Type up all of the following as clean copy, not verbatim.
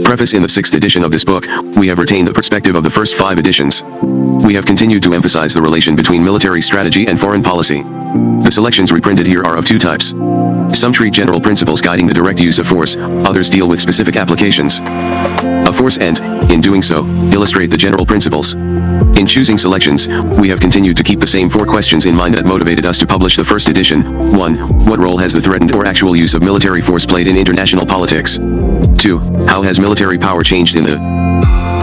Preface: in the 6th edition of this book, we have retained the perspective of the first 5 editions. We have continued to emphasize the relation between military strategy and foreign policy. The selections reprinted here are of 2 types. Some treat general principles guiding the direct use of force, others deal with specific applications of force and, in doing so, illustrate the general principles. In choosing selections, we have continued to keep the same 4 questions in mind that motivated us to publish the first edition. 1. What role has the threatened or actual use of military force played in international politics? 2. How has military power changed in the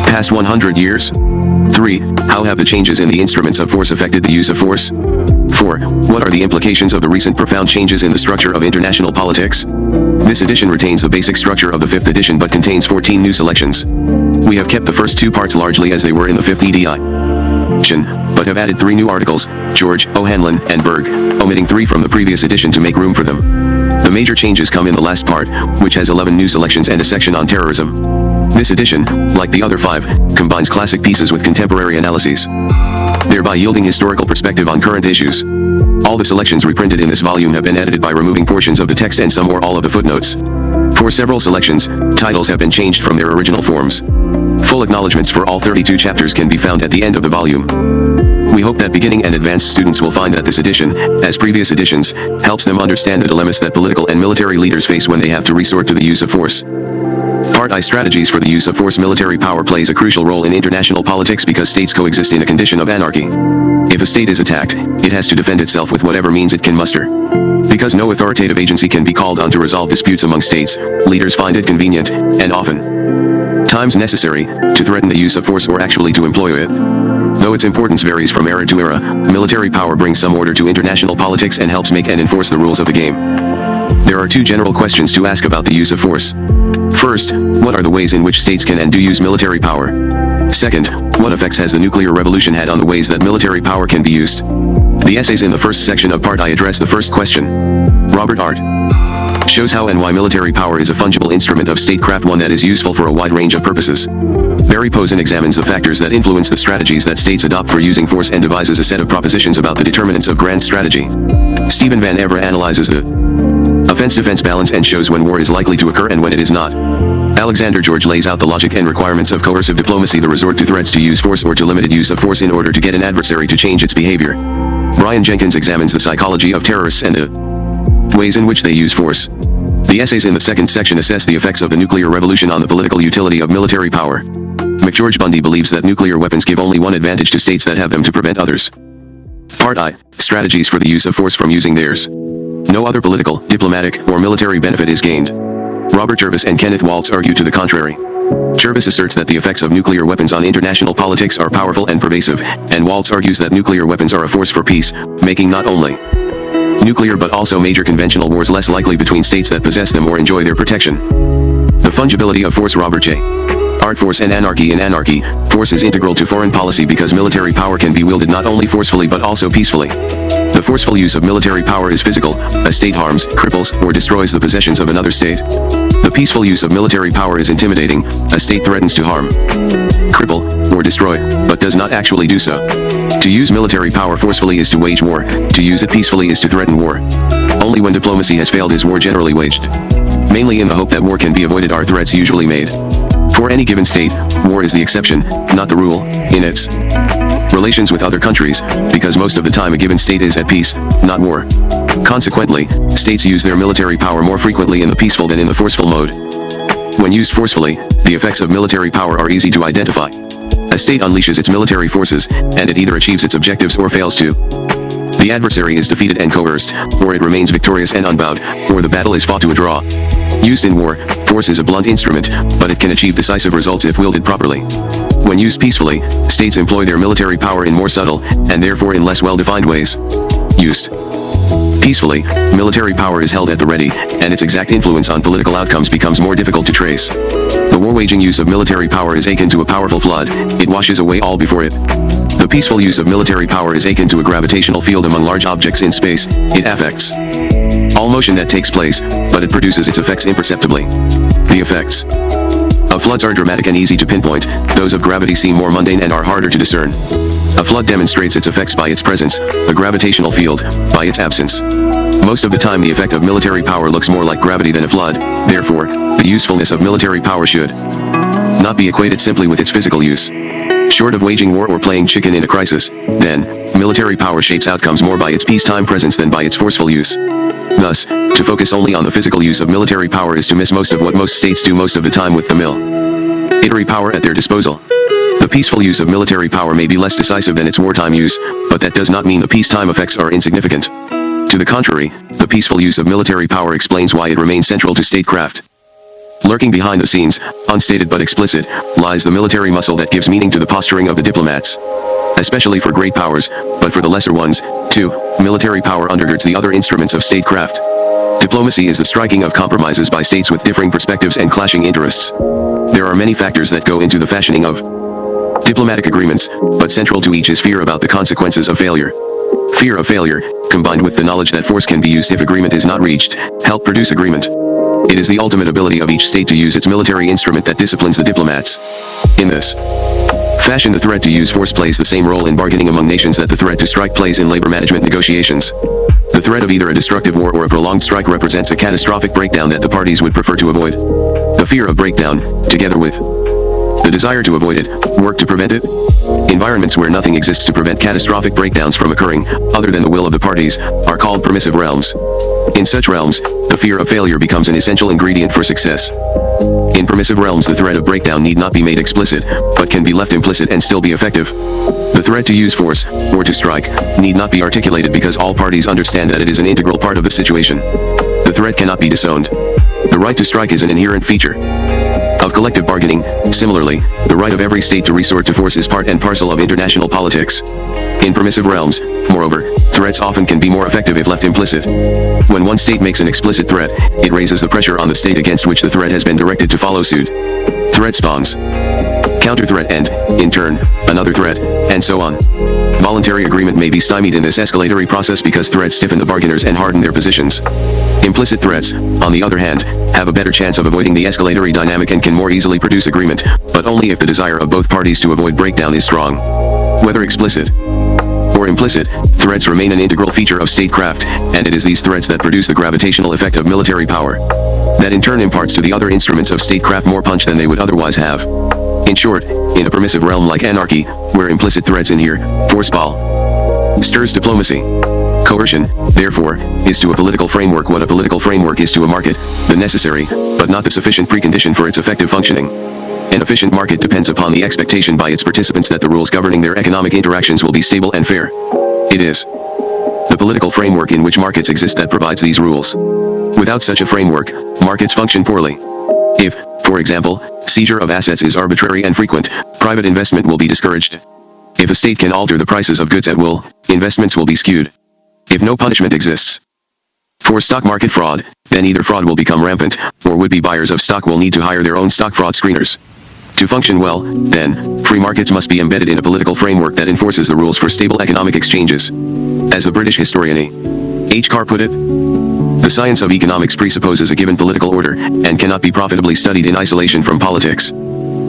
past 100 years? 3. How have the changes in the instruments of force affected the use of force? 4. What are the implications of the recent profound changes in the structure of international politics? This edition retains the basic structure of the 5th edition but contains 14 new selections. We have kept the first 2 parts largely as they were in the 5th edition, but have added 3 new articles, George, O'Hanlon, and Berg, omitting 3 from the previous edition to make room for them. The major changes come in the last part, which has 11 new selections and a section on terrorism. This edition, like the other 5, combines classic pieces with contemporary analyses, thereby yielding historical perspective on current issues. All the selections reprinted in this volume have been edited by removing portions of the text and some or all of the footnotes. For several selections, titles have been changed from their original forms. Full acknowledgements for all 32 chapters can be found at the end of the volume. We hope that beginning and advanced students will find that this edition, as previous editions, helps them understand the dilemmas that political and military leaders face when they have to resort to the use of force. Part I: Strategies for the use of force. Military power plays a crucial role in international politics because states coexist in a condition of anarchy. If a state is attacked, it has to defend itself with whatever means it can muster. Because no authoritative agency can be called on to resolve disputes among states, leaders find it convenient, and often times necessary, to threaten the use of force or actually to employ it. Though its importance varies from era to era, military power brings some order to international politics and helps make and enforce the rules of the game. There are 2 general questions to ask about the use of force. First, what are the ways in which states can and do use military power? Second, what effects has the nuclear revolution had on the ways that military power can be used? The essays in the first section of Part I address the first question. Robert Art shows how and why military power is a fungible instrument of statecraft, one that is useful for a wide range of purposes. Barry Posen examines the factors that influence the strategies that states adopt for using force and devises a set of propositions about the determinants of grand strategy. Stephen Van Evera analyzes the offense-defense balance and shows when war is likely to occur and when it is not. Alexander George lays out the logic and requirements of coercive diplomacy, the resort to threats to use force or to limited use of force in order to get an adversary to change its behavior. Brian Jenkins examines the psychology of terrorists and the ways in which they use force. The essays in the second section assess the effects of the nuclear revolution on the political utility of military power. McGeorge Bundy believes that nuclear weapons give only one advantage to states that have them to prevent others. Part I: Strategies for the use of force from using theirs. No other political, diplomatic, or military benefit is gained. Robert Jervis and Kenneth Waltz argue to the contrary. Jervis asserts that the effects of nuclear weapons on international politics are powerful and pervasive, and Waltz argues that nuclear weapons are a force for peace, making not only nuclear but also major conventional wars less likely between states that possess them or enjoy their protection. The fungibility of force. Robert J. Art: Force and Anarchy. In Anarchy, force is integral to foreign policy because military power can be wielded not only forcefully but also peacefully. The forceful use of military power is physical. A state harms, cripples, or destroys the possessions of another state. The peaceful use of military power is intimidating. A state threatens to harm, cripple, or destroy, but does not actually do so. To use military power forcefully is to wage war. To use it peacefully is to threaten war. Only when diplomacy has failed is war generally waged. Mainly in the hope that war can be avoided are threats usually made. For any given state, war is the exception, not the rule, in its relations with other countries, because most of the time a given state is at peace, not war. Consequently, states use their military power more frequently in the peaceful than in the forceful mode. When used forcefully, the effects of military power are easy to identify. A state unleashes its military forces, and it either achieves its objectives or fails to. The adversary is defeated and coerced, or it remains victorious and unbowed, or the battle is fought to a draw. Used in war, force is a blunt instrument, but it can achieve decisive results if wielded properly. When used peacefully, states employ their military power in more subtle, and therefore in less well-defined ways. Used peacefully, military power is held at the ready, and its exact influence on political outcomes becomes more difficult to trace. The war-waging use of military power is akin to a powerful flood. It washes away all before it. The peaceful use of military power is akin to a gravitational field among large objects in space. It affects all motion that takes place, but it produces its effects imperceptibly. The effects of floods are dramatic and easy to pinpoint. Those of gravity seem more mundane and are harder to discern. A flood demonstrates its effects by its presence, a gravitational field by its absence. Most of the time the effect of military power looks more like gravity than a flood, therefore, the usefulness of military power should not be equated simply with its physical use. Short of waging war or playing chicken in a crisis, then, military power shapes outcomes more by its peacetime presence than by its forceful use. Thus, to focus only on the physical use of military power is to miss most of what most states do most of the time with the military power at their disposal. The peaceful use of military power may be less decisive than its wartime use, but that does not mean the peacetime effects are insignificant. To the contrary, the peaceful use of military power explains why it remains central to statecraft. Lurking behind the scenes, unstated but explicit, lies the military muscle that gives meaning to the posturing of the diplomats. Especially for great powers, but for the lesser ones, too, military power undergirds the other instruments of statecraft. Diplomacy is the striking of compromises by states with differing perspectives and clashing interests. There are many factors that go into the fashioning of diplomatic agreements, but central to each is fear about the consequences of failure. Fear of failure, combined with the knowledge that force can be used if agreement is not reached, help produce agreement. It is the ultimate ability of each state to use its military instrument that disciplines the diplomats. In this fashion, the threat to use force plays the same role in bargaining among nations that the threat to strike plays in labor management negotiations. The threat of either a destructive war or a prolonged strike represents a catastrophic breakdown that the parties would prefer to avoid. The fear of breakdown, together with the desire to avoid it, work to prevent it. Environments where nothing exists to prevent catastrophic breakdowns from occurring, other than the will of the parties, are called permissive realms. In such realms, the fear of failure becomes an essential ingredient for success. In permissive realms, the threat of breakdown need not be made explicit, but can be left implicit and still be effective. The threat to use force, or to strike, need not be articulated because all parties understand that it is an integral part of the situation. The threat cannot be disowned. The right to strike is an inherent feature of collective bargaining. Similarly, the right of every state to resort to force is part and parcel of international politics. In permissive realms, moreover, threats often can be more effective if left implicit. When one state makes an explicit threat, it raises the pressure on the state against which the threat has been directed to follow suit. Threat spawns counter-threat and, in turn, another threat, and so on. Voluntary agreement may be stymied in this escalatory process because threats stiffen the bargainers and harden their positions. Implicit threats, on the other hand, have a better chance of avoiding the escalatory dynamic and can more easily produce agreement, but only if the desire of both parties to avoid breakdown is strong. Whether explicit or implicit, threats remain an integral feature of statecraft, and it is these threats that produce the gravitational effect of military power. That in turn imparts to the other instruments of statecraft more punch than they would otherwise have. In short, in a permissive realm like anarchy, where implicit threats inhere, force stirs diplomacy. Coercion, therefore, is to a political framework what a political framework is to a market, the necessary, but not the sufficient precondition for its effective functioning. An efficient market depends upon the expectation by its participants that the rules governing their economic interactions will be stable and fair. It is the political framework in which markets exist that provides these rules. Without such a framework, markets function poorly. If, for example, seizure of assets is arbitrary and frequent, private investment will be discouraged. If a state can alter the prices of goods at will, investments will be skewed. If no punishment exists for stock market fraud, then either fraud will become rampant, or would-be buyers of stock will need to hire their own stock fraud screeners. To function well, then, free markets must be embedded in a political framework that enforces the rules for stable economic exchanges. As the British historian H. Carr put it, the science of economics presupposes a given political order, and cannot be profitably studied in isolation from politics.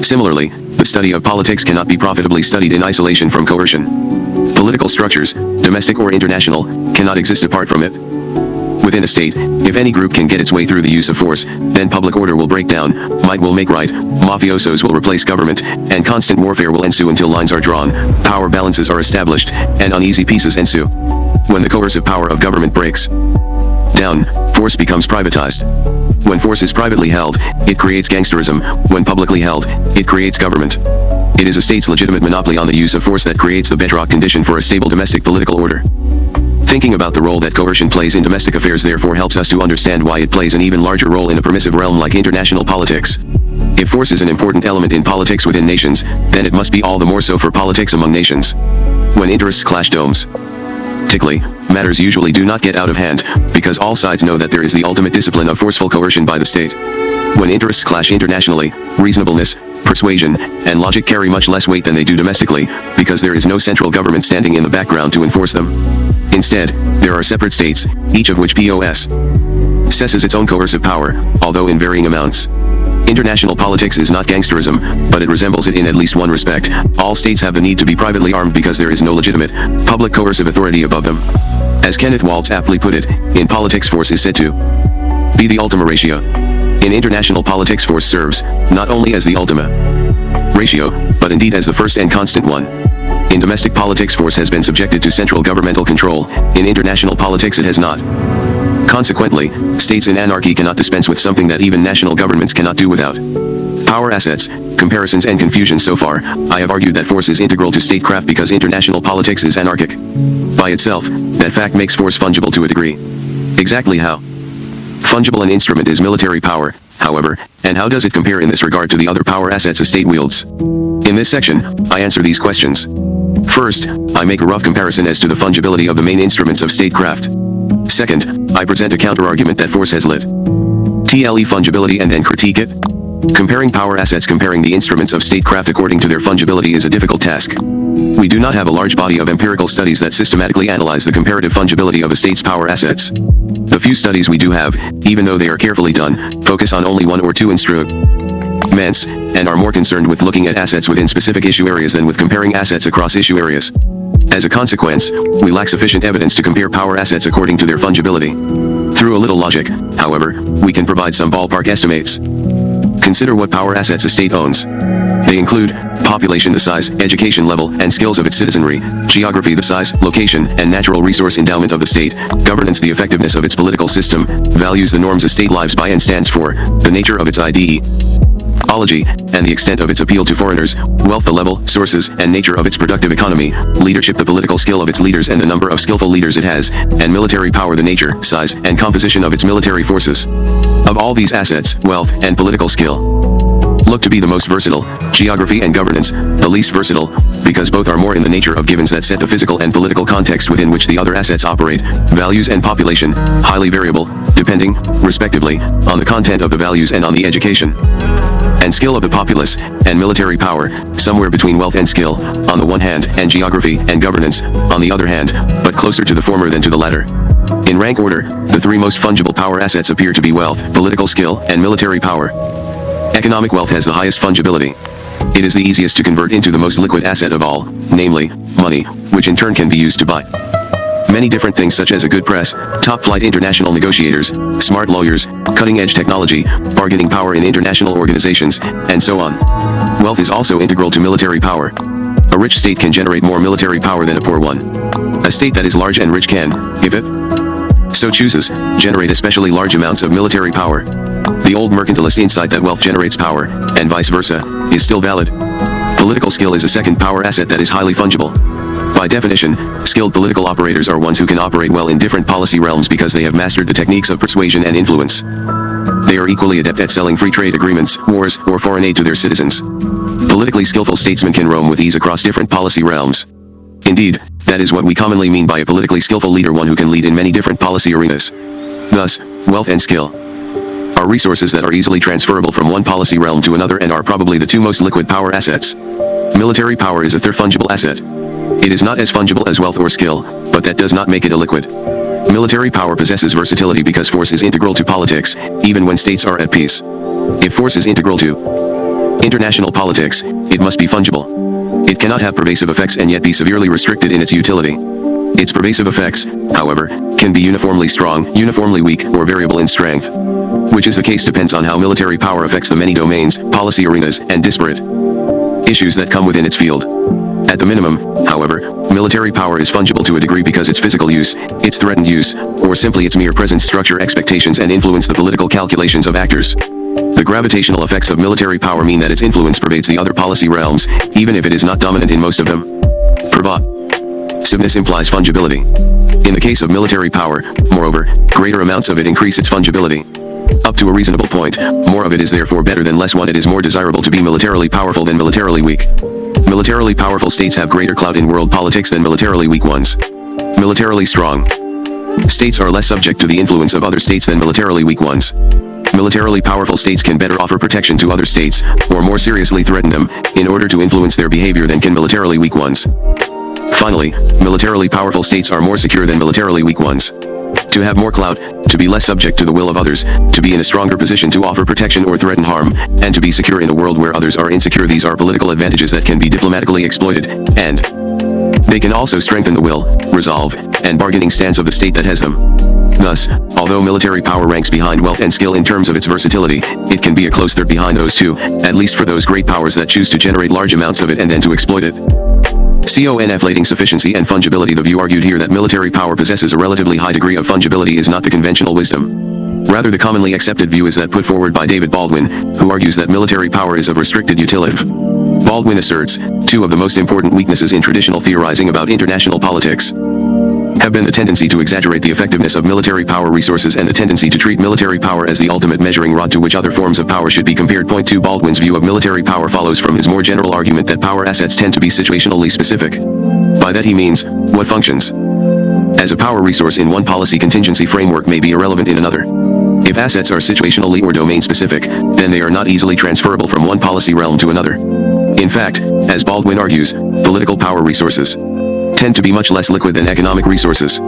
Similarly, the study of politics cannot be profitably studied in isolation from coercion. Political structures, domestic or international, cannot exist apart from it. Within a state, if any group can get its way through the use of force, then public order will break down, might will make right, mafiosos will replace government, and constant warfare will ensue until lines are drawn, power balances are established, and uneasy peaces ensue. When the coercive power of government breaks down, force becomes privatized. When force is privately held, it creates gangsterism. When publicly held, it creates government. It is a state's legitimate monopoly on the use of force that creates the bedrock condition for a stable domestic political order. Thinking about the role that coercion plays in domestic affairs therefore helps us to understand why it plays an even larger role in a permissive realm like international politics. If force is an important element in politics within nations, then it must be all the more so for politics among nations. When interests clash domestically, matters usually do not get out of hand, because all sides know that there is the ultimate discipline of forceful coercion by the state. When interests clash internationally, reasonableness, persuasion, and logic carry much less weight than they do domestically, because there is no central government standing in the background to enforce them. Instead, there are separate states, each of which possesses its own coercive power, although in varying amounts. International politics is not gangsterism, but it resembles it in at least one respect. All states have the need to be privately armed because there is no legitimate, public coercive authority above them. As Kenneth Waltz aptly put it, in politics force is said to be the ultima ratio. In international politics force serves, not only as the ultima ratio, but indeed as the first and constant one. In domestic politics force has been subjected to central governmental control, in international politics it has not. Consequently, states in anarchy cannot dispense with something that even national governments cannot do without. Power assets, comparisons and confusion. So far, I have argued that force is integral to statecraft because international politics is anarchic. By itself, that fact makes force fungible to a degree. Exactly how fungible an instrument is military power, however, and how does it compare in this regard to the other power assets a state wields? In this section, I answer these questions. First, I make a rough comparison as to the fungibility of the main instruments of statecraft. Second, I present a counter-argument that force has lit TLE fungibility and then critique it. Comparing power assets, comparing the instruments of statecraft according to their fungibility is a difficult task. We do not have a large body of empirical studies that systematically analyze the comparative fungibility of a state's power assets. The few studies we do have, even though they are carefully done, focus on only one or two instruments, and are more concerned with looking at assets within specific issue areas than with comparing assets across issue areas. As a consequence, we lack sufficient evidence to compare power assets according to their fungibility. Through a little logic, however, we can provide some ballpark estimates. Consider what power assets a state owns. They include population, the size, education level, and skills of its citizenry; geography, the size, location, and natural resource endowment of the state; governance, the effectiveness of its political system; values, the norms a state lives by and stands for; the nature of its ideology, and the extent of its appeal to foreigners; wealth, the level, sources, and nature of its productive economy; leadership, the political skill of its leaders and the number of skillful leaders it has; and military power, the nature, size, and composition of its military forces. Of all these assets, wealth, and political skill look to be the most versatile; geography and governance, the least versatile, because both are more in the nature of givens that set the physical and political context within which the other assets operate; values and population, highly variable, depending, respectively, on the content of the values and on the education and skill of the populace; and military power, somewhere between wealth and skill, on the one hand, and geography and governance, on the other hand, but closer to the former than to the latter. In rank order, the three most fungible power assets appear to be wealth, political skill, and military power. Economic wealth has the highest fungibility. It is the easiest to convert into the most liquid asset of all, namely, money, which in turn can be used to buy many different things such as a good press, top-flight international negotiators, smart lawyers, cutting-edge technology, bargaining power in international organizations, and so on. Wealth is also integral to military power. A rich state can generate more military power than a poor one. A state that is large and rich can, if it so chooses, generate especially large amounts of military power. The old mercantilist insight that wealth generates power, and vice versa, is still valid. Political skill is a second power asset that is highly fungible. By definition, skilled political operators are ones who can operate well in different policy realms because they have mastered the techniques of persuasion and influence. They are equally adept at selling free trade agreements, wars, or foreign aid to their citizens. Politically skillful statesmen can roam with ease across different policy realms. Indeed, that is what we commonly mean by a politically skillful leader, one who can lead in many different policy arenas. Thus, wealth and skill are resources that are easily transferable from one policy realm to another and are probably the two most liquid power assets. Military power is a third fungible asset. It is not as fungible as wealth or skill, but that does not make it illiquid. Military power possesses versatility because force is integral to politics, even when states are at peace. If force is integral to international politics, it must be fungible. It cannot have pervasive effects and yet be severely restricted in its utility. Its pervasive effects, however, can be uniformly strong, uniformly weak, or variable in strength. Which is the case depends on how military power affects the many domains, policy arenas, and disparate issues that come within its field. At the minimum, however, military power is fungible to a degree because its physical use, its threatened use, or simply its mere presence structure expectations and influence the political calculations of actors. The gravitational effects of military power mean that its influence pervades the other policy realms, even if it is not dominant in most of them. Pervasiveness implies fungibility. In the case of military power, moreover, greater amounts of it increase its fungibility. Up to a reasonable point, more of it is therefore better than less one. It is more desirable to be militarily powerful than militarily weak. Militarily powerful states have greater clout in world politics than militarily weak ones. Militarily strong states are less subject to the influence of other states than militarily weak ones. Militarily powerful states can better offer protection to other states, or more seriously threaten them, in order to influence their behavior than can militarily weak ones. Finally, militarily powerful states are more secure than militarily weak ones. To have more clout, to be less subject to the will of others, to be in a stronger position to offer protection or threaten harm, and to be secure in a world where others are insecure. These are political advantages that can be diplomatically exploited, and They can also strengthen the will, resolve, and bargaining stance of the state that has them. Thus, although military power ranks behind wealth and skill in terms of its versatility, it can be a close third behind those two, at least for those great powers that choose to generate large amounts of it and then to exploit it. Conflating sufficiency and fungibility. The view argued here that military power possesses a relatively high degree of fungibility is not the conventional wisdom. Rather, the commonly accepted view is that put forward by David Baldwin, who argues that military power is of restricted utility. Baldwin asserts, two of the most important weaknesses in traditional theorizing about international politics have been the tendency to exaggerate the effectiveness of military power resources and the tendency to treat military power as the ultimate measuring rod to which other forms of power should be compared. Point 2. Baldwin's view of military power follows from his more general argument that power assets tend to be situationally specific. By that he means, what functions as a power resource in one policy contingency framework may be irrelevant in another. If assets are situationally or domain-specific, then they are not easily transferable from one policy realm to another. In fact, as Baldwin argues, political power resources tend to be much less liquid than economic resources.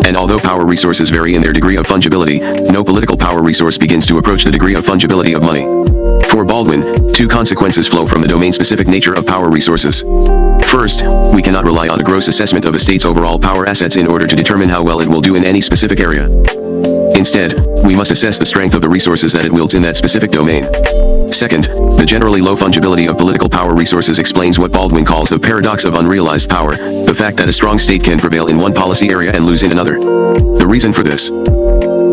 And although power resources vary in their degree of fungibility, no political power resource begins to approach the degree of fungibility of money. For Baldwin, two consequences flow from the domain-specific nature of power resources. First, we cannot rely on a gross assessment of a state's overall power assets in order to determine how well it will do in any specific area. Instead, we must assess the strength of the resources that it wields in that specific domain. Second, the generally low fungibility of political power resources explains what Baldwin calls the paradox of unrealized power, the fact that a strong state can prevail in one policy area and lose in another. The reason for this,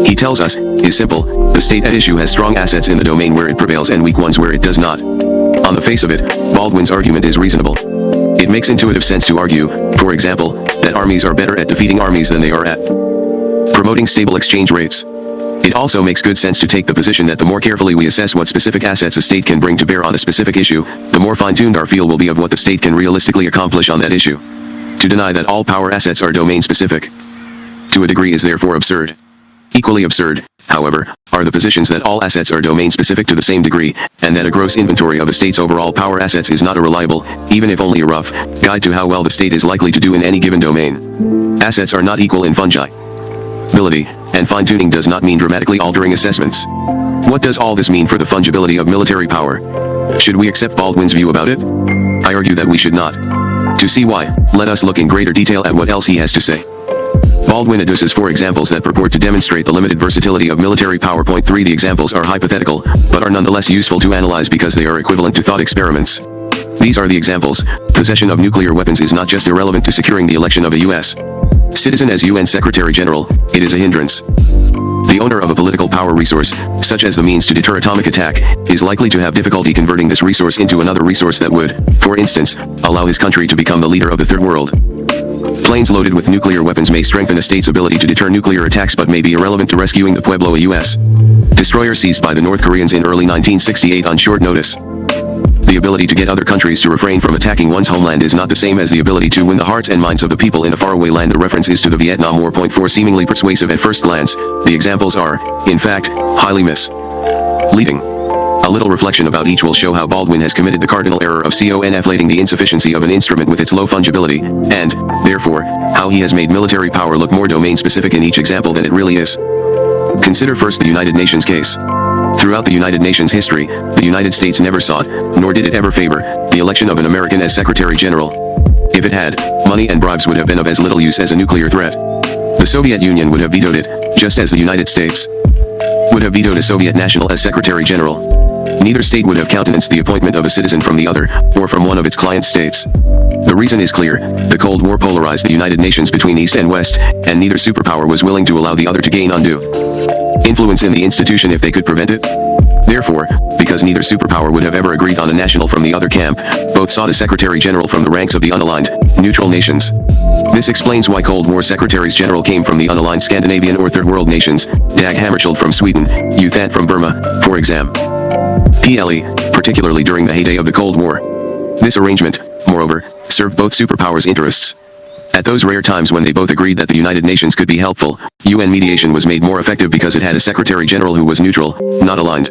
he tells us, is simple: the state at issue has strong assets in the domain where it prevails and weak ones where it does not. On the face of it, Baldwin's argument is reasonable. It makes intuitive sense to argue, for example, that armies are better at defeating armies than they are at promoting stable exchange rates. It also makes good sense to take the position that the more carefully we assess what specific assets a state can bring to bear on a specific issue, the more fine-tuned our feel will be of what the state can realistically accomplish on that issue. To deny that all power assets are domain-specific, to a degree, is therefore absurd. Equally absurd, however, are the positions that all assets are domain-specific to the same degree, and that a gross inventory of a state's overall power assets is not a reliable, even if only a rough, guide to how well the state is likely to do in any given domain. Assets are not equal in fungibility, and fine-tuning does not mean dramatically altering assessments. What does all this mean for the fungibility of military power? Should we accept Baldwin's view about it? I argue that we should not. To see why, let us look in greater detail at what else he has to say. Baldwin adduces 4 examples that purport to demonstrate the limited versatility of military power. Point 3. The examples are hypothetical, but are nonetheless useful to analyze because they are equivalent to thought experiments. These are the examples. Possession of nuclear weapons is not just irrelevant to securing the election of a U.S. citizen as UN Secretary General, it is a hindrance. The owner of a political power resource, such as the means to deter atomic attack, is likely to have difficulty converting this resource into another resource that would, for instance, allow his country to become the leader of the Third World. Planes loaded with nuclear weapons may strengthen a state's ability to deter nuclear attacks but may be irrelevant to rescuing the Pueblo, a U.S. destroyer seized by the North Koreans in early 1968 on short notice. The ability to get other countries to refrain from attacking one's homeland is not the same as the ability to win the hearts and minds of the people in a faraway land. The reference is to the Vietnam War. Point 4. Seemingly persuasive at first glance, the examples are, in fact, highly misleading. A little reflection about each will show how Baldwin has committed the cardinal error of conflating the insufficiency of an instrument with its low fungibility, and, therefore, how he has made military power look more domain-specific in each example than it really is. Consider first the United Nations case. Throughout the United Nations history, the United States never sought, nor did it ever favor, the election of an American as Secretary General. If it had, money and bribes would have been of as little use as a nuclear threat. The Soviet Union would have vetoed it, just as the United States would have vetoed a Soviet national as Secretary General. Neither state would have countenanced the appointment of a citizen from the other, or from one of its client states. The reason is clear: the Cold War polarized the United Nations between East and West, and neither superpower was willing to allow the other to gain undue influence in the institution if they could prevent it. Therefore, because neither superpower would have ever agreed on a national from the other camp, both sought a Secretary General from the ranks of the unaligned, neutral nations. This explains why Cold War Secretaries General came from the unaligned Scandinavian or Third World nations, Dag Hammarskjöld from Sweden, U Thant from Burma, for example. Particularly during the heyday of the Cold War. This arrangement, moreover, served both superpowers' interests. At those rare times when they both agreed that the United Nations could be helpful, UN mediation was made more effective because it had a Secretary General who was neutral, not aligned.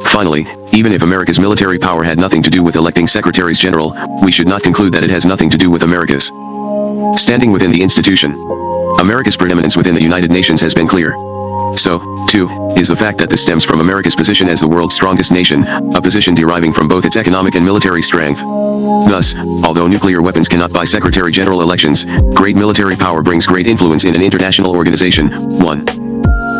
Finally, even if America's military power had nothing to do with electing Secretaries General, we should not conclude that it has nothing to do with America's standing within the institution. America's preeminence within the United Nations has been clear. So, too, is the fact that this stems from America's position as the world's strongest nation, a position deriving from both its economic and military strength. Thus, although nuclear weapons cannot buy secretary-general elections, great military power brings great influence in an international organization, one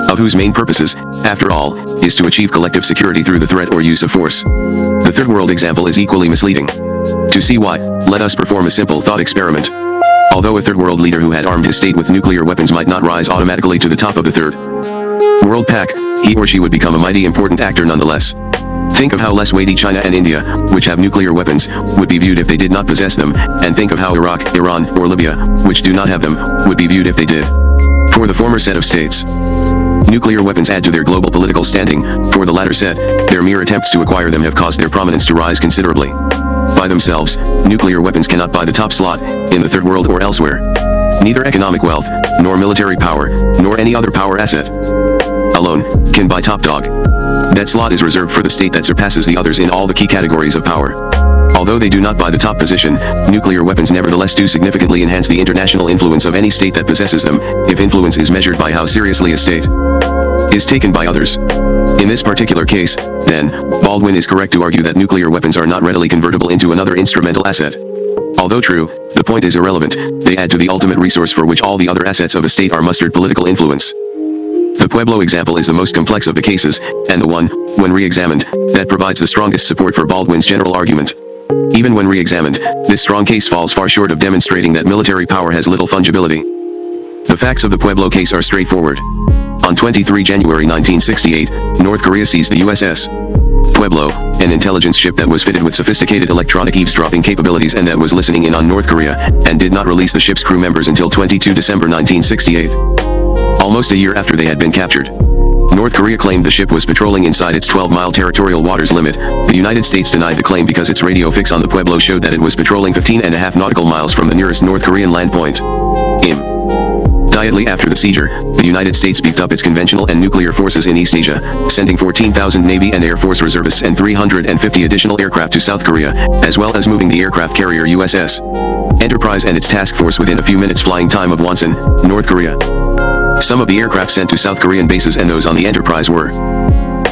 of whose main purposes, after all, is to achieve collective security through the threat or use of force. The third world example is equally misleading. To see why, let us perform a simple thought experiment. Although a third world leader who had armed his state with nuclear weapons might not rise automatically to the top of the third world pack, he or she would become a mighty important actor nonetheless. Think of how less weighty China and India, which have nuclear weapons, would be viewed if they did not possess them, and think of how Iraq, Iran, or Libya, which do not have them, would be viewed if they did. For the former set of states, nuclear weapons add to their global political standing. For the latter set, their mere attempts to acquire them have caused their prominence to rise considerably. By themselves, nuclear weapons cannot buy the top slot, in the third world or elsewhere. Neither economic wealth, nor military power, nor any other power asset alone can buy top dog. That slot is reserved for the state that surpasses the others in all the key categories of power. Although they do not buy the top position, nuclear weapons nevertheless do significantly enhance the international influence of any state that possesses them, if influence is measured by how seriously a state is taken by others. In this particular case, then, Baldwin is correct to argue that nuclear weapons are not readily convertible into another instrumental asset. Although true, the point is irrelevant, they add to the ultimate resource for which all the other assets of a state are mustered: political influence. The Pueblo example is the most complex of the cases, and the one, when re-examined, that provides the strongest support for Baldwin's general argument. Even when re-examined, this strong case falls far short of demonstrating that military power has little fungibility. The facts of the Pueblo case are straightforward. On 23 January 1968, North Korea seized the USS Pueblo, an intelligence ship that was fitted with sophisticated electronic eavesdropping capabilities and that was listening in on North Korea, and did not release the ship's crew members until 22 December 1968. Almost a year after they had been captured. North Korea claimed the ship was patrolling inside its 12-mile territorial waters limit. The United States denied the claim because its radio fix on the Pueblo showed that it was patrolling 15.5 nautical miles from the nearest North Korean land point. Immediately after the seizure, the United States beefed up its conventional and nuclear forces in East Asia, sending 14,000 Navy and Air Force reservists and 350 additional aircraft to South Korea, as well as moving the aircraft carrier USS Enterprise and its task force within a few minutes flying time of Wonsan, North Korea. Some of the aircraft sent to South Korean bases and those on the Enterprise were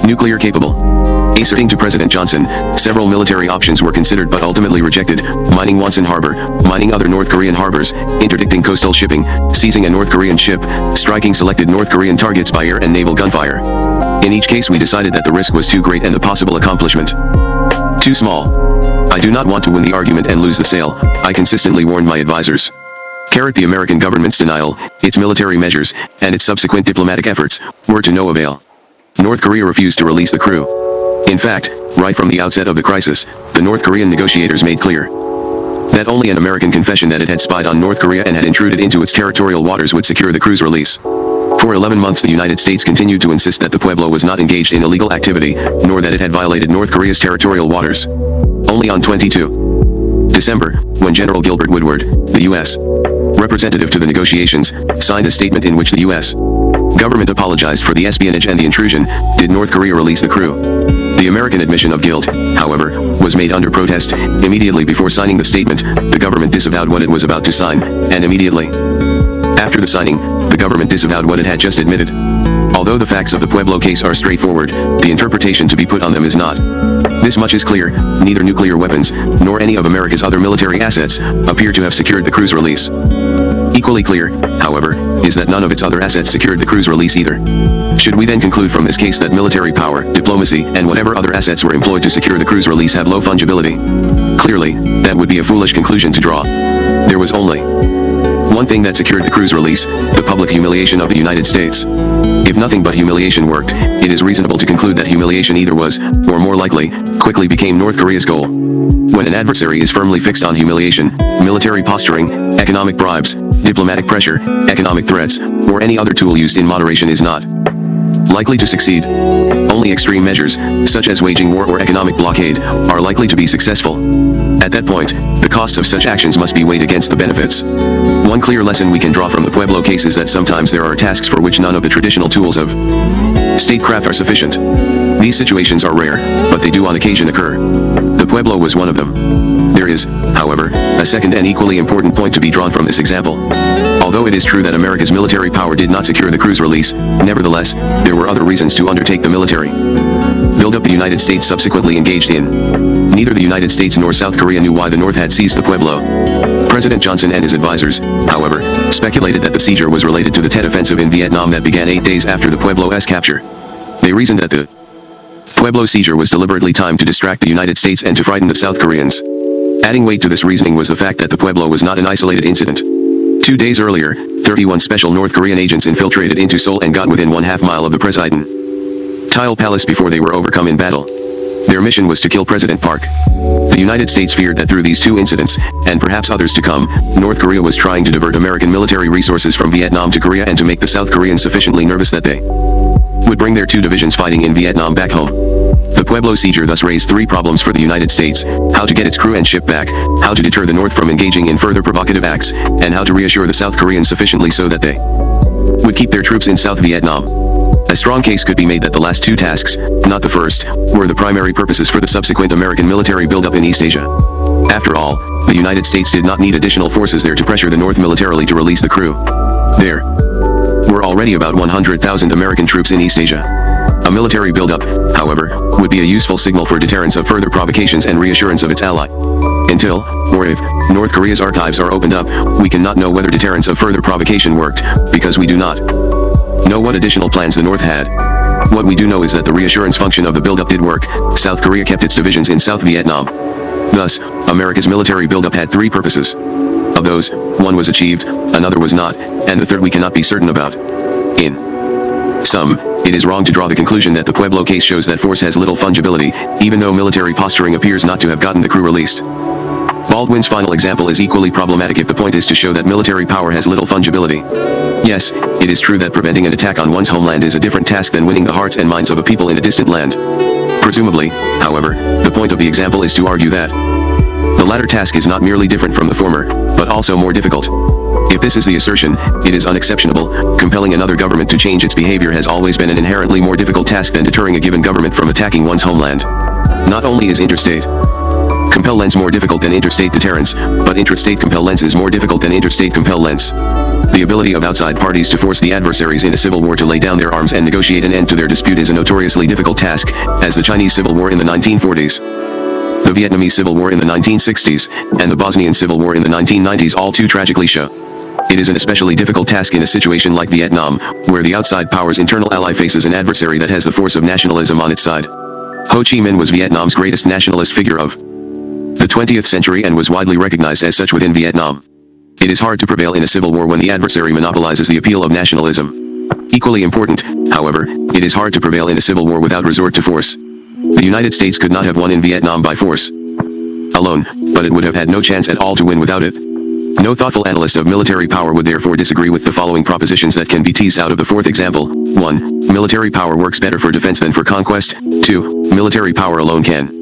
nuclear capable. Asserting to President Johnson, several military options were considered but ultimately rejected: mining Wonsan Harbor, mining other North Korean harbors, interdicting coastal shipping, seizing a North Korean ship, striking selected North Korean targets by air and naval gunfire. In each case we decided that the risk was too great and the possible accomplishment too small. I do not want to win the argument and lose the sale, I consistently warned my advisors. The American government's denial, its military measures, and its subsequent diplomatic efforts, were to no avail. North Korea refused to release the crew. In fact, right from the outset of the crisis, the North Korean negotiators made clear that only an American confession that it had spied on North Korea and had intruded into its territorial waters would secure the crew's release. For 11 months the United States continued to insist that the Pueblo was not engaged in illegal activity, nor that it had violated North Korea's territorial waters. Only on 22 December, when General Gilbert Woodward, the U.S. representative to the negotiations, signed a statement in which the U.S. government apologized for the espionage and the intrusion, did North Korea release the crew. The American admission of guilt, however, was made under protest. Immediately before signing the statement, the government disavowed what it was about to sign, and immediately after the signing, the government disavowed what it had just admitted. Although the facts of the Pueblo case are straightforward, the interpretation to be put on them is not. This much is clear: neither nuclear weapons, nor any of America's other military assets, appear to have secured the crew's release. Equally clear, however, is that none of its other assets secured the crew's release either. Should we then conclude from this case that military power, diplomacy, and whatever other assets were employed to secure the crew's release have low fungibility? Clearly, that would be a foolish conclusion to draw. There was only one thing that secured the crew's release: the public humiliation of the United States. If nothing but humiliation worked, it is reasonable to conclude that humiliation either was, or more likely, quickly became North Korea's goal. When an adversary is firmly fixed on humiliation, military posturing, economic bribes, diplomatic pressure, economic threats, or any other tool used in moderation is not likely to succeed. Only extreme measures, such as waging war or economic blockade, are likely to be successful. At that point, the costs of such actions must be weighed against the benefits. One clear lesson we can draw from the Pueblo case is that sometimes there are tasks for which none of the traditional tools of statecraft are sufficient. These situations are rare, but they do on occasion occur. The Pueblo was one of them. There is, however, a second and equally important point to be drawn from this example. Although it is true that America's military power did not secure the crew's release, nevertheless, there were other reasons to undertake the military buildup the United States subsequently engaged in. Neither the United States nor South Korea knew why the North had seized the Pueblo. President Johnson and his advisors, however, speculated that the seizure was related to the Tet Offensive in Vietnam that began 8 days after the Pueblo's capture. They reasoned that the Pueblo seizure was deliberately timed to distract the United States and to frighten the South Koreans. Adding weight to this reasoning was the fact that the Pueblo was not an isolated incident. 2 days earlier, 31 special North Korean agents infiltrated into Seoul and got within 1/2 mile of the Presidential Palace before they were overcome in battle. Their mission was to kill President Park. The United States feared that through these 2 incidents, and perhaps others to come, North Korea was trying to divert American military resources from Vietnam to Korea and to make the South Koreans sufficiently nervous that they would bring their 2 divisions fighting in Vietnam back home. The Pueblo seizure thus raised 3 problems for the United States: how to get its crew and ship back, how to deter the North from engaging in further provocative acts, and how to reassure the South Koreans sufficiently so that they would keep their troops in South Vietnam. A strong case could be made that the last 2 tasks, not the first, were the primary purposes for the subsequent American military buildup in East Asia. After all, the United States did not need additional forces there to pressure the North militarily to release the crew. There were already about 100,000 American troops in East Asia. A military buildup, however, would be a useful signal for deterrence of further provocations and reassurance of its ally. Until, or if, North Korea's archives are opened up, we cannot know whether deterrence of further provocation worked, because we do not know what additional plans the North had. What we do know is that the reassurance function of the buildup did work. South Korea kept its divisions in South Vietnam. Thus, America's military buildup had 3 purposes. Of those, 1 was achieved, another was not, and the third we cannot be certain about. In sum, it is wrong to draw the conclusion that the Pueblo case shows that force has little fungibility, even though military posturing appears not to have gotten the crew released. Baldwin's final example is equally problematic if the point is to show that military power has little fungibility. Yes, it is true that preventing an attack on one's homeland is a different task than winning the hearts and minds of a people in a distant land. Presumably, however, the point of the example is to argue that the latter task is not merely different from the former, but also more difficult. If this is the assertion, it is unexceptionable. Compelling another government to change its behavior has always been an inherently more difficult task than deterring a given government from attacking one's homeland. Not only is interstate compel lens more difficult than interstate deterrence, but intrastate compel lens is more difficult than interstate compel lens. The ability of outside parties to force the adversaries in a civil war to lay down their arms and negotiate an end to their dispute is a notoriously difficult task, as the Chinese Civil War in the 1940s, the Vietnamese Civil War in the 1960s, and the Bosnian Civil War in the 1990s all too tragically show. It is an especially difficult task in a situation like Vietnam, where the outside power's internal ally faces an adversary that has the force of nationalism on its side. Ho Chi Minh was Vietnam's greatest nationalist figure of the 20th century and was widely recognized as such within Vietnam. It is hard to prevail in a civil war when the adversary monopolizes the appeal of nationalism. Equally important, however, it is hard to prevail in a civil war without resort to force. The United States could not have won in Vietnam by force alone, but it would have had no chance at all to win without it. No thoughtful analyst of military power would therefore disagree with the following propositions that can be teased out of the 4th example. 1. Military power works better for defense than for conquest. 2. Military power alone can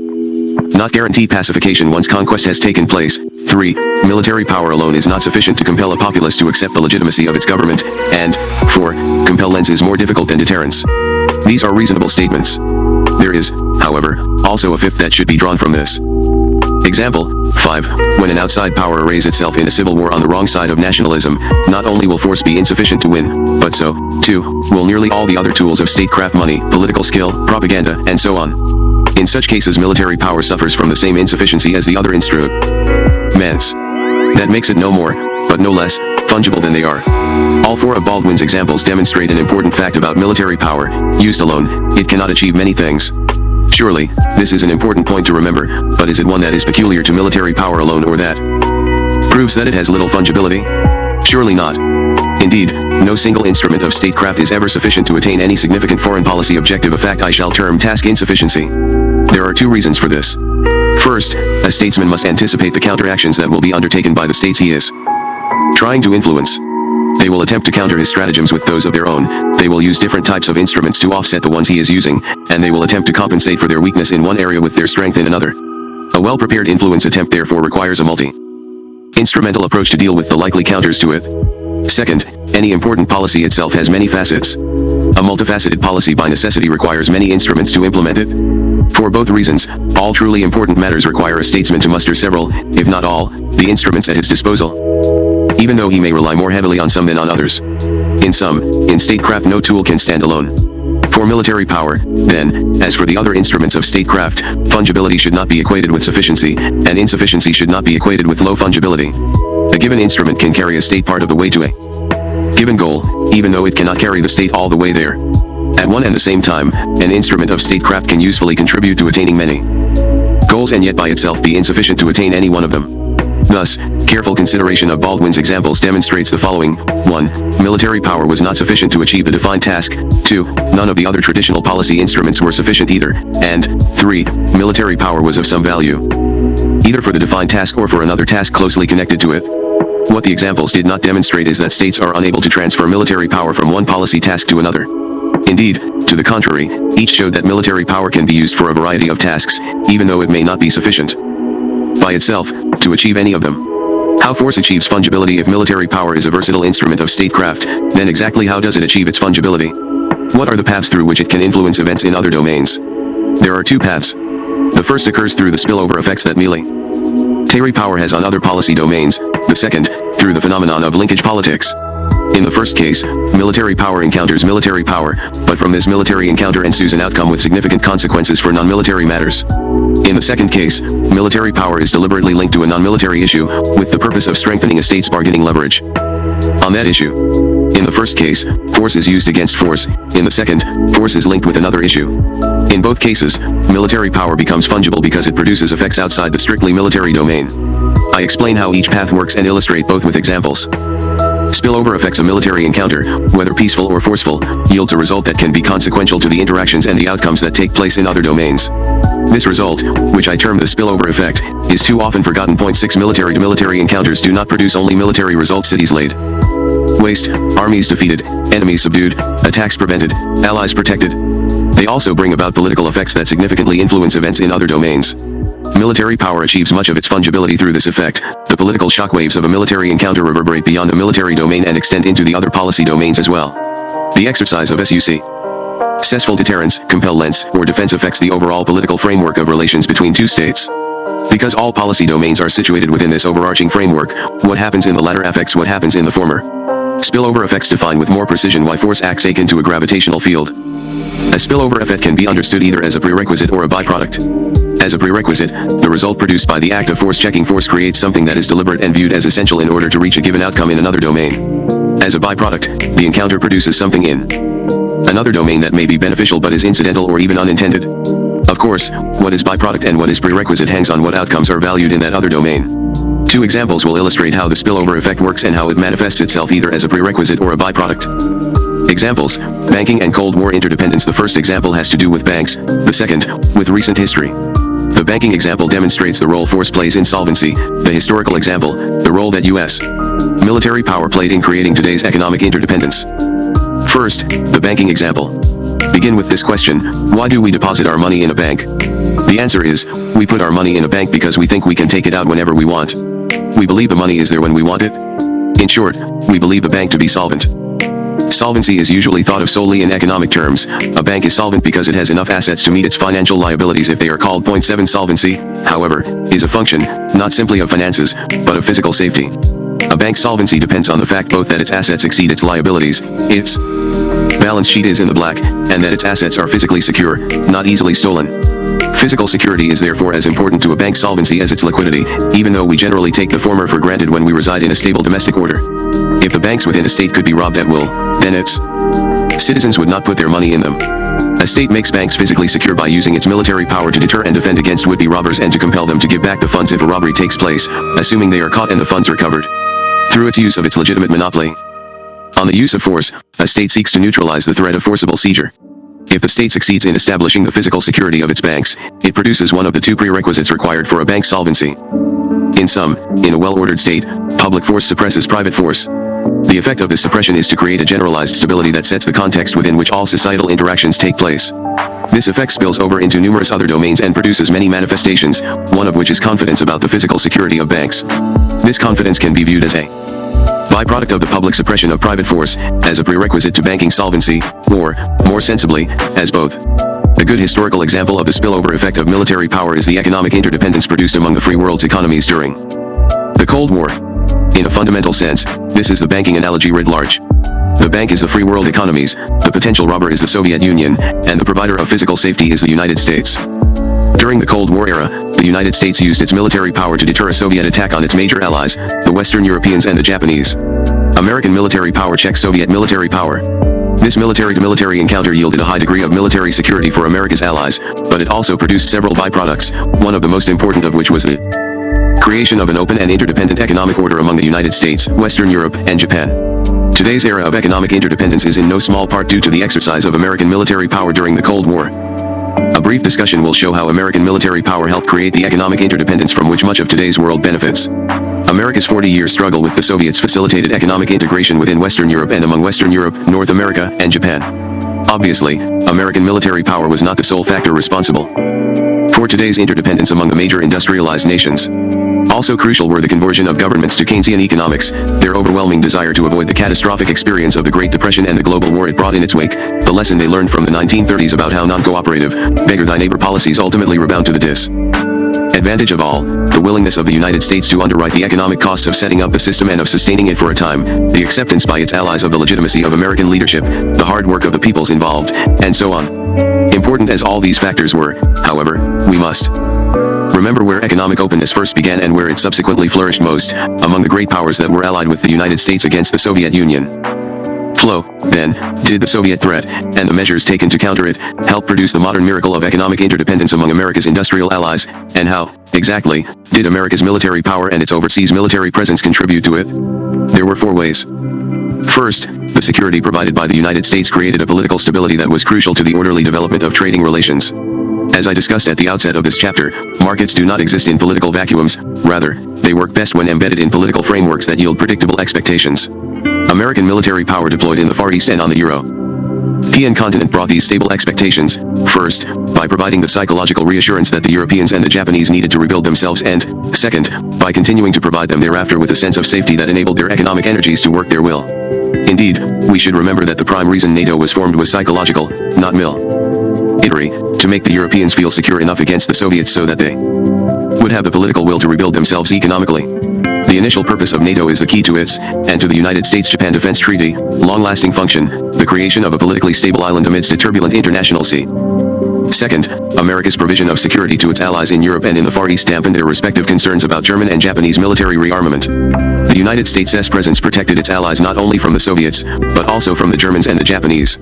not guarantee pacification once conquest has taken place. 3. Military power alone is not sufficient to compel a populace to accept the legitimacy of its government. And 4. Compel lens is more difficult than deterrence. These are reasonable statements. There is, however, also a 5th that should be drawn from this. Example 5. When an outside power arrays itself in a civil war on the wrong side of nationalism, not only will force be insufficient to win, but so, too, will nearly all the other tools of statecraft: money, political skill, propaganda, and so on. In such cases military power suffers from the same insufficiency as the other instruments. That makes it no more, but no less, fungible than they are. All 4 of Baldwin's examples demonstrate an important fact about military power: used alone, it cannot achieve many things. Surely, this is an important point to remember, but is it one that is peculiar to military power alone, or that proves that it has little fungibility? Surely not. Indeed, no single instrument of statecraft is ever sufficient to attain any significant foreign policy objective, a fact I shall term task insufficiency. There are 2 reasons for this. First, a statesman must anticipate the counteractions that will be undertaken by the states he is trying to influence. They will attempt to counter his stratagems with those of their own, they will use different types of instruments to offset the ones he is using, and they will attempt to compensate for their weakness in one area with their strength in another. A well-prepared influence attempt therefore requires a multi-instrumental approach to deal with the likely counters to it. Second, any important policy itself has many facets. A multifaceted policy by necessity requires many instruments to implement it. For both reasons, all truly important matters require a statesman to muster several, if not all, the instruments at his disposal. even though he may rely more heavily on some than on others. In sum, in statecraft no tool can stand alone. For military power, then, as for the other instruments of statecraft, fungibility should not be equated with sufficiency, and insufficiency should not be equated with low fungibility. A given instrument can carry a state part of the way to a given goal, even though it cannot carry the state all the way there. At one and the same time, an instrument of statecraft can usefully contribute to attaining many goals and yet by itself be insufficient to attain any one of them. Thus, careful consideration of Baldwin's examples demonstrates the following: 1. Military power was not sufficient to achieve the defined task. 2. None of the other traditional policy instruments were sufficient either. And 3. Military power was of some value, either for the defined task or for another task closely connected to it. What the examples did not demonstrate is that states are unable to transfer military power from one policy task to another. Indeed, to the contrary, each showed that military power can be used for a variety of tasks, even though it may not be sufficient by itself to achieve any of them. How force achieves fungibility? If military power is a versatile instrument of statecraft, then exactly how does it achieve its fungibility? What are the paths through which it can influence events in other domains? There are two paths. The first occurs through the spillover effects that military power has on other policy domains, the second, through the phenomenon of linkage politics. In the first case, military power encounters military power, but from this military encounter ensues an outcome with significant consequences for non-military matters. In the second case, military power is deliberately linked to a non-military issue, with the purpose of strengthening a state's bargaining leverage on that issue. In the first case, force is used against force. In the second, force is linked with another issue. In both cases, military power becomes fungible because it produces effects outside the strictly military domain. I explain how each path works and illustrate both with examples. Spillover effects. A military encounter, whether peaceful or forceful, yields a result that can be consequential to the interactions and the outcomes that take place in other domains. This result, which I term the spillover effect, is too often forgotten. 6 Military to military encounters do not produce only military results. Cities laid waste, armies defeated, enemies subdued, attacks prevented, allies protected. They also bring about political effects that significantly influence events in other domains. Military power achieves much of its fungibility through this effect. The political shockwaves of a military encounter reverberate beyond the military domain and extend into the other policy domains as well. The exercise of successful deterrence, compellence, or defense affects the overall political framework of relations between two states. Because all policy domains are situated within this overarching framework, what happens in the latter affects what happens in the former. Spillover effects define with more precision why force acts akin to a gravitational field. A spillover effect can be understood either as a prerequisite or a byproduct. As a prerequisite, the result produced by the act of force checking force creates something that is deliberate and viewed as essential in order to reach a given outcome in another domain. As a byproduct, the encounter produces something in another domain that may be beneficial but is incidental or even unintended. Of course, what is byproduct and what is prerequisite hangs on what outcomes are valued in that other domain. Two examples will illustrate how the spillover effect works and how it manifests itself either as a prerequisite or a byproduct. Examples: banking and Cold War interdependence. The first example has to do with banks, the second, with recent history. The banking example demonstrates the role force plays in solvency, the historical example, the role that U.S. military power played in creating today's economic interdependence. First, the banking example. Begin with this question: why do we deposit our money in a bank? The answer is, we put our money in a bank because we think we can take it out whenever we want. We believe the money is there when we want it. In short, we believe the bank to be solvent. Solvency is usually thought of solely in economic terms. A bank is solvent because it has enough assets to meet its financial liabilities if they are called. 7 Solvency, however, is a function, not simply of finances, but of physical safety. A bank's solvency depends on the fact both that its assets exceed its liabilities, its balance sheet is in the black, and that its assets are physically secure, not easily stolen. Physical security is therefore as important to a bank's solvency as its liquidity, even though we generally take the former for granted when we reside in a stable domestic order. If the banks within a state could be robbed at will, then its citizens would not put their money in them. A state makes banks physically secure by using its military power to deter and defend against would-be robbers and to compel them to give back the funds if a robbery takes place, assuming they are caught and the funds recovered, through its use of its legitimate monopoly on the use of force. A state seeks to neutralize the threat of forcible seizure. If the state succeeds in establishing the physical security of its banks, it produces one of the two prerequisites required for a bank's solvency. In sum, in a well-ordered state, public force suppresses private force. The effect of this suppression is to create a generalized stability that sets the context within which all societal interactions take place. This effect spills over into numerous other domains and produces many manifestations, one of which is confidence about the physical security of banks. This confidence can be viewed as a byproduct of the public suppression of private force, as a prerequisite to banking solvency, or, more sensibly, as both. A good historical example of the spillover effect of military power is the economic interdependence produced among the free world's economies during the Cold War. In a fundamental sense, this is the banking analogy writ large. The bank is the free world economies, the potential robber is the Soviet Union, and the provider of physical safety is the United States. During the Cold War era, the United States used its military power to deter a Soviet attack on its major allies, the Western Europeans and the Japanese. American military power checked Soviet military power. This military-to-military encounter yielded a high degree of military security for America's allies, but it also produced several byproducts, one of the most important of which was the creation of an open and interdependent economic order among the United States, Western Europe, and Japan. Today's era of economic interdependence is in no small part due to the exercise of American military power during the Cold War. A brief discussion will show how American military power helped create the economic interdependence from which much of today's world benefits. America's 40-year struggle with the Soviets facilitated economic integration within Western Europe and among Western Europe, North America, and Japan. Obviously, American military power was not the sole factor responsible for today's interdependence among the major industrialized nations. Also crucial were the conversion of governments to Keynesian economics, their overwhelming desire to avoid the catastrophic experience of the Great Depression and the global war it brought in its wake, the lesson they learned from the 1930s about how non-cooperative, beggar-thy-neighbor policies ultimately rebound to the disadvantage of all, the willingness of the United States to underwrite the economic costs of setting up the system and of sustaining it for a time, the acceptance by its allies of the legitimacy of American leadership, the hard work of the peoples involved, and so on. Important as all these factors were, however, we must remember where economic openness first began and where it subsequently flourished most, among the great powers that were allied with the United States against the Soviet Union. Flow, then, did the Soviet threat, and the measures taken to counter it, help produce the modern miracle of economic interdependence among America's industrial allies, and how, exactly, did America's military power and its overseas military presence contribute to it? There were 4 ways. First, the security provided by the United States created a political stability that was crucial to the orderly development of trading relations. As I discussed at the outset of this chapter, markets do not exist in political vacuums, rather, they work best when embedded in political frameworks that yield predictable expectations. American military power deployed in the Far East and on the European continent brought these stable expectations, first, by providing the psychological reassurance that the Europeans and the Japanese needed to rebuild themselves and, second, by continuing to provide them thereafter with a sense of safety that enabled their economic energies to work their will. Indeed, we should remember that the prime reason NATO was formed was psychological, not military, to make the Europeans feel secure enough against the Soviets so that they would have the political will to rebuild themselves economically. The initial purpose of NATO is the key to its, and to the United States-Japan Defense Treaty, long-lasting function, the creation of a politically stable island amidst a turbulent international sea. Second, America's provision of security to its allies in Europe and in the Far East dampened their respective concerns about German and Japanese military rearmament. The United States' presence protected its allies not only from the Soviets, but also from the Germans and the Japanese.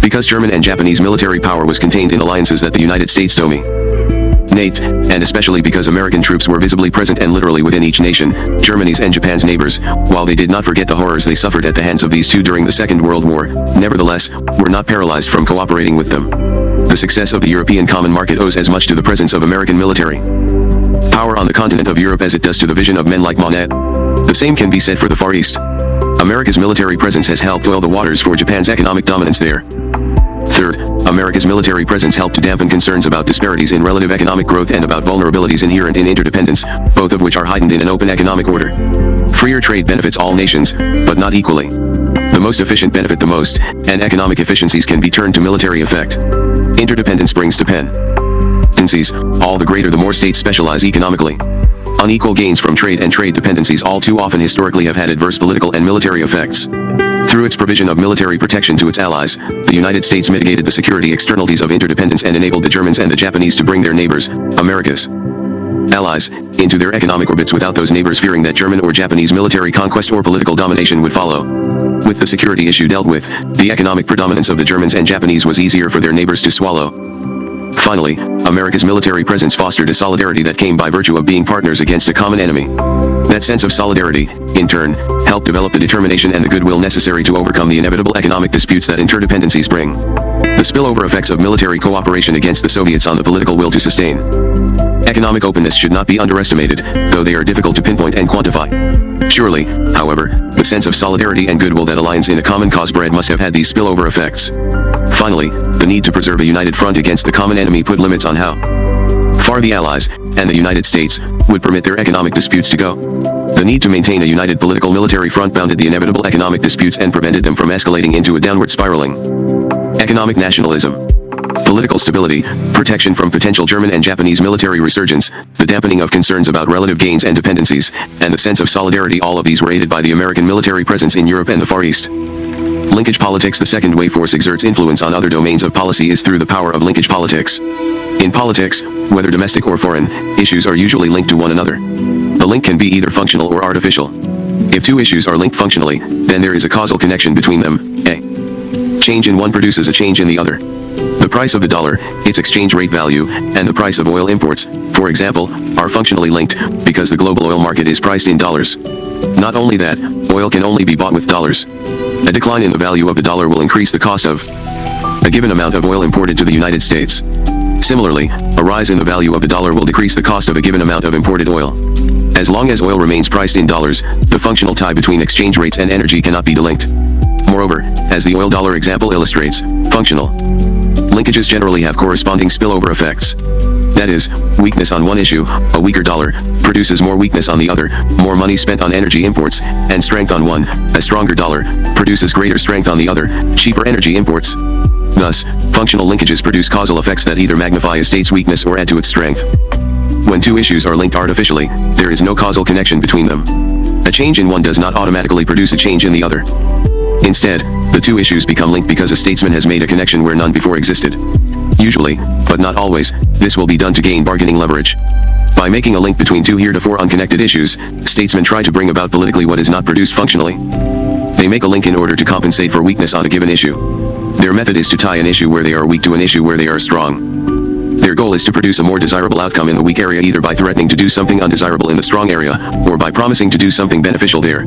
Because German and Japanese military power was contained in alliances that the United States dominated, and especially because American troops were visibly present and literally within each nation, Germany's and Japan's neighbors, while they did not forget the horrors they suffered at the hands of these two during the Second World War, nevertheless, were not paralyzed from cooperating with them. The success of the European common market owes as much to the presence of American military power on the continent of Europe as it does to the vision of men like Monet. The same can be said for the Far East. America's military presence has helped oil the waters for Japan's economic dominance there. Third, America's military presence helped to dampen concerns about disparities in relative economic growth and about vulnerabilities inherent in interdependence, both of which are heightened in an open economic order. Freer trade benefits all nations, but not equally. The most efficient benefit the most, and economic efficiencies can be turned to military effect. Interdependence brings dependencies, all the greater the more states specialize economically. Unequal gains from trade and trade dependencies all too often historically have had adverse political and military effects. Through its provision of military protection to its allies, the United States mitigated the security externalities of interdependence and enabled the Germans and the Japanese to bring their neighbors, America's allies, into their economic orbits without those neighbors fearing that German or Japanese military conquest or political domination would follow. With the security issue dealt with, the economic predominance of the Germans and Japanese was easier for their neighbors to swallow. Finally, America's military presence fostered a solidarity that came by virtue of being partners against a common enemy. That sense of solidarity, in turn, helped develop the determination and the goodwill necessary to overcome the inevitable economic disputes that interdependencies bring. The spillover effects of military cooperation against the Soviets on the political will to sustain economic openness should not be underestimated, though they are difficult to pinpoint and quantify. Surely, however, the sense of solidarity and goodwill that aligns in a common cause bred must have had these spillover effects. Finally, the need to preserve a united front against the common enemy put limits on how far the Allies, and the United States, would permit their economic disputes to go. The need to maintain a united political military front bounded the inevitable economic disputes and prevented them from escalating into a downward spiraling economic nationalism. political stability, protection from potential German and Japanese military resurgence, the dampening of concerns about relative gains and dependencies, and the sense of solidarity. All of these were aided by the American military presence in Europe and the Far East. Linkage politics. The second way force exerts influence on other domains of policy is through the power of linkage politics. In politics, whether domestic or foreign, issues are usually linked to one another. The link can be either functional or artificial. If two issues are linked functionally, then there is a causal connection between them. A change in one produces a change in the other. The price of the dollar, its exchange rate value, and the price of oil imports, for example, are functionally linked, because the global oil market is priced in dollars. Not only that, oil can only be bought with dollars. A decline in the value of the dollar will increase the cost of a given amount of oil imported to the United States. Similarly, a rise in the value of the dollar will decrease the cost of a given amount of imported oil. As long as oil remains priced in dollars, the functional tie between exchange rates and energy cannot be delinked. Moreover, as the oil-dollar example illustrates, functional linkages generally have corresponding spillover effects. That is, weakness on one issue, a weaker dollar, produces more weakness on the other, more money spent on energy imports, and strength on one, a stronger dollar, produces greater strength on the other, cheaper energy imports. Thus, functional linkages produce causal effects that either magnify a state's weakness or add to its strength. When two issues are linked artificially, there is no causal connection between them. A change in one does not automatically produce a change in the other. Instead, the two issues become linked because a statesman has made a connection where none before existed. Usually, but not always, this will be done to gain bargaining leverage. By making a link between two heretofore unconnected issues, statesmen try to bring about politically what is not produced functionally. They make a link in order to compensate for weakness on a given issue. Their method is to tie an issue where they are weak to an issue where they are strong. Their goal is to produce a more desirable outcome in the weak area, either by threatening to do something undesirable in the strong area, or by promising to do something beneficial there.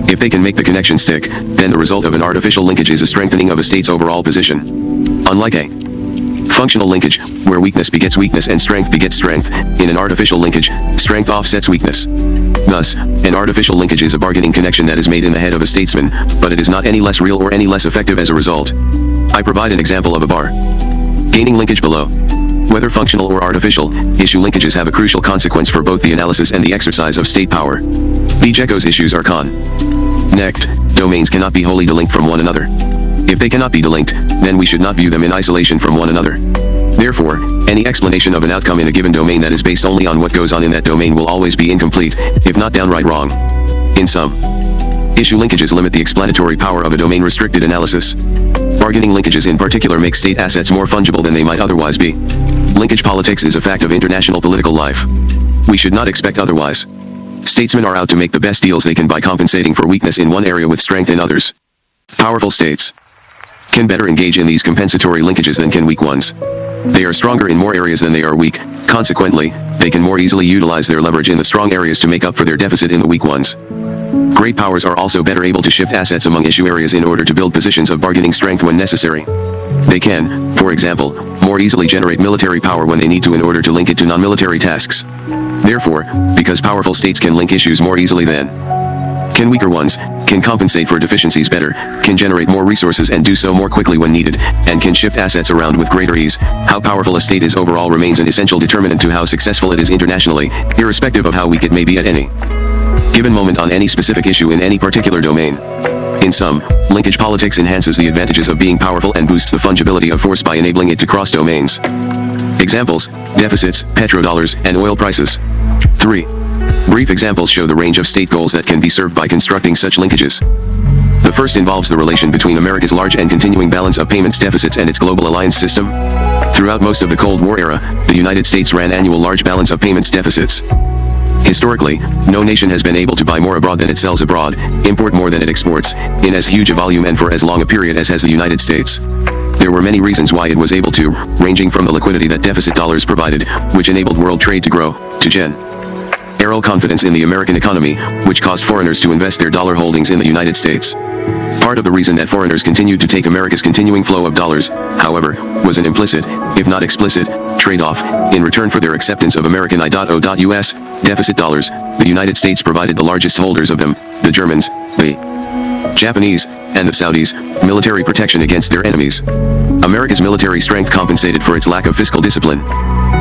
If they can make the connection stick, then the result of an artificial linkage is a strengthening of a state's overall position. Unlike a functional linkage, where weakness begets weakness and strength begets strength, in an artificial linkage, strength offsets weakness. Thus, an artificial linkage is a bargaining connection that is made in the head of a statesman, but it is not any less real or any less effective as a result. I provide an example of a bargaining linkage below. Whether functional or artificial, issue linkages have a crucial consequence for both the analysis and the exercise of state power. B. Jekko's issues are connected domains cannot be wholly delinked from one another. If they cannot be delinked, then we should not view them in isolation from one another. Therefore, any explanation of an outcome in a given domain that is based only on what goes on in that domain will always be incomplete, if not downright wrong. In sum, issue linkages limit the explanatory power of a domain-restricted analysis. Bargaining linkages in particular make state assets more fungible than they might otherwise be. Linkage politics is a fact of international political life. We should not expect otherwise. Statesmen are out to make the best deals they can by compensating for weakness in one area with strength in others. Powerful states can better engage in these compensatory linkages than can weak ones. They are stronger in more areas than they are weak, consequently, they can more easily utilize their leverage in the strong areas to make up for their deficit in the weak ones. Great powers are also better able to shift assets among issue areas in order to build positions of bargaining strength when necessary. They can, for example, more easily generate military power when they need to in order to link it to non-military tasks. Therefore, because powerful states can link issues more easily than can weaker ones, can compensate for deficiencies better, can generate more resources and do so more quickly when needed, and can shift assets around with greater ease, how powerful a state is overall remains an essential determinant to how successful it is internationally, irrespective of how weak it may be at any given moment on any specific issue in any particular domain. In sum, linkage politics enhances the advantages of being powerful and boosts the fungibility of force by enabling it to cross domains. Examples: deficits, petrodollars, and oil prices. 3. Brief examples show the range of state goals that can be served by constructing such linkages. The first involves the relation between America's large and continuing balance of payments deficits and its global alliance system. Throughout most of the Cold War era, the United States ran annual large balance of payments deficits. Historically, no nation has been able to buy more abroad than it sells abroad, import more than it exports, in as huge a volume and for as long a period as has the United States. There were many reasons why it was able to, ranging from the liquidity that deficit dollars provided, which enabled world trade to grow, to general confidence in the American economy, which caused foreigners to invest their dollar holdings in the United States. Part of the reason that foreigners continued to take America's continuing flow of dollars, however, was an implicit, if not explicit, trade-off. In return for their acceptance of American I.O.U.S. deficit dollars, the United States provided the largest holders of them, the Germans, the Japanese, and the Saudis, military protection against their enemies. America's military strength compensated for its lack of fiscal discipline.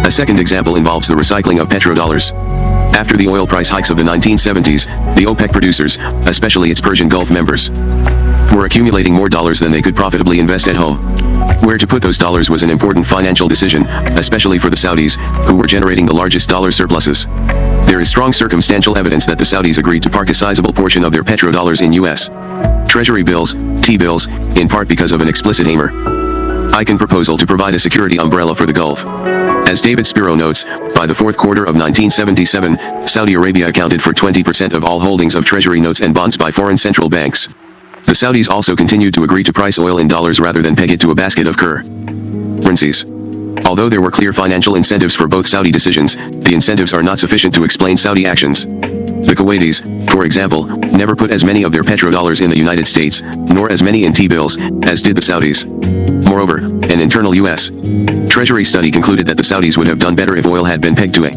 A second example involves the recycling of petrodollars. After the oil price hikes of the 1970s, the OPEC producers, especially its Persian Gulf members, were accumulating more dollars than they could profitably invest at home. Where to put those dollars was an important financial decision, especially for the Saudis, who were generating the largest dollar surpluses. There is strong circumstantial evidence that the Saudis agreed to park a sizable portion of their petrodollars in U.S. Treasury bills, T-bills, in part because of an explicit Icahn proposal to provide a security umbrella for the Gulf. As David Spiro notes, by the fourth quarter of 1977, Saudi Arabia accounted for 20% of all holdings of treasury notes and bonds by foreign central banks. The Saudis also continued to agree to price oil in dollars rather than peg it to a basket of currencies. Although there were clear financial incentives for both Saudi decisions, the incentives are not sufficient to explain Saudi actions. The Kuwaitis, for example, never put as many of their petrodollars in the United States, nor as many in T-bills, as did the Saudis. Moreover, an internal U.S. Treasury study concluded that the Saudis would have done better if oil had been pegged to a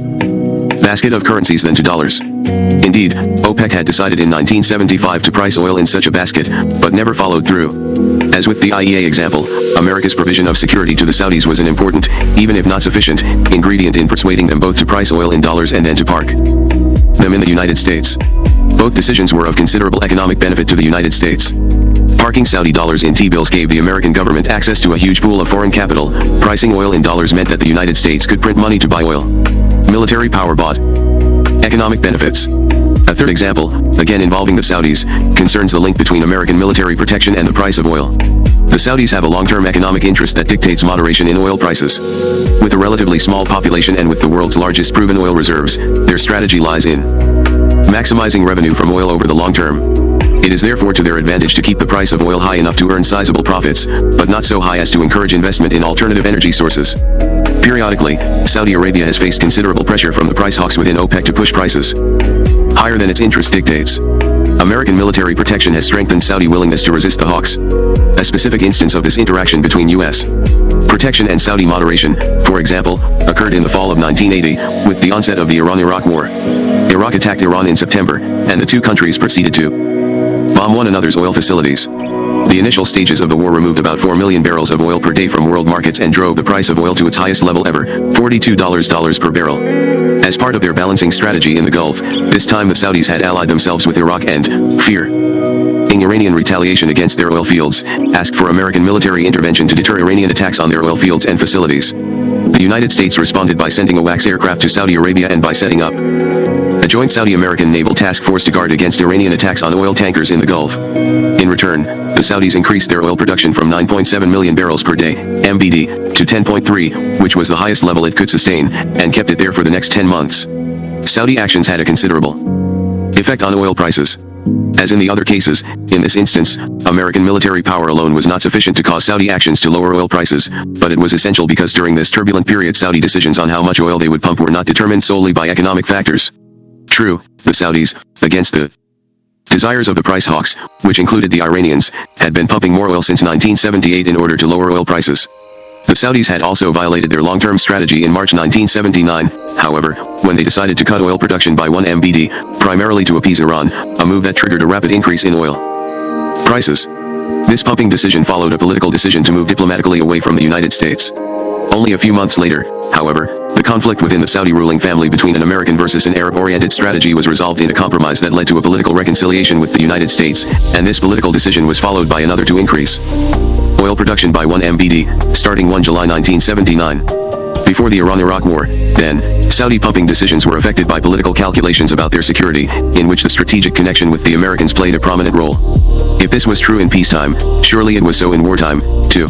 basket of currencies than to dollars. Indeed, OPEC had decided in 1975 to price oil in such a basket, but never followed through. As with the IEA example, America's provision of security to the Saudis was an important, even if not sufficient, ingredient in persuading them both to price oil in dollars and then to park them in the United States. Both decisions were of considerable economic benefit to the United States. Parking Saudi dollars in T-bills gave the American government access to a huge pool of foreign capital. Pricing oil in dollars meant that the United States could print money to buy oil. Military power bought economic benefits. A third example, again involving the Saudis, concerns the link between American military protection and the price of oil. The Saudis have a long-term economic interest that dictates moderation in oil prices. With a relatively small population and with the world's largest proven oil reserves, their strategy lies in maximizing revenue from oil over the long term. It is therefore to their advantage to keep the price of oil high enough to earn sizable profits, but not so high as to encourage investment in alternative energy sources. Periodically, Saudi Arabia has faced considerable pressure from the price hawks within OPEC to push prices higher than its interest dictates. American military protection has strengthened Saudi willingness to resist the hawks. A specific instance of this interaction between U.S. protection and Saudi moderation, for example, occurred in the fall of 1980, with the onset of the Iran-Iraq War. Iraq attacked Iran in September, and the two countries proceeded to bomb one another's oil facilities. The initial stages of the war removed about 4 million barrels of oil per day from world markets and drove the price of oil to its highest level ever, $42 per barrel. As part of their balancing strategy in the Gulf, this time the Saudis had allied themselves with Iraq and, fearing Iranian retaliation against their oil fields, asked for American military intervention to deter Iranian attacks on their oil fields and facilities. The United States responded by sending a WACS aircraft to Saudi Arabia and by setting up a joint Saudi-American naval task force to guard against Iranian attacks on oil tankers in the Gulf. In return, the Saudis increased their oil production from 9.7 million barrels per day, MBD, to 10.3, which was the highest level it could sustain, and kept it there for the next 10 months. Saudi actions had a considerable effect on oil prices. As in the other cases, in this instance, American military power alone was not sufficient to cause Saudi actions to lower oil prices, but it was essential because during this turbulent period Saudi decisions on how much oil they would pump were not determined solely by economic factors. True, the Saudis, against the desires of the price hawks, which included the Iranians, had been pumping more oil since 1978 in order to lower oil prices. The Saudis had also violated their long-term strategy in March 1979, however, when they decided to cut oil production by 1 MBD, primarily to appease Iran, a move that triggered a rapid increase in oil prices. This pumping decision followed a political decision to move diplomatically away from the United States. Only a few months later, however, the conflict within the Saudi ruling family between an American versus an Arab-oriented strategy was resolved in a compromise that led to a political reconciliation with the United States, and this political decision was followed by another to increase oil production by 1 MBD, starting 1 July 1979. Before the Iran-Iraq War, then, Saudi pumping decisions were affected by political calculations about their security, in which the strategic connection with the Americans played a prominent role. If this was true in peacetime, surely it was so in wartime, too.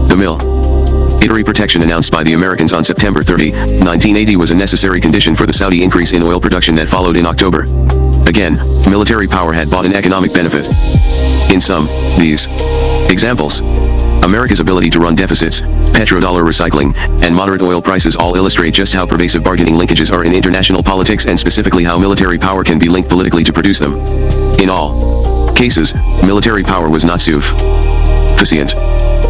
The military protection announced by the Americans on September 30, 1980 was a necessary condition for the Saudi increase in oil production that followed in October. Again, military power had bought an economic benefit. In some, these examples, America's ability to run deficits, petrodollar recycling, and moderate oil prices all illustrate just how pervasive bargaining linkages are in international politics and specifically how military power can be linked politically to produce them. In all cases, military power was not sufficient.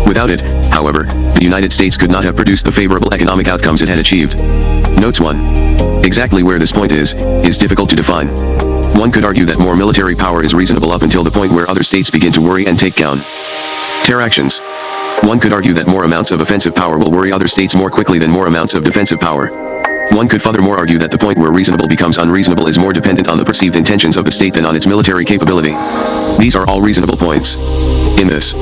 Without it, however, the United States could not have produced the favorable economic outcomes it had achieved. Notes 1. Exactly where this point is difficult to define. One could argue that more military power is reasonable up until the point where other states begin to worry and take counter actions. One could argue that more amounts of offensive power will worry other states more quickly than more amounts of defensive power. One could furthermore argue that the point where reasonable becomes unreasonable is more dependent on the perceived intentions of the state than on its military capability. These are all reasonable points. In this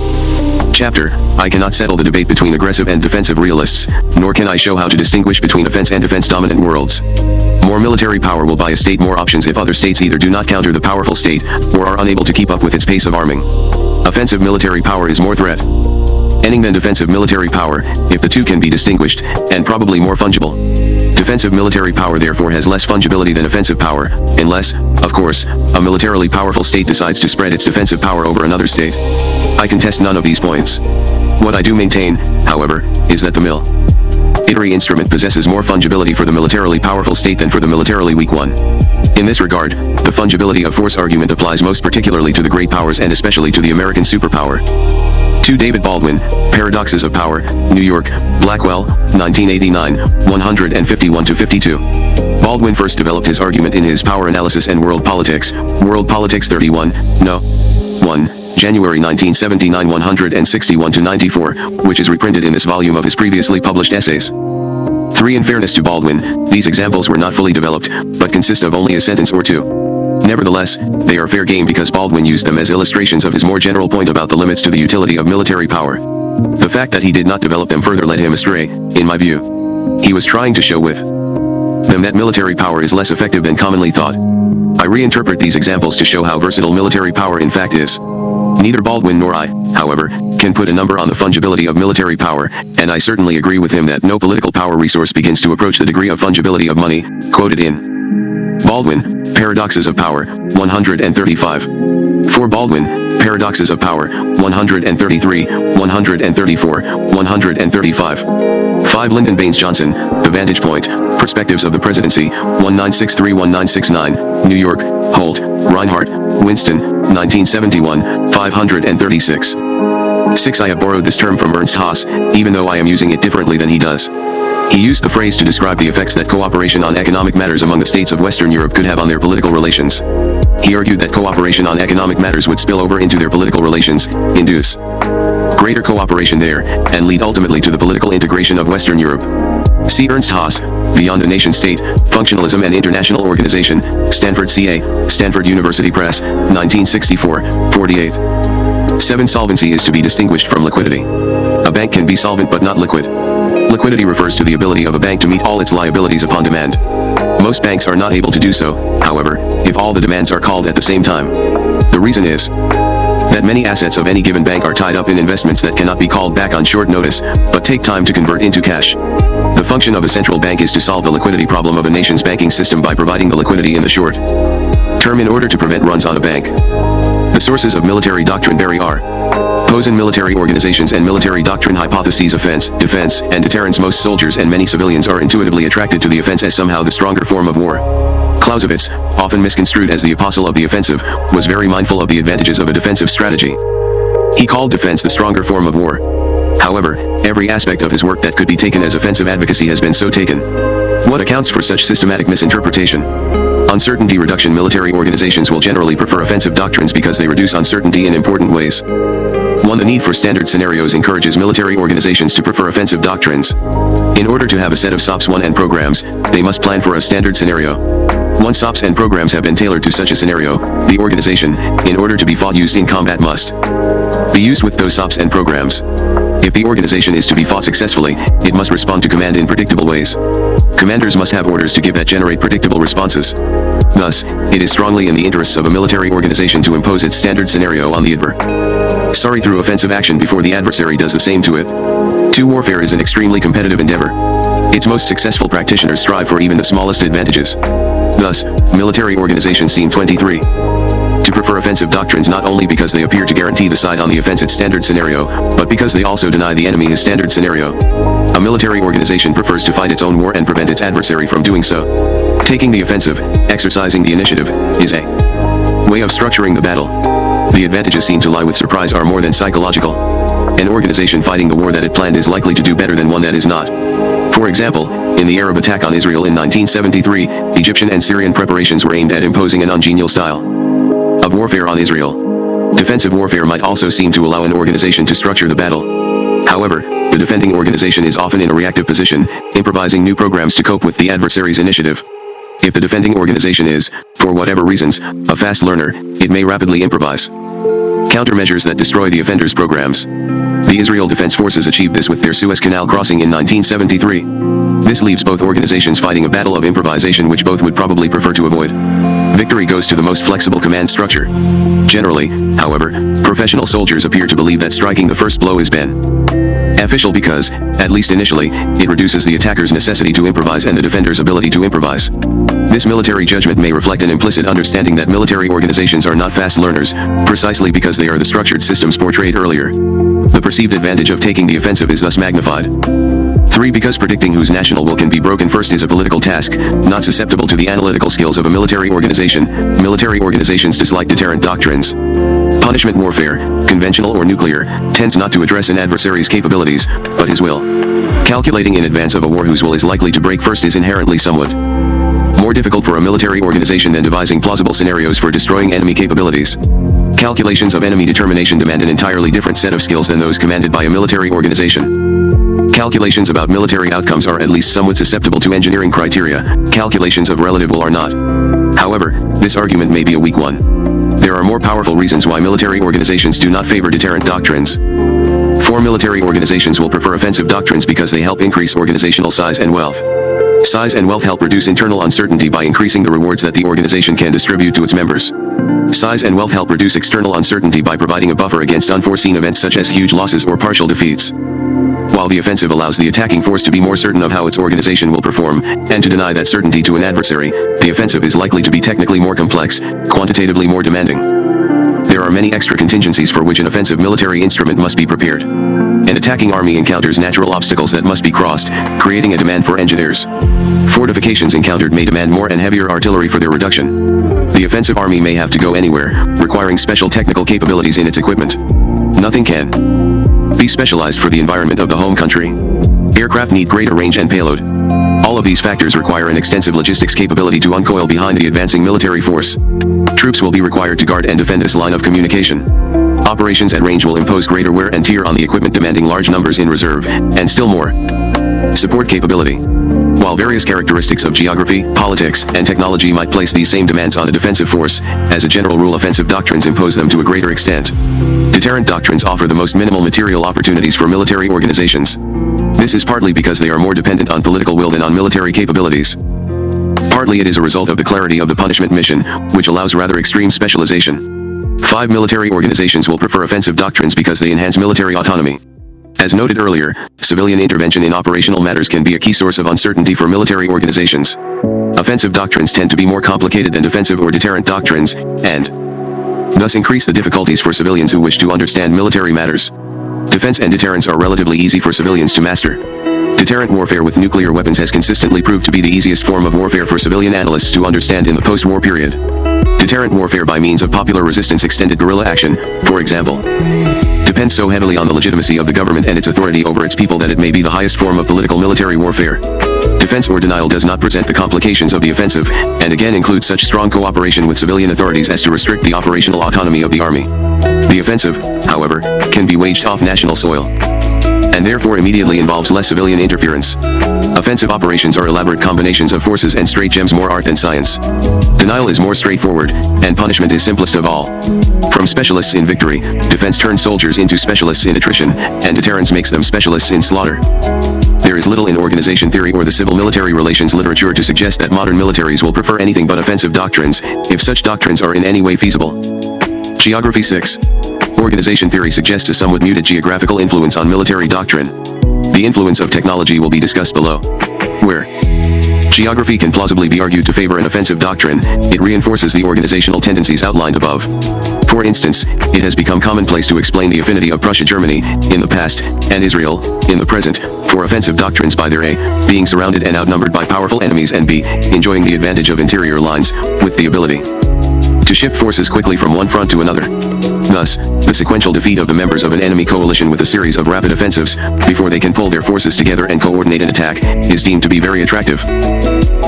Chapter, I cannot settle the debate between aggressive and defensive realists, nor can I show how to distinguish between offense and defense-dominant worlds. More military power will buy a state more options if other states either do not counter the powerful state, or are unable to keep up with its pace of arming. Offensive military power is more threat ending than defensive military power, if the two can be distinguished, and probably more fungible. Defensive military power therefore has less fungibility than offensive power, unless, of course, a militarily powerful state decides to spread its defensive power over another state. I contest none of these points. What I do maintain, however, is that the military instrument possesses more fungibility for the militarily powerful state than for the militarily weak one. In this regard, the fungibility of force argument applies most particularly to the great powers and especially to the American superpower. To David Baldwin, Paradoxes of Power, New York, Blackwell, 1989, 151-52. Baldwin first developed his argument in his Power Analysis and World Politics, World Politics 31, No. 1, January 1979, 161-94, which is reprinted in this volume of his previously published essays. 3. In fairness to Baldwin, these examples were not fully developed, but consist of only a sentence or two. Nevertheless, they are fair game because Baldwin used them as illustrations of his more general point about the limits to the utility of military power. The fact that he did not develop them further led him astray, in my view. He was trying to show with them that military power is less effective than commonly thought. I reinterpret these examples to show how versatile military power in fact is. Neither Baldwin nor I, however, can put a number on the fungibility of military power, and I certainly agree with him that no political power resource begins to approach the degree of fungibility of money, quoted in Baldwin, Paradoxes of Power, 135. For Baldwin, Paradoxes of Power, 133, 134, 135. 5. Lyndon Baines Johnson, The Vantage Point, Perspectives of the Presidency, 1963-1969, New York, Holt, Reinhardt, Winston, 1971, 536. 6. I have borrowed this term from Ernst Haas, even though I am using it differently than he does. He used the phrase to describe the effects that cooperation on economic matters among the states of Western Europe could have on their political relations. He argued that cooperation on economic matters would spill over into their political relations, induce greater cooperation there, and lead ultimately to the political integration of Western Europe. See Ernst Haas, Beyond a Nation-State, Functionalism and International Organization, Stanford CA, Stanford University Press, 1964, 48. 7. Solvency is to be distinguished from liquidity. A bank can be solvent but not liquid. Liquidity refers to the ability of a bank to meet all its liabilities upon demand. Most banks are not able to do so, however, if all the demands are called at the same time. The reason is that many assets of any given bank are tied up in investments that cannot be called back on short notice, but take time to convert into cash. The function of a central bank is to solve the liquidity problem of a nation's banking system by providing the liquidity in the short term in order to prevent runs on a bank. The sources of military doctrine vary are Posen military organizations and military doctrine hypotheses. Offense, defense, and deterrence. Most soldiers and many civilians are intuitively attracted to the offense as somehow the stronger form of war. Clausewitz, often misconstrued as the apostle of the offensive, was very mindful of the advantages of a defensive strategy. He called defense the stronger form of war. However, every aspect of his work that could be taken as offensive advocacy has been so taken. What accounts for such systematic misinterpretation? Uncertainty reduction. Military organizations will generally prefer offensive doctrines because they reduce uncertainty in important ways. 1. The need for standard scenarios encourages military organizations to prefer offensive doctrines. In order to have a set of SOPs 1 and programs, they must plan for a standard scenario. Once SOPs and programs have been tailored to such a scenario, the organization, in order to be fought used in combat, must be used with those SOPs and programs. If the organization is to be fought successfully, it must respond to command in predictable ways. Commanders must have orders to give that generate predictable responses. Thus, it is strongly in the interests of a military organization to impose its standard scenario on the adversary through offensive action before the adversary does the same to it. 2. Warfare is an extremely competitive endeavor. Its most successful practitioners strive for even the smallest advantages. Thus, military organizations seem 23 to prefer offensive doctrines not only because they appear to guarantee the side on the offense its standard scenario, but because they also deny the enemy his standard scenario. A military organization prefers to fight its own war and prevent its adversary from doing so. Taking the offensive, exercising the initiative, is a way of structuring the battle. The advantages seem to lie with surprise are more than psychological. An organization fighting the war that it planned is likely to do better than one that is not. For example, in the Arab attack on Israel in 1973, Egyptian and Syrian preparations were aimed at imposing an ungenial style of warfare on Israel. Defensive warfare might also seem to allow an organization to structure the battle. However, the defending organization is often in a reactive position, improvising new programs to cope with the adversary's initiative. If the defending organization is, for whatever reasons, a fast learner, it may rapidly improvise countermeasures that destroy the offender's programs. The Israel Defense Forces achieved this with their Suez Canal crossing in 1973. This leaves both organizations fighting a battle of improvisation which both would probably prefer to avoid. Victory goes to the most flexible command structure. Generally, however, professional soldiers appear to believe that striking the first blow is beneficial because, at least initially, it reduces the attacker's necessity to improvise and the defender's ability to improvise. This military judgment may reflect an implicit understanding that military organizations are not fast learners, precisely because they are the structured systems portrayed earlier. The perceived advantage of taking the offensive is thus magnified. 3. Because predicting whose national will can be broken first is a political task, not susceptible to the analytical skills of a military organization. Military organizations dislike deterrent doctrines. Punishment warfare, conventional or nuclear, tends not to address an adversary's capabilities, but his will. Calculating in advance of a war whose will is likely to break first is inherently somewhat more difficult for a military organization than devising plausible scenarios for destroying enemy capabilities. Calculations of enemy determination demand an entirely different set of skills than those commanded by a military organization. Calculations about military outcomes are at least somewhat susceptible to engineering criteria. Calculations of relative will are not. However, this argument may be a weak one. There are more powerful reasons why military organizations do not favor deterrent doctrines. 4. Military organizations will prefer offensive doctrines because they help increase organizational size and wealth. Size and wealth help reduce internal uncertainty by increasing the rewards that the organization can distribute to its members. Size and wealth help reduce external uncertainty by providing a buffer against unforeseen events such as huge losses or partial defeats. While the offensive allows the attacking force to be more certain of how its organization will perform, and to deny that certainty to an adversary, the offensive is likely to be technically more complex, quantitatively more demanding. There are many extra contingencies for which an offensive military instrument must be prepared. An attacking army encounters natural obstacles that must be crossed, creating a demand for engineers. Fortifications encountered may demand more and heavier artillery for their reduction. The offensive army may have to go anywhere, requiring special technical capabilities in its equipment. Nothing can be specialized for the environment of the home country. Aircraft need greater range and payload. All of these factors require an extensive logistics capability to uncoil behind the advancing military force. Troops will be required to guard and defend this line of communication. Operations at range will impose greater wear and tear on the equipment, demanding large numbers in reserve, and still more support capability. While various characteristics of geography, politics, and technology might place these same demands on a defensive force, as a general rule offensive doctrines impose them to a greater extent. Deterrent doctrines offer the most minimal material opportunities for military organizations. This is partly because they are more dependent on political will than on military capabilities. Partly it is a result of the clarity of the punishment mission, which allows rather extreme specialization. 5. Military organizations will prefer offensive doctrines because they enhance military autonomy. As noted earlier, civilian intervention in operational matters can be a key source of uncertainty for military organizations. Offensive doctrines tend to be more complicated than defensive or deterrent doctrines, and thus increase the difficulties for civilians who wish to understand military matters. Defense and deterrence are relatively easy for civilians to master. Deterrent warfare with nuclear weapons has consistently proved to be the easiest form of warfare for civilian analysts to understand in the post-war period. Deterrent warfare by means of popular resistance, extended guerrilla action, for example, depends so heavily on the legitimacy of the government and its authority over its people that it may be the highest form of political military warfare. Defense or denial does not present the complications of the offensive, and again includes such strong cooperation with civilian authorities as to restrict the operational autonomy of the army. The offensive, however, can be waged off national soil, and therefore immediately involves less civilian interference. Offensive operations are elaborate combinations of forces and stratagems, more art than science. Denial is more straightforward, and punishment is simplest of all. From specialists in victory, defense turns soldiers into specialists in attrition, and deterrence makes them specialists in slaughter. There is little in organization theory or the civil-military relations literature to suggest that modern militaries will prefer anything but offensive doctrines, if such doctrines are in any way feasible. Geography 6. Organization theory suggests a somewhat muted geographical influence on military doctrine. The influence of technology will be discussed below. Where geography can plausibly be argued to favor an offensive doctrine, it reinforces the organizational tendencies outlined above. For instance, it has become commonplace to explain the affinity of Prussia-Germany, in the past, and Israel, in the present, for offensive doctrines by their A, being surrounded and outnumbered by powerful enemies, and B, enjoying the advantage of interior lines, with the ability to shift forces quickly from one front to another. Thus, the sequential defeat of the members of an enemy coalition with a series of rapid offensives, before they can pull their forces together and coordinate an attack, is deemed to be very attractive.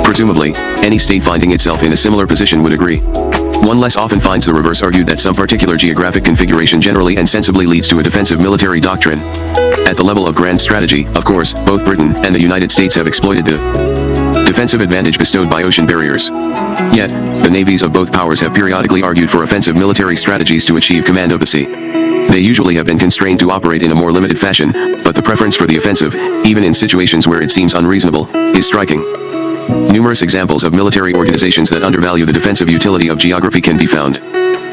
Presumably, any state finding itself in a similar position would agree. One less often finds the reverse argued, that some particular geographic configuration generally and sensibly leads to a defensive military doctrine. At the level of grand strategy, of course, both Britain and the United States have exploited the defensive advantage bestowed by ocean barriers. Yet, the navies of both powers have periodically argued for offensive military strategies to achieve command of the sea. They usually have been constrained to operate in a more limited fashion, but the preference for the offensive, even in situations where it seems unreasonable, is striking. Numerous examples of military organizations that undervalue the defensive utility of geography can be found.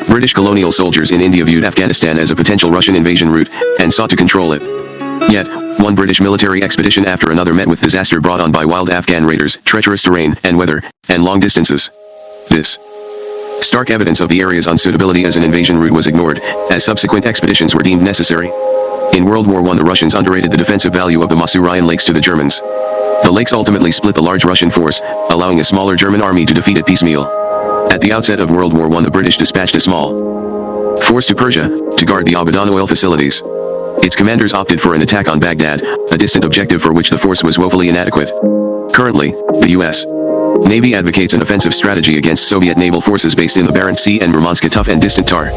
British colonial soldiers in India viewed Afghanistan as a potential Russian invasion route, and sought to control it. Yet, one British military expedition after another met with disaster brought on by wild Afghan raiders, treacherous terrain and weather, and long distances. This stark evidence of the area's unsuitability as an invasion route was ignored, as subsequent expeditions were deemed necessary. In World War I, the Russians underrated the defensive value of the Masurian Lakes to the Germans. The lakes ultimately split the large Russian force, allowing a smaller German army to defeat it piecemeal. At the outset of World War I, the British dispatched a small force to Persia, to guard the Abadan oil facilities. Its commanders opted for an attack on Baghdad, a distant objective for which the force was woefully inadequate. Currently, the U.S. Navy advocates an offensive strategy against Soviet naval forces based in the Barents Sea and Murmansk, a tough and distant target.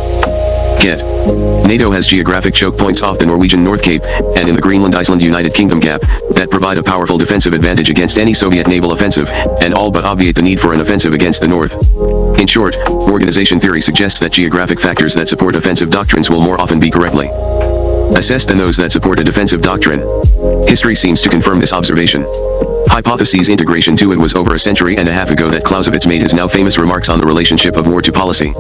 NATO has geographic choke points off the Norwegian North Cape, and in the Greenland-Iceland United Kingdom gap, that provide a powerful defensive advantage against any Soviet naval offensive, and all but obviate the need for an offensive against the North. In short, organization theory suggests that geographic factors that support offensive doctrines will more often be correctly assessed than those that support a defensive doctrine. History seems to confirm this observation. Hypotheses integration to it was over a century and a half ago that Clausewitz made his now famous remarks on the relationship of war to policy.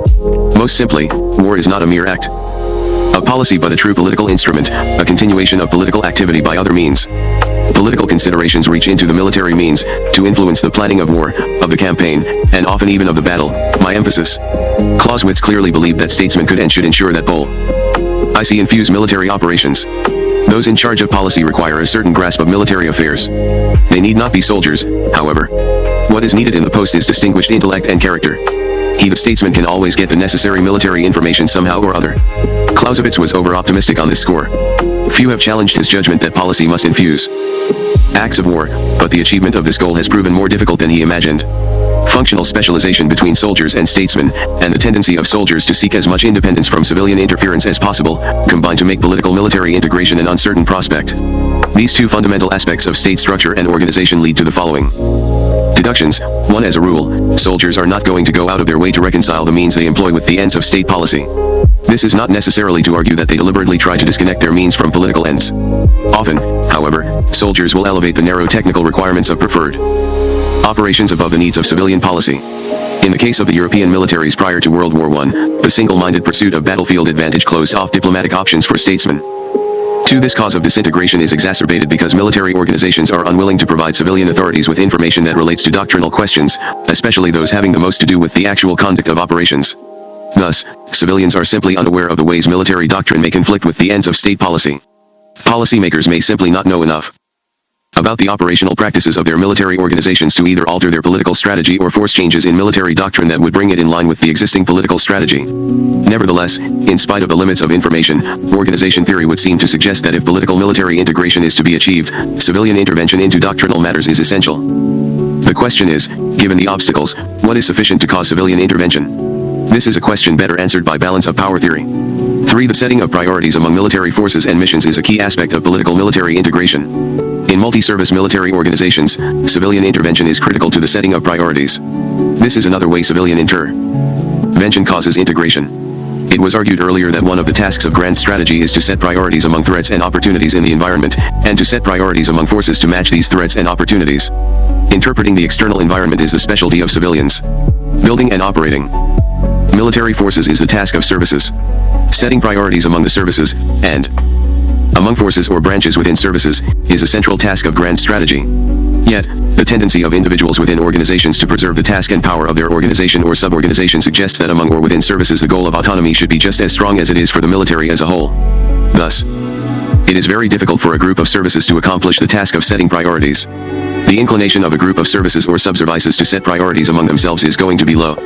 Most simply, war is not a mere act of policy but a true political instrument, a continuation of political activity by other means. Political considerations reach into the military means, to influence the planning of war, of the campaign, and often even of the battle. My emphasis. Clausewitz clearly believed that statesmen could and should ensure that policy infuse military operations. Those in charge of policy require a certain grasp of military affairs. They need not be soldiers, however. What is needed in the post is distinguished intellect and character. He, the statesman, can always get the necessary military information somehow or other. Clausewitz was over-optimistic on this score. Few have challenged his judgment that policy must infuse acts of war, but the achievement of this goal has proven more difficult than he imagined. Functional specialization between soldiers and statesmen, and the tendency of soldiers to seek as much independence from civilian interference as possible, combine to make political-military integration an uncertain prospect. These two fundamental aspects of state structure and organization lead to the following deductions. 1. As a rule, soldiers are not going to go out of their way to reconcile the means they employ with the ends of state policy. This is not necessarily to argue that they deliberately try to disconnect their means from political ends. Often, however, soldiers will elevate the narrow technical requirements of preferred operations above the needs of civilian policy. In the case of the European militaries prior to World War I, the single-minded pursuit of battlefield advantage closed off diplomatic options for statesmen. 2. This cause of disintegration is exacerbated because military organizations are unwilling to provide civilian authorities with information that relates to doctrinal questions, especially those having the most to do with the actual conduct of operations. Thus, civilians are simply unaware of the ways military doctrine may conflict with the ends of state policy. Policymakers may simply not know enough about the operational practices of their military organizations to either alter their political strategy or force changes in military doctrine that would bring it in line with the existing political strategy. Nevertheless, in spite of the limits of information, organization theory would seem to suggest that if political-military integration is to be achieved, civilian intervention into doctrinal matters is essential. The question is, given the obstacles, what is sufficient to cause civilian intervention? This is a question better answered by balance of power theory. 3. The setting of priorities among military forces and missions is a key aspect of political-military integration. In multi-service military organizations, civilian intervention is critical to the setting of priorities. This is another way civilian intervention causes integration. It was argued earlier that one of the tasks of grand strategy is to set priorities among threats and opportunities in the environment, and to set priorities among forces to match these threats and opportunities. Interpreting the external environment is the specialty of civilians. Building and operating military forces is the task of services. Setting priorities among the services, and among forces or branches within services, is a central task of grand strategy. Yet, the tendency of individuals within organizations to preserve the task and power of their organization or sub-organization suggests that among or within services the goal of autonomy should be just as strong as it is for the military as a whole. Thus, it is very difficult for a group of services to accomplish the task of setting priorities. The inclination of a group of services or sub-services to set priorities among themselves is going to be low.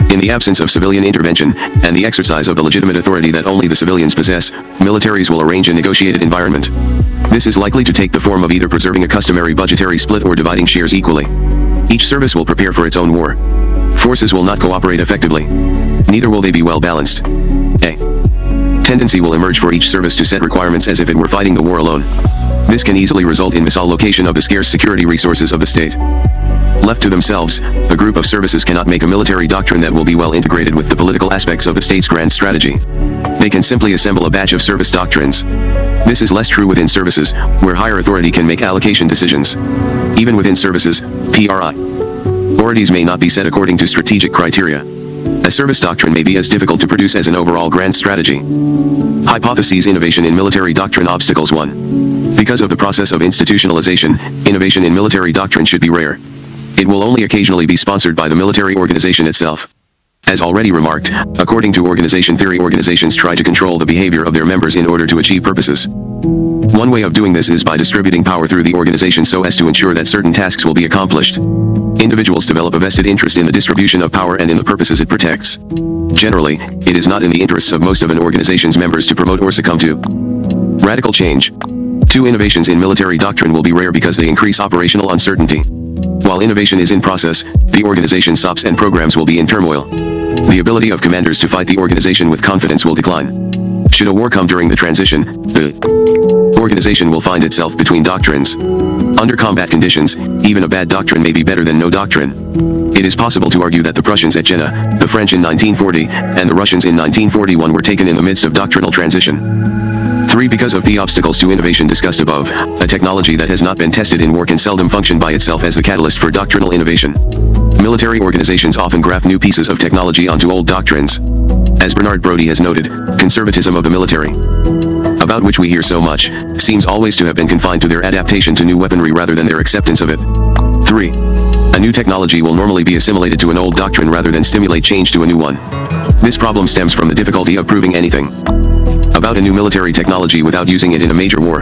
In the absence of civilian intervention, and the exercise of the legitimate authority that only the civilians possess, militaries will arrange a negotiated environment. This is likely to take the form of either preserving a customary budgetary split or dividing shares equally. Each service will prepare for its own war. Forces will not cooperate effectively. Neither will they be well balanced. A tendency will emerge for each service to set requirements as if it were fighting the war alone. This can easily result in misallocation of the scarce security resources of the state. Left to themselves, a group of services cannot make a military doctrine that will be well integrated with the political aspects of the state's grand strategy. They can simply assemble a batch of service doctrines. This is less true within services, where higher authority can make allocation decisions. Even within services, priorities may not be set according to strategic criteria. A service doctrine may be as difficult to produce as an overall grand strategy. Hypotheses: innovation in military doctrine. Obstacles. 1. Because of the process of institutionalization, innovation in military doctrine should be rare. It will only occasionally be sponsored by the military organization itself. As already remarked, according to organization theory, organizations try to control the behavior of their members in order to achieve purposes. One way of doing this is by distributing power through the organization so as to ensure that certain tasks will be accomplished. Individuals develop a vested interest in the distribution of power and in the purposes it protects. Generally, it is not in the interests of most of an organization's members to promote or succumb to radical change. 2. Innovations in military doctrine will be rare because they increase operational uncertainty. While innovation is in process, the organization's SOPs and programs will be in turmoil. The ability of commanders to fight the organization with confidence will decline. Should a war come during the transition, the organization will find itself between doctrines. Under combat conditions, even a bad doctrine may be better than no doctrine. It is possible to argue that the Prussians at Jena, the French in 1940, and the Russians in 1941 were taken in the midst of doctrinal transition. 3. Because of the obstacles to innovation discussed above, a technology that has not been tested in war can seldom function by itself as the catalyst for doctrinal innovation. Military organizations often graft new pieces of technology onto old doctrines. As Bernard Brodie has noted, conservatism of the military, about which we hear so much, seems always to have been confined to their adaptation to new weaponry rather than their acceptance of it. 3. A new technology will normally be assimilated to an old doctrine rather than stimulate change to a new one. This problem stems from the difficulty of proving anything about a new military technology without using it in a major war.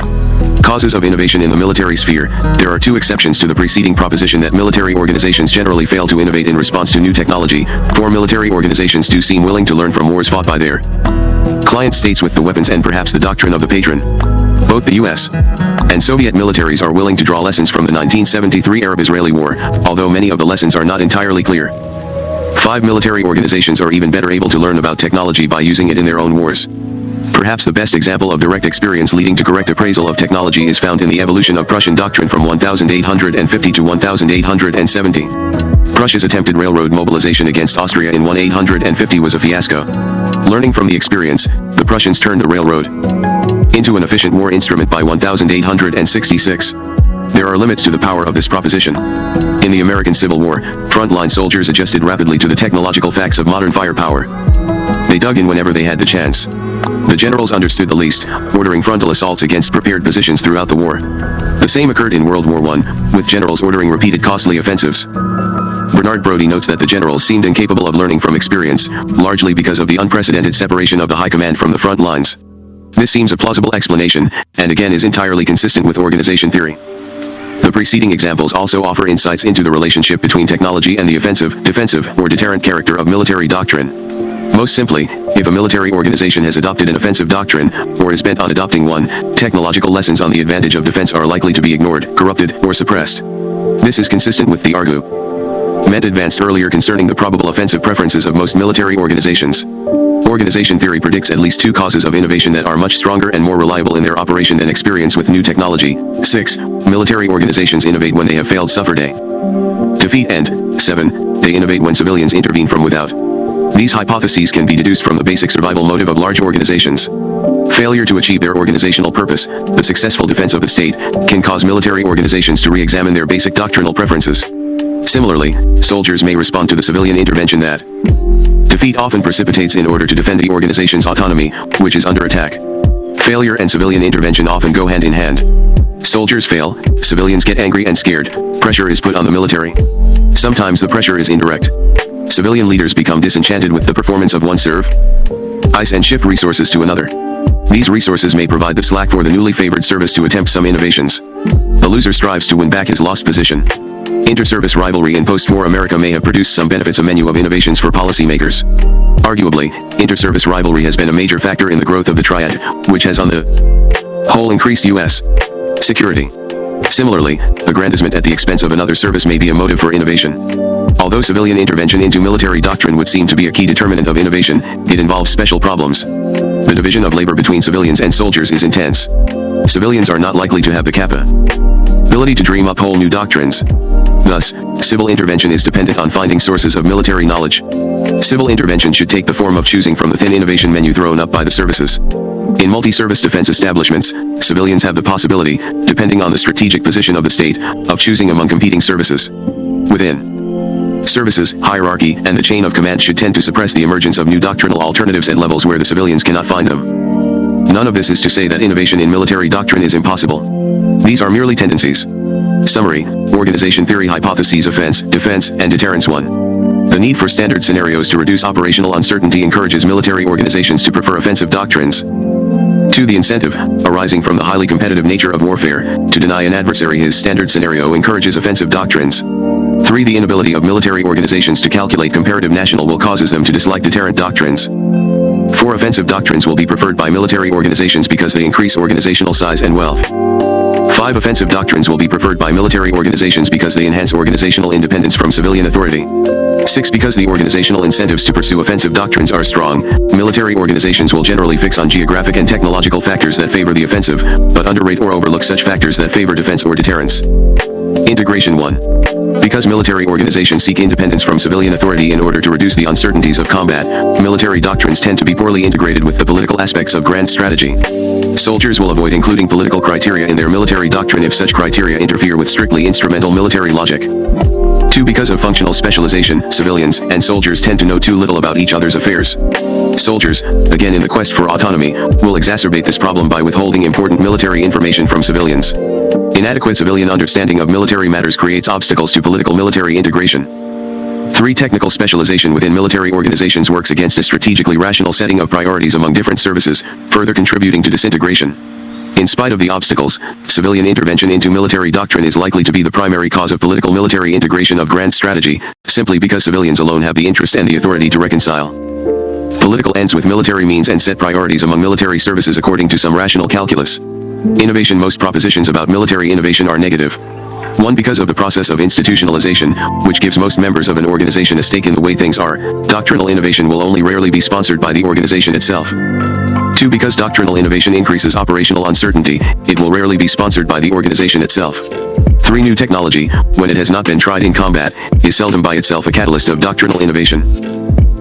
Causes of innovation in the military sphere. There are 2 exceptions to the preceding proposition that military organizations generally fail to innovate in response to new technology. 4. Military organizations do seem willing to learn from wars fought by their client states with the weapons and perhaps the doctrine of the patron. Both the US and Soviet militaries are willing to draw lessons from the 1973 Arab-Israeli War, although many of the lessons are not entirely clear. 5. Military organizations are even better able to learn about technology by using it in their own wars. Perhaps the best example of direct experience leading to correct appraisal of technology is found in the evolution of Prussian doctrine from 1850 to 1870. Prussia's attempted railroad mobilization against Austria in 1850 was a fiasco. Learning from the experience, the Prussians turned the railroad into an efficient war instrument by 1866. There are limits to the power of this proposition. In the American Civil War, frontline soldiers adjusted rapidly to the technological facts of modern firepower. They dug in whenever they had the chance. The generals understood the least, ordering frontal assaults against prepared positions throughout the war. The same occurred in World War I, with generals ordering repeated costly offensives. Bernard Brodie notes that the generals seemed incapable of learning from experience, largely because of the unprecedented separation of the high command from the front lines. This seems a plausible explanation, and again is entirely consistent with organization theory. The preceding examples also offer insights into the relationship between technology and the offensive, defensive, or deterrent character of military doctrine. Most simply, if a military organization has adopted an offensive doctrine, or is bent on adopting one, technological lessons on the advantage of defense are likely to be ignored, corrupted, or suppressed. This is consistent with the argument advanced earlier concerning the probable offensive preferences of most military organizations. Organization theory predicts at least 2 causes of innovation that are much stronger and more reliable in their operation than experience with new technology. 6. Military organizations innovate when they have failed suffer defeat, and 7. They innovate when civilians intervene from without. These hypotheses can be deduced from the basic survival motive of large organizations. Failure to achieve their organizational purpose, the successful defense of the state, can cause military organizations to re-examine their basic doctrinal preferences. Similarly, soldiers may respond to the civilian intervention that defeat often precipitates in order to defend the organization's autonomy, which is under attack. Failure and civilian intervention often go hand in hand. Soldiers fail, civilians get angry and scared, pressure is put on the military. Sometimes the pressure is indirect. Civilian leaders become disenchanted with the performance of one serve ice and shift resources to another. These resources may provide the slack for the newly favored service to attempt some innovations. The loser strives to win back his lost position. Inter-service rivalry in post-war America may have produced some benefits, a menu of innovations for policymakers. Arguably, inter-service rivalry has been a major factor in the growth of the triad, which has on the whole increased U.S. security. Similarly, aggrandizement at the expense of another service may be a motive for innovation. Although civilian intervention into military doctrine would seem to be a key determinant of innovation, it involves special problems. The division of labor between civilians and soldiers is intense. Civilians are not likely to have the capability to dream up whole new doctrines. Thus, civil intervention is dependent on finding sources of military knowledge. Civil intervention should take the form of choosing from the thin innovation menu thrown up by the services. In multi-service defense establishments, civilians have the possibility, depending on the strategic position of the state, of choosing among competing services. Within services, hierarchy, and the chain of command should tend to suppress the emergence of new doctrinal alternatives at levels where the civilians cannot find them. None of this is to say that innovation in military doctrine is impossible. These are merely tendencies. Summary: Organization theory hypotheses: offense, defense, and deterrence. 1. The need for standard scenarios to reduce operational uncertainty encourages military organizations to prefer offensive doctrines. 2. The incentive, arising from the highly competitive nature of warfare, to deny an adversary his standard scenario encourages offensive doctrines. 3. The inability of military organizations to calculate comparative national will causes them to dislike deterrent doctrines. 4. Offensive doctrines will be preferred by military organizations because they increase organizational size and wealth. 5. Offensive doctrines will be preferred by military organizations because they enhance organizational independence from civilian authority. 6. Because the organizational incentives to pursue offensive doctrines are strong, military organizations will generally fix on geographic and technological factors that favor the offensive, but underrate or overlook such factors that favor defense or deterrence. Integration. 1. Because military organizations seek independence from civilian authority in order to reduce the uncertainties of combat, military doctrines tend to be poorly integrated with the political aspects of grand strategy. Soldiers will avoid including political criteria in their military doctrine if such criteria interfere with strictly instrumental military logic. 2. Because of functional specialization, civilians and soldiers tend to know too little about each other's affairs. Soldiers, again in the quest for autonomy, will exacerbate this problem by withholding important military information from civilians. Inadequate civilian understanding of military matters creates obstacles to political military integration. 3. Technical specialization within military organizations works against a strategically rational setting of priorities among different services, further contributing to disintegration. In spite of the obstacles, civilian intervention into military doctrine is likely to be the primary cause of political military integration of grand strategy, simply because civilians alone have the interest and the authority to reconcile political ends with military means and set priorities among military services according to some rational calculus. Innovation. Most propositions about military innovation are negative. 1. Because of the process of institutionalization, which gives most members of an organization a stake in the way things are, doctrinal innovation will only rarely be sponsored by the organization itself. 2. Because doctrinal innovation increases operational uncertainty, it will rarely be sponsored by the organization itself. 3. New technology, when it has not been tried in combat, is seldom by itself a catalyst of doctrinal innovation.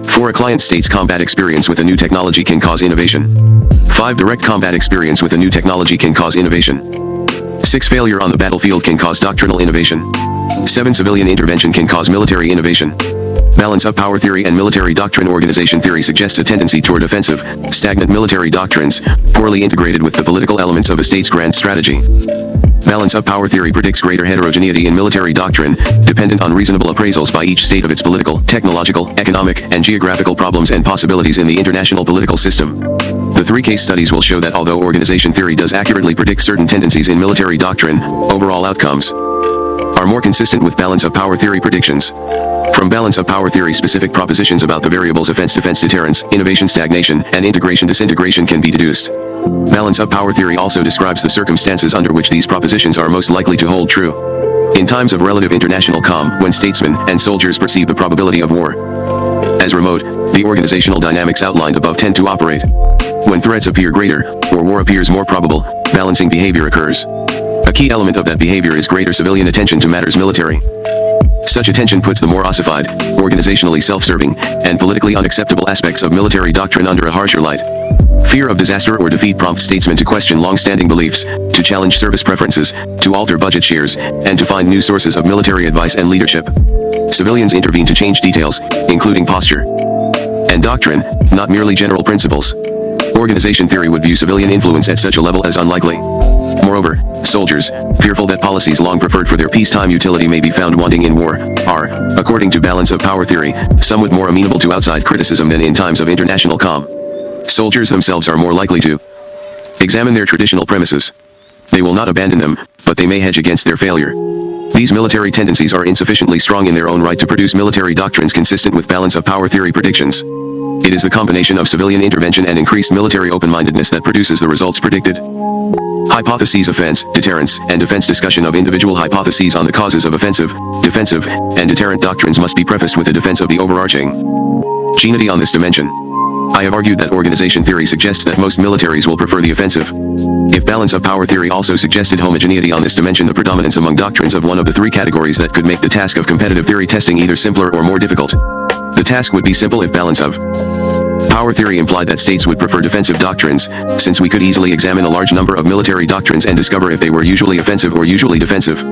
4. A client state's combat experience with a new technology can cause innovation. 5. Direct combat experience with a new technology can cause innovation. 6. Failure on the battlefield can cause doctrinal innovation. 7. Civilian intervention can cause military innovation. Balance of power theory and military doctrine. Organization theory suggests a tendency toward offensive, stagnant military doctrines, poorly integrated with the political elements of a state's grand strategy. Balance of power theory predicts greater heterogeneity in military doctrine, dependent on reasonable appraisals by each state of its political, technological, economic, and geographical problems and possibilities in the international political system. The 3 case studies will show that although organization theory does accurately predict certain tendencies in military doctrine, overall outcomes are more consistent with balance of power theory predictions. From balance of power theory, specific propositions about the variables offense, defense, deterrence, innovation, stagnation, and integration, disintegration can be deduced. Balance of power theory also describes the circumstances under which these propositions are most likely to hold true. In times of relative international calm, when statesmen and soldiers perceive the probability of war as remote, the organizational dynamics outlined above tend to operate. When threats appear greater, or war appears more probable, balancing behavior occurs. A key element of that behavior is greater civilian attention to matters military. Such attention puts the more ossified, organizationally self-serving, and politically unacceptable aspects of military doctrine under a harsher light. Fear of disaster or defeat prompts statesmen to question long-standing beliefs, to challenge service preferences, to alter budget shares, and to find new sources of military advice and leadership. Civilians intervene to change details, including posture and doctrine, not merely general principles. Organization theory would view civilian influence at such a level as unlikely. Moreover, soldiers, fearful that policies long preferred for their peacetime utility may be found wanting in war, are, according to balance of power theory, somewhat more amenable to outside criticism than in times of international calm. Soldiers themselves are more likely to examine their traditional premises. They will not abandon them, but they may hedge against their failure. These military tendencies are insufficiently strong in their own right to produce military doctrines consistent with balance of power theory predictions. It is the combination of civilian intervention and increased military open-mindedness that produces the results predicted. Hypotheses: offense, deterrence, and defense. Discussion of individual hypotheses on the causes of offensive, defensive, and deterrent doctrines must be prefaced with a defense of the overarching unity on this dimension. I have argued that organization theory suggests that most militaries will prefer the offensive. If balance of power theory also suggested homogeneity on this dimension, the predominance among doctrines of one of the three categories that could make the task of competitive theory testing either simpler or more difficult. The task would be simple if balance of power theory implied that states would prefer defensive doctrines, since we could easily examine a large number of military doctrines and discover if they were usually offensive or usually defensive.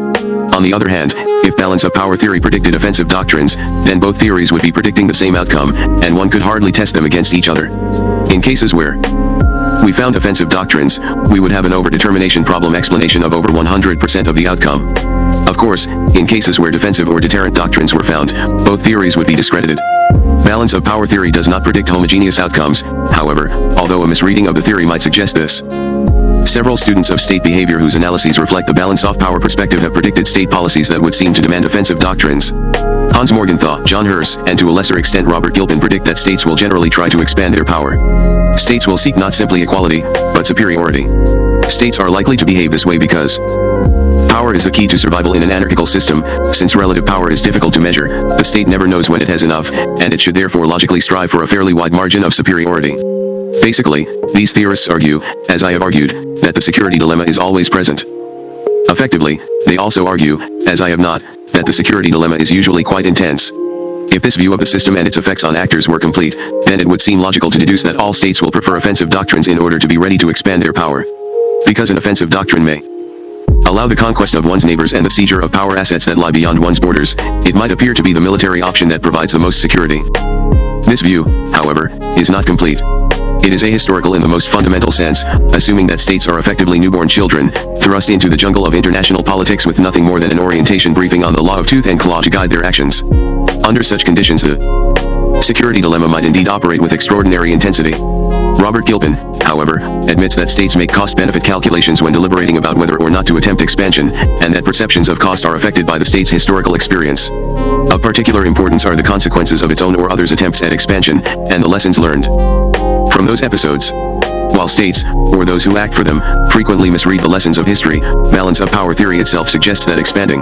On the other hand, if balance of power theory predicted offensive doctrines, then both theories would be predicting the same outcome, and one could hardly test them against each other. In cases where we found offensive doctrines, we would have an overdetermination problem explanation of over 100% of the outcome. Of course, in cases where defensive or deterrent doctrines were found, both theories would be discredited. Balance of power theory does not predict homogeneous outcomes, however, although a misreading of the theory might suggest this. Several students of state behavior whose analyses reflect the balance of power perspective have predicted state policies that would seem to demand offensive doctrines. Hans Morgenthau, John Hurst, and to a lesser extent Robert Gilpin predict that states will generally try to expand their power. States will seek not simply equality, but superiority. States are likely to behave this way because power is the key to survival in an anarchical system. Since relative power is difficult to measure, the state never knows when it has enough, and it should therefore logically strive for a fairly wide margin of superiority. Basically, these theorists argue, as I have argued, that the security dilemma is always present. Effectively, they also argue, as I have not, that the security dilemma is usually quite intense. If this view of the system and its effects on actors were complete, then it would seem logical to deduce that all states will prefer offensive doctrines in order to be ready to expand their power. Because an offensive doctrine may allow the conquest of one's neighbors and the seizure of power assets that lie beyond one's borders, it might appear to be the military option that provides the most security. This view, however, is not complete. It is ahistorical in the most fundamental sense, assuming that states are effectively newborn children, thrust into the jungle of international politics with nothing more than an orientation briefing on the law of tooth and claw to guide their actions. Under such conditions, the security dilemma might indeed operate with extraordinary intensity. Robert Gilpin, however, admits that states make cost-benefit calculations when deliberating about whether or not to attempt expansion, and that perceptions of cost are affected by the state's historical experience. Of particular importance are the consequences of its own or others' attempts at expansion, and the lessons learned from those episodes. While states, or those who act for them, frequently misread the lessons of history, balance of power theory itself suggests that expanding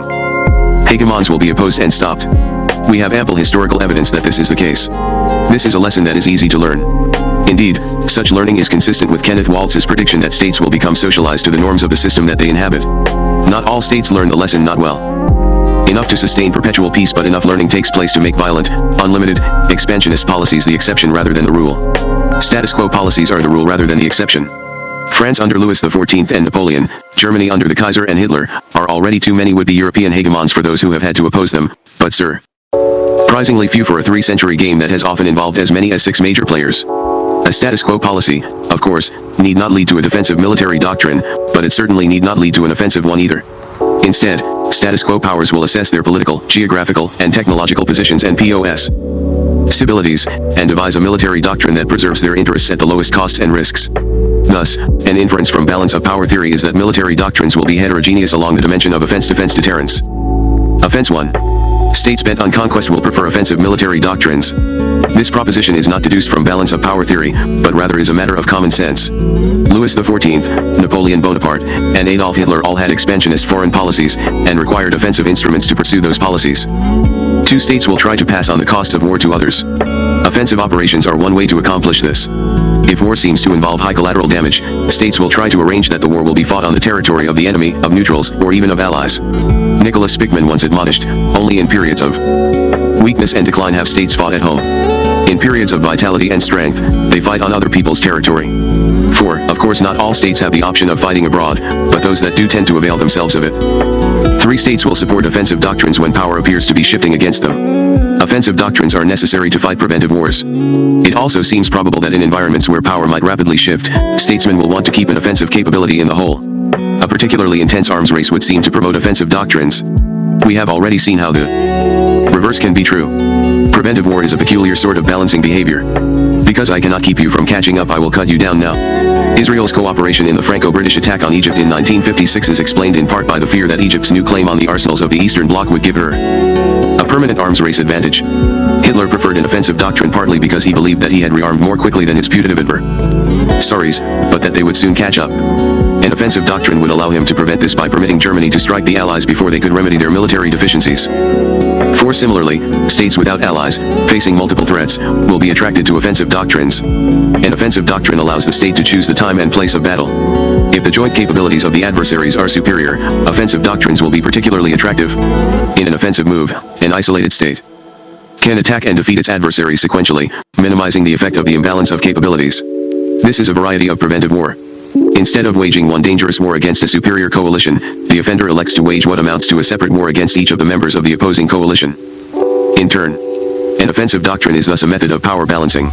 hegemons will be opposed and stopped. We have ample historical evidence that this is the case. This is a lesson that is easy to learn. Indeed, such learning is consistent with Kenneth Waltz's prediction that states will become socialized to the norms of the system that they inhabit. Not all states learn the lesson not well enough to sustain perpetual peace, but enough learning takes place to make violent, unlimited, expansionist policies the exception rather than the rule. Status quo policies are the rule rather than the exception. France under Louis XIV and Napoleon, Germany under the Kaiser and Hitler, are already too many would-be European hegemons for those who have had to oppose them, but surprisingly few for a 3-century game that has often involved as many as 6 major players. A status quo policy, of course, need not lead to a defensive military doctrine, but it certainly need not lead to an offensive one either. Instead, status quo powers will assess their political, geographical, and technological positions and possibilities, and devise a military doctrine that preserves their interests at the lowest costs and risks. Thus, an inference from balance of power theory is that military doctrines will be heterogeneous along the dimension of offense-defense deterrence. Offense 1. States bent on conquest will prefer offensive military doctrines. This proposition is not deduced from balance of power theory, but rather is a matter of common sense. Louis XIV, Napoleon Bonaparte, and Adolf Hitler all had expansionist foreign policies, and required offensive instruments to pursue those policies. 2 states will try to pass on the costs of war to others. Offensive operations are one way to accomplish this. If war seems to involve high collateral damage, states will try to arrange that the war will be fought on the territory of the enemy, of neutrals, or even of allies. Nicholas Spickman once admonished, only in periods of weakness and decline have states fought at home. In periods of vitality and strength, they fight on other people's territory. For, of course, not all states have the option of fighting abroad, but those that do tend to avail themselves of it. 3 states will support offensive doctrines when power appears to be shifting against them. Offensive doctrines are necessary to fight preventive wars. It also seems probable that in environments where power might rapidly shift, statesmen will want to keep an offensive capability in the whole. A particularly intense arms race would seem to promote offensive doctrines. We have already seen how the reverse can be true. Preventive war is a peculiar sort of balancing behavior. Because I cannot keep you from catching up, I will cut you down now. Israel's cooperation in the Franco-British attack on Egypt in 1956 is explained in part by the fear that Egypt's new claim on the arsenals of the Eastern Bloc would give her a permanent arms race advantage. Hitler preferred an offensive doctrine partly because he believed that he had rearmed more quickly than his putative adversaries, but that they would soon catch up. An offensive doctrine would allow him to prevent this by permitting Germany to strike the Allies before they could remedy their military deficiencies. For similarly, states without allies, facing multiple threats, will be attracted to offensive doctrines. An offensive doctrine allows the state to choose the time and place of battle. If the joint capabilities of the adversaries are superior, offensive doctrines will be particularly attractive. In an offensive move, an isolated state can attack and defeat its adversaries sequentially, minimizing the effect of the imbalance of capabilities. This is a variety of preventive war. Instead of waging one dangerous war against a superior coalition, the offender elects to wage what amounts to a separate war against each of the members of the opposing coalition. In turn, an offensive doctrine is thus a method of power balancing.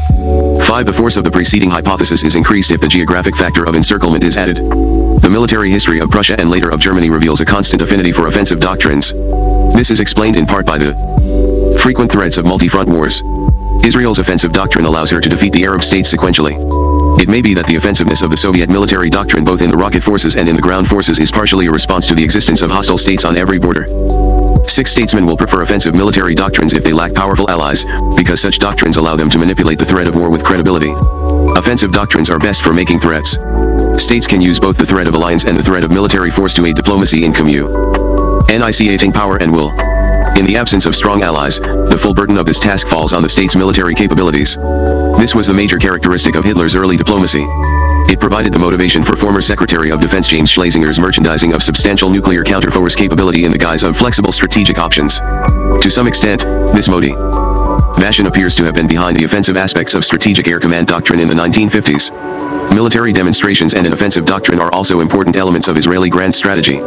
5. The force of the preceding hypothesis is increased if the geographic factor of encirclement is added. The military history of Prussia and later of Germany reveals a constant affinity for offensive doctrines. This is explained in part by the frequent threats of multi-front wars. Israel's offensive doctrine allows her to defeat the Arab states sequentially. It may be that the offensiveness of the Soviet military doctrine both in the rocket forces and in the ground forces is partially a response to the existence of hostile states on every border. 6. Statesmen will prefer offensive military doctrines if they lack powerful allies, because such doctrines allow them to manipulate the threat of war with credibility. Offensive doctrines are best for making threats. States can use both the threat of alliance and the threat of military force to aid diplomacy in communicating power and will. In the absence of strong allies, the full burden of this task falls on the state's military capabilities. This was the major characteristic of Hitler's early diplomacy. It provided the motivation for former Secretary of Defense James Schlesinger's merchandising of substantial nuclear counterforce capability in the guise of flexible strategic options. To some extent, this motivation appears to have been behind the offensive aspects of Strategic Air Command doctrine in the 1950s. Military demonstrations and an offensive doctrine are also important elements of Israeli grand strategy.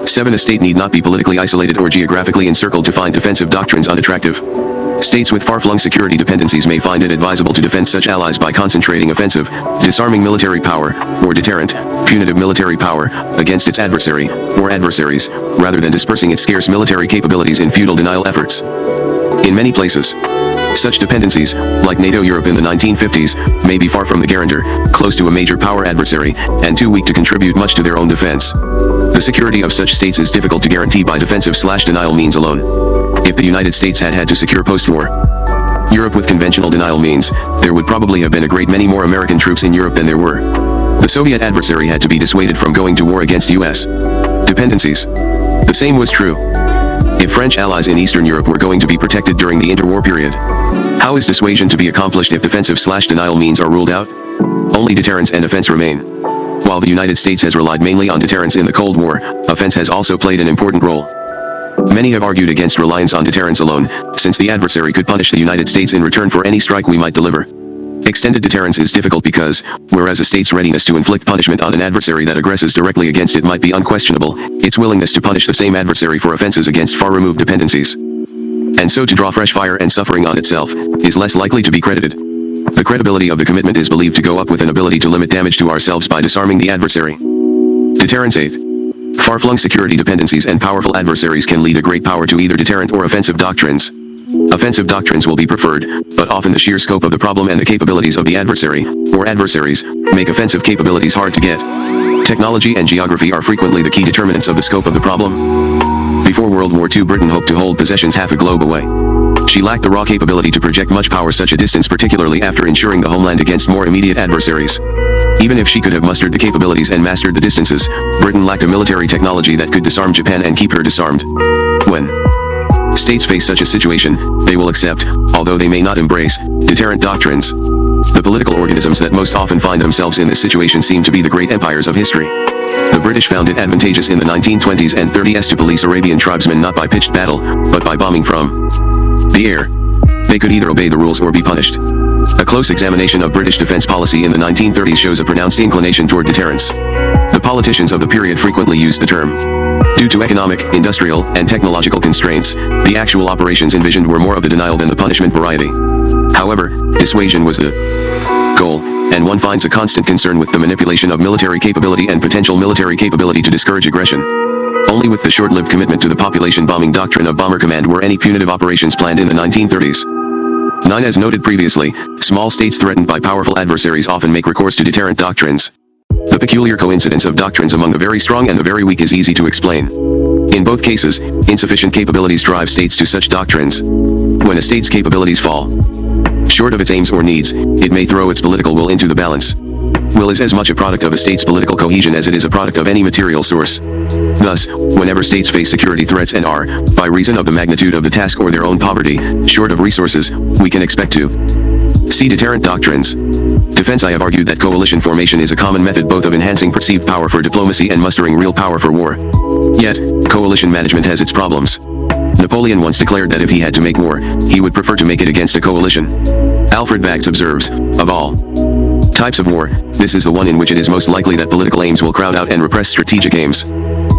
7. A state need not be politically isolated or geographically encircled to find defensive doctrines unattractive. States with far-flung security dependencies may find it advisable to defend such allies by concentrating offensive, disarming military power, or deterrent, punitive military power, against its adversary, or adversaries, rather than dispersing its scarce military capabilities in futile denial efforts. In many places, such dependencies, like NATO Europe in the 1950s, may be far from the guarantor, close to a major power adversary, and too weak to contribute much to their own defense. The security of such states is difficult to guarantee by defensive/denial means alone. If the United States had to secure post-war Europe with conventional denial means, there would probably have been a great many more American troops in Europe than there were. The Soviet adversary had to be dissuaded from going to war against U.S. dependencies. The same was true if French allies in Eastern Europe were going to be protected during the interwar period. How is dissuasion to be accomplished if defensive/denial means are ruled out? Only deterrence and offense remain. While the United States has relied mainly on deterrence in the Cold War, offense has also played an important role. Many have argued against reliance on deterrence alone, since the adversary could punish the United States in return for any strike we might deliver. Extended deterrence is difficult because, whereas a state's readiness to inflict punishment on an adversary that aggresses directly against it might be unquestionable, its willingness to punish the same adversary for offenses against far-removed dependencies, and so to draw fresh fire and suffering on itself, is less likely to be credited. The credibility of the commitment is believed to go up with an ability to limit damage to ourselves by disarming the adversary. Deterrence. 8. Far-flung security dependencies and powerful adversaries can lead a great power to either deterrent or offensive doctrines. Offensive doctrines will be preferred, but often the sheer scope of the problem and the capabilities of the adversary, or adversaries, make offensive capabilities hard to get. Technology and geography are frequently the key determinants of the scope of the problem. Before World War II, Britain hoped to hold possessions half a globe away. She lacked the raw capability to project much power such a distance, particularly after ensuring the homeland against more immediate adversaries. Even if she could have mustered the capabilities and mastered the distances, Britain lacked a military technology that could disarm Japan and keep her disarmed. When states face such a situation, they will accept, although they may not embrace, deterrent doctrines. The political organisms that most often find themselves in this situation seem to be the great empires of history. The British found it advantageous in the 1920s and 30s to police Arabian tribesmen not by pitched battle, but by bombing from the air. They could either obey the rules or be punished. A close examination of British defense policy in the 1930s shows a pronounced inclination toward deterrence. The politicians of the period frequently used the term. Due to economic, industrial, and technological constraints, the actual operations envisioned were more of the denial than the punishment variety. However, dissuasion was the goal, and one finds a constant concern with the manipulation of military capability and potential military capability to discourage aggression. Only with the short-lived commitment to the population bombing doctrine of Bomber Command were any punitive operations planned in the 1930s. 9. As noted previously, small states threatened by powerful adversaries often make recourse to deterrent doctrines. The peculiar coincidence of doctrines among the very strong and the very weak is easy to explain. In both cases, insufficient capabilities drive states to such doctrines. When a state's capabilities fall short of its aims or needs, it may throw its political will into the balance. Will is as much a product of a state's political cohesion as it is a product of any material source. Thus, whenever states face security threats and are, by reason of the magnitude of the task or their own poverty, short of resources, we can expect to see deterrent doctrines. Defense. I have argued that coalition formation is a common method both of enhancing perceived power for diplomacy and mustering real power for war. Yet, coalition management has its problems. Napoleon once declared that if he had to make war, he would prefer to make it against a coalition. Alfred Baggs observes, of all types of war, this is the one in which it is most likely that political aims will crowd out and repress strategic aims.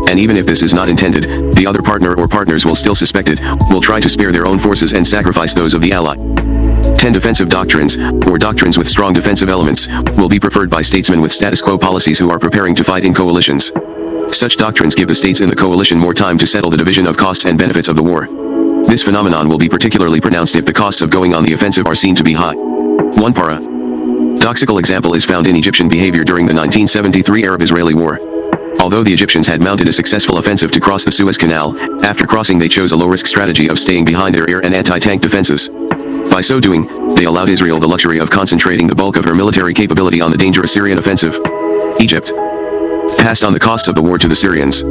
And even if this is not intended, the other partner or partners will still suspect it, will try to spare their own forces and sacrifice those of the ally. 10 defensive doctrines, or doctrines with strong defensive elements, will be preferred by statesmen with status quo policies who are preparing to fight in coalitions. Such doctrines give the states in the coalition more time to settle the division of costs and benefits of the war. This phenomenon will be particularly pronounced if the costs of going on the offensive are seen to be high. One paradoxical example is found in Egyptian behavior during the 1973 Arab-Israeli War. Although the Egyptians had mounted a successful offensive to cross the Suez Canal, after crossing they chose a low-risk strategy of staying behind their air and anti-tank defenses. By so doing, they allowed Israel the luxury of concentrating the bulk of her military capability on the dangerous Syrian offensive. Egypt passed on the costs of the war to the Syrians.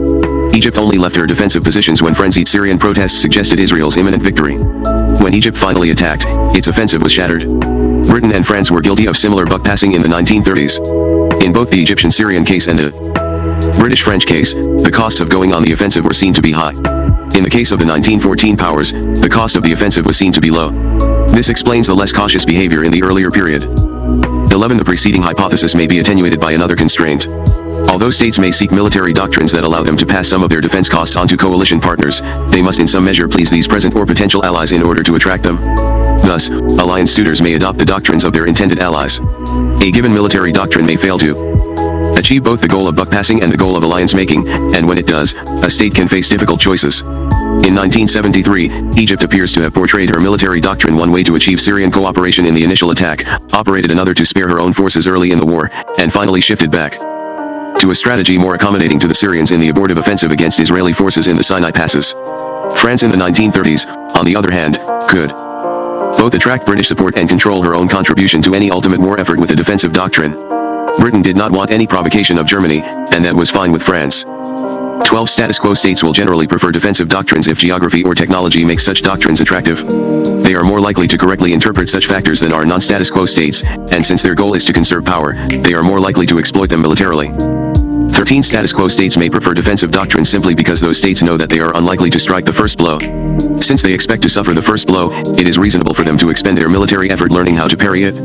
Egypt only left her defensive positions when frenzied Syrian protests suggested Israel's imminent victory. When Egypt finally attacked, its offensive was shattered. Britain and France were guilty of similar buck-passing in the 1930s. In both the Egyptian-Syrian case and the British-French case, the costs of going on the offensive were seen to be high. In the case of the 1914 powers, the cost of the offensive was seen to be low. This explains the less cautious behavior in the earlier period. 11. The preceding hypothesis may be attenuated by another constraint. Although states may seek military doctrines that allow them to pass some of their defense costs on to coalition partners, they must in some measure please these present or potential allies in order to attract them. Thus, alliance suitors may adopt the doctrines of their intended allies. A given military doctrine may fail to achieve both the goal of buck-passing and the goal of alliance-making, and when it does, a state can face difficult choices. In 1973, Egypt appears to have portrayed her military doctrine one way to achieve Syrian cooperation in the initial attack, operated another to spare her own forces early in the war, and finally shifted back to a strategy more accommodating to the Syrians in the abortive offensive against Israeli forces in the Sinai Passes. France in the 1930s, on the other hand, could both attract British support and control her own contribution to any ultimate war effort with a defensive doctrine. Britain did not want any provocation of Germany, and that was fine with France. 12. Status quo states will generally prefer defensive doctrines if geography or technology makes such doctrines attractive. They are more likely to correctly interpret such factors than are non-status quo states, and since their goal is to conserve power, they are more likely to exploit them militarily. 13. Status quo states may prefer defensive doctrines simply because those states know that they are unlikely to strike the first blow. Since they expect to suffer the first blow, it is reasonable for them to expend their military effort learning how to parry it.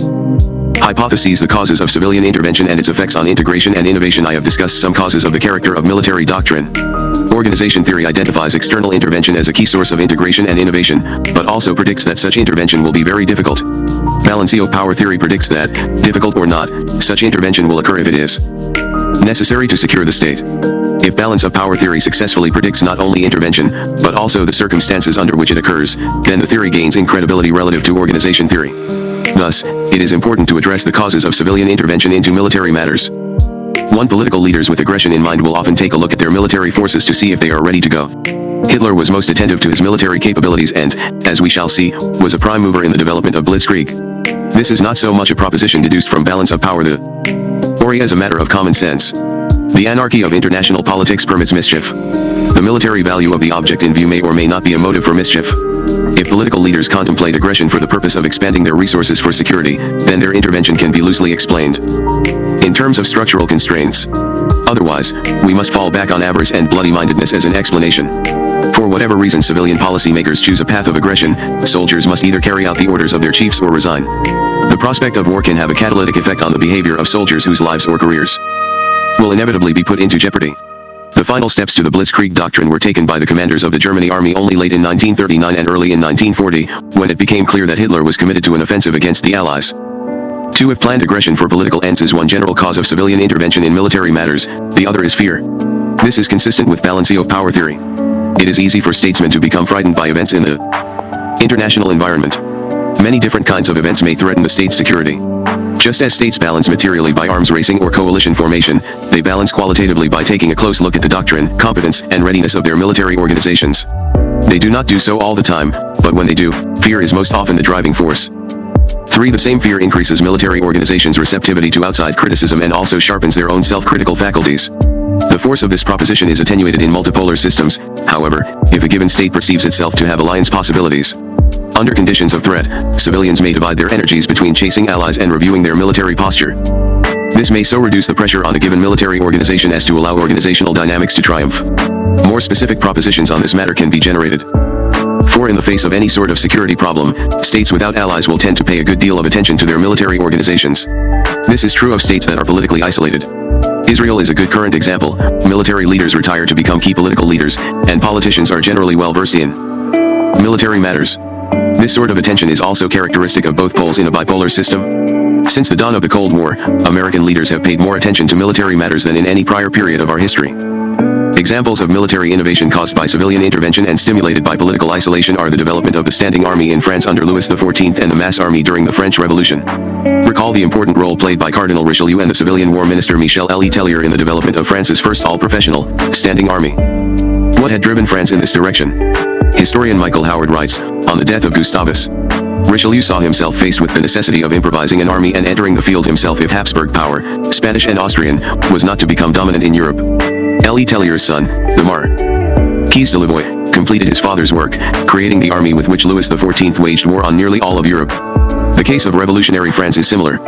Hypotheses. The causes of civilian intervention and its effects on integration and innovation. I have discussed some causes of the character of military doctrine. Organization theory identifies external intervention as a key source of integration and innovation, but also predicts that such intervention will be very difficult. Balance of power theory predicts that, difficult or not, such intervention will occur if it is necessary to secure the state. If balance of power theory successfully predicts not only intervention, but also the circumstances under which it occurs, then the theory gains in credibility relative to organization theory. Thus, it is important to address the causes of civilian intervention into military matters. 1. Political leaders with aggression in mind will often take a look at their military forces to see if they are ready to go. Hitler was most attentive to his military capabilities and, as we shall see, was a prime mover in the development of blitzkrieg. This is not so much a proposition deduced from balance of power or as a matter of common sense. The anarchy of international politics permits mischief. The military value of the object in view may or may not be a motive for mischief. If political leaders contemplate aggression for the purpose of expanding their resources for security, then their intervention can be loosely explained in terms of structural constraints. Otherwise, we must fall back on avarice and bloody-mindedness as an explanation. For whatever reason civilian policymakers choose a path of aggression, soldiers must either carry out the orders of their chiefs or resign. The prospect of war can have a catalytic effect on the behavior of soldiers whose lives or careers will inevitably be put into jeopardy. The final steps to the Blitzkrieg doctrine were taken by the commanders of the German army only late in 1939 and early in 1940, when it became clear that Hitler was committed to an offensive against the Allies. 2. If planned aggression for political ends is one general cause of civilian intervention in military matters, the other is fear. This is consistent with balance of power theory. It is easy for statesmen to become frightened by events in the international environment. Many different kinds of events may threaten the state's security. Just as states balance materially by arms racing or coalition formation, they balance qualitatively by taking a close look at the doctrine, competence, and readiness of their military organizations. They do not do so all the time, but when they do, fear is most often the driving force. 3. The same fear increases military organizations' receptivity to outside criticism and also sharpens their own self-critical faculties. The force of this proposition is attenuated in multipolar systems, however, if a given state perceives itself to have alliance possibilities. Under conditions of threat, civilians may divide their energies between chasing allies and reviewing their military posture. This may so reduce the pressure on a given military organization as to allow organizational dynamics to triumph. More specific propositions on this matter can be generated. For in the face of any sort of security problem, states without allies will tend to pay a good deal of attention to their military organizations. This is true of states that are politically isolated. Israel is a good current example. Military leaders retire to become key political leaders, and politicians are generally well versed in military matters. This sort of attention is also characteristic of both poles in a bipolar system. Since the dawn of the Cold War, American leaders have paid more attention to military matters than in any prior period of our history. Examples of military innovation caused by civilian intervention and stimulated by political isolation are the development of the Standing Army in France under Louis XIV and the Mass Army during the French Revolution. Recall the important role played by Cardinal Richelieu and the civilian war minister Michel Tellier in the development of France's first all-professional, Standing Army. What had driven France in this direction? Historian Michael Howard writes, on the death of Gustavus, Richelieu saw himself faced with the necessity of improvising an army and entering the field himself if Habsburg power, Spanish and Austrian, was not to become dominant in Europe. L.E. Tellier's son, the Marquis de Louvois, completed his father's work, creating the army with which Louis XIV waged war on nearly all of Europe. The case of revolutionary France is similar.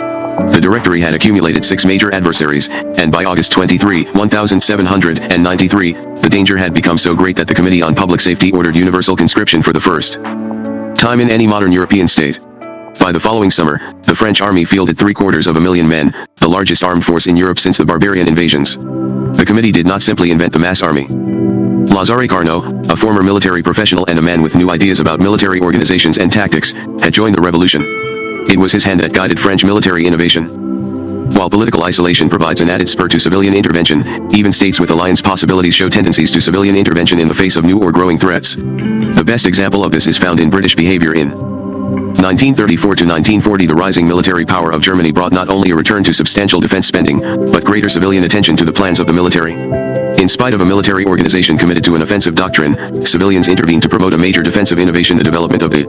The Directory had accumulated 6 major adversaries, and by August 23, 1793, the danger had become so great that the Committee on Public Safety ordered universal conscription for the first time in any modern European state. By the following summer, the French army fielded 750,000 men, the largest armed force in Europe since the barbarian invasions. The committee did not simply invent the mass army. Lazare Carnot, a former military professional and a man with new ideas about military organizations and tactics, had joined the revolution. It was his hand that guided French military innovation. While political isolation provides an added spur to civilian intervention, even states with alliance possibilities show tendencies to civilian intervention in the face of new or growing threats. The best example of this is found in British behavior in 1934 to 1940. The rising military power of Germany brought not only a return to substantial defense spending, but greater civilian attention to the plans of the military. In spite of a military organization committed to an offensive doctrine, civilians intervened to promote a major defensive innovation: the development of the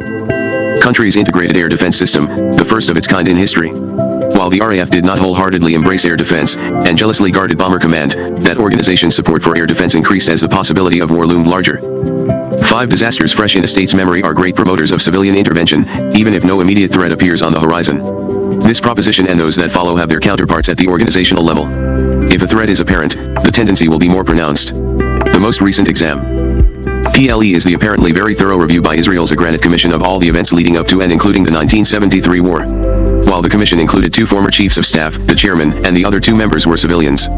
country's integrated air defense system, the first of its kind in history. While the RAF did not wholeheartedly embrace air defense, and jealously guarded Bomber Command, that organization's support for air defense increased as the possibility of war loomed larger. 5 disasters fresh in a state's memory are great promoters of civilian intervention, even if no immediate threat appears on the horizon. This proposition and those that follow have their counterparts at the organizational level. If a threat is apparent, the tendency will be more pronounced. The most recent PLE is the apparently very thorough review by Israel's Granite Commission of all the events leading up to and including the 1973 war. While the commission included 2 former chiefs of staff, the chairman, and the other 2 members were civilians.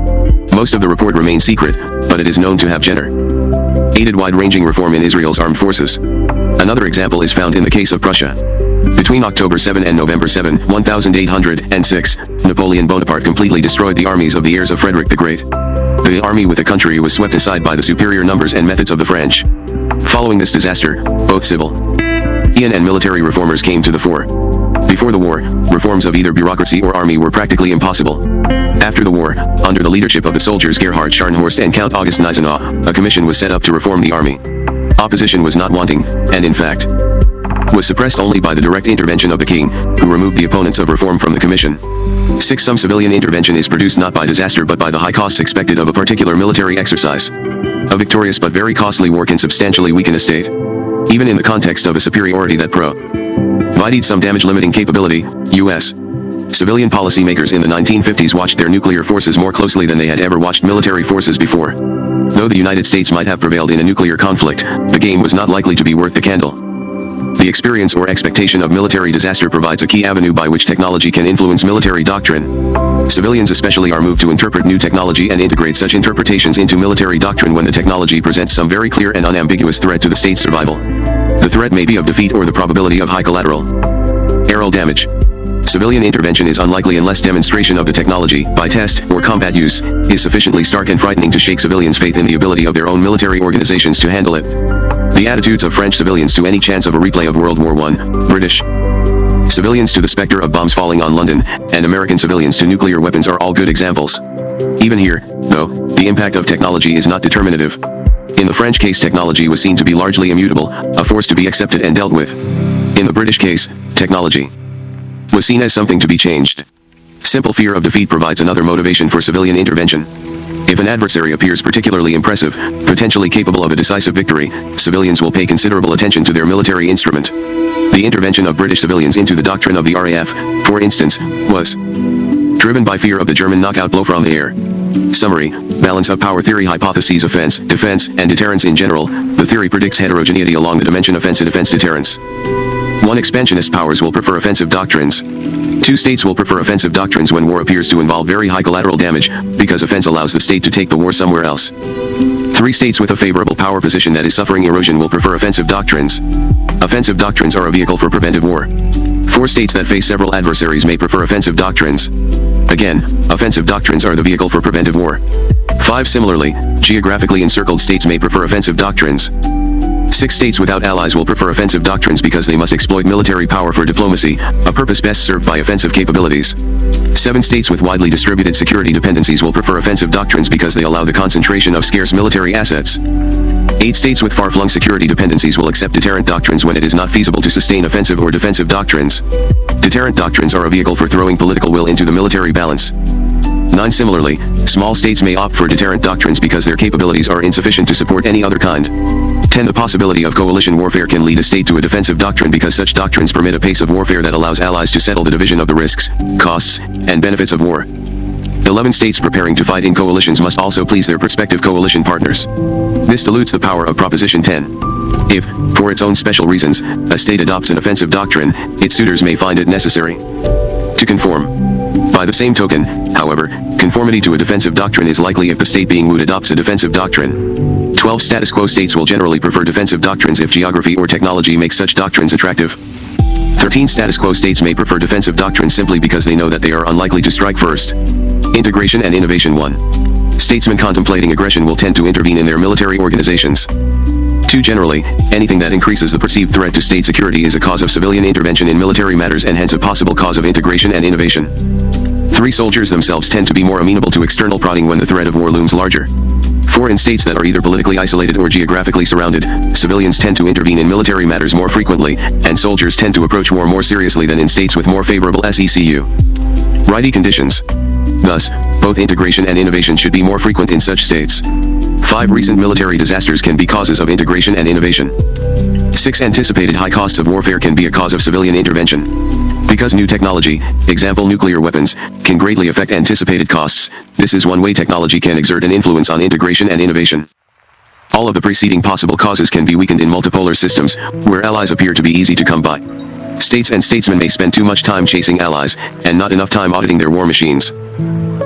Most of the report remains secret, but it is known to have generated wide-ranging reform in Israel's armed forces. Another example is found in the case of Prussia. Between October 7 and November 7, 1806, Napoleon Bonaparte completely destroyed the armies of the heirs of Frederick the Great. The army with the country was swept aside by the superior numbers and methods of the French. Following this disaster, both civilian and military reformers came to the fore. Before the war, reforms of either bureaucracy or army were practically impossible. After the war, under the leadership of the soldiers Gerhard Scharnhorst and Count August Gneisenau, a commission was set up to reform the army. Opposition was not wanting, and in fact, was suppressed only by the direct intervention of the king, who removed the opponents of reform from the commission. 6. Some civilian intervention is produced not by disaster but by the high costs expected of a particular military exercise. A victorious but very costly war can substantially weaken a state, even in the context of a superiority that provided some damage-limiting capability. U.S. civilian policymakers in the 1950s watched their nuclear forces more closely than they had ever watched military forces before. Though the United States might have prevailed in a nuclear conflict, the game was not likely to be worth the candle. The experience or expectation of military disaster provides a key avenue by which technology can influence military doctrine. Civilians especially are moved to interpret new technology and integrate such interpretations into military doctrine when the technology presents some very clear and unambiguous threat to the state's survival. The threat may be of defeat or the probability of high collateral aerial damage. Civilian intervention is unlikely unless demonstration of the technology, by test or combat use, is sufficiently stark and frightening to shake civilians' faith in the ability of their own military organizations to handle it. The attitudes of French civilians to any chance of a replay of World War I, British civilians to the specter of bombs falling on London, and American civilians to nuclear weapons are all good examples. Even here, though, the impact of technology is not determinative. In the French case, technology was seen to be largely immutable, a force to be accepted and dealt with. In the British case, technology was seen as something to be changed. Simple fear of defeat provides another motivation for civilian intervention. If an adversary appears particularly impressive, potentially capable of a decisive victory, civilians will pay considerable attention to their military instrument. The intervention of British civilians into the doctrine of the RAF, for instance, was driven by fear of the German knockout blow from the air. Summary: balance of power theory hypotheses. Offense, defense, and deterrence. In general, the theory predicts heterogeneity along the dimension offense-defense deterrence. 1. Expansionist powers will prefer offensive doctrines. 2. States will prefer offensive doctrines when war appears to involve very high collateral damage, because offense allows the state to take the war somewhere else. 3. States with a favorable power position that is suffering erosion will prefer offensive doctrines. Offensive doctrines are a vehicle for preventive war. 4. States that face several adversaries may prefer offensive doctrines. Again, offensive doctrines are the vehicle for preventive war. 5. Similarly, geographically encircled states may prefer offensive doctrines. 6. States without allies will prefer offensive doctrines because they must exploit military power for diplomacy, a purpose best served by offensive capabilities. 7. States with widely distributed security dependencies will prefer offensive doctrines because they allow the concentration of scarce military assets. 8. States with far-flung security dependencies will accept deterrent doctrines when it is not feasible to sustain offensive or defensive doctrines. Deterrent doctrines are a vehicle for throwing political will into the military balance. 9. Similarly, small states may opt for deterrent doctrines because their capabilities are insufficient to support any other kind. 10. The possibility of coalition warfare can lead a state to a defensive doctrine because such doctrines permit a pace of warfare that allows allies to settle the division of the risks, costs, and benefits of war. 11. States preparing to fight in coalitions must also please their prospective coalition partners. This dilutes the power of Proposition 10. If, for its own special reasons, a state adopts an offensive doctrine, its suitors may find it necessary to conform. By the same token, however, conformity to a defensive doctrine is likely if the state being wooed adopts a defensive doctrine. 12. Status quo states will generally prefer defensive doctrines if geography or technology makes such doctrines attractive. 13. Status quo states may prefer defensive doctrines simply because they know that they are unlikely to strike first. Integration and innovation. 1. Statesmen contemplating aggression will tend to intervene in their military organizations. 2. Generally, anything that increases the perceived threat to state security is a cause of civilian intervention in military matters and hence a possible cause of integration and innovation. 3. Soldiers themselves tend to be more amenable to external prodding when the threat of war looms larger. 4. In states that are either politically isolated or geographically surrounded, civilians tend to intervene in military matters more frequently, and soldiers tend to approach war more seriously than in states with more favorable SECU. Righty conditions. Thus, both integration and innovation should be more frequent in such states. 5. Recent military disasters can be causes of integration and innovation. 6. Anticipated high costs of warfare can be a cause of civilian intervention. Because new technology, example nuclear weapons, can greatly affect anticipated costs, this is one way technology can exert an influence on integration and innovation. All of the preceding possible causes can be weakened in multipolar systems, where allies appear to be easy to come by. States and statesmen may spend too much time chasing allies, and not enough time auditing their war machines.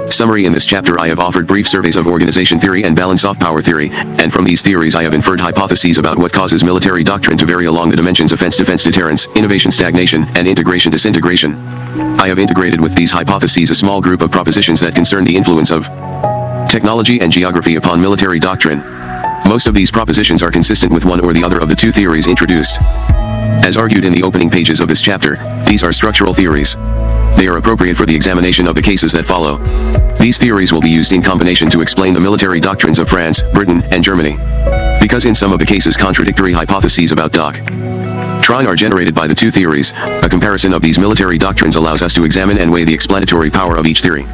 Summary: in this chapter I have offered brief surveys of organization theory and balance of power theory, and from these theories I have inferred hypotheses about what causes military doctrine to vary along the dimensions offense-defense deterrence, innovation stagnation, and integration disintegration. I have integrated with these hypotheses a small group of propositions that concern the influence of technology and geography upon military doctrine. Most of these propositions are consistent with one or the other of the two theories introduced. As argued in the opening pages of this chapter, these are structural theories. They are appropriate for the examination of the cases that follow. These theories will be used in combination to explain the military doctrines of France, Britain, and Germany. Because in some of the cases contradictory hypotheses about doctrine are generated by the two theories, a comparison of these military doctrines allows us to examine and weigh the explanatory power of each theory.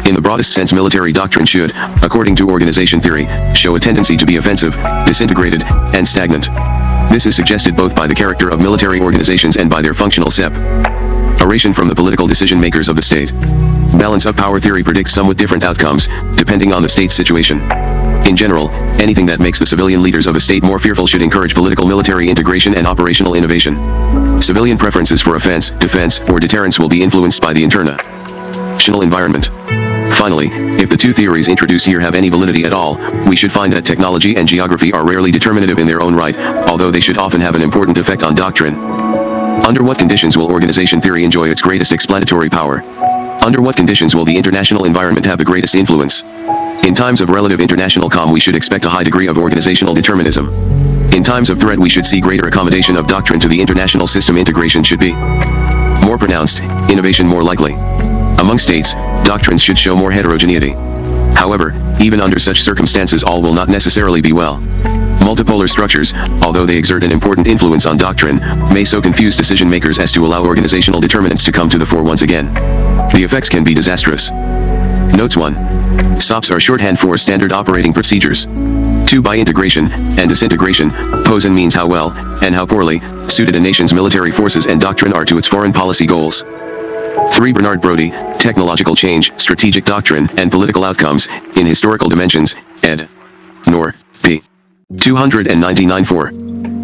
In the broadest sense, military doctrine should, according to organization theory, show a tendency to be offensive, disintegrated, and stagnant. This is suggested both by the character of military organizations and by their functional separation from the political decision makers of the state. Balance of power theory predicts somewhat different outcomes, depending on the state's situation. In general, anything that makes the civilian leaders of a state more fearful should encourage political military integration and operational innovation. Civilian preferences for offense, defense, or deterrence will be influenced by the international environment. Finally, if the two theories introduced here have any validity at all, we should find that technology and geography are rarely determinative in their own right, although they should often have an important effect on doctrine. Under what conditions will organization theory enjoy its greatest explanatory power? Under what conditions will the international environment have the greatest influence? In times of relative international calm we should expect a high degree of organizational determinism. In times of threat we should see greater accommodation of doctrine to the international system. Integration should be more pronounced, innovation more likely. Among states, doctrines should show more heterogeneity. However, even under such circumstances all will not necessarily be well. Multipolar structures, although they exert an important influence on doctrine, may so confuse decision makers as to allow organizational determinants to come to the fore once again. The effects can be disastrous. Notes 1. SOPs are shorthand for Standard Operating Procedures. 2. By integration and disintegration, POSIN means how well, and how poorly, suited a nation's military forces and doctrine are to its foreign policy goals. 3. Bernard Brodie, Technological Change, Strategic Doctrine, and Political Outcomes, in Historical Dimensions, ed. Nor. p. 299. 4.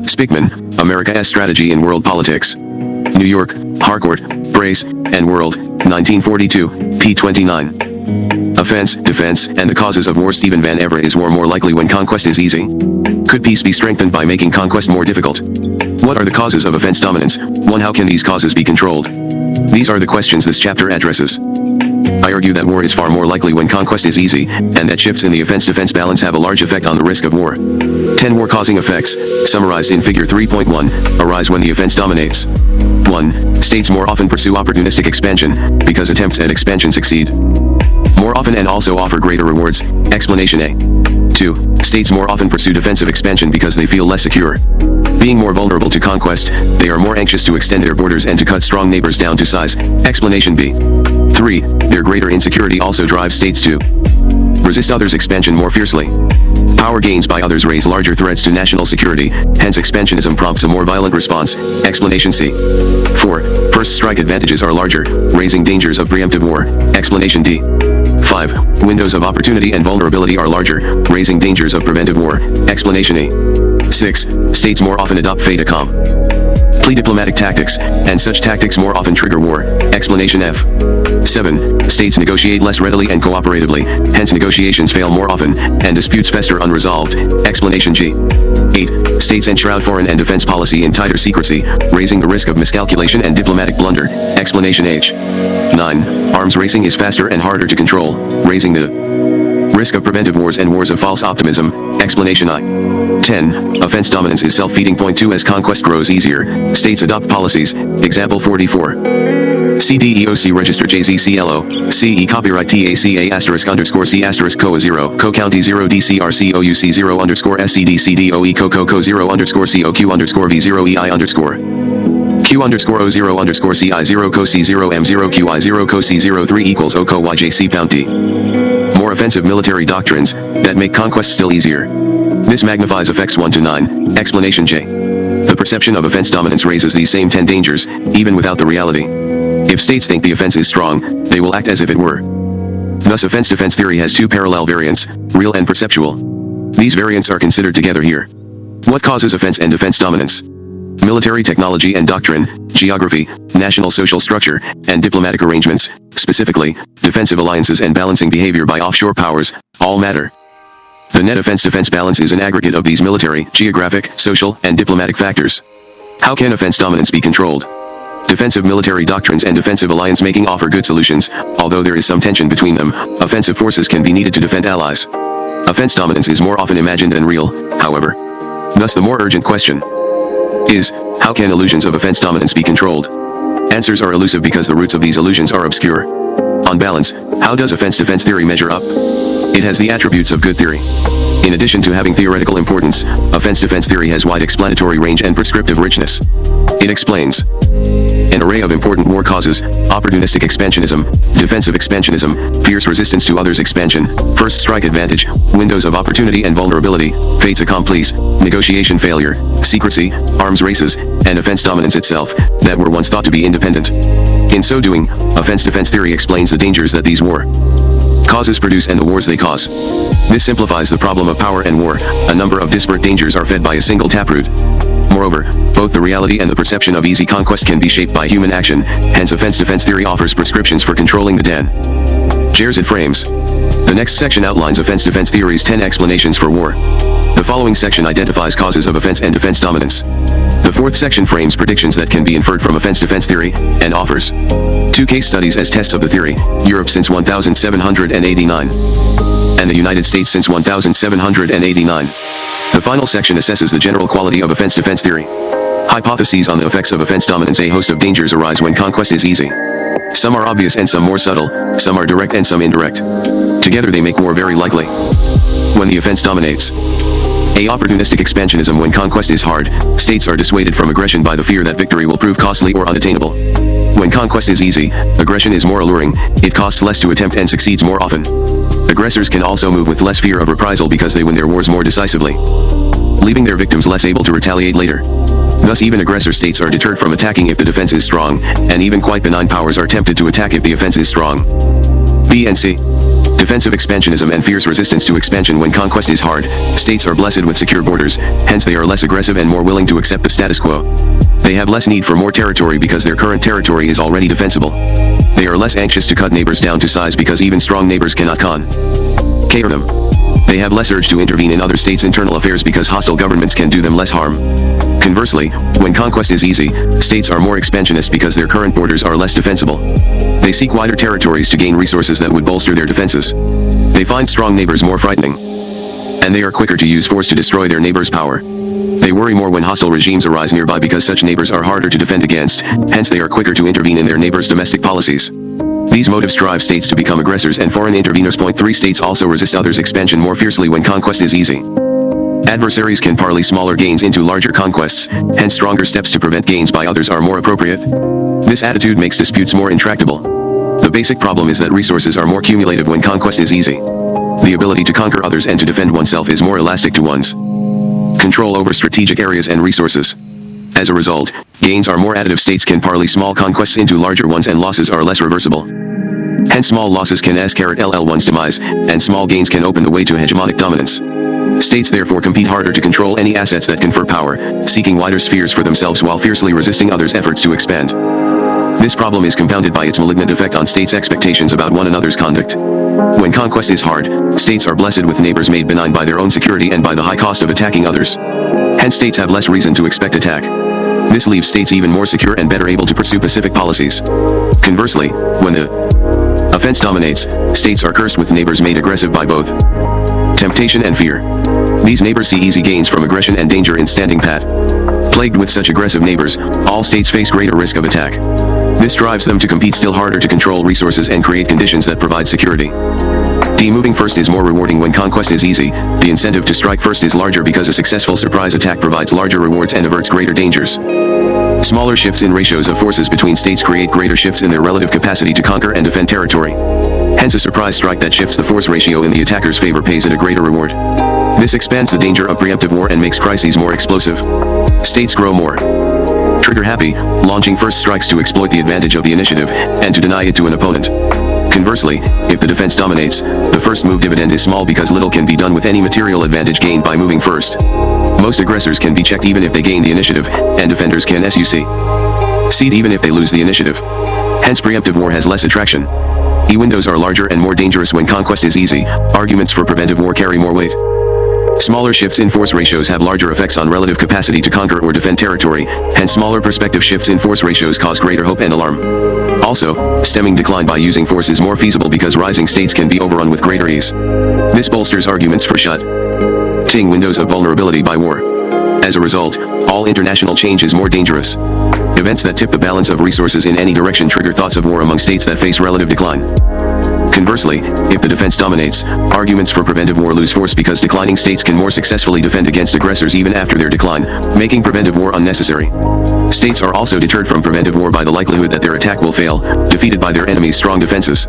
Spickman, America's Strategy in World Politics. New York, Harcourt, Brace, and World, 1942, p. 29. Offense, Defense, and the Causes of War. Stephen Van Evera. Is war more likely when conquest is easy? Could peace be strengthened by making conquest more difficult? What are the causes of offense dominance? 1. How can these causes be controlled? These are the questions this chapter addresses. I argue that war is far more likely when conquest is easy, and that shifts in the offense-defense balance have a large effect on the risk of war. 10 war-causing effects, summarized in Figure 3.1, arise when the offense dominates. 1. States more often pursue opportunistic expansion, because attempts at expansion succeed more often and also offer greater rewards. Explanation A. 2. States more often pursue defensive expansion because they feel less secure. Being more vulnerable to conquest, they are more anxious to extend their borders and to cut strong neighbors down to size. Explanation B. 3. Their greater insecurity also drives states to resist others' expansion more fiercely. Power gains by others raise larger threats to national security, hence expansionism prompts a more violent response. Explanation C. 4. First strike advantages are larger, raising dangers of preemptive war. Explanation D. 5. Windows of opportunity and vulnerability are larger, raising dangers of preventive war. Explanation E. 6. States more often adopt fait accompli diplomatic tactics, and such tactics more often trigger war. Explanation F. 7. States negotiate less readily and cooperatively, hence negotiations fail more often, and disputes fester unresolved. Explanation G. 8. States enshroud foreign and defense policy in tighter secrecy, raising the risk of miscalculation and diplomatic blunder. Explanation H. 9. Arms racing is faster and harder to control, raising the risk of preventive wars and wars of false optimism. Explanation I. 10. Offense dominance is self-feeding. Point 2. As conquest grows easier, states adopt policies. Example 44. CDEOC register JZCLO, CE copyright TACA asterisk underscore C asterisk COA 0, CO county 0 DCRC OUC 0 underscore SCDCDOE CO 0 underscore COQ underscore V0 EI underscore Q underscore O 0 underscore CI 0 CO C 0 M 0 QI 0 CO C 0 3 equals O CO YJC pound T. More offensive military doctrines that make conquest still easier. This magnifies effects 1 to 9. Explanation J. The perception of offense dominance raises these same 10 dangers, even without the reality. If states think the offense is strong, they will act as if it were. Thus offense-defense theory has two parallel variants, real and perceptual. These variants are considered together here. What causes offense and defense dominance? Military technology and doctrine, geography, national social structure, and diplomatic arrangements, specifically, defensive alliances and balancing behavior by offshore powers, all matter. The net offense-defense balance is an aggregate of these military, geographic, social, and diplomatic factors. How can offense dominance be controlled? Defensive military doctrines and defensive alliance making offer good solutions, although there is some tension between them. Offensive forces can be needed to defend allies. Offense dominance is more often imagined than real, however. Thus the more urgent question is, how can illusions of offense dominance be controlled? Answers are elusive because the roots of these illusions are obscure. On balance, how does offense-defense theory measure up? It has the attributes of good theory. In addition to having theoretical importance, offense-defense theory has wide explanatory range and prescriptive richness. It explains an array of important war causes: opportunistic expansionism, defensive expansionism, fierce resistance to others' expansion, first strike advantage, windows of opportunity and vulnerability, fates accomplis, negotiation failure, secrecy, arms races, and offense dominance itself, that were once thought to be independent. In so doing, offense-defense theory explains the dangers that these war causes produce and the wars they cause. This simplifies the problem of power and war. A number of disparate dangers are fed by a single taproot. Moreover, both the reality and the perception of easy conquest can be shaped by human action, hence offense-defense theory offers prescriptions for controlling the dangers it frames. The next section outlines offense-defense theory's 10 explanations for war. The following section identifies causes of offense and defense dominance. The fourth section frames predictions that can be inferred from offense-defense theory, and offers 2 case studies as tests of the theory: Europe since 1789, and the United States since 1789. The final section assesses the general quality of offense-defense theory. Hypotheses on the effects of offense dominance. A host of dangers arise when conquest is easy. Some are obvious and some more subtle, some are direct and some indirect. Together they make war very likely. When the offense dominates. A. Opportunistic expansionism. When conquest is hard, states are dissuaded from aggression by the fear that victory will prove costly or unattainable. When conquest is easy, aggression is more alluring, it costs less to attempt and succeeds more often. Aggressors can also move with less fear of reprisal because they win their wars more decisively, leaving their victims less able to retaliate later. Thus even aggressor states are deterred from attacking if the defense is strong, and even quite benign powers are tempted to attack if the offense is strong. B and C. Defensive expansionism and fierce resistance to expansion when conquest is hard. States are blessed with secure borders, hence they are less aggressive and more willing to accept the status quo. They have less need for more territory because their current territory is already defensible. They are less anxious to cut neighbors down to size because even strong neighbors cannot conquer them. They have less urge to intervene in other states' internal affairs because hostile governments can do them less harm. Conversely, when conquest is easy, states are more expansionist because their current borders are less defensible. They seek wider territories to gain resources that would bolster their defenses. They find strong neighbors more frightening, and they are quicker to use force to destroy their neighbors' power. They worry more when hostile regimes arise nearby because such neighbors are harder to defend against, hence they are quicker to intervene in their neighbors' domestic policies. These motives drive states to become aggressors and foreign interveners. Point 3. States also resist others' expansion more fiercely when conquest is easy. Adversaries can parley smaller gains into larger conquests, hence stronger steps to prevent gains by others are more appropriate. This attitude makes disputes more intractable. The basic problem is that resources are more cumulative when conquest is easy. The ability to conquer others and to defend oneself is more elastic to one's control over strategic areas and resources. As a result, gains are more additive. States can parley small conquests into larger ones and losses are less reversible. Hence small losses can ll one's demise, and small gains can open the way to hegemonic dominance. States therefore compete harder to control any assets that confer power, seeking wider spheres for themselves while fiercely resisting others' efforts to expand. This problem is compounded by its malignant effect on states' expectations about one another's conduct. When conquest is hard, states are blessed with neighbors made benign by their own security and by the high cost of attacking others. Hence states have less reason to expect attack. This leaves states even more secure and better able to pursue pacific policies. Conversely, when the offense dominates, states are cursed with neighbors made aggressive by both temptation and fear. These neighbors see easy gains from aggression and danger in standing pat. Plagued with such aggressive neighbors, all states face greater risk of attack. This drives them to compete still harder to control resources and create conditions that provide security. D. Moving first is more rewarding when conquest is easy. The incentive to strike first is larger because a successful surprise attack provides larger rewards and averts greater dangers. Smaller shifts in ratios of forces between states create greater shifts in their relative capacity to conquer and defend territory. Hence a surprise strike that shifts the force ratio in the attacker's favor pays it a greater reward. This expands the danger of preemptive war and makes crises more explosive. States grow more trigger-happy, launching first strikes to exploit the advantage of the initiative, and to deny it to an opponent. Conversely, if the defense dominates, the first move dividend is small because little can be done with any material advantage gained by moving first. Most aggressors can be checked even if they gain the initiative, and defenders can succeed even if they lose the initiative. Hence preemptive war has less attraction. E-windows are larger and more dangerous when conquest is easy. Arguments for preventive war carry more weight. Smaller shifts in force ratios have larger effects on relative capacity to conquer or defend territory, hence smaller perspective shifts in force ratios cause greater hope and alarm. Also, stemming decline by using force is more feasible because rising states can be overrun with greater ease. This bolsters arguments for shutting windows of vulnerability by war. As a result, all international change is more dangerous. Events that tip the balance of resources in any direction trigger thoughts of war among states that face relative decline. Conversely, if the defense dominates, arguments for preventive war lose force because declining states can more successfully defend against aggressors even after their decline, making preventive war unnecessary. States are also deterred from preventive war by the likelihood that their attack will fail, defeated by their enemy's strong defenses.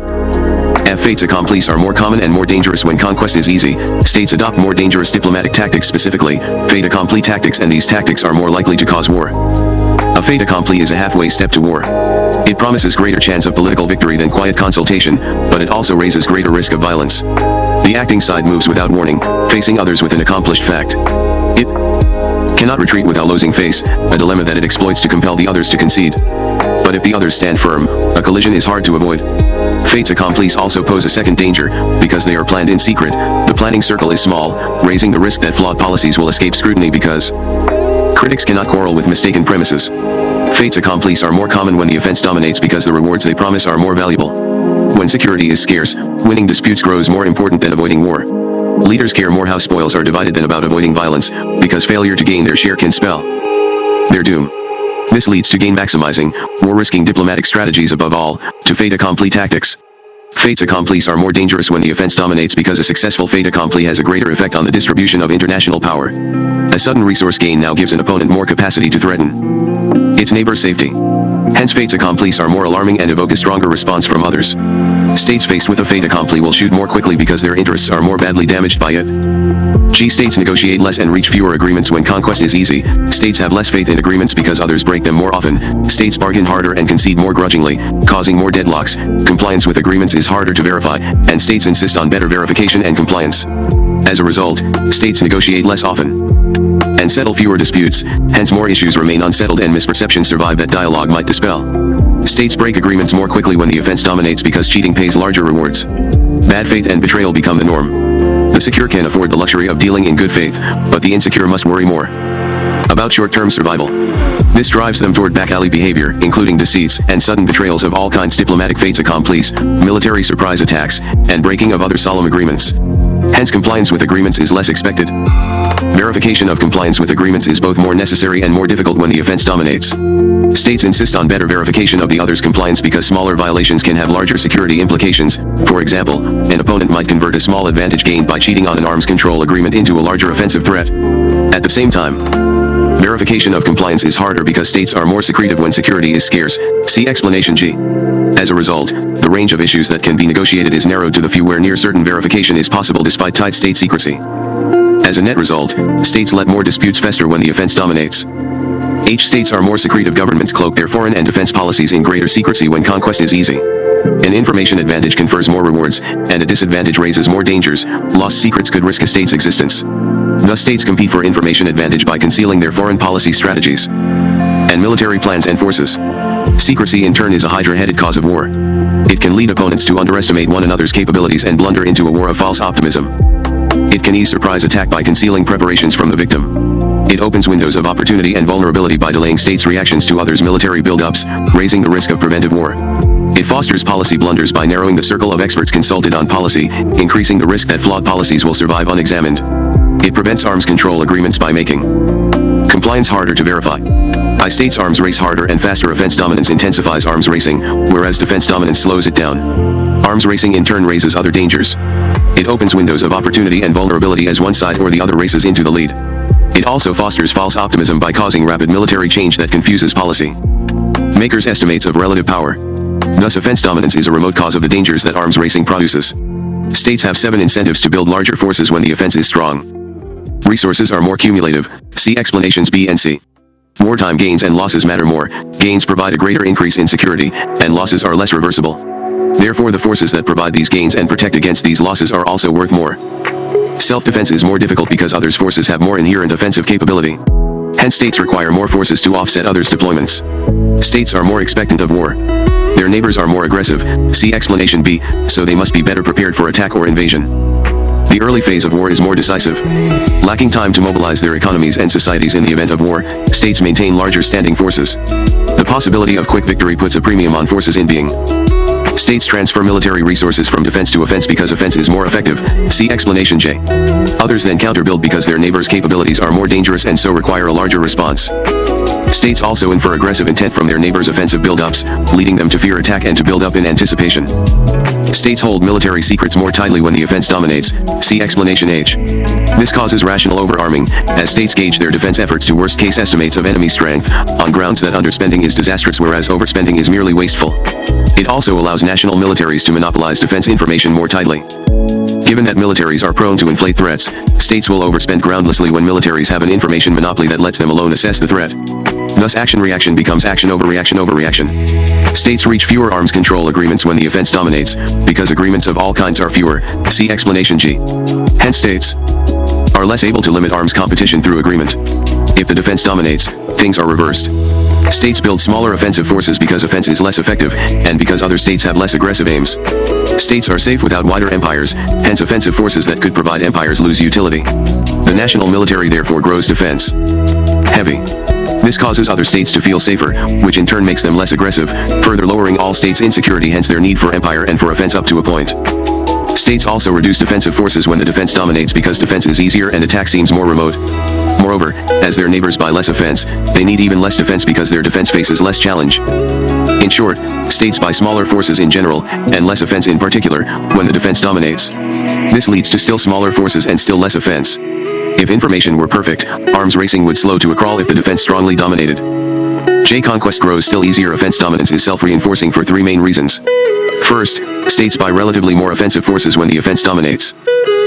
Fates accomplis are more common and more dangerous when conquest is easy. States adopt more dangerous diplomatic tactics, specifically fait accompli tactics, and these tactics are more likely to cause war. A fait accompli is a halfway step to war. It promises greater chance of political victory than quiet consultation, but it also raises greater risk of violence. The acting side moves without warning, facing others with an accomplished fact. It cannot retreat without losing face, a dilemma that it exploits to compel the others to concede. But if the others stand firm, a collision is hard to avoid. Fates accomplis also pose a second danger, because they are planned in secret. The planning circle is small, raising the risk that flawed policies will escape scrutiny because critics cannot quarrel with mistaken premises. Fates accomplis are more common when the offense dominates because the rewards they promise are more valuable. When security is scarce, winning disputes grows more important than avoiding war. Leaders care more how spoils are divided than about avoiding violence, because failure to gain their share can spell their doom. This leads to gain maximizing, war-risking diplomatic strategies above all, to fait accompli tactics. Fates accomplis are more dangerous when the offense dominates because a successful fait accompli has a greater effect on the distribution of international power. A sudden resource gain now gives an opponent more capacity to threaten its neighbor's safety. Hence fates accomplis are more alarming and evoke a stronger response from others. States faced with a fait accompli will shoot more quickly because their interests are more badly damaged by it. G. States negotiate less and reach fewer agreements when conquest is easy. States have less faith in agreements because others break them more often. States bargain harder and concede more grudgingly, causing more deadlocks. Compliance with agreements is harder to verify, and states insist on better verification and compliance. As a result, states negotiate less often and settle fewer disputes, hence more issues remain unsettled and misperceptions survive that dialogue might dispel. States break agreements more quickly when the offense dominates because cheating pays larger rewards. Bad faith and betrayal become the norm. The secure can afford the luxury of dealing in good faith, but the insecure must worry more about short-term survival. This drives them toward back-alley behavior, including deceits and sudden betrayals of all kinds, diplomatic fates accomplis, military surprise attacks, and breaking of other solemn agreements. Hence compliance with agreements is less expected. Verification of compliance with agreements is both more necessary and more difficult when the offense dominates. States insist on better verification of the other's compliance because smaller violations can have larger security implications. For example, an opponent might convert a small advantage gained by cheating on an arms control agreement into a larger offensive threat. At the same time, verification of compliance is harder because states are more secretive when security is scarce. See explanation G. As a result, the range of issues that can be negotiated is narrowed to the few where near certain verification is possible despite tight state secrecy. As a net result, states let more disputes fester when the offense dominates. H. States are more secretive. Governments cloak their foreign and defense policies in greater secrecy when conquest is easy. An information advantage confers more rewards, and a disadvantage raises more dangers. Lost secrets could risk a state's existence. Thus states compete for information advantage by concealing their foreign policy strategies and military plans and forces. Secrecy in turn is a hydra-headed cause of war. It can lead opponents to underestimate one another's capabilities and blunder into a war of false optimism. It can ease surprise attack by concealing preparations from the victim. It opens windows of opportunity and vulnerability by delaying states' reactions to others' military buildups, raising the risk of preventive war. It fosters policy blunders by narrowing the circle of experts consulted on policy, increasing the risk that flawed policies will survive unexamined. It prevents arms control agreements by making compliance harder to verify. I states arms race harder and faster. Offense dominance intensifies arms racing, whereas defense dominance slows it down. Arms racing in turn raises other dangers. It opens windows of opportunity and vulnerability as one side or the other races into the lead. It also fosters false optimism by causing rapid military change that confuses policy makers' estimates of relative power. Thus offense dominance is a remote cause of the dangers that arms racing produces. States have 7 incentives to build larger forces when the offense is strong. Resources are more cumulative. See explanations B and C. Wartime gains and losses matter more. Gains provide a greater increase in security, and losses are less reversible. Therefore the forces that provide these gains and protect against these losses are also worth more. Self-defense is more difficult because others' forces have more inherent offensive capability. Hence states require more forces to offset others' deployments. States are more expectant of war. Their neighbors are more aggressive. See explanation B, so they must be better prepared for attack or invasion. The early phase of war is more decisive. Lacking time to mobilize their economies and societies in the event of war, states maintain larger standing forces. The possibility of quick victory puts a premium on forces in being. States transfer military resources from defense to offense because offense is more effective. See explanation J. Others then counterbuild because their neighbors' capabilities are more dangerous and so require a larger response. States also infer aggressive intent from their neighbors' offensive buildups, leading them to fear attack and to build up in anticipation. States hold military secrets more tightly when the offense dominates. See explanation H. This causes rational overarming, as states gauge their defense efforts to worst-case estimates of enemy strength, on grounds that underspending is disastrous whereas overspending is merely wasteful. It also allows national militaries to monopolize defense information more tightly. Given that militaries are prone to inflate threats, states will overspend groundlessly when militaries have an information monopoly that lets them alone assess the threat. Thus action-reaction becomes action over reaction. States reach fewer arms control agreements when the offense dominates, because agreements of all kinds are fewer. See explanation G. Hence states are less able to limit arms competition through agreement. If the defense dominates, things are reversed. States build smaller offensive forces because offense is less effective, and because other states have less aggressive aims. States are safe without wider empires, hence offensive forces that could provide empires lose utility. The national military therefore grows defense heavy. This causes other states to feel safer, which in turn makes them less aggressive, further lowering all states' insecurity, hence their need for empire and for offense up to a point. States also reduce defensive forces when the defense dominates because defense is easier and attack seems more remote. Moreover, as their neighbors buy less offense, they need even less defense because their defense faces less challenge. In short, states buy smaller forces in general, and less offense in particular, when the defense dominates. This leads to still smaller forces and still less offense. If information were perfect, arms racing would slow to a crawl if the defense strongly dominated. J. Conquest grows still easier. Offense dominance is self-reinforcing for 3 main reasons. First, States buy relatively more offensive forces when the offense dominates.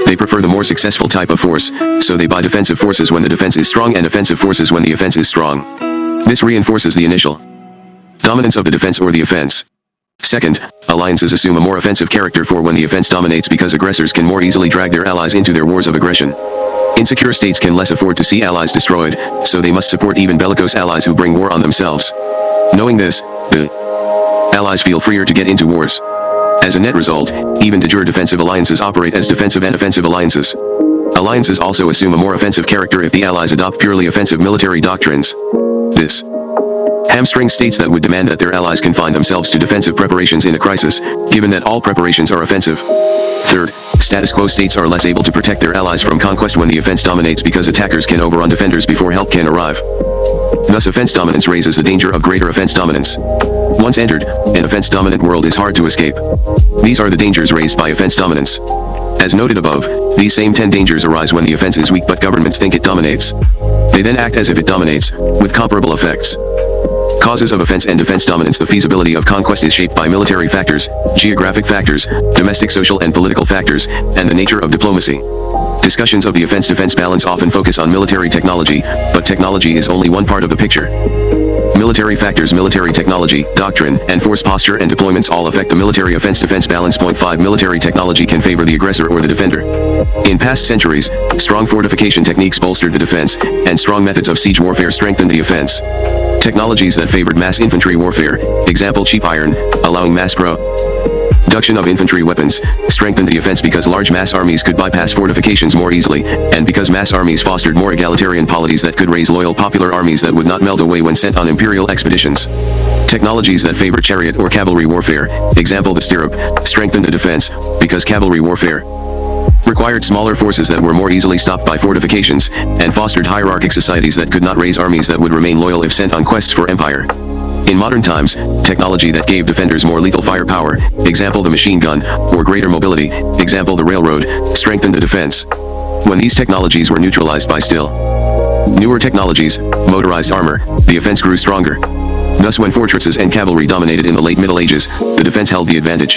They prefer the more successful type of force, so they buy defensive forces when the defense is strong and offensive forces when the offense is strong. This reinforces the initial dominance of the defense or the offense. Second, alliances assume a more offensive character for when the offense dominates because aggressors can more easily drag their allies into their wars of aggression. Insecure states can less afford to see allies destroyed, so they must support even bellicose allies who bring war on themselves. Knowing this, the allies feel freer to get into wars. As a net result, even de jure defensive alliances operate as defensive and offensive alliances. Alliances also assume a more offensive character if the allies adopt purely offensive military doctrines. This hamstrings states that would demand that their allies confine themselves to defensive preparations in a crisis, given that all preparations are offensive. Third, status quo states are less able to protect their allies from conquest when the offense dominates because attackers can overrun defenders before help can arrive. Thus offense dominance raises the danger of greater offense dominance. Once entered, an offense-dominant world is hard to escape. These are the dangers raised by offense dominance. As noted above, these same 10 dangers arise when the offense is weak but governments think it dominates. They then act as if it dominates, with comparable effects. Causes of offense and defense dominance. The feasibility of conquest is shaped by military factors, geographic factors, domestic social and political factors, and the nature of diplomacy. Discussions of the offense-defense balance often focus on military technology, but technology is only one part of the picture. Military factors, military technology, doctrine, and force posture and deployments all affect the military offense-defense balance. 5 Military technology can favor the aggressor or the defender. In past centuries, strong fortification techniques bolstered the defense, and strong methods of siege warfare strengthened the offense. Technologies that favored mass infantry warfare, example cheap iron, allowing mass production of infantry weapons, strengthened the offense because large mass armies could bypass fortifications more easily, and because mass armies fostered more egalitarian polities that could raise loyal popular armies that would not melt away when sent on imperial expeditions. Technologies that favor chariot or cavalry warfare, example the stirrup, strengthened the defense, because cavalry warfare required smaller forces that were more easily stopped by fortifications, and fostered hierarchic societies that could not raise armies that would remain loyal if sent on quests for empire. In modern times, technology that gave defenders more lethal firepower, example the machine gun, or greater mobility, example the railroad, strengthened the defense. When these technologies were neutralized by still newer technologies, motorized armor, the offense grew stronger. Thus when fortresses and cavalry dominated in the late Middle Ages, the defense held the advantage.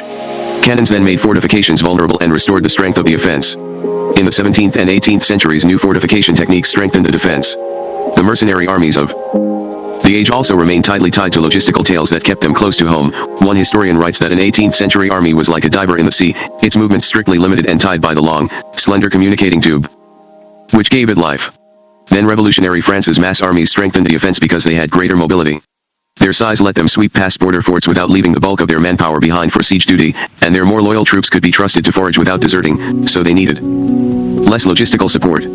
Cannons then made fortifications vulnerable and restored the strength of the offense. In the 17th and 18th centuries, new fortification techniques strengthened the defense. The mercenary armies of the age also remained tightly tied to logistical tales that kept them close to home. One historian writes that an 18th century army was like a diver in the sea, its movements strictly limited and tied by the long, slender communicating tube, which gave it life. Then revolutionary France's mass armies strengthened the offense because they had greater mobility. Their size let them sweep past border forts without leaving the bulk of their manpower behind for siege duty, and their more loyal troops could be trusted to forage without deserting, so they needed less logistical support.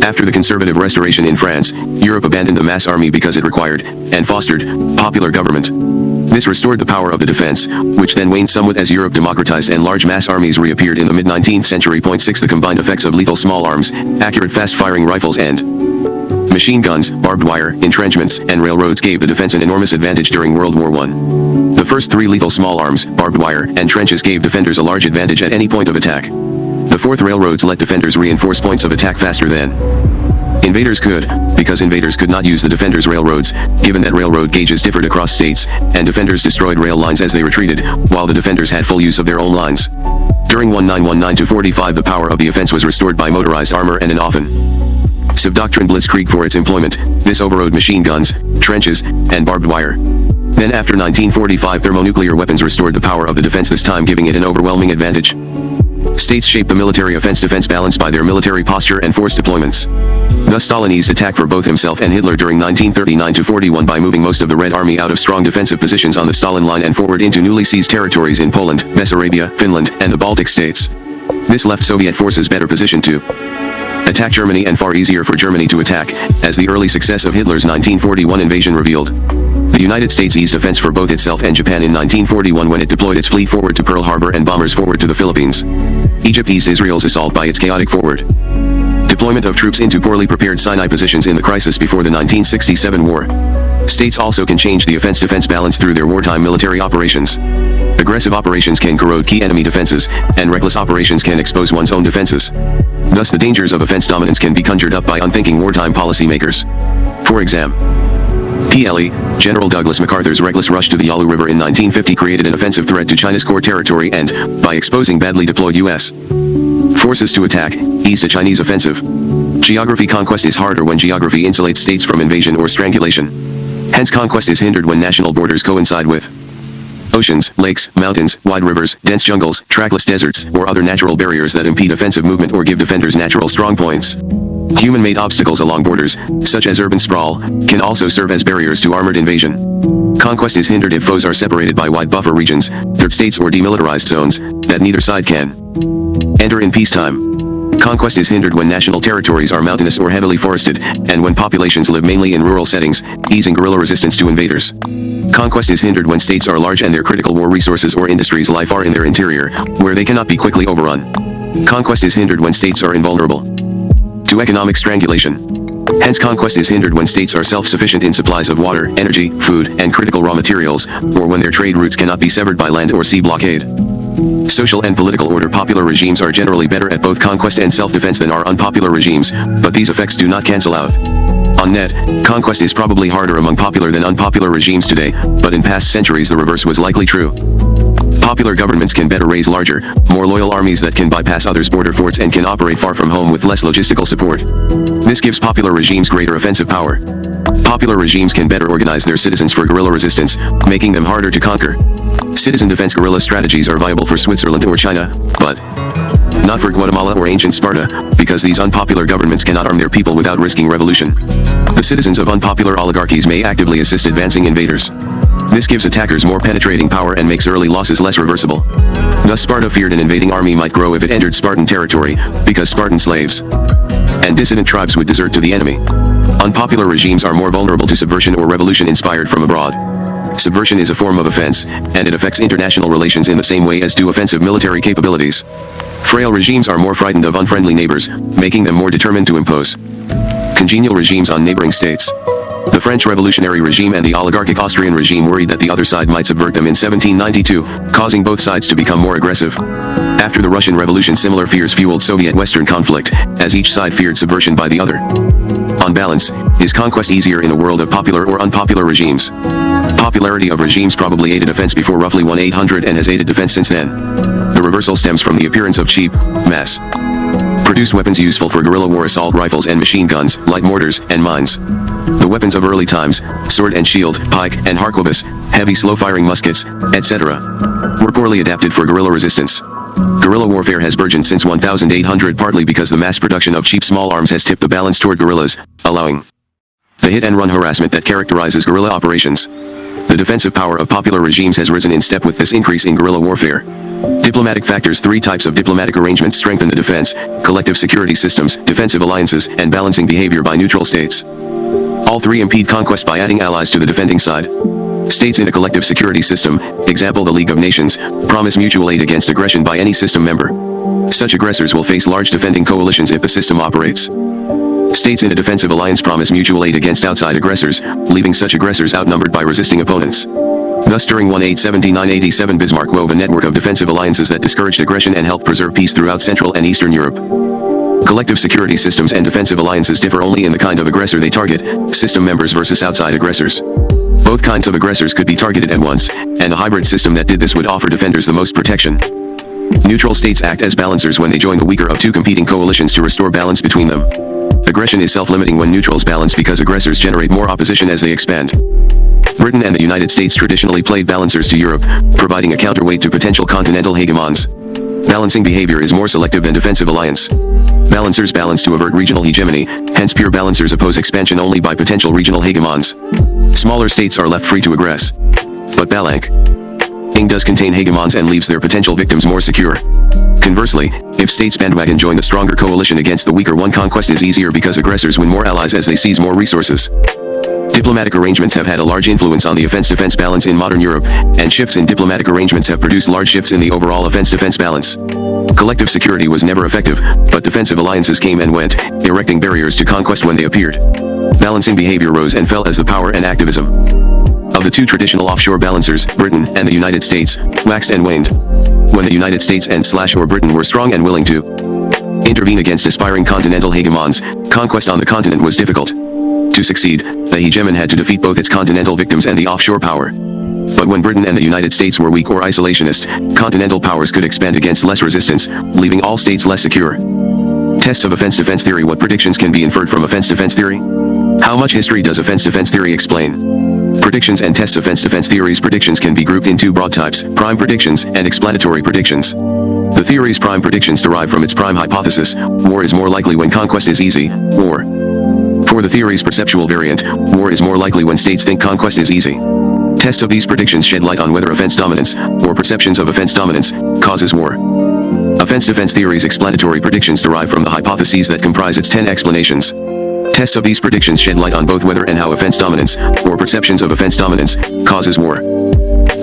After the conservative restoration in France, Europe abandoned the mass army because it required, and fostered, popular government. This restored the power of the defense, which then waned somewhat as Europe democratized and large mass armies reappeared in the mid-19th century. 6 The combined effects of lethal small arms, accurate fast-firing rifles and machine guns, barbed wire, entrenchments, and railroads gave the defense an enormous advantage during World War I. The first 3 lethal small arms, barbed wire, and trenches gave defenders a large advantage at any point of attack. The 4th railroads let defenders reinforce points of attack faster than invaders could, because invaders could not use the defenders' railroads, given that railroad gauges differed across states, and defenders destroyed rail lines as they retreated, while the defenders had full use of their own lines. During 1919-45 the power of the offense was restored by motorized armor and an often subdoctrine blitzkrieg for its employment. This overrode machine guns, trenches, and barbed wire. Then after 1945 thermonuclear weapons restored the power of the defense, this time giving it an overwhelming advantage. States shaped the military offense-defense balance by their military posture and force deployments. Thus Stalin eased attack for both himself and Hitler during 1939-41 by moving most of the Red Army out of strong defensive positions on the Stalin line and forward into newly seized territories in Poland, Bessarabia, Finland, and the Baltic states. This left Soviet forces better positioned to attack Germany and far easier for Germany to attack, as the early success of Hitler's 1941 invasion revealed. The United States eased offense for both itself and Japan in 1941 when it deployed its fleet forward to Pearl Harbor and bombers forward to the Philippines. Egypt eased Israel's assault by its chaotic forward deployment of troops into poorly prepared Sinai positions in the crisis before the 1967 war. States also can change the offense-defense balance through their wartime military operations. Aggressive operations can corrode key enemy defenses, and reckless operations can expose one's own defenses. Thus the dangers of offense dominance can be conjured up by unthinking wartime policymakers. For example, PLE, General Douglas MacArthur's reckless rush to the Yalu River in 1950 created an offensive threat to China's core territory and, by exposing badly deployed U.S. forces to attack, eased a Chinese offensive. Geography conquest is harder when geography insulates states from invasion or strangulation. Hence conquest is hindered when national borders coincide with oceans, lakes, mountains, wide rivers, dense jungles, trackless deserts, or other natural barriers that impede offensive movement or give defenders natural strong points. Human-made obstacles along borders, such as urban sprawl, can also serve as barriers to armored invasion. Conquest is hindered if foes are separated by wide buffer regions, third states or demilitarized zones, that neither side can enter in peacetime. Conquest is hindered when national territories are mountainous or heavily forested, and when populations live mainly in rural settings, easing guerrilla resistance to invaders. Conquest is hindered when states are large and their critical war resources or industries lie far in their interior, where they cannot be quickly overrun. Conquest is hindered when states are invulnerable to economic strangulation. Hence conquest is hindered when states are self-sufficient in supplies of water, energy, food, and critical raw materials, or when their trade routes cannot be severed by land or sea blockade. Social and political order. Popular regimes are generally better at both conquest and self-defense than are unpopular regimes, but these effects do not cancel out. On net, conquest is probably harder among popular than unpopular regimes today, but in past centuries the reverse was likely true. Popular governments can better raise larger, more loyal armies that can bypass others' border forts and can operate far from home with less logistical support. This gives popular regimes greater offensive power. Popular regimes can better organize their citizens for guerrilla resistance, making them harder to conquer. Citizen defense guerrilla strategies are viable for Switzerland or China, but not for Guatemala or ancient Sparta, because these unpopular governments cannot arm their people without risking revolution. The citizens of unpopular oligarchies may actively assist advancing invaders. This gives attackers more penetrating power and makes early losses less reversible. Thus Sparta feared an invading army might grow if it entered Spartan territory, because Spartan slaves and dissident tribes would desert to the enemy. Unpopular regimes are more vulnerable to subversion or revolution inspired from abroad. Subversion is a form of offense, and it affects international relations in the same way as do offensive military capabilities. Frail regimes are more frightened of unfriendly neighbors, making them more determined to impose congenial regimes on neighboring states. The French revolutionary regime and the oligarchic Austrian regime worried that the other side might subvert them in 1792, causing both sides to become more aggressive. After the Russian Revolution, similar fears fueled Soviet-Western conflict, as each side feared subversion by the other. On balance, is conquest easier in a world of popular or unpopular regimes? Popularity of regimes probably aided offense before roughly 1800 and has aided defense since then. The reversal stems from the appearance of cheap, mass-produced weapons useful for guerrilla war: assault rifles and machine guns, light mortars, and mines. The weapons of early times, sword and shield, pike and harquebus, heavy slow-firing muskets, etc., were poorly adapted for guerrilla resistance. Guerrilla warfare has burgeoned since 1800 partly because the mass production of cheap small arms has tipped the balance toward guerrillas, allowing the hit-and-run harassment that characterizes guerrilla operations. The defensive power of popular regimes has risen in step with this increase in guerrilla warfare. Diplomatic factors: 3 types of diplomatic arrangements strengthen the defense: collective security systems, defensive alliances, and balancing behavior by neutral states. All 3 impede conquest by adding allies to the defending side. States in a collective security system, example the League of Nations, promise mutual aid against aggression by any system member. Such aggressors will face large defending coalitions if the system operates. States in a defensive alliance promise mutual aid against outside aggressors, leaving such aggressors outnumbered by resisting opponents. Thus during 1879-87 Bismarck wove a network of defensive alliances that discouraged aggression and helped preserve peace throughout Central and Eastern Europe. Collective security systems and defensive alliances differ only in the kind of aggressor they target: system members versus outside aggressors. Both kinds of aggressors could be targeted at once, and a hybrid system that did this would offer defenders the most protection. Neutral states act as balancers when they join the weaker of 2 competing coalitions to restore balance between them. Aggression is self-limiting when neutrals balance because aggressors generate more opposition as they expand. Britain and the United States traditionally played balancers to Europe, providing a counterweight to potential continental hegemons. Balancing behavior is more selective than defensive alliance. Balancers balance to avert regional hegemony, hence pure balancers oppose expansion only by potential regional hegemons. Smaller states are left free to aggress. But balancing does contain hegemons and leaves their potential victims more secure. Conversely, if states bandwagon join the stronger coalition against the weaker one, conquest is easier because aggressors win more allies as they seize more resources. Diplomatic arrangements have had a large influence on the offense-defense balance in modern Europe, and shifts in diplomatic arrangements have produced large shifts in the overall offense-defense balance. Collective security was never effective, but defensive alliances came and went, erecting barriers to conquest when they appeared. Balancing behavior rose and fell as the power and activism of the 2 traditional offshore balancers, Britain and the United States, waxed and waned. When the United States and/or Britain were strong and willing to intervene against aspiring continental hegemons, conquest on the continent was difficult. To succeed, the hegemon had to defeat both its continental victims and the offshore power. But when Britain and the United States were weak or isolationist, continental powers could expand against less resistance, leaving all states less secure. Tests of offense-defense theory. What predictions can be inferred from offense-defense theory? How much history does offense-defense theory explain? Predictions and tests. Offense-defense theory's predictions can be grouped in two broad types, prime predictions and explanatory predictions. The theory's prime predictions derive from its prime hypothesis: war is more likely when conquest is easy, or, for the theory's perceptual variant, war is more likely when states think conquest is easy. Tests of these predictions shed light on whether offense dominance, or perceptions of offense dominance, causes war. Offense-defense theory's explanatory predictions derive from the hypotheses that comprise its 10 explanations. Tests of these predictions shed light on both whether and how offense dominance, or perceptions of offense dominance, causes war.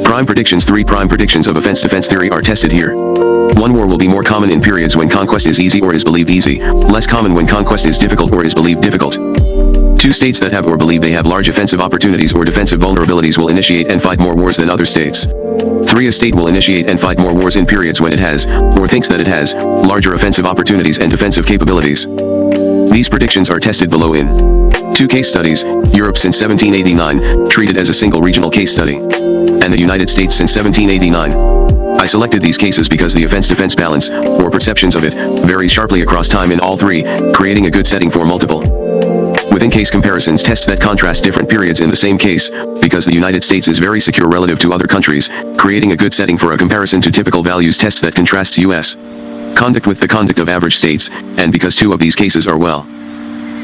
Prime predictions. 3 prime predictions of offense-defense theory are tested here. 1. War will be more common in periods when conquest is easy or is believed easy, less common when conquest is difficult or is believed difficult. 2. States that have or believe they have large offensive opportunities or defensive vulnerabilities will initiate and fight more wars than other states. 3. A state will initiate and fight more wars in periods when it has, or thinks that it has, larger offensive opportunities and defensive capabilities. These predictions are tested below in 2 case studies: Europe since 1789, treated as a single regional case study, and the United States since 1789. I selected these cases because the offense-defense balance, or perceptions of it, varies sharply across time in all 3, creating a good setting for multiple within-case comparisons. Tests that contrast different periods in the same case, because the United States is very secure relative to other countries, creating a good setting for a comparison to typical values. Tests that contrasts U.S. conduct with the conduct of average states, and because 2 of these cases are well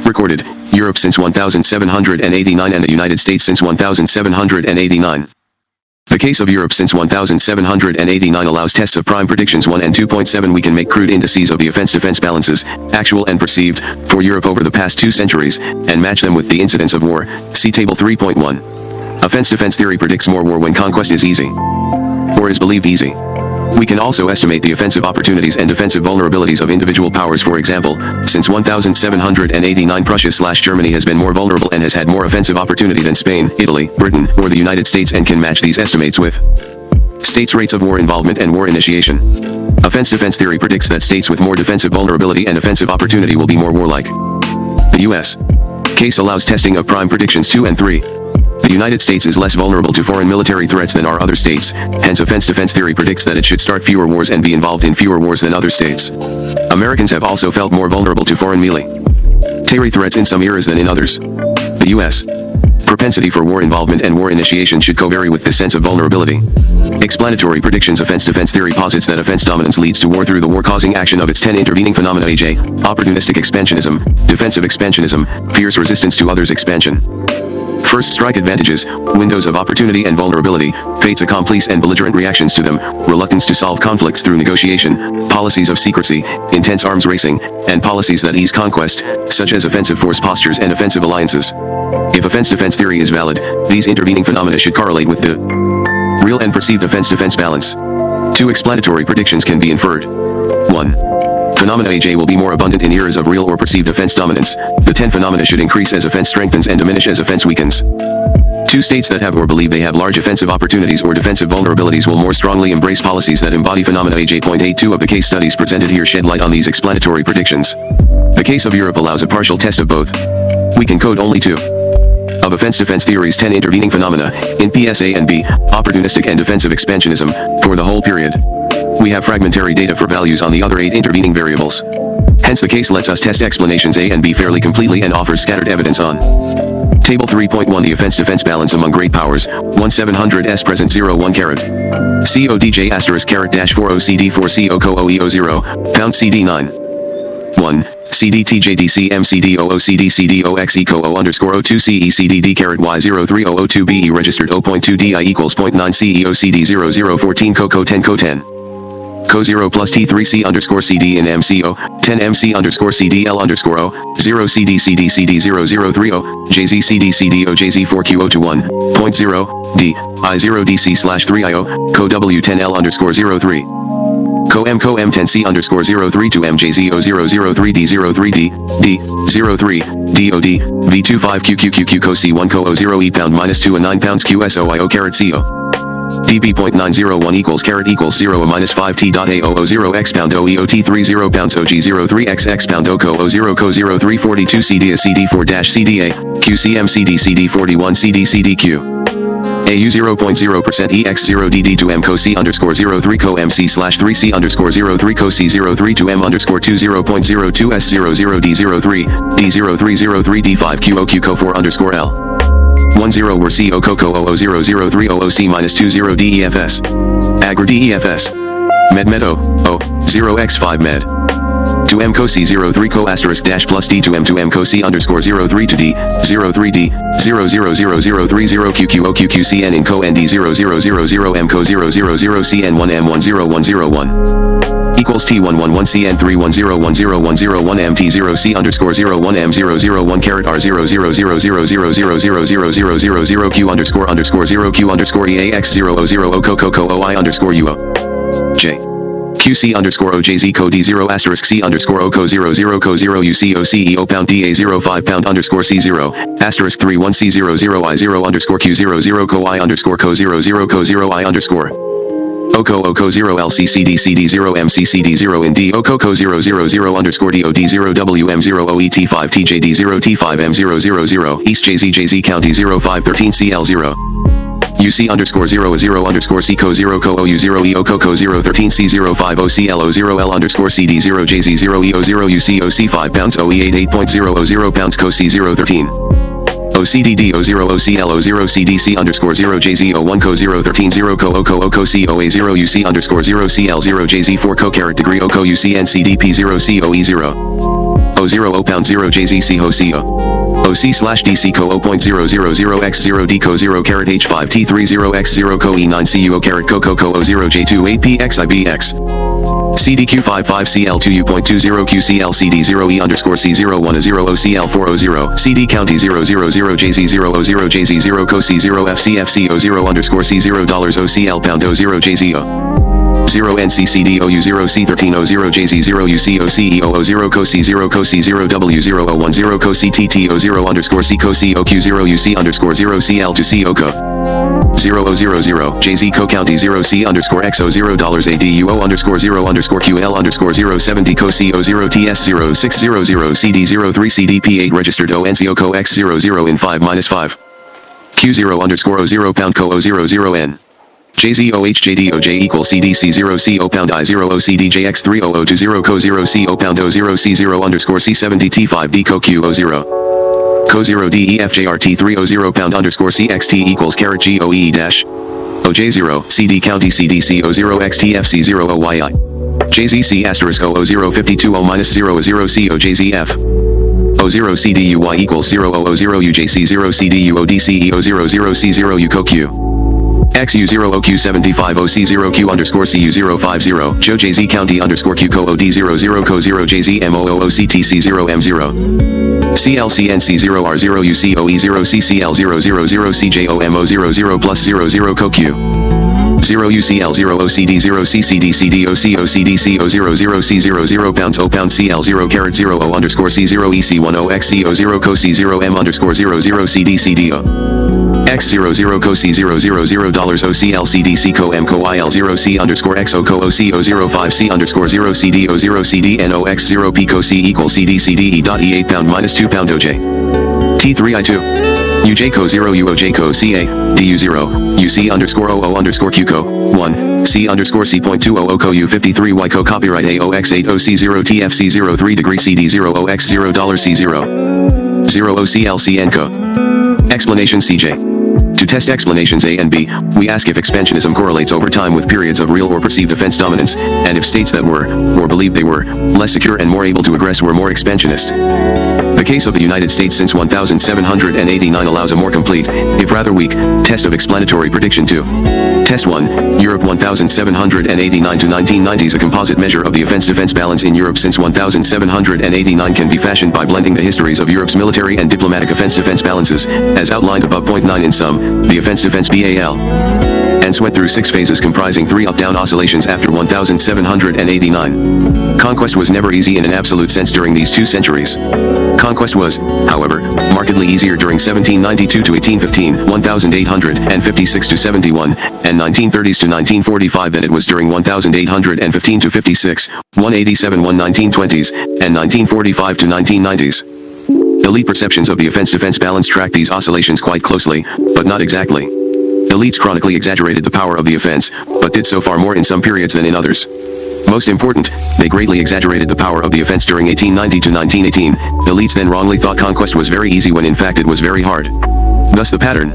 recorded: Europe since 1789 and the United States since 1789. The case of Europe since 1789 allows tests of prime predictions 1 and 2.7. We can make crude indices of the offense-defense balances, actual and perceived, for Europe over the past 2 centuries, and match them with the incidence of war. See Table 3.1. Offense-defense theory predicts more war when conquest is easy, or is believed easy. We can also estimate the offensive opportunities and defensive vulnerabilities of individual powers. For example, since 1789 Prussia/Germany has been more vulnerable and has had more offensive opportunity than Spain, Italy, Britain, or the United States, and can match these estimates with states' rates of war involvement and war initiation. Offense-defense theory predicts that states with more defensive vulnerability and offensive opportunity will be more warlike. The U.S. case allows testing of prime predictions 2 and 3. The United States is less vulnerable to foreign military threats than are other states, hence offense-defense theory predicts that it should start fewer wars and be involved in fewer wars than other states. Americans have also felt more vulnerable to foreign military threats in some eras than in others. The U.S. propensity for war involvement and war initiation should co-vary with this sense of vulnerability. Explanatory predictions. Offense-defense theory posits that offense dominance leads to war through the war-causing action of its 10 intervening phenomena: AJ, opportunistic expansionism, defensive expansionism, fierce resistance to others' expansion. First strike advantages, windows of opportunity and vulnerability, fates accomplis and belligerent reactions to them, reluctance to solve conflicts through negotiation, policies of secrecy, intense arms racing, and policies that ease conquest, such as offensive force postures and offensive alliances. If offense-defense theory is valid, these intervening phenomena should correlate with the real and perceived offense-defense balance. 2 explanatory predictions can be inferred. 1. Phenomena AJ will be more abundant in eras of real or perceived offense dominance. The 10 phenomena should increase as offense strengthens and diminish as offense weakens. 2 states that have or believe they have large offensive opportunities or defensive vulnerabilities will more strongly embrace policies that embody phenomena AJ. 2 of the case studies presented here shed light on these explanatory predictions. The case of Europe allows a partial test of both. We can code only 2 of offense-defense theory's 10 intervening phenomena, in PSA and B, opportunistic and defensive expansionism, for the whole period. We have fragmentary data for values on the other 8 intervening variables. Hence the case lets us test explanations A and B fairly completely and offers scattered evidence on Table 3.1. The offense-defense balance among great powers, 1700s present 01 carat. CODJ asterisk carat dash 40 CD 4 CO CO OEO 0, pound CD 9. 1. CDTJDC MCD OOCD CDOXE CO underscore 02 CECDD carat Y03002 BE registered 0.2 DI equals 0.9 CEOCD 0014 COCO 10 CO 10. CO 0 plus T3C underscore CD in MCO, 10 MC underscore CDL underscore O, 0 CD CD CD 0030, JZ CD CDO JZ 4Q021, 0.0, D, I0 DC slash 3IO, CO W10L underscore 03. CO M10C underscore 032 MJZ003 D03D, D03, DOD, V25QQQQ CO C1 CO 0 E pound minus 2 and 9 pounds QSOIO carat CO. db.901 equals caret equals 0 a minus 5t.a000 x pound oeot 30 pounds og03 xx pound oco o0 co 0342 cd a cd4 dash cda qcm cd cd41 cd cdq AU 0.0% EX0 DD to M co C underscore 03 co MC slash 3C underscore 03 co C 03 to M underscore 2 0.02 S00 D03 D0303 D5 QOQ co 4 underscore L 10 were C O coco 0003 OOC minus 20 DEFS Agri DEFS Med Med O 0x5 Med to M co C 03 co asterisk dash plus D to M co C underscore 03 to D 03 D 00030 QQOQQCN in co ND 0000 M co 000 CN1 M10101 equals T111 CN31010101 MT0 C underscore 01 M001 caret R 00000000000 Q underscore 0 Q underscore EAX000 O coco OI underscore UO J QC underscore OJZ co D0 asterisk C underscore O co 00 co 0 UC OCE O pound DA0 5 pound underscore C0 asterisk 31 C00 I0 underscore Q00 co I underscore co 00 co 0 I underscore OCO 0 LCCD CD0 MCCD0 in D OCO co 000 underscore DOD0 WM0 OET5 TJD0 T5 M000 East JZ County 0513 CL0 UC underscore 0 underscore C co 0 co OU 0 EO co 0 13 C0 5 OCLO 0 L underscore CD 0 JZ 0 EO 0 UC OC 5 pounds OE 8.0 0 pounds co C 0 13 OCDD 0 OCLO 0 CDC underscore 0 JZ 01 co 0 13 0 co OCO OCO C OA 0 UC underscore 0 CL 0 JZ 4 co caret degree OCO UC NCDP 0 COE 0 O0 O pound 0 JZ C ho CO OC slash DC co 0.000 x 0 D co 0 caret H5 T30 x 0 co E9 CUO caret coco co O0 J2 8P XIBX CDQ55 CL2 U.20 QCL CD0 E underscore C01 A 0 OCL 400 CD County 000 JZ 0 O0 JZ 0 co C0 FCFC O0 underscore C0 dollars OCL pound O0 JZ 0 NCCD OU 0 C13 O0 JZ 0 UC OCEO 0 co C0 co C0 W0 O10 co CTT O0 underscore C co COQ 0 UC underscore 0 CL to C OCO 0 000 JZ co county 0 C underscore XO 0 dollars ADUO underscore 0 underscore QL underscore 070 co CO 0 TS 0 600 CD 03 CDP 8 registered ONCO co X 00 in 5 minus 5 Q0 underscore 0 pound co 00 N JZOHJDOJ equals CDC0 CO pound I0 OCDJX300 to 0 co 0 CO pound O0 C0 underscore C70 T5 D co Q00 co 0 DEFJRT300 pound underscore CXT equals caret GOE dash OJ0 CD county CDC O0 XTFC0 OYI JZC asterisk 0052 O minus 00 COJZF O0 CDUY equals 0 000 UJC0 CDUODCE O00 C0 UCOQ XU0 OQ75 OC0Q underscore CU050 Joe JZ County underscore Q co OD00 co 0 JZ MOO OCTC0 M0 CLCNC0 R0 UCOE0 CCL000 CJOMO00 plus 00 co Q 0 UCL0 OCD0 CCDCD OCOCDC000 C00 pounds O pound CL0 caret 0 O underscore C0 EC10 XC0 co C0 M underscore 00 CDCDO X00 co C000 dollars OCLCDC co M co IL0 C underscore XO co OCO05 C underscore 0 CD0 CDNO X0 P co C equals CDCDE dot E8 pound minus 2 pound OJ T3I2 UJ co 0 UOJ co CA DU0 UC underscore OO underscore Q co 1 C underscore C.200 co U53 Y co copyright AOX8 OC0 TFC 03 degree CD0 OX0 $C0 0 OCLCN co Explanation CJ. To test explanations A and B, we ask if expansionism correlates over time with periods of real or perceived offense dominance, and if states that were, or believed they were, less secure and more able to aggress were more expansionist. The case of the United States since 1789 allows a more complete, if rather weak, test of explanatory prediction 2. Test 1, Europe 1789 to 1990s. A composite measure of the offense-defense balance in Europe since 1789 can be fashioned by blending the histories of Europe's military and diplomatic offense-defense balances, as outlined above. 9 in sum, the offense-defense BAL. Hence went through 6 phases comprising 3 up-down oscillations after 1789. Conquest was never easy in an absolute sense during these 2 centuries. Conquest was, however, markedly easier during 1792 to 1815, 1856 to 71, and 1930s to 1945 than it was during 1815 to 56, 187, 1920s, and 1945 to 1990s. Elite perceptions of the offense-defense balance track these oscillations quite closely, but not exactly. Elites chronically exaggerated the power of the offense, but did so far more in some periods than in others. Most important, they greatly exaggerated the power of the offense during 1890 to 1918. Elites then wrongly thought conquest was very easy when in fact it was very hard. Thus the pattern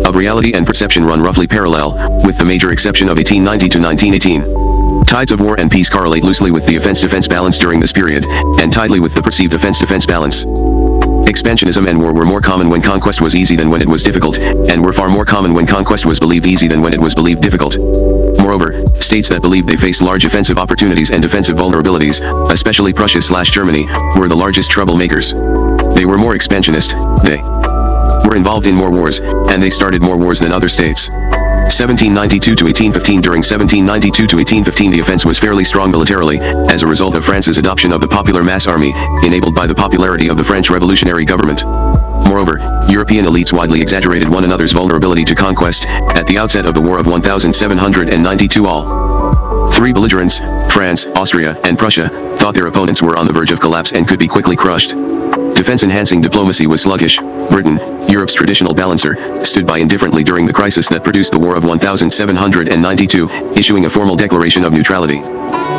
of reality and perception run roughly parallel, with the major exception of 1890 to 1918. Tides of war and peace correlate loosely with the offense-defense balance during this period, and tightly with the perceived offense-defense balance. Expansionism and war were more common when conquest was easy than when it was difficult, and were far more common when conquest was believed easy than when it was believed difficult. Moreover, states that believed they faced large offensive opportunities and defensive vulnerabilities, especially Prussia/Germany, were the largest troublemakers. They were more expansionist, they were involved in more wars, and they started more wars than other states. 1792 to 1815 During 1792 to 1815 the offense was fairly strong militarily, as a result of France's adoption of the popular mass army, enabled by the popularity of the French revolutionary government. Moreover, European elites widely exaggerated one another's vulnerability to conquest. At the outset of the War of 1792 all three belligerents, France, Austria, and Prussia, thought their opponents were on the verge of collapse and could be quickly crushed. Defense-enhancing diplomacy was sluggish. Britain, Europe's traditional balancer, stood by indifferently during the crisis that produced the War of 1792, issuing a formal declaration of neutrality.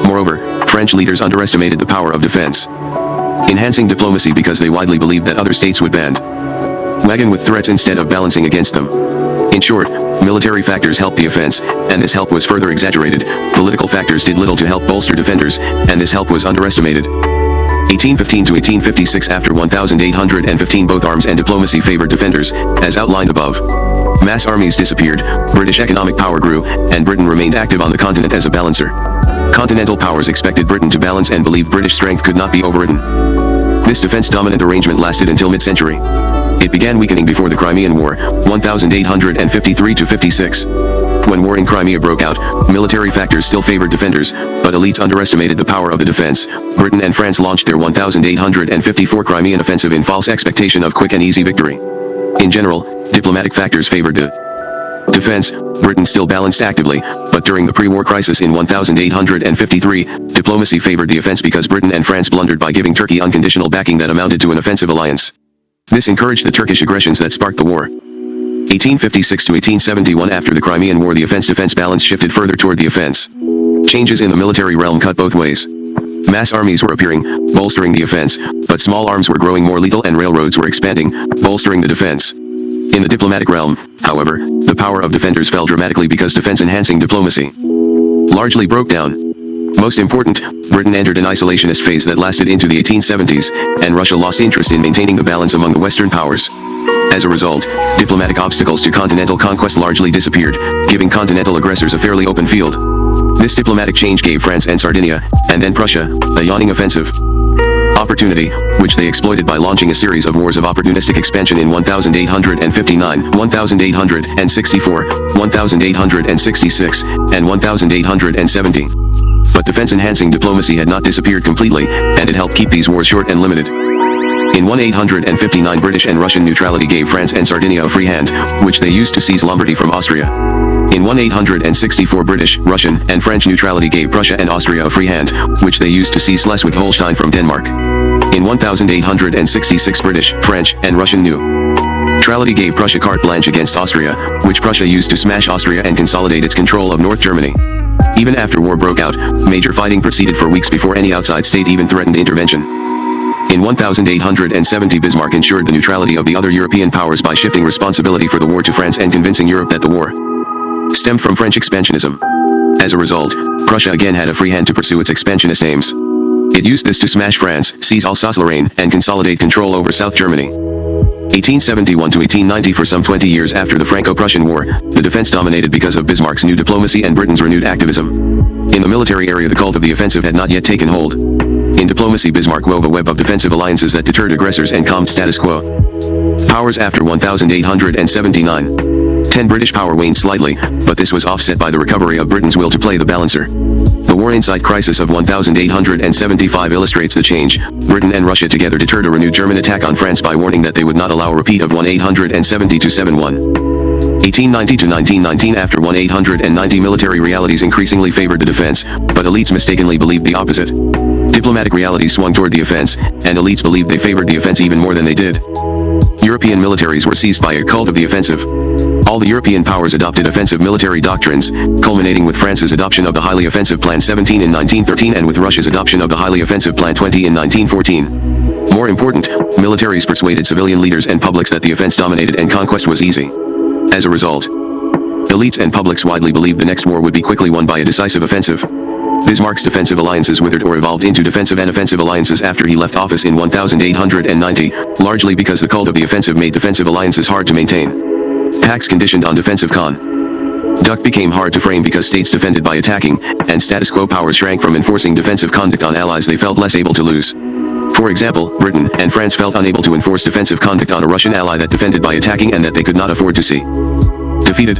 Moreover, French leaders underestimated the power of defense enhancing diplomacy because they widely believed that other states would band wagon with threats instead of balancing against them. In short, military factors helped the offense, and this help was further exaggerated. Political factors did little to help bolster defenders, and this help was underestimated. 1815 to 1856 After 1815 both arms and diplomacy favored defenders, as outlined above. Mass armies disappeared, British economic power grew, and Britain remained active on the continent as a balancer. Continental powers expected Britain to balance and believed British strength could not be overridden. This defense-dominant arrangement lasted until mid-century. It began weakening before the Crimean War, 1853 to 56. When war in Crimea broke out, military factors still favored defenders, but elites underestimated the power of the defense. Britain and France launched their 1854 Crimean offensive in false expectation of quick and easy victory. In general, diplomatic factors favored the defense. Britain still balanced actively, but during the pre-war crisis in 1853, diplomacy favored the offense because Britain and France blundered by giving Turkey unconditional backing that amounted to an offensive alliance. This encouraged the Turkish aggressions that sparked the war. 1856 to 1871 After the Crimean War the offense-defense balance shifted further toward the offense. Changes in the military realm cut both ways. Mass armies were appearing, bolstering the offense, but small arms were growing more lethal and railroads were expanding, bolstering the defense. In the diplomatic realm, however, the power of defenders fell dramatically because defense-enhancing diplomacy largely broke down. Most important, Britain entered an isolationist phase that lasted into the 1870s, and Russia lost interest in maintaining the balance among the Western powers. As a result, diplomatic obstacles to continental conquest largely disappeared, giving continental aggressors a fairly open field. This diplomatic change gave France and Sardinia, and then Prussia, a yawning offensive opportunity, which they exploited by launching a series of wars of opportunistic expansion in 1859, 1864, 1866, and 1870. But defense-enhancing diplomacy had not disappeared completely, and it helped keep these wars short and limited. In 1859 British and Russian neutrality gave France and Sardinia a free hand, which they used to seize Lombardy from Austria. In 1864 British, Russian, and French neutrality gave Prussia and Austria a free hand, which they used to seize Schleswig-Holstein from Denmark. In 1866 British, French, and Russian neutrality gave Prussia carte blanche against Austria, which Prussia used to smash Austria and consolidate its control of North Germany. Even after war broke out, major fighting proceeded for weeks before any outside state even threatened intervention. In 1870 Bismarck ensured the neutrality of the other European powers by shifting responsibility for the war to France and convincing Europe that the war stemmed from French expansionism. As a result, Prussia again had a free hand to pursue its expansionist aims. It used this to smash France, seize Alsace-Lorraine, and consolidate control over South Germany. 1871 to 1890 For some 20 years after the Franco-Prussian War, the defense dominated because of Bismarck's new diplomacy and Britain's renewed activism. In the military area the cult of the offensive had not yet taken hold. In diplomacy Bismarck wove a web of defensive alliances that deterred aggressors and calmed status quo powers after 1879. 10 British power waned slightly, but this was offset by the recovery of Britain's will to play the balancer. The War Insight Crisis of 1875 illustrates the change. Britain and Russia together deterred a renewed German attack on France by warning that they would not allow a repeat of 1870-71. 1890 to 1919. After 1890, military realities increasingly favored the defense, but elites mistakenly believed the opposite. Diplomatic realities swung toward the offense, and elites believed they favored the offense even more than they did. European militaries were seized by a cult of the offensive. All the European powers adopted offensive military doctrines, culminating with France's adoption of the Highly Offensive Plan 17 in 1913 and with Russia's adoption of the Highly Offensive Plan 20 in 1914. More important, militaries persuaded civilian leaders and publics that the offense dominated and conquest was easy. As a result, elites and publics widely believed the next war would be quickly won by a decisive offensive. Bismarck's defensive alliances withered or evolved into defensive and offensive alliances after he left office in 1890, largely because the cult of the offensive made defensive alliances hard to maintain. Pacts conditioned on defensive conduct became hard to frame because states defended by attacking, and status quo powers shrank from enforcing defensive conduct on allies they felt less able to lose. For example, Britain and France felt unable to enforce defensive conduct on a Russian ally that defended by attacking and that they could not afford to see defeated.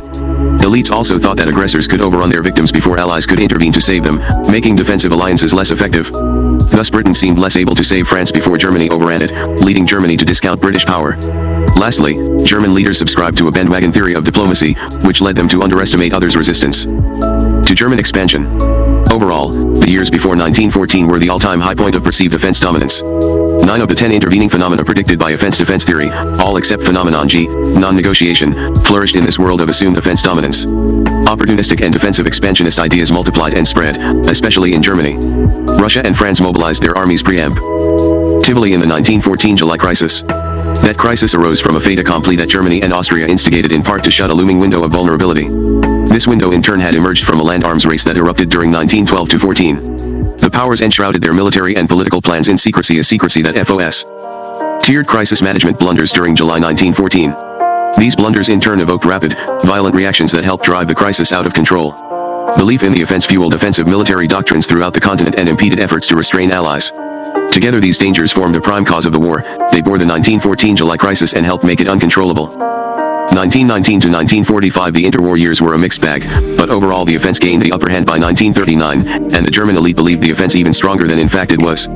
Elites also thought that aggressors could overrun their victims before allies could intervene to save them, making defensive alliances less effective. Thus Britain seemed less able to save France before Germany overran it, leading Germany to discount British power. Lastly, German leaders subscribed to a bandwagon theory of diplomacy, which led them to underestimate others' resistance to German expansion. Overall, the years before 1914 were the all-time high point of perceived offense dominance. 9 of the 10 intervening phenomena predicted by offense-defense theory, all except phenomenon G, non-negotiation, flourished in this world of assumed offense dominance. Opportunistic and defensive expansionist ideas multiplied and spread, especially in Germany. Russia and France mobilized their armies preemptively in the 1914 July crisis. That crisis arose from a fait accompli that Germany and Austria instigated in part to shut a looming window of vulnerability. This window in turn had emerged from a land arms race that erupted during 1912-14. The powers enshrouded their military and political plans in secrecy, a secrecy that FOS tiered crisis management blunders during July 1914. These blunders in turn evoked rapid, violent reactions that helped drive the crisis out of control. Belief in the offense fueled offensive military doctrines throughout the continent and impeded efforts to restrain allies. Together these dangers formed a prime cause of the war. They bore the 1914 July crisis and helped make it uncontrollable. 1919 to 1945, the interwar years were a mixed bag, but overall the offense gained the upper hand by 1939, and the German elite believed the offense even stronger than in fact it was.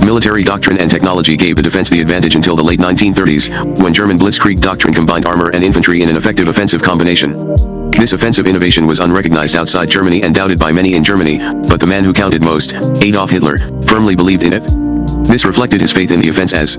Military doctrine and technology gave the defense the advantage until the late 1930s, when German Blitzkrieg doctrine combined armor and infantry in an effective offensive combination. This offensive innovation was unrecognized outside Germany and doubted by many in Germany, but the man who counted most, Adolf Hitler, firmly believed in it. This reflected his faith in the offense as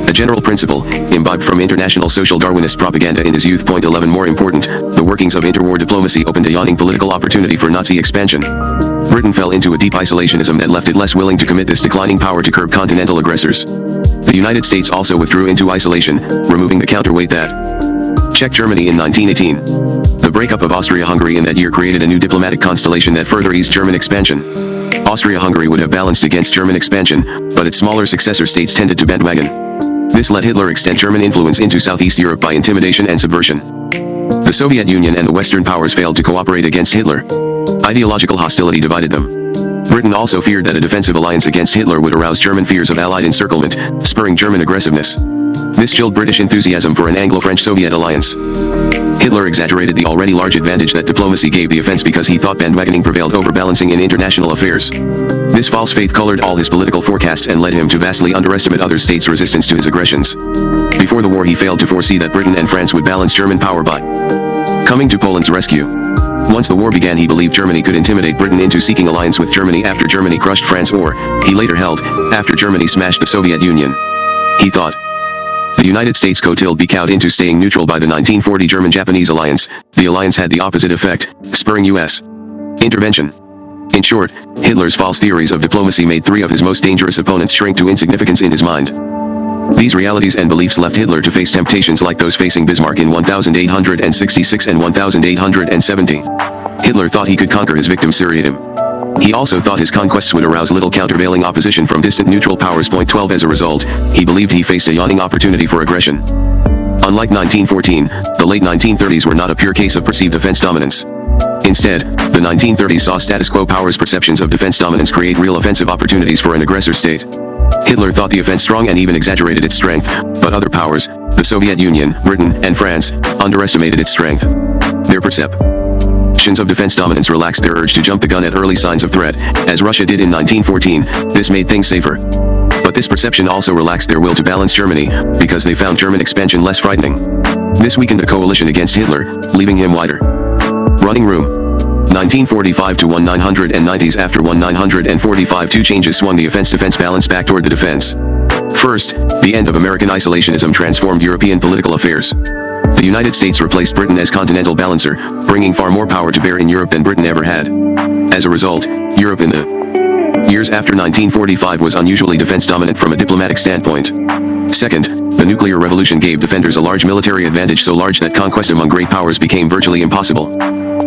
a general principle, imbibed from international social Darwinist propaganda in his youth. Point 11. More important, the workings of interwar diplomacy opened a yawning political opportunity for Nazi expansion. Britain fell into a deep isolationism that left it less willing to commit this declining power to curb continental aggressors. The United States also withdrew into isolation, removing the counterweight that checked Germany in 1918. The breakup of Austria-Hungary in that year created a new diplomatic constellation that further eased German expansion. Austria-Hungary would have balanced against German expansion, but its smaller successor states tended to bandwagon. This let Hitler extend German influence into Southeast Europe by intimidation and subversion. The Soviet Union and the Western powers failed to cooperate against Hitler. Ideological hostility divided them. Britain also feared that a defensive alliance against Hitler would arouse German fears of Allied encirclement, spurring German aggressiveness. This chilled British enthusiasm for an Anglo-French-Soviet alliance. Hitler exaggerated the already large advantage that diplomacy gave the offense because he thought bandwagoning prevailed over balancing in international affairs. This false faith colored all his political forecasts and led him to vastly underestimate other states' resistance to his aggressions. Before the war he failed to foresee that Britain and France would balance German power by coming to Poland's rescue. Once the war began he believed Germany could intimidate Britain into seeking alliance with Germany after Germany crushed France, or, he later held, after Germany smashed the Soviet Union. He thought the United States coattailed Beck into staying neutral by the 1940 German-Japanese alliance. The alliance had the opposite effect, spurring U.S. intervention. In short, Hitler's false theories of diplomacy made 3 of his most dangerous opponents shrink to insignificance in his mind. These realities and beliefs left Hitler to face temptations like those facing Bismarck in 1866 and 1870. Hitler thought he could conquer his victim seriatim. He also thought his conquests would arouse little countervailing opposition from distant neutral powers. Point 12. As a result, he believed he faced a yawning opportunity for aggression. Unlike 1914, the late 1930s were not a pure case of perceived offense dominance. Instead, the 1930s saw status quo powers' perceptions of defense dominance create real offensive opportunities for an aggressor state. Hitler thought the offense strong and even exaggerated its strength, but other powers, the Soviet Union, Britain, and France, underestimated its strength. Their perceptions Nations of defense dominance relaxed their urge to jump the gun at early signs of threat, as Russia did in 1914. This made things safer. But this perception also relaxed their will to balance Germany, because they found German expansion less frightening. This weakened the coalition against Hitler, leaving him wider running room. 1945 to 1990s. After 1945, two changes swung the offense-defense balance back toward the defense. First, the end of American isolationism transformed European political affairs. The United States replaced Britain as continental balancer, bringing far more power to bear in Europe than Britain ever had. As a result, Europe in the years after 1945 was unusually defense-dominant from a diplomatic standpoint. Second, the nuclear revolution gave defenders a large military advantage, so large that conquest among great powers became virtually impossible.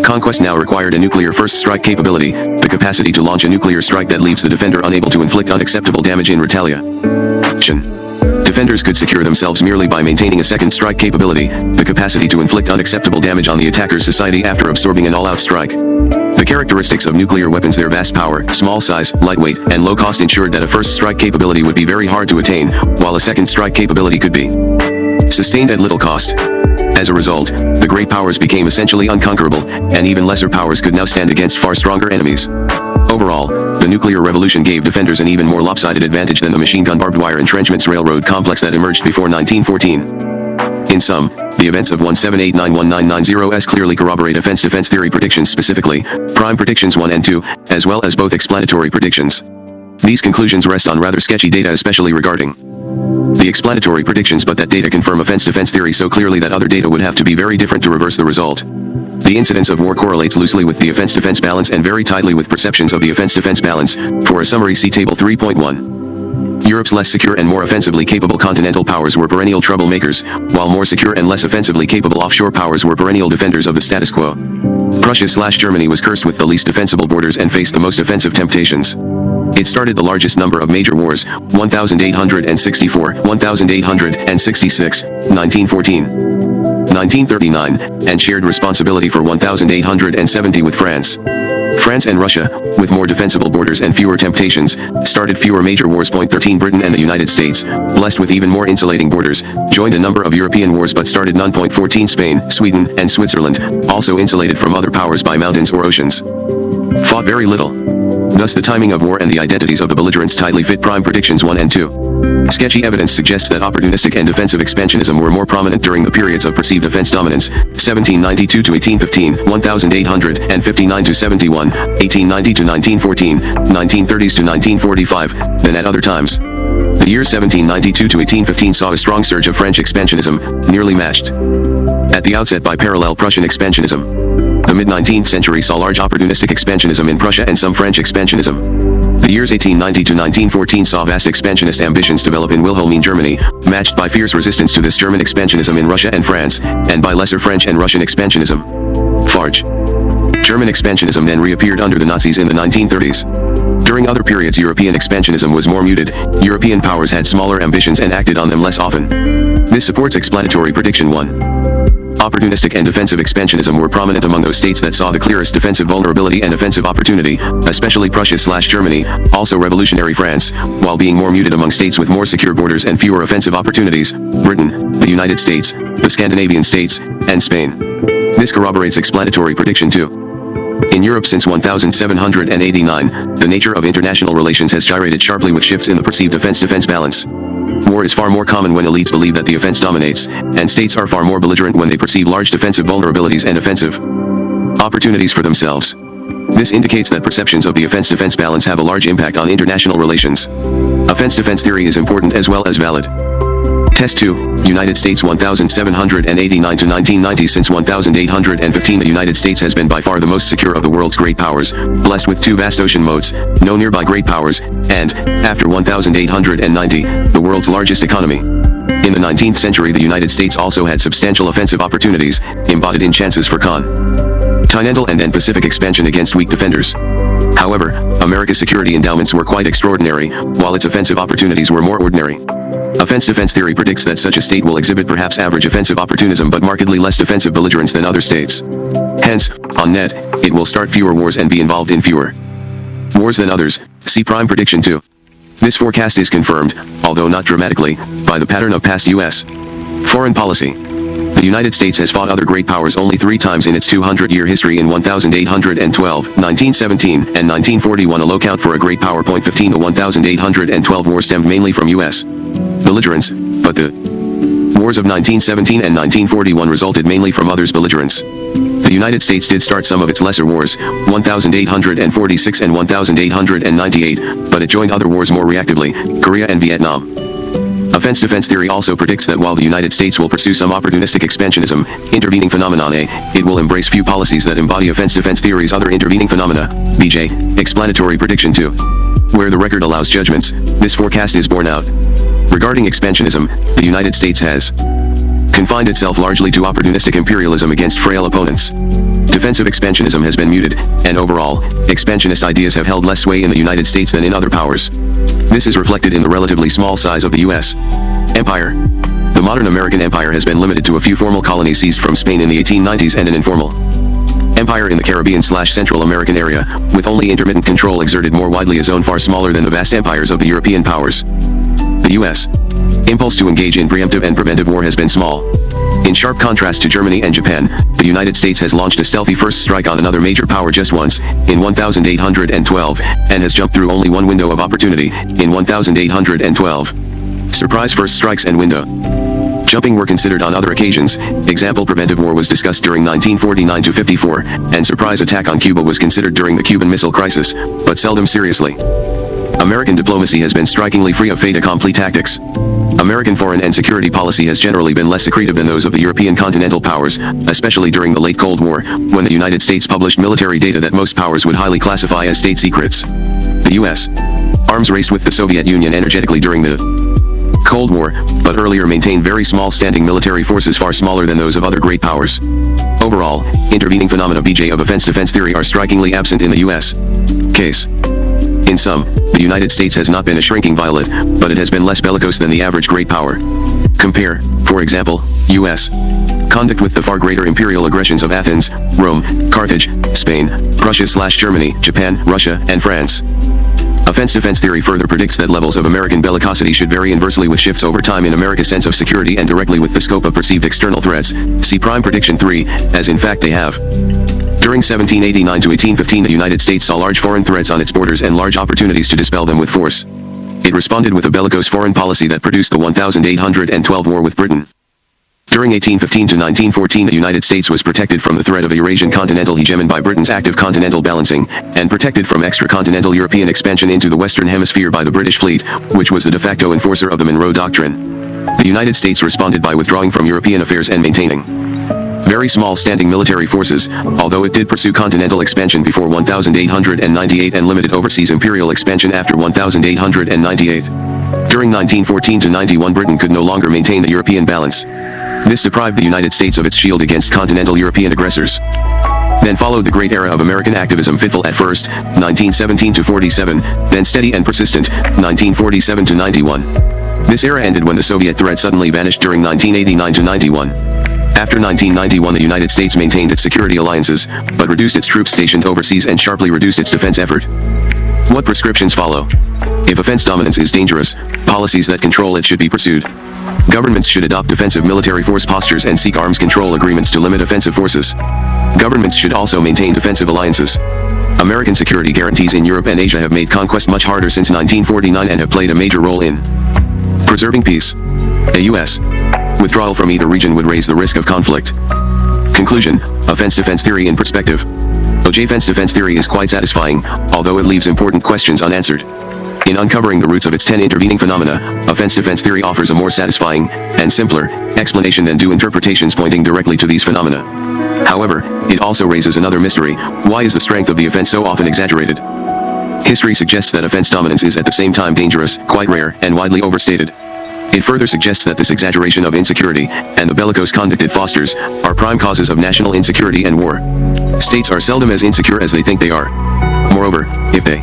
Conquest now required a nuclear first strike capability, the capacity to launch a nuclear strike that leaves the defender unable to inflict unacceptable damage in retaliation. Defenders could secure themselves merely by maintaining a second strike capability, the capacity to inflict unacceptable damage on the attacker's society after absorbing an all-out strike. The characteristics of nuclear weapons, their vast power, small size, lightweight, and low cost, ensured that a first strike capability would be very hard to attain, while a second strike capability could be sustained at little cost. As a result, the great powers became essentially unconquerable, and even lesser powers could now stand against far stronger enemies. Overall, the nuclear revolution gave defenders an even more lopsided advantage than the machine gun barbed wire entrenchments railroad complex that emerged before 1914. In sum, the events of 17891990s clearly corroborate offense-defense theory predictions, specifically, prime predictions 1 and 2, as well as both explanatory predictions. These conclusions rest on rather sketchy data, especially regarding the explanatory predictions, but that data confirm offense-defense theory so clearly that other data would have to be very different to reverse the result. The incidence of war correlates loosely with the offense-defense balance and very tightly with perceptions of the offense-defense balance. For a summary, see Table 3.1. Europe's less secure and more offensively capable continental powers were perennial troublemakers, while more secure and less offensively capable offshore powers were perennial defenders of the status quo. Prussia/Germany was cursed with the least defensible borders and faced the most offensive temptations. It started the largest number of major wars, 1864, 1866, 1914, 1939, and shared responsibility for 1870 with France. France and Russia, with more defensible borders and fewer temptations, started fewer major wars. 13 Britain and the United States, blessed with even more insulating borders, joined a number of European wars but started none. 14 Spain, Sweden, and Switzerland, also insulated from other powers by mountains or oceans, fought very little. Thus the timing of war and the identities of the belligerents tightly fit prime predictions 1 and 2. Sketchy evidence suggests that opportunistic and defensive expansionism were more prominent during the periods of perceived offense dominance, 1792 to 1815, 1859 to 71, 1890 to 1914, 1930s to 1945, than at other times. The year 1792 to 1815 saw a strong surge of French expansionism, nearly matched at the outset by parallel Prussian expansionism. The mid-19th century saw large opportunistic expansionism in Prussia and some French expansionism. The years 1890 to 1914 saw vast expansionist ambitions develop in Wilhelmine Germany, matched by fierce resistance to this German expansionism in Russia and France, and by lesser French and Russian expansionism. Farge. German expansionism then reappeared under the Nazis in the 1930s. During other periods, European expansionism was more muted. European powers had smaller ambitions and acted on them less often. This supports explanatory prediction 1. Opportunistic and defensive expansionism were prominent among those states that saw the clearest defensive vulnerability and offensive opportunity, especially Prussia/Germany, also revolutionary France, while being more muted among states with more secure borders and fewer offensive opportunities, Britain, the United States, the Scandinavian states, and Spain. This corroborates explanatory prediction 2. In Europe since 1789, the nature of international relations has gyrated sharply with shifts in the perceived offense-defense balance. War is far more common when elites believe that the offense dominates, and states are far more belligerent when they perceive large defensive vulnerabilities and offensive opportunities for themselves. This indicates that perceptions of the offense-defense balance have a large impact on international relations. Offense-defense theory is important as well as valid. Test 2, United States 1789 to 1990. Since 1815 the United States has been by far the most secure of the world's great powers, blessed with two vast ocean moats, no nearby great powers, and, after 1890, the world's largest economy. In the 19th century the United States also had substantial offensive opportunities, embodied in chances for continental and then Pacific expansion against weak defenders. However, America's security endowments were quite extraordinary, while its offensive opportunities were more ordinary. Offense-defense theory predicts that such a state will exhibit perhaps average offensive opportunism but markedly less defensive belligerence than other states. Hence, on net, it will start fewer wars and be involved in fewer wars than others. See prime prediction 2. This forecast is confirmed, although not dramatically, by the pattern of past U.S. foreign policy. The The United States has fought other great powers only 3 times in its 200-year history in 1812, 1917, and 1941. A low count for a great power. 15 The 1812 war stemmed mainly from U.S. belligerence, but the wars of 1917 and 1941 resulted mainly from others' belligerence. The United States did start some of its lesser wars, 1846 and 1898, but it joined other wars more reactively, Korea and Vietnam. Offense-defense theory also predicts that while the United States will pursue some opportunistic expansionism, intervening phenomenon A, it will embrace few policies that embody offense-defense theory's other intervening phenomena, BJ, explanatory prediction 2. Where the record allows judgments, this forecast is borne out. Regarding expansionism, the United States has confined itself largely to opportunistic imperialism against frail opponents. Defensive expansionism has been muted, and overall, expansionist ideas have held less sway in the United States than in other powers. This is reflected in the relatively small size of the U.S. empire. The modern American empire has been limited to a few formal colonies seized from Spain in the 1890s and an informal empire in the Caribbean/Central American area, with only intermittent control exerted more widely, a zone far smaller than the vast empires of the European powers. The U.S. impulse to engage in preemptive and preventive war has been small. In sharp contrast to Germany and Japan, the United States has launched a stealthy first strike on another major power just once, in 1812, and has jumped through only one window of opportunity, in 1812. Surprise first strikes and window jumping were considered on other occasions. Example: preventive war was discussed during 1949-54, and surprise attack on Cuba was considered during the Cuban Missile Crisis, but seldom seriously. American diplomacy has been strikingly free of fait accompli tactics. American foreign and security policy has generally been less secretive than those of the European continental powers, especially during the late Cold War, when the United States published military data that most powers would highly classify as state secrets. The U.S. arms raced with the Soviet Union energetically during the Cold War, but earlier maintained very small standing military forces far smaller than those of other great powers. Overall, intervening phenomena BJ of offense-defense theory are strikingly absent in the U.S. case. In sum, the United States has not been a shrinking violet, but it has been less bellicose than the average great power. Compare, for example, U.S. conduct with the far greater imperial aggressions of Athens, Rome, Carthage, Spain, Prussia/Germany, Japan, Russia, and France. Offense-defense theory further predicts that levels of American bellicosity should vary inversely with shifts over time in America's sense of security and directly with the scope of perceived external threats, see prime prediction 3, as in fact they have. During 1789 to 1815 the United States saw large foreign threats on its borders and large opportunities to dispel them with force. It responded with a bellicose foreign policy that produced the 1812 war with Britain. During 1815 to 1914 the United States was protected from the threat of a Eurasian continental hegemony by Britain's active continental balancing, and protected from extra-continental European expansion into the Western Hemisphere by the British fleet, which was the de facto enforcer of the Monroe Doctrine. The United States responded by withdrawing from European affairs and maintaining very small standing military forces, although it did pursue continental expansion before 1898 and limited overseas imperial expansion after 1898. During 1914 to 91 Britain could no longer maintain the European balance. This deprived the United States of its shield against continental European aggressors. Then followed the great era of American activism, fitful at first, 1917 to 47, then steady and persistent, 1947 to 91. This era ended when the Soviet threat suddenly vanished during 1989 to 91. After 1991 the United States maintained its security alliances, but reduced its troops stationed overseas and sharply reduced its defense effort. What prescriptions follow? If offense dominance is dangerous, policies that control it should be pursued. Governments should adopt defensive military force postures and seek arms control agreements to limit offensive forces. Governments should also maintain defensive alliances. American security guarantees in Europe and Asia have made conquest much harder since 1949 and have played a major role in preserving peace. A U.S. withdrawal from either region would raise the risk of conflict. Conclusion: offense-defense theory in perspective. Offense-defense theory is quite satisfying, although it leaves important questions unanswered. In uncovering the roots of its 10 intervening phenomena, offense-defense theory offers a more satisfying, and simpler, explanation than do interpretations pointing directly to these phenomena. However, it also raises another mystery: why is the strength of the offense so often exaggerated? History suggests that offense dominance is at the same time dangerous, quite rare, and widely overstated. It further suggests that this exaggeration of insecurity, and the bellicose conduct it fosters, are prime causes of national insecurity and war. States are seldom as insecure as they think they are. Moreover, if they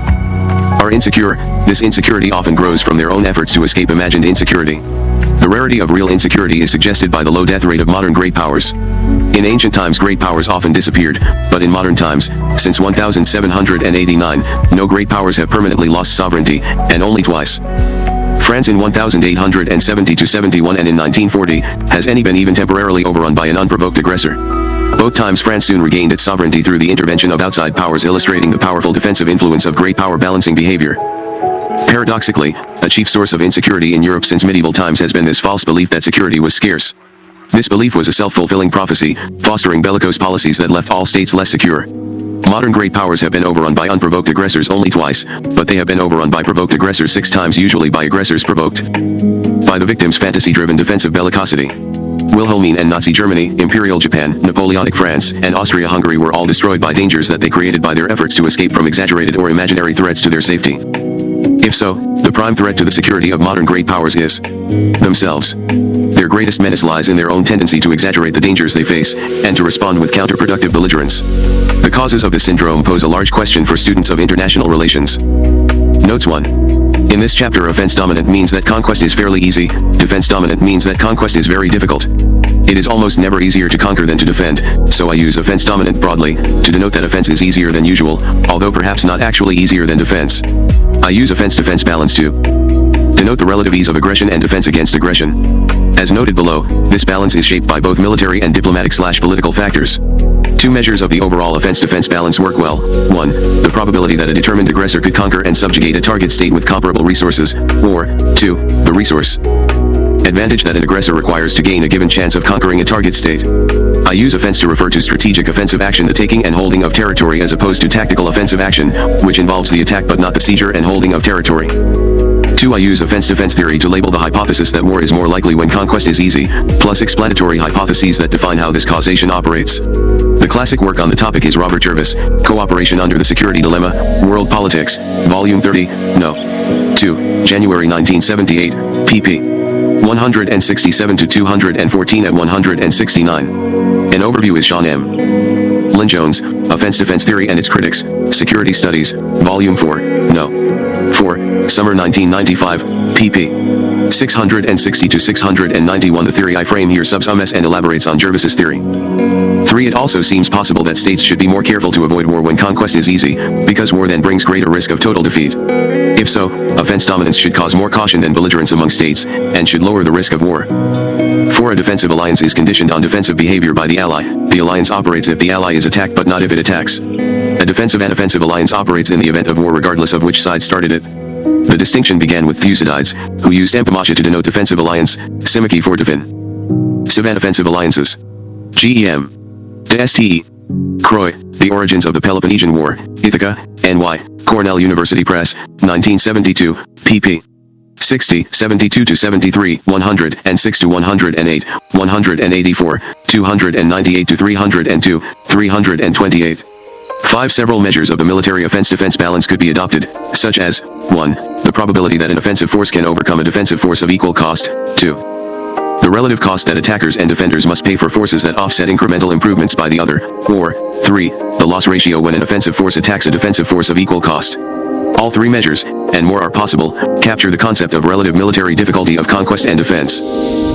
are insecure, this insecurity often grows from their own efforts to escape imagined insecurity. The rarity of real insecurity is suggested by the low death rate of modern great powers. In ancient times great powers often disappeared, but in modern times, since 1789, no great powers have permanently lost sovereignty, and only twice. France in 1870-71 and in 1940, has any been even temporarily overrun by an unprovoked aggressor? Both times France soon regained its sovereignty through the intervention of outside powers, illustrating the powerful defensive influence of great power balancing behavior. Paradoxically, a chief source of insecurity in Europe since medieval times has been this false belief that security was scarce. This belief was a self-fulfilling prophecy, fostering bellicose policies that left all states less secure. Modern great powers have been overrun by unprovoked aggressors only twice, but they have been overrun by provoked aggressors 6 times, usually by aggressors provoked by the victim's fantasy-driven defensive bellicosity. Wilhelmine and Nazi Germany, Imperial Japan, Napoleonic France, and Austria-Hungary were all destroyed by dangers that they created by their efforts to escape from exaggerated or imaginary threats to their safety. If so, the prime threat to the security of modern great powers is themselves. Their greatest menace lies in their own tendency to exaggerate the dangers they face, and to respond with counterproductive belligerence. The causes of this syndrome pose a large question for students of international relations. Notes 1. In this chapter, offense dominant means that conquest is fairly easy, defense dominant means that conquest is very difficult. It is almost never easier to conquer than to defend, so I use offense dominant broadly, to denote that offense is easier than usual, although perhaps not actually easier than defense. I use offense-defense balance to denote the relative ease of aggression and defense against aggression. As noted below, this balance is shaped by both military and diplomatic/political factors. 2 measures of the overall offense-defense balance work well. 1. The probability that a determined aggressor could conquer and subjugate a target state with comparable resources, or 2. The resource advantage that an aggressor requires to gain a given chance of conquering a target state. I use offense to refer to strategic offensive action, the taking and holding of territory, as opposed to tactical offensive action, which involves the attack but not the seizure and holding of territory. 2. I use offense-defense theory to label the hypothesis that war is more likely when conquest is easy, plus explanatory hypotheses that define how this causation operates. The classic work on the topic is Robert Jervis, Cooperation Under the Security Dilemma, World Politics, Volume 30, No. 2, January 1978, pp. 167-214 at 169. An overview is Sean M. Lynn Jones, Offense-Defense Theory and Its Critics, Security Studies, Volume 4, No. 4, Summer 1995, pp. 660-691. The theory I frame here subsumes and elaborates on Jervis's theory. 3. It also seems possible that states should be more careful to avoid war when conquest is easy, because war then brings greater risk of total defeat. If so, offense dominance should cause more caution than belligerence among states, and should lower the risk of war. 4. A defensive alliance is conditioned on defensive behavior by the ally. The alliance operates if the ally is attacked but not if it attacks. A defensive and offensive alliance operates in the event of war regardless of which side started it. The distinction began with Thucydides, who used empomachia to denote defensive alliance, simiche for defensive and offensive alliances. Gem. De Ste. Croix, The Origins of the Peloponnesian War, Ithaca, N.Y., Cornell University Press, 1972, pp. 60, 72-73, 106-108, 184, 298-302, 328. 5. Several measures of the military offense-defense balance could be adopted, such as 1. The probability that an offensive force can overcome a defensive force of equal cost. 2. The relative cost that attackers and defenders must pay for forces that offset incremental improvements by the other. Or 3. The loss ratio when an offensive force attacks a defensive force of equal cost. All 3 measures, and more are possible, capture the concept of relative military difficulty of conquest and defense.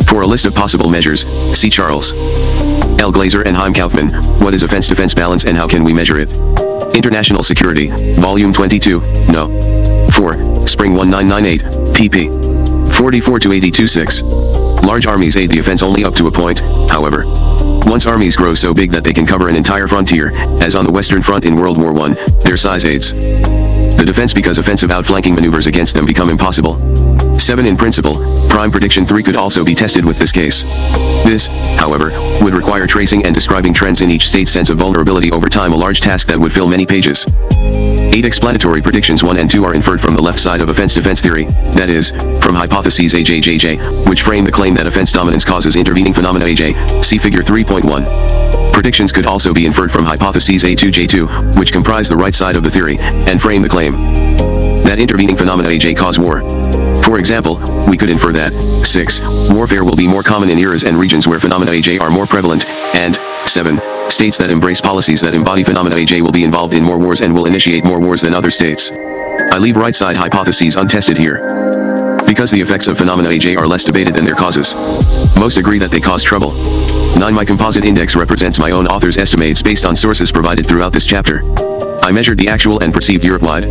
For a list of possible measures, see Charles L. Glazer and Chaim Kaufman, What is Offense-Defense Balance and How Can We Measure It? International Security, Volume 22, No. 4, Spring 1998, pp. 44-82-6. Large armies aid the offense only up to a point, however. Once armies grow so big that they can cover an entire frontier, as on the Western Front in World War I, their size aids the defense because offensive outflanking maneuvers against them become impossible. 7. In principle, prime prediction 3 could also be tested with this case. This, however, would require tracing and describing trends in each state's sense of vulnerability over time, a large task that would fill many pages. 8. Explanatory predictions 1 and 2 are inferred from the left side of offense-defense theory, that is, from hypotheses AJJJ, which frame the claim that offense dominance causes intervening phenomena AJ, see figure 3.1. Predictions could also be inferred from hypotheses A2J2, which comprise the right side of the theory, and frame the claim that intervening phenomena AJ cause war. For example, we could infer that 6. Warfare will be more common in eras and regions where phenomena AJ are more prevalent, and 7. States that embrace policies that embody phenomena AJ will be involved in more wars and will initiate more wars than other states. I leave right side hypotheses untested here, because the effects of phenomena AJ are less debated than their causes. Most agree that they cause trouble. 9. My composite index represents my own author's estimates based on sources provided throughout this chapter. I measured the actual and perceived Europe-wide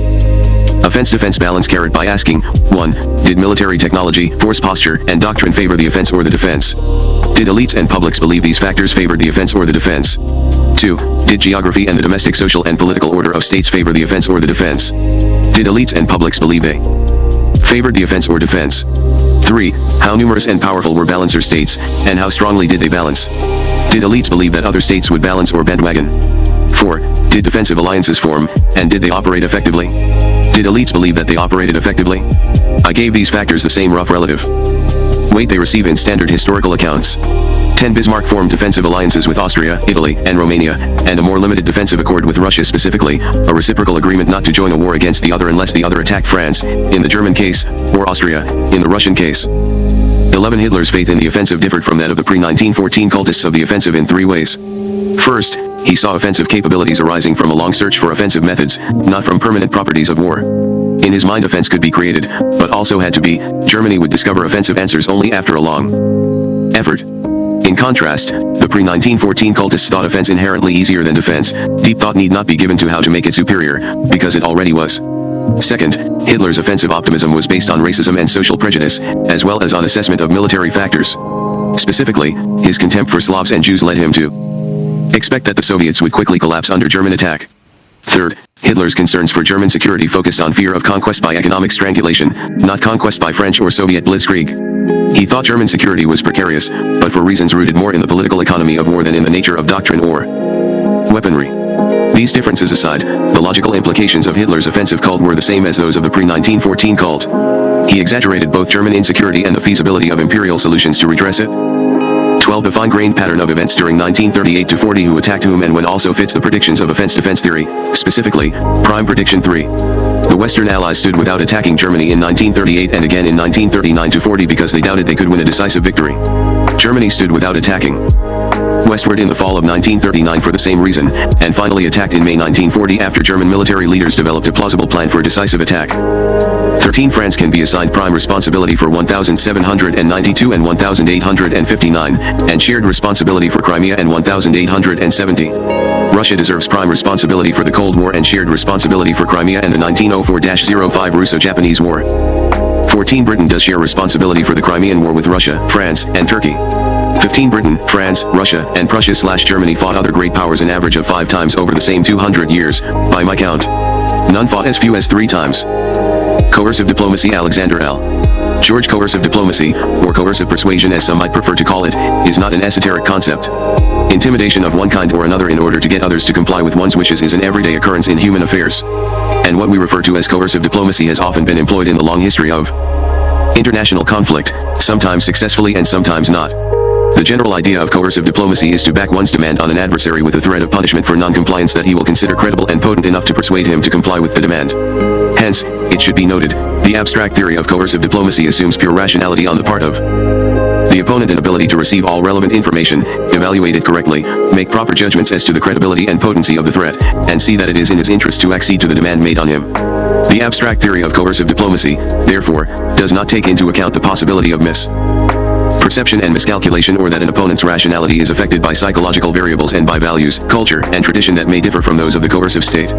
Offense-defense balance carried by asking, 1. Did military technology, force posture, and doctrine favor the offense or the defense? Did elites and publics believe these factors favored the offense or the defense? 2. Did geography and the domestic social and political order of states favor the offense or the defense? Did elites and publics believe they favored the offense or defense? 3. How numerous and powerful were balancer states, and how strongly did they balance? Did elites believe that other states would balance or bandwagon? 4. Did defensive alliances form, and did they operate effectively? Did elites believe that they operated effectively? I gave these factors the same rough relative weight they receive in standard historical accounts. 10. Bismarck formed defensive alliances with Austria, Italy, and Romania, and a more limited defensive accord with Russia, specifically, a reciprocal agreement not to join a war against the other unless the other attacked France, in the German case, or Austria, in the Russian case. 11. Hitler's faith in the offensive differed from that of the pre-1914 cultists of the offensive in 3 ways. First, he saw offensive capabilities arising from a long search for offensive methods, not from permanent properties of war. In his mind, offense could be created, but also had to be. Germany would discover offensive answers only after a long effort. In contrast, the pre-1914 cultists thought offense inherently easier than defense. Deep thought need not be given to how to make it superior, because it already was. Second, Hitler's offensive optimism was based on racism and social prejudice, as well as on assessment of military factors. Specifically, his contempt for Slavs and Jews led him to expect that the Soviets would quickly collapse under German attack. Third, Hitler's concerns for German security focused on fear of conquest by economic strangulation, not conquest by French or Soviet blitzkrieg. He thought German security was precarious, but for reasons rooted more in the political economy of war than in the nature of doctrine or weaponry. These differences aside, the logical implications of Hitler's offensive cult were the same as those of the pre-1914 cult. He exaggerated both German insecurity and the feasibility of imperial solutions to redress it. 12. The fine-grained pattern of events during 1938-40, who attacked whom and when, also fits the predictions of offense-defense theory, specifically, Prime Prediction 3. The Western Allies stood without attacking Germany in 1938 and again in 1939-40 because they doubted they could win a decisive victory. Germany stood without attacking westward in the fall of 1939 for the same reason, and finally attacked in May 1940 after German military leaders developed a plausible plan for a decisive attack. 13. France can be assigned prime responsibility for 1792 and 1859, and shared responsibility for Crimea and 1870. Russia deserves prime responsibility for the Cold War and shared responsibility for Crimea and the 1904-05 Russo-Japanese War. 14. Britain does share responsibility for the Crimean War with Russia, France, and Turkey. 15. Britain, France, Russia, and Prussia/Germany fought other great powers an average of 5 times over the same 200 years, by my count. None fought as few as 3 times. Coercive diplomacy. Alexander L. George. Coercive diplomacy, or coercive persuasion as some might prefer to call it, is not an esoteric concept. Intimidation of one kind or another in order to get others to comply with one's wishes is an everyday occurrence in human affairs. And what we refer to as coercive diplomacy has often been employed in the long history of international conflict, sometimes successfully and sometimes not. The general idea of coercive diplomacy is to back one's demand on an adversary with a threat of punishment for non-compliance that he will consider credible and potent enough to persuade him to comply with the demand. Hence, it should be noted, the abstract theory of coercive diplomacy assumes pure rationality on the part of the opponent and ability to receive all relevant information, evaluate it correctly, make proper judgments as to the credibility and potency of the threat, and see that it is in his interest to accede to the demand made on him. The abstract theory of coercive diplomacy, therefore, does not take into account the possibility of misperception and miscalculation, or that an opponent's rationality is affected by psychological variables and by values, culture, and tradition that may differ from those of the coercive state.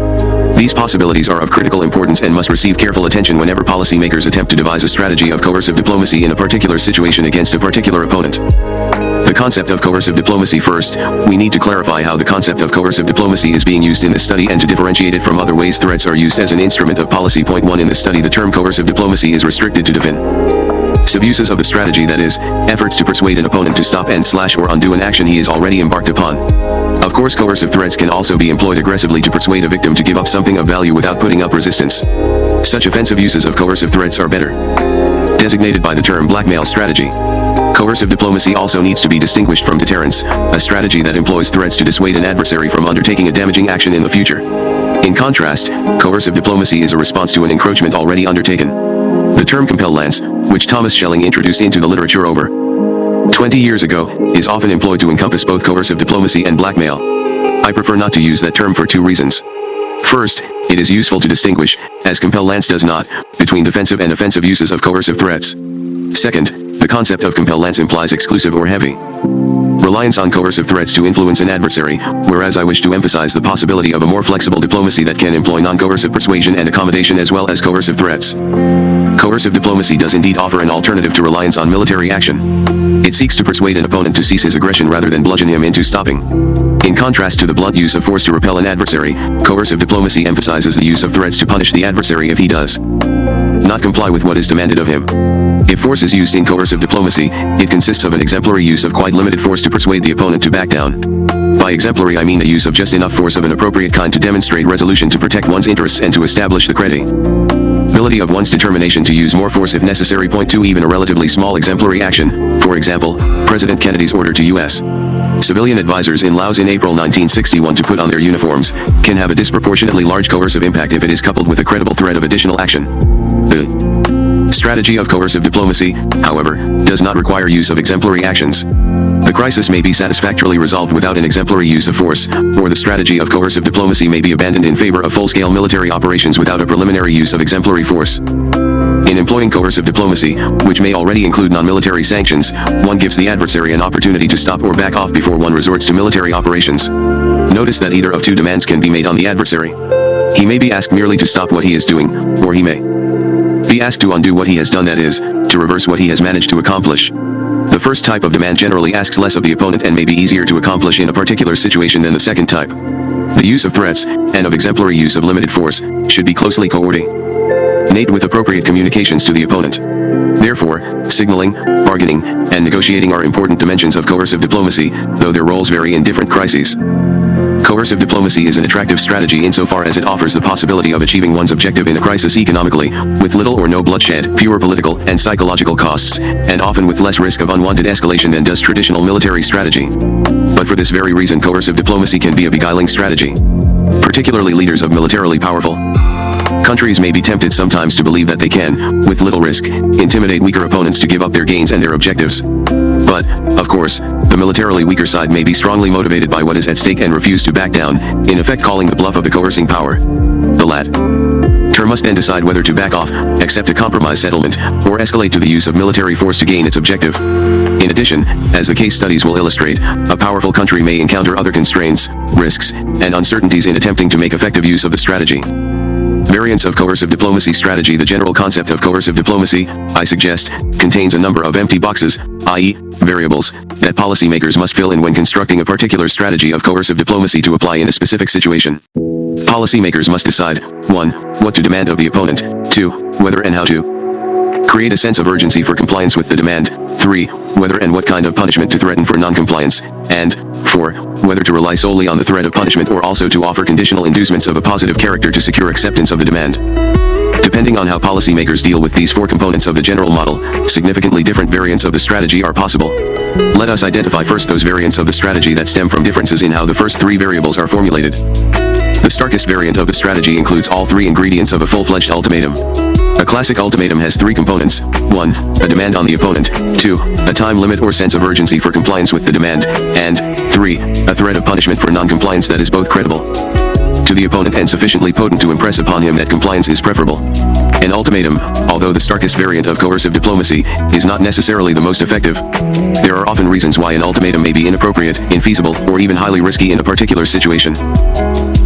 These possibilities are of critical importance and must receive careful attention whenever policymakers attempt to devise a strategy of coercive diplomacy in a particular situation against a particular opponent. The concept of coercive diplomacy. First, we need to clarify how the concept of coercive diplomacy is being used in this study and to differentiate it from other ways threats are used as an instrument of policy. Point 1. In the study, the term coercive diplomacy is restricted to defensive uses of the strategy, that is, efforts to persuade an opponent to stop and/or undo an action he is already embarked upon. Of course, coercive threats can also be employed aggressively to persuade a victim to give up something of value without putting up resistance. Such offensive uses of coercive threats are better designated by the term blackmail strategy. Coercive diplomacy also needs to be distinguished from deterrence, a strategy that employs threats to dissuade an adversary from undertaking a damaging action in the future. In contrast, coercive diplomacy is a response to an encroachment already undertaken. The term compellence, which Thomas Schelling introduced into the literature over 20 years ago, is often employed to encompass both coercive diplomacy and blackmail. I prefer not to use that term for 2 reasons. First, it is useful to distinguish, as compellence does not, between defensive and offensive uses of coercive threats. Second, The concept of compellence implies exclusive or heavy reliance on coercive threats to influence an adversary, whereas I wish to emphasize the possibility of a more flexible diplomacy that can employ non-coercive persuasion and accommodation as well as coercive threats. Coercive diplomacy does indeed offer an alternative to reliance on military action. It seeks to persuade an opponent to cease his aggression rather than bludgeon him into stopping. In contrast to the blunt use of force to repel an adversary, coercive diplomacy emphasizes the use of threats to punish the adversary if he does not comply with what is demanded of him. If force is used in coercive diplomacy, it consists of an exemplary use of quite limited force to persuade the opponent to back down. By exemplary I mean a use of just enough force of an appropriate kind to demonstrate resolution to protect one's interests and to establish the credibility of one's determination to use more force if necessary. Point 2. Even a relatively small exemplary action, for example, President Kennedy's order to U.S. civilian advisors in Laos in April 1961 to put on their uniforms, can have a disproportionately large coercive impact if it is coupled with a credible threat of additional action. The strategy of coercive diplomacy, however, does not require use of exemplary actions. The crisis may be satisfactorily resolved without an exemplary use of force, or the strategy of coercive diplomacy may be abandoned in favor of full-scale military operations without a preliminary use of exemplary force. In employing coercive diplomacy, which may already include non-military sanctions, one gives the adversary an opportunity to stop or back off before one resorts to military operations. Notice that either of two demands can be made on the adversary. He may be asked merely to stop what he is doing, or he may be asked to undo what he has done, that is, to reverse what he has managed to accomplish. The first type of demand generally asks less of the opponent and may be easier to accomplish in a particular situation than the second type. The use of threats, and of exemplary use of limited force, should be closely coordinated with appropriate communications to the opponent. Therefore, signaling, bargaining, and negotiating are important dimensions of coercive diplomacy, though their roles vary in different crises. Coercive diplomacy is an attractive strategy insofar as it offers the possibility of achieving one's objective in a crisis economically, with little or no bloodshed, fewer political and psychological costs, and often with less risk of unwanted escalation than does traditional military strategy. But for this very reason coercive diplomacy can be a beguiling strategy. Particularly leaders of militarily powerful countries may be tempted sometimes to believe that they can, with little risk, intimidate weaker opponents to give up their gains and their objectives. But, of course, the militarily weaker side may be strongly motivated by what is at stake and refuse to back down, in effect calling the bluff of the coercing power. The latter must then decide whether to back off, accept a compromise settlement, or escalate to the use of military force to gain its objective. In addition, as the case studies will illustrate, a powerful country may encounter other constraints, risks, and uncertainties in attempting to make effective use of the strategy. Variants of coercive diplomacy strategy. The general concept of coercive diplomacy, I suggest, contains a number of empty boxes, i.e., variables, that policymakers must fill in when constructing a particular strategy of coercive diplomacy to apply in a specific situation. Policymakers must decide, 1. What to demand of the opponent, 2. Whether and how to create a sense of urgency for compliance with the demand, 3. Whether and what kind of punishment to threaten for non-compliance, and 4. Whether to rely solely on the threat of punishment or also to offer conditional inducements of a positive character to secure acceptance of the demand. Depending on how policymakers deal with these four components of the general model, significantly different variants of the strategy are possible. Let us identify first those variants of the strategy that stem from differences in how the first three variables are formulated. The starkest variant of the strategy includes all three ingredients of a full-fledged ultimatum. A classic ultimatum has three components: 1. A demand on the opponent, 2. A time limit or sense of urgency for compliance with the demand, and 3. A threat of punishment for non-compliance that is both credible to the opponent and sufficiently potent to impress upon him that compliance is preferable. An ultimatum, although the starkest variant of coercive diplomacy, is not necessarily the most effective. There are often reasons why an ultimatum may be inappropriate, infeasible, or even highly risky in a particular situation.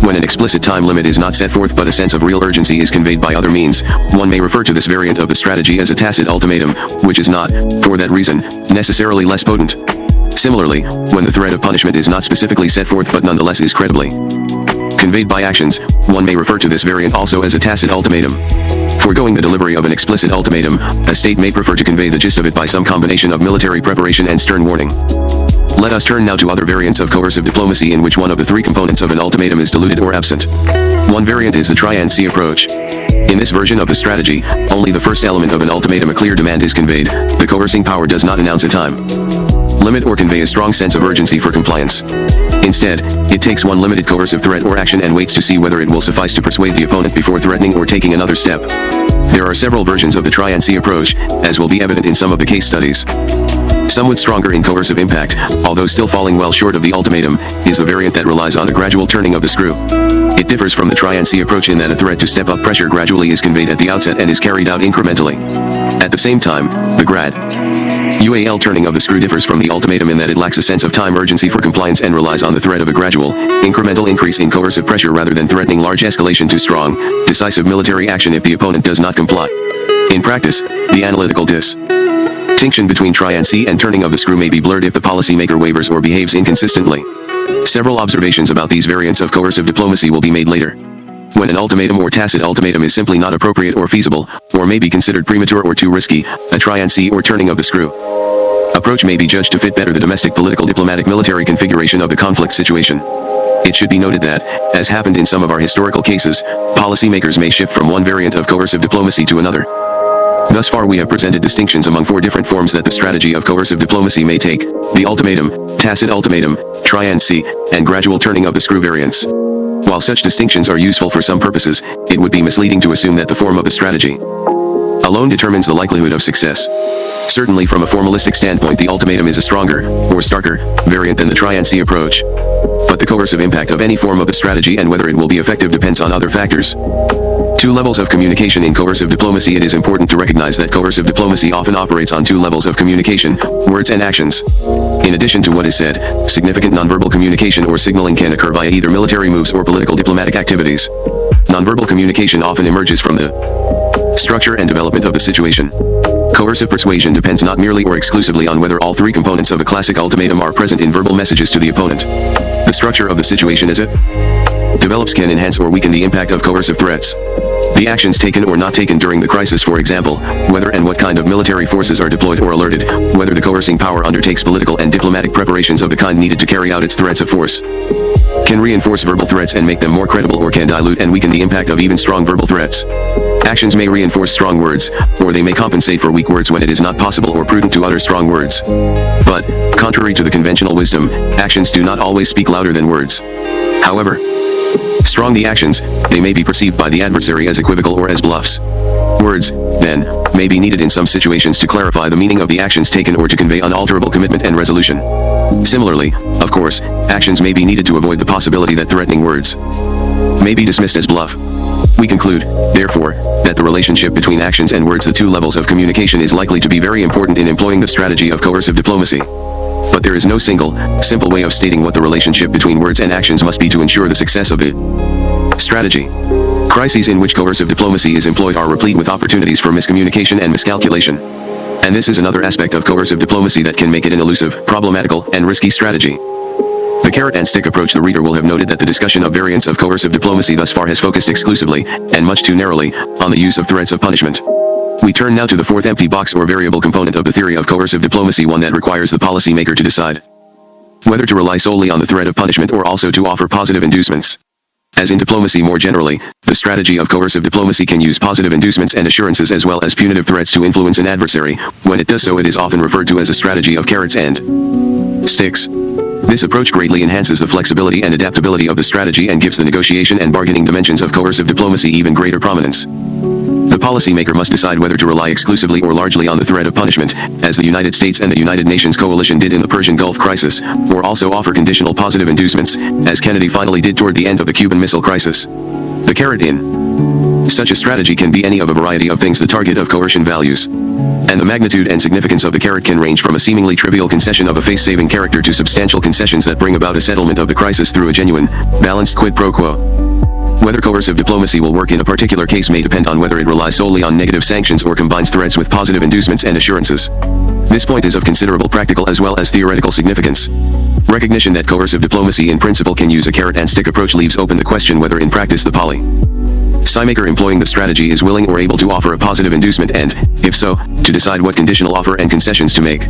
When an explicit time limit is not set forth but a sense of real urgency is conveyed by other means, one may refer to this variant of the strategy as a tacit ultimatum, which is not, for that reason, necessarily less potent. Similarly, when the threat of punishment is not specifically set forth but nonetheless is credibly conveyed by actions, one may refer to this variant also as a tacit ultimatum. Foregoing the delivery of an explicit ultimatum, a state may prefer to convey the gist of it by some combination of military preparation and stern warning. Let us turn now to other variants of coercive diplomacy in which one of the three components of an ultimatum is diluted or absent. One variant is the try-and-see approach. In this version of the strategy, only the first element of an ultimatum, a clear demand, is conveyed. The coercing power does not announce a time limit or convey a strong sense of urgency for compliance. Instead, it takes one limited coercive threat or action and waits to see whether it will suffice to persuade the opponent before threatening or taking another step. There are several versions of the try-and-see approach, as will be evident in some of the case studies. Somewhat stronger in coercive impact, although still falling well short of the ultimatum, is the variant that relies on a gradual turning of the screw. It differs from the try-and-see approach in that a threat to step up pressure gradually is conveyed at the outset and is carried out incrementally. At the same time, the gradual turning of the screw differs from the ultimatum in that it lacks a sense of time urgency for compliance and relies on the threat of a gradual, incremental increase in coercive pressure rather than threatening large escalation to strong, decisive military action if the opponent does not comply. In practice, the analytical distinction between try-and-see and turning of the screw may be blurred if the policymaker wavers or behaves inconsistently. Several observations about these variants of coercive diplomacy will be made later. When an ultimatum or tacit ultimatum is simply not appropriate or feasible, or may be considered premature or too risky, a try-and-see or turning of the screw approach may be judged to fit better the domestic political diplomatic military configuration of the conflict situation. It should be noted that, as happened in some of our historical cases, policymakers may shift from one variant of coercive diplomacy to another. Thus far we have presented distinctions among 4 different forms that the strategy of coercive diplomacy may take: the ultimatum, tacit ultimatum, try-and-see, and gradual turning of the screw variants. While such distinctions are useful for some purposes, it would be misleading to assume that the form of the strategy alone determines the likelihood of success. Certainly from a formalistic standpoint the ultimatum is a stronger, or starker, variant than the try-and-see approach. But the coercive impact of any form of the strategy and whether it will be effective depends on other factors. 2 levels of communication in coercive diplomacy. It is important to recognize that coercive diplomacy often operates on 2 levels of communication, words and actions. In addition to what is said, significant nonverbal communication or signaling can occur via either military moves or political diplomatic activities. Nonverbal communication often emerges from the structure and development of the situation. Coercive persuasion depends not merely or exclusively on whether all 3 components of a classic ultimatum are present in verbal messages to the opponent. The structure of the situation as it develops can enhance or weaken the impact of coercive threats. The actions taken or not taken during the crisis, for example, whether and what kind of military forces are deployed or alerted, whether the coercing power undertakes political and diplomatic preparations of the kind needed to carry out its threats of force, can reinforce verbal threats and make them more credible or can dilute and weaken the impact of even strong verbal threats. Actions may reinforce strong words, or they may compensate for weak words when it is not possible or prudent to utter strong words. But, contrary to the conventional wisdom, actions do not always speak louder than words. However, strong the actions, they may be perceived by the adversary as equivocal or as bluffs. Words, then, may be needed in some situations to clarify the meaning of the actions taken or to convey unalterable commitment and resolution. Similarly, of course, actions may be needed to avoid the possibility that threatening words may be dismissed as bluff. We conclude, therefore, that the relationship between actions and words, the 2 levels of communication, is likely to be very important in employing the strategy of coercive diplomacy. But there is no simple way of stating what the relationship between words and actions must be to ensure the success of the strategy. Crises in which coercive diplomacy is employed are replete with opportunities for miscommunication and miscalculation. And this is another aspect of coercive diplomacy that can make it an elusive, problematical, and risky strategy. The carrot and stick approach. The reader will have noted that the discussion of variants of coercive diplomacy thus far has focused exclusively, and much too narrowly, on the use of threats of punishment. We turn now to the 4th empty box or variable component of the theory of coercive diplomacy, one that requires the policymaker to decide whether to rely solely on the threat of punishment or also to offer positive inducements. As in diplomacy more generally, the strategy of coercive diplomacy can use positive inducements and assurances as well as punitive threats to influence an adversary. When it does so, it is often referred to as a strategy of carrots and sticks. This approach greatly enhances the flexibility and adaptability of the strategy and gives the negotiation and bargaining dimensions of coercive diplomacy even greater prominence. The policymaker must decide whether to rely exclusively or largely on the threat of punishment, as the United States and the United Nations coalition did in the Persian Gulf crisis, or also offer conditional positive inducements, as Kennedy finally did toward the end of the Cuban Missile Crisis. The carrot in such a strategy can be any of a variety of things the target of coercion values. And the magnitude and significance of the carrot can range from a seemingly trivial concession of a face-saving character to substantial concessions that bring about a settlement of the crisis through a genuine, balanced quid pro quo. Whether coercive diplomacy will work in a particular case may depend on whether it relies solely on negative sanctions or combines threats with positive inducements and assurances. This point is of considerable practical as well as theoretical significance. Recognition that coercive diplomacy in principle can use a carrot and stick approach leaves open the question whether in practice the policymaker employing the strategy is willing or able to offer a positive inducement and, if so, to decide what conditional offer and concessions to make.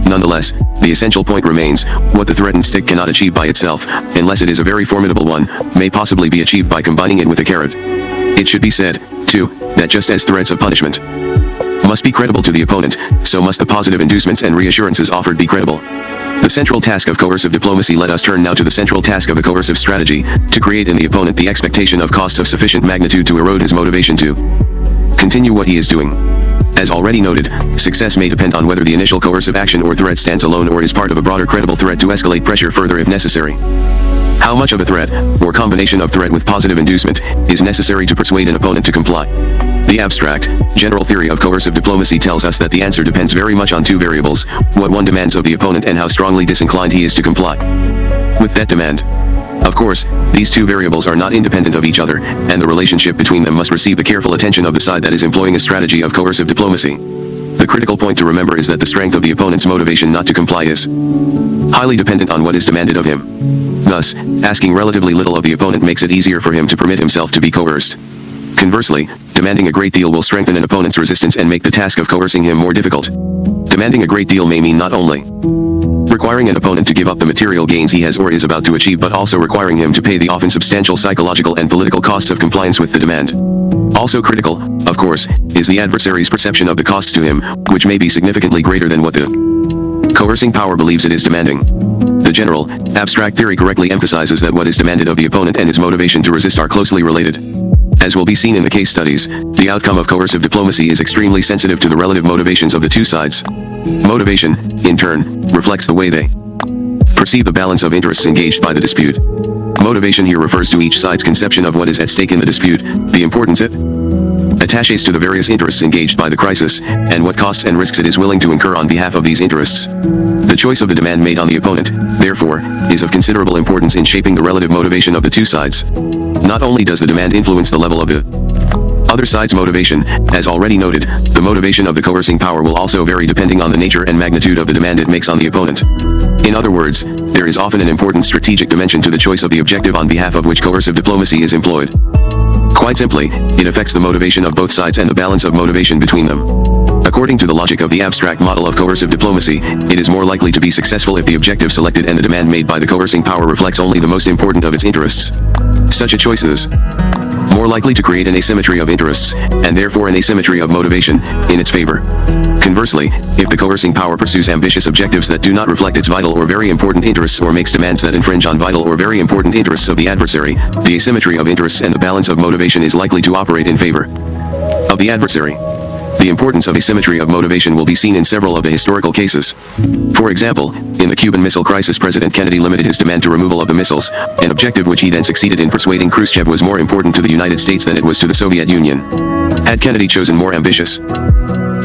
Nonetheless, the essential point remains, what the threatened stick cannot achieve by itself, unless it is a very formidable one, may possibly be achieved by combining it with a carrot. It should be said, too, that just as threats of punishment must be credible to the opponent, so must the positive inducements and reassurances offered be credible. The central task of coercive diplomacy. Let us turn now to the central task of a coercive strategy, to create in the opponent the expectation of costs of sufficient magnitude to erode his motivation to continue what he is doing. As already noted, success may depend on whether the initial coercive action or threat stands alone or is part of a broader credible threat to escalate pressure further if necessary. How much of a threat, or combination of threat with positive inducement, is necessary to persuade an opponent to comply? The abstract, general theory of coercive diplomacy tells us that the answer depends very much on two variables: what one demands of the opponent and how strongly disinclined he is to comply with that demand. Of course, these two variables are not independent of each other, and the relationship between them must receive the careful attention of the side that is employing a strategy of coercive diplomacy. The critical point to remember is that the strength of the opponent's motivation not to comply is highly dependent on what is demanded of him. Thus, asking relatively little of the opponent makes it easier for him to permit himself to be coerced. Conversely, demanding a great deal will strengthen an opponent's resistance and make the task of coercing him more difficult. Demanding a great deal may mean not only requiring an opponent to give up the material gains he has or is about to achieve, but also requiring him to pay the often substantial psychological and political costs of compliance with the demand. Also critical, of course, is the adversary's perception of the costs to him, which may be significantly greater than what the coercing power believes it is demanding. The general, abstract theory correctly emphasizes that what is demanded of the opponent and his motivation to resist are closely related. As will be seen in the case studies, the outcome of coercive diplomacy is extremely sensitive to the relative motivations of the two sides. Motivation, in turn, reflects the way they perceive the balance of interests engaged by the dispute. Motivation here refers to each side's conception of what is at stake in the dispute, the importance it attaches to the various interests engaged by the crisis, and what costs and risks it is willing to incur on behalf of these interests. The choice of the demand made on the opponent, therefore, is of considerable importance in shaping the relative motivation of the two sides. Not only does the demand influence the level of the other side's motivation, as already noted, the motivation of the coercing power will also vary depending on the nature and magnitude of the demand it makes on the opponent. In other words, there is often an important strategic dimension to the choice of the objective on behalf of which coercive diplomacy is employed. Quite simply, it affects the motivation of both sides and the balance of motivation between them. According to the logic of the abstract model of coercive diplomacy, it is more likely to be successful if the objective selected and the demand made by the coercing power reflects only the most important of its interests. Such a choice is more likely to create an asymmetry of interests, and therefore an asymmetry of motivation, in its favor. Conversely, if the coercing power pursues ambitious objectives that do not reflect its vital or very important interests or makes demands that infringe on vital or very important interests of the adversary, the asymmetry of interests and the balance of motivation is likely to operate in favor of the adversary. The importance of asymmetry of motivation will be seen in several of the historical cases. For example, in the Cuban Missile Crisis, President Kennedy limited his demand to removal of the missiles, an objective which he then succeeded in persuading Khrushchev was more important to the United States than it was to the Soviet Union. Had Kennedy chosen more ambitious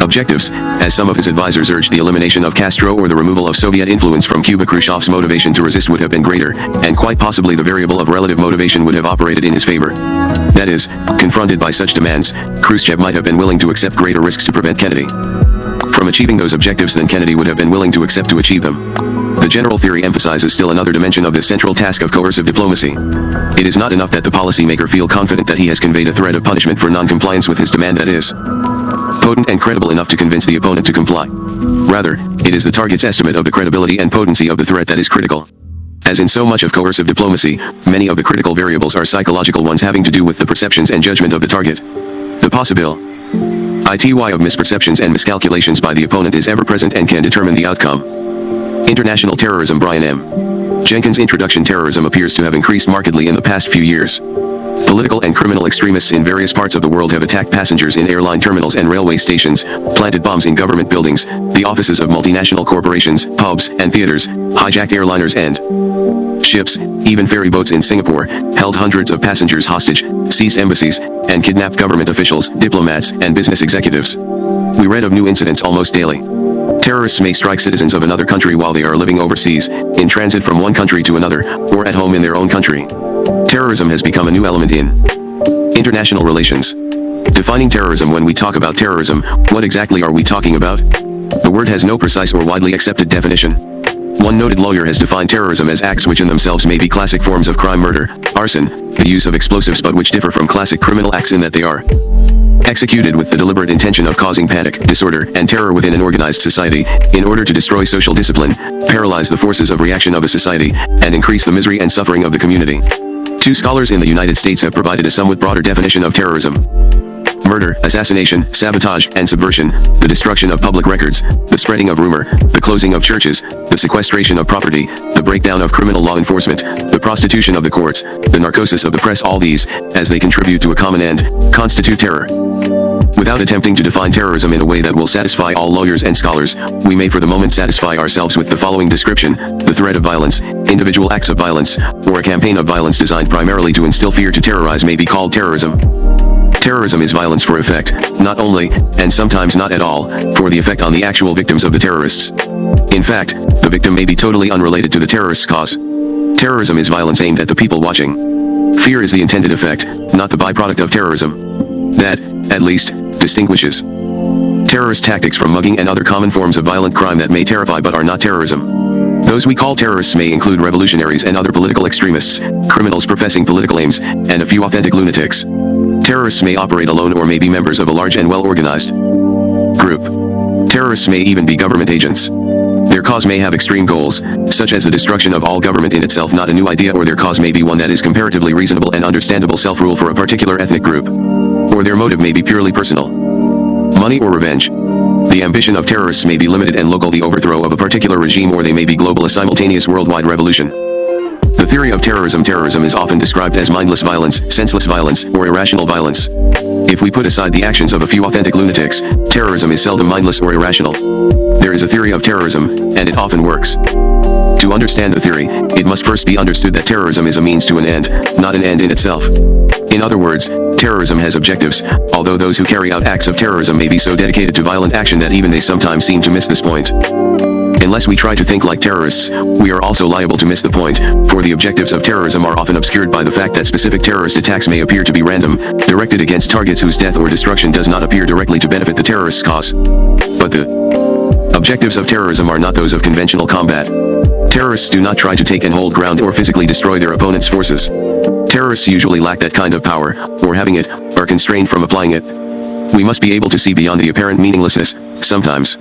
objectives, as some of his advisors urged, the elimination of Castro or the removal of Soviet influence from Cuba, Khrushchev's motivation to resist would have been greater, and quite possibly the variable of relative motivation would have operated in his favor. That is, confronted by such demands, Khrushchev might have been willing to accept greater risks to prevent Kennedy from achieving those objectives than Kennedy would have been willing to accept to achieve them. The general theory emphasizes still another dimension of this central task of coercive diplomacy. It is not enough that the policymaker feel confident that he has conveyed a threat of punishment for non-compliance with his demand that is potent and credible enough to convince the opponent to comply. Rather, it is the target's estimate of the credibility and potency of the threat that is critical. As in so much of coercive diplomacy, many of the critical variables are psychological ones having to do with the perceptions and judgment of the target. The possibility of misperceptions and miscalculations by the opponent is ever present and can determine the outcome. International terrorism. Brian M. Jenkins. Introduction. Terrorism appears to have increased markedly in the past few years. Political and criminal extremists in various parts of the world have attacked passengers in airline terminals and railway stations, planted bombs in government buildings, the offices of multinational corporations, pubs, and theaters, hijacked airliners and ships, even ferry boats in Singapore, held hundreds of passengers hostage, seized embassies, and kidnapped government officials, diplomats, and business executives. We read of new incidents almost daily. Terrorists may strike citizens of another country while they are living overseas, in transit from one country to another, or at home in their own country. Terrorism has become a new element in international relations. Defining terrorism. When we talk about terrorism, what exactly are we talking about? The word has no precise or widely accepted definition. One noted lawyer has defined terrorism as acts which in themselves may be classic forms of crime: murder, arson, the use of explosives, but which differ from classic criminal acts in that they are executed with the deliberate intention of causing panic, disorder, and terror within an organized society, in order to destroy social discipline, paralyze the forces of reaction of a society, and increase the misery and suffering of the community. Two scholars in the United States have provided a somewhat broader definition of terrorism. Murder, assassination, sabotage, and subversion, the destruction of public records, the spreading of rumor, the closing of churches, the sequestration of property, the breakdown of criminal law enforcement, the prostitution of the courts, the narcosis of the press. All these, as they contribute to a common end, constitute terror. Without attempting to define terrorism in a way that will satisfy all lawyers and scholars, we may for the moment satisfy ourselves with the following description: the threat of violence, individual acts of violence, or a campaign of violence designed primarily to instill fear to terrorize may be called terrorism. Terrorism is violence for effect, not only, and sometimes not at all, for the effect on the actual victims of the terrorists. In fact, the victim may be totally unrelated to the terrorist's cause. Terrorism is violence aimed at the people watching. Fear is the intended effect, not the byproduct of terrorism. That, at least, distinguishes terrorist tactics from mugging and other common forms of violent crime that may terrify but are not terrorism. Those we call terrorists may include revolutionaries and other political extremists, criminals professing political aims, and a few authentic lunatics. Terrorists may operate alone or may be members of a large and well-organized group. Terrorists may even be government agents. Their cause may have extreme goals, such as the destruction of all government in itself, not a new idea, or their cause may be one that is comparatively reasonable and understandable, self-rule for a particular ethnic group. Or their motive may be purely personal. Money or revenge. The ambition of terrorists may be limited and local, the overthrow of a particular regime, or they may be global, a simultaneous worldwide revolution. The theory of terrorism is often described as mindless violence, senseless violence, or irrational violence. If we put aside the actions of a few authentic lunatics, terrorism is seldom mindless or irrational. There is a theory of terrorism, and it often works. To understand the theory, it must first be understood that terrorism is a means to an end, not an end in itself. In other words, terrorism has objectives, although those who carry out acts of terrorism may be so dedicated to violent action that even they sometimes seem to miss this point. Unless we try to think like terrorists, we are also liable to miss the point, for the objectives of terrorism are often obscured by the fact that specific terrorist attacks may appear to be random, directed against targets whose death or destruction does not appear directly to benefit the terrorist's cause. But the objectives of terrorism are not those of conventional combat. Terrorists do not try to take and hold ground or physically destroy their opponent's forces. Terrorists usually lack that kind of power, or having it, are constrained from applying it. We must be able to see beyond the apparent meaninglessness, sometimes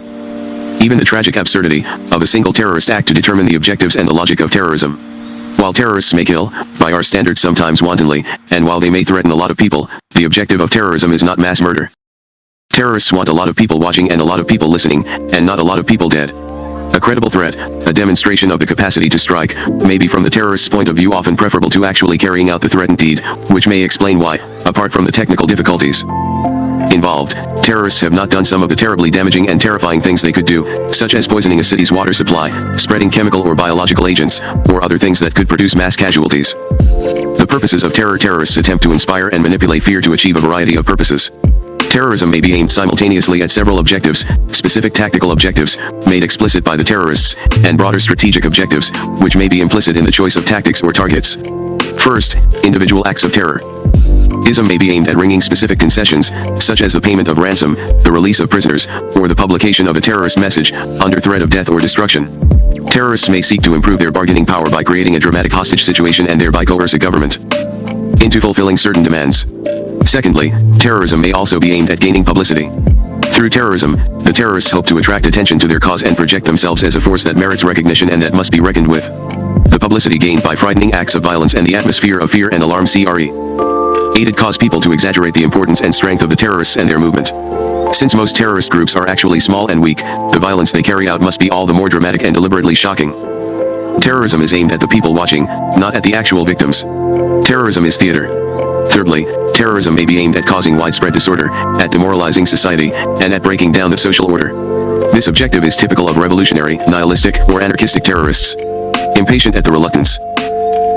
even the tragic absurdity, of a single terrorist act to determine the objectives and the logic of terrorism. While terrorists may kill, by our standards sometimes wantonly, and while they may threaten a lot of people, the objective of terrorism is not mass murder. Terrorists want a lot of people watching and a lot of people listening, and not a lot of people dead. A credible threat, a demonstration of the capacity to strike, may be from the terrorist's point of view often preferable to actually carrying out the threatened deed, which may explain why, apart from the technical difficulties involved, terrorists have not done some of the terribly damaging and terrifying things they could do, such as poisoning a city's water supply, spreading chemical or biological agents, or other things that could produce mass casualties. The purposes of terror. Terrorists attempt to inspire and manipulate fear to achieve a variety of purposes. Terrorism may be aimed simultaneously at several objectives, specific tactical objectives, made explicit by the terrorists, and broader strategic objectives, which may be implicit in the choice of tactics or targets. First, individual acts of terror. Ism may be aimed at wringing specific concessions, such as the payment of ransom, the release of prisoners, or the publication of a terrorist message, under threat of death or destruction. Terrorists may seek to improve their bargaining power by creating a dramatic hostage situation and thereby coerce a government into fulfilling certain demands. Secondly, terrorism may also be aimed at gaining publicity. Through terrorism, the terrorists hope to attract attention to their cause and project themselves as a force that merits recognition and that must be reckoned with. The publicity gained by frightening acts of violence and the atmosphere of fear and alarm aided cause people to exaggerate the importance and strength of the terrorists and their movement. Since most terrorist groups are actually small and weak, the violence they carry out must be all the more dramatic and deliberately shocking. Terrorism is aimed at the people watching, not at the actual victims. Terrorism is theater. Thirdly, terrorism may be aimed at causing widespread disorder, at demoralizing society, and at breaking down the social order. This objective is typical of revolutionary, nihilistic, or anarchistic terrorists. Impatient at the reluctance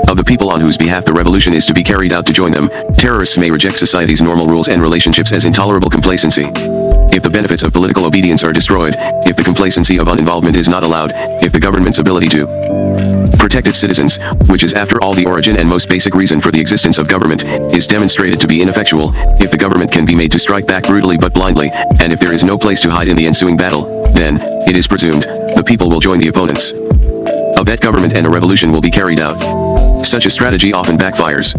of the people on whose behalf the revolution is to be carried out to join them, terrorists may reject society's normal rules and relationships as intolerable complacency. If the benefits of political obedience are destroyed, if the complacency of uninvolvement is not allowed, if the government's ability to protect its citizens, which is after all the origin and most basic reason for the existence of government, is demonstrated to be ineffectual, if the government can be made to strike back brutally but blindly, and if there is no place to hide in the ensuing battle, then, it is presumed, the people will join the opponents of that government and a revolution will be carried out. Such a strategy often backfires.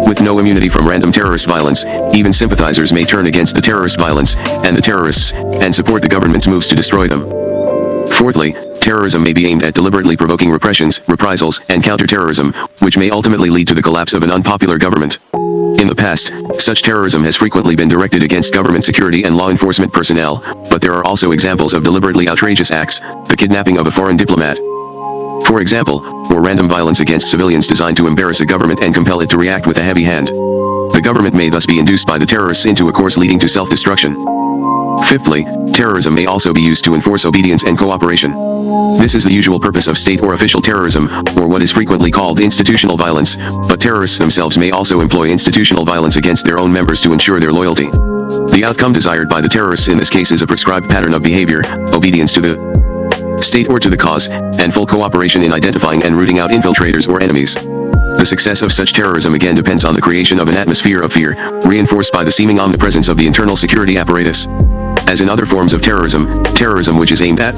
With no immunity from random terrorist violence, even sympathizers may turn against the terrorist violence, and the terrorists, and support the government's moves to destroy them. Fourthly, terrorism may be aimed at deliberately provoking repressions, reprisals, and counter-terrorism, which may ultimately lead to the collapse of an unpopular government. In the past, such terrorism has frequently been directed against government security and law enforcement personnel, but there are also examples of deliberately outrageous acts, the kidnapping of a foreign diplomat, for example, or random violence against civilians designed to embarrass a government and compel it to react with a heavy hand. The government may thus be induced by the terrorists into a course leading to self-destruction. Fifthly, terrorism may also be used to enforce obedience and cooperation. This is the usual purpose of state or official terrorism, or what is frequently called institutional violence, but terrorists themselves may also employ institutional violence against their own members to ensure their loyalty. The outcome desired by the terrorists in this case is a prescribed pattern of behavior, obedience to the state or to the cause, and full cooperation in identifying and rooting out infiltrators or enemies. The success of such terrorism again depends on the creation of an atmosphere of fear, reinforced by the seeming omnipresence of the internal security apparatus. As in other forms of terrorism, terrorism which is aimed at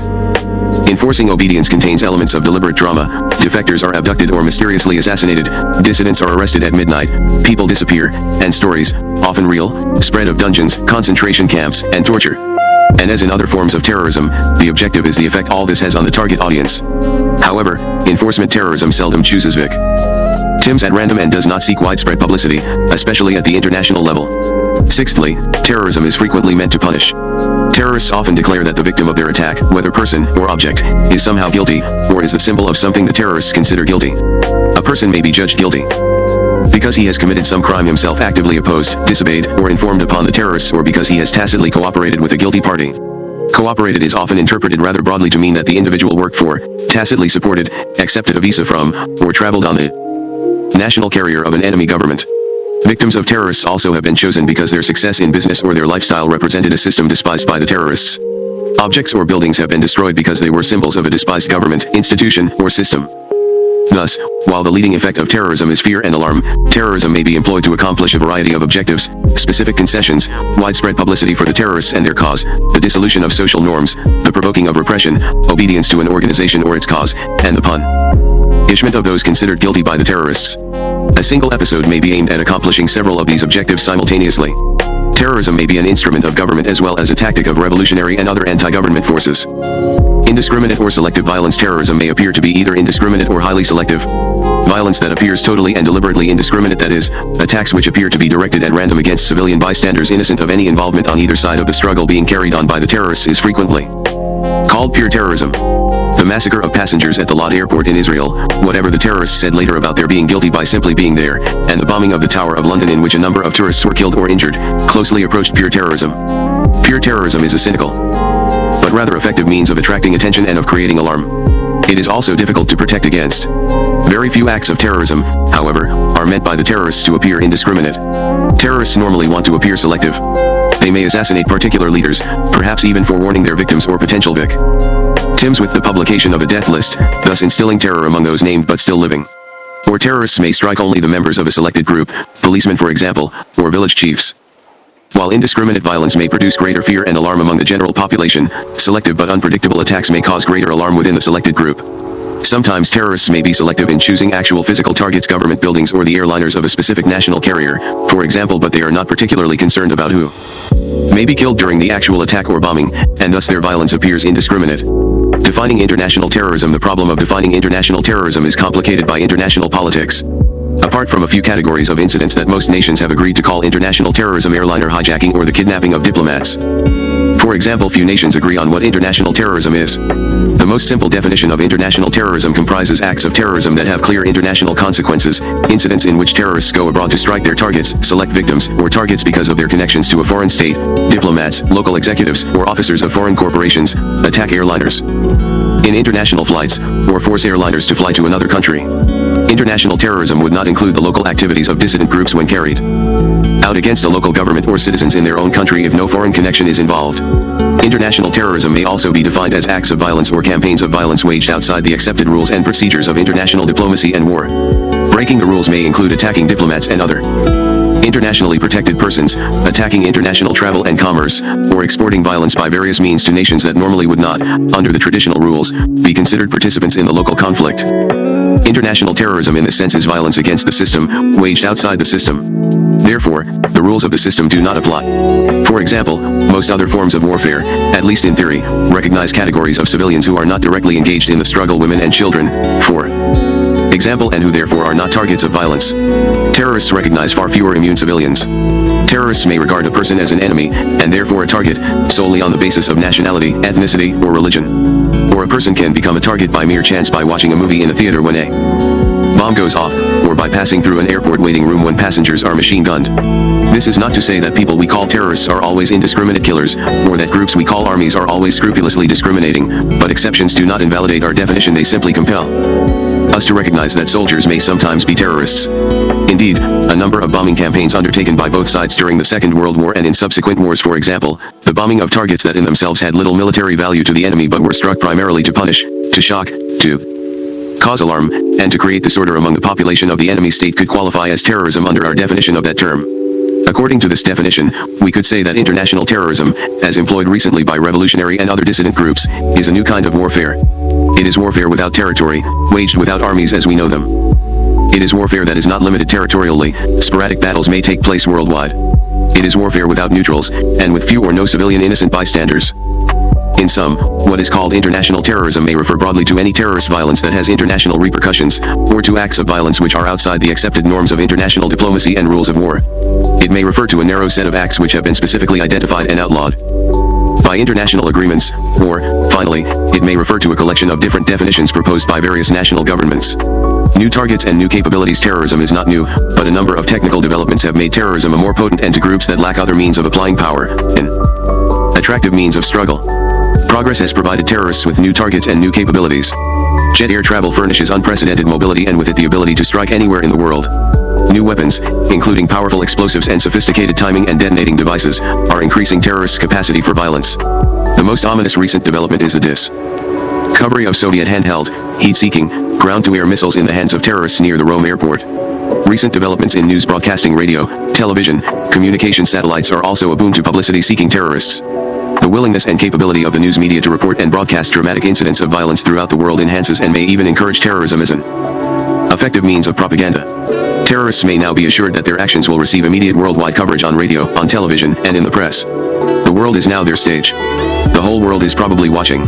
enforcing obedience contains elements of deliberate drama. Defectors are abducted or mysteriously assassinated, dissidents are arrested at midnight, people disappear, and stories, often real, spread of dungeons, concentration camps, and torture. And as in other forms of terrorism, the objective is the effect all this has on the target audience. However, enforcement terrorism seldom chooses victims at random and does not seek widespread publicity, especially at the international level. Sixthly, terrorism is frequently meant to punish. Terrorists often declare that the victim of their attack, whether person or object, is somehow guilty, or is the symbol of something the terrorists consider guilty. A person may be judged guilty because he has committed some crime himself, actively opposed, disobeyed, or informed upon the terrorists, or because he has tacitly cooperated with the guilty party. Cooperated is often interpreted rather broadly to mean that the individual worked for, tacitly supported, accepted a visa from, or traveled on the national carrier of an enemy government. Victims of terrorists also have been chosen because their success in business or their lifestyle represented a system despised by the terrorists. Objects or buildings have been destroyed because they were symbols of a despised government, institution, or system. Thus, while the leading effect of terrorism is fear and alarm, terrorism may be employed to accomplish a variety of objectives: specific concessions, widespread publicity for the terrorists and their cause, the dissolution of social norms, the provoking of repression, obedience to an organization or its cause, and the punishment of those considered guilty by the terrorists. A single episode may be aimed at accomplishing several of these objectives simultaneously. Terrorism may be an instrument of government as well as a tactic of revolutionary and other anti-government forces. Indiscriminate or selective violence. Terrorism may appear to be either indiscriminate or highly selective. Violence that appears totally and deliberately indiscriminate, that is, attacks which appear to be directed at random against civilian bystanders innocent of any involvement on either side of the struggle being carried on by the terrorists, is frequently called pure terrorism. The massacre of passengers at the Lod airport in Israel, whatever the terrorists said later about their being guilty by simply being there, and the bombing of the Tower of London in which a number of tourists were killed or injured, closely approached pure terrorism. Pure terrorism is a cynical, but rather effective means of attracting attention and of creating alarm. It is also difficult to protect against. Very few acts of terrorism, however, are meant by the terrorists to appear indiscriminate. Terrorists normally want to appear selective. They may assassinate particular leaders, perhaps even forewarning their victims or potential victims with the publication of a death list, thus instilling terror among those named but still living. Or terrorists may strike only the members of a selected group, policemen for example, or village chiefs. While indiscriminate violence may produce greater fear and alarm among the general population, selective but unpredictable attacks may cause greater alarm within the selected group. Sometimes terrorists may be selective in choosing actual physical targets, government buildings or the airliners of a specific national carrier, for example, but they are not particularly concerned about who may be killed during the actual attack or bombing, and thus their violence appears indiscriminate. Defining international terrorism. The problem of defining international terrorism is complicated by international politics. Apart from a few categories of incidents that most nations have agreed to call international terrorism, airliner hijacking or the kidnapping of diplomats, for example, few nations agree on what international terrorism is. The most simple definition of international terrorism comprises acts of terrorism that have clear international consequences, incidents in which terrorists go abroad to strike their targets, select victims, or targets because of their connections to a foreign state, diplomats, local executives, or officers of foreign corporations, attack airliners in international flights, or force airliners to fly to another country. International terrorism would not include the local activities of dissident groups when carried out against a local government or citizens in their own country if no foreign connection is involved. International terrorism may also be defined as acts of violence or campaigns of violence waged outside the accepted rules and procedures of international diplomacy and war. Breaking the rules may include attacking diplomats and other internationally protected persons, attacking international travel and commerce, or exporting violence by various means to nations that normally would not, under the traditional rules, be considered participants in the local conflict. International terrorism in this sense is violence against the system, waged outside the system. Therefore, the rules of the system do not apply. For example, most other forms of warfare, at least in theory, recognize categories of civilians who are not directly engaged in the struggle, women and children, for example, and who therefore are not targets of violence. Terrorists recognize far fewer immune civilians. Terrorists may regard a person as an enemy, and therefore a target, solely on the basis of nationality, ethnicity, or religion. Or a person can become a target by mere chance by watching a movie in a theater when a bomb goes off, or by passing through an airport waiting room when passengers are machine gunned. This is not to say that people we call terrorists are always indiscriminate killers, or that groups we call armies are always scrupulously discriminating, but exceptions do not invalidate our definition, they simply compel us to recognize that soldiers may sometimes be terrorists. Indeed, a number of bombing campaigns undertaken by both sides during the Second World War and in subsequent wars, for example, the bombing of targets that in themselves had little military value to the enemy but were struck primarily to punish, to shock, to cause alarm, and to create disorder among the population of the enemy state could qualify as terrorism under our definition of that term. According to this definition, we could say that international terrorism, as employed recently by revolutionary and other dissident groups, is a new kind of warfare. It is warfare without territory, waged without armies as we know them. It is warfare that is not limited territorially, sporadic battles may take place worldwide. It is warfare without neutrals, and with few or no civilian innocent bystanders. In sum, what is called international terrorism may refer broadly to any terrorist violence that has international repercussions, or to acts of violence which are outside the accepted norms of international diplomacy and rules of war. It may refer to a narrow set of acts which have been specifically identified and outlawed by international agreements, or, finally, it may refer to a collection of different definitions proposed by various national governments. New targets and new capabilities. Terrorism is not new, but a number of technical developments have made terrorism a more potent end to groups that lack other means of applying power, an attractive means of struggle. Progress has provided terrorists with new targets and new capabilities. Jet air travel furnishes unprecedented mobility and with it the ability to strike anywhere in the world. New weapons, including powerful explosives and sophisticated timing and detonating devices, are increasing terrorists' capacity for violence. The most ominous recent development is the discovery of Soviet handheld, heat-seeking, ground-to-air missiles in the hands of terrorists near the Rome airport. Recent developments in news broadcasting, radio, television, communication satellites are also a boon to publicity-seeking terrorists. The willingness and capability of the news media to report and broadcast dramatic incidents of violence throughout the world enhances and may even encourage terrorism as an effective means of propaganda. Terrorists may now be assured that their actions will receive immediate worldwide coverage on radio, on television, and in the press. The world is now their stage. The whole world is probably watching.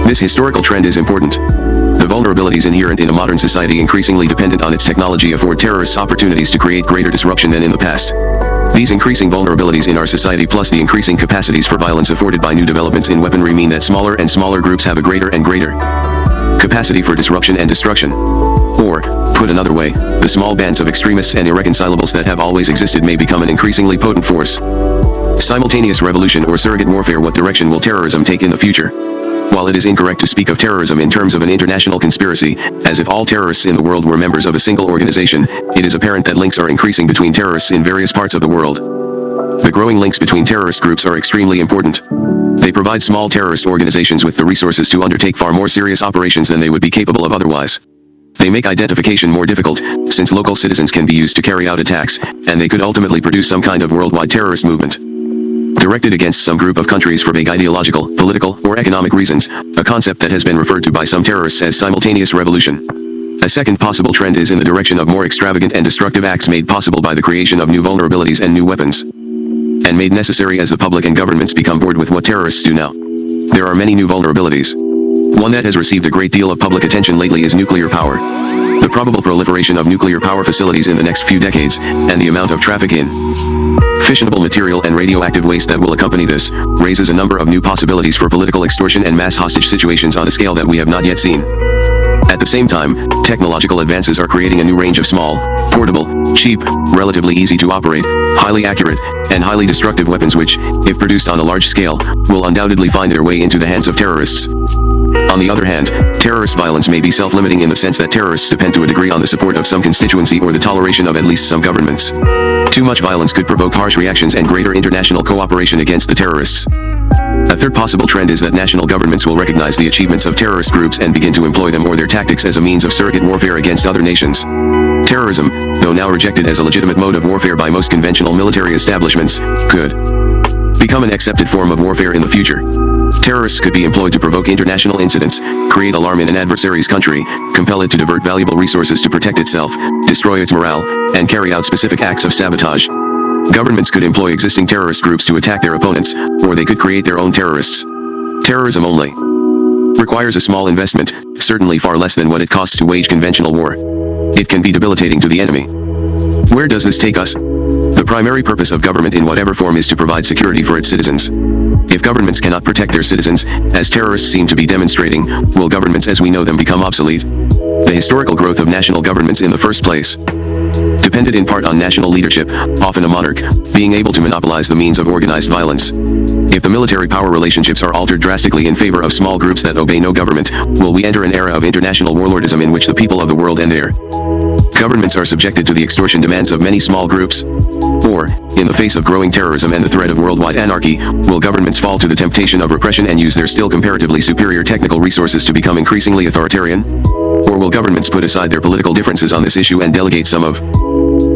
This historical trend is important. The vulnerabilities inherent in a modern society increasingly dependent on its technology afford terrorists opportunities to create greater disruption than in the past. These increasing vulnerabilities in our society plus the increasing capacities for violence afforded by new developments in weaponry mean that smaller and smaller groups have a greater and greater capacity for disruption and destruction. Or, put another way, the small bands of extremists and irreconcilables that have always existed may become an increasingly potent force. Simultaneous revolution or surrogate warfare. What direction will terrorism take in the future? While it is incorrect to speak of terrorism in terms of an international conspiracy, as if all terrorists in the world were members of a single organization, it is apparent that links are increasing between terrorists in various parts of the world. The growing links between terrorist groups are extremely important. They provide small terrorist organizations with the resources to undertake far more serious operations than they would be capable of otherwise. They make identification more difficult, since local citizens can be used to carry out attacks, and they could ultimately produce some kind of worldwide terrorist movement directed against some group of countries for vague ideological, political, or economic reasons, a concept that has been referred to by some terrorists as simultaneous revolution. A second possible trend is in the direction of more extravagant and destructive acts made possible by the creation of new vulnerabilities and new weapons, and made necessary as the public and governments become bored with what terrorists do now. There are many new vulnerabilities. One that has received a great deal of public attention lately is nuclear power. The probable proliferation of nuclear power facilities in the next few decades, and the amount of traffic in fissionable material and radioactive waste that will accompany this, raises a number of new possibilities for political extortion and mass hostage situations on a scale that we have not yet seen. At the same time, technological advances are creating a new range of small, portable, cheap, relatively easy to operate, highly accurate, and highly destructive weapons which, if produced on a large scale, will undoubtedly find their way into the hands of terrorists. On the other hand, terrorist violence may be self-limiting in the sense that terrorists depend to a degree on the support of some constituency or the toleration of at least some governments. Too much violence could provoke harsh reactions and greater international cooperation against the terrorists. A third possible trend is that national governments will recognize the achievements of terrorist groups and begin to employ them or their tactics as a means of surrogate warfare against other nations. Terrorism, though now rejected as a legitimate mode of warfare by most conventional military establishments, could become an accepted form of warfare in the future. Terrorists could be employed to provoke international incidents, create alarm in an adversary's country, compel it to divert valuable resources to protect itself, destroy its morale, and carry out specific acts of sabotage. Governments could employ existing terrorist groups to attack their opponents, or they could create their own terrorists. Terrorism only requires a small investment, certainly far less than what it costs to wage conventional war. It can be debilitating to the enemy. Where does this take us? The primary purpose of government in whatever form is to provide security for its citizens. If governments cannot protect their citizens, as terrorists seem to be demonstrating, will governments as we know them become obsolete? The historical growth of national governments in the first place depended in part on national leadership, often a monarch, being able to monopolize the means of organized violence. If the military power relationships are altered drastically in favor of small groups that obey no government, will we enter an era of international warlordism in which the people of the world and their governments are subjected to the extortion demands of many small groups? Or, in the face of growing terrorism and the threat of worldwide anarchy, will governments fall to the temptation of repression and use their still comparatively superior technical resources to become increasingly authoritarian? Or will governments put aside their political differences on this issue and delegate some of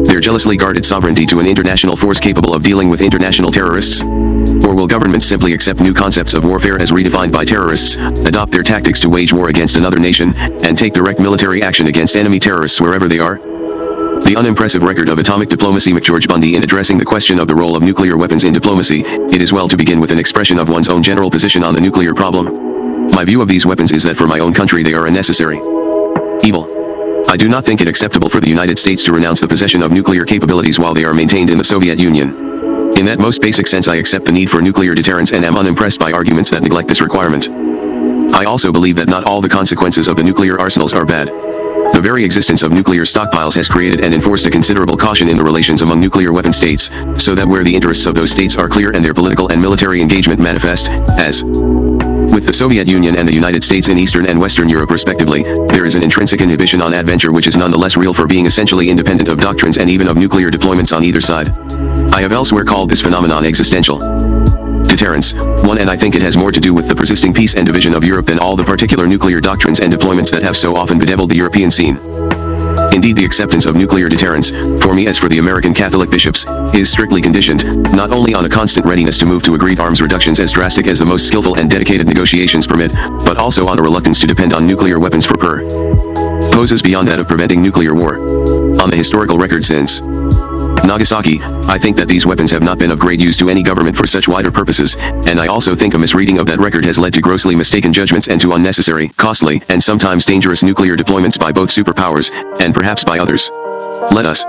their jealously guarded sovereignty to an international force capable of dealing with international terrorists? Or will governments simply accept new concepts of warfare as redefined by terrorists, adopt their tactics to wage war against another nation, and take direct military action against enemy terrorists wherever they are? The unimpressive record of atomic diplomacy. McGeorge Bundy. In addressing the question of the role of nuclear weapons in diplomacy, it is well to begin with an expression of one's own general position on the nuclear problem. My view of these weapons is that for my own country they are a necessary evil. I do not think it acceptable for the United States to renounce the possession of nuclear capabilities while they are maintained in the Soviet Union. In that most basic sense, I accept the need for nuclear deterrence and am unimpressed by arguments that neglect this requirement. I also believe that not all the consequences of the nuclear arsenals are bad. The very existence of nuclear stockpiles has created and enforced a considerable caution in the relations among nuclear weapon states, so that where the interests of those states are clear and their political and military engagement manifest, as with the Soviet Union and the United States in Eastern and Western Europe respectively, there is an intrinsic inhibition on adventure which is nonetheless real for being essentially independent of doctrines and even of nuclear deployments on either side. I have elsewhere called this phenomenon existential deterrence, and I think it has more to do with the persisting peace and division of Europe than all the particular nuclear doctrines and deployments that have so often bedeviled the European scene. Indeed, the acceptance of nuclear deterrence, for me as for the American Catholic bishops, is strictly conditioned, not only on a constant readiness to move to agreed arms reductions as drastic as the most skillful and dedicated negotiations permit, but also on a reluctance to depend on nuclear weapons for purposes beyond that of preventing nuclear war. On the historical record since Nagasaki, I think that these weapons have not been of great use to any government for such wider purposes, and I also think a misreading of that record has led to grossly mistaken judgments and to unnecessary, costly, and sometimes dangerous nuclear deployments by both superpowers, and perhaps by others. Let us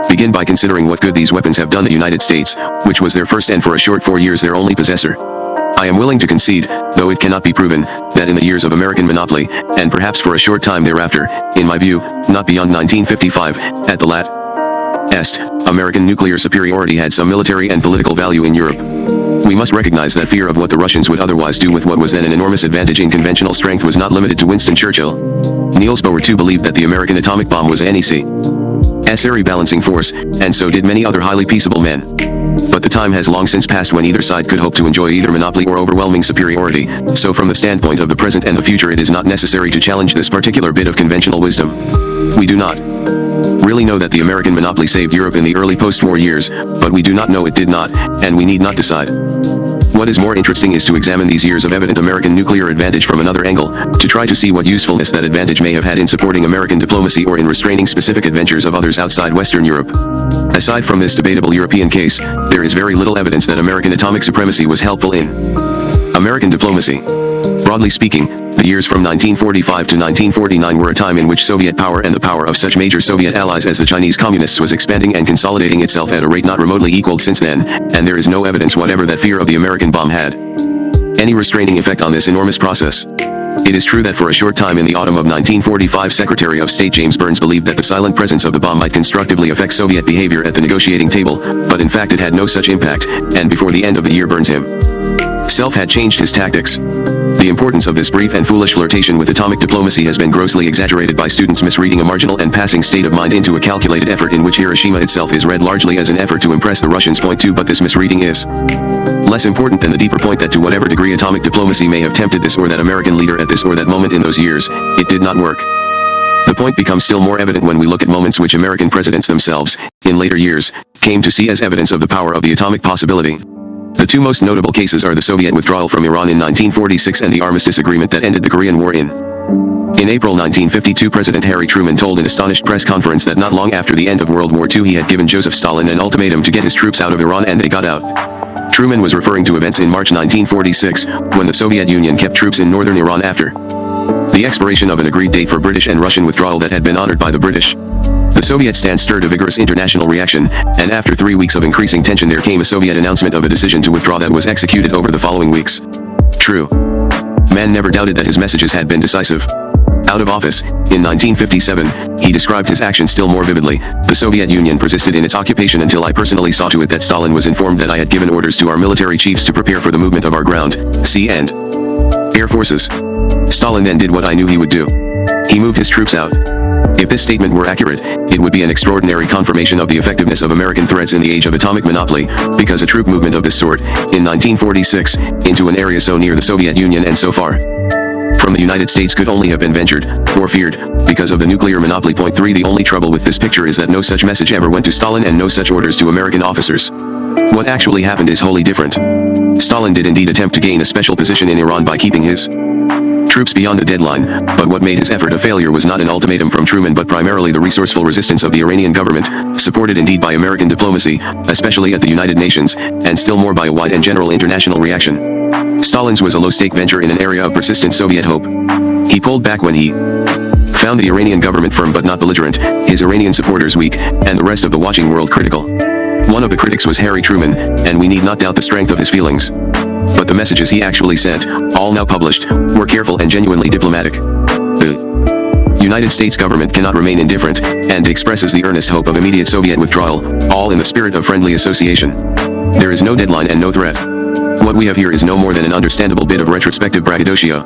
begin by considering what good these weapons have done the United States, which was their first and for a short 4 years their only possessor. I am willing to concede, though it cannot be proven, that in the years of American monopoly, and perhaps for a short time thereafter, in my view, not beyond 1955, at the latest, American nuclear superiority had some military and political value in Europe. We must recognize that fear of what the Russians would otherwise do with what was then an enormous advantage in conventional strength was not limited to Winston Churchill. Niels Bohr too believed that the American atomic bomb was a necessary balancing force, and so did many other highly peaceable men. But the time has long since passed when either side could hope to enjoy either monopoly or overwhelming superiority, so from the standpoint of the present and the future it is not necessary to challenge this particular bit of conventional wisdom. We do not really know that the American monopoly saved Europe in the early post-war years, but we do not know it did not, and we need not decide. What is more interesting is to examine these years of evident American nuclear advantage from another angle, to try to see what usefulness that advantage may have had in supporting American diplomacy or in restraining specific adventures of others outside Western Europe. Aside from this debatable European case, there is very little evidence that American atomic supremacy was helpful in American diplomacy. Broadly speaking, the years from 1945 to 1949 were a time in which Soviet power and the power of such major Soviet allies as the Chinese Communists was expanding and consolidating itself at a rate not remotely equaled since then, and there is no evidence whatever that fear of the American bomb had any restraining effect on this enormous process. It is true that for a short time in the autumn of 1945 Secretary of State James Burns believed that the silent presence of the bomb might constructively affect Soviet behavior at the negotiating table, but in fact it had no such impact, and before the end of the year Burns himself had changed his tactics. The importance of this brief and foolish flirtation with atomic diplomacy has been grossly exaggerated by students misreading a marginal and passing state of mind into a calculated effort in which Hiroshima itself is read largely as an effort to impress the Russians. Point 2. But this misreading is less important than the deeper point that to whatever degree atomic diplomacy may have tempted this or that American leader at this or that moment in those years, it did not work. The point becomes still more evident when we look at moments which American presidents themselves, in later years, came to see as evidence of the power of the atomic possibility. The two most notable cases are the Soviet withdrawal from Iran in 1946 and the armistice agreement that ended the Korean War in April 1952. President Harry Truman told an astonished press conference that not long after the end of World War II he had given Joseph Stalin an ultimatum to get his troops out of Iran, and they got out. Truman was referring to events in March 1946, when the Soviet Union kept troops in northern Iran after the expiration of an agreed date for British and Russian withdrawal that had been honored by the British. The Soviet stance stirred a vigorous international reaction, and after 3 weeks of increasing tension there came a Soviet announcement of a decision to withdraw that was executed over the following weeks. True. Man never doubted that his messages had been decisive. Out of office, in 1957, he described his actions still more vividly. The Soviet Union persisted in its occupation until I personally saw to it that Stalin was informed that I had given orders to our military chiefs to prepare for the movement of our ground, sea and air forces. Stalin then did what I knew he would do. He moved his troops out. If this statement were accurate, it would be an extraordinary confirmation of the effectiveness of American threats in the age of atomic monopoly, because a troop movement of this sort, in 1946, into an area so near the Soviet Union and so far from the United States could only have been ventured, or feared, because of the nuclear monopoly. Point 3. The only trouble with this picture is that no such message ever went to Stalin and no such orders to American officers. What actually happened is wholly different. Stalin did indeed attempt to gain a special position in Iran by keeping his troops beyond the deadline, but what made his effort a failure was not an ultimatum from Truman but primarily the resourceful resistance of the Iranian government, supported indeed by American diplomacy, especially at the United Nations, and still more by a wide and general international reaction. Stalin's was a low-stake venture in an area of persistent Soviet hope. He pulled back when he found the Iranian government firm but not belligerent, his Iranian supporters weak, and the rest of the watching world critical. One of the critics was Harry Truman, and we need not doubt the strength of his feelings. But the messages he actually sent, all now published, were careful and genuinely diplomatic. The United States government cannot remain indifferent, and expresses the earnest hope of immediate Soviet withdrawal, all in the spirit of friendly association. There is no deadline and no threat. What we have here is no more than an understandable bit of retrospective braggadocio.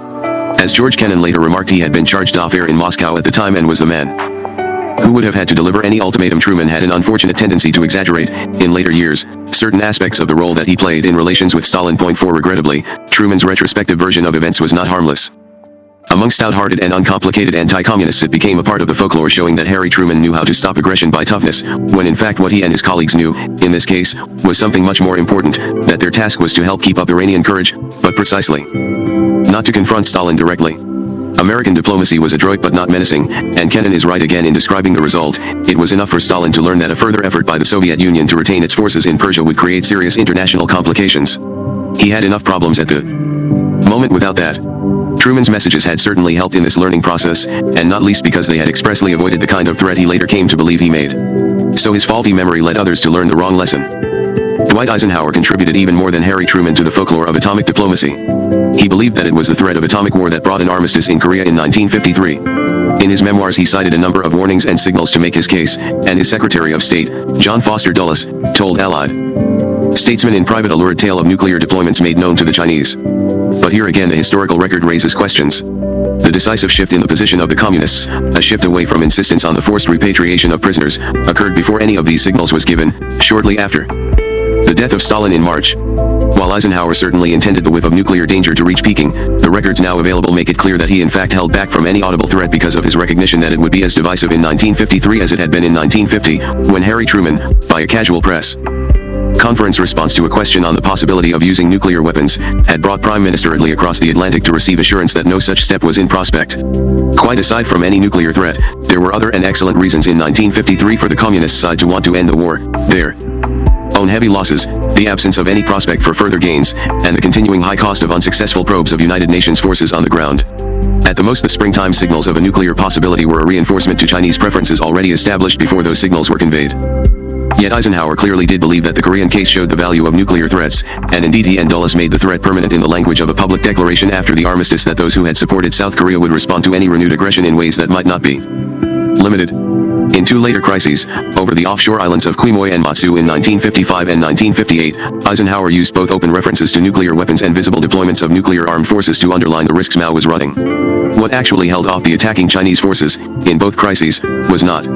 As George Kennan later remarked, he had been chargé d'affaires in Moscow at the time and was the man who would have had to deliver any ultimatum. Truman had an unfortunate tendency to exaggerate, in later years, certain aspects of the role that he played in relations with Stalin. Point 4. Regrettably, Truman's retrospective version of events was not harmless. Among stout-hearted and uncomplicated anti-communists it became a part of the folklore showing that Harry Truman knew how to stop aggression by toughness, when in fact what he and his colleagues knew, in this case, was something much more important, that their task was to help keep up Iranian courage, but precisely not to confront Stalin directly. American diplomacy was adroit but not menacing, and Kennan is right again in describing the result. It was enough for Stalin to learn that a further effort by the Soviet Union to retain its forces in Persia would create serious international complications. He had enough problems at the moment without that. Truman's messages had certainly helped in this learning process, and not least because they had expressly avoided the kind of threat he later came to believe he made. So his faulty memory led others to learn the wrong lesson. Dwight Eisenhower contributed even more than Harry Truman to the folklore of atomic diplomacy. He believed that it was the threat of atomic war that brought an armistice in Korea in 1953. In his memoirs he cited a number of warnings and signals to make his case, and his Secretary of State, John Foster Dulles, told Allied statesmen in private a lurid tale of nuclear deployments made known to the Chinese. But here again the historical record raises questions. The decisive shift in the position of the communists, a shift away from insistence on the forced repatriation of prisoners, occurred before any of these signals was given, shortly after the death of Stalin in March. While Eisenhower certainly intended the whiff of nuclear danger to reach Peking, the records now available make it clear that he in fact held back from any audible threat because of his recognition that it would be as divisive in 1953 as it had been in 1950, when Harry Truman, by a casual press conference response to a question on the possibility of using nuclear weapons, had brought Prime Minister Attlee across the Atlantic to receive assurance that no such step was in prospect. Quite aside from any nuclear threat, there were other and excellent reasons in 1953 for the communist side to want to end the war. Their own heavy losses, the absence of any prospect for further gains, and the continuing high cost of unsuccessful probes of United Nations forces on the ground. At the most the springtime signals of a nuclear possibility were a reinforcement to Chinese preferences already established before those signals were conveyed. Yet Eisenhower clearly did believe that the Korean case showed the value of nuclear threats, and indeed he and Dulles made the threat permanent in the language of a public declaration after the armistice that those who had supported South Korea would respond to any renewed aggression in ways that might not be limited. In two later crises, over the offshore islands of Quemoy and Matsu in 1955 and 1958, Eisenhower used both open references to nuclear weapons and visible deployments of nuclear armed forces to underline the risks Mao was running. What actually held off the attacking Chinese forces, in both crises, was not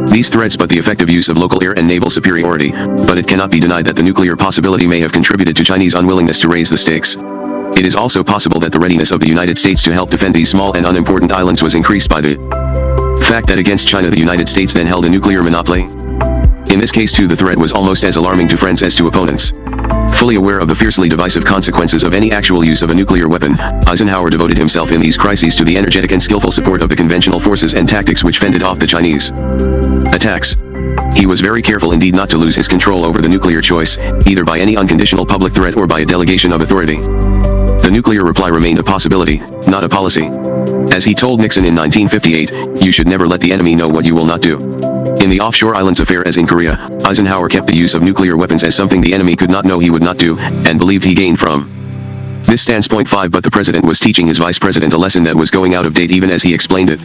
these threats but the effective use of local air and naval superiority, but it cannot be denied that the nuclear possibility may have contributed to Chinese unwillingness to raise the stakes. It is also possible that the readiness of the United States to help defend these small and unimportant islands was increased by the fact that against China the United States then held a nuclear monopoly. In this case too the threat was almost as alarming to friends as to opponents. Fully aware of the fiercely divisive consequences of any actual use of a nuclear weapon, Eisenhower devoted himself in these crises to the energetic and skillful support of the conventional forces and tactics which fended off the Chinese attacks. He was very careful indeed not to lose his control over the nuclear choice, either by any unconditional public threat or by a delegation of authority. The nuclear reply remained a possibility, not a policy. As he told Nixon in 1958, you should never let the enemy know what you will not do. In the offshore islands affair as in Korea, Eisenhower kept the use of nuclear weapons as something the enemy could not know he would not do, and believed he gained from This stands point 5, but the president was teaching his vice president a lesson that was going out of date even as he explained it.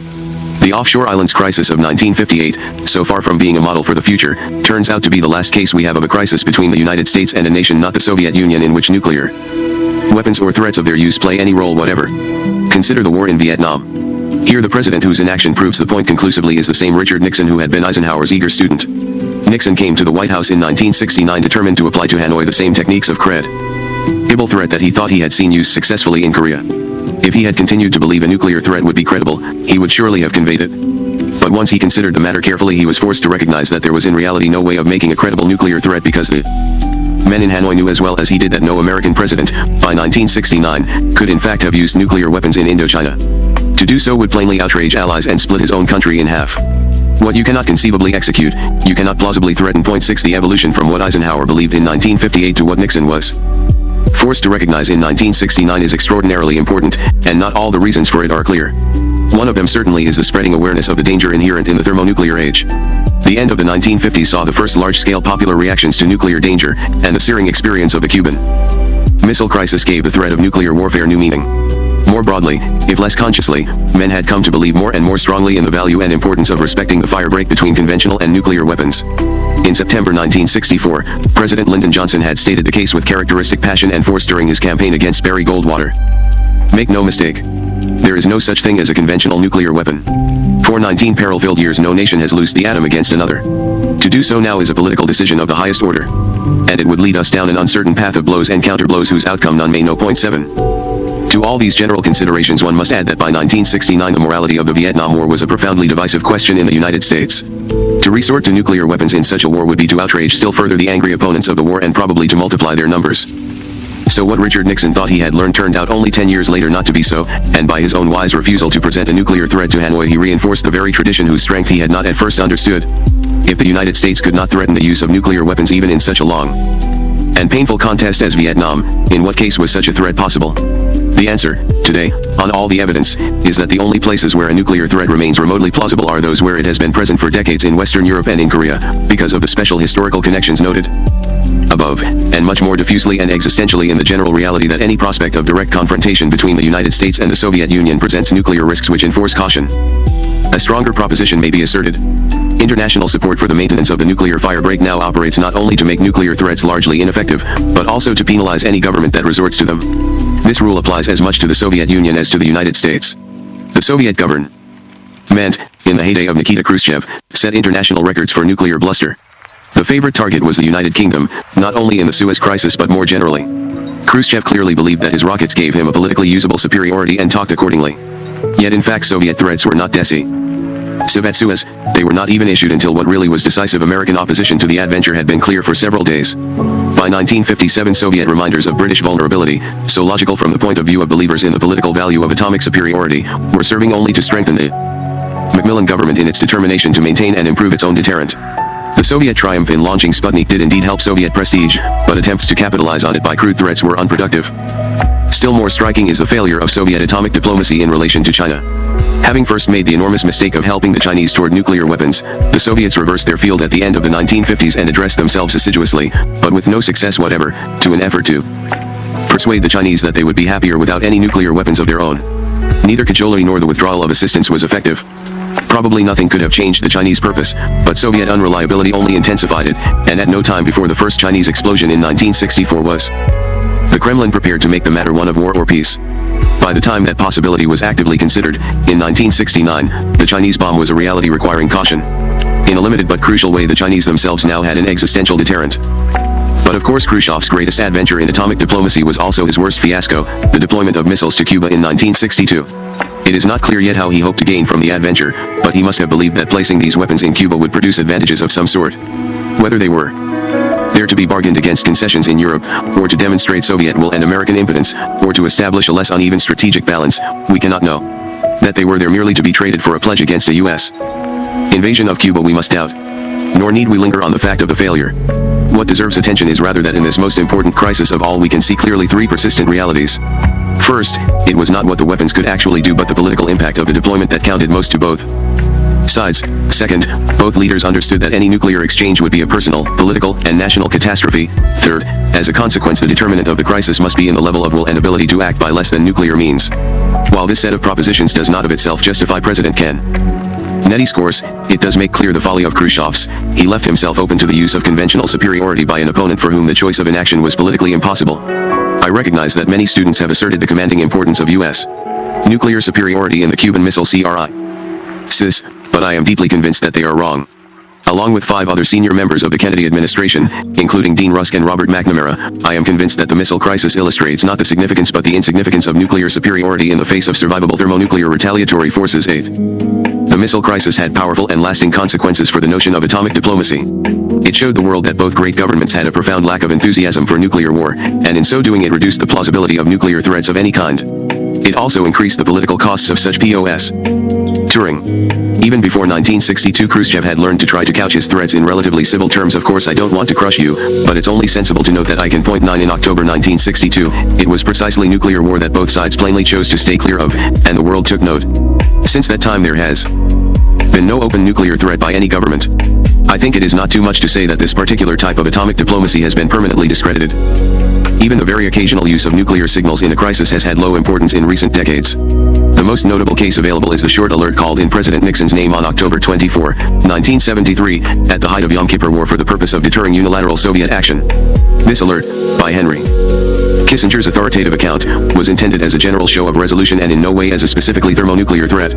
The offshore islands crisis of 1958, so far from being a model for the future, turns out to be the last case we have of a crisis between the United States and a nation not the Soviet Union in which nuclear weapons or threats of their use play any role whatever. Consider the war in Vietnam. Here the president whose inaction proves the point conclusively is the same Richard Nixon who had been Eisenhower's eager student. Nixon came to the White House in 1969 determined to apply to Hanoi the same techniques of credible threat that he thought he had seen used successfully in Korea. If he had continued to believe a nuclear threat would be credible, he would surely have conveyed it. But once he considered the matter carefully, he was forced to recognize that there was in reality no way of making a credible nuclear threat because the men in Hanoi knew as well as he did that no American president, by 1969, could in fact have used nuclear weapons in Indochina. To do so would plainly outrage allies and split his own country in half. What you cannot conceivably execute, you cannot plausibly threaten. Point 6. The evolution from what Eisenhower believed in 1958 to what Nixon was forced to recognize in 1969 is extraordinarily important, and not all the reasons for it are clear. One of them certainly is the spreading awareness of the danger inherent in the thermonuclear age. The end of the 1950s saw the first large-scale popular reactions to nuclear danger, and the searing experience of the Cuban Missile Crisis gave the threat of nuclear warfare new meaning. More broadly, if less consciously, men had come to believe more and more strongly in the value and importance of respecting the fire break between conventional and nuclear weapons. In September 1964, President Lyndon Johnson had stated the case with characteristic passion and force during his campaign against Barry Goldwater. Make no mistake. There is no such thing as a conventional nuclear weapon. For 19 peril-filled years no nation has loosed the atom against another. To do so now is a political decision of the highest order. And it would lead us down an uncertain path of blows and counter-blows whose outcome none may know. Point 7. To all these general considerations one must add that by 1969 the morality of the Vietnam War was a profoundly divisive question in the United States. To resort to nuclear weapons in such a war would be to outrage still further the angry opponents of the war and probably to multiply their numbers. So what Richard Nixon thought he had learned turned out only 10 years later not to be so, and by his own wise refusal to present a nuclear threat to Hanoi he reinforced the very tradition whose strength he had not at first understood. If the United States could not threaten the use of nuclear weapons even in such a long and painful contest as Vietnam, in what case was such a threat possible? The answer, today, on all the evidence, is that the only places where a nuclear threat remains remotely plausible are those where it has been present for decades in Western Europe and in Korea, because of the special historical connections noted above, and much more diffusely and existentially in the general reality that any prospect of direct confrontation between the United States and the Soviet Union presents nuclear risks which enforce caution. A stronger proposition may be asserted. International support for the maintenance of the nuclear firebreak now operates not only to make nuclear threats largely ineffective, but also to penalize any government that resorts to them. This rule applies as much to the Soviet Union as to the United States. The Soviet government, in the heyday of Nikita Khrushchev, set international records for nuclear bluster. The favorite target was the United Kingdom, not only in the Suez Crisis but more generally. Khrushchev clearly believed that his rockets gave him a politically usable superiority and talked accordingly. Yet in fact Soviet threats were not decisive at Suez, they were not even issued until what really was decisive American opposition to the adventure had been clear for several days. By 1957 Soviet reminders of British vulnerability, so logical from the point of view of believers in the political value of atomic superiority, were serving only to strengthen the Macmillan government in its determination to maintain and improve its own deterrent. The Soviet triumph in launching Sputnik did indeed help Soviet prestige, but attempts to capitalize on it by crude threats were unproductive. Still more striking is the failure of Soviet atomic diplomacy in relation to China. Having first made the enormous mistake of helping the Chinese toward nuclear weapons, the Soviets reversed their field at the end of the 1950s and addressed themselves assiduously, but with no success whatever, to an effort to persuade the Chinese that they would be happier without any nuclear weapons of their own. Neither cajolery nor the withdrawal of assistance was effective. Probably nothing could have changed the Chinese purpose, but Soviet unreliability only intensified it, and at no time before the first Chinese explosion in 1964 was the Kremlin prepared to make the matter one of war or peace. By the time that possibility was actively considered, in 1969, the Chinese bomb was a reality requiring caution. In a limited but crucial way the Chinese themselves now had an existential deterrent. But of course Khrushchev's greatest adventure in atomic diplomacy was also his worst fiasco, the deployment of missiles to Cuba in 1962. It is not clear yet how he hoped to gain from the adventure, but he must have believed that placing these weapons in Cuba would produce advantages of some sort. Whether they were there to be bargained against concessions in Europe, or to demonstrate Soviet will and American impotence, or to establish a less uneven strategic balance, we cannot know. That they were there merely to be traded for a pledge against a U.S. invasion of Cuba we must doubt. Nor need we linger on the fact of the failure. What deserves attention is rather that in this most important crisis of all we can see clearly three persistent realities. First, it was not what the weapons could actually do but the political impact of the deployment that counted most to both. sides. Second, both leaders understood that any nuclear exchange would be a personal, political, and national catastrophe. Third, as a consequence, the determinant of the crisis must be in the level of will and ability to act by less than nuclear means. While this set of propositions does not of itself justify President Kennedy's course, it does make clear the folly of Khrushchev's. He left himself open to the use of conventional superiority by an opponent for whom the choice of inaction was politically impossible. I recognize that many students have asserted the commanding importance of U.S. nuclear superiority in the Cuban Missile Crisis, but I am deeply convinced that they are wrong. Along with 5 other senior members of the Kennedy administration, including Dean Rusk and Robert McNamara, I am convinced that the missile crisis illustrates not the significance but the insignificance of nuclear superiority in the face of survivable thermonuclear retaliatory forces. 8. The missile crisis had powerful and lasting consequences for the notion of atomic diplomacy. It showed the world that both great governments had a profound lack of enthusiasm for nuclear war, and in so doing it reduced the plausibility of nuclear threats of any kind. It also increased the political costs of such posturing. Even before 1962, Khrushchev had learned to try to couch his threats in relatively civil terms. Of course, I don't want to crush you, but it's only sensible to note that I can point 9 in October 1962, it was precisely nuclear war that both sides plainly chose to stay clear of, and the world took note. Since that time there has been no open nuclear threat by any government. I think it is not too much to say that this particular type of atomic diplomacy has been permanently discredited. Even the very occasional use of nuclear signals in a crisis has had low importance in recent decades. The most notable case available is the short alert called in President Nixon's name on October 24, 1973, at the height of Yom Kippur War for the purpose of deterring unilateral Soviet action. This alert, by Henry Kissinger's authoritative account, was intended as a general show of resolution and in no way as a specifically thermonuclear threat.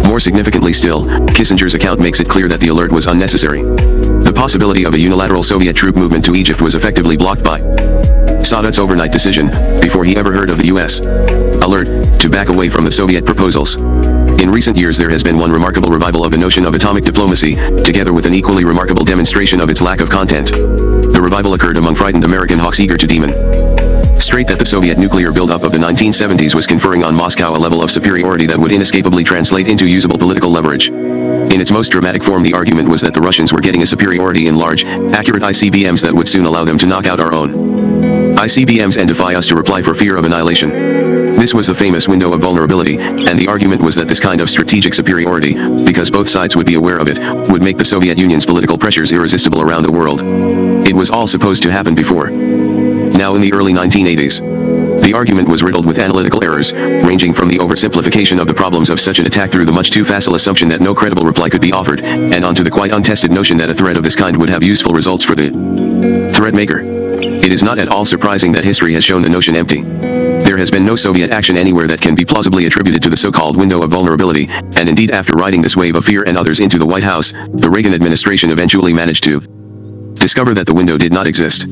More significantly still, Kissinger's account makes it clear that the alert was unnecessary. The possibility of a unilateral Soviet troop movement to Egypt was effectively blocked by Sadat's overnight decision, before he ever heard of the U.S. alert, to back away from the Soviet proposals. In recent years there has been one remarkable revival of the notion of atomic diplomacy, together with an equally remarkable demonstration of its lack of content. The revival occurred among frightened American hawks eager to demonstrate that the Soviet nuclear buildup of the 1970s was conferring on Moscow a level of superiority that would inescapably translate into usable political leverage. In its most dramatic form, the argument was that the Russians were getting a superiority in large, accurate ICBMs that would soon allow them to knock out our own ICBMs and defy us to reply for fear of annihilation. This was the famous window of vulnerability, and the argument was that this kind of strategic superiority, because both sides would be aware of it, would make the Soviet Union's political pressures irresistible around the world. It was all supposed to happen before. Now in the early 1980s. The argument was riddled with analytical errors, ranging from the oversimplification of the problems of such an attack through the much too facile assumption that no credible reply could be offered, and onto the quite untested notion that a threat of this kind would have useful results for the threat maker. It is not at all surprising that history has shown the notion empty. There has been no Soviet action anywhere that can be plausibly attributed to the so-called window of vulnerability, and indeed after riding this wave of fear and others into the White House, the Reagan administration eventually managed to discover that the window did not exist.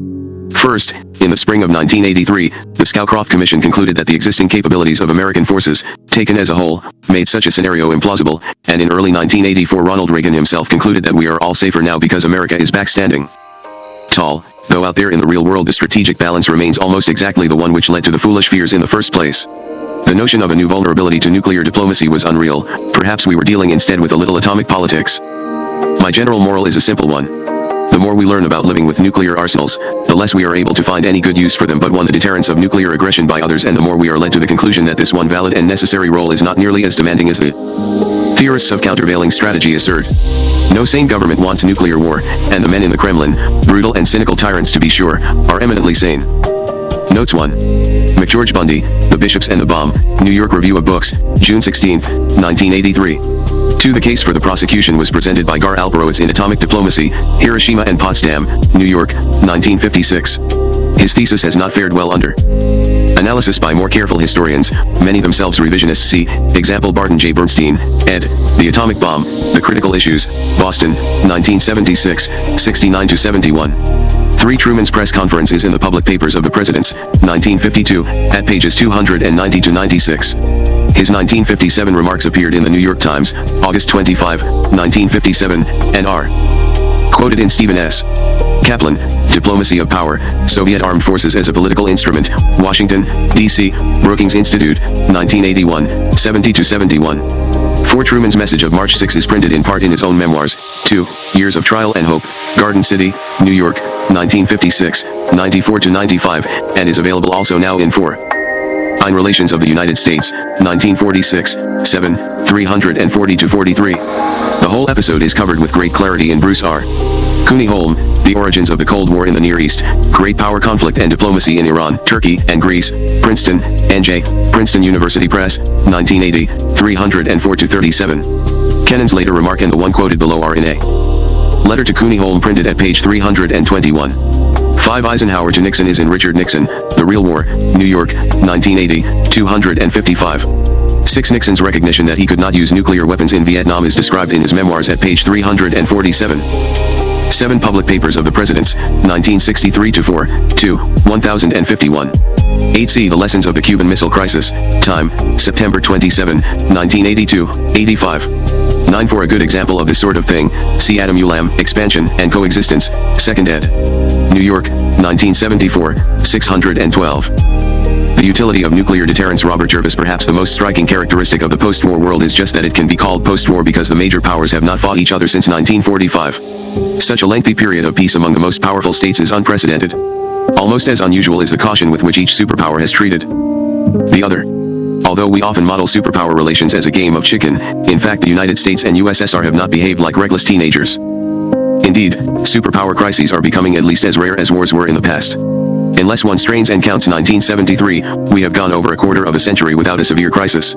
First, in the spring of 1983, the Scowcroft Commission concluded that the existing capabilities of American forces, taken as a whole, made such a scenario implausible, and in early 1984 Ronald Reagan himself concluded that we are all safer now because America is back standing tall, though out there in the real world the strategic balance remains almost exactly the one which led to the foolish fears in the first place. The notion of a new vulnerability to nuclear diplomacy was unreal. Perhaps we were dealing instead with a little atomic politics. My general moral is a simple one. The more we learn about living with nuclear arsenals, the less we are able to find any good use for them but one the deterrence of nuclear aggression by others, and the more we are led to the conclusion that this one valid and necessary role is not nearly as demanding as the theorists of countervailing strategy assert. No sane government wants nuclear war, and the men in the Kremlin, brutal and cynical tyrants to be sure, are eminently sane. Notes 1. McGeorge Bundy, The Bishops and the Bomb, New York Review of Books, June 16, 1983. 2. The case for the prosecution was presented by Gar Alperowitz in Atomic Diplomacy, Hiroshima and Potsdam, New York, 1956. His thesis has not fared well under analysis by more careful historians, many themselves revisionists. See example Barton J. Bernstein, ed. The Atomic Bomb, The Critical Issues, Boston, 1976, 69-71. 3. Truman's press conference is in the public papers of the presidents, 1952, at pages 290-96. His 1957 remarks appeared in the New York Times, August 25, 1957, and are quoted in Stephen S. Kaplan, Diplomacy of Power, Soviet Armed Forces as a Political Instrument, Washington, D.C., Brookings Institute, 1981, 70-71. 4. Truman's message of March 6 is printed in part in his own memoirs, 2 Years of Trial and Hope, Garden City, New York, 1956, 94-95, and is available also now in 4. Foreign Relations of the United States, 1946, 7, 340-43. The whole episode is covered with great clarity in Bruce R. Cooney Holm, The Origins of the Cold War in the Near East, Great Power Conflict and Diplomacy in Iran, Turkey, and Greece, Princeton, N.J., Princeton University Press, 1980, 304-37. Kennan's later remark and the one quoted below are in a letter to Cooney Holm printed at page 321. 5 Eisenhower to Nixon is in Richard Nixon, The Real War, New York, 1980, 255. 6 Nixon's recognition that he could not use nuclear weapons in Vietnam is described in his memoirs at page 347. 7 Public Papers of the Presidents, 1963-4, 2, 1051. 8C The Lessons of the Cuban Missile Crisis, Time, September 27, 1982, 85. 9 For a good example of this sort of thing, see Adam Ulam, Expansion and Coexistence, 2nd ed. New York, 1974, 612. The utility of nuclear deterrence. Robert Jervis. Perhaps the most striking characteristic of the post-war world is just that it can be called post-war because the major powers have not fought each other since 1945. Such a lengthy period of peace among the most powerful states is unprecedented. Almost as unusual is the caution with which each superpower has treated the other. Although we often model superpower relations as a game of chicken, in fact the United States and USSR have not behaved like reckless teenagers. Indeed, superpower crises are becoming at least as rare as wars were in the past. Unless one strains and counts 1973, we have gone over a quarter of a century without a severe crisis.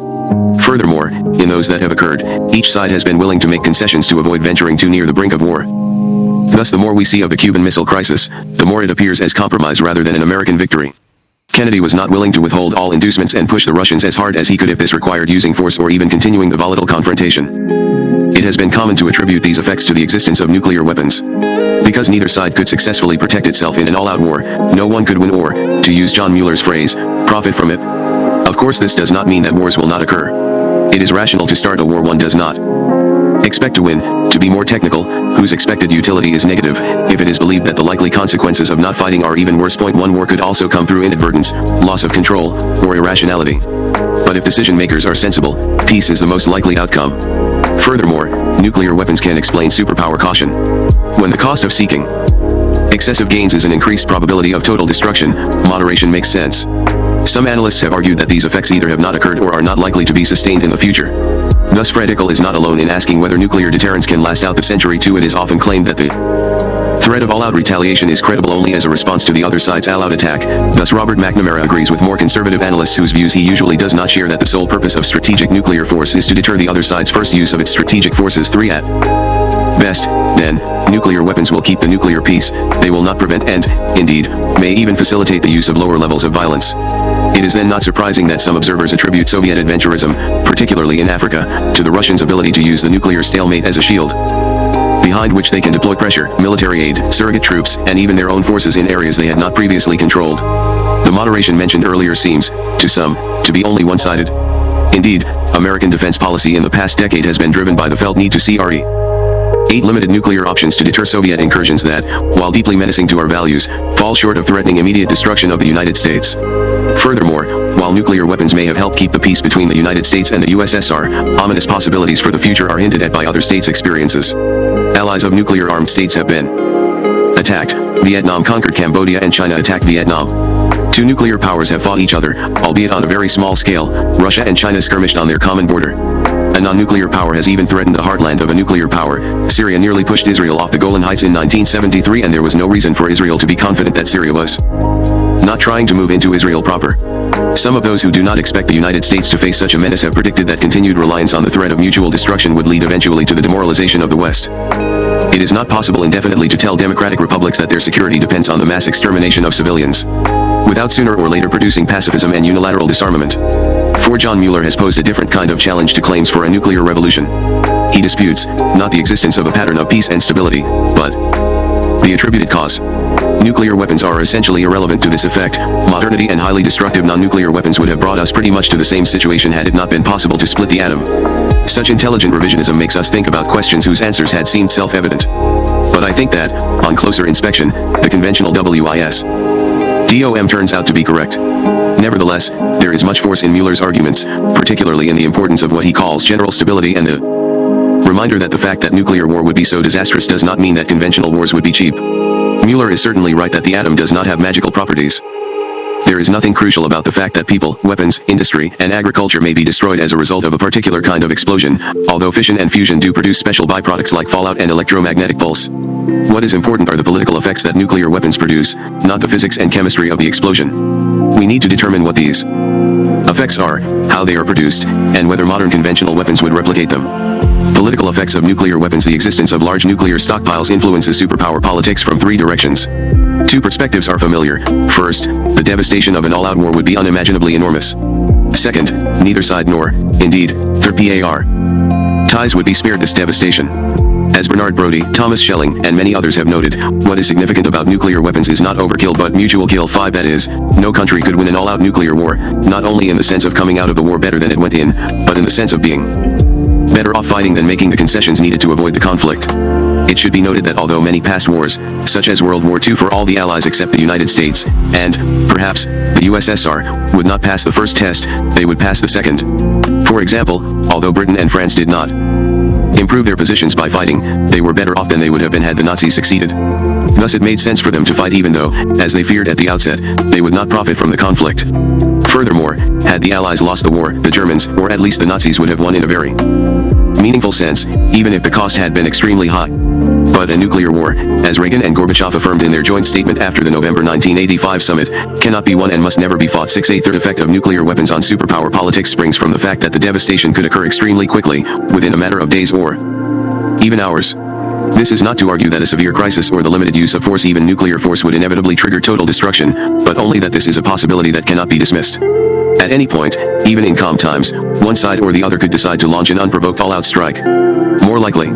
Furthermore, in those that have occurred, each side has been willing to make concessions to avoid venturing too near the brink of war. Thus the more we see of the Cuban Missile Crisis, the more it appears as compromise rather than an American victory. Kennedy was not willing to withhold all inducements and push the Russians as hard as he could if this required using force or even continuing the volatile confrontation. It has been common to attribute these effects to the existence of nuclear weapons. Because neither side could successfully protect itself in an all-out war, no one could win or, to use John Mueller's phrase, profit from it. Of course this does not mean that wars will not occur. It is rational to start a war one does not expect to win, to be more technical, whose expected utility is negative, if it is believed that the likely consequences of not fighting are even worse. Point 1 War could also come through inadvertence, loss of control, or irrationality. But if decision makers are sensible, peace is the most likely outcome. Furthermore, nuclear weapons can explain superpower caution. When the cost of seeking excessive gains is an increased probability of total destruction, moderation makes sense. Some analysts have argued that these effects either have not occurred or are not likely to be sustained in the future. Thus Fred Ickel is not alone in asking whether nuclear deterrence can last out the century too. It is often claimed that the threat of all-out retaliation is credible only as a response to the other side's all-out attack. Thus Robert McNamara agrees with more conservative analysts whose views he usually does not share that the sole purpose of strategic nuclear force is to deter the other side's first use of its strategic forces. 3 At best, then, nuclear weapons will keep the nuclear peace, they will not prevent and, indeed, may even facilitate the use of lower levels of violence. It is then not surprising that some observers attribute Soviet adventurism, particularly in Africa, to the Russians' ability to use the nuclear stalemate as a shield, behind which they can deploy pressure, military aid, surrogate troops, and even their own forces in areas they had not previously controlled. The moderation mentioned earlier seems, to some, to be only one-sided. Indeed, American defense policy in the past decade has been driven by the felt need to see RE-8 limited nuclear options to deter Soviet incursions that, while deeply menacing to our values, fall short of threatening immediate destruction of the United States. Furthermore, while nuclear weapons may have helped keep the peace between the United States and the USSR, ominous possibilities for the future are hinted at by other states' experiences. Allies of nuclear-armed states have been attacked. Vietnam conquered Cambodia and China attacked Vietnam. 2 nuclear powers have fought each other, albeit on a very small scale. Russia and China skirmished on their common border. A non-nuclear power has even threatened the heartland of a nuclear power. Syria nearly pushed Israel off the Golan Heights in 1973, and there was no reason for Israel to be confident that Syria was not trying to move into Israel proper. Some of those who do not expect the United States to face such a menace have predicted that continued reliance on the threat of mutual destruction would lead eventually to the demoralization of the West. It is not possible indefinitely to tell democratic republics that their security depends on the mass extermination of civilians, without sooner or later producing pacifism and unilateral disarmament. For John Mueller has posed a different kind of challenge to claims for a nuclear revolution. He disputes, not the existence of a pattern of peace and stability, but the attributed cause. Nuclear weapons are essentially irrelevant to this effect. Modernity and highly destructive non-nuclear weapons would have brought us pretty much to the same situation had it not been possible to split the atom. Such intelligent revisionism makes us think about questions whose answers had seemed self-evident. But I think that, on closer inspection, the conventional WIS.DOM turns out to be correct. Nevertheless, there is much force in Mueller's arguments, particularly in the importance of what he calls general stability and the reminder that the fact that nuclear war would be so disastrous does not mean that conventional wars would be cheap. Mueller is certainly right that the atom does not have magical properties. There is nothing crucial about the fact that people, weapons, industry, and agriculture may be destroyed as a result of a particular kind of explosion, although fission and fusion do produce special byproducts like fallout and electromagnetic pulse. What is important are the political effects that nuclear weapons produce, not the physics and chemistry of the explosion. We need to determine what these effects are, how they are produced, and whether modern conventional weapons would replicate them. Political effects of nuclear weapons. The existence of large nuclear stockpiles influences superpower politics from three directions. Two perspectives are familiar. First, the devastation of an all-out war would be unimaginably enormous. Second, neither side nor, indeed, their PAR ties would be spared this devastation. As Bernard Brodie, Thomas Schelling, and many others have noted, what is significant about nuclear weapons is not overkill but mutual kill. 5 That is, no country could win an all-out nuclear war, not only in the sense of coming out of the war better than it went in, but in the sense of being better off fighting than making the concessions needed to avoid the conflict. It should be noted that although many past wars, such as World War II for all the Allies except the United States, and, perhaps, the USSR, would not pass the first test, they would pass the second. For example, although Britain and France did not improve their positions by fighting, they were better off than they would have been had the Nazis succeeded. Thus it made sense for them to fight even though, as they feared at the outset, they would not profit from the conflict. Furthermore, had the Allies lost the war, the Germans, or at least the Nazis would have won in a very meaningful sense, even if the cost had been extremely high. But a nuclear war, as Reagan and Gorbachev affirmed in their joint statement after the November 1985 summit, cannot be won and must never be fought. 6 A third effect of nuclear weapons on superpower politics springs from the fact that the devastation could occur extremely quickly, within a matter of days or even hours. This is not to argue that a severe crisis or the limited use of force, even nuclear force, would inevitably trigger total destruction, but only that this is a possibility that cannot be dismissed. At any point, even in calm times, one side or the other could decide to launch an unprovoked all-out strike. More likely,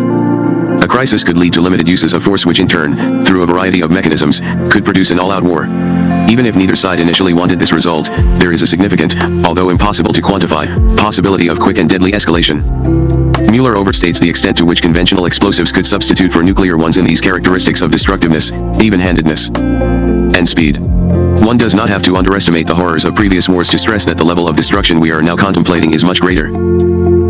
a crisis could lead to limited uses of force which in turn, through a variety of mechanisms, could produce an all-out war. Even if neither side initially wanted this result, there is a significant, although impossible to quantify, possibility of quick and deadly escalation. Mueller overstates the extent to which conventional explosives could substitute for nuclear ones in these characteristics of destructiveness, even-handedness, and speed. One does not have to underestimate the horrors of previous wars to stress that the level of destruction we are now contemplating is much greater.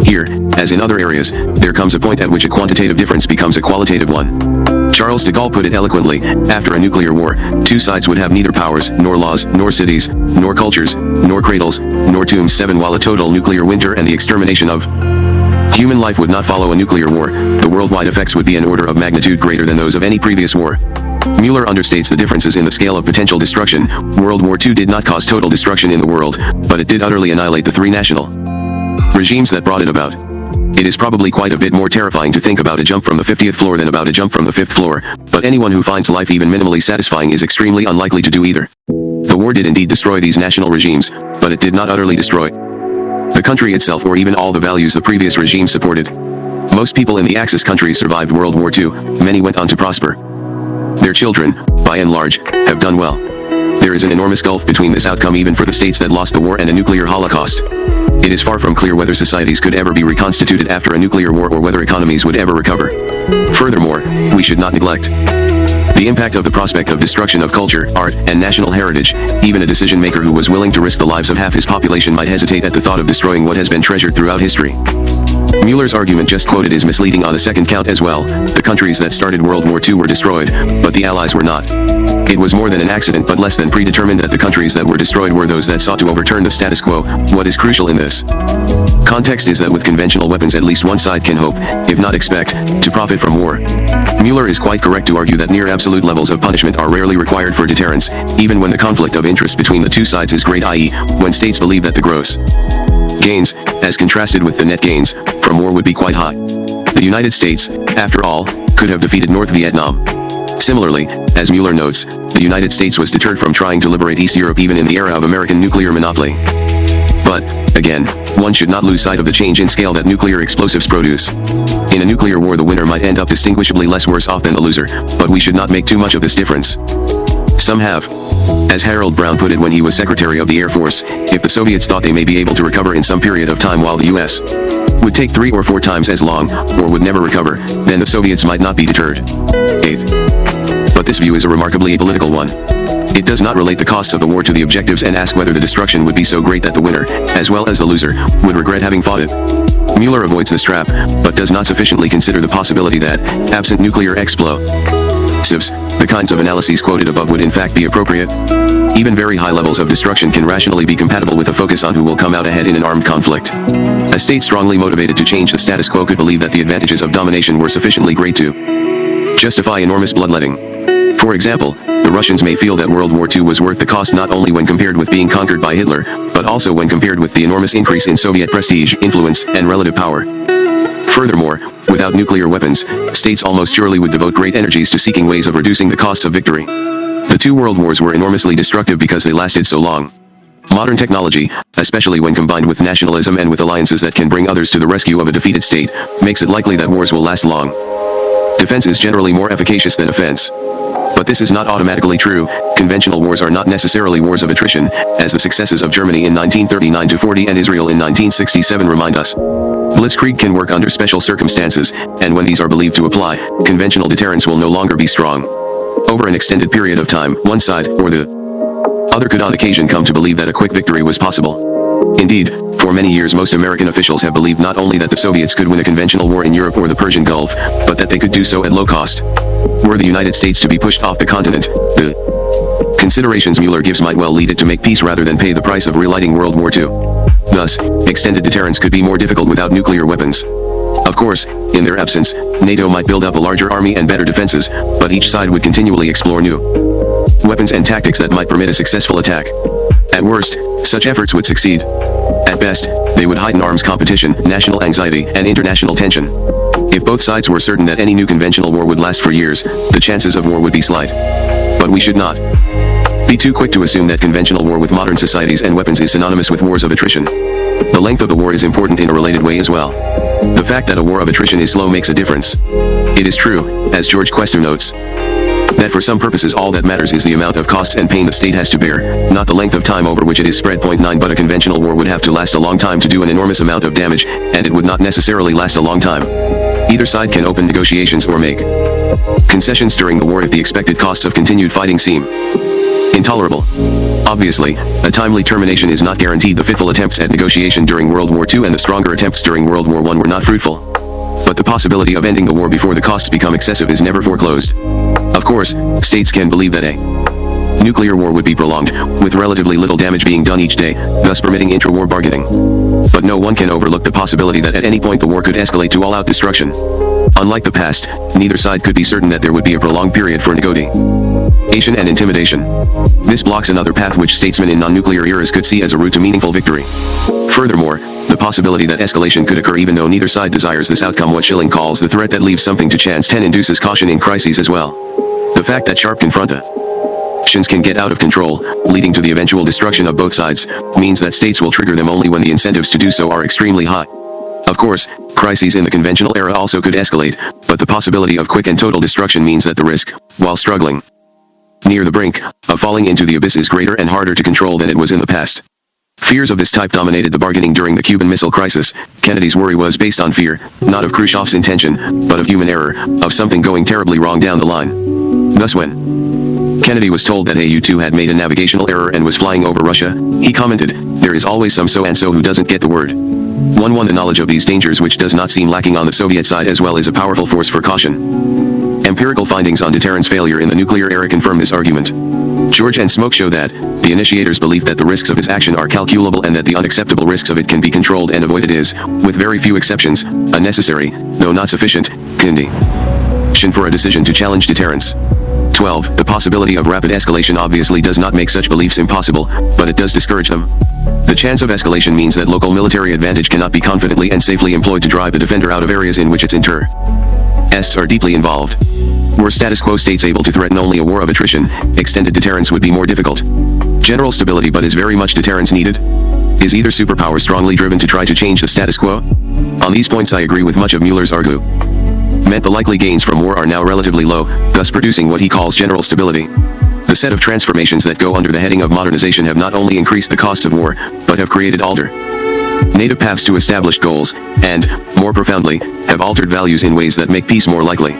Here, as in other areas, there comes a point at which a quantitative difference becomes a qualitative one. Charles de Gaulle put it eloquently: after a nuclear war, two sides would have neither powers, nor laws, nor cities, nor cultures, nor cradles, nor tombs. 7 While a total nuclear winter and the extermination of human life would not follow a nuclear war, the worldwide effects would be an order of magnitude greater than those of any previous war. Mueller understates the differences in the scale of potential destruction. World War II did not cause total destruction in the world, but it did utterly annihilate the three national regimes that brought it about. It is probably quite a bit more terrifying to think about a jump from the 50th floor than about a jump from the 5th floor, but anyone who finds life even minimally satisfying is extremely unlikely to do either. The war did indeed destroy these national regimes, but it did not utterly destroy the country itself or even all the values the previous regime supported. Most people in the Axis countries survived World War II, many went on to prosper. Their children, by and large, have done well. There is an enormous gulf between this outcome even for the states that lost the war and a nuclear holocaust. It is far from clear whether societies could ever be reconstituted after a nuclear war or whether economies would ever recover. Furthermore, we should not neglect the impact of the prospect of destruction of culture, art, and national heritage. Even a decision maker who was willing to risk the lives of half his population might hesitate at the thought of destroying what has been treasured throughout history. Mueller's argument just quoted is misleading on the second count as well. The countries that started World War II were destroyed, but the Allies were not. It was more than an accident but less than predetermined that the countries that were destroyed were those that sought to overturn the status quo. What is crucial in this context is that with conventional weapons at least one side can hope, if not expect, to profit from war. Mueller is quite correct to argue that near absolute levels of punishment are rarely required for deterrence, even when the conflict of interest between the two sides is great, i.e., when states believe that the gross gains, as contrasted with the net gains, from war would be quite high. The United States, after all, could have defeated North Vietnam. Similarly, as Mueller notes, the United States was deterred from trying to liberate East Europe even in the era of American nuclear monopoly. But, again, one should not lose sight of the change in scale that nuclear explosives produce. In a nuclear war the winner might end up distinguishably less worse off than the loser, but we should not make too much of this difference. Some have. As Harold Brown put it when he was Secretary of the Air Force, if the Soviets thought they may be able to recover in some period of time while the US would take 3 or 4 times as long, or would never recover, then the Soviets might not be deterred. 8. But this view is a remarkably apolitical one. It does not relate the costs of the war to the objectives and ask whether the destruction would be so great that the winner, as well as the loser, would regret having fought it. Mueller avoids this trap, but does not sufficiently consider the possibility that, absent nuclear explosives, The kinds of analyses quoted above would in fact be appropriate. Even very high levels of destruction can rationally be compatible with a focus on who will come out ahead in an armed conflict. A state strongly motivated to change the status quo could believe that the advantages of domination were sufficiently great to justify enormous bloodletting. For example, the Russians may feel that World War II was worth the cost not only when compared with being conquered by Hitler, but also when compared with the enormous increase in Soviet prestige, influence, and relative power. Furthermore, without nuclear weapons, states almost surely would devote great energies to seeking ways of reducing the costs of victory. The two world wars were enormously destructive because they lasted so long. Modern technology, especially when combined with nationalism and with alliances that can bring others to the rescue of a defeated state, makes it likely that wars will last long. Defense is generally more efficacious than offense. But this is not automatically true. Conventional wars are not necessarily wars of attrition, as the successes of Germany in 1939-40 and Israel in 1967 remind us. Blitzkrieg can work under special circumstances, and when these are believed to apply, conventional deterrence will no longer be strong. Over an extended period of time, one side, or the other could on occasion come to believe that a quick victory was possible. Indeed, for many years most American officials have believed not only that the Soviets could win a conventional war in Europe or the Persian Gulf, but that they could do so at low cost. Were the United States to be pushed off the continent, the considerations Mueller gives might well lead it to make peace rather than pay the price of relighting World War II. Thus, extended deterrence could be more difficult without nuclear weapons. Of course, in their absence, NATO might build up a larger army and better defenses, but each side would continually explore new weapons and tactics that might permit a successful attack. At worst, such efforts would succeed. At best, they would heighten arms competition, national anxiety, and international tension. If both sides were certain that any new conventional war would last for years, the chances of war would be slight. But we should not be too quick to assume that conventional war with modern societies and weapons is synonymous with wars of attrition. The length of the war is important in a related way as well. The fact that a war of attrition is slow makes a difference. It is true, as George Quester notes, that for some purposes all that matters is the amount of costs and pain the state has to bear, not the length of time over which it is spread. 9 But a conventional war would have to last a long time to do an enormous amount of damage, and it would not necessarily last a long time. Either side can open negotiations or make concessions during the war if the expected costs of continued fighting seem intolerable. Obviously, a timely termination is not guaranteed. The fitful attempts at negotiation during World War II and the stronger attempts during World War I were not fruitful. But the possibility of ending the war before the costs become excessive is never foreclosed. Of course, states can believe that a nuclear war would be prolonged, with relatively little damage being done each day, thus permitting intra-war bargaining. But no one can overlook the possibility that at any point the war could escalate to all-out destruction. Unlike the past, neither side could be certain that there would be a prolonged period for negotiation and intimidation. This blocks another path which statesmen in non-nuclear eras could see as a route to meaningful victory. Furthermore, the possibility that escalation could occur even though neither side desires this outcome, what Schilling calls the threat that leaves something to chance, induces caution in crises as well. The fact that sharp confrontations can get out of control, leading to the eventual destruction of both sides, means that states will trigger them only when the incentives to do so are extremely high. Of course, crises in the conventional era also could escalate, but the possibility of quick and total destruction means that the risk, while struggling near the brink, of falling into the abyss is greater and harder to control than it was in the past. Fears of this type dominated the bargaining during the Cuban Missile Crisis. Kennedy's worry was based on fear, not of Khrushchev's intention, but of human error, of something going terribly wrong down the line. Thus when Kennedy was told that a U-2 had made a navigational error and was flying over Russia, he commented, "There is always some so-and-so who doesn't get the word." 1. The knowledge of these dangers, which does not seem lacking on the Soviet side as well, is a powerful force for caution. Empirical findings on deterrence failure in the nuclear era confirm this argument. George and Smoke show that the initiator's belief that the risks of its action are calculable and that the unacceptable risks of it can be controlled and avoided is, with very few exceptions, a necessary, though not sufficient, condition for a decision to challenge deterrence. 12. The possibility of rapid escalation obviously does not make such beliefs impossible, but it does discourage them. The chance of escalation means that local military advantage cannot be confidently and safely employed to drive the defender out of areas in which its interests are deeply involved. Were status quo states able to threaten only a war of attrition, extended deterrence would be more difficult. General stability, but is very much deterrence needed? Is either superpower strongly driven to try to change the status quo? On these points I agree with much of Mueller's argument. The likely gains from war are now relatively low, thus producing what he calls general stability. The set of transformations that go under the heading of modernization have not only increased the costs of war, but have created alternative paths to established goals, and, more profoundly, have altered values in ways that make peace more likely.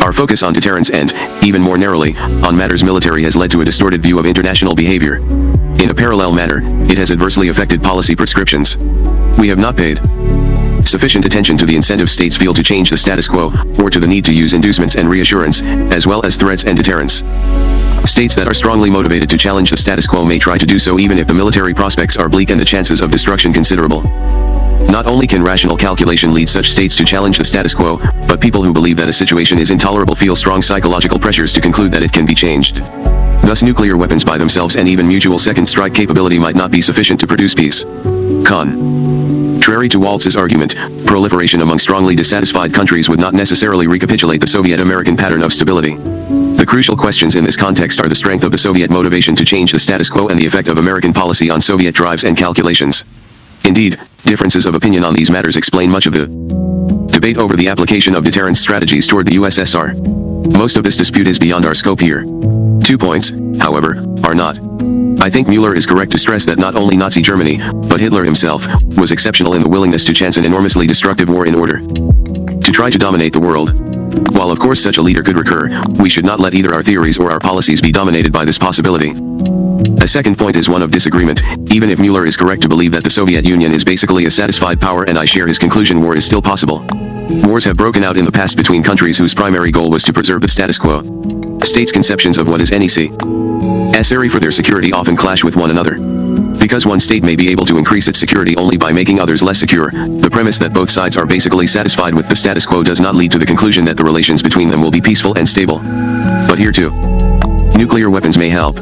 Our focus on deterrence and, even more narrowly, on matters military has led to a distorted view of international behavior. In a parallel manner, it has adversely affected policy prescriptions. We have not paid sufficient attention to the incentive states feel to change the status quo, or to the need to use inducements and reassurance, as well as threats and deterrence. States that are strongly motivated to challenge the status quo may try to do so even if the military prospects are bleak and the chances of destruction considerable. Not only can rational calculation lead such states to challenge the status quo, but people who believe that a situation is intolerable feel strong psychological pressures to conclude that it can be changed. Thus nuclear weapons by themselves and even mutual second strike capability might not be sufficient to produce peace. Contrary to Waltz's argument, proliferation among strongly dissatisfied countries would not necessarily recapitulate the Soviet-American pattern of stability. The crucial questions in this context are the strength of the Soviet motivation to change the status quo and the effect of American policy on Soviet drives and calculations. Indeed, differences of opinion on these matters explain much of the debate over the application of deterrence strategies toward the USSR. Most of this dispute is beyond our scope here. 2 points, however, are not. I think Mueller is correct to stress that not only Nazi Germany, but Hitler himself, was exceptional in the willingness to chance an enormously destructive war in order to try to dominate the world. While of course such a leader could recur, we should not let either our theories or our policies be dominated by this possibility. A second point is one of disagreement. Even if Mueller is correct to believe that the Soviet Union is basically a satisfied power and I share his conclusion, war is still possible. Wars have broken out in the past between countries whose primary goal was to preserve the status quo. States' conceptions of what is necessary for their security often clash with one another. Because one state may be able to increase its security only by making others less secure, the premise that both sides are basically satisfied with the status quo does not lead to the conclusion that the relations between them will be peaceful and stable. But here too, nuclear weapons may help.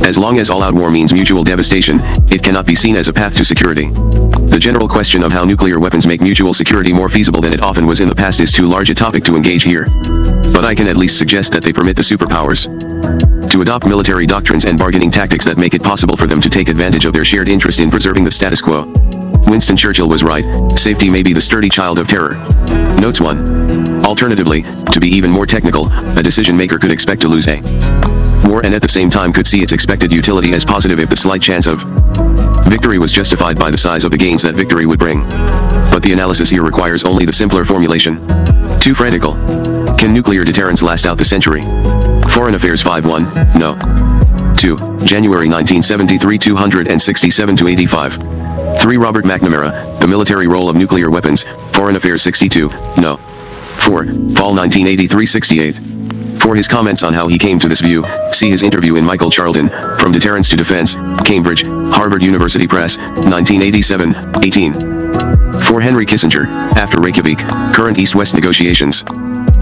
As long as all-out war means mutual devastation, it cannot be seen as a path to security. The general question of how nuclear weapons make mutual security more feasible than it often was in the past is too large a topic to engage here. But I can at least suggest that they permit the superpowers to adopt military doctrines and bargaining tactics that make it possible for them to take advantage of their shared interest in preserving the status quo. Winston Churchill was right, safety may be the sturdy child of terror. Notes 1. Alternatively, to be even more technical, a decision maker could expect to lose a war and at the same time could see its expected utility as positive if the slight chance of victory was justified by the size of the gains that victory would bring. But the analysis here requires only the simpler formulation. Too frantical. Can nuclear deterrence last out the century? Foreign Affairs 5-1, no. 2. January 1973 267-85. 3. Robert McNamara, The Military Role of Nuclear Weapons, Foreign Affairs 62, no. 4. Fall 1983 68. For his comments on how he came to this view, see his interview in Michael Charlton, From Deterrence to Defense, Cambridge, Harvard University Press, 1987, 18. For Henry Kissinger, After Reykjavik, Current East-West Negotiations.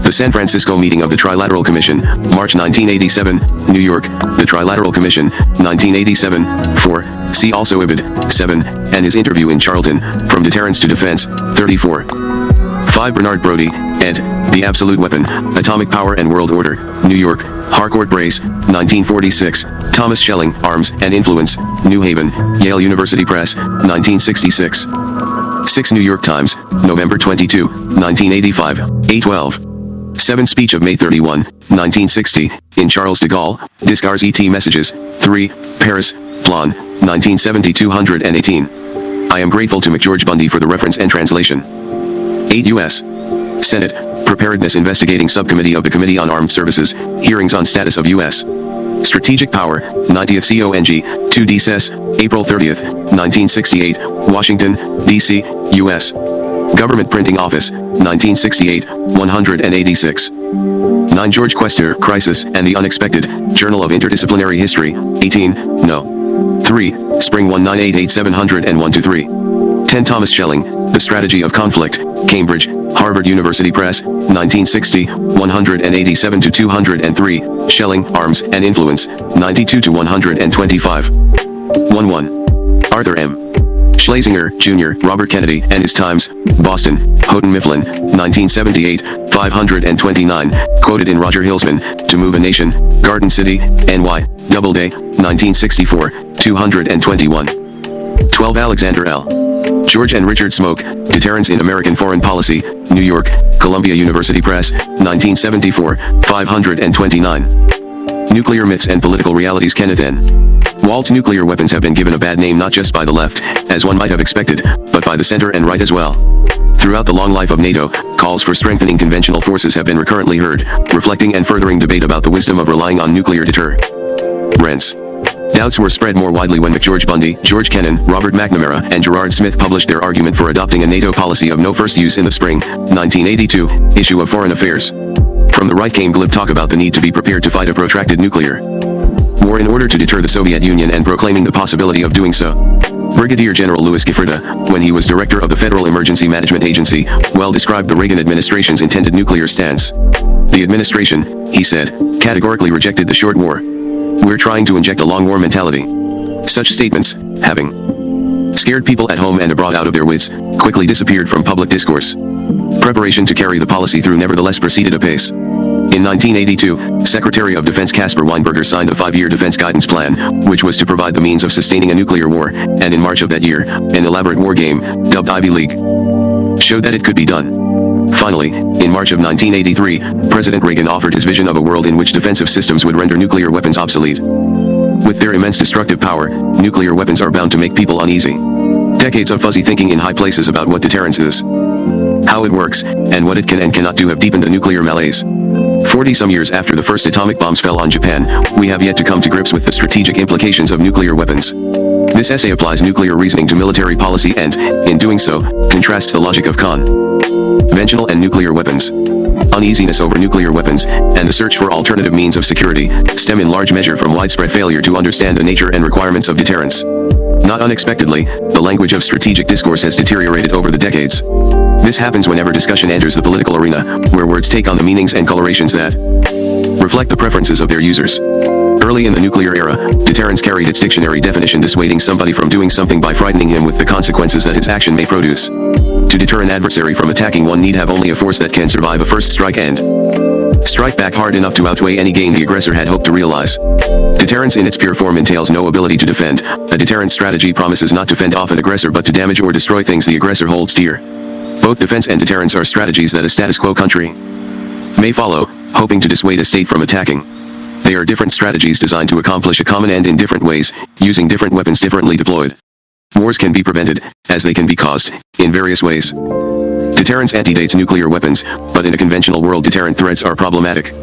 The San Francisco Meeting of the Trilateral Commission, March 1987, New York, The Trilateral Commission, 1987, 4, see also Ibid, 7, and his interview in Charlton, From Deterrence to Defense, 34. 5. Bernard Brodie, ed., The Absolute Weapon, Atomic Power and World Order, New York, Harcourt Brace, 1946, Thomas Schelling, Arms and Influence, New Haven, Yale University Press, 1966. 6. New York Times, November 22, 1985, A12. 7. Speech of May 31, 1960, in Charles de Gaulle, Discars et Messages, 3, Paris, Plan, 1970 218. I am grateful to McGeorge Bundy for the reference and translation. 8. U.S. Senate, Preparedness Investigating Subcommittee of the Committee on Armed Services, Hearings on Status of U.S. Strategic Power, 90th CONG, 2 DCES, April 30th, 1968, Washington, D.C., U.S. Government Printing Office, 1968, 186. 9. George Quester, Crisis and the Unexpected, Journal of Interdisciplinary History, 18, no. 3, Spring 1988 701-3. 10. Thomas Schelling, The Strategy of Conflict, Cambridge, Harvard University Press, 1960, 187-203, Schelling, Arms and Influence, 92-125. 1-1. Arthur M. Schlesinger, Jr., Robert Kennedy and His Times, Boston, Houghton Mifflin, 1978, 529, quoted in Roger Hillsman, To Move a Nation, Garden City, NY, Doubleday, 1964, 221. 12. Alexander L. George and Richard Smoke, Deterrence in American Foreign Policy, New York, Columbia University Press, 1974, 529. Nuclear Myths and Political Realities. Kenneth N. Waltz. Nuclear weapons have been given a bad name not just by the left, as one might have expected, but by the center and right as well. Throughout the long life of NATO, calls for strengthening conventional forces have been recurrently heard, reflecting and furthering debate about the wisdom of relying on nuclear deterrence. Doubts were spread more widely when McGeorge Bundy, George Kennan, Robert McNamara, and Gerard Smith published their argument for adopting a NATO policy of no first use in the spring, 1982, issue of Foreign Affairs. From the right came glib talk about the need to be prepared to fight a protracted nuclear war in order to deter the Soviet Union and proclaiming the possibility of doing so. Brigadier General Louis Giffrida, when he was director of the Federal Emergency Management Agency, well described the Reagan administration's intended nuclear stance. The administration, he said, categorically rejected the short war. We're trying to inject a long war mentality. Such statements, having scared people at home and abroad out of their wits, quickly disappeared from public discourse. Preparation to carry the policy through nevertheless proceeded apace. In 1982, Secretary of Defense Caspar Weinberger signed a 5-year defense guidance plan, which was to provide the means of sustaining a nuclear war, and in March of that year, an elaborate war game, dubbed Ivy League, showed that it could be done. Finally, in March of 1983, President Reagan offered his vision of a world in which defensive systems would render nuclear weapons obsolete. With their immense destructive power, nuclear weapons are bound to make people uneasy. Decades of fuzzy thinking in high places about what deterrence is, how it works, and what it can and cannot do have deepened the nuclear malaise. 40-some years after the first atomic bombs fell on Japan, we have yet to come to grips with the strategic implications of nuclear weapons. This essay applies nuclear reasoning to military policy and, in doing so, contrasts the logic of conventional and nuclear weapons. Uneasiness over nuclear weapons, and the search for alternative means of security, stem in large measure from widespread failure to understand the nature and requirements of deterrence. Not unexpectedly, the language of strategic discourse has deteriorated over the decades. This happens whenever discussion enters the political arena, where words take on the meanings and colorations that reflect the preferences of their users. Early in the nuclear era, deterrence carried its dictionary definition dissuading somebody from doing something by frightening him with the consequences that his action may produce. To deter an adversary from attacking, one need have only a force that can survive a first strike and strike back hard enough to outweigh any gain the aggressor had hoped to realize. Deterrence in its pure form entails no ability to defend. A deterrent strategy promises not to fend off an aggressor but to damage or destroy things the aggressor holds dear. Both defense and deterrence are strategies that a status quo country may follow, hoping to dissuade a state from attacking. They are different strategies designed to accomplish a common end in different ways, using different weapons differently deployed. Wars can be prevented, as they can be caused, in various ways. Deterrence antedates nuclear weapons, but in a conventional world deterrent threats are problematic.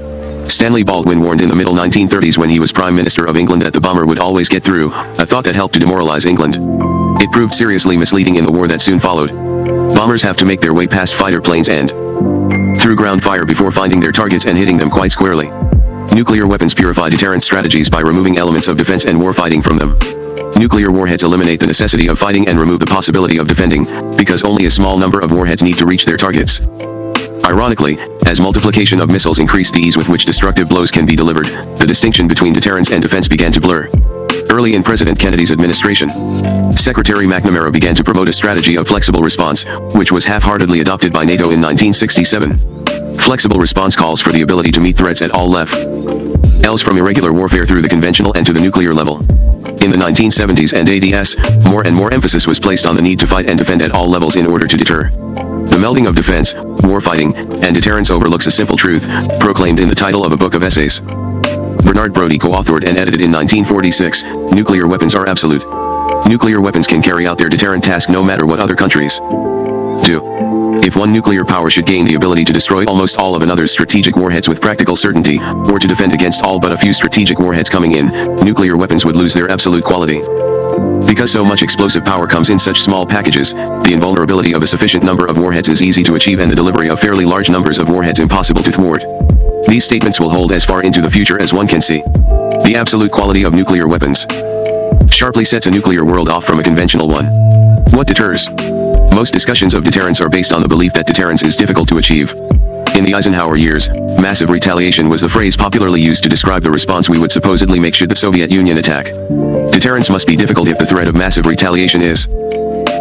Stanley Baldwin warned in the middle 1930s when he was Prime Minister of England that the bomber would always get through, a thought that helped to demoralize England. It proved seriously misleading in the war that soon followed. Bombers have to make their way past fighter planes and through ground fire before finding their targets and hitting them quite squarely. Nuclear weapons purify deterrent strategies by removing elements of defense and warfighting from them. Nuclear warheads eliminate the necessity of fighting and remove the possibility of defending, because only a small number of warheads need to reach their targets. Ironically, as multiplication of missiles increased the ease with which destructive blows can be delivered, the distinction between deterrence and defense began to blur. Early in President Kennedy's administration, Secretary McNamara began to promote a strategy of flexible response, which was half-heartedly adopted by NATO in 1967. Flexible response calls for the ability to meet threats at all levels from irregular warfare through the conventional and to the nuclear level. In the 1970s and 80s, more and more emphasis was placed on the need to fight and defend at all levels in order to deter. The melding of defense, warfighting, and deterrence overlooks a simple truth, proclaimed in the title of a book of essays Bernard Brodie co-authored and edited in 1946, nuclear weapons are absolute. Nuclear weapons can carry out their deterrent task no matter what other countries do. If one nuclear power should gain the ability to destroy almost all of another's strategic warheads with practical certainty, or to defend against all but a few strategic warheads coming in, nuclear weapons would lose their absolute quality. Because so much explosive power comes in such small packages, the invulnerability of a sufficient number of warheads is easy to achieve and the delivery of fairly large numbers of warheads impossible to thwart. These statements will hold as far into the future as one can see. The absolute quality of nuclear weapons sharply sets a nuclear world off from a conventional one. What deters? Most discussions of deterrence are based on the belief that deterrence is difficult to achieve. In the Eisenhower years, massive retaliation was the phrase popularly used to describe the response we would supposedly make should the Soviet Union attack. Deterrence must be difficult if the threat of massive retaliation is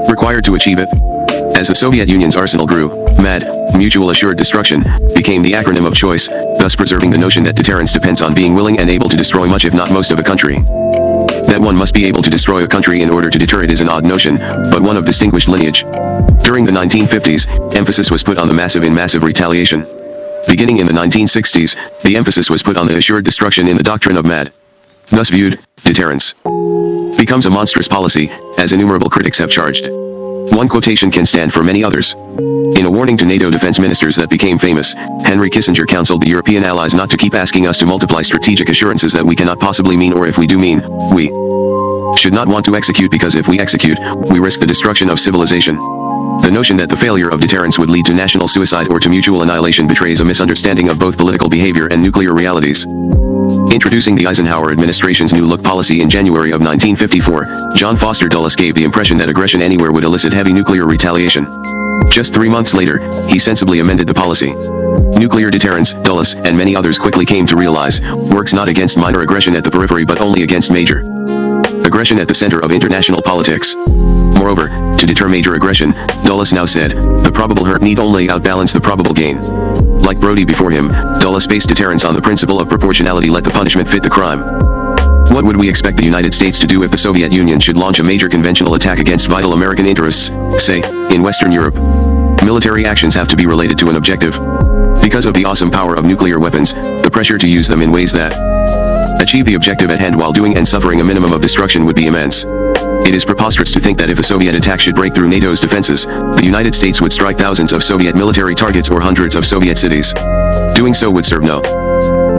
required to achieve it. As the Soviet Union's arsenal grew, MAD, Mutual Assured Destruction, became the acronym of choice, thus preserving the notion that deterrence depends on being willing and able to destroy much if not most of a country. That one must be able to destroy a country in order to deter it is an odd notion, but one of distinguished lineage. During the 1950s, emphasis was put on the massive in massive retaliation. Beginning in the 1960s, the emphasis was put on the assured destruction in the doctrine of MAD. Thus viewed, deterrence becomes a monstrous policy, as innumerable critics have charged. One quotation can stand for many others. In a warning to NATO defense ministers that became famous, Henry Kissinger counseled the European allies not to keep asking us to multiply strategic assurances that we cannot possibly mean, or if we do mean, we should not want to execute, because if we execute, we risk the destruction of civilization. The notion that the failure of deterrence would lead to national suicide or to mutual annihilation betrays a misunderstanding of both political behavior and nuclear realities. Introducing the Eisenhower administration's New Look policy in January of 1954, John Foster Dulles gave the impression that aggression anywhere would elicit heavy nuclear retaliation. Just 3 months later, he sensibly amended the policy. Nuclear deterrence, Dulles, and many others quickly came to realize, works not against minor aggression at the periphery but only against major aggression at the center of international politics. Moreover, to deter major aggression, Dulles now said, the probable hurt need only outbalance the probable gain. Like Brodie before him, Dulles based deterrence on the principle of proportionality. Let the punishment fit the crime. What would we expect the United States to do if the Soviet Union should launch a major conventional attack against vital American interests, say, in Western Europe? Military actions have to be related to an objective. Because of the awesome power of nuclear weapons, the pressure to use them in ways that achieve the objective at hand while doing and suffering a minimum of destruction would be immense. It is preposterous to think that if a Soviet attack should break through NATO's defenses, the United States would strike thousands of Soviet military targets or hundreds of Soviet cities. Doing so would serve no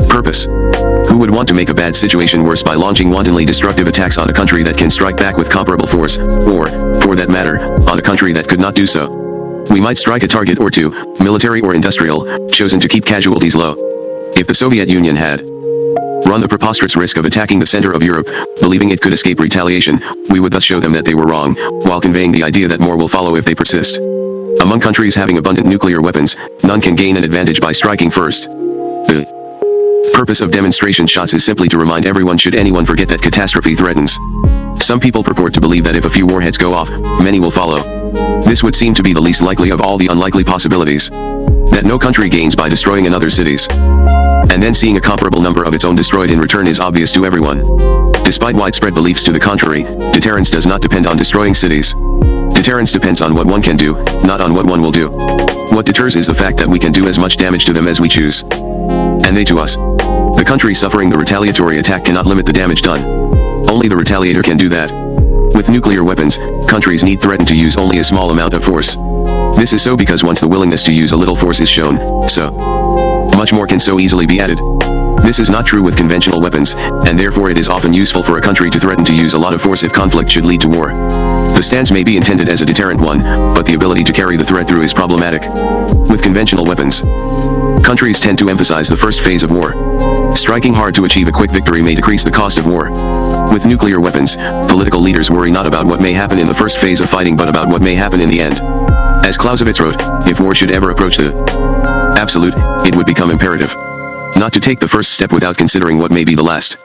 purpose. Who would want to make a bad situation worse by launching wantonly destructive attacks on a country that can strike back with comparable force, or, for that matter, on a country that could not do so? We might strike a target or two, military or industrial, chosen to keep casualties low. If the Soviet Union had run the preposterous risk of attacking the center of Europe, believing it could escape retaliation, we would thus show them that they were wrong, while conveying the idea that more will follow if they persist. Among countries having abundant nuclear weapons, none can gain an advantage by striking first. The purpose of demonstration shots is simply to remind everyone, should anyone forget, that catastrophe threatens. Some people purport to believe that if a few warheads go off, many will follow. This would seem to be the least likely of all the unlikely possibilities. That no country gains by destroying another cities, and then seeing a comparable number of its own destroyed in return, is obvious to everyone. Despite widespread beliefs to the contrary, deterrence does not depend on destroying cities. Deterrence depends on what one can do, not on what one will do. What deters is the fact that we can do as much damage to them as we choose, and they to us. The country suffering the retaliatory attack cannot limit the damage done. Only the retaliator can do that. With nuclear weapons, countries need threaten to use only a small amount of force. This is so because once the willingness to use a little force is shown, so much more can so easily be added. This is not true with conventional weapons, and therefore it is often useful for a country to threaten to use a lot of force if conflict should lead to war. The stance may be intended as a deterrent one, but the ability to carry the threat through is problematic. With conventional weapons, countries tend to emphasize the first phase of war. Striking hard to achieve a quick victory may decrease the cost of war. With nuclear weapons, political leaders worry not about what may happen in the first phase of fighting but about what may happen in the end. As Clausewitz wrote, if war should ever approach the absolute, it would become imperative not to take the first step without considering what may be the last.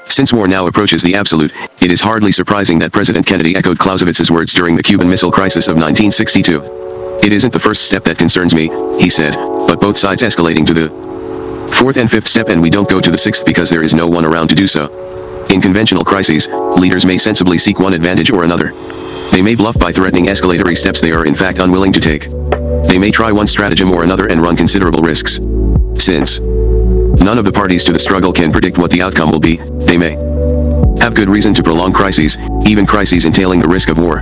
Since war now approaches the absolute, it is hardly surprising that President Kennedy echoed Clausewitz's words during the Cuban Missile Crisis of 1962. It isn't the first step that concerns me, he said, but both sides escalating to the fourth and fifth step, and we don't go to the sixth because there is no one around to do so. In conventional crises, leaders may sensibly seek one advantage or another. They may bluff by threatening escalatory steps they are in fact unwilling to take. They may try one stratagem or another and run considerable risks. Since none of the parties to the struggle can predict what the outcome will be, they may have good reason to prolong crises, even crises entailing the risk of war.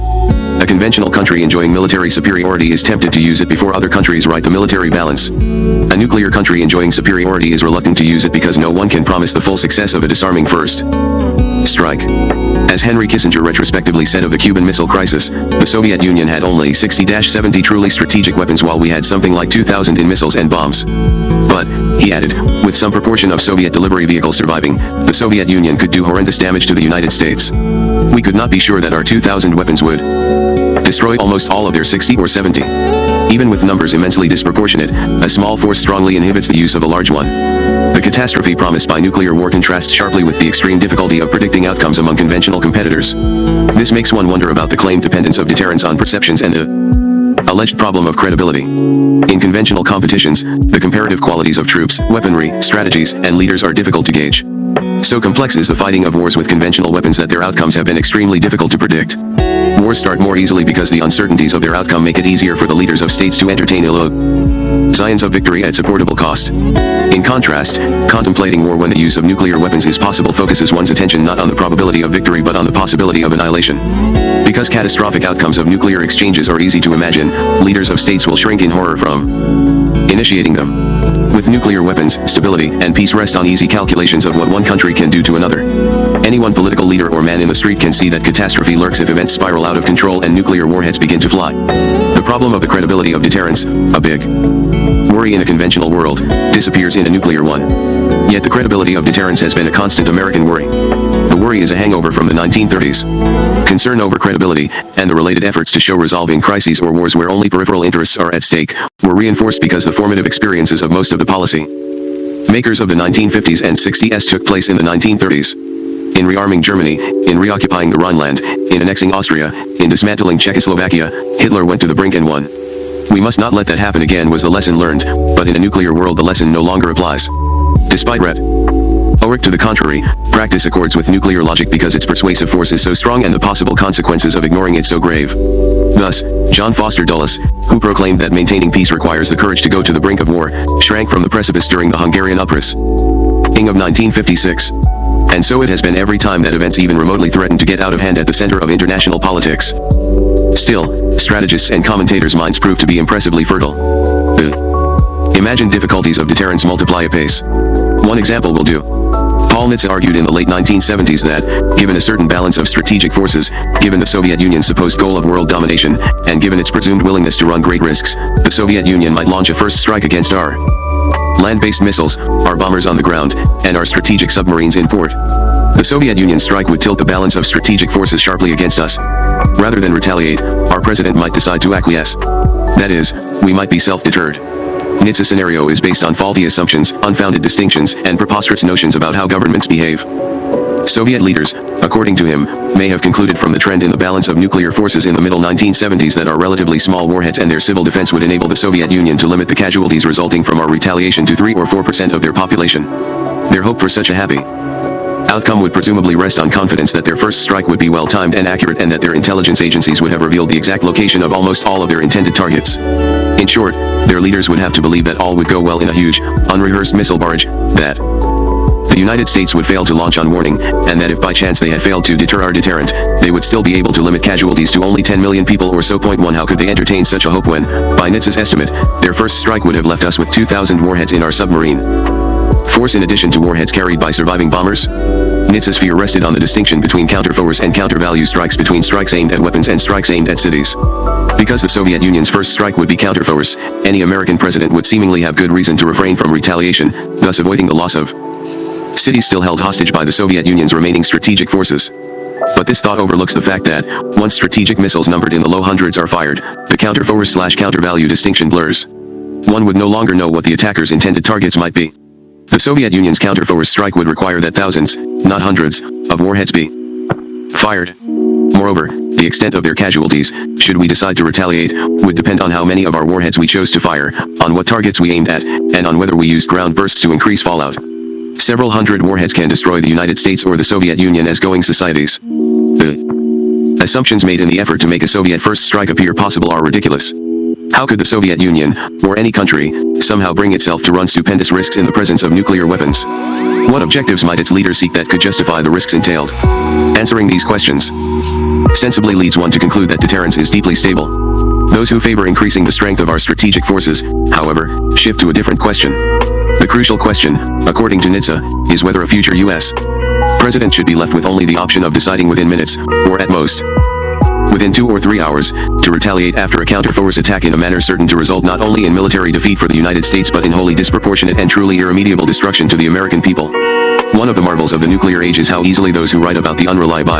A conventional country enjoying military superiority is tempted to use it before other countries right the military balance. A nuclear country enjoying superiority is reluctant to use it because no one can promise the full success of a disarming first strike. As Henry Kissinger retrospectively said of the Cuban Missile Crisis, the Soviet Union had only 60-70 truly strategic weapons while we had something like 2,000 in missiles and bombs. But, he added, with some proportion of Soviet delivery vehicles surviving, the Soviet Union could do horrendous damage to the United States. We could not be sure that our 2,000 weapons would destroy almost all of their 60 or 70. Even with numbers immensely disproportionate, a small force strongly inhibits the use of a large one. The catastrophe promised by nuclear war contrasts sharply with the extreme difficulty of predicting outcomes among conventional competitors. This makes one wonder about the claimed dependence of deterrence on perceptions and the alleged problem of credibility. In conventional competitions, the comparative qualities of troops, weaponry, strategies, and leaders are difficult to gauge. So complex is the fighting of wars with conventional weapons that their outcomes have been extremely difficult to predict. Wars start more easily because the uncertainties of their outcome make it easier for the leaders of states to entertain Science of victory at supportable cost. In contrast, contemplating war when the use of nuclear weapons is possible focuses one's attention not on the probability of victory but on the possibility of annihilation. Because catastrophic outcomes of nuclear exchanges are easy to imagine, leaders of states will shrink in horror from initiating them. With nuclear weapons, stability and peace rest on easy calculations of what one country can do to another. Any one political leader or man in the street can see that catastrophe lurks if events spiral out of control and nuclear warheads begin to fly. The problem of the credibility of deterrence, a big worry in a conventional world, disappears in a nuclear one. Yet the credibility of deterrence has been a constant American worry. The worry is a hangover from the 1930s. Concern over credibility, and the related efforts to show resolving crises or wars where only peripheral interests are at stake, were reinforced because the formative experiences of most of the policy makers of the 1950s and 60s took place in the 1930s. In rearming Germany, in reoccupying the Rhineland, in annexing Austria, in dismantling Czechoslovakia, Hitler went to the brink and won. We must not let that happen again was the lesson learned, but in a nuclear world the lesson no longer applies. Despite rhetoric to the contrary, practice accords with nuclear logic because its persuasive force is so strong and the possible consequences of ignoring it so grave. Thus, John Foster Dulles, who proclaimed that maintaining peace requires the courage to go to the brink of war, shrank from the precipice during the Hungarian uprising of 1956. And so it has been every time that events even remotely threaten to get out of hand at the center of international politics. Still, strategists and commentators' minds prove to be impressively fertile. The imagined difficulties of deterrence multiply apace. One example will do. Paul Nitze argued in the late 1970s that, given a certain balance of strategic forces, given the Soviet Union's supposed goal of world domination, and given its presumed willingness to run great risks, the Soviet Union might launch a first strike against our land-based missiles, our bombers on the ground, and our strategic submarines in port. The Soviet Union strike would tilt the balance of strategic forces sharply against us. Rather than retaliate, our president might decide to acquiesce. That is, we might be self-deterred. Nitze's scenario is based on faulty assumptions, unfounded distinctions, and preposterous notions about how governments behave. Soviet leaders, according to him, may have concluded from the trend in the balance of nuclear forces in the middle 1970s that our relatively small warheads and their civil defense would enable the Soviet Union to limit the casualties resulting from our retaliation to 3 or 4% of their population. Their hope for such a happy outcome would presumably rest on confidence that their first strike would be well-timed and accurate and that their intelligence agencies would have revealed the exact location of almost all of their intended targets. In short, their leaders would have to believe that all would go well in a huge, unrehearsed missile barrage, that the United States would fail to launch on warning, and that if by chance they had failed to deter our deterrent, they would still be able to limit casualties to only 10 million people or so. Point 1. How could they entertain such a hope when, by Nitze's estimate, their first strike would have left us with 2,000 warheads in our submarine force in addition to warheads carried by surviving bombers? Nitze's fear rested on the distinction between counter-force and counter-value strikes, between strikes aimed at weapons and strikes aimed at cities. Because the Soviet Union's first strike would be counter-force, any American president would seemingly have good reason to refrain from retaliation, thus avoiding the loss of cities still held hostage by the Soviet Union's remaining strategic forces. But this thought overlooks the fact that, once strategic missiles numbered in the low hundreds are fired, the counter-force/counter-value distinction blurs. One would no longer know what the attacker's intended targets might be. The Soviet Union's counter-force strike would require that thousands, not hundreds, of warheads be fired. Moreover, the extent of their casualties, should we decide to retaliate, would depend on how many of our warheads we chose to fire, on what targets we aimed at, and on whether we used ground bursts to increase fallout. Several hundred warheads can destroy the United States or the Soviet Union as going societies. The assumptions made in the effort to make a Soviet first strike appear possible are ridiculous. How could the Soviet Union, or any country, somehow bring itself to run stupendous risks in the presence of nuclear weapons? What objectives might its leaders seek that could justify the risks entailed? Answering these questions sensibly leads one to conclude that deterrence is deeply stable. Those who favor increasing the strength of our strategic forces, however, shift to a different question. The crucial question, according to Nitze, is whether a future U.S. president should be left with only the option of deciding within minutes, or at most within 2 or 3 hours, to retaliate after a counter-force attack in a manner certain to result not only in military defeat for the United States but in wholly disproportionate and truly irremediable destruction to the American people. One of the marvels of the nuclear age is how easily those who write about the unreliable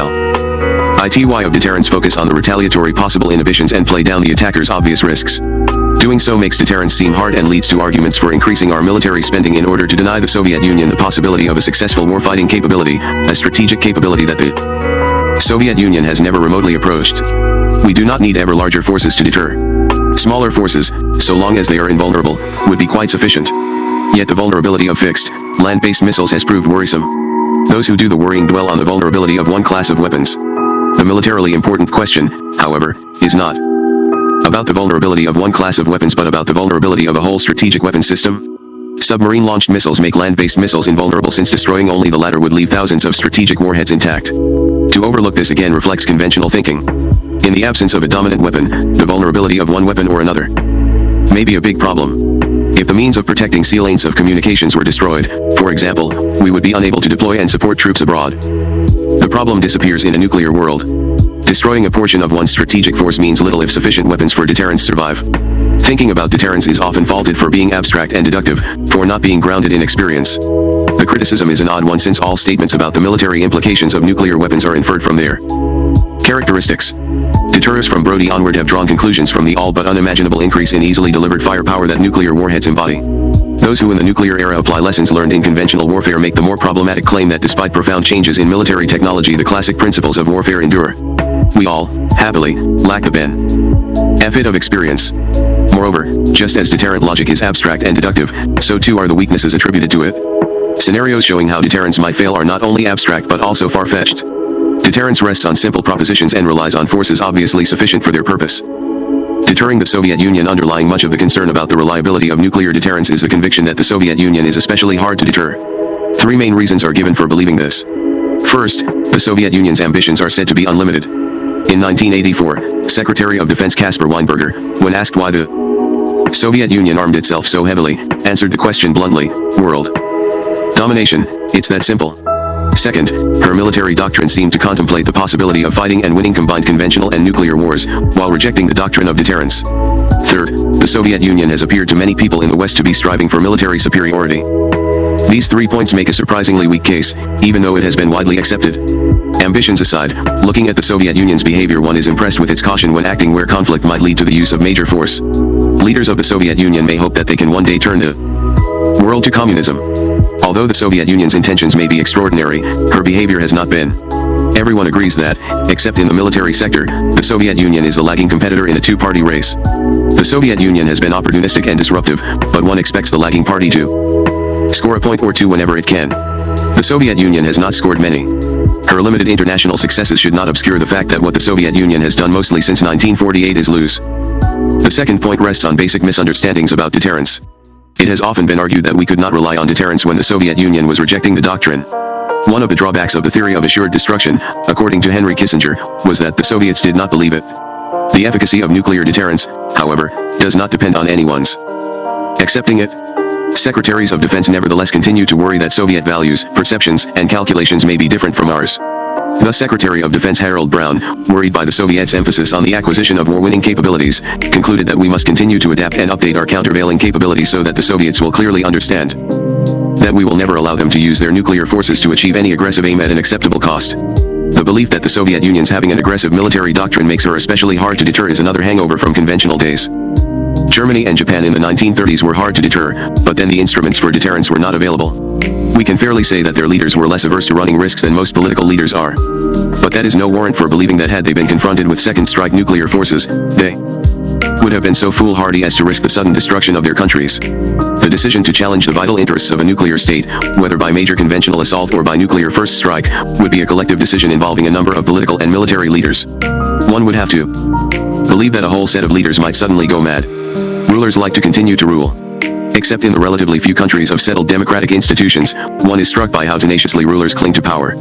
ity of deterrence focus on the retaliatory possible inhibitions and play down the attacker's obvious risks. Doing so makes deterrence seem hard and leads to arguments for increasing our military spending in order to deny the Soviet Union the possibility of a successful warfighting capability, a strategic capability that the Soviet Union has never remotely approached. We do not need ever larger forces to deter. Smaller forces, so long as they are invulnerable, would be quite sufficient. Yet the vulnerability of fixed, land-based missiles has proved worrisome. Those who do the worrying dwell on the vulnerability of one class of weapons. The militarily important question, however, is not about the vulnerability of one class of weapons but about the vulnerability of a whole strategic weapons system? Submarine-launched missiles make land-based missiles invulnerable since destroying only the latter would leave thousands of strategic warheads intact. To overlook this again reflects conventional thinking. In the absence of a dominant weapon, the vulnerability of one weapon or another may be a big problem. If the means of protecting sea lanes of communications were destroyed, for example, we would be unable to deploy and support troops abroad. The problem disappears in a nuclear world. Destroying a portion of one's strategic force means little if sufficient weapons for deterrence survive. Thinking about deterrence is often faulted for being abstract and deductive, for not being grounded in experience. The criticism is an odd one since all statements about the military implications of nuclear weapons are inferred from their characteristics. Deterrers from Brody onward have drawn conclusions from the all but unimaginable increase in easily delivered firepower that nuclear warheads embody. Those who in the nuclear era apply lessons learned in conventional warfare make the more problematic claim that despite profound changes in military technology the classic principles of warfare endure. We all, happily, lack the benefit of experience. Moreover, just as deterrent logic is abstract and deductive, so too are the weaknesses attributed to it. Scenarios showing how deterrence might fail are not only abstract but also far-fetched. Deterrence rests on simple propositions and relies on forces obviously sufficient for their purpose. Deterring the Soviet Union. Underlying much of the concern about the reliability of nuclear deterrence is the conviction that the Soviet Union is especially hard to deter. Three main reasons are given for believing this. First, the Soviet Union's ambitions are said to be unlimited. In 1984, Secretary of Defense Caspar Weinberger, when asked why the Soviet Union armed itself so heavily, answered the question bluntly: world domination, it's that simple. Second, her military doctrine seemed to contemplate the possibility of fighting and winning combined conventional and nuclear wars, while rejecting the doctrine of deterrence. Third, the Soviet Union has appeared to many people in the West to be striving for military superiority. These 3 points make a surprisingly weak case, even though it has been widely accepted. Ambitions aside, looking at the Soviet Union's behavior, one is impressed with its caution when acting where conflict might lead to the use of major force. Leaders of the Soviet Union may hope that they can one day turn the world to communism. Although the Soviet Union's intentions may be extraordinary, her behavior has not been. Everyone agrees that, except in the military sector, the Soviet Union is a lagging competitor in a two-party race. The Soviet Union has been opportunistic and disruptive, but one expects the lagging party to score a point or two whenever it can. The Soviet Union has not scored many. Her limited international successes should not obscure the fact that what the Soviet Union has done mostly since 1948 is lose. The second point rests on basic misunderstandings about deterrence. It has often been argued that we could not rely on deterrence when the Soviet Union was rejecting the doctrine. One of the drawbacks of the theory of assured destruction, according to Henry Kissinger, was that the Soviets did not believe it. The efficacy of nuclear deterrence, however, does not depend on anyone's accepting it. Secretaries of Defense nevertheless continue to worry that Soviet values, perceptions, and calculations may be different from ours. Thus Secretary of Defense Harold Brown, worried by the Soviets' emphasis on the acquisition of war-winning capabilities, concluded that we must continue to adapt and update our countervailing capabilities so that the Soviets will clearly understand that we will never allow them to use their nuclear forces to achieve any aggressive aim at an acceptable cost. The belief that the Soviet Union's having an aggressive military doctrine makes her especially hard to deter is another hangover from conventional days. Germany and Japan in the 1930s were hard to deter, but then the instruments for deterrence were not available. We can fairly say that their leaders were less averse to running risks than most political leaders are. But that is no warrant for believing that had they been confronted with second-strike nuclear forces, they would have been so foolhardy as to risk the sudden destruction of their countries. The decision to challenge the vital interests of a nuclear state, whether by major conventional assault or by nuclear first strike, would be a collective decision involving a number of political and military leaders. One would have to believe that a whole set of leaders might suddenly go mad. Rulers like to continue to rule. Except in the relatively few countries of settled democratic institutions, one is struck by how tenaciously rulers cling to power.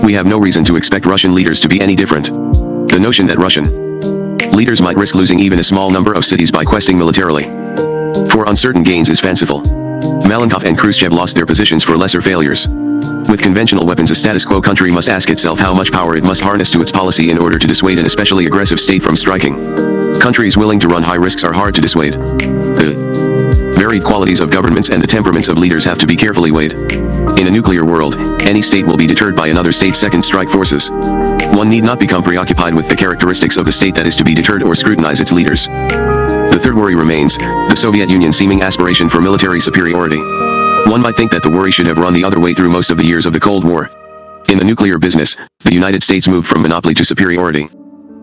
We have no reason to expect Russian leaders to be any different. The notion that Russian leaders might risk losing even a small number of cities by questing militarily for uncertain gains is fanciful. Malenkov and Khrushchev lost their positions for lesser failures. With conventional weapons, a status quo country must ask itself how much power it must harness to its policy in order to dissuade an especially aggressive state from striking. Countries willing to run high risks are hard to dissuade. The varied qualities of governments and the temperaments of leaders have to be carefully weighed. In a nuclear world, any state will be deterred by another state's second strike forces. One need not become preoccupied with the characteristics of the state that is to be deterred or scrutinize its leaders. The third worry remains, the Soviet Union's seeming aspiration for military superiority. One might think that the worry should have run the other way through most of the years of the Cold War. In the nuclear business, the United States moved from monopoly to superiority.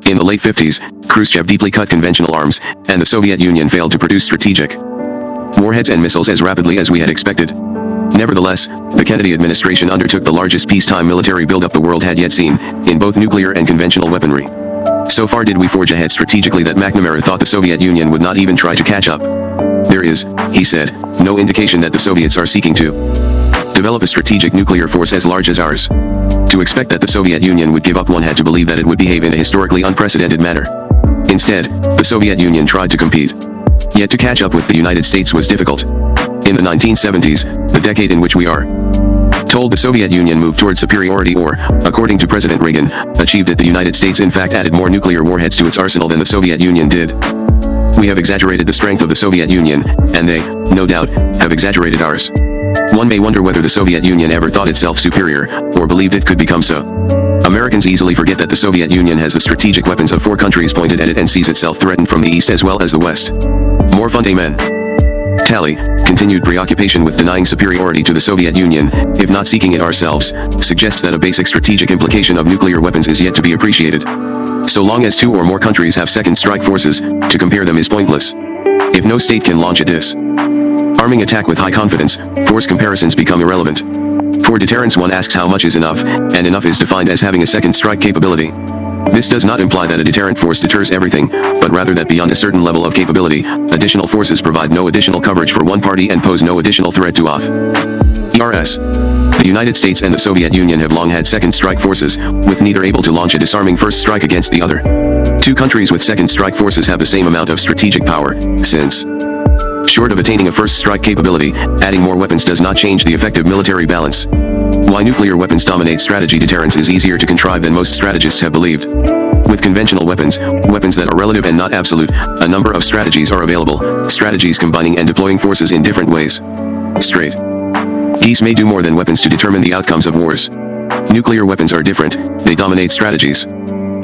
In the late 50s, Khrushchev deeply cut conventional arms, and the Soviet Union failed to produce strategic warheads and missiles as rapidly as we had expected. Nevertheless, the Kennedy administration undertook the largest peacetime military buildup the world had yet seen, in both nuclear and conventional weaponry. So far did we forge ahead strategically that McNamara thought the Soviet Union would not even try to catch up. There is, he said, no indication that the Soviets are seeking to develop a strategic nuclear force as large as ours. To expect that the Soviet Union would give up, one had to believe that it would behave in a historically unprecedented manner. Instead, the Soviet Union tried to compete. Yet to catch up with the United States was difficult. In the 1970s, the decade in which we are told the Soviet Union moved toward superiority, or, according to President Reagan, achieved it, the United States in fact added more nuclear warheads to its arsenal than the Soviet Union did. We have exaggerated the strength of the Soviet Union, and they, no doubt, have exaggerated ours. One may wonder whether the Soviet Union ever thought itself superior, or believed it could become so. Americans easily forget that the Soviet Union has the strategic weapons of 4 countries pointed at it and sees itself threatened from the east as well as the west. More fun, amen. Tally, continued preoccupation with denying superiority to the Soviet Union, if not seeking it ourselves, suggests that a basic strategic implication of nuclear weapons is yet to be appreciated. So long as 2 or more countries have second strike forces, to compare them is pointless. If no state can launch a disarming attack with high confidence, force comparisons become irrelevant. For deterrence, one asks how much is enough, and enough is defined as having a second strike capability. This does not imply that a deterrent force deters everything, but rather that beyond a certain level of capability, additional forces provide no additional coverage for one party and pose no additional threat to others. The United States and the Soviet Union have long had second strike forces, with neither able to launch a disarming first strike against the other. 2 countries with second strike forces have the same amount of strategic power, since, short of attaining a first strike capability, adding more weapons does not change the effective military balance. Why nuclear weapons dominate strategy? Deterrence is easier to contrive than most strategists have believed. With conventional weapons that are relative and not absolute, a number of strategies are available, strategies combining and deploying forces in different ways. Straight geese may do more than weapons to determine the outcomes of wars. Nuclear weapons are different, they dominate strategies.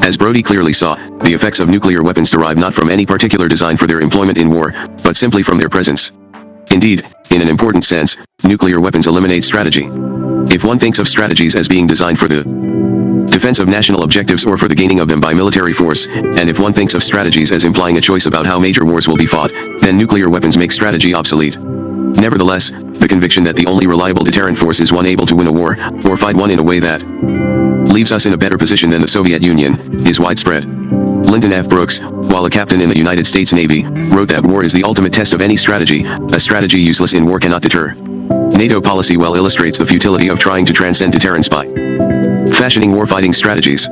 As Brody clearly saw, the effects of nuclear weapons derive not from any particular design for their employment in war, but simply from their presence. Indeed, in an important sense, nuclear weapons eliminate strategy. If one thinks of strategies as being designed for the defense of national objectives or for the gaining of them by military force, and if one thinks of strategies as implying a choice about how major wars will be fought, then nuclear weapons make strategy obsolete. Nevertheless, the conviction that the only reliable deterrent force is one able to win a war, or fight one in a way that leaves us in a better position than the Soviet Union, is widespread. Lyndon F. Brooks, while a captain in the United States Navy, wrote that war is the ultimate test of any strategy, a strategy useless in war cannot deter. NATO policy well illustrates the futility of trying to transcend deterrence by fashioning warfighting strategies.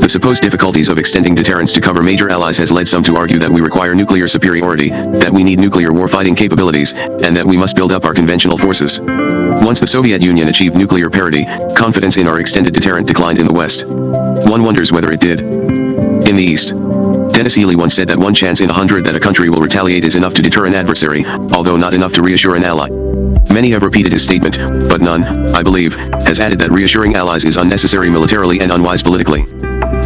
The supposed difficulties of extending deterrence to cover major allies has led some to argue that we require nuclear superiority, that we need nuclear warfighting capabilities, and that we must build up our conventional forces. Once the Soviet Union achieved nuclear parity, confidence in our extended deterrent declined in the West. One wonders whether it did in the East. Dennis Healy once said that 1 chance in 100 that a country will retaliate is enough to deter an adversary, although not enough to reassure an ally. Many have repeated his statement, but none, I believe, has added that reassuring allies is unnecessary militarily and unwise politically.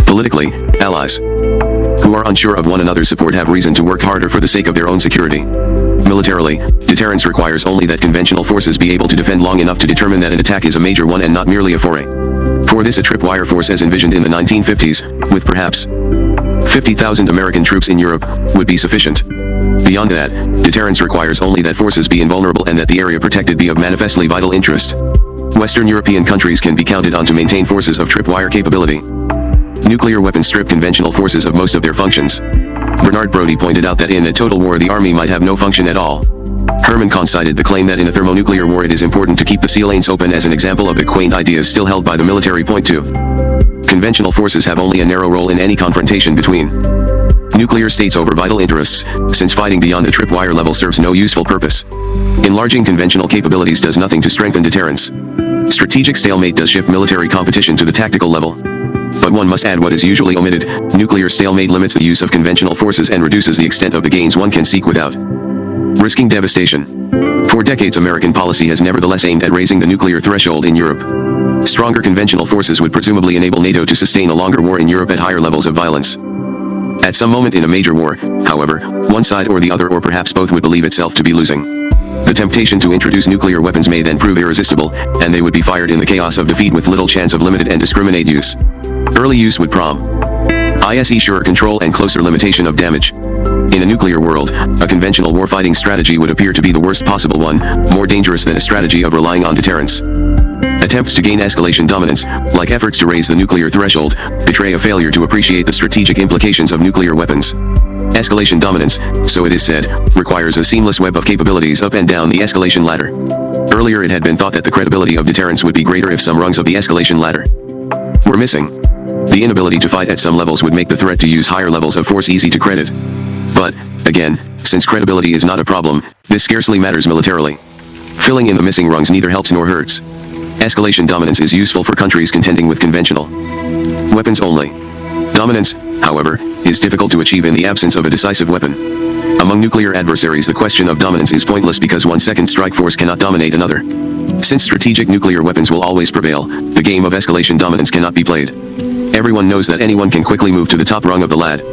Politically, allies who are unsure of one another's support have reason to work harder for the sake of their own security. Militarily, deterrence requires only that conventional forces be able to defend long enough to determine that an attack is a major one and not merely a foray. For this, a tripwire force as envisioned in the 1950s, with perhaps 50,000 American troops in Europe, would be sufficient. Beyond that, deterrence requires only that forces be invulnerable and that the area protected be of manifestly vital interest. Western European countries can be counted on to maintain forces of tripwire capability. Nuclear weapons strip conventional forces of most of their functions. Bernard Brody pointed out that in a total war the army might have no function at all. Herman Kahn cited the claim that in a thermonuclear war it is important to keep the sea lanes open as an example of the quaint ideas still held by the military. Point 2. Conventional forces have only a narrow role in any confrontation between nuclear states over vital interests, since fighting beyond the tripwire level serves no useful purpose. Enlarging conventional capabilities does nothing to strengthen deterrence. Strategic stalemate does shift military competition to the tactical level. But one must add what is usually omitted: nuclear stalemate limits the use of conventional forces and reduces the extent of the gains one can seek without risking devastation. For decades, American policy has nevertheless aimed at raising the nuclear threshold in Europe. Stronger conventional forces would presumably enable NATO to sustain a longer war in Europe at higher levels of violence. At some moment in a major war, however, one side or the other, or perhaps both, would believe itself to be losing. The temptation to introduce nuclear weapons may then prove irresistible, and they would be fired in the chaos of defeat with little chance of limited and discriminate use. Early use would promise surer control and closer limitation of damage. In a nuclear world, a conventional warfighting strategy would appear to be the worst possible one, more dangerous than a strategy of relying on deterrence. Attempts to gain escalation dominance, like efforts to raise the nuclear threshold, betray a failure to appreciate the strategic implications of nuclear weapons. Escalation dominance, so it is said, requires a seamless web of capabilities up and down the escalation ladder. Earlier it had been thought that the credibility of deterrence would be greater if some rungs of the escalation ladder were missing. The inability to fight at some levels would make the threat to use higher levels of force easy to credit. But, again, since credibility is not a problem, this scarcely matters militarily. Filling in the missing rungs neither helps nor hurts. Escalation dominance is useful for countries contending with conventional weapons only. Dominance, however, is difficult to achieve in the absence of a decisive weapon. Among nuclear adversaries the question of dominance is pointless because one second strike force cannot dominate another. Since strategic nuclear weapons will always prevail, the game of escalation dominance cannot be played. Everyone knows that anyone can quickly move to the top rung of the ladder.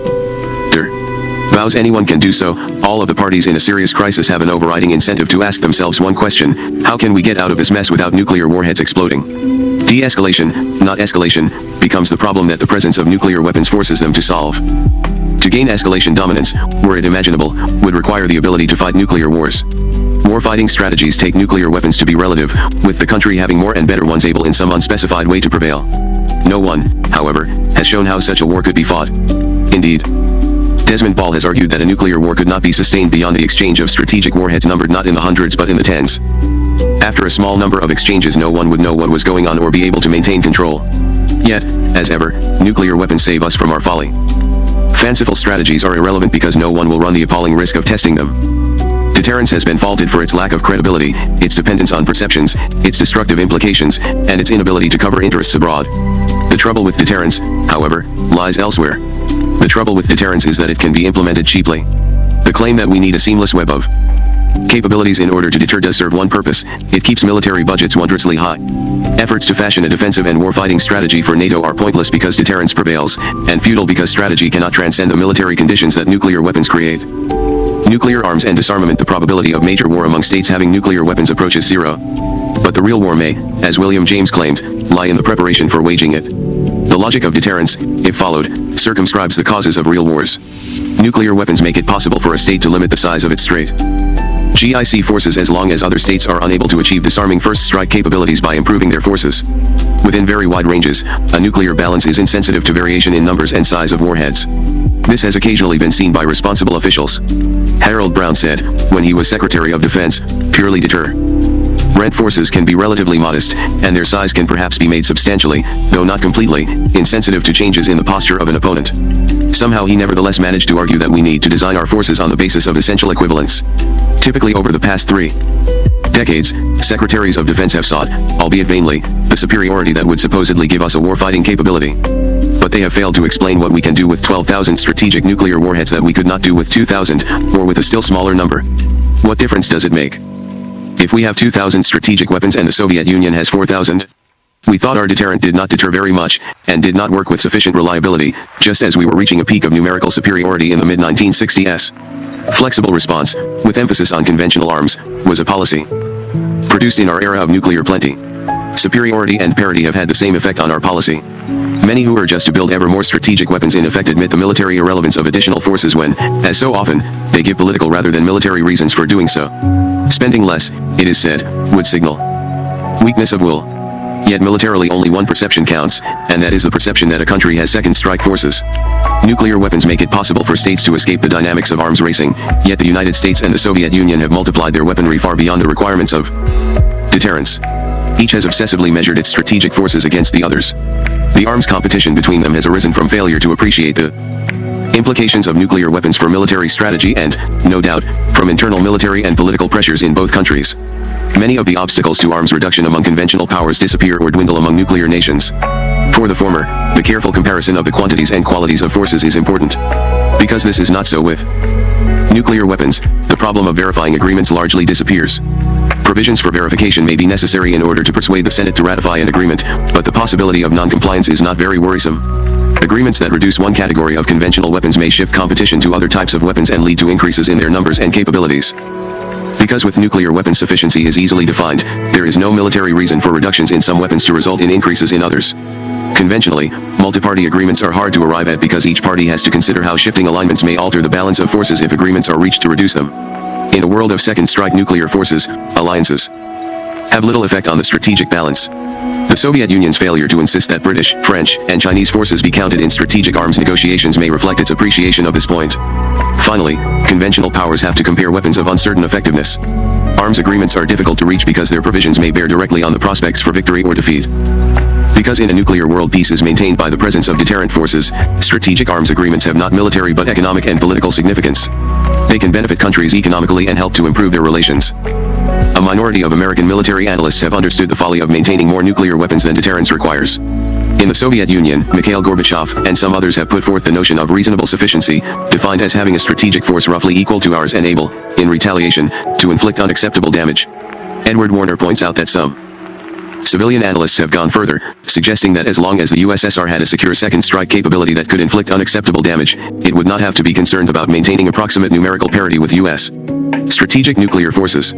Vows anyone can do so. All of the parties in a serious crisis have an overriding incentive to ask themselves one question: how can we get out of this mess without nuclear warheads exploding? De-escalation, not escalation, becomes the problem that the presence of nuclear weapons forces them to solve. To gain escalation dominance, were it imaginable, would require the ability to fight nuclear wars. Warfighting strategies take nuclear weapons to be relative, with the country having more and better ones able in some unspecified way to prevail. No one, however, has shown how such a war could be fought. Indeed, Desmond Ball has argued that a nuclear war could not be sustained beyond the exchange of strategic warheads numbered not in the hundreds but in the tens. After a small number of exchanges no one would know what was going on or be able to maintain control. Yet, as ever, nuclear weapons save us from our folly. Fanciful strategies are irrelevant because no one will run the appalling risk of testing them. Deterrence has been faulted for its lack of credibility, its dependence on perceptions, its destructive implications, and its inability to cover interests abroad. The trouble with deterrence, however, lies elsewhere. The trouble with deterrence is that it can be implemented cheaply. The claim that we need a seamless web of capabilities in order to deter does serve one purpose: it keeps military budgets wondrously high. Efforts to fashion a defensive and warfighting strategy for NATO are pointless because deterrence prevails, and futile because strategy cannot transcend the military conditions that nuclear weapons create. Nuclear arms and disarmament: the probability of major war among states having nuclear weapons approaches zero. But the real war may, as William James claimed, lie in the preparation for waging it. The logic of deterrence, if followed, circumscribes the causes of real wars. Nuclear weapons make it possible for a state to limit the size of its GIC forces as long as other states are unable to achieve disarming first strike capabilities by improving their forces. Within very wide ranges, a nuclear balance is insensitive to variation in numbers and size of warheads. This has occasionally been seen by responsible officials. Harold Brown said, when he was Secretary of Defense, purely deterrent forces can be relatively modest, and their size can perhaps be made substantially, though not completely, insensitive to changes in the posture of an opponent. Somehow he nevertheless managed to argue that we need to design our forces on the basis of essential equivalence. Typically over the past 3 decades, secretaries of defense have sought, albeit vainly, the superiority that would supposedly give us a warfighting capability. But they have failed to explain what we can do with 12,000 strategic nuclear warheads that we could not do with 2,000, or with a still smaller number. What difference does it make? If we have 2,000 strategic weapons and the Soviet Union has 4,000? We thought our deterrent did not deter very much, and did not work with sufficient reliability, just as we were reaching a peak of numerical superiority in the mid-1960s. Flexible response, with emphasis on conventional arms, was a policy produced in our era of nuclear plenty. Superiority and parity have had the same effect on our policy. Many who urge us to build ever more strategic weapons in effect admit the military irrelevance of additional forces when, as so often, they give political rather than military reasons for doing so. Spending less, it is said, would signal weakness of will. Yet militarily only one perception counts, and that is the perception that a country has second strike forces. Nuclear weapons make it possible for states to escape the dynamics of arms racing, yet the United States and the Soviet Union have multiplied their weaponry far beyond the requirements of deterrence. Each has obsessively measured its strategic forces against the others. The arms competition between them has arisen from failure to appreciate the implications of nuclear weapons for military strategy and, no doubt, from internal military and political pressures in both countries. Many of the obstacles to arms reduction among conventional powers disappear or dwindle among nuclear nations. For the former, the careful comparison of the quantities and qualities of forces is important. Because this is not so with nuclear weapons, the problem of verifying agreements largely disappears. Provisions for verification may be necessary in order to persuade the Senate to ratify an agreement, but the possibility of non-compliance is not very worrisome. Agreements that reduce one category of conventional weapons may shift competition to other types of weapons and lead to increases in their numbers and capabilities. Because with nuclear weapon sufficiency is easily defined, there is no military reason for reductions in some weapons to result in increases in others. Conventionally, multi-party agreements are hard to arrive at because each party has to consider how shifting alignments may alter the balance of forces if agreements are reached to reduce them. In a world of second strike nuclear forces, alliances have little effect on the strategic balance. The Soviet Union's failure to insist that British, French, and Chinese forces be counted in strategic arms negotiations may reflect its appreciation of this point. Finally, conventional powers have to compare weapons of uncertain effectiveness. Arms agreements are difficult to reach because their provisions may bear directly on the prospects for victory or defeat. Because in a nuclear world peace is maintained by the presence of deterrent forces, strategic arms agreements have not military but economic and political significance. They can benefit countries economically and help to improve their relations. A minority of American military analysts have understood the folly of maintaining more nuclear weapons than deterrence requires. In the Soviet Union, Mikhail Gorbachev and some others have put forth the notion of reasonable sufficiency, defined as having a strategic force roughly equal to ours and able, in retaliation, to inflict unacceptable damage. Edward Warner points out that some civilian analysts have gone further, suggesting that as long as the USSR had a secure second strike capability that could inflict unacceptable damage, it would not have to be concerned about maintaining approximate numerical parity with U.S. strategic nuclear forces.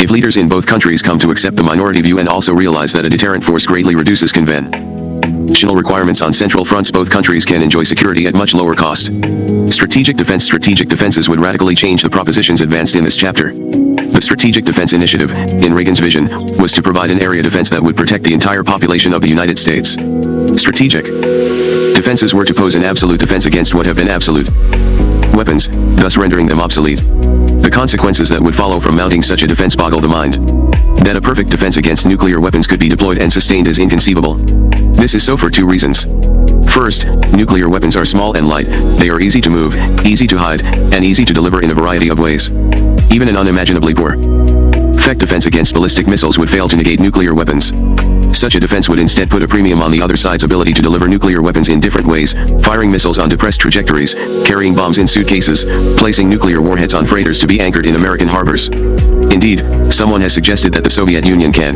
If leaders in both countries come to accept the minority view and also realize that a deterrent force greatly reduces conventional requirements on central fronts, both countries can enjoy security at much lower cost. Strategic defenses would radically change the propositions advanced in this chapter. The Strategic Defense Initiative, in Reagan's vision, was to provide an area defense that would protect the entire population of the United States. Strategic defenses were to pose an absolute defense against what have been absolute weapons, thus rendering them obsolete. The consequences that would follow from mounting such a defense boggle the mind. That a perfect defense against nuclear weapons could be deployed and sustained is inconceivable. This is so for two reasons. First, nuclear weapons are small and light, they are easy to move, easy to hide, and easy to deliver in a variety of ways. Even an unimaginably poor effect defense against ballistic missiles would fail to negate nuclear weapons. Such a defense would instead put a premium on the other side's ability to deliver nuclear weapons in different ways, firing missiles on depressed trajectories, carrying bombs in suitcases, placing nuclear warheads on freighters to be anchored in American harbors. Indeed, someone has suggested that the Soviet Union can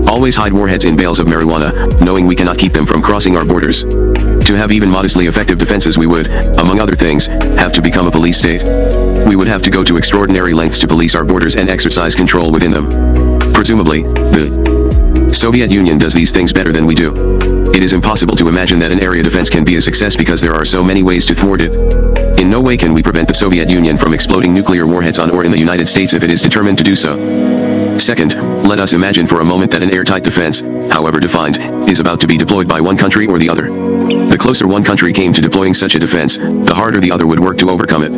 always hide warheads in bales of marijuana, knowing we cannot keep them from crossing our borders. To have even modestly effective defenses, we would, among other things, have to become a police state. We would have to go to extraordinary lengths to police our borders and exercise control within them. Presumably, the Soviet Union does these things better than we do. It is impossible to imagine that an area defense can be a success because there are so many ways to thwart it. In no way can we prevent the Soviet Union from exploding nuclear warheads on or in the United States if it is determined to do so. Second, let us imagine for a moment that an airtight defense, however defined, is about to be deployed by one country or the other. The closer one country came to deploying such a defense, the harder the other would work to overcome it.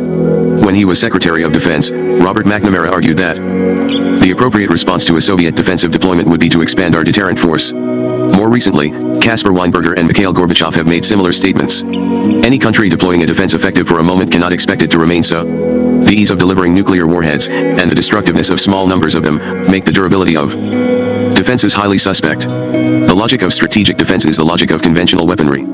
When he was Secretary of Defense, Robert McNamara argued that the appropriate response to a Soviet defensive deployment would be to expand our deterrent force. More recently, Caspar Weinberger and Mikhail Gorbachev have made similar statements. Any country deploying a defense effective for a moment cannot expect it to remain so. The ease of delivering nuclear warheads, and the destructiveness of small numbers of them, make the durability of defenses highly suspect. The logic of strategic defense is the logic of conventional weaponry.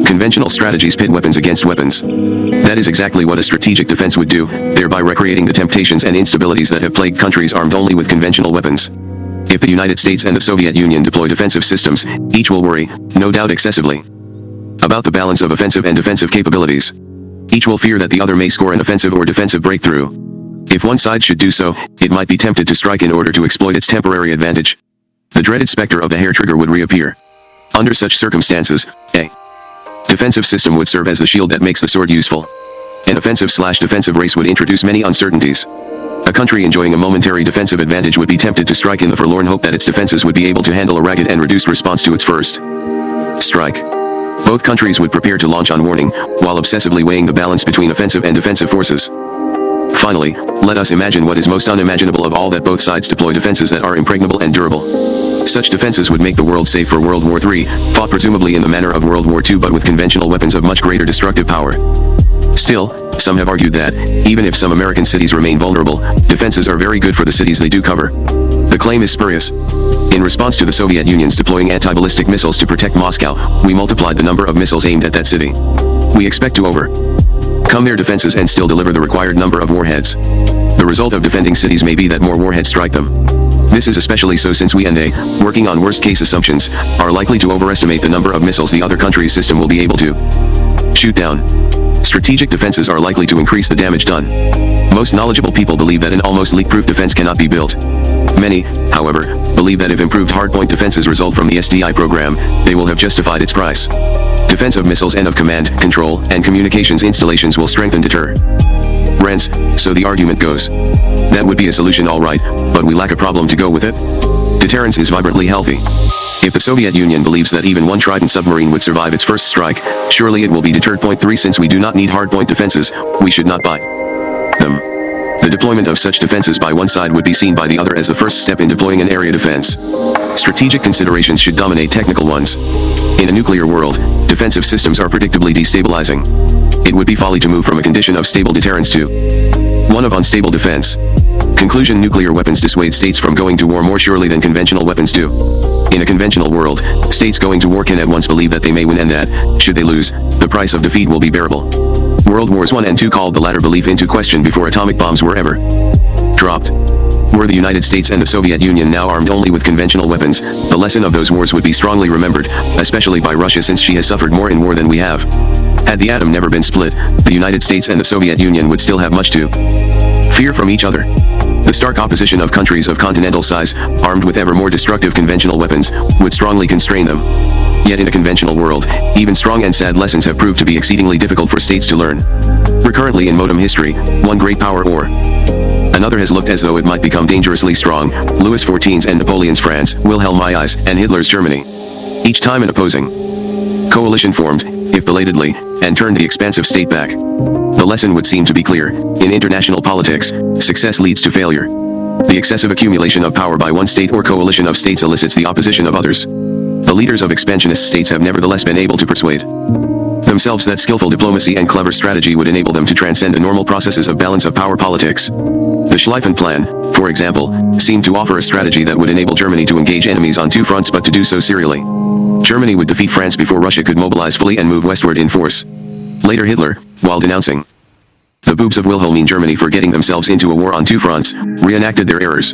Conventional strategies pit weapons against weapons. That is exactly what a strategic defense would do, thereby recreating the temptations and instabilities that have plagued countries armed only with conventional weapons. If the United States and the Soviet Union deploy defensive systems, each will worry, no doubt excessively, about the balance of offensive and defensive capabilities. Each will fear that the other may score an offensive or defensive breakthrough. If one side should do so, it might be tempted to strike in order to exploit its temporary advantage. The dreaded specter of the hair trigger would reappear. Under such circumstances, a defensive system would serve as the shield that makes the sword useful. An offensive/defensive race would introduce many uncertainties. A country enjoying a momentary defensive advantage would be tempted to strike in the forlorn hope that its defenses would be able to handle a ragged and reduced response to its first strike. Both countries would prepare to launch on warning, while obsessively weighing the balance between offensive and defensive forces. Finally, let us imagine what is most unimaginable of all, that both sides deploy defenses that are impregnable and durable. Such defenses would make the world safe for World War III, fought presumably in the manner of World War II but with conventional weapons of much greater destructive power. Still, some have argued that, even if some American cities remain vulnerable, defenses are very good for the cities they do cover. The claim is spurious. In response to the Soviet Union's deploying anti-ballistic missiles to protect Moscow, we multiplied the number of missiles aimed at that city. We expect to overcome their defenses and still deliver the required number of warheads. The result of defending cities may be that more warheads strike them. This is especially so since we and they, working on worst-case assumptions, are likely to overestimate the number of missiles the other country's system will be able to shoot down. Strategic defenses are likely to increase the damage done. Most knowledgeable people believe that an almost leak-proof defense cannot be built. Many, however, believe that if improved hardpoint defenses result from the SDI program, they will have justified its price. Defense of missiles and of command, control, and communications installations will strengthen deterrence, so the argument goes. That would be a solution all right, but we lack a problem to go with it. Deterrence is vibrantly healthy. If the Soviet Union believes that even one Trident submarine would survive its first strike, surely it will be deterred. Point 3 Since we do not need hardpoint defenses, we should not buy them. The deployment of such defenses by one side would be seen by the other as the first step in deploying an area defense. Strategic considerations should dominate technical ones. In a nuclear world, defensive systems are predictably destabilizing. It would be folly to move from a condition of stable deterrence to one of unstable defense. Conclusion: nuclear weapons dissuade states from going to war more surely than conventional weapons do. In a conventional world, states going to war can at once believe that they may win and that, should they lose, the price of defeat will be bearable. World Wars I and II called the latter belief into question before atomic bombs were ever dropped. Were the United States and the Soviet Union now armed only with conventional weapons, the lesson of those wars would be strongly remembered, especially by Russia since she has suffered more in war than we have. Had the atom never been split, the United States and the Soviet Union would still have much to fear from each other. The stark opposition of countries of continental size, armed with ever more destructive conventional weapons, would strongly constrain them. Yet in a conventional world, even strong and sad lessons have proved to be exceedingly difficult for states to learn. Recurrently in modern history, one great power or another has looked as though it might become dangerously strong: Louis XIV's and Napoleon's France, Wilhelm II's, and Hitler's Germany. Each time an opposing coalition formed, if belatedly, and turned the expansive state back. The lesson would seem to be clear: in international politics, success leads to failure. The excessive accumulation of power by one state or coalition of states elicits the opposition of others. The leaders of expansionist states have nevertheless been able to persuade themselves that skillful diplomacy and clever strategy would enable them to transcend the normal processes of balance of power politics. The Schlieffen Plan, for example, seemed to offer a strategy that would enable Germany to engage enemies on two fronts, but to do so serially. Germany would defeat France before Russia could mobilize fully and move westward in force. Later Hitler, while denouncing the boobs of Wilhelmine Germany for getting themselves into a war on two fronts, reenacted their errors.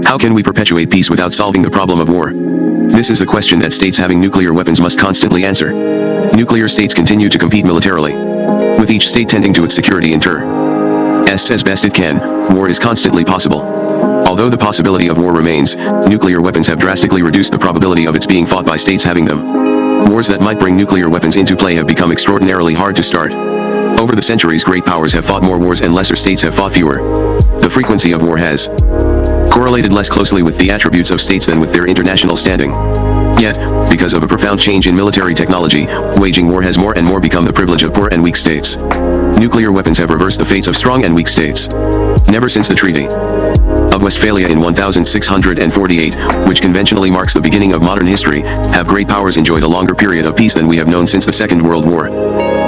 How can we perpetuate peace without solving the problem of war? This is a question that states having nuclear weapons must constantly answer. Nuclear states continue to compete militarily, with each state tending to its security interests as best it can. War is constantly possible. Although the possibility of war remains, nuclear weapons have drastically reduced the probability of its being fought by states having them. Wars that might bring nuclear weapons into play have become extraordinarily hard to start. Over the centuries, great powers have fought more wars and lesser states have fought fewer. The frequency of war has correlated less closely with the attributes of states than with their international standing. Yet, because of a profound change in military technology, waging war has more and more become the privilege of poor and weak states. Nuclear weapons have reversed the fates of strong and weak states. Never since the Treaty of Westphalia in 1648, which conventionally marks the beginning of modern history, have great powers enjoyed a longer period of peace than we have known since the Second World War.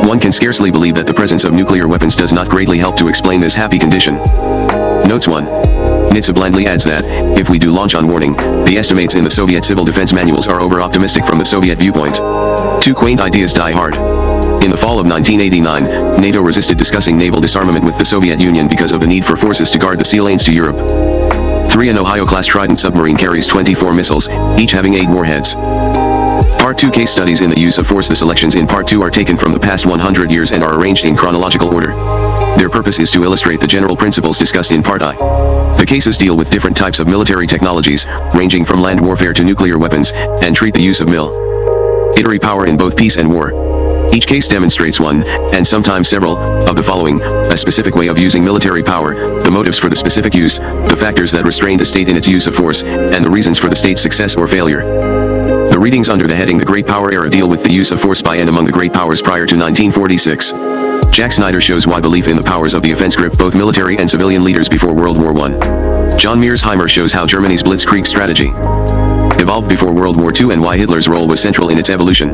One can scarcely believe that the presence of nuclear weapons does not greatly help to explain this happy condition. Notes 1. Nitsa blandly adds that, if we do launch on warning, the estimates in the Soviet civil defense manuals are over-optimistic from the Soviet viewpoint. Two quaint ideas die hard. In the fall of 1989, NATO resisted discussing naval disarmament with the Soviet Union because of the need for forces to guard the sea lanes to Europe. 3. An Ohio-class Trident submarine carries 24 missiles, each having 8 warheads. Part 2 Case studies in the use of force. The selections in Part 2 are taken from the past 100 years and are arranged in chronological order. Their purpose is to illustrate the general principles discussed in Part I. The cases deal with different types of military technologies, ranging from land warfare to nuclear weapons, and treat the use of military power in both peace and war. Each case demonstrates one, and sometimes several, of the following: a specific way of using military power, the motives for the specific use, the factors that restrained a state in its use of force, and the reasons for the state's success or failure. The readings under the heading The Great Power Era deal with the use of force by and among the great powers prior to 1946. Jack Snyder shows why belief in the powers of the offense gripped both military and civilian leaders before World War I. John Mearsheimer shows how Germany's Blitzkrieg strategy evolved before World War II and why Hitler's role was central in its evolution.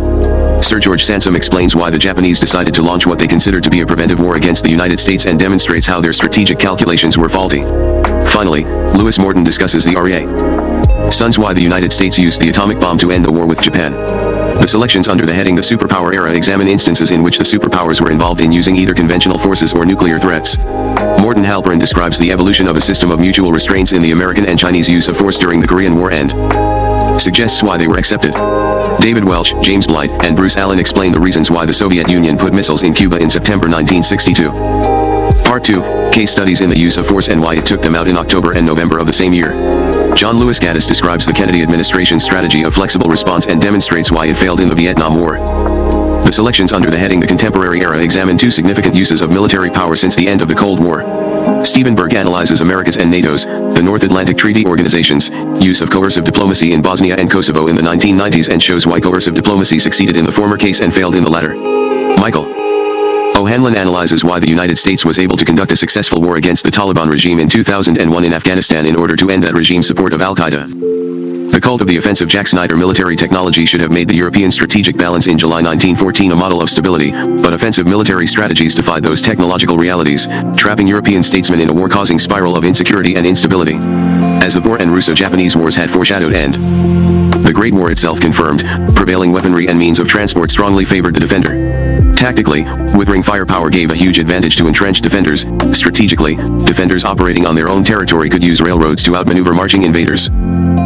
Sir George Sansom explains why the Japanese decided to launch what they considered to be a preventive war against the United States and demonstrates how their strategic calculations were faulty. Finally, Lewis Morton discusses the REA Sons why the United States used the atomic bomb to end the war with Japan. The selections under the heading The Superpower Era examine instances in which the superpowers were involved in using either conventional forces or nuclear threats. Morton Halperin describes the evolution of a system of mutual restraints in the American and Chinese use of force during the Korean War and suggests why they were accepted. David Welch, James Blight, and Bruce Allen explain the reasons why the Soviet Union put missiles in Cuba in September 1962. Part 2, Case studies in the use of force and why it took them out in October and November of the same year. John Lewis Gaddis describes the Kennedy administration's strategy of flexible response and demonstrates why it failed in the Vietnam War. The selections under the heading The Contemporary Era examine two significant uses of military power since the end of the Cold War. Stephenberg analyzes America's and NATO's, the North Atlantic Treaty Organization's, use of coercive diplomacy in Bosnia and Kosovo in the 1990s and shows why coercive diplomacy succeeded in the former case and failed in the latter. Michael O'Hanlon analyzes why the United States was able to conduct a successful war against the Taliban regime in 2001 in Afghanistan in order to end that regime's support of Al-Qaeda. The cult of the offensive Jack Snyder military technology should have made the European strategic balance in July 1914 a model of stability, but offensive military strategies defied those technological realities, trapping European statesmen in a war-causing spiral of insecurity and instability. As the Boer and Russo-Japanese wars had foreshadowed and the Great War itself confirmed, prevailing weaponry and means of transport strongly favored the defender. Tactically, withering firepower gave a huge advantage to entrenched defenders. Strategically, defenders operating on their own territory could use railroads to outmaneuver marching invaders.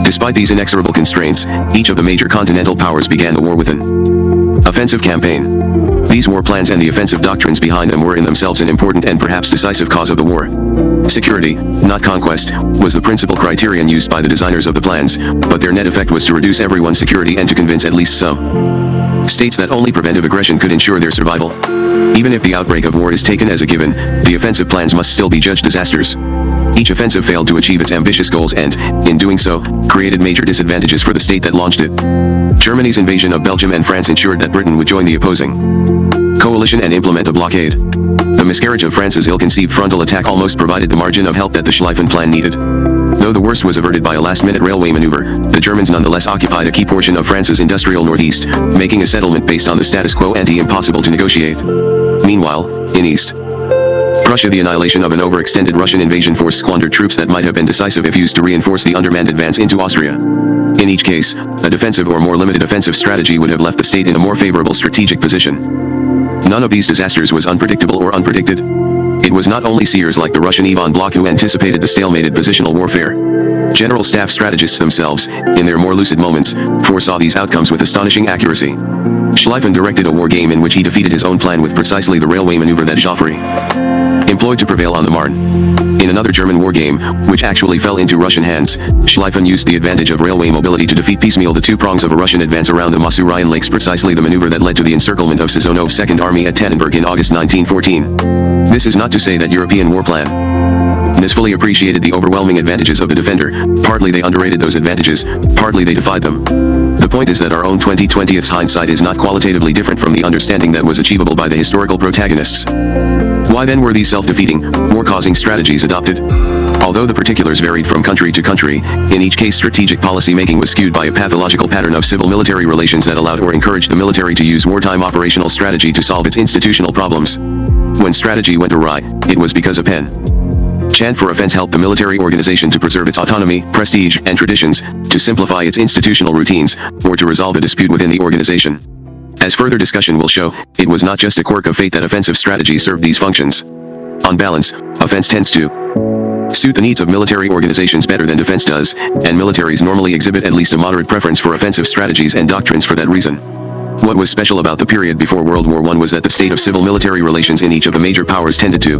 Despite these inexorable constraints, each of the major continental powers began the war with an offensive campaign. These war plans and the offensive doctrines behind them were in themselves an important and perhaps decisive cause of the war. Security, not conquest, was the principal criterion used by the designers of the plans, but their net effect was to reduce everyone's security and to convince at least some states that only preventive aggression could ensure their survival. Even if the outbreak of war is taken as a given, the offensive plans must still be judged disasters. Each offensive failed to achieve its ambitious goals and, in doing so, created major disadvantages for the state that launched it. Germany's invasion of Belgium and France ensured that Britain would join the opposing coalition and implement a blockade. The miscarriage of France's ill-conceived frontal attack almost provided the margin of help that the Schlieffen Plan needed. Though the worst was averted by a last-minute railway maneuver, the Germans nonetheless occupied a key portion of France's industrial northeast, making a settlement based on the status quo impossible to negotiate. Meanwhile, in East Prussia, the annihilation of an overextended Russian invasion force squandered troops that might have been decisive if used to reinforce the undermanned advance into Austria. In each case, a defensive or more limited offensive strategy would have left the state in a more favorable strategic position. None of these disasters was unpredictable or unpredicted. It was not only seers like the Russian Ivan Bloch who anticipated the stalemated positional warfare. General staff strategists themselves, in their more lucid moments, foresaw these outcomes with astonishing accuracy. Schlieffen directed a war game in which he defeated his own plan with precisely the railway maneuver that Joffre employed to prevail on the Marne. In another German war game, which actually fell into Russian hands, Schlieffen used the advantage of railway mobility to defeat piecemeal the two prongs of a Russian advance around the Masurian Lakes, precisely the maneuver that led to the encirclement of Sazonov's Second Army at Tannenberg in August 1914. This is not to say that European war planners fully appreciated the overwhelming advantages of the defender. Partly they underrated those advantages, partly they defied them. The point is that our own 2020's hindsight is not qualitatively different from the understanding that was achievable by the historical protagonists. Why then were these self-defeating, war-causing strategies adopted? Although the particulars varied from country to country, in each case strategic policy-making was skewed by a pathological pattern of civil-military relations that allowed or encouraged the military to use wartime operational strategy to solve its institutional problems. When strategy went awry, it was because a penchant for offense helped the military organization to preserve its autonomy, prestige, and traditions, to simplify its institutional routines, or to resolve a dispute within the organization. As further discussion will show, it was not just a quirk of fate that offensive strategy served these functions. On balance, offense tends to suit the needs of military organizations better than defense does, and militaries normally exhibit at least a moderate preference for offensive strategies and doctrines for that reason. What was special about the period before World War I was that the state of civil-military relations in each of the major powers tended to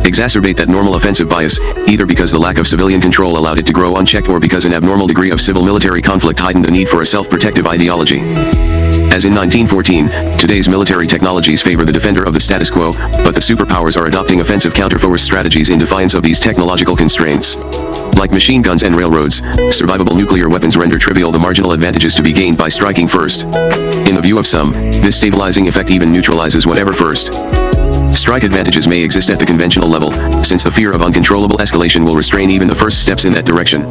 exacerbate that normal offensive bias, either because the lack of civilian control allowed it to grow unchecked or because an abnormal degree of civil-military conflict heightened the need for a self-protective ideology. As in 1914, today's military technologies favor the defender of the status quo, but the superpowers are adopting offensive counterforce strategies in defiance of these technological constraints. Like machine guns and railroads, survivable nuclear weapons render trivial the marginal advantages to be gained by striking first. In the view of some, this stabilizing effect even neutralizes whatever first strike advantages may exist at the conventional level, since the fear of uncontrollable escalation will restrain even the first steps in that direction.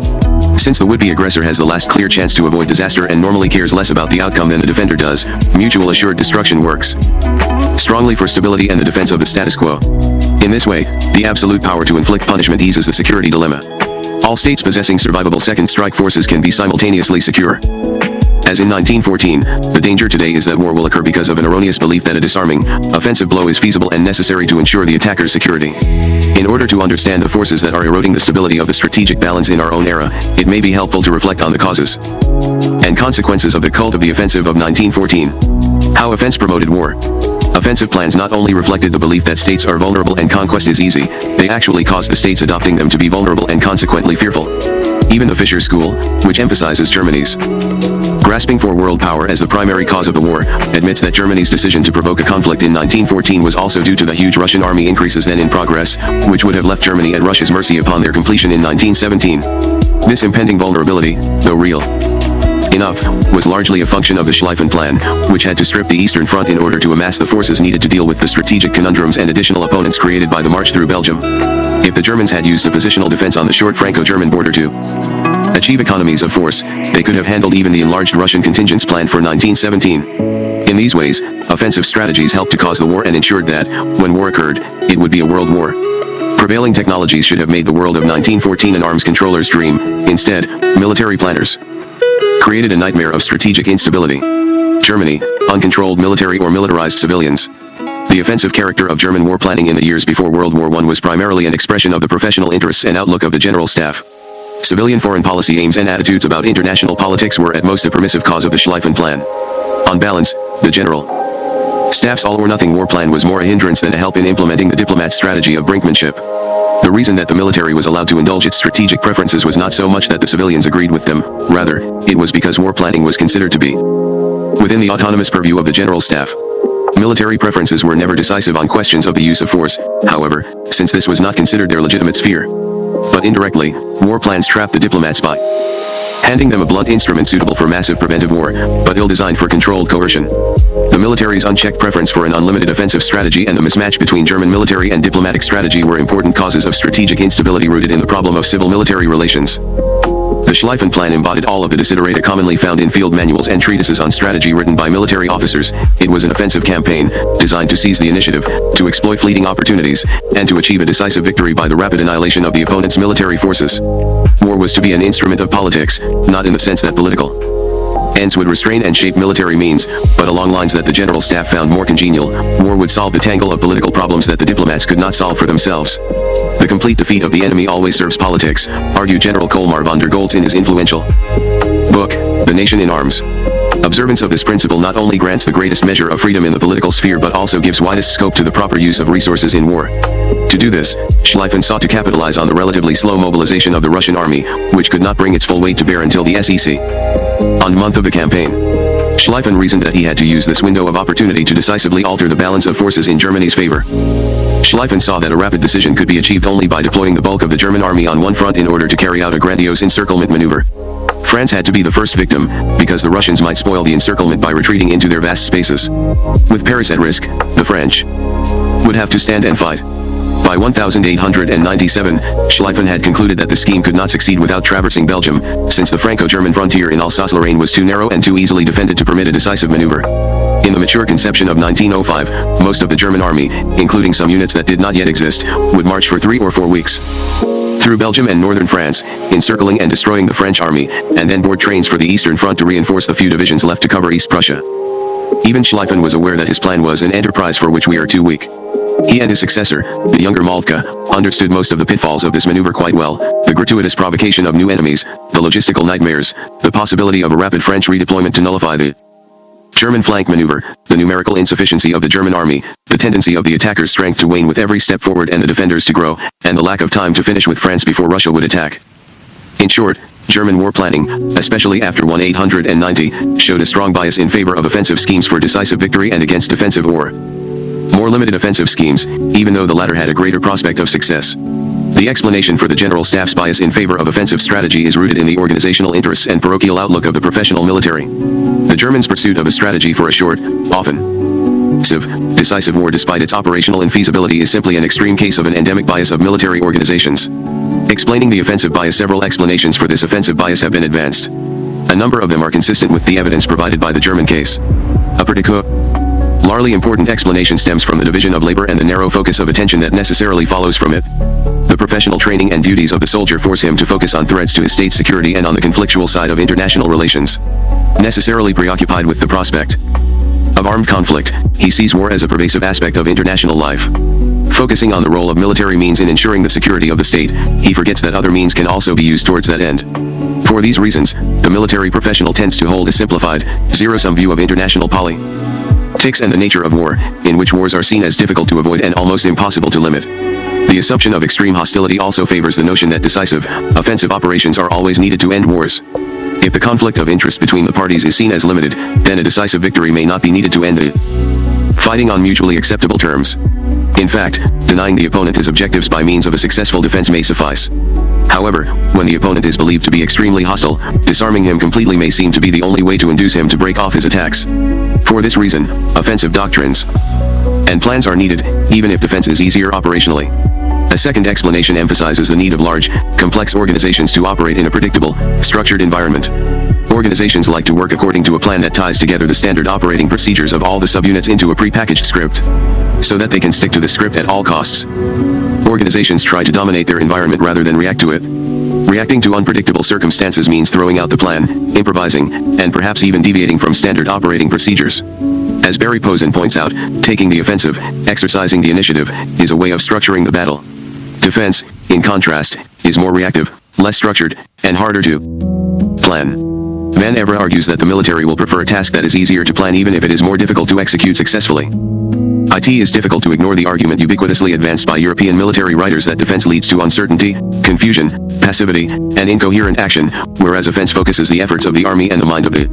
Since the would-be aggressor has the last clear chance to avoid disaster and normally cares less about the outcome than the defender does, mutual assured destruction works strongly for stability and the defense of the status quo. In this way, the absolute power to inflict punishment eases the security dilemma. All states possessing survivable second strike forces can be simultaneously secure. As in 1914, the danger today is that war will occur because of an erroneous belief that a disarming, offensive blow is feasible and necessary to ensure the attacker's security. In order to understand the forces that are eroding the stability of the strategic balance in our own era, it may be helpful to reflect on the causes and consequences of the cult of the offensive of 1914. How offense promoted war. Offensive plans not only reflected the belief that states are vulnerable and conquest is easy, they actually caused the states adopting them to be vulnerable and consequently fearful. Even the Fischer School, which emphasizes Germany's grasping for world power as the primary cause of the war, admits that Germany's decision to provoke a conflict in 1914 was also due to the huge Russian army increases then in progress, which would have left Germany at Russia's mercy upon their completion in 1917. This impending vulnerability, though real enough, was largely a function of the Schlieffen Plan, which had to strip the Eastern Front in order to amass the forces needed to deal with the strategic conundrums and additional opponents created by the march through Belgium. If the Germans had used a positional defense on the short Franco-German border to achieve economies of force, they could have handled even the enlarged Russian contingents planned for 1917. In these ways, offensive strategies helped to cause the war and ensured that, when war occurred, it would be a world war. Prevailing technologies should have made the world of 1914 an arms controller's dream. Instead, military planners created a nightmare of strategic instability. Germany, uncontrolled military or militarized civilians. The offensive character of German war planning in the years before World War I was primarily an expression of the professional interests and outlook of the General Staff. Civilian foreign policy aims and attitudes about international politics were at most a permissive cause of the Schlieffen Plan. On balance, the General Staff's all-or-nothing war plan was more a hindrance than a help in implementing the diplomat's strategy of brinkmanship. The reason that the military was allowed to indulge its strategic preferences was not so much that the civilians agreed with them, rather, it was because war planning was considered to be within the autonomous purview of the General Staff. Military preferences were never decisive on questions of the use of force, however, since this was not considered their legitimate sphere. But indirectly, war plans trapped the diplomats by handing them a blunt instrument suitable for massive preventive war, but ill-designed for controlled coercion. The military's unchecked preference for an unlimited offensive strategy and the mismatch between German military and diplomatic strategy were important causes of strategic instability rooted in the problem of civil-military relations. The Schlieffen Plan embodied all of the desiderata commonly found in field manuals and treatises on strategy written by military officers. It was an offensive campaign, designed to seize the initiative, to exploit fleeting opportunities, and to achieve a decisive victory by the rapid annihilation of the opponent's military forces. War was to be an instrument of politics, not in the sense that political ends would restrain and shape military means, but along lines that the General Staff found more congenial. War would solve the tangle of political problems that the diplomats could not solve for themselves. The complete defeat of the enemy always serves politics, argued General Colmar von der Goltz in his influential book, The Nation in Arms. Observance of this principle not only grants the greatest measure of freedom in the political sphere but also gives widest scope to the proper use of resources in war. To do this, Schlieffen sought to capitalize on the relatively slow mobilization of the Russian army, which could not bring its full weight to bear until the SEC. On month of the campaign, Schlieffen reasoned that he had to use this window of opportunity to decisively alter the balance of forces in Germany's favor. Schlieffen saw that a rapid decision could be achieved only by deploying the bulk of the German army on one front in order to carry out a grandiose encirclement maneuver. France had to be the first victim, because the Russians might spoil the encirclement by retreating into their vast spaces. With Paris at risk, the French would have to stand and fight. By 1897, Schlieffen had concluded that the scheme could not succeed without traversing Belgium, since the Franco-German frontier in Alsace-Lorraine was too narrow and too easily defended to permit a decisive maneuver. In the mature conception of 1905, most of the German army, including some units that did not yet exist, would march for 3 or 4 weeks through Belgium and northern France, encircling and destroying the French army, and then board trains for the Eastern Front to reinforce the few divisions left to cover East Prussia. Even Schlieffen was aware that his plan was an enterprise for which we are too weak. He and his successor, the younger Moltke, understood most of the pitfalls of this maneuver quite well: the gratuitous provocation of new enemies, the logistical nightmares, the possibility of a rapid French redeployment to nullify the German flank maneuver, the numerical insufficiency of the German army, the tendency of the attacker's strength to wane with every step forward and the defenders to grow, and the lack of time to finish with France before Russia would attack. In short, German war planning, especially after 1890, showed a strong bias in favor of offensive schemes for decisive victory and against defensive war. More limited offensive schemes, even though the latter had a greater prospect of success. The explanation for the General Staff's bias in favor of offensive strategy is rooted in the organizational interests and parochial outlook of the professional military. The Germans' pursuit of a strategy for a short, often decisive war despite its operational infeasibility is simply an extreme case of an endemic bias of military organizations. Explaining the offensive bias, several explanations for this offensive bias have been advanced. A number of them are consistent with the evidence provided by the German case. A particularly important explanation stems from the division of labor and the narrow focus of attention that necessarily follows from it. The professional training and duties of the soldier force him to focus on threats to his state's security and on the conflictual side of international relations. Necessarily preoccupied with the prospect of armed conflict, he sees war as a pervasive aspect of international life. Focusing on the role of military means in ensuring the security of the state, he forgets that other means can also be used towards that end. For these reasons, the military professional tends to hold a simplified, zero-sum view of international politics and the nature of war, in which wars are seen as difficult to avoid and almost impossible to limit. The assumption of extreme hostility also favors the notion that decisive, offensive operations are always needed to end wars. If the conflict of interest between the parties is seen as limited, then a decisive victory may not be needed to end the fighting on mutually acceptable terms. In fact, denying the opponent his objectives by means of a successful defense may suffice. However, when the opponent is believed to be extremely hostile, disarming him completely may seem to be the only way to induce him to break off his attacks. For this reason, offensive doctrines and plans are needed, even if defense is easier operationally. A second explanation emphasizes the need of large, complex organizations to operate in a predictable, structured environment. Organizations like to work according to a plan that ties together the standard operating procedures of all the subunits into a prepackaged script, so that they can stick to the script at all costs. Organizations try to dominate their environment rather than react to it. Reacting to unpredictable circumstances means throwing out the plan, improvising, and perhaps even deviating from standard operating procedures. As Barry Posen points out, taking the offensive, exercising the initiative, is a way of structuring the battle. Defense, in contrast, is more reactive, less structured, and harder to plan. Van Evera argues that the military will prefer a task that is easier to plan even if it is more difficult to execute successfully. It is difficult to ignore the argument ubiquitously advanced by European military writers that defense leads to uncertainty, confusion, passivity, and incoherent action, whereas offense focuses the efforts of the army and the mind of the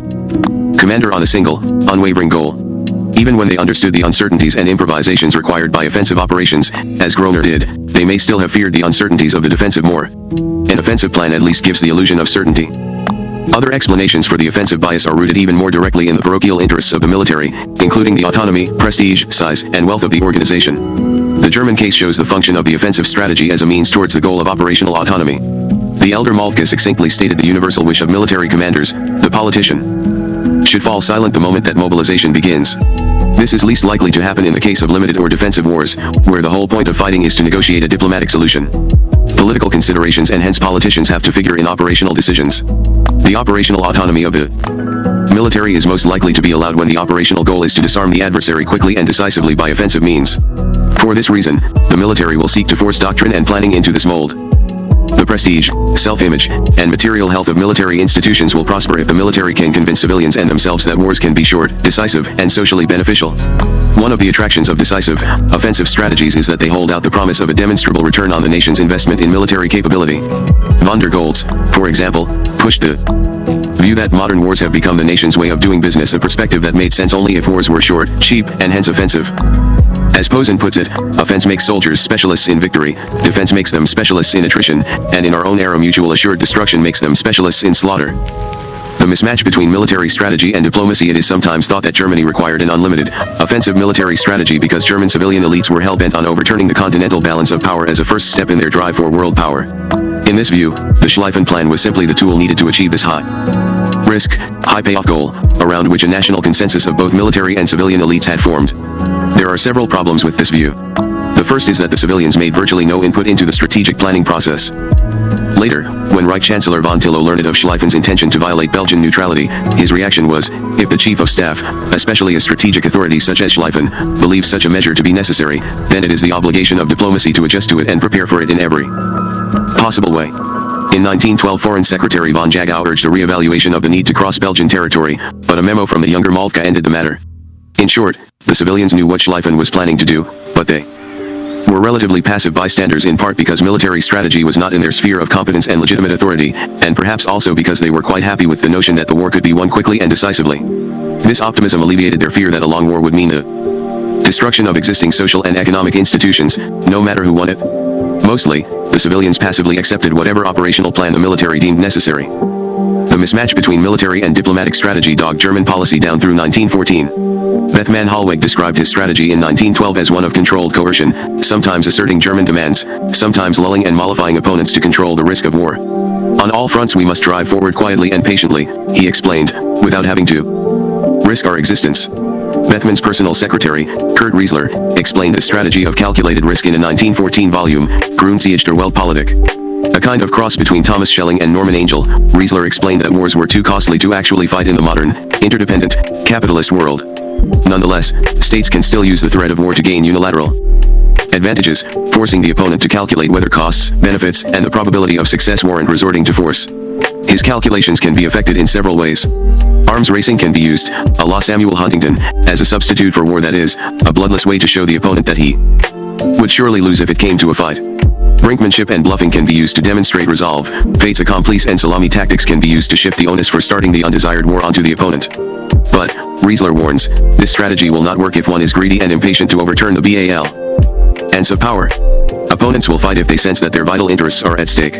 commander on a single, unwavering goal. Even when they understood the uncertainties and improvisations required by offensive operations, as Groener did, they may still have feared the uncertainties of the defensive more. An offensive plan at least gives the illusion of certainty. Other explanations for the offensive bias are rooted even more directly in the parochial interests of the military, including the autonomy, prestige, size, and wealth of the organization. The German case shows the function of the offensive strategy as a means towards the goal of operational autonomy. The elder Moltke succinctly stated the universal wish of military commanders, the politician, should fall silent the moment that mobilization begins. This is least likely to happen in the case of limited or defensive wars, where the whole point of fighting is to negotiate a diplomatic solution. Political considerations and hence politicians have to figure in operational decisions. The operational autonomy of the military is most likely to be allowed when the operational goal is to disarm the adversary quickly and decisively by offensive means. For this reason, the military will seek to force doctrine and planning into this mold. The prestige, self-image, and material health of military institutions will prosper if the military can convince civilians and themselves that wars can be short, decisive, and socially beneficial. One of the attractions of decisive, offensive strategies is that they hold out the promise of a demonstrable return on the nation's investment in military capability. Von der Goltz, for example, pushed the view that modern wars have become the nation's way of doing business, a perspective that made sense only if wars were short, cheap, and hence offensive. As Posen puts it, offense makes soldiers specialists in victory, defense makes them specialists in attrition, and in our own era mutual assured destruction makes them specialists in slaughter. The mismatch between military strategy and diplomacy. It is sometimes thought that Germany required an unlimited, offensive military strategy because German civilian elites were hell-bent on overturning the continental balance of power as a first step in their drive for world power. In this view, the Schlieffen Plan was simply the tool needed to achieve this high-risk, high-payoff goal, around which a national consensus of both military and civilian elites had formed. There are several problems with this view. The first is that the civilians made virtually no input into the strategic planning process. Later, when Reich Chancellor von Tillo learned of Schlieffen's intention to violate Belgian neutrality, his reaction was, if the Chief of Staff, especially a strategic authority such as Schlieffen, believes such a measure to be necessary, then it is the obligation of diplomacy to adjust to it and prepare for it in every possible way. In 1912, Foreign Secretary von Jagow urged a re-evaluation of the need to cross Belgian territory, but a memo from the younger Moltke ended the matter. In short, the civilians knew what Schlieffen was planning to do, but they were relatively passive bystanders, in part because military strategy was not in their sphere of competence and legitimate authority, and perhaps also because they were quite happy with the notion that the war could be won quickly and decisively. This optimism alleviated their fear that a long war would mean the destruction of existing social and economic institutions, no matter who won it. Mostly, the civilians passively accepted whatever operational plan the military deemed necessary. The mismatch between military and diplomatic strategy dogged German policy down through 1914. Bethmann Hollweg described his strategy in 1912 as one of controlled coercion, sometimes asserting German demands, sometimes lulling and mollifying opponents to control the risk of war. On all fronts we must drive forward quietly and patiently, he explained, without having to risk our existence. Bethmann's personal secretary, Kurt Riesler, explained the strategy of calculated risk in a 1914 volume, Grundsicht der Weltpolitik. A kind of cross between Thomas Schelling and Norman Angell, Riesler explained that wars were too costly to actually fight in the modern, interdependent, capitalist world. Nonetheless, states can still use the threat of war to gain unilateral advantages, forcing the opponent to calculate whether costs, benefits, and the probability of success warrant resorting to force. His calculations can be effected in several ways. Arms racing can be used, a la Samuel Huntington, as a substitute for war, that is, a bloodless way to show the opponent that he would surely lose if it came to a fight. Brinkmanship and bluffing can be used to demonstrate resolve. Fates accomplis and salami tactics can be used to shift the onus for starting the undesired war onto the opponent. But, Riesler warns, this strategy will not work if one is greedy and impatient to overturn the balance of power. Opponents will fight if they sense that their vital interests are at stake.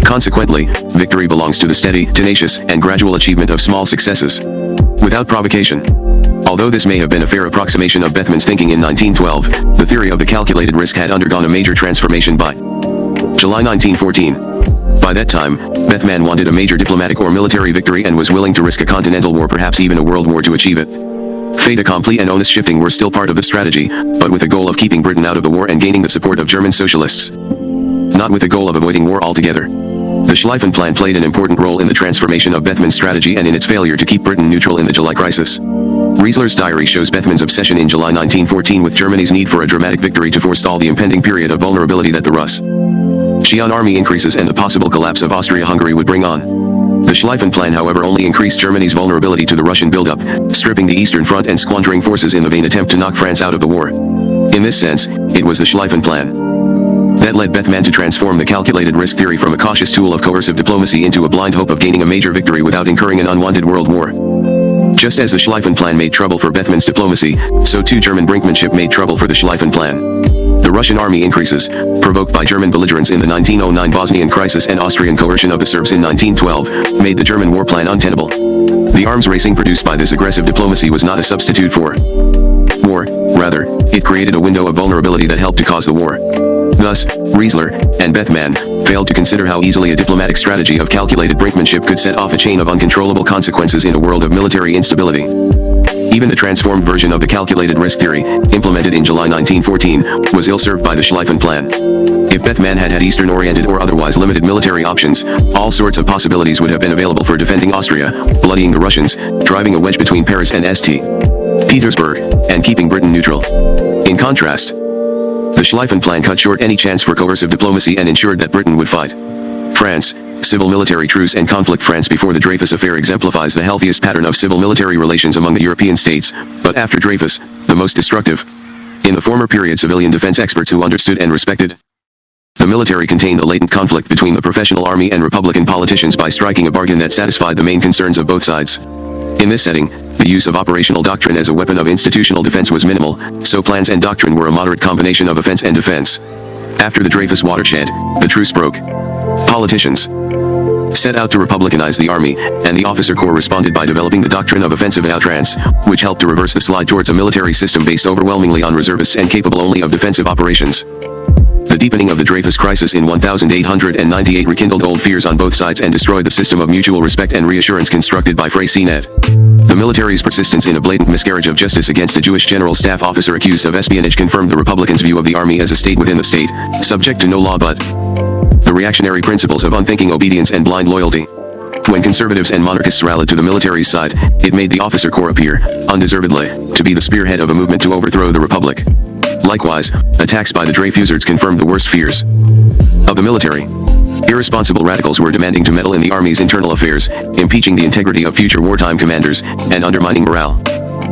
Consequently, victory belongs to the steady, tenacious, and gradual achievement of small successes, without provocation. Although this may have been a fair approximation of Bethman's thinking in 1912, the theory of the calculated risk had undergone a major transformation by July 1914. By that time, Bethman wanted a major diplomatic or military victory and was willing to risk a continental war, perhaps even a world war, to achieve it. Fait accompli and onus shifting were still part of the strategy, but with the goal of keeping Britain out of the war and gaining the support of German socialists, not with the goal of avoiding war altogether. The Schlieffen Plan played an important role in the transformation of Bethman's strategy and in its failure to keep Britain neutral in the July crisis. Riesler's diary shows Bethman's obsession in July 1914 with Germany's need for a dramatic victory to forestall the impending period of vulnerability that the Russian army increases and the possible collapse of Austria-Hungary would bring on. The Schlieffen Plan, however, only increased Germany's vulnerability to the Russian buildup, stripping the Eastern Front and squandering forces in the vain attempt to knock France out of the war. In this sense, it was the Schlieffen Plan that led Bethman to transform the calculated risk theory from a cautious tool of coercive diplomacy into a blind hope of gaining a major victory without incurring an unwanted world war. Just as the Schlieffen Plan made trouble for Bethman's diplomacy, so too German brinkmanship made trouble for the Schlieffen Plan. The Russian army increases, provoked by German belligerence in the 1909 Bosnian crisis and Austrian coercion of the Serbs in 1912, made the German war plan untenable. The arms racing produced by this aggressive diplomacy was not a substitute for war, rather, it created a window of vulnerability that helped to cause the war. Thus, Riesler and Bethman failed to consider how easily a diplomatic strategy of calculated brinkmanship could set off a chain of uncontrollable consequences in a world of military instability. Even the transformed version of the calculated risk theory, implemented in July 1914, was ill-served by the Schlieffen Plan. If Bethman had had Eastern-oriented or otherwise limited military options, all sorts of possibilities would have been available for defending Austria, bloodying the Russians, driving a wedge between Paris and St. Petersburg, and keeping Britain neutral. In contrast, the Schlieffen Plan cut short any chance for coercive diplomacy and ensured that Britain would fight France. Civil military truce and conflict. France before the Dreyfus Affair exemplifies the healthiest pattern of civil military relations among the European states, but after Dreyfus, the most destructive. In the former period, civilian defense experts who understood and respected the military contained a latent conflict between the professional army and Republican politicians by striking a bargain that satisfied the main concerns of both sides. In this setting, the use of operational doctrine as a weapon of institutional defense was minimal, so plans and doctrine were a moderate combination of offense and defense. After the Dreyfus watershed, the truce broke. Politicians set out to republicanize the army, and the officer corps responded by developing the doctrine of offensive à outrance, which helped to reverse the slide towards a military system based overwhelmingly on reservists and capable only of defensive operations. The deepening of the Dreyfus crisis in 1898 rekindled old fears on both sides and destroyed the system of mutual respect and reassurance constructed by Freycinet. The military's persistence in a blatant miscarriage of justice against a Jewish general staff officer accused of espionage confirmed the Republicans' view of the army as a state within the state, subject to no law but the reactionary principles of unthinking obedience and blind loyalty. When conservatives and monarchists rallied to the military's side, it made the officer corps appear, undeservedly, to be the spearhead of a movement to overthrow the republic. Likewise, attacks by the Dreyfusards confirmed the worst fears of the military. Irresponsible radicals were demanding to meddle in the army's internal affairs, impeaching the integrity of future wartime commanders, and undermining morale.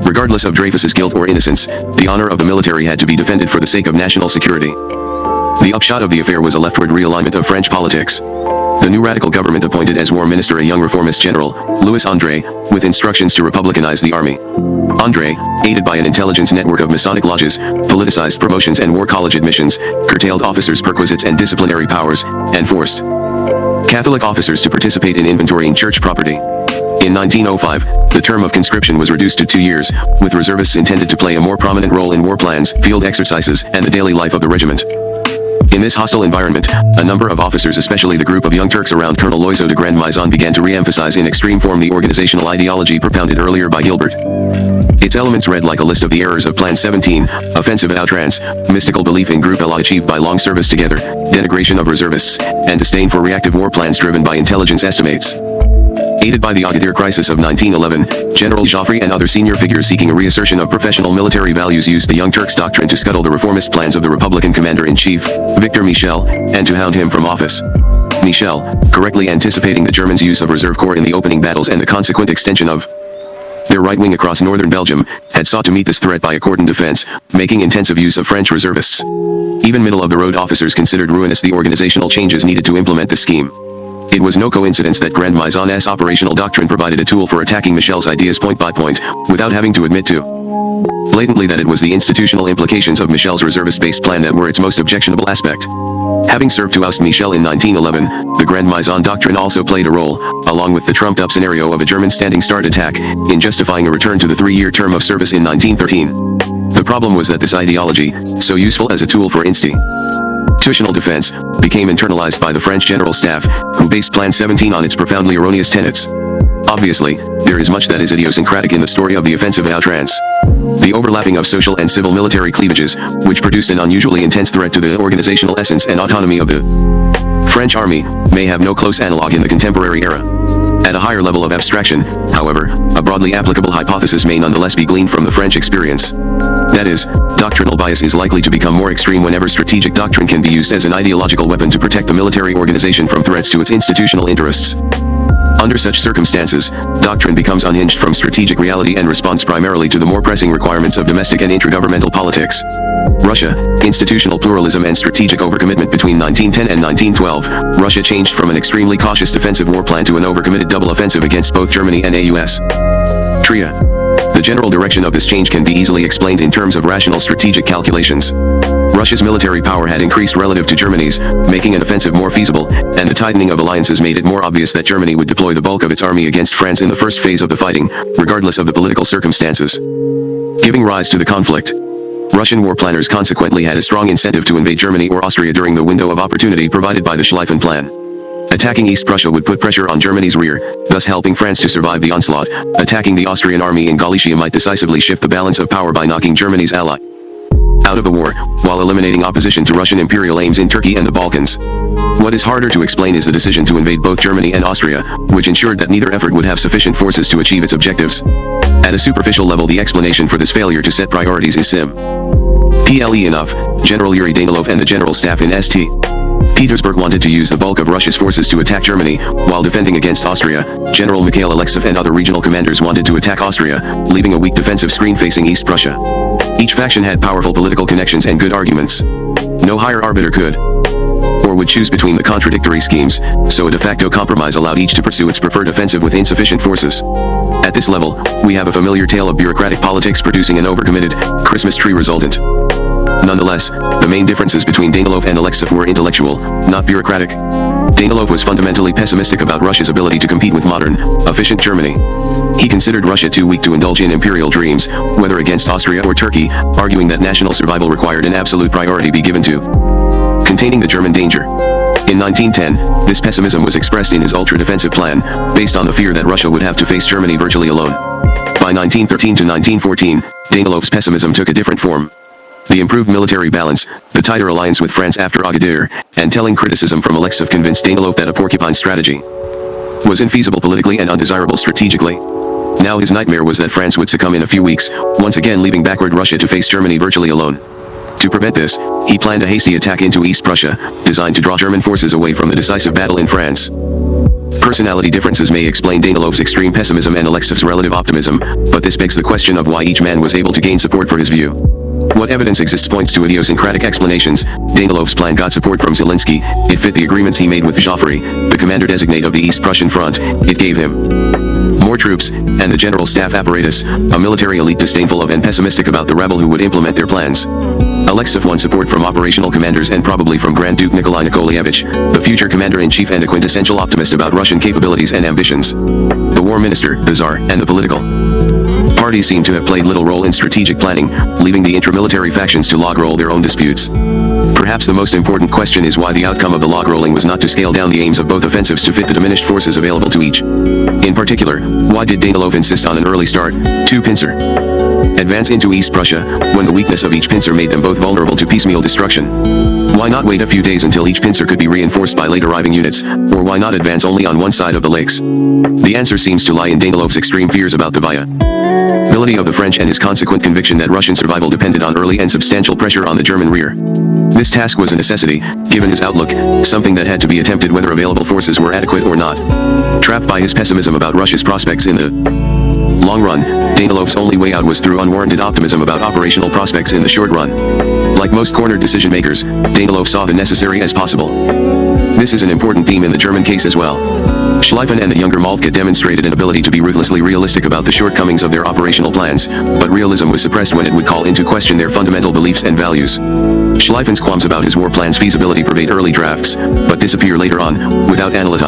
Regardless of Dreyfus's guilt or innocence, the honor of the military had to be defended for the sake of national security. The upshot of the affair was a leftward realignment of French politics. The new radical government appointed as war minister a young reformist general, Louis André, with instructions to republicanize the army. André, aided by an intelligence network of Masonic lodges, politicized promotions and war college admissions, curtailed officers' perquisites and disciplinary powers, and forced Catholic officers to participate in inventorying church property. In 1905, the term of conscription was reduced to 2 years, with reservists intended to play a more prominent role in war plans, field exercises, and the daily life of the regiment. In this hostile environment, a number of officers, especially the group of young Turks around Colonel Loiseau de Grand Maison, began to re-emphasize in extreme form the organizational ideology propounded earlier by Gilbert. Its elements read like a list of the errors of Plan 17, offensive à outrance, mystical belief in groupe élan achieved by long service together, denigration of reservists, and disdain for reactive war plans driven by intelligence estimates. Aided by the Agadir crisis of 1911, General Joffre and other senior figures seeking a reassertion of professional military values used the Young Turks doctrine to scuttle the reformist plans of the Republican commander-in-chief, Victor Michel, and to hound him from office. Michel, correctly anticipating the Germans' use of reserve corps in the opening battles and the consequent extension of their their right wing across northern Belgium, had sought to meet this threat by a cordon defense, making intensive use of French reservists. Even middle-of-the-road officers considered ruinous the organizational changes needed to implement this scheme. It was no coincidence that Grand Maison's operational doctrine provided a tool for attacking Michel's ideas point by point, without having to admit to blatantly that it was the institutional implications of Michel's reservist-based plan that were its most objectionable aspect. Having served to oust Michel in 1911, the Grand Maison doctrine also played a role, along with the trumped-up scenario of a German standing start attack, in justifying a return to the 3-year term of service in 1913. The problem was that this ideology, so useful as a tool for institutional defense, became internalized by the French General Staff, who based Plan 17 on its profoundly erroneous tenets. Obviously, there is much that is idiosyncratic in the story of the offensive à outrance. The overlapping of social and civil military cleavages, which produced an unusually intense threat to the organizational essence and autonomy of the French army, may have no close analog in the contemporary era. At a higher level of abstraction, however, a broadly applicable hypothesis may nonetheless be gleaned from the French experience. That is, doctrinal bias is likely to become more extreme whenever strategic doctrine can be used as an ideological weapon to protect the military organization from threats to its institutional interests. Under such circumstances, doctrine becomes unhinged from strategic reality and responds primarily to the more pressing requirements of domestic and intragovernmental politics. Russia, institutional pluralism and strategic overcommitment. Between 1910 and 1912, Russia changed from an extremely cautious defensive war plan to an overcommitted double offensive against both Germany and Austria. The general direction of this change can be easily explained in terms of rational strategic calculations. Russia's military power had increased relative to Germany's, making an offensive more feasible, and the tightening of alliances made it more obvious that Germany would deploy the bulk of its army against France in the first phase of the fighting, regardless of the political circumstances. Giving rise to the conflict, Russian war planners consequently had a strong incentive to invade Germany or Austria during the window of opportunity provided by the Schlieffen Plan. Attacking East Prussia would put pressure on Germany's rear, thus helping France to survive the onslaught. Attacking the Austrian army in Galicia might decisively shift the balance of power by knocking Germany's ally out of the war, while eliminating opposition to Russian imperial aims in Turkey and the Balkans. What is harder to explain is the decision to invade both Germany and Austria, which ensured that neither effort would have sufficient forces to achieve its objectives. At a superficial level, the explanation for this failure to set priorities is simple enough. General Yuri Danilov and the General Staff in St. Petersburg wanted to use the bulk of Russia's forces to attack Germany, while defending against Austria. General Mikhail Alexeyev and other regional commanders wanted to attack Austria, leaving a weak defensive screen facing East Prussia. Each faction had powerful political connections and good arguments. No higher arbiter could or would choose between the contradictory schemes, so a de facto compromise allowed each to pursue its preferred offensive with insufficient forces. At this level, we have a familiar tale of bureaucratic politics producing an overcommitted, Christmas tree resultant. Nonetheless, the main differences between Danilov and Alexeyev were intellectual, not bureaucratic. Danilov was fundamentally pessimistic about Russia's ability to compete with modern, efficient Germany. He considered Russia too weak to indulge in imperial dreams, whether against Austria or Turkey, arguing that national survival required an absolute priority be given to containing the German danger. In 1910, this pessimism was expressed in his ultra-defensive plan, based on the fear that Russia would have to face Germany virtually alone. By 1913 to 1914, Danilov's pessimism took a different form. The improved military balance, the tighter alliance with France after Agadir, and telling criticism from Alexeyev convinced Danilov that a porcupine strategy was infeasible politically and undesirable strategically. Now his nightmare was that France would succumb in a few weeks, once again leaving backward Russia to face Germany virtually alone. To prevent this, he planned a hasty attack into East Prussia, designed to draw German forces away from the decisive battle in France. Personality differences may explain Danilov's extreme pessimism and Alexeyev's relative optimism, but this begs the question of why each man was able to gain support for his view. What evidence exists points to idiosyncratic explanations. Danilov's plan got support from Zelensky, it fit the agreements he made with Joffre, the commander-designate of the East Prussian front, it gave him more troops, and the general staff apparatus, a military elite disdainful of and pessimistic about the rabble who would implement their plans. Alexeyev won support from operational commanders and probably from Grand Duke Nikolai Nikolaevich, the future commander-in-chief and a quintessential optimist about Russian capabilities and ambitions. The war minister, the Tsar, and the political parties seem to have played little role in strategic planning, leaving the intramilitary factions to log-roll their own disputes. Perhaps the most important question is why the outcome of the log-rolling was not to scale down the aims of both offensives to fit the diminished forces available to each. In particular, why did Danilov insist on an early start, to pincer advance into East Prussia, when the weakness of each pincer made them both vulnerable to piecemeal destruction? Why not wait a few days until each pincer could be reinforced by late arriving units, or why not advance only on one side of the lakes? The answer seems to lie in Danilov's extreme fears about the viability of the French and his consequent conviction that Russian survival depended on early and substantial pressure on the German rear. This task was a necessity, given his outlook, something that had to be attempted whether available forces were adequate or not. Trapped by his pessimism about Russia's prospects in the Long run, Danilov's only way out was through unwarranted optimism about operational prospects in the short run. Like most cornered decision makers, Danilov saw the necessary as possible. This is an important theme in the German case as well. Schlieffen and the younger Moltke demonstrated an ability to be ruthlessly realistic about the shortcomings of their operational plans, but realism was suppressed when it would call into question their fundamental beliefs and values. Schlieffen's qualms about his war plan's feasibility pervade early drafts, but disappear later on, without analytic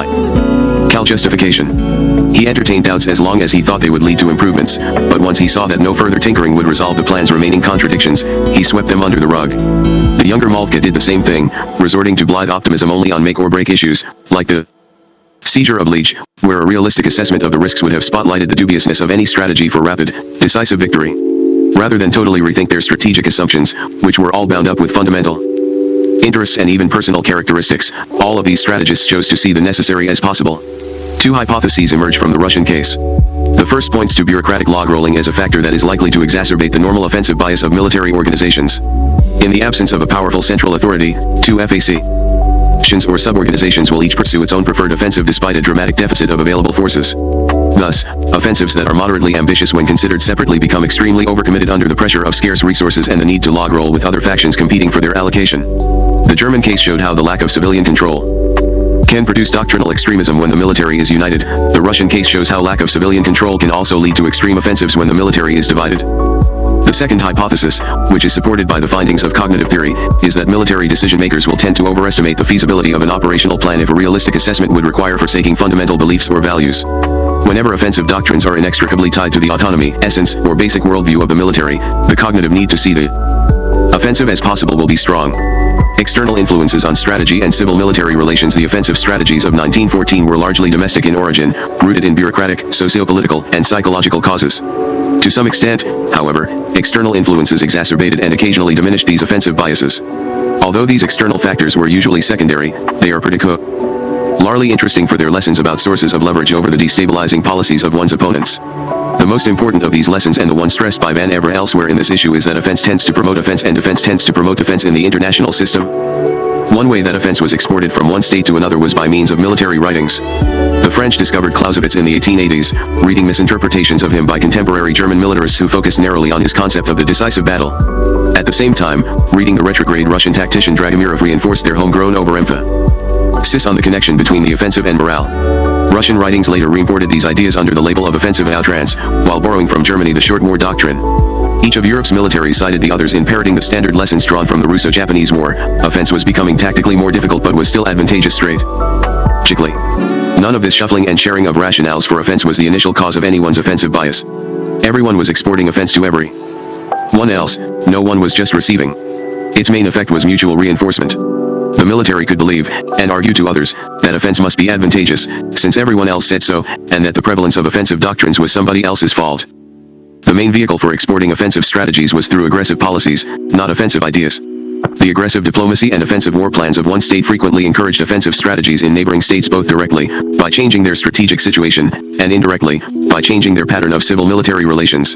justification. He entertained doubts as long as he thought they would lead to improvements, but once he saw that no further tinkering would resolve the plan's remaining contradictions, he swept them under the rug. The younger Moltke did the same thing, resorting to blithe optimism only on make-or-break issues, like the seizure of Liege, where a realistic assessment of the risks would have spotlighted the dubiousness of any strategy for rapid, decisive victory. Rather than totally rethink their strategic assumptions, which were all bound up with fundamental interests and even personal characteristics, all of these strategists chose to see the necessary as possible. Two hypotheses emerge from the Russian case. The first points to bureaucratic log rolling as a factor that is likely to exacerbate the normal offensive bias of military organizations. In the absence of a powerful central authority, two FAC or sub-organizations will each pursue its own preferred offensive despite a dramatic deficit of available forces. Thus, offensives that are moderately ambitious when considered separately become extremely overcommitted under the pressure of scarce resources and the need to log roll with other factions competing for their allocation. The German case showed how the lack of civilian control can produce doctrinal extremism when the military is united. The Russian case shows how lack of civilian control can also lead to extreme offensives when the military is divided. The second hypothesis, which is supported by the findings of cognitive theory, is that military decision-makers will tend to overestimate the feasibility of an operational plan if a realistic assessment would require forsaking fundamental beliefs or values. Whenever offensive doctrines are inextricably tied to the autonomy, essence, or basic worldview of the military, the cognitive need to see the offensive as possible will be strong. External influences on strategy and civil-military relations. The offensive strategies of 1914 were largely domestic in origin, rooted in bureaucratic, socio-political, and psychological causes. To some extent, however, external influences exacerbated and occasionally diminished these offensive biases. Although these external factors were usually secondary, they are particularly interesting for their lessons about sources of leverage over the destabilizing policies of one's opponents. The most important of these lessons, and the one stressed by Van Evre elsewhere in this issue, is that offense tends to promote offense and defense tends to promote defense in the international system. One way that offense was exported from one state to another was by means of military writings. The French discovered Clausewitz in the 1880s, reading misinterpretations of him by contemporary German militarists who focused narrowly on his concept of the decisive battle. At the same time, reading the retrograde Russian tactician Dragomirov reinforced their homegrown overemphasis on the connection between the offensive and morale. Russian writings later reimported these ideas under the label of offensive à outrance, while borrowing from Germany the short war doctrine. Each of Europe's militaries cited the others in parroting the standard lessons drawn from the Russo-Japanese War. Offense was becoming tactically more difficult but was still advantageous strategically. None of this shuffling and sharing of rationales for offense was the initial cause of anyone's offensive bias. Everyone was exporting offense to everyone else, no one was just receiving. Its main effect was mutual reinforcement. The military could believe, and argue to others, that offense must be advantageous, since everyone else said so, and that the prevalence of offensive doctrines was somebody else's fault. The main vehicle for exporting offensive strategies was through aggressive policies, not offensive ideas. The aggressive diplomacy and offensive war plans of one state frequently encouraged offensive strategies in neighboring states, both directly, by changing their strategic situation, and indirectly, by changing their pattern of civil-military relations.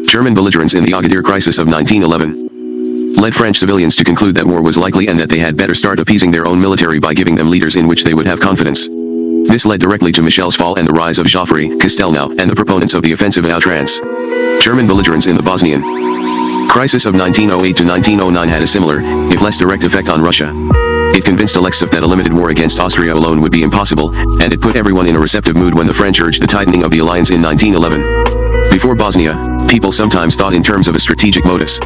German belligerents in the Agadir crisis of 1911 led French civilians to conclude that war was likely and that they had better start appeasing their own military by giving them leaders in which they would have confidence. This led directly to Michel's fall and the rise of Joffre, Castelnau, and the proponents of the offensive à outrance. German belligerents in the Bosnian crisis of 1908 to 1909 had a similar, if less direct effect on Russia. It convinced Alexev that a limited war against Austria alone would be impossible, and it put everyone in a receptive mood when the French urged the tightening of the alliance in 1911. Before Bosnia, people sometimes thought in terms of a strategic modus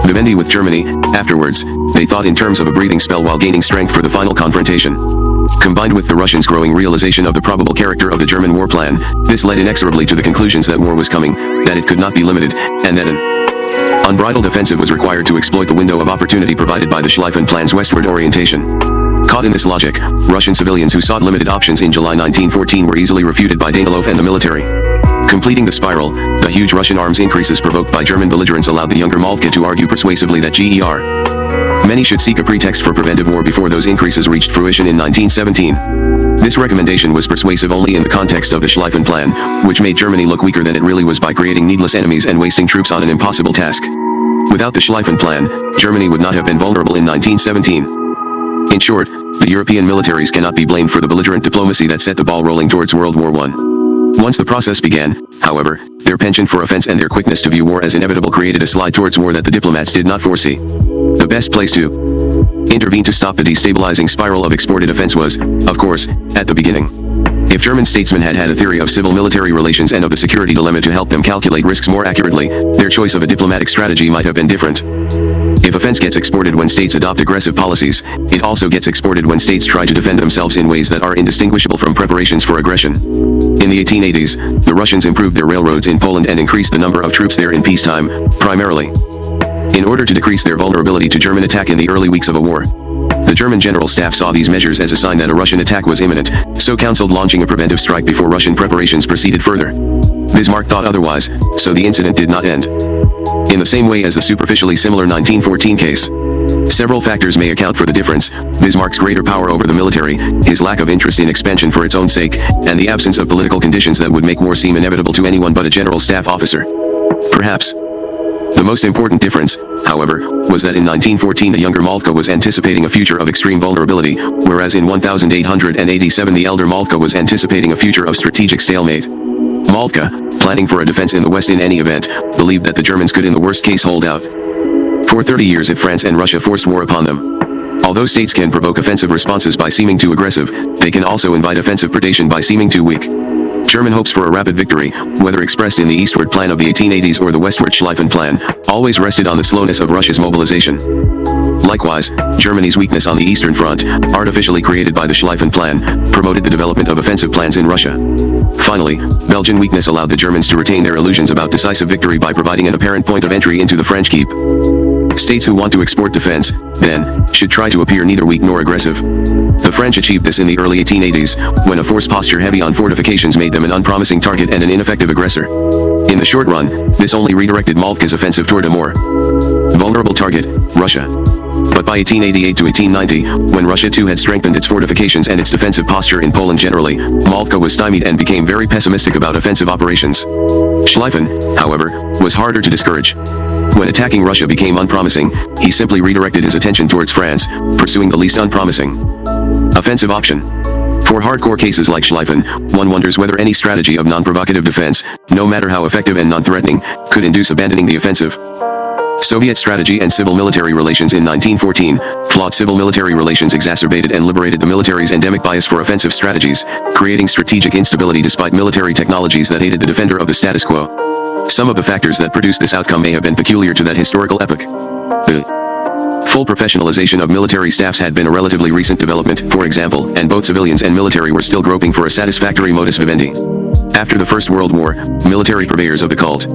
vivendi with Germany. Afterwards, they thought in terms of a breathing spell while gaining strength for the final confrontation. Combined with the Russians' growing realization of the probable character of the German war plan, this led inexorably to the conclusions that war was coming, that it could not be limited, and that an unbridled offensive was required to exploit the window of opportunity provided by the Schlieffen Plan's westward orientation. Caught in this logic, Russian civilians who sought limited options in July 1914 were easily refuted by Danilov and the military. Completing the spiral, the huge Russian arms increases provoked by German belligerents allowed the younger Moltke to argue persuasively that many should seek a pretext for preventive war before those increases reached fruition in 1917. This recommendation was persuasive only in the context of the Schlieffen Plan, which made Germany look weaker than it really was by creating needless enemies and wasting troops on an impossible task. Without the Schlieffen Plan, Germany would not have been vulnerable in 1917. In short, the European militaries cannot be blamed for the belligerent diplomacy that set the ball rolling towards World War I. Once the process began, however, their penchant for offense and their quickness to view war as inevitable created a slide towards war that the diplomats did not foresee. The best place to intervene to stop the destabilizing spiral of exported offense was, of course, at the beginning. If German statesmen had had a theory of civil-military relations and of the security dilemma to help them calculate risks more accurately, their choice of a diplomatic strategy might have been different. If offense gets exported when states adopt aggressive policies, it also gets exported when states try to defend themselves in ways that are indistinguishable from preparations for aggression. In the 1880s, the Russians improved their railroads in Poland and increased the number of troops there in peacetime, primarily in order to decrease their vulnerability to German attack in the early weeks of a war. The German General Staff saw these measures as a sign that a Russian attack was imminent, so counseled launching a preventive strike before Russian preparations proceeded further. Bismarck thought otherwise, so the incident did not end in the same way as the superficially similar 1914 case. Several factors may account for the difference: Bismarck's greater power over the military, his lack of interest in expansion for its own sake, and the absence of political conditions that would make war seem inevitable to anyone but a General Staff officer. Perhaps the most important difference, however, was that in 1914 the younger Moltke was anticipating a future of extreme vulnerability, whereas in 1887 the elder Moltke was anticipating a future of strategic stalemate. Moltke, planning for a defense in the West in any event, believed that the Germans could in the worst case hold out for 30 years if France and Russia forced war upon them. Although states can provoke offensive responses by seeming too aggressive, they can also invite offensive predation by seeming too weak. German hopes for a rapid victory, whether expressed in the eastward plan of the 1880s or the westward Schlieffen plan, always rested on the slowness of Russia's mobilization. Likewise, Germany's weakness on the Eastern Front, artificially created by the Schlieffen plan, promoted the development of offensive plans in Russia. Finally, Belgian weakness allowed the Germans to retain their illusions about decisive victory by providing an apparent point of entry into the French keep. States who want to export defense, then, should try to appear neither weak nor aggressive. The French achieved this in the early 1880s, when a force posture heavy on fortifications made them an unpromising target and an ineffective aggressor. In the short run, this only redirected Moltke's offensive toward a more vulnerable target, Russia. But by 1888 to 1890, when Russia too had strengthened its fortifications and its defensive posture in Poland generally, Moltke was stymied and became very pessimistic about offensive operations. Schlieffen, however, was harder to discourage. When attacking Russia became unpromising, he simply redirected his attention towards France, pursuing the least unpromising offensive option. For hardcore cases like Schlieffen, one wonders whether any strategy of non-provocative defense, no matter how effective and non-threatening, could induce abandoning the offensive. Soviet strategy and civil-military relations in 1914, flawed civil-military relations exacerbated and liberated the military's endemic bias for offensive strategies, creating strategic instability despite military technologies that aided the defender of the status quo. Some of the factors that produced this outcome may have been peculiar to that historical epoch. The full professionalization of military staffs had been a relatively recent development, for example, and both civilians and military were still groping for a satisfactory modus vivendi. After the First World War, military purveyors of the cult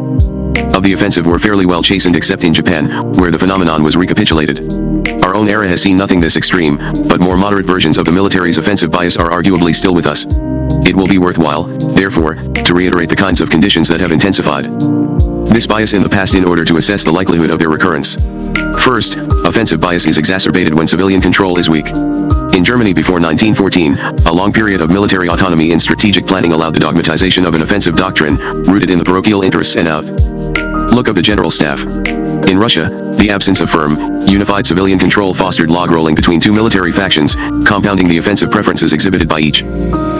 of the offensive were fairly well chastened except in Japan, where the phenomenon was recapitulated. Our own era has seen nothing this extreme, but more moderate versions of the military's offensive bias are arguably still with us. It will be worthwhile, therefore, to reiterate the kinds of conditions that have intensified this bias in the past in order to assess the likelihood of their recurrence. First, offensive bias is exacerbated when civilian control is weak. In Germany before 1914, a long period of military autonomy in strategic planning allowed the dogmatization of an offensive doctrine, rooted in the parochial interests and outlook of the General Staff. In Russia, the absence of firm, unified civilian control fostered log rolling between two military factions, compounding the offensive preferences exhibited by each.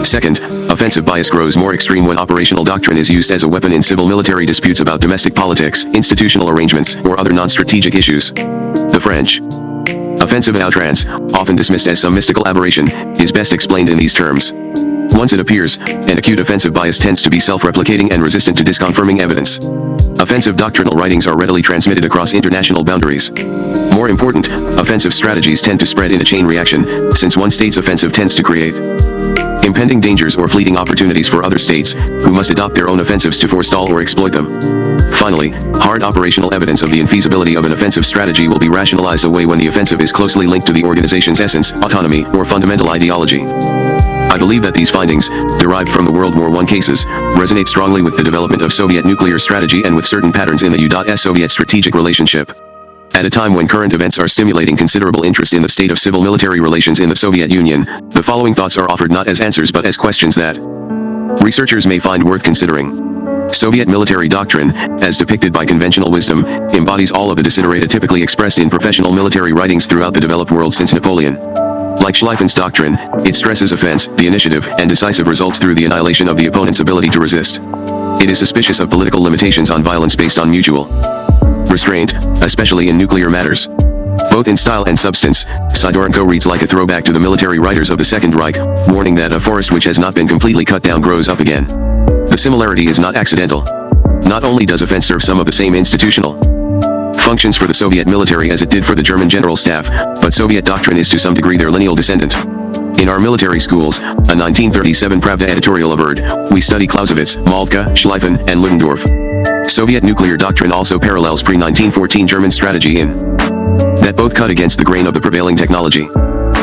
Second, offensive bias grows more extreme when operational doctrine is used as a weapon in civil-military disputes about domestic politics, institutional arrangements, or other non-strategic issues. The French offensive at outrance, often dismissed as some mystical aberration, is best explained in these terms. Once it appears, an acute offensive bias tends to be self-replicating and resistant to disconfirming evidence. Offensive doctrinal writings are readily transmitted across international boundaries. More important, offensive strategies tend to spread in a chain reaction, since one state's offensive tends to create impending dangers or fleeting opportunities for other states, who must adopt their own offensives to forestall or exploit them. Finally, hard operational evidence of the infeasibility of an offensive strategy will be rationalized away when the offensive is closely linked to the organization's essence, autonomy, or fundamental ideology. I believe that these findings, derived from the World War I cases, resonate strongly with the development of Soviet nuclear strategy and with certain patterns in the U.S.-Soviet strategic relationship. At a time when current events are stimulating considerable interest in the state of civil-military relations in the Soviet Union, the following thoughts are offered not as answers but as questions that researchers may find worth considering. Soviet military doctrine, as depicted by conventional wisdom, embodies all of the desiderata typically expressed in professional military writings throughout the developed world since Napoleon. Like Schlieffen's doctrine, it stresses offense, the initiative, and decisive results through the annihilation of the opponent's ability to resist. It is suspicious of political limitations on violence based on mutual restraint, especially in nuclear matters. Both in style and substance, Sidorenko reads like a throwback to the military writers of the Second Reich, warning that a forest which has not been completely cut down grows up again. The similarity is not accidental. Not only does offense serve some of the same institutional functions for the Soviet military as it did for the German General Staff, but Soviet doctrine is to some degree their lineal descendant. In our military schools, a 1937 Pravda editorial averred, we study Clausewitz, Moltke, Schlieffen, and Ludendorff. Soviet nuclear doctrine also parallels pre-1914 German strategy in that both cut against the grain of the prevailing technology.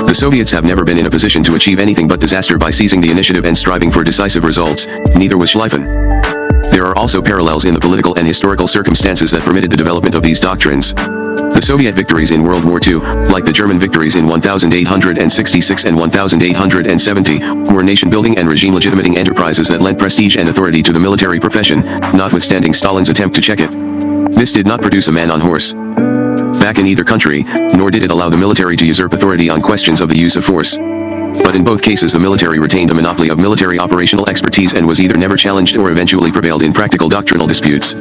The Soviets have never been in a position to achieve anything but disaster by seizing the initiative and striving for decisive results, neither was Schlieffen. There are also parallels in the political and historical circumstances that permitted the development of these doctrines. The Soviet victories in World War II, like the German victories in 1866 and 1870, were nation-building and regime-legitimating enterprises that lent prestige and authority to the military profession, notwithstanding Stalin's attempt to check it. This did not produce a man on horse back in either country, nor did it allow the military to usurp authority on questions of the use of force. But in both cases the military retained a monopoly of military operational expertise and was either never challenged or eventually prevailed in practical doctrinal disputes.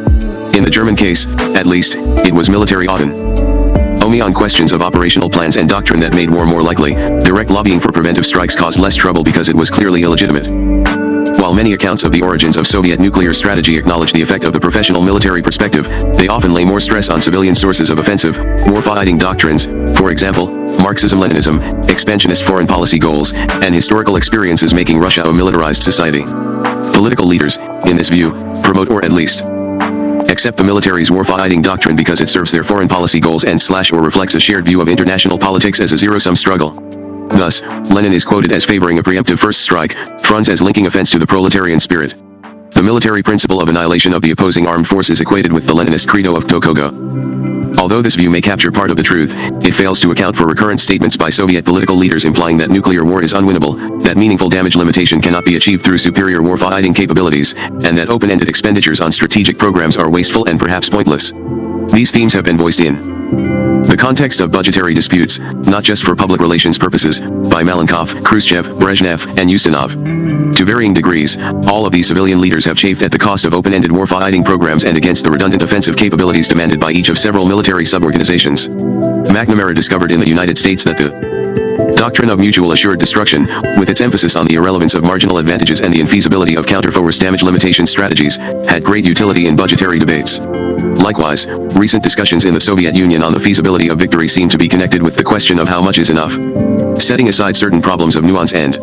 In the German case, at least, it was military autonomy on questions of operational plans and doctrine that made war more likely. Direct lobbying for preventive strikes caused less trouble because it was clearly illegitimate. While many accounts of the origins of Soviet nuclear strategy acknowledge the effect of the professional military perspective, they often lay more stress on civilian sources of offensive, war-fighting doctrines, for example, Marxism-Leninism, expansionist foreign policy goals, and historical experiences making Russia a militarized society. Political leaders, in this view, promote or at least accept the military's war-fighting doctrine because it serves their foreign policy goals and or reflects a shared view of international politics as a zero-sum struggle. Thus, Lenin is quoted as favoring a preemptive first strike, Franz as linking offense to the proletarian spirit. The military principle of annihilation of the opposing armed force is equated with the Leninist credo of Tokogo. Although this view may capture part of the truth, it fails to account for recurrent statements by Soviet political leaders implying that nuclear war is unwinnable, that meaningful damage limitation cannot be achieved through superior war-fighting capabilities, and that open-ended expenditures on strategic programs are wasteful and perhaps pointless. These themes have been voiced in the context of budgetary disputes, not just for public relations purposes, by Malenkov, Khrushchev, Brezhnev, and Ustinov. To varying degrees, all of these civilian leaders have chafed at the cost of open-ended war-fighting programs and against the redundant offensive capabilities demanded by each of several military suborganizations. McNamara discovered in the United States that the doctrine of mutual assured destruction, with its emphasis on the irrelevance of marginal advantages and the infeasibility of counter-force damage limitation strategies, had great utility in budgetary debates. Likewise, recent discussions in the Soviet Union on the feasibility of victory seem to be connected with the question of how much is enough. Setting aside certain problems of nuance and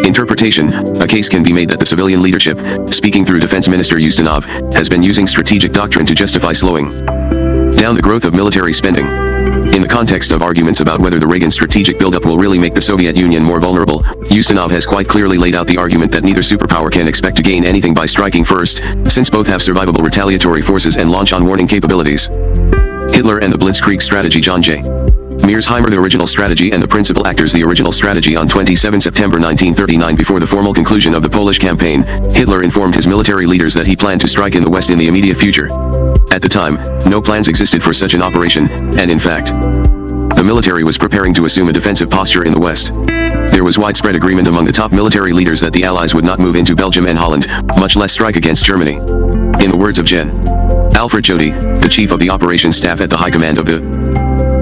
interpretation, a case can be made that the civilian leadership, speaking through Defense Minister Ustinov, has been using strategic doctrine to justify slowing down the growth of military spending. In the context of arguments about whether the Reagan strategic buildup will really make the Soviet Union more vulnerable, Ustinov has quite clearly laid out the argument that neither superpower can expect to gain anything by striking first, since both have survivable retaliatory forces and launch-on-warning capabilities. Hitler and the Blitzkrieg strategy. John J. Mearsheimer. The original strategy and the principal actors. The original strategy. On 27 September 1939, before the formal conclusion of the Polish campaign, Hitler informed his military leaders that he planned to strike in the West in the immediate future. At the time, no plans existed for such an operation, and in fact, the military was preparing to assume a defensive posture in the West. There was widespread agreement among the top military leaders that the Allies would not move into Belgium and Holland, much less strike against Germany. In the words of Gen. Alfred Jody, the chief of the operations staff at the High Command of the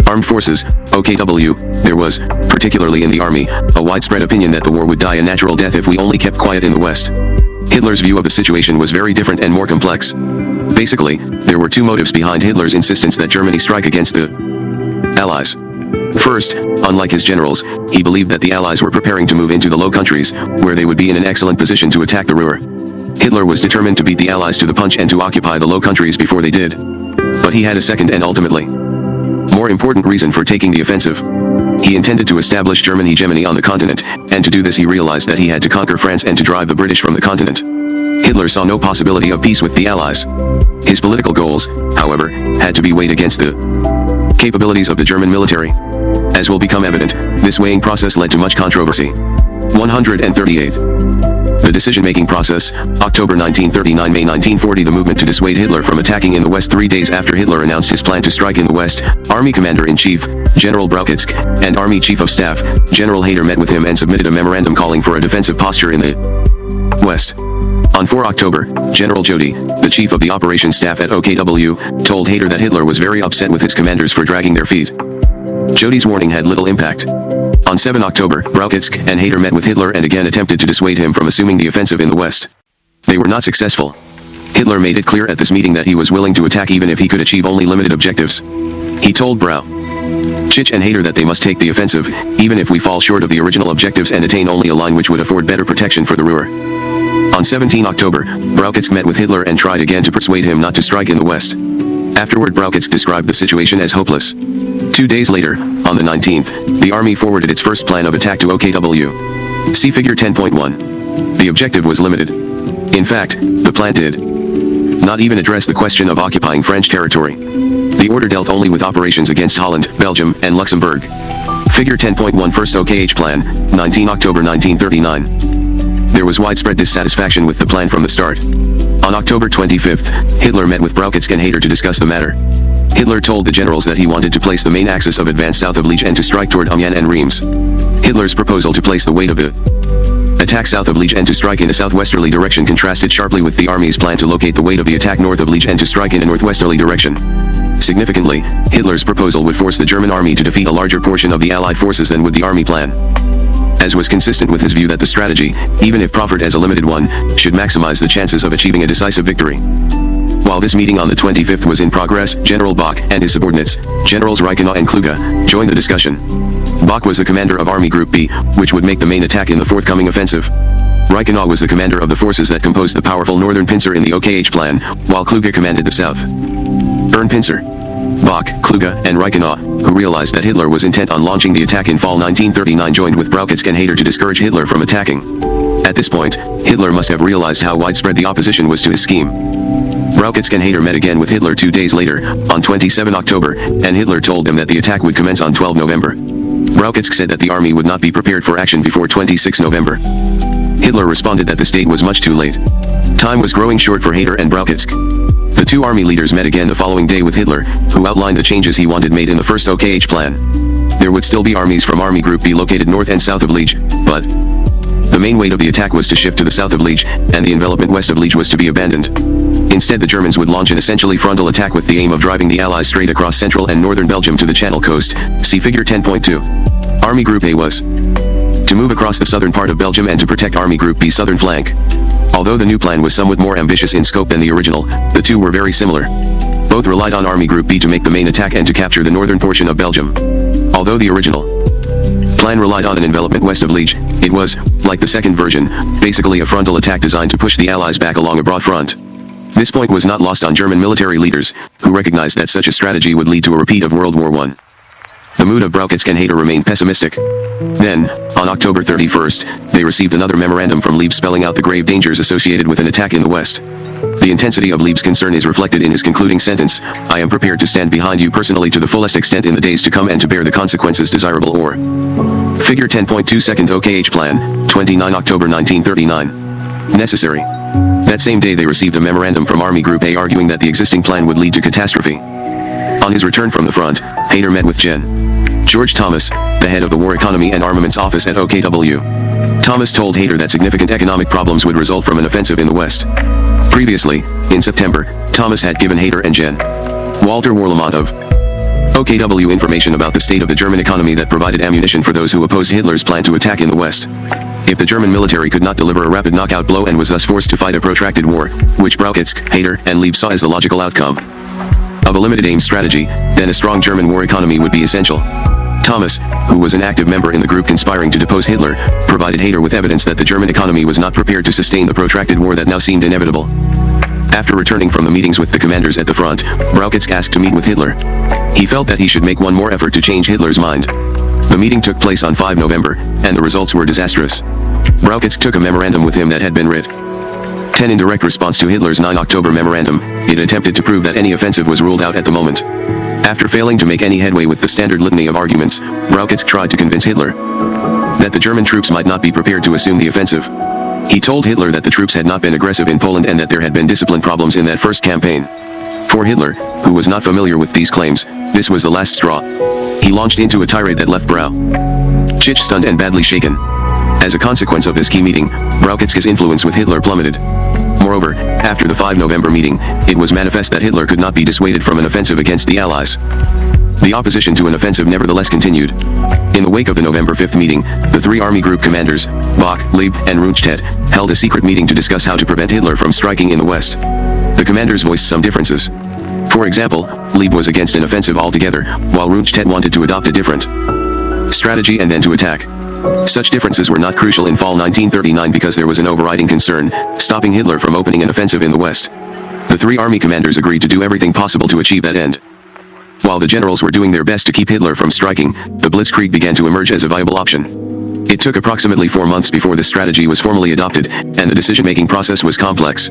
Armed Forces, OKW, there was, particularly in the army, a widespread opinion that the war would die a natural death if we only kept quiet in the West. Hitler's view of the situation was very different and more complex. Basically, there were two motives behind Hitler's insistence that Germany strike against the Allies. First, unlike his generals, he believed that the Allies were preparing to move into the Low Countries, where they would be in an excellent position to attack the Ruhr. Hitler was determined to beat the Allies to the punch and to occupy the Low Countries before they did. But he had a second and ultimately more important reason for taking the offensive. He intended to establish German hegemony on the continent, and to do this he realized that he had to conquer France and to drive the British from the continent. Hitler saw no possibility of peace with the Allies. His political goals, however, had to be weighed against the capabilities of the German military. As will become evident, this weighing process led to much controversy. 138. The decision-making process, October 1939, May 1940. The movement to dissuade Hitler from attacking in the West. 3 days after Hitler announced his plan to strike in the West, Army Commander-in-Chief, General Brauchitsch, and Army Chief of Staff, General Hayter met with him and submitted a memorandum calling for a defensive posture in the West. On 4 October, General Jody, the chief of the operations staff at OKW, told Hayter that Hitler was very upset with his commanders for dragging their feet. Jody's warning had little impact. On 7 October, Brauchitsch and Hayter met with Hitler and again attempted to dissuade him from assuming the offensive in the West. They were not successful. Hitler made it clear at this meeting that he was willing to attack even if he could achieve only limited objectives. He told Brauchitsch and Hayter that they must take the offensive, even if we fall short of the original objectives and attain only a line which would afford better protection for the Ruhr. On 17 October, Brauchitsch met with Hitler and tried again to persuade him not to strike in the West. Afterward, Brauchitsch described the situation as hopeless. 2 days later, on the 19th, the army forwarded its first plan of attack to OKW. See Figure 10.1. The objective was limited. In fact, the plan did not even address the question of occupying French territory. The order dealt only with operations against Holland, Belgium, and Luxembourg. Figure 10.1 First OKH Plan, 19 October 1939. There was widespread dissatisfaction with the plan from the start. On October 25, Hitler met with Brauchitsch and Hayter to discuss the matter. Hitler told the generals that he wanted to place the main axis of advance south of Liege and to strike toward Amiens and Reims. Hitler's proposal to place the weight of the attack south of Liege and to strike in a southwesterly direction contrasted sharply with the army's plan to locate the weight of the attack north of Liege and to strike in a northwesterly direction. Significantly, Hitler's proposal would force the German army to defeat a larger portion of the Allied forces than would the army plan. As was consistent with his view that the strategy, even if proffered as a limited one, should maximize the chances of achieving a decisive victory. While this meeting on the 25th was in progress, General Bock and his subordinates, Generals Reichenau and Kluge, joined the discussion. Bock was the commander of Army Group B, which would make the main attack in the forthcoming offensive. Reichenau was the commander of the forces that composed the powerful northern pincer in the OKH plan, while Kluge commanded the south. Earn pincer. Bock, Kluge, and Reichenau, who realized that Hitler was intent on launching the attack in fall 1939, joined with Brauchitsch and Hayter to discourage Hitler from attacking. At this point, Hitler must have realized how widespread the opposition was to his scheme. Brauchitsch and Hayter met again with Hitler 2 days later, on 27 October, and Hitler told them that the attack would commence on 12 November. Brauchitsch said that the army would not be prepared for action before 26 November. Hitler responded that this date was much too late. Time was growing short for Hayter and Brauchitsch. The two army leaders met again the following day with Hitler, who outlined the changes he wanted made in the first OKH plan. There would still be armies from Army Group B located north and south of Liege, but the main weight of the attack was to shift to the south of Liege, and the envelopment west of Liege was to be abandoned. Instead, the Germans would launch an essentially frontal attack with the aim of driving the Allies straight across central and northern Belgium to the Channel coast. See Figure 10.2. Army Group A was to move across the southern part of Belgium and to protect Army Group B's southern flank. Although the new plan was somewhat more ambitious in scope than the original, the two were very similar. Both relied on Army Group B to make the main attack and to capture the northern portion of Belgium. Although the original plan relied on an envelopment west of Liege, it was, like the second version, basically a frontal attack designed to push the Allies back along a broad front. This point was not lost on German military leaders, who recognized that such a strategy would lead to a repeat of World War I. The mood of Brauchitsch and Hayter remained pessimistic. Then, on October 31st, they received another memorandum from Lieb spelling out the grave dangers associated with an attack in the West. The intensity of Lieb's concern is reflected in his concluding sentence: "I am prepared to stand behind you personally to the fullest extent in the days to come and to bear the consequences desirable or." Figure 10.2 Second OKH Plan, 29 October 1939. Necessary. That same day they received a memorandum from Army Group A arguing that the existing plan would lead to catastrophe. On his return from the front, Hayter met with Gen. George Thomas, the head of the War Economy and Armaments Office at OKW. Thomas told Hayter that significant economic problems would result from an offensive in the West. Previously, in September, Thomas had given Hayter and Gen. Walter Warlimont of OKW information about the state of the German economy that provided ammunition for those who opposed Hitler's plan to attack in the West. If the German military could not deliver a rapid knockout blow and was thus forced to fight a protracted war, which Brauchitsch, Hayter, and Lieb saw as the logical outcome of a limited-aim strategy, then a strong German war economy would be essential. Thomas, who was an active member in the group conspiring to depose Hitler, provided Hayter with evidence that the German economy was not prepared to sustain the protracted war that now seemed inevitable. After returning from the meetings with the commanders at the front, Brauchitsch asked to meet with Hitler. He felt that he should make one more effort to change Hitler's mind. The meeting took place on 5 November, and the results were disastrous. Brauchitsch took a memorandum with him that had been writ. 10 in direct response to Hitler's 9 October memorandum, it attempted to prove that any offensive was ruled out at the moment. After failing to make any headway with the standard litany of arguments, Brauchitsch tried to convince Hitler that the German troops might not be prepared to assume the offensive. He told Hitler that the troops had not been aggressive in Poland and that there had been discipline problems in that first campaign. For Hitler, who was not familiar with these claims, this was the last straw. He launched into a tirade that left Brauchitsch stunned and badly shaken. As a consequence of this key meeting, Brauchitz's influence with Hitler plummeted. Moreover, after the 5 November meeting, it was manifest that Hitler could not be dissuaded from an offensive against the Allies. The opposition to an offensive nevertheless continued. In the wake of the November 5th meeting, the 3 army group commanders, Bock, Leib, and Rundstedt, held a secret meeting to discuss how to prevent Hitler from striking in the West. The commanders voiced some differences. For example, Leib was against an offensive altogether, while Rundstedt wanted to adopt a different strategy and then to attack. Such differences were not crucial in fall 1939 because there was an overriding concern, stopping Hitler from opening an offensive in the West. The 3 army commanders agreed to do everything possible to achieve that end. While the generals were doing their best to keep Hitler from striking, the Blitzkrieg began to emerge as a viable option. It took approximately 4 months before this strategy was formally adopted, and the decision-making process was complex.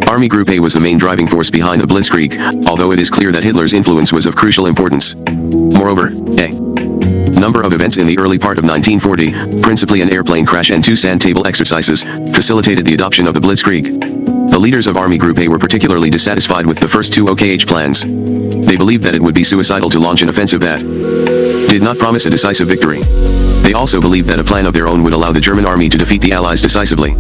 Army Group A was the main driving force behind the Blitzkrieg, although it is clear that Hitler's influence was of crucial importance. Moreover, a number of events in the early part of 1940, principally an airplane crash and 2 sand table exercises, facilitated the adoption of the Blitzkrieg. The leaders of Army Group A were particularly dissatisfied with the first 2 OKH plans. They believed that it would be suicidal to launch an offensive that did not promise a decisive victory. They also believed that a plan of their own would allow the German army to defeat the Allies decisively.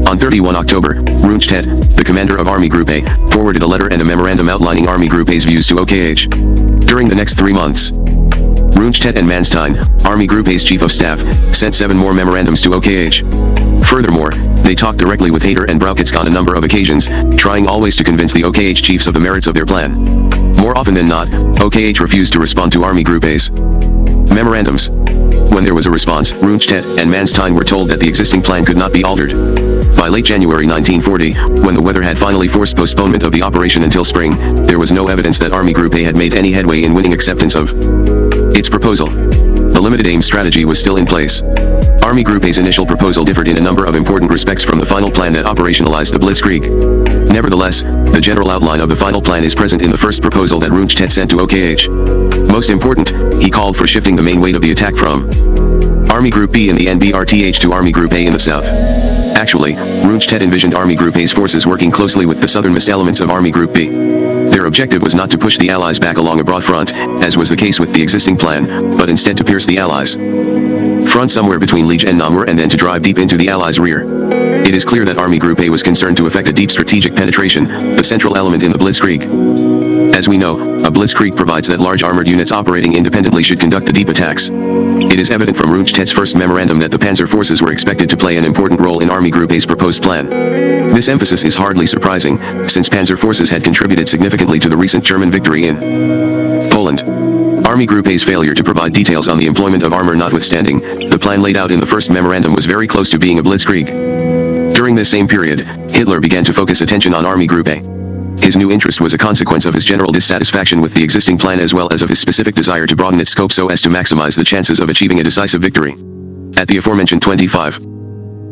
On 31 October, Rundstedt, the commander of Army Group A, forwarded a letter and a memorandum outlining Army Group A's views to OKH. During the next 3 months, Rundstedt and Manstein, Army Group A's chief of staff, sent 7 more memorandums to OKH. Furthermore, they talked directly with Hayter and Brauchitsch on a number of occasions, trying always to convince the OKH chiefs of the merits of their plan. More often than not, OKH refused to respond to Army Group A's memorandums. When there was a response, Rundstedt and Manstein were told that the existing plan could not be altered. By late January 1940, when the weather had finally forced postponement of the operation until spring, there was no evidence that Army Group A had made any headway in winning acceptance of its proposal. The limited aim strategy was still in place. Army Group A's initial proposal differed in a number of important respects from the final plan that operationalized the Blitzkrieg. Nevertheless, the general outline of the final plan is present in the first proposal that Rundstedt sent to OKH. Most important, he called for shifting the main weight of the attack from Army Group B in the NBRTH to Army Group A in the south. Actually, Rundstedt envisioned Army Group A's forces working closely with the southernmost elements of Army Group B. Their objective was not to push the Allies back along a broad front, as was the case with the existing plan, but instead to pierce the Allies' front somewhere between Liege and Namur and then to drive deep into the Allies' rear. It is clear that Army Group A was concerned to effect a deep strategic penetration, the central element in the Blitzkrieg. As we know, a Blitzkrieg provides that large armored units operating independently should conduct the deep attacks. It is evident from Rundstedt's first memorandum that the Panzer forces were expected to play an important role in Army Group A's proposed plan. This emphasis is hardly surprising, since Panzer forces had contributed significantly to the recent German victory in Poland. Army Group A's failure to provide details on the employment of armor notwithstanding, the plan laid out in the first memorandum was very close to being a blitzkrieg. During this same period, Hitler began to focus attention on Army Group A. His new interest was a consequence of his general dissatisfaction with the existing plan as well as of his specific desire to broaden its scope so as to maximize the chances of achieving a decisive victory. At the aforementioned 25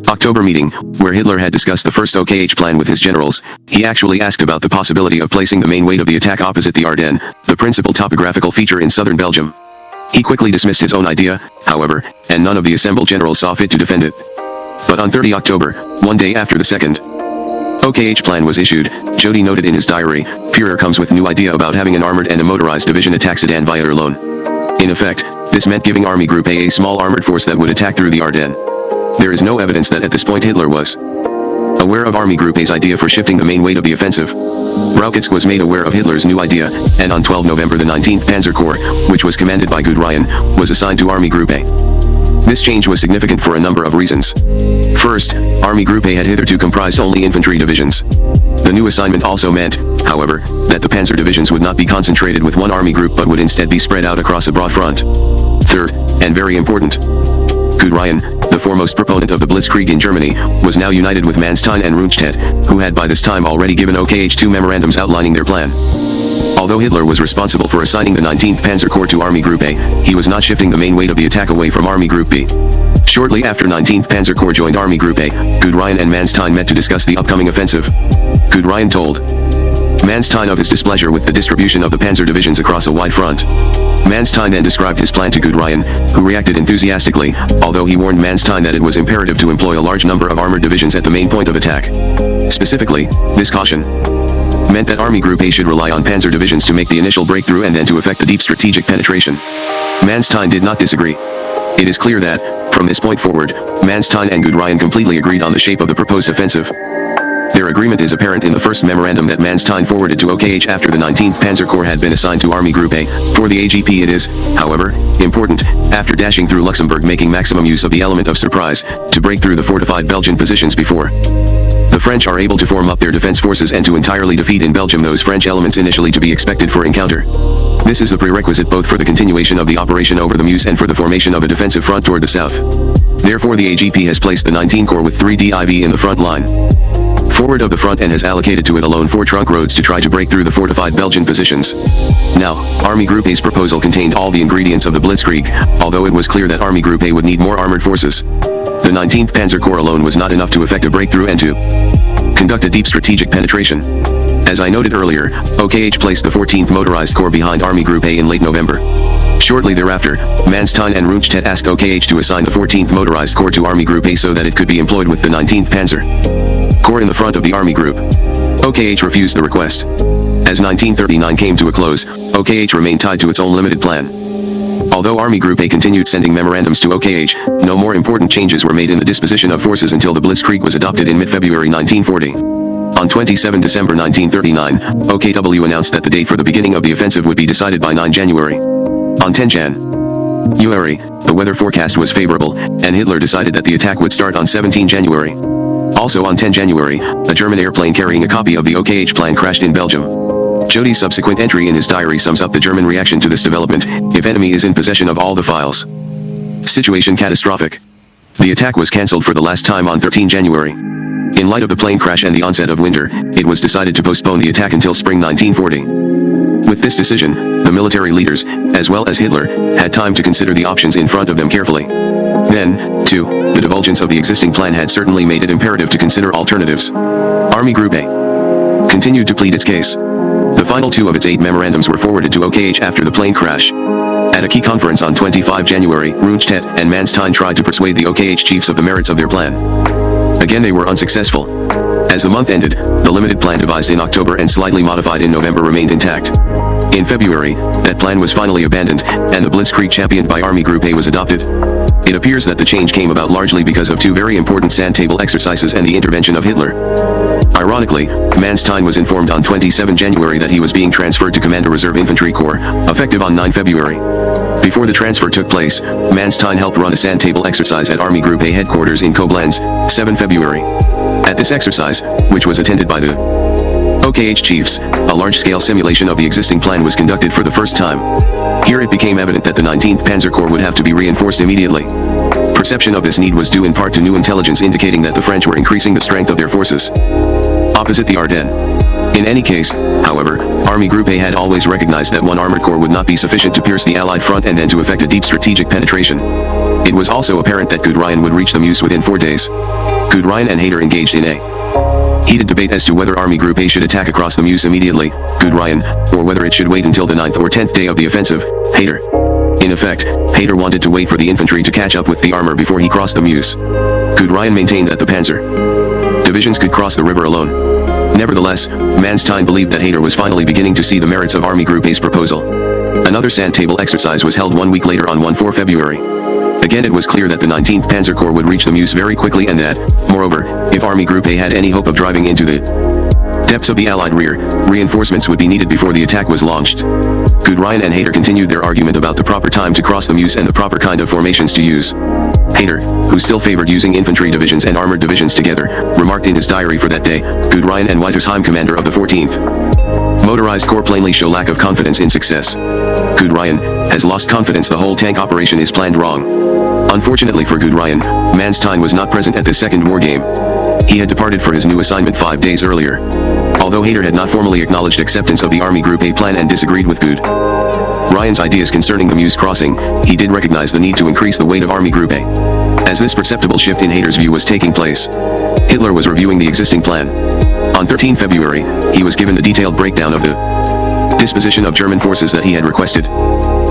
October meeting, where Hitler had discussed the first OKH plan with his generals, he actually asked about the possibility of placing the main weight of the attack opposite the Ardennes, the principal topographical feature in southern Belgium. He quickly dismissed his own idea, however, and none of the assembled generals saw fit to defend it. But on 30 October, one day after the second OKH plan was issued, Jody noted in his diary, Führer comes with new idea about having an armored and a motorized division attack Sedan via Erlon. In effect, this meant giving Army Group A small armored force that would attack through the Ardennes. There is no evidence that at this point Hitler was aware of Army Group A's idea for shifting the main weight of the offensive. Brauchitsch was made aware of Hitler's new idea, and on 12 November the 19th Panzer Corps, which was commanded by Guderian, was assigned to Army Group A. This change was significant for a number of reasons. First, Army Group A had hitherto comprised only infantry divisions. The new assignment also meant, however, that the panzer divisions would not be concentrated with one army group but would instead be spread out across a broad front. Third, and very important, Guderian, the foremost proponent of the Blitzkrieg in Germany, was now united with Manstein and Rundstedt, who had by this time already given OKH 2 memorandums outlining their plan. Although Hitler was responsible for assigning the 19th Panzer Corps to Army Group A, he was not shifting the main weight of the attack away from Army Group B. Shortly after 19th Panzer Corps joined Army Group A, Guderian and Manstein met to discuss the upcoming offensive. Guderian told Manstein of his displeasure with the distribution of the panzer divisions across a wide front. Manstein then described his plan to Guderian, who reacted enthusiastically, although he warned Manstein that it was imperative to employ a large number of armored divisions at the main point of attack. Specifically, this caution meant that Army Group A should rely on panzer divisions to make the initial breakthrough and then to effect the deep strategic penetration. Manstein did not disagree. It is clear that, from this point forward, Manstein and Guderian completely agreed on the shape of the proposed offensive. Their agreement is apparent in the first memorandum that Manstein forwarded to OKH after the 19th Panzer Corps had been assigned to Army Group A. For the AGP it is, however, important, after dashing through Luxembourg making maximum use of the element of surprise, to break through the fortified Belgian positions before the French are able to form up their defense forces and to entirely defeat in Belgium those French elements initially to be expected for encounter. This is a prerequisite both for the continuation of the operation over the Meuse and for the formation of a defensive front toward the south. Therefore the AGP has placed the 19 Corps with 3 DIV in the front line forward of the front and has allocated to it alone 4 trunk roads to try to break through the fortified Belgian positions. Now, Army Group A's proposal contained all the ingredients of the Blitzkrieg, although it was clear that Army Group A would need more armored forces. The 19th Panzer Corps alone was not enough to effect a breakthrough and to conduct a deep strategic penetration. As I noted earlier, OKH placed the 14th Motorized Corps behind Army Group A in late November. Shortly thereafter, Manstein and Rundstedt asked OKH to assign the 14th Motorized Corps to Army Group A so that it could be employed with the 19th Panzer Corps in the front of the Army Group. OKH refused the request. As 1939 came to a close, OKH remained tied to its own limited plan. Although Army Group A continued sending memorandums to OKH, no more important changes were made in the disposition of forces until the Blitzkrieg was adopted in mid-February 1940. On 27 December 1939, OKW announced that the date for the beginning of the offensive would be decided by 9 January. On 10 January, the weather forecast was favorable, and Hitler decided that the attack would start on 17 January. Also on 10 January, a German airplane carrying a copy of the OKH plan crashed in Belgium. Jody's subsequent entry in his diary sums up the German reaction to this development: if enemy is in possession of all the files. Situation catastrophic. The attack was cancelled for the last time on 13 January. In light of the plane crash and the onset of winter, it was decided to postpone the attack until spring 1940. With this decision, the military leaders, as well as Hitler, had time to consider the options in front of them carefully. Then, too, the divulgence of the existing plan had certainly made it imperative to consider alternatives. Army Group A continued to plead its case. The final 2 of its 8 memorandums were forwarded to OKH after the plane crash. At a key conference on 25 January, Rundstedt and Manstein tried to persuade the OKH chiefs of the merits of their plan. Again they were unsuccessful. As the month ended, the limited plan devised in October and slightly modified in November remained intact. In February, that plan was finally abandoned, and the Blitzkrieg championed by Army Group A was adopted. It appears that the change came about largely because of 2 very important sand table exercises and the intervention of Hitler. Ironically, Manstein was informed on 27 January that he was being transferred to command a reserve infantry corps, effective on 9 February. Before the transfer took place, Manstein helped run a sand table exercise at Army Group A headquarters in Koblenz, 7 February. At this exercise, which was attended by the OKH chiefs, a large-scale simulation of the existing plan was conducted for the first time. Here it became evident that the 19th Panzer Corps would have to be reinforced immediately. Perception of this need was due in part to new intelligence indicating that the French were increasing the strength of their forces opposite the Ardennes. In any case, however, Army Group A had always recognized that one armored corps would not be sufficient to pierce the Allied front and then to effect a deep strategic penetration. It was also apparent that Guderian would reach the Meuse within 4 days. Guderian and Hayter engaged in a heated debate as to whether Army Group A should attack across the Meuse immediately, Guderian, or whether it should wait until the 9th or 10th day of the offensive, Hayter. In effect, Hayter wanted to wait for the infantry to catch up with the armor before he crossed the Meuse. Guderian maintained that the panzer divisions could cross the river alone. Nevertheless, Manstein believed that Hayter was finally beginning to see the merits of Army Group A's proposal. Another sand table exercise was held 1 week later on 1-4 February. Again it was clear that the 19th Panzer Corps would reach the Meuse very quickly and that, moreover, if Army Group A had any hope of driving into the depths of the Allied rear, reinforcements would be needed before the attack was launched. Guderian and Hayter continued their argument about the proper time to cross the Meuse and the proper kind of formations to use. Hayter, who still favored using infantry divisions and armored divisions together, remarked in his diary for that day, Guderian and Wittersheim, commander of the 14th Motorized Corps, plainly show lack of confidence in success. Guderian has lost confidence. The whole tank operation is planned wrong. Unfortunately for Guderian, Manstein was not present at this second war game. He had departed for his new assignment 5 days earlier. Although Hayter had not formally acknowledged acceptance of the Army Group A plan and disagreed with Guderian's ideas concerning the Meuse crossing, he did recognize the need to increase the weight of Army Group A. As this perceptible shift in Hayter's view was taking place, Hitler was reviewing the existing plan. On 13 February, he was given a detailed breakdown of the disposition of German forces that he had requested.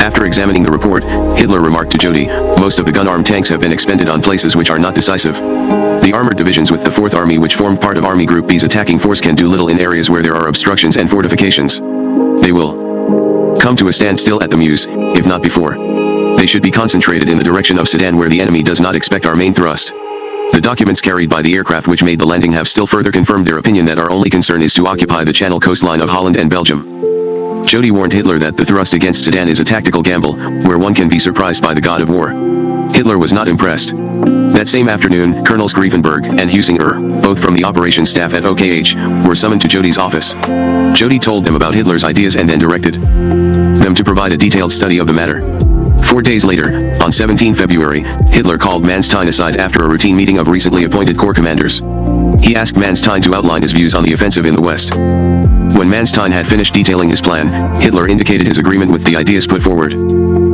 After examining the report, Hitler remarked to Jody, "Most of the gun-armed tanks have been expended on places which are not decisive. The armored divisions with the 4th Army, which formed part of Army Group B's attacking force, can do little in areas where there are obstructions and fortifications. They will come to a standstill at the Meuse, if not before. They should be concentrated in the direction of Sedan, where the enemy does not expect our main thrust." The documents carried by the aircraft which made the landing have still further confirmed their opinion that our only concern is to occupy the Channel coastline of Holland and Belgium. Jody warned Hitler that the thrust against Sedan is a tactical gamble, where one can be surprised by the god of war. Hitler was not impressed. That same afternoon, Colonels Grevenberg and Husinger, both from the operations staff at OKH, were summoned to Jody's office. Jody told them about Hitler's ideas and then directed them to provide a detailed study of the matter. 4 days later, on 17 February, Hitler called Manstein aside after a routine meeting of recently appointed corps commanders. He asked Manstein to outline his views on the offensive in the West. When Manstein had finished detailing his plan, Hitler indicated his agreement with the ideas put forward.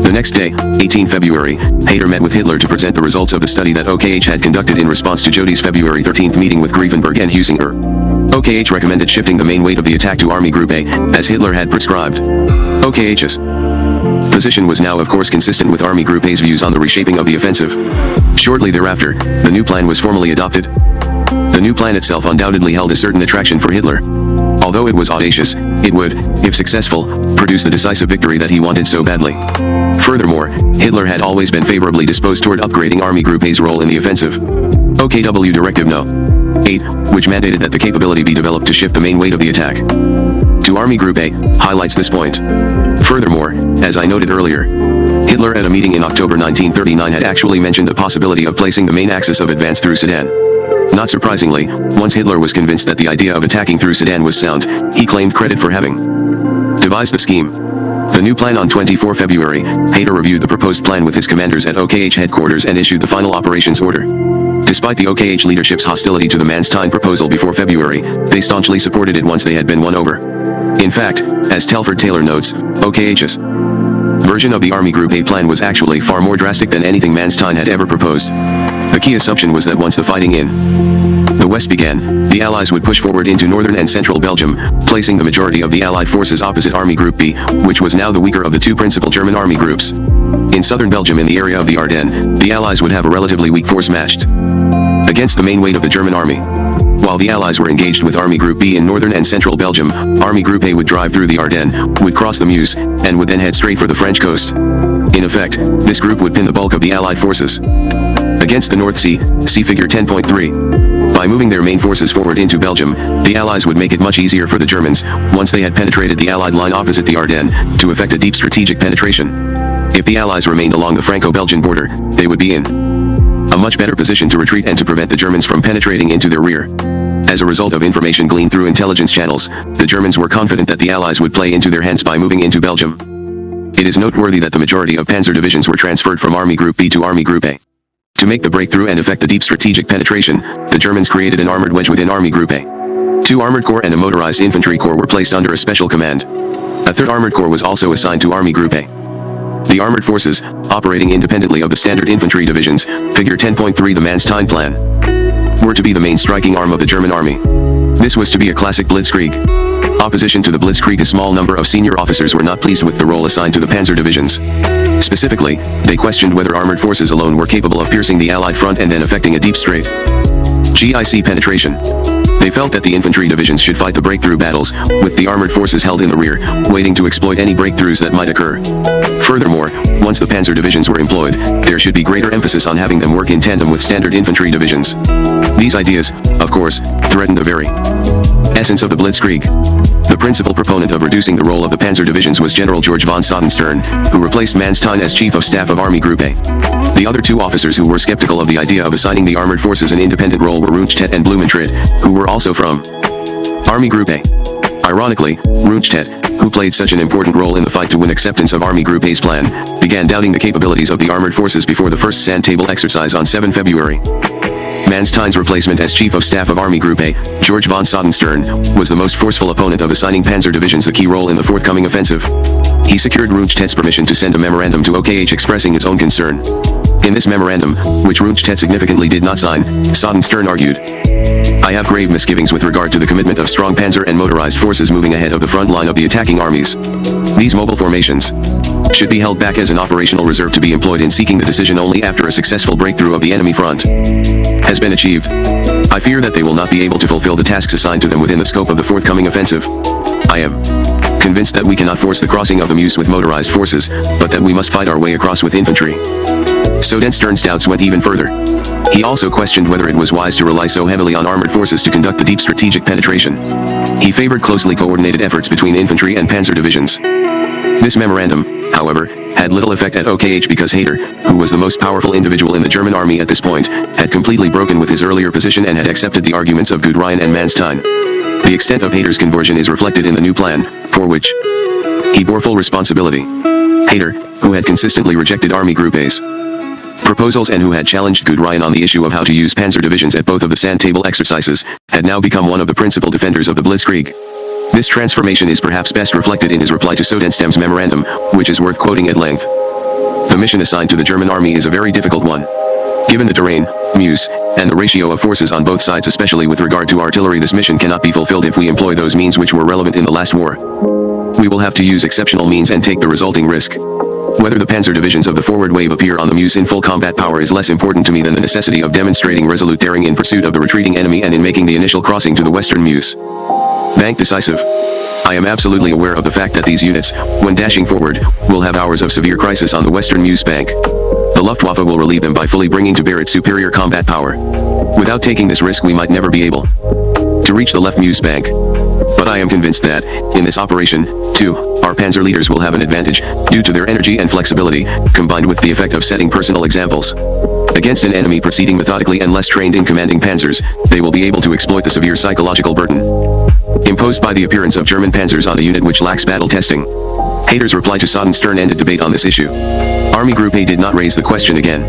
The next day, 18 February, Hayter met with Hitler to present the results of the study that OKH had conducted in response to Jody's February 13th meeting with Grevenberg and Husinger. OKH recommended shifting the main weight of the attack to Army Group A, as Hitler had prescribed. OKH's position was now of course consistent with Army Group A's views on the reshaping of the offensive. Shortly thereafter, the new plan was formally adopted. The new plan itself undoubtedly held a certain attraction for Hitler. Although it was audacious, it would, if successful, produce the decisive victory that he wanted so badly. Furthermore, Hitler had always been favorably disposed toward upgrading Army Group A's role in the offensive. OKW Directive No. 8, which mandated that the capability be developed to shift the main weight of the attack to Army Group A, highlights this point. Furthermore, as I noted earlier, Hitler at a meeting in October 1939 had actually mentioned the possibility of placing the main axis of advance through Sedan. Not surprisingly, once Hitler was convinced that the idea of attacking through Sedan was sound, he claimed credit for having devised the scheme. The new plan on 24 February, Hayter reviewed the proposed plan with his commanders at OKH headquarters and issued the final operations order. Despite the OKH leadership's hostility to the Manstein proposal before February, they staunchly supported it once they had been won over. In fact, as Telford Taylor notes, OKH's version of the Army Group A plan was actually far more drastic than anything Manstein had ever proposed. The key assumption was that once the fighting in the West began, the Allies would push forward into northern and central Belgium, placing the majority of the Allied forces opposite Army Group B, which was now the weaker of the two principal German army groups. In southern Belgium, in the area of the Ardennes, the Allies would have a relatively weak force matched against the main weight of the German army. While the Allies were engaged with Army Group B in northern and central Belgium, Army Group A would drive through the Ardennes, would cross the Meuse, and would then head straight for the French coast. In effect, this group would pin the bulk of the Allied forces against the North Sea, see figure 10.3. By moving their main forces forward into Belgium, the Allies would make it much easier for the Germans, once they had penetrated the Allied line opposite the Ardennes, to effect a deep strategic penetration. If the Allies remained along the Franco-Belgian border, they would be in a much better position to retreat and to prevent the Germans from penetrating into their rear. As a result of information gleaned through intelligence channels, the Germans were confident that the Allies would play into their hands by moving into Belgium. It is noteworthy that the majority of panzer divisions were transferred from Army Group B to Army Group A. To make the breakthrough and effect the deep strategic penetration, the Germans created an armored wedge within Army Group A. 2 armored corps and a motorized infantry corps were placed under a special command. A 3rd armored corps was also assigned to Army Group A. The armored forces, operating independently of the standard infantry divisions, figure 10.3 the Manstein plan, were to be the main striking arm of the German army. This was to be a classic blitzkrieg. Opposition to the blitzkrieg, a small number of senior officers were not pleased with the role assigned to the panzer divisions. Specifically, they questioned whether armored forces alone were capable of piercing the Allied front and then effecting a deep strategic penetration. They felt that the infantry divisions should fight the breakthrough battles, with the armored forces held in the rear, waiting to exploit any breakthroughs that might occur. Furthermore, once the panzer divisions were employed, there should be greater emphasis on having them work in tandem with standard infantry divisions. These ideas, of course, threatened the very essence of the blitzkrieg. The principal proponent of reducing the role of the panzer divisions was General George von Sodenstern, who replaced Manstein as Chief of Staff of Army Group A. The other 2 officers who were skeptical of the idea of assigning the armored forces an independent role were Rundstedt and Blumentritt, who were also from Army Group A. Ironically, Rundstedt, who played such an important role in the fight to win acceptance of Army Group A's plan, began doubting the capabilities of the armored forces before the first sand table exercise on 7 February. Manstein's replacement as Chief of Staff of Army Group A, George von Sodenstern, was the most forceful opponent of assigning panzer divisions a key role in the forthcoming offensive. He secured Rundstedt's permission to send a memorandum to OKH expressing his own concern. In this memorandum, which Rundstedt significantly did not sign, Soddenstern argued, "I have grave misgivings with regard to the commitment of strong panzer and motorized forces moving ahead of the front line of the attacking armies. These mobile formations should be held back as an operational reserve to be employed in seeking the decision only after a successful breakthrough of the enemy front has been achieved. I fear that they will not be able to fulfill the tasks assigned to them within the scope of the forthcoming offensive. I am convinced that we cannot force the crossing of the Meuse with motorized forces, but that we must fight our way across with infantry." Soddenstern's doubts went even further. He also questioned whether it was wise to rely so heavily on armored forces to conduct the deep strategic penetration. He favored closely coordinated efforts between infantry and panzer divisions. This memorandum, however, had little effect at OKH because Hayter, who was the most powerful individual in the German army at this point, had completely broken with his earlier position and had accepted the arguments of Guderian and Manstein. The extent of Hayter's conversion is reflected in the new plan, for which he bore full responsibility. Hayter, who had consistently rejected Army Group A's proposals and who had challenged Guderian on the issue of how to use panzer divisions at both of the sand table exercises, had now become one of the principal defenders of the Blitzkrieg. This transformation is perhaps best reflected in his reply to Sodenstem's memorandum, which is worth quoting at length. The mission assigned to the German army is a very difficult one. Given the terrain, Meuse, and the ratio of forces on both sides, especially with regard to artillery, this mission cannot be fulfilled if we employ those means which were relevant in the last war. We will have to use exceptional means and take the resulting risk. Whether the panzer divisions of the forward wave appear on the Meuse in full combat power is less important to me than the necessity of demonstrating resolute daring in pursuit of the retreating enemy and in making the initial crossing to the western Meuse bank decisive. I am absolutely aware of the fact that these units, when dashing forward, will have hours of severe crisis on the western Meuse bank. The Luftwaffe will relieve them by fully bringing to bear its superior combat power. Without taking this risk we might never be able to reach the left Meuse bank. But I am convinced that, in this operation, too, our panzer leaders will have an advantage, due to their energy and flexibility, combined with the effect of setting personal examples. Against an enemy proceeding methodically and less trained in commanding panzers, they will be able to exploit the severe psychological burden imposed by the appearance of German panzers on a unit which lacks battle testing. Hayter's reply to Soddenstern ended debate on this issue. Army Group A did not raise the question again.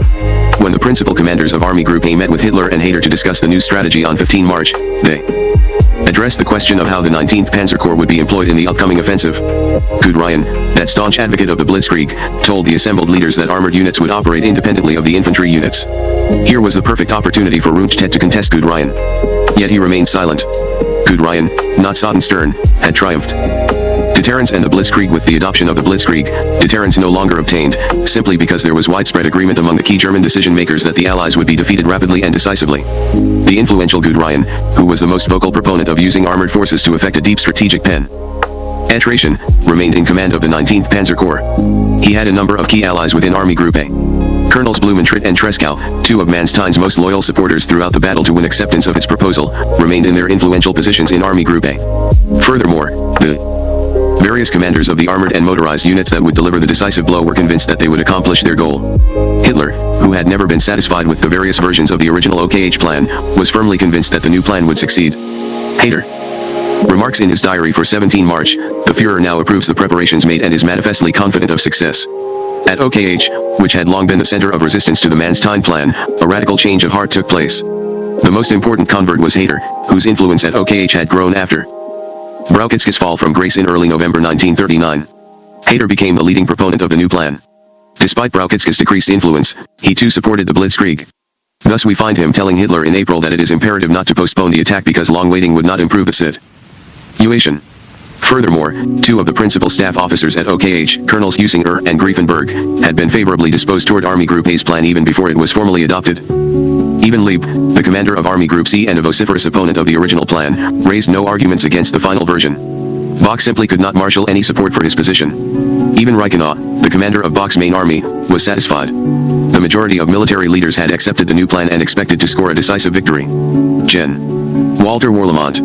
When the principal commanders of Army Group A met with Hitler and Hayter to discuss the new strategy on 15 March, they addressed the question of how the 19th Panzer Corps would be employed in the upcoming offensive. Guderian, that staunch advocate of the Blitzkrieg, told the assembled leaders that armored units would operate independently of the infantry units. Here was the perfect opportunity for Rundstedt to contest Guderian. Yet he remained silent. Guderian, not Soddenstern, had triumphed. Deterrence and the Blitzkrieg. With the adoption of the Blitzkrieg, deterrence no longer obtained, simply because there was widespread agreement among the key German decision-makers that the Allies would be defeated rapidly and decisively. The influential Guderian, who was the most vocal proponent of using armored forces to effect a deep strategic penetration, remained in command of the 19th Panzer Corps. He had a number of key allies within Army Group A. Colonels Blumentritt and Tresckow, two of Manstein's most loyal supporters throughout the battle to win acceptance of its proposal, remained in their influential positions in Army Group A. Furthermore, the various commanders of the armored and motorized units that would deliver the decisive blow were convinced that they would accomplish their goal. Hitler, who had never been satisfied with the various versions of the original OKH plan, was firmly convinced that the new plan would succeed. Hayter remarks in his diary for 17 March, the Führer now approves the preparations made and is manifestly confident of success. At OKH, which had long been the center of resistance to the Manstein plan, a radical change of heart took place. The most important convert was Hayter, whose influence at OKH had grown after Brauchitzky's fall from grace in early November 1939. Hayter became the leading proponent of the new plan. Despite Brauchitzky's decreased influence, he too supported the Blitzkrieg. Thus we find him telling Hitler in April that it is imperative not to postpone the attack because long waiting would not improve the situation. Furthermore, two of the principal staff officers at OKH, Colonels Husinger and Griefenberg, had been favorably disposed toward Army Group A's plan even before it was formally adopted. Even Lieb, the commander of Army Group C and a vociferous opponent of the original plan, raised no arguments against the final version. Bach simply could not marshal any support for his position. Even Reichenau, the commander of Bach's main army, was satisfied. The majority of military leaders had accepted the new plan and expected to score a decisive victory. Gen. Walter Warlimont,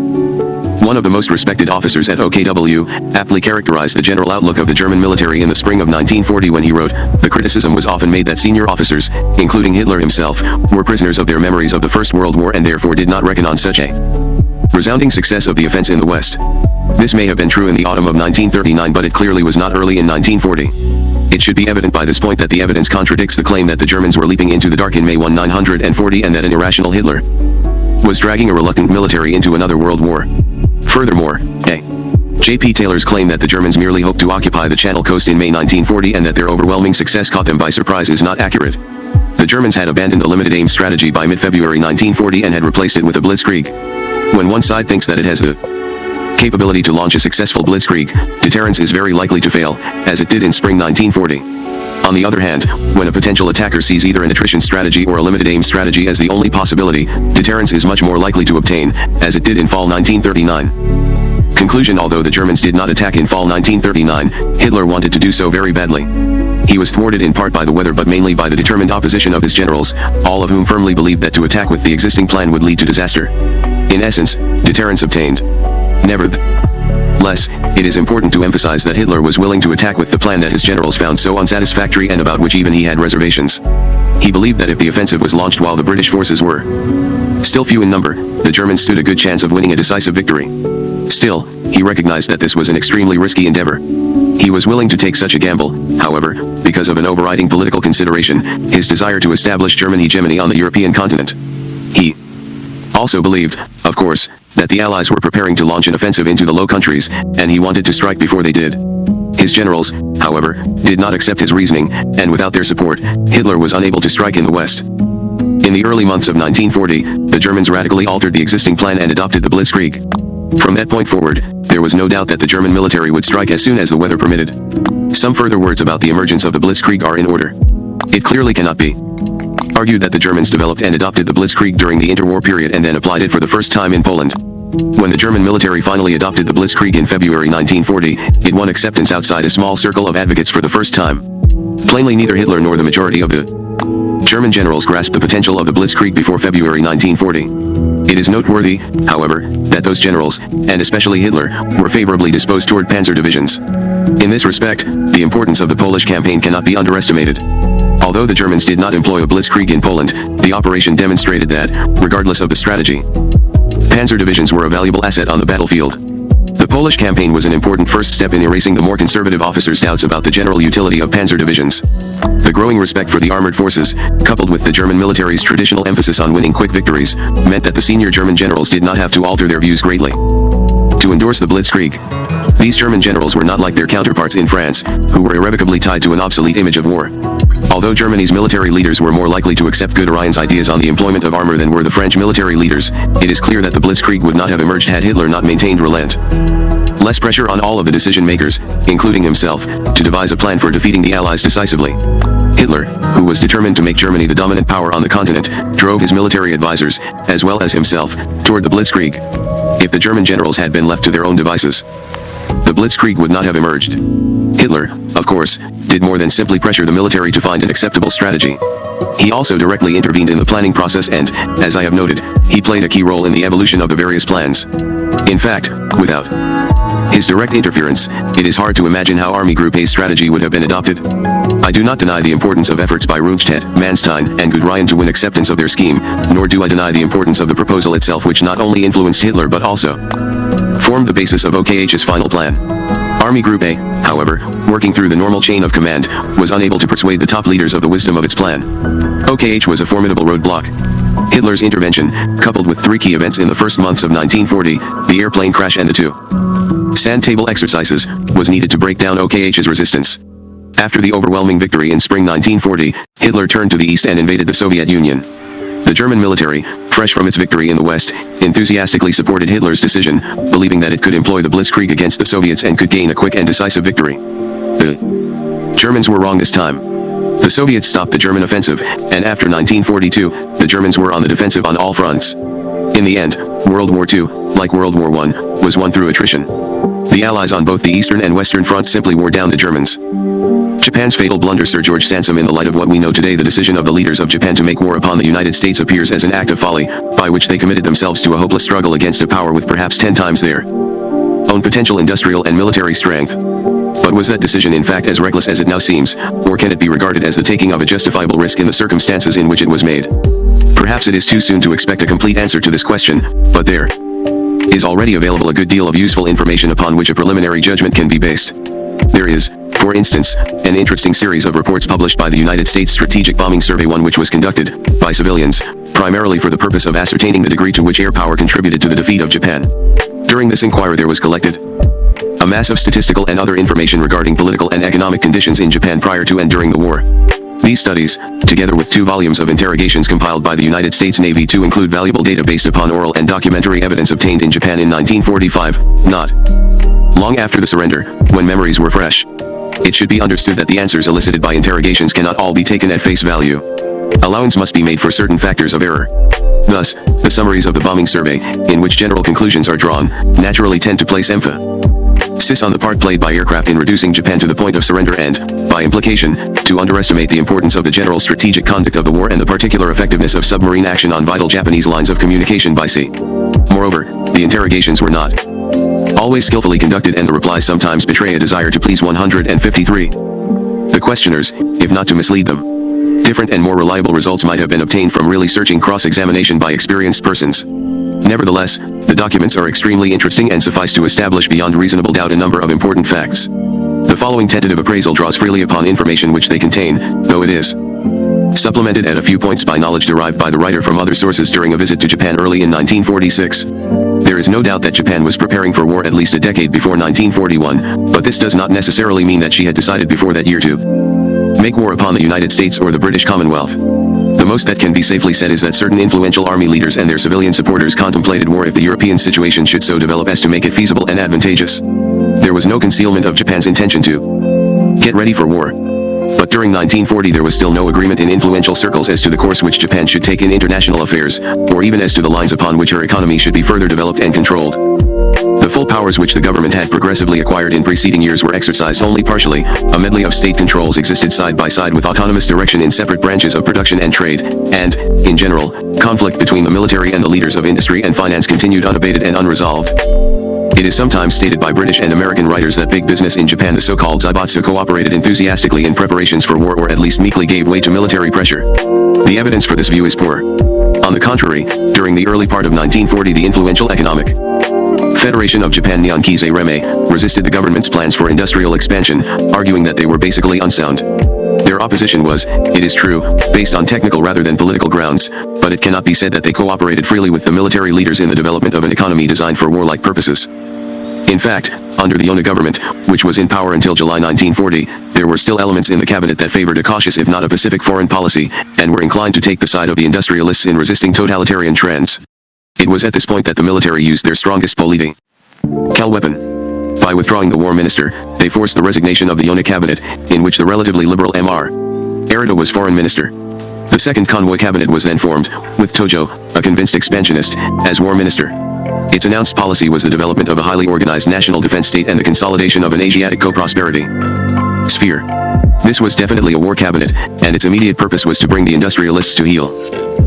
one of the most respected officers at OKW, aptly characterized the general outlook of the German military in the spring of 1940 when he wrote, "The criticism was often made that senior officers, including Hitler himself, were prisoners of their memories of the First World War and therefore did not reckon on such a resounding success of the offense in the West." This may have been true in the autumn of 1939, but it clearly was not early in 1940. It should be evident by this point that the evidence contradicts the claim that the Germans were leaping into the dark in May 1940 and that an irrational Hitler was dragging a reluctant military into another world war. Furthermore, J.P. Taylor's claim that the Germans merely hoped to occupy the Channel coast in May 1940 and that their overwhelming success caught them by surprise is not accurate. The Germans had abandoned the limited aim strategy by mid-February 1940 and had replaced it with a blitzkrieg. When one side thinks that it has the capability to launch a successful blitzkrieg, deterrence is very likely to fail, as it did in spring 1940. On the other hand, when a potential attacker sees either an attrition strategy or a limited aim strategy as the only possibility, deterrence is much more likely to obtain, as it did in fall 1939. Conclusion: although the Germans did not attack in fall 1939, Hitler wanted to do so very badly. He was thwarted in part by the weather but mainly by the determined opposition of his generals, all of whom firmly believed that to attack with the existing plan would lead to disaster. In essence, deterrence obtained. Nevertheless, it is important to emphasize that Hitler was willing to attack with the plan that his generals found so unsatisfactory and about which even he had reservations. He believed that if the offensive was launched while the British forces were still few in number, the Germans stood a good chance of winning a decisive victory. Still, he recognized that this was an extremely risky endeavor. He was willing to take such a gamble, however, because of an overriding political consideration, his desire to establish German hegemony on the European continent. He also believed, of course, that the Allies were preparing to launch an offensive into the Low Countries, and he wanted to strike before they did. His generals, however, did not accept his reasoning, and without their support, Hitler was unable to strike in the West. In the early months of 1940, the Germans radically altered the existing plan and adopted the blitzkrieg. From that point forward, there was no doubt that the German military would strike as soon as the weather permitted. Some further words about the emergence of the blitzkrieg are in order. It clearly cannot be argued that the Germans developed and adopted the blitzkrieg during the interwar period and then applied it for the first time in Poland. When the German military finally adopted the blitzkrieg in February 1940, it won acceptance outside a small circle of advocates for the first time. Plainly, neither Hitler nor the majority of the German generals grasped the potential of the blitzkrieg before February 1940. It is noteworthy, however, that those generals, and especially Hitler, were favorably disposed toward panzer divisions. In this respect, the importance of the Polish campaign cannot be underestimated. Although the Germans did not employ a blitzkrieg in Poland, the operation demonstrated that, regardless of the strategy, panzer divisions were a valuable asset on the battlefield. The Polish campaign was an important first step in erasing the more conservative officers' doubts about the general utility of panzer divisions. The growing respect for the armored forces, coupled with the German military's traditional emphasis on winning quick victories, meant that the senior German generals did not have to alter their views greatly to endorse the blitzkrieg. These German generals were not like their counterparts in France, who were irrevocably tied to an obsolete image of war. Although Germany's military leaders were more likely to accept Guderian's ideas on the employment of armor than were the French military leaders, it is clear that the blitzkrieg would not have emerged had Hitler not maintained relentless pressure on all of the decision makers, including himself, to devise a plan for defeating the Allies decisively. Hitler, who was determined to make Germany the dominant power on the continent, drove his military advisors, as well as himself, toward the blitzkrieg. If the German generals had been left to their own devices, the blitzkrieg would not have emerged. Hitler, of course, did more than simply pressure the military to find an acceptable strategy. He also directly intervened in the planning process and, as I have noted, he played a key role in the evolution of the various plans. In fact, without his direct interference, it is hard to imagine how Army Group A's strategy would have been adopted. I do not deny the importance of efforts by Rundstedt, Manstein, and Guderian to win acceptance of their scheme, nor do I deny the importance of the proposal itself, which not only influenced Hitler but also formed the basis of OKH's final plan. Army Group A, however, working through the normal chain of command, was unable to persuade the top leaders of the wisdom of its plan. OKH was a formidable roadblock. Hitler's intervention, coupled with three key events in the first months of 1940, the airplane crash and the two sand table exercises, was needed to break down OKH's resistance. After the overwhelming victory in spring 1940, Hitler turned to the east and invaded the Soviet Union. The German military, fresh from its victory in the West, enthusiastically supported Hitler's decision, believing that it could employ the blitzkrieg against the Soviets and could gain a quick and decisive victory. The Germans were wrong this time. The Soviets stopped the German offensive, and after 1942, the Germans were on the defensive on all fronts. In the end, World War II, like World War I, was won through attrition. The Allies on both the eastern and western fronts simply wore down the Germans. Japan's fatal blunder. Sir George Sansom. In the light of what we know today, the decision of the leaders of Japan to make war upon the United States appears as an act of folly, by which they committed themselves to a hopeless struggle against a power with perhaps 10 times their own potential industrial and military strength. But was that decision in fact as reckless as it now seems, or can it be regarded as the taking of a justifiable risk in the circumstances in which it was made? Perhaps it is too soon to expect a complete answer to this question, but there is already available a good deal of useful information upon which a preliminary judgment can be based. There is, for instance, an interesting series of reports published by the United States Strategic Bombing Survey, one which was conducted by civilians, primarily for the purpose of ascertaining the degree to which air power contributed to the defeat of Japan. During this inquiry there was collected a mass of statistical and other information regarding political and economic conditions in Japan prior to and during the war. These studies, together with 2 volumes of interrogations compiled by the United States Navy to include valuable data based upon oral and documentary evidence obtained in Japan in 1945, not long after the surrender, when memories were fresh. It should be understood that the answers elicited by interrogations cannot all be taken at face value. Allowance must be made for certain factors of error. Thus, the summaries of the bombing survey, in which general conclusions are drawn, naturally tend to place emphasis on the part played by aircraft in reducing Japan to the point of surrender and, by implication, to underestimate the importance of the general strategic conduct of the war and the particular effectiveness of submarine action on vital Japanese lines of communication by sea. Moreover, the interrogations were not always skillfully conducted, and the replies sometimes betray a desire to please 153. The questioners, if not to mislead them. Different and more reliable results might have been obtained from really searching cross-examination by experienced persons. Nevertheless, the documents are extremely interesting and suffice to establish beyond reasonable doubt a number of important facts. The following tentative appraisal draws freely upon information which they contain, though it is supplemented at a few points by knowledge derived by the writer from other sources during a visit to Japan early in 1946. There is no doubt that Japan was preparing for war at least a decade before 1941, but this does not necessarily mean that she had decided before that year to make war upon the United States or the British Commonwealth. The most that can be safely said is that certain influential army leaders and their civilian supporters contemplated war if the European situation should so develop as to make it feasible and advantageous. There was no concealment of Japan's intention to get ready for war. But during 1940 there was still no agreement in influential circles as to the course which Japan should take in international affairs, or even as to the lines upon which her economy should be further developed and controlled. The full powers which the government had progressively acquired in preceding years were exercised only partially. A medley of state controls existed side by side with autonomous direction in separate branches of production and trade, and, in general, conflict between the military and the leaders of industry and finance continued unabated and unresolved. It is sometimes stated by British and American writers that big business in Japan, the so-called Zaibatsu, cooperated enthusiastically in preparations for war or at least meekly gave way to military pressure. The evidence for this view is poor. On the contrary, during the early part of 1940 the influential Economic Federation of Japan, Nihon Reme, resisted the government's plans for industrial expansion, arguing that they were basically unsound. Their opposition was, it is true, based on technical rather than political grounds, but it cannot be said that they cooperated freely with the military leaders in the development of an economy designed for warlike purposes. In fact, under the Ono government, which was in power until July 1940, there were still elements in the cabinet that favored a cautious if not a pacific foreign policy, and were inclined to take the side of the industrialists in resisting totalitarian trends. It was at this point that the military used their strongest political weapon. By withdrawing the war minister, they forced the resignation of the Ono cabinet, in which the relatively liberal M.R. Arita was foreign minister. The second convoy cabinet was then formed, with Tojo, a convinced expansionist, as war minister. Its announced policy was the development of a highly organized national defense state and the consolidation of an Asiatic co-prosperity sphere. This was definitely a war cabinet, and its immediate purpose was to bring the industrialists to heel.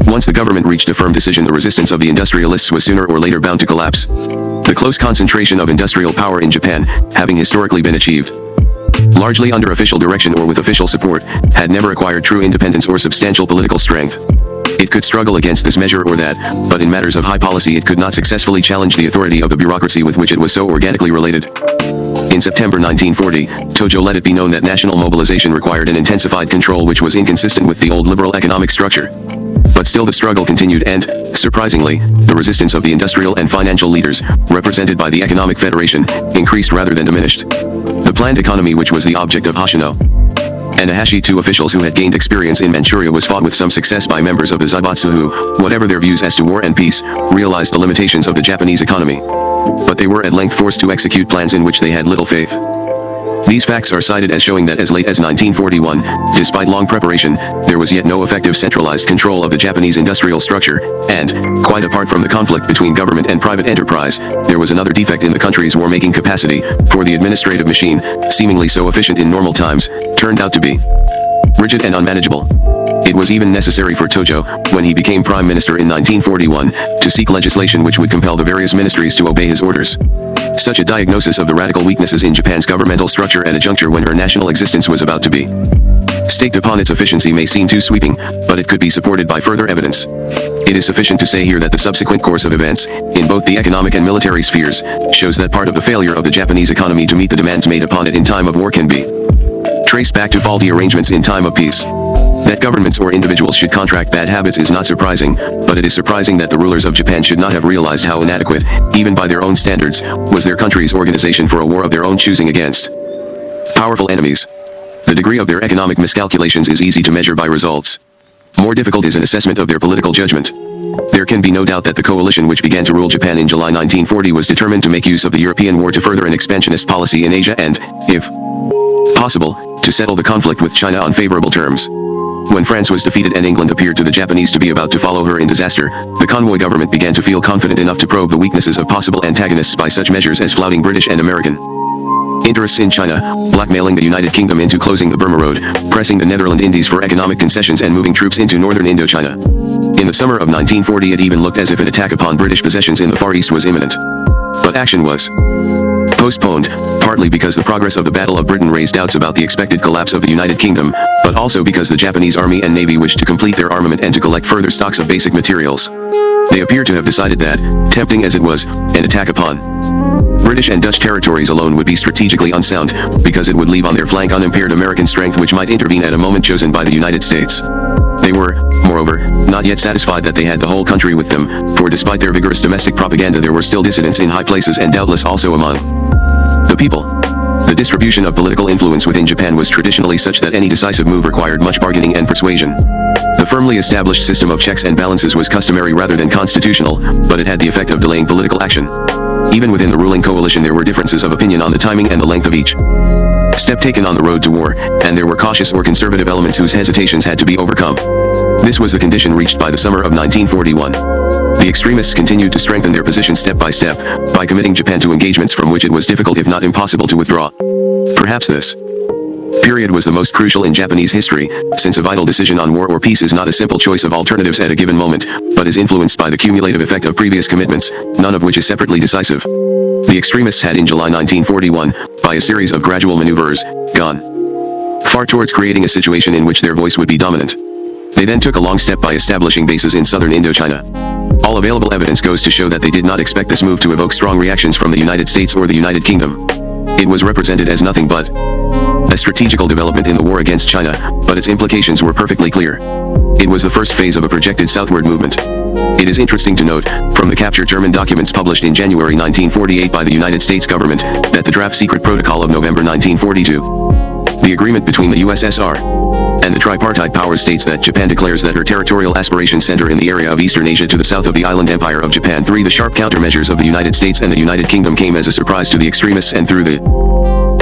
Once the government reached a firm decision, the resistance of the industrialists was sooner or later bound to collapse. The close concentration of industrial power in Japan, having historically been achieved largely under official direction or with official support, had never acquired true independence or substantial political strength. It could struggle against this measure or that, but in matters of high policy it could not successfully challenge the authority of the bureaucracy with which it was so organically related. In September 1940, Tojo let it be known that national mobilization required an intensified control which was inconsistent with the old liberal economic structure. But still the struggle continued and, surprisingly, the resistance of the industrial and financial leaders, represented by the Economic Federation, increased rather than diminished. The planned economy which was the object of Hoshino and Ahashi, two officials who had gained experience in Manchuria, was fought with some success by members of the Zaibatsu who, whatever their views as to war and peace, realized the limitations of the Japanese economy. But they were at length forced to execute plans in which they had little faith. These facts are cited as showing that as late as 1941, despite long preparation, there was yet no effective centralized control of the Japanese industrial structure, and, quite apart from the conflict between government and private enterprise, there was another defect in the country's war-making capacity, for the administrative machine, seemingly so efficient in normal times, turned out to be rigid and unmanageable. It was even necessary for Tojo, when he became prime minister in 1941, to seek legislation which would compel the various ministries to obey his orders. Such a diagnosis of the radical weaknesses in Japan's governmental structure at a juncture when her national existence was about to be staked upon its efficiency may seem too sweeping, but it could be supported by further evidence. It is sufficient to say here that the subsequent course of events, in both the economic and military spheres, shows that part of the failure of the Japanese economy to meet the demands made upon it in time of war can be traced back to faulty arrangements in time of peace. That governments or individuals should contract bad habits is not surprising, but it is surprising that the rulers of Japan should not have realized how inadequate, even by their own standards, was their country's organization for a war of their own choosing against powerful enemies. The The degree of their economic miscalculations is easy to measure by results. More difficult is an assessment of their political judgment. There can be no doubt that the coalition which began to rule Japan in July 1940 was determined to make use of the European war to further an expansionist policy in Asia and, if possible, to settle the conflict with China on favorable terms. When France was defeated and England appeared to the Japanese to be about to follow her in disaster, the convoy government began to feel confident enough to probe the weaknesses of possible antagonists by such measures as flouting British and American interests in China, blackmailing the United Kingdom into closing the Burma Road, pressing the Netherlands Indies for economic concessions and moving troops into northern Indochina. In the summer of 1940 it even looked as if an attack upon British possessions in the Far East was imminent. But action was postponed, partly because the progress of the Battle of Britain raised doubts about the expected collapse of the United Kingdom, but also because the Japanese Army and Navy wished to complete their armament and to collect further stocks of basic materials. They appear to have decided that, tempting as it was, an attack upon British and Dutch territories alone would be strategically unsound, because it would leave on their flank unimpaired American strength which might intervene at a moment chosen by the United States. They were, moreover, not yet satisfied that they had the whole country with them, for despite their vigorous domestic propaganda there were still dissidents in high places and doubtless also among the people. The distribution of political influence within Japan was traditionally such that any decisive move required much bargaining and persuasion. The firmly established system of checks and balances was customary rather than constitutional, but it had the effect of delaying political action. Even within the ruling coalition there were differences of opinion on the timing and the length of each step taken on the road to war, and there were cautious or conservative elements whose hesitations had to be overcome. This was the condition reached by the summer of 1941. The extremists continued to strengthen their position step by step, by committing Japan to engagements from which it was difficult if not impossible to withdraw. Perhaps this period was the most crucial in Japanese history, since a vital decision on war or peace is not a simple choice of alternatives at a given moment, but is influenced by the cumulative effect of previous commitments, none of which is separately decisive. The extremists had in July 1941, by a series of gradual maneuvers, gone far towards creating a situation in which their voice would be dominant. They then took a long step by establishing bases in southern Indochina. All available evidence goes to show that they did not expect this move to evoke strong reactions from the United States or the United Kingdom. It was represented as nothing but a strategical development in the war against China, but its implications were perfectly clear. It was the first phase of a projected southward movement. It is interesting to note, from the captured German documents published in January 1948 by the United States government, that the draft secret protocol of November 1942, the agreement between the USSR and the tripartite powers, states that Japan declares that her territorial aspirations center in the area of Eastern Asia to the south of the island empire of Japan. 3. The sharp countermeasures of the United States and the United Kingdom came as a surprise to the extremists and threw the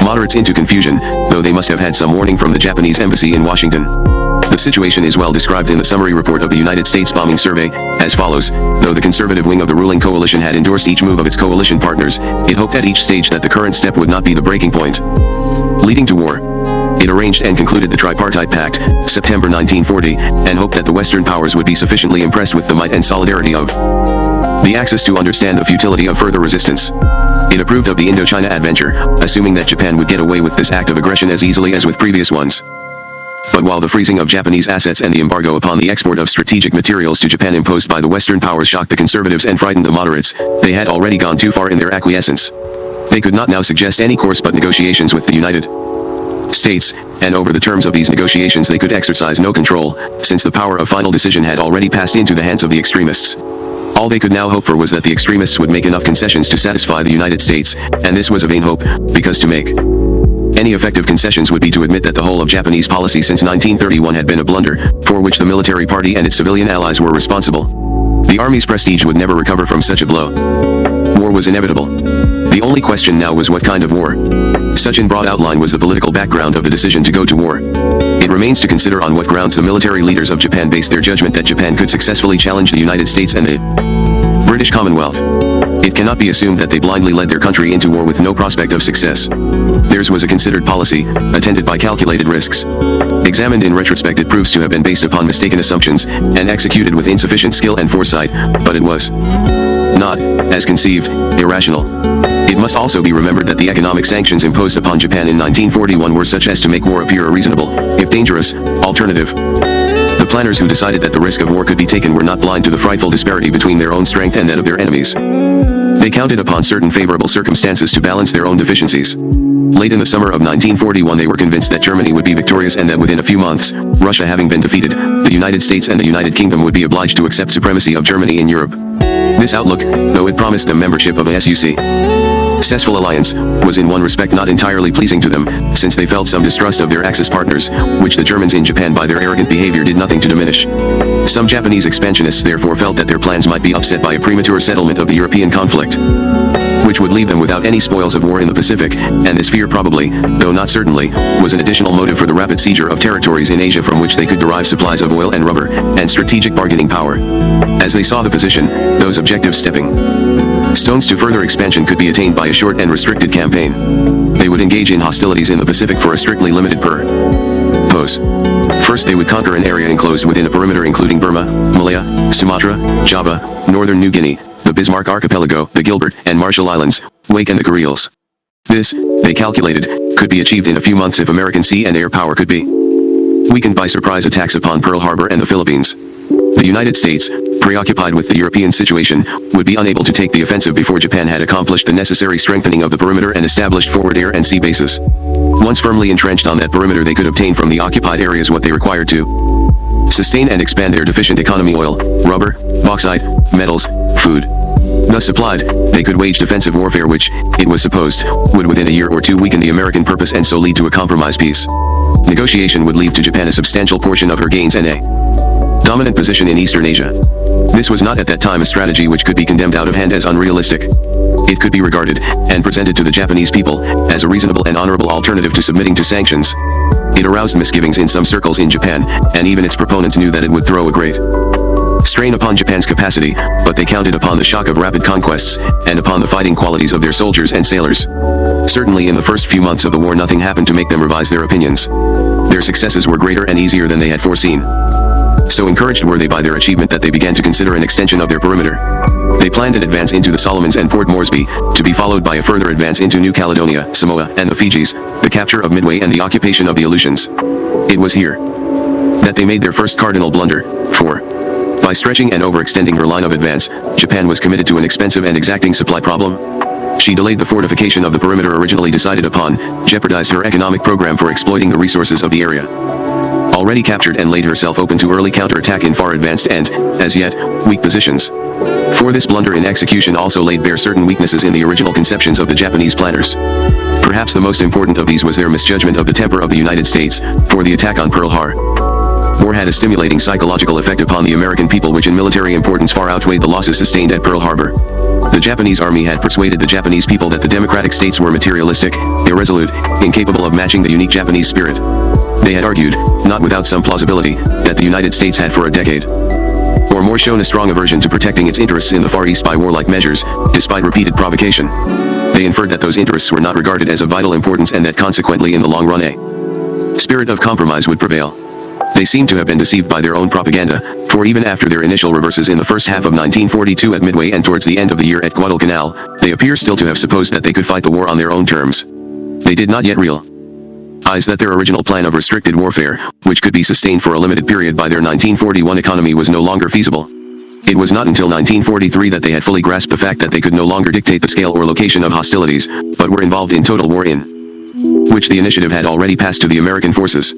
moderates into confusion, though they must have had some warning from the Japanese embassy in Washington. The situation is well described in the summary report of the United States Bombing Survey, as follows: though the conservative wing of the ruling coalition had endorsed each move of its coalition partners, it hoped at each stage that the current step would not be the breaking point leading to war. It arranged and concluded the Tripartite Pact, September 1940, and hoped that the Western powers would be sufficiently impressed with the might and solidarity of the Axis to understand the futility of further resistance. It approved of the Indochina adventure, assuming that Japan would get away with this act of aggression as easily as with previous ones. But while the freezing of Japanese assets and the embargo upon the export of strategic materials to Japan imposed by the Western powers shocked the conservatives and frightened the moderates, they had already gone too far in their acquiescence. They could not now suggest any course but negotiations with the United States, and over the terms of these negotiations they could exercise no control, since the power of final decision had already passed into the hands of the extremists. All they could now hope for was that the extremists would make enough concessions to satisfy the United States, and this was a vain hope, because to make any effective concessions would be to admit that the whole of Japanese policy since 1931 had been a blunder, for which the military party and its civilian allies were responsible. The army's prestige would never recover from such a blow. War was inevitable. The only question now was what kind of war. Such in broad outline was the political background of the decision to go to war. It remains to consider on what grounds the military leaders of Japan based their judgment that Japan could successfully challenge the United States and the British Commonwealth. It cannot be assumed that they blindly led their country into war with no prospect of success. Theirs was a considered policy, attended by calculated risks. Examined in retrospect, it proves to have been based upon mistaken assumptions, and executed with insufficient skill and foresight, but it was not, as conceived, irrational. It must also be remembered that the economic sanctions imposed upon Japan in 1941 were such as to make war appear a reasonable, if dangerous, alternative. The planners who decided that the risk of war could be taken were not blind to the frightful disparity between their own strength and that of their enemies. They counted upon certain favorable circumstances to balance their own deficiencies. Late in the summer of 1941 they were convinced that Germany would be victorious and that within a few months, Russia having been defeated, the United States and the United Kingdom would be obliged to accept supremacy of Germany in Europe. This outlook, though it promised them membership of the SUC, successful alliance was in one respect not entirely pleasing to them, since they felt some distrust of their Axis partners, which the Germans in Japan by their arrogant behavior did nothing to diminish. Some Japanese expansionists therefore felt that their plans might be upset by a premature settlement of the European conflict, which would leave them without any spoils of war in the Pacific, and this fear probably, though not certainly, was an additional motive for the rapid seizure of territories in Asia from which they could derive supplies of oil and rubber, and strategic bargaining power. As they saw the position, those objectives stepping stones to further expansion could be attained by a short and restricted campaign. They would engage in hostilities in the Pacific for a strictly limited purpose. First they would conquer an area enclosed within a perimeter including Burma, Malaya, Sumatra, Java, northern New Guinea, the Bismarck Archipelago, the Gilbert and Marshall Islands, Wake and the Kuriles. This, they calculated, could be achieved in a few months if American sea and air power could be weakened by surprise attacks upon Pearl Harbor and the Philippines. The United States, preoccupied with the European situation, would be unable to take the offensive before Japan had accomplished the necessary strengthening of the perimeter and established forward air and sea bases. Once firmly entrenched on that perimeter they could obtain from the occupied areas what they required to sustain and expand their deficient economy: oil, rubber, bauxite, metals, food. Thus supplied, they could wage defensive warfare which, it was supposed, would within a year or two weaken the American purpose and so lead to a compromise peace. Negotiation would leave to Japan a substantial portion of her gains and a dominant position in Eastern Asia. This was not at that time a strategy which could be condemned out of hand as unrealistic. It could be regarded, and presented to the Japanese people, as a reasonable and honorable alternative to submitting to sanctions. It aroused misgivings in some circles in Japan, and even its proponents knew that it would throw a great strain upon Japan's capacity, but they counted upon the shock of rapid conquests, and upon the fighting qualities of their soldiers and sailors. Certainly in the first few months of the war nothing happened to make them revise their opinions. Their successes were greater and easier than they had foreseen. So encouraged were they by their achievement that they began to consider an extension of their perimeter. They planned an advance into the Solomons and Port Moresby, to be followed by a further advance into New Caledonia, Samoa, and the Fijis, the capture of Midway and the occupation of the Aleutians. It was here that they made their first cardinal blunder, for by stretching and overextending her line of advance, Japan was committed to an expensive and exacting supply problem. She delayed the fortification of the perimeter originally decided upon, jeopardized her economic program for exploiting the resources of the area already captured, and laid herself open to early counterattack in far advanced and, as yet, weak positions. For this blunder in execution also laid bare certain weaknesses in the original conceptions of the Japanese planners. Perhaps the most important of these was their misjudgment of the temper of the United States, for the attack on Pearl Harbor had a stimulating psychological effect upon the American people which in military importance far outweighed the losses sustained at Pearl Harbor. The Japanese army had persuaded the Japanese people that the democratic states were materialistic, irresolute, incapable of matching the unique Japanese spirit. They had argued, not without some plausibility, that the United States had for a decade or more shown a strong aversion to protecting its interests in the Far East by warlike measures, despite repeated provocation. They inferred that those interests were not regarded as of vital importance and that consequently in the long run a spirit of compromise would prevail. They seemed to have been deceived by their own propaganda, for even after their initial reverses in the first half of 1942 at Midway and towards the end of the year at Guadalcanal, they appear still to have supposed that they could fight the war on their own terms. They did not yet realize that their original plan of restricted warfare, which could be sustained for a limited period by their 1941 economy, was no longer feasible. It was not until 1943 that they had fully grasped the fact that they could no longer dictate the scale or location of hostilities, but were involved in total war in which the initiative had already passed to the American forces.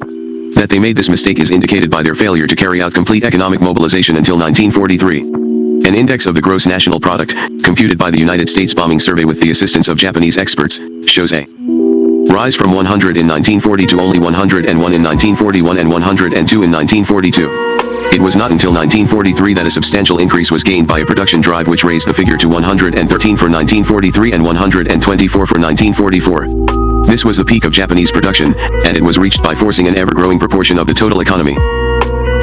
That they made this mistake is indicated by their failure to carry out complete economic mobilization until 1943. An index of the gross national product, computed by the United States Bombing Survey with the assistance of Japanese experts, shows a rise from 100 in 1940 to only 101 in 1941 and 102 in 1942. It was not until 1943 that a substantial increase was gained by a production drive which raised the figure to 113 for 1943 and 124 for 1944. This was the peak of Japanese production, and it was reached by forcing an ever-growing proportion of the total economy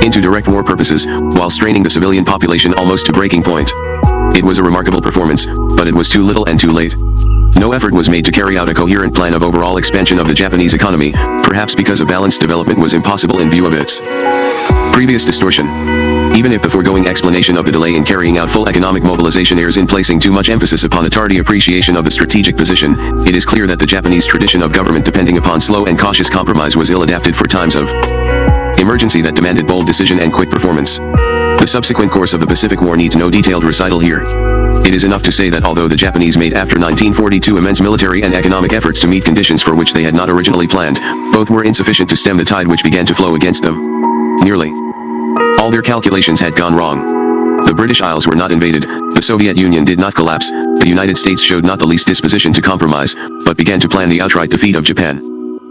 into direct war purposes, while straining the civilian population almost to breaking point. It was a remarkable performance, but it was too little and too late. No effort was made to carry out a coherent plan of overall expansion of the Japanese economy, perhaps because a balanced development was impossible in view of its previous distortion. Even if the foregoing explanation of the delay in carrying out full economic mobilization errs in placing too much emphasis upon a tardy appreciation of the strategic position, it is clear that the Japanese tradition of government depending upon slow and cautious compromise was ill-adapted for times of emergency that demanded bold decision and quick performance. The subsequent course of the Pacific War needs no detailed recital here. It is enough to say that although the Japanese made after 1942 immense military and economic efforts to meet conditions for which they had not originally planned, both were insufficient to stem the tide which began to flow against them. Nearly all their calculations had gone wrong. The British Isles were not invaded, the Soviet Union did not collapse, the United States showed not the least disposition to compromise, but began to plan the outright defeat of Japan.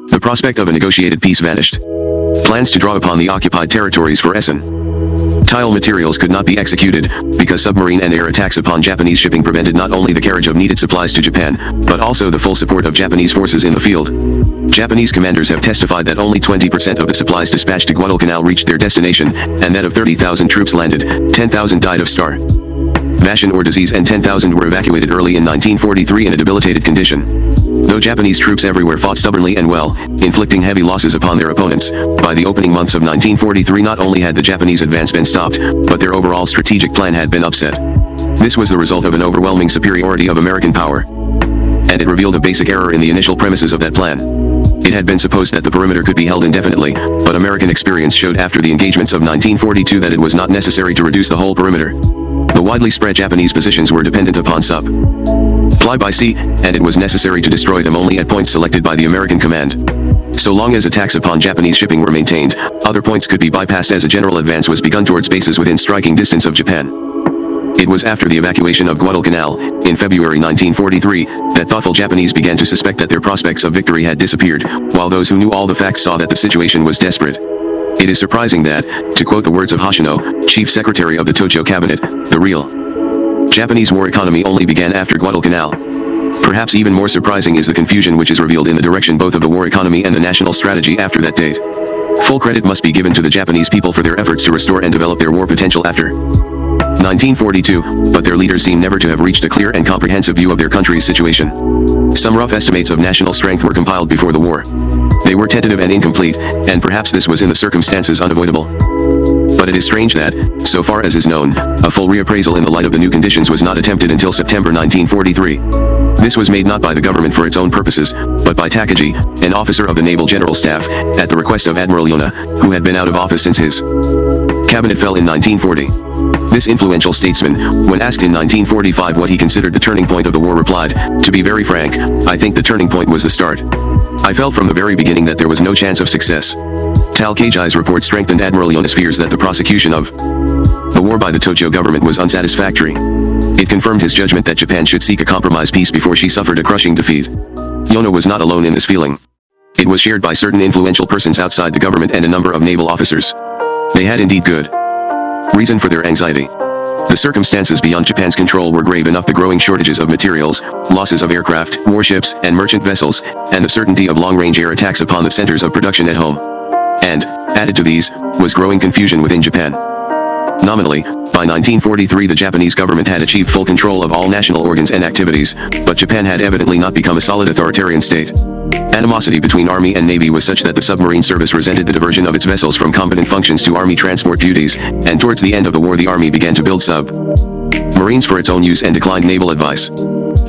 The prospect of a negotiated peace vanished. Plans to draw upon the occupied territories for tile materials could not be executed, because submarine and air attacks upon Japanese shipping prevented not only the carriage of needed supplies to Japan, but also the full support of Japanese forces in the field. Japanese commanders have testified that only 20% of the supplies dispatched to Guadalcanal reached their destination, and that of 30,000 troops landed, 10,000 died of starvation or disease and 10,000 were evacuated early in 1943 in a debilitated condition. Though Japanese troops everywhere fought stubbornly and well, inflicting heavy losses upon their opponents, by the opening months of 1943 not only had the Japanese advance been stopped, but their overall strategic plan had been upset. This was the result of an overwhelming superiority of American power. And it revealed a basic error in the initial premises of that plan. It had been supposed that the perimeter could be held indefinitely, but American experience showed after the engagements of 1942 that it was not necessary to reduce the whole perimeter. The widely spread Japanese positions were dependent upon supply by sea, and it was necessary to destroy them only at points selected by the American command. So long as attacks upon Japanese shipping were maintained, other points could be bypassed as a general advance was begun towards bases within striking distance of Japan. It was after the evacuation of Guadalcanal, in February 1943, that thoughtful Japanese began to suspect that their prospects of victory had disappeared, while those who knew all the facts saw that the situation was desperate. It is surprising that, to quote the words of Hoshino, chief secretary of the Tojo cabinet, the real Japanese war economy only began after Guadalcanal. Perhaps even more surprising is the confusion which is revealed in the direction both of the war economy and the national strategy after that date. Full credit must be given to the Japanese people for their efforts to restore and develop their war potential after 1942, but their leaders seem never to have reached a clear and comprehensive view of their country's situation. Some rough estimates of national strength were compiled before the war. They were tentative and incomplete, and perhaps this was in the circumstances unavoidable. But it is strange that, so far as is known, a full reappraisal in the light of the new conditions was not attempted until September 1943. This was made not by the government for its own purposes, but by Takagi, an officer of the Naval General Staff, at the request of Admiral Yona, who had been out of office since his cabinet fell in 1940. This influential statesman, when asked in 1945 what he considered the turning point of the war, replied, "To be very frank, I think the turning point was the start. I felt from the very beginning that there was no chance of success." Takagi's report strengthened Admiral Yona's fears that the prosecution of the war by the Tojo government was unsatisfactory. It confirmed his judgment that Japan should seek a compromise peace before she suffered a crushing defeat. Yona was not alone in this feeling. It was shared by certain influential persons outside the government and a number of naval officers. They had indeed good reason for their anxiety. The circumstances beyond Japan's control were grave enough: the growing shortages of materials, losses of aircraft, warships, and merchant vessels, and the certainty of long-range air attacks upon the centers of production at home. And, added to these, was growing confusion within Japan. Nominally, by 1943 the Japanese government had achieved full control of all national organs and activities, but Japan had evidently not become a solid authoritarian state. Animosity between Army and Navy was such that the submarine service resented the diversion of its vessels from competent functions to Army transport duties, and towards the end of the war the Army began to build submarines for its own use and declined naval advice.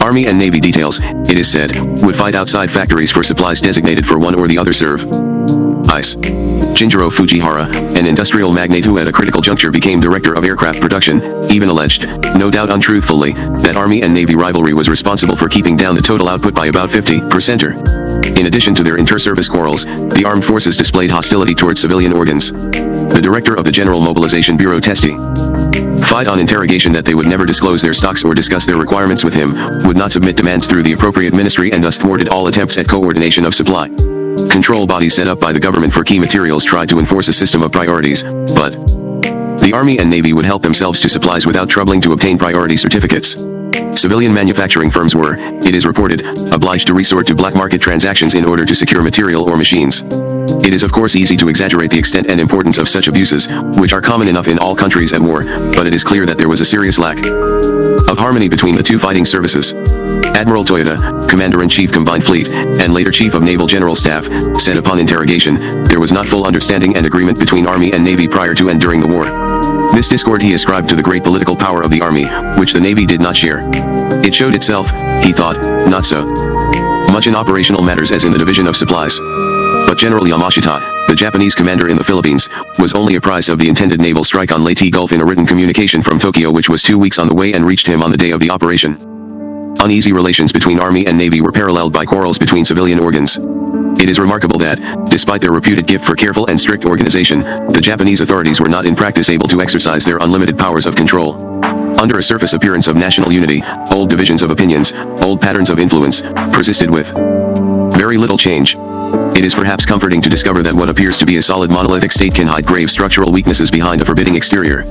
Army and Navy details, it is said, would fight outside factories for supplies designated for one or the other service. Shinjiro Fujihara, an industrial magnate who at a critical juncture became director of aircraft production, even alleged, no doubt untruthfully, that Army and Navy rivalry was responsible for keeping down the total output by about 50%. In addition to their inter-service quarrels, the armed forces displayed hostility towards civilian organs. The director of the General Mobilization Bureau testified on interrogation that they would never disclose their stocks or discuss their requirements with him, would not submit demands through the appropriate ministry, and thus thwarted all attempts at coordination of supply. Control bodies set up by the government for key materials tried to enforce a system of priorities, but the Army and Navy would help themselves to supplies without troubling to obtain priority certificates. Civilian manufacturing firms were, it is reported, obliged to resort to black market transactions in order to secure material or machines. It is of course easy to exaggerate the extent and importance of such abuses, which are common enough in all countries at war, but it is clear that there was a serious lack of harmony between the two fighting services. Admiral Toyoda, Commander-in-Chief Combined Fleet, and later Chief of Naval General Staff, said upon interrogation, there was not full understanding and agreement between Army and Navy prior to and during the war. This discord he ascribed to the great political power of the Army, which the Navy did not share. It showed itself, he thought, not so much in operational matters as in the division of supplies. But General Yamashita, the Japanese commander in the Philippines, was only apprised of the intended naval strike on Leyte Gulf in a written communication from Tokyo, which was 2 weeks on the way and reached him on the day of the operation. Uneasy relations between Army and Navy were paralleled by quarrels between civilian organs. It is remarkable that, despite their reputed gift for careful and strict organization, the Japanese authorities were not in practice able to exercise their unlimited powers of control. Under a surface appearance of national unity, old divisions of opinions, old patterns of influence, persisted with very little change. It is perhaps comforting to discover that what appears to be a solid monolithic state can hide grave structural weaknesses behind a forbidding exterior.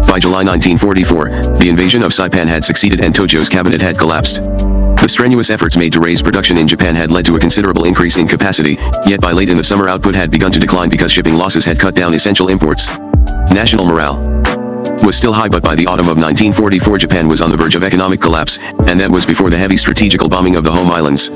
By July 1944, the invasion of Saipan had succeeded and Tojo's cabinet had collapsed. The strenuous efforts made to raise production in Japan had led to a considerable increase in capacity, yet by late in the summer output had begun to decline because shipping losses had cut down essential imports. National morale was still high, but by the autumn of 1944 Japan was on the verge of economic collapse, and that was before the heavy strategical bombing of the home islands.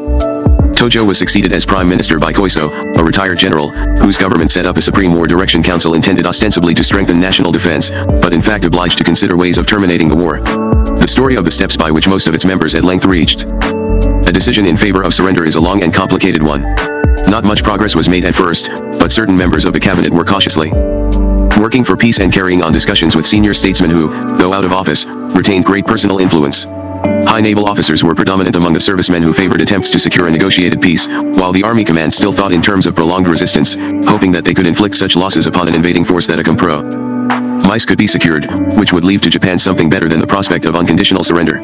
Tojo was succeeded as prime minister by Koiso, a retired general, whose government set up a Supreme War Direction Council intended ostensibly to strengthen national defense, but in fact obliged to consider ways of terminating the war. The story of the steps by which most of its members at length reached a decision in favor of surrender is a long and complicated one. Not much progress was made at first, but certain members of the cabinet were cautiously working for peace and carrying on discussions with senior statesmen who, though out of office, retained great personal influence. High naval officers were predominant among the servicemen who favored attempts to secure a negotiated peace, while the army command still thought in terms of prolonged resistance, hoping that they could inflict such losses upon an invading force that a compromise could be secured, which would leave to Japan something better than the prospect of unconditional surrender.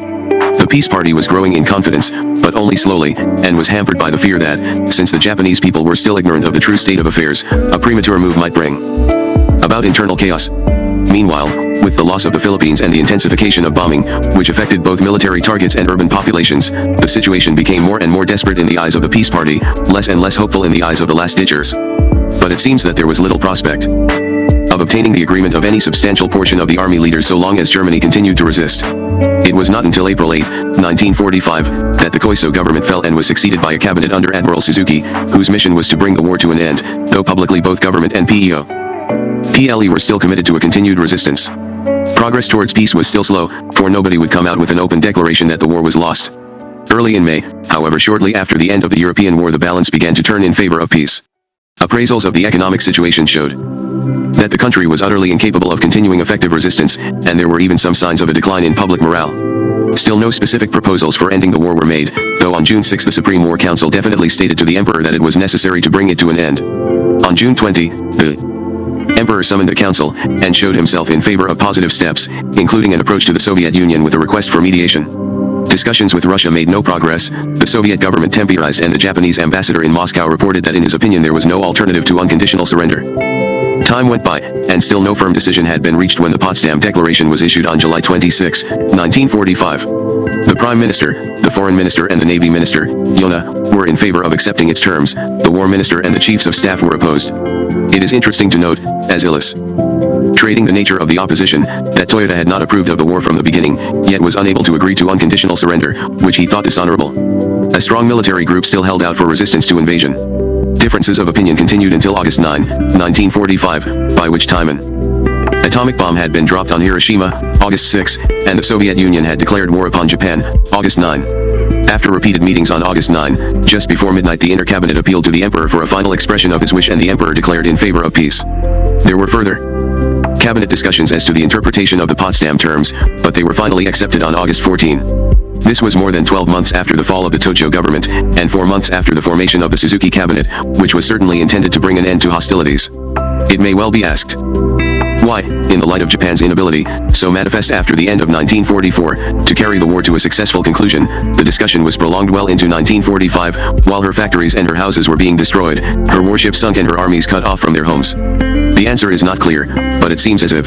The peace party was growing in confidence, but only slowly, and was hampered by the fear that, since the Japanese people were still ignorant of the true state of affairs, a premature move might bring about internal chaos. Meanwhile, with the loss of the Philippines and the intensification of bombing, which affected both military targets and urban populations, the situation became more and more desperate in the eyes of the peace party, less and less hopeful in the eyes of the last-ditchers. But it seems that there was little prospect of obtaining the agreement of any substantial portion of the army leaders so long as Germany continued to resist. It was not until April 8, 1945, that the Koiso government fell and was succeeded by a cabinet under Admiral Suzuki, whose mission was to bring the war to an end, though publicly both government and PLE were still committed to a continued resistance. Progress towards peace was still slow, for nobody would come out with an open declaration that the war was lost. Early in May, however, shortly after the end of the European war, the balance began to turn in favor of peace. Appraisals of the economic situation showed that the country was utterly incapable of continuing effective resistance, and there were even some signs of a decline in public morale. Still no specific proposals for ending the war were made, though on June 6 the Supreme War Council definitely stated to the Emperor that it was necessary to bring it to an end. On June 20, the Emperor summoned the council, and showed himself in favor of positive steps, including an approach to the Soviet Union with a request for mediation. Discussions with Russia made no progress, the Soviet government temporized, and the Japanese ambassador in Moscow reported that in his opinion there was no alternative to unconditional surrender. Time went by, and still no firm decision had been reached when the Potsdam Declaration was issued on July 26, 1945. The Prime Minister, the Foreign Minister and the Navy Minister, Yona, were in favor of accepting its terms, the War Minister and the Chiefs of Staff were opposed. It is interesting to note, as illustrating the nature of the opposition, that Toyoda had not approved of the war from the beginning, yet was unable to agree to unconditional surrender, which he thought dishonorable. A strong military group still held out for resistance to invasion. Differences of opinion continued until August 9, 1945, by which time an atomic bomb had been dropped on Hiroshima, August 6, and the Soviet Union had declared war upon Japan, August 9. After repeated meetings on August 9, just before midnight the Inter-Cabinet appealed to the Emperor for a final expression of his wish, and the Emperor declared in favor of peace. There were further cabinet discussions as to the interpretation of the Potsdam terms, but they were finally accepted on August 14. This was more than 12 months after the fall of the Tojo government, and 4 months after the formation of the Suzuki cabinet, which was certainly intended to bring an end to hostilities. It may well be asked, why, in the light of Japan's inability, so manifest after the end of 1944, to carry the war to a successful conclusion, the discussion was prolonged well into 1945, while her factories and her houses were being destroyed, her warships sunk and her armies cut off from their homes? The answer is not clear, but it seems as if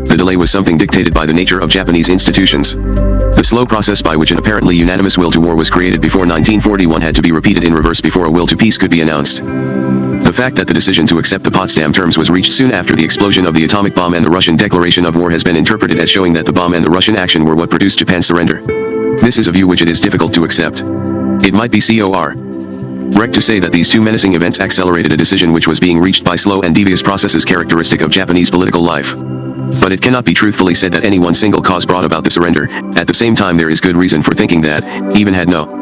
the delay was something dictated by the nature of Japanese institutions. The slow process by which an apparently unanimous will to war was created before 1941 had to be repeated in reverse before a will to peace could be announced. The fact that the decision to accept the Potsdam terms was reached soon after the explosion of the atomic bomb and the Russian declaration of war has been interpreted as showing that the bomb and the Russian action were what produced Japan's surrender. This is a view which it is difficult to accept. It might be correct to say that these two menacing events accelerated a decision which was being reached by slow and devious processes characteristic of Japanese political life. But it cannot be truthfully said that any one single cause brought about the surrender. At the same time, there is good reason for thinking that, even had no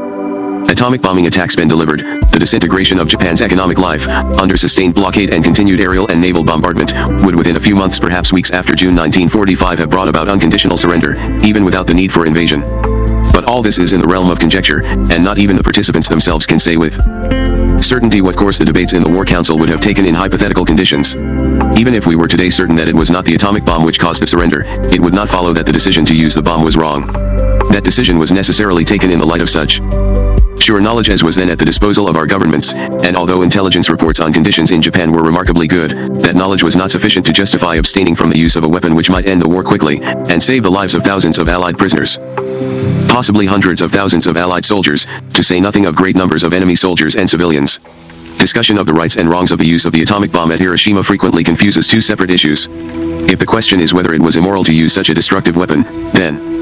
atomic bombing attacks been delivered, the disintegration of Japan's economic life, under sustained blockade and continued aerial and naval bombardment, would within a few months, perhaps weeks after June 1945, have brought about unconditional surrender, even without the need for invasion. But all this is in the realm of conjecture, and not even the participants themselves can say with certainty what course the debates in the War Council would have taken in hypothetical conditions. Even if we were today certain that it was not the atomic bomb which caused the surrender, it would not follow that the decision to use the bomb was wrong. That decision was necessarily taken in the light of such sure knowledge as was then at the disposal of our governments, and although intelligence reports on conditions in Japan were remarkably good, that knowledge was not sufficient to justify abstaining from the use of a weapon which might end the war quickly, and save the lives of thousands of Allied prisoners. Possibly hundreds of thousands of Allied soldiers, to say nothing of great numbers of enemy soldiers and civilians. Discussion of the rights and wrongs of the use of the atomic bomb at Hiroshima frequently confuses two separate issues. If the question is whether it was immoral to use such a destructive weapon, then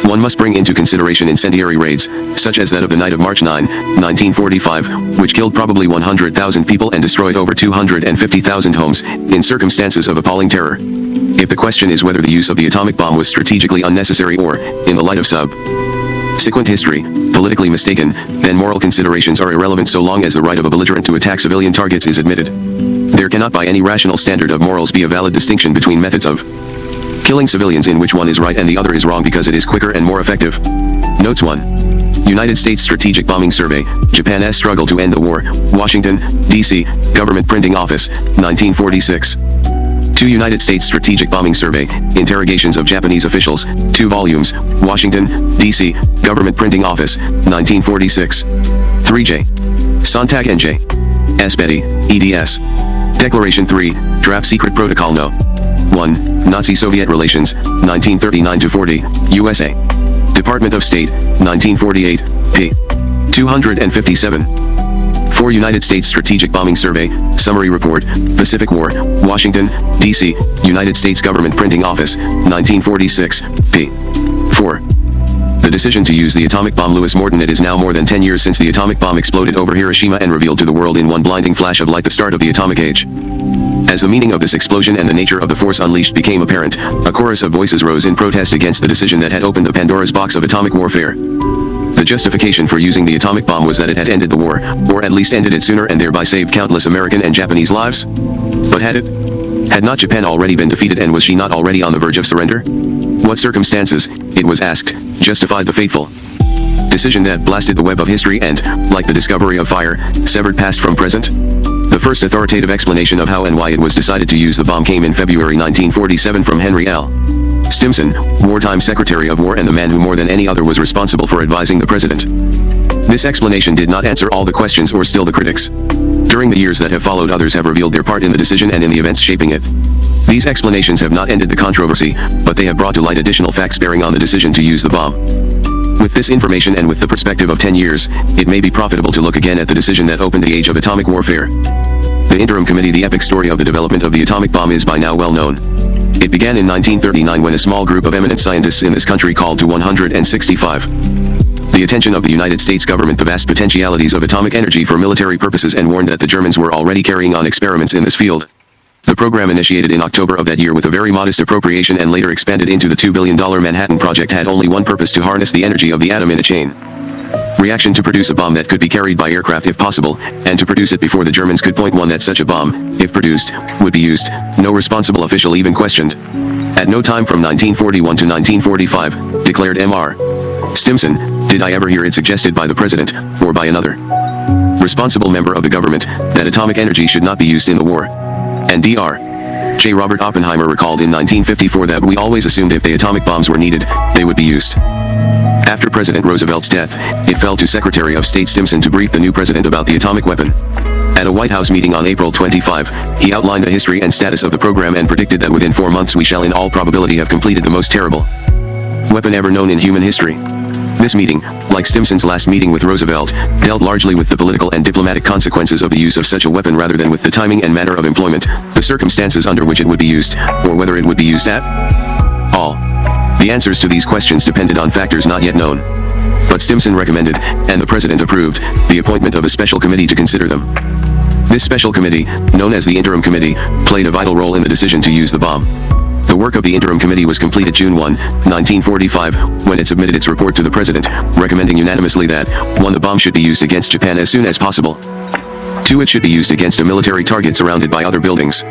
one must bring into consideration incendiary raids, such as that of the night of March 9, 1945, which killed probably 100,000 people and destroyed over 250,000 homes, in circumstances of appalling terror. If the question is whether the use of the atomic bomb was strategically unnecessary or, in the light of subsequent history, politically mistaken, then moral considerations are irrelevant so long as the right of a belligerent to attack civilian targets is admitted. There cannot by any rational standard of morals be a valid distinction between methods of killing civilians in which one is right and the other is wrong because it is quicker and more effective. Notes 1. United States Strategic Bombing Survey, Japan's Struggle to End the War, Washington, D.C., Government Printing Office, 1946. 2 United States Strategic Bombing Survey, Interrogations of Japanese Officials, 2 volumes, Washington, D.C., Government Printing Office, 1946. 3J. Sontag and J. S. Betty, eds. Declaration 3, Draft Secret Protocol No. 1, Nazi-Soviet Relations, 1939-40, USA. Department of State, 1948, p. 257. 4 United States Strategic Bombing Survey, Summary Report, Pacific War, Washington, D.C., United States Government Printing Office, 1946, p. 4. The decision to use the atomic bomb. Lewis Morton. It is now more than 10 years since the atomic bomb exploded over Hiroshima and revealed to the world in one blinding flash of light the start of the atomic age. As the meaning of this explosion and the nature of the force unleashed became apparent, a chorus of voices rose in protest against the decision that had opened the Pandora's box of atomic warfare. The justification for using the atomic bomb was that it had ended the war, or at least ended it sooner and thereby saved countless American and Japanese lives. But had it? Had not Japan already been defeated, and was she not already on the verge of surrender? What circumstances, it was asked, justified the fateful decision that blasted the web of history and, like the discovery of fire, severed past from present? The first authoritative explanation of how and why it was decided to use the bomb came in February 1947 from Henry L. Stimson, wartime Secretary of War and the man who more than any other was responsible for advising the president. This explanation did not answer all the questions or still the critics. During the years that have followed, others have revealed their part in the decision and in the events shaping it. These explanations have not ended the controversy, but they have brought to light additional facts bearing on the decision to use the bomb. With this information and with the perspective of 10 years, it may be profitable to look again at the decision that opened the age of atomic warfare. The Interim Committee. The epic story of the development of the atomic bomb is by now well known. It began in 1939 when a small group of eminent scientists in this country called to 165 the attention of the United States government the vast potentialities of atomic energy for military purposes and warned that the Germans were already carrying on experiments in this field. The program, initiated in October of that year with a very modest appropriation and later expanded into the $2 billion Manhattan Project, had only one purpose: to harness the energy of the atom in a chain reaction to produce a bomb that could be carried by aircraft if possible, and to produce it before the Germans could. Point 1. That such a bomb, if produced, would be used, no responsible official even questioned. At no time from 1941 to 1945, declared M.R. Stimson, did I ever hear it suggested by the President, or by another responsible member of the government, that atomic energy should not be used in the war. And Dr. J. Robert Oppenheimer recalled in 1954 that we always assumed if the atomic bombs were needed, they would be used. After President Roosevelt's death, it fell to Secretary of State Stimson to brief the new president about the atomic weapon. At a White House meeting on April 25, he outlined the history and status of the program and predicted that within 4 months we shall in all probability have completed the most terrible weapon ever known in human history. This meeting, like Stimson's last meeting with Roosevelt, dealt largely with the political and diplomatic consequences of the use of such a weapon rather than with the timing and manner of employment, the circumstances under which it would be used, or whether it would be used at all. The answers to these questions depended on factors not yet known. But Stimson recommended, and the President approved, the appointment of a special committee to consider them. This special committee, known as the Interim Committee, played a vital role in the decision to use the bomb. The work of the Interim Committee was completed June 1, 1945, when it submitted its report to the President, recommending unanimously that 1. The bomb should be used against Japan as soon as possible. 2. It should be used against a military target surrounded by other buildings.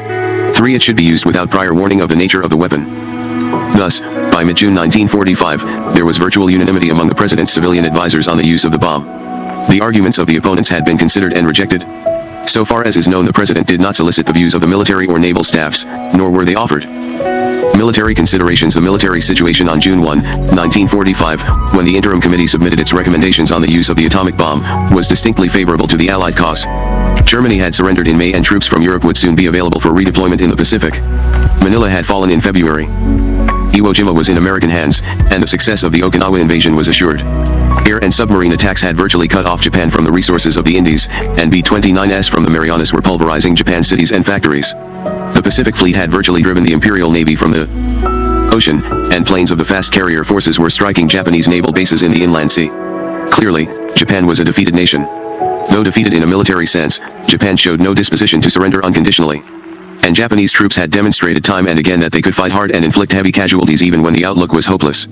3. It should be used without prior warning of the nature of the weapon. Thus, by mid-June 1945, there was virtual unanimity among the President's civilian advisors on the use of the bomb. The arguments of the opponents had been considered and rejected. So far as is known, the president did not solicit the views of the military or naval staffs, nor were they offered. Military considerations. The military situation on June 1, 1945, when the Interim Committee submitted its recommendations on the use of the atomic bomb, was distinctly favorable to the Allied cause. Germany had surrendered in May and troops from Europe would soon be available for redeployment in the Pacific. Manila had fallen in February. Iwo Jima was in American hands, and the success of the Okinawa invasion was assured. Air and submarine attacks had virtually cut off Japan from the resources of the Indies, and B-29s from the Marianas were pulverizing Japan's cities and factories. The Pacific Fleet had virtually driven the Imperial Navy from the ocean, and planes of the fast carrier forces were striking Japanese naval bases in the inland sea. Clearly, Japan was a defeated nation. Though defeated in a military sense, Japan showed no disposition to surrender unconditionally. And Japanese troops had demonstrated time and again that they could fight hard and inflict heavy casualties even when the outlook was hopeless.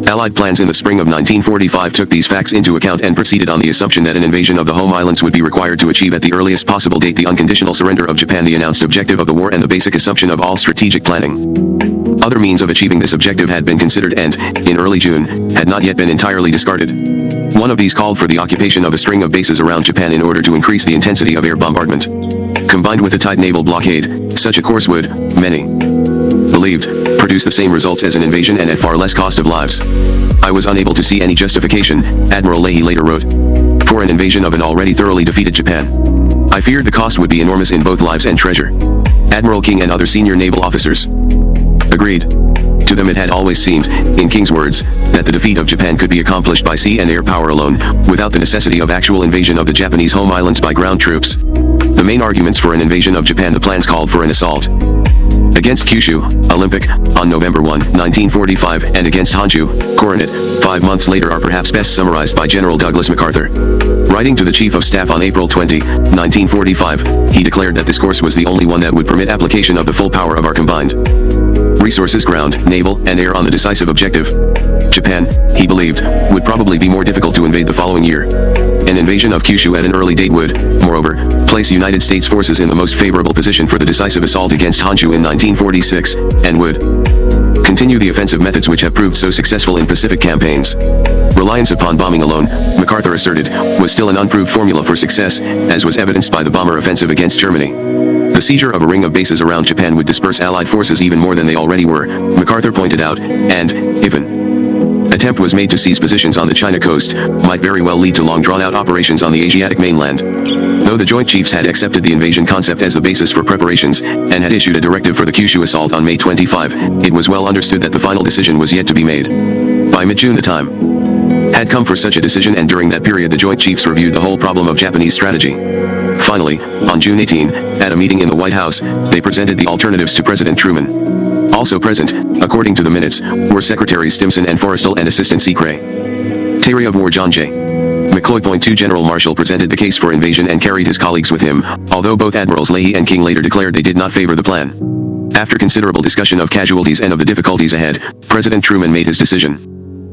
Allied plans in the spring of 1945 took these facts into account and proceeded on the assumption that an invasion of the home islands would be required to achieve at the earliest possible date the unconditional surrender of Japan, the announced objective of the war and the basic assumption of all strategic planning. Other means of achieving this objective had been considered and, in early June, had not yet been entirely discarded. One of these called for the occupation of a string of bases around Japan in order to increase the intensity of air bombardment. Combined with a tight naval blockade, such a course would, many believed, produce the same results as an invasion and at far less cost of lives. I was unable to see any justification, Admiral Leahy later wrote, for an invasion of an already thoroughly defeated Japan. I feared the cost would be enormous in both lives and treasure. Admiral King and other senior naval officers agreed. To them it had always seemed, in King's words, that the defeat of Japan could be accomplished by sea and air power alone, without the necessity of actual invasion of the Japanese home islands by ground troops. The main arguments for an invasion of Japan: the plans called for an assault against Kyushu, Olympic, on November 1, 1945, and against Honshu, Coronet, 5 months later, are perhaps best summarized by General Douglas MacArthur. Writing to the Chief of Staff on April 20, 1945, he declared that this course was the only one that would permit application of the full power of our combined resources, ground, naval, and air, on the decisive objective. Japan, he believed, would probably be more difficult to invade the following year. An invasion of Kyushu at an early date would, moreover, place United States forces in the most favorable position for the decisive assault against Honshu in 1946, and would continue the offensive methods which have proved so successful in Pacific campaigns. Reliance upon bombing alone, MacArthur asserted, was still an unproved formula for success, as was evidenced by the bomber offensive against Germany. The seizure of a ring of bases around Japan would disperse Allied forces even more than they already were, MacArthur pointed out, and, if an attempt was made to seize positions on the China coast, might very well lead to long drawn-out operations on the Asiatic mainland. Though the Joint Chiefs had accepted the invasion concept as the basis for preparations, and had issued a directive for the Kyushu assault on May 25, it was well understood that the final decision was yet to be made. By mid-June the time had come for such a decision, and during that period the Joint Chiefs reviewed the whole problem of Japanese strategy. Finally, on June 18, at a meeting in the White House, they presented the alternatives to President Truman. Also present, according to the minutes, were Secretaries Stimson and Forrestal and Assistant Secretary of War John J. McCloy. 2 General Marshall presented the case for invasion and carried his colleagues with him, although both Admirals Leahy and King later declared they did not favor the plan. After considerable discussion of casualties and of the difficulties ahead, President Truman made his decision.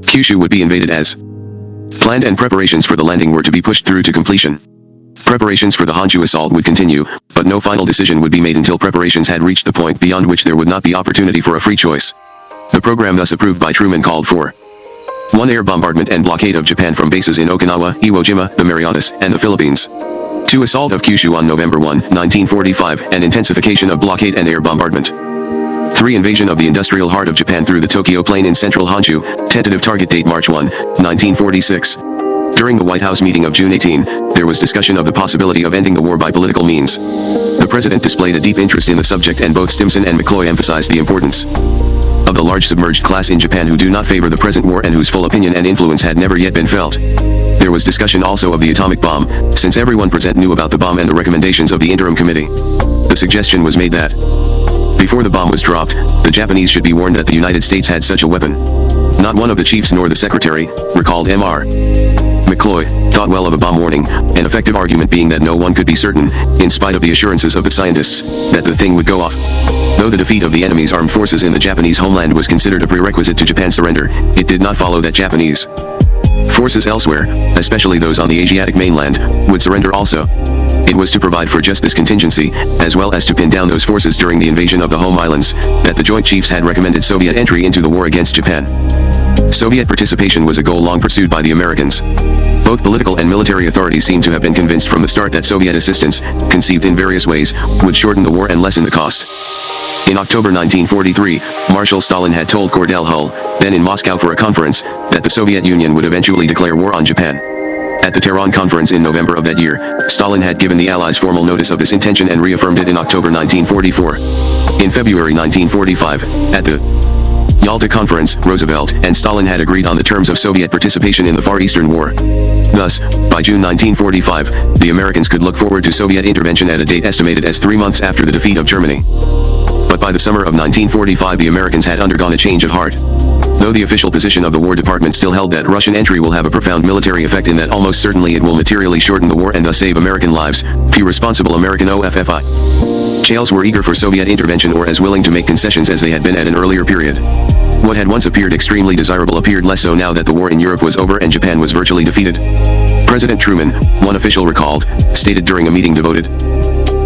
Kyushu would be invaded as planned, and preparations for the landing were to be pushed through to completion. Preparations for the Honshu assault would continue, but no final decision would be made until preparations had reached the point beyond which there would not be opportunity for a free choice. The program thus approved by Truman called for 1. Air bombardment and blockade of Japan from bases in Okinawa, Iwo Jima, the Marianas, and the Philippines. 2. Assault of Kyushu on November 1, 1945, and intensification of blockade and air bombardment. 3. Invasion of the industrial heart of Japan through the Tokyo Plain in central Honshu, tentative target date March 1, 1946. During the White House meeting of June 18, there was discussion of the possibility of ending the war by political means. The President displayed a deep interest in the subject, and both Stimson and McCloy emphasized the importance of the large submerged class in Japan who do not favor the present war and whose full opinion and influence had never yet been felt. There was discussion also of the atomic bomb, since everyone present knew about the bomb and the recommendations of the Interim Committee. The suggestion was made that, before the bomb was dropped, the Japanese should be warned that the United States had such a weapon. Not one of the chiefs nor the secretary, recalled M.R. McCloy, thought well of a bomb warning, an effective argument being that no one could be certain, in spite of the assurances of the scientists, that the thing would go off. Though the defeat of the enemy's armed forces in the Japanese homeland was considered a prerequisite to Japan's surrender, it did not follow that Japanese forces elsewhere, especially those on the Asiatic mainland, would surrender also. It was to provide for just this contingency, as well as to pin down those forces during the invasion of the home islands, that the Joint Chiefs had recommended Soviet entry into the war against Japan. Soviet participation was a goal long pursued by the Americans. Both political and military authorities seem to have been convinced from the start that Soviet assistance, conceived in various ways, would shorten the war and lessen the cost. In October 1943, Marshal Stalin had told Cordell Hull, then in Moscow for a conference, that the Soviet Union would eventually declare war on Japan. At the Tehran conference in November of that year, Stalin had given the Allies formal notice of this intention and reaffirmed it in October 1944. In February 1945, at the Yalta Conference, Roosevelt and Stalin had agreed on the terms of Soviet participation in the Far Eastern War. Thus, by June 1945, the Americans could look forward to Soviet intervention at a date estimated as 3 months after the defeat of Germany. But by the summer of 1945 the Americans had undergone a change of heart. Though the official position of the War Department still held that Russian entry will have a profound military effect in that almost certainly it will materially shorten the war and thus save American lives, few responsible American officials were eager for Soviet intervention or as willing to make concessions as they had been at an earlier period. What had once appeared extremely desirable appeared less so now that the war in Europe was over and Japan was virtually defeated. President Truman, one official recalled, stated during a meeting devoted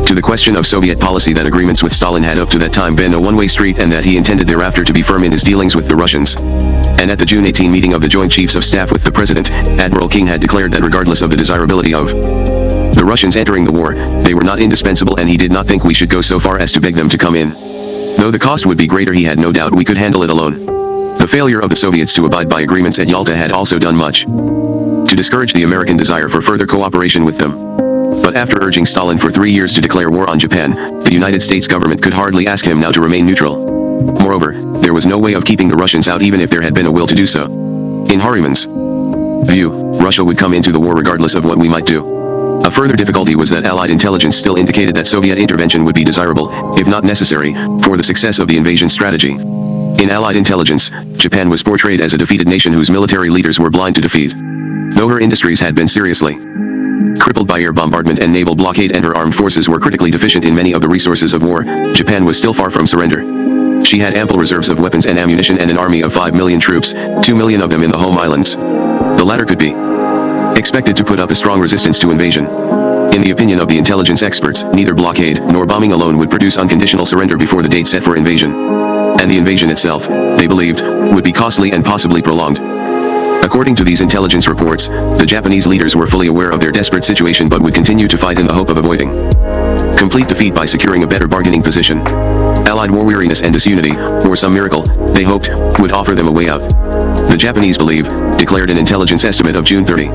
to the question of Soviet policy that agreements with Stalin had up to that time been a one-way street and that he intended thereafter to be firm in his dealings with the Russians. And at the June 18 meeting of the Joint Chiefs of Staff with the President, Admiral King had declared that regardless of the desirability of the Russians entering the war, they were not indispensable and he did not think we should go so far as to beg them to come in. Though the cost would be greater he had no doubt we could handle it alone. The failure of the Soviets to abide by agreements at Yalta had also done much to discourage the American desire for further cooperation with them. But after urging Stalin for 3 years to declare war on Japan, the United States government could hardly ask him now to remain neutral. Moreover, there was no way of keeping the Russians out even if there had been a will to do so. In Harriman's view, Russia would come into the war regardless of what we might do. A further difficulty was that Allied intelligence still indicated that Soviet intervention would be desirable, if not necessary, for the success of the invasion strategy. In Allied intelligence, Japan was portrayed as a defeated nation whose military leaders were blind to defeat. Though her industries had been seriously crippled by air bombardment and naval blockade and her armed forces were critically deficient in many of the resources of war, Japan was still far from surrender. She had ample reserves of weapons and ammunition and an army of 5 million troops, 2 million of them in the home islands. The latter could be expected to put up a strong resistance to invasion. In the opinion of the intelligence experts, neither blockade nor bombing alone would produce unconditional surrender before the date set for invasion. And the invasion itself, they believed, would be costly and possibly prolonged. According to these intelligence reports, the Japanese leaders were fully aware of their desperate situation but would continue to fight in the hope of avoiding complete defeat by securing a better bargaining position. Allied war weariness and disunity, or some miracle, they hoped, would offer them a way out. The Japanese believe, declared an intelligence estimate of June 30,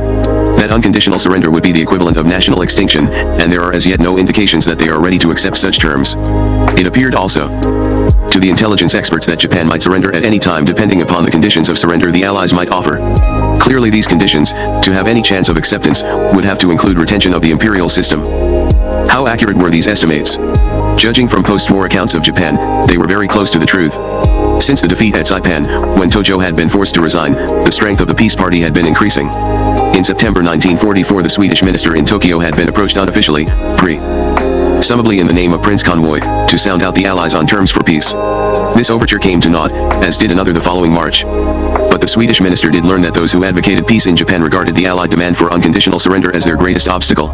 that unconditional surrender would be the equivalent of national extinction, and there are as yet no indications that they are ready to accept such terms. It appeared also to the intelligence experts that Japan might surrender at any time depending upon the conditions of surrender the Allies might offer. Clearly these conditions, to have any chance of acceptance, would have to include retention of the imperial system. How accurate were these estimates? Judging from post-war accounts of Japan, they were very close to the truth. Since the defeat at Saipan, when Tojo had been forced to resign, the strength of the peace party had been increasing. In September 1944 the Swedish minister in Tokyo had been approached unofficially, presumably in the name of Prince Convoy, to sound out the Allies on terms for peace. This overture came to naught, as did another the following March. But the Swedish minister did learn that those who advocated peace in Japan regarded the Allied demand for unconditional surrender as their greatest obstacle.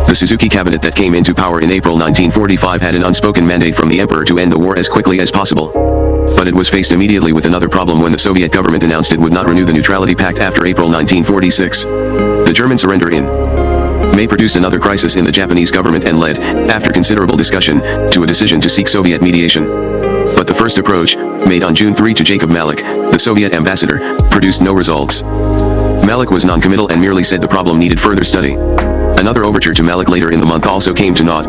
The Suzuki cabinet that came into power in April 1945 had an unspoken mandate from the emperor to end the war as quickly as possible. But it was faced immediately with another problem when the Soviet government announced it would not renew the Neutrality Pact after April 1946. The German surrender in May produced another crisis in the Japanese government and led, after considerable discussion, to a decision to seek Soviet mediation. But the first approach, made on June 3 to Jacob Malik, the Soviet ambassador, produced no results. Malik was non-committal and merely said the problem needed further study. Another overture to Malik later in the month also came to naught.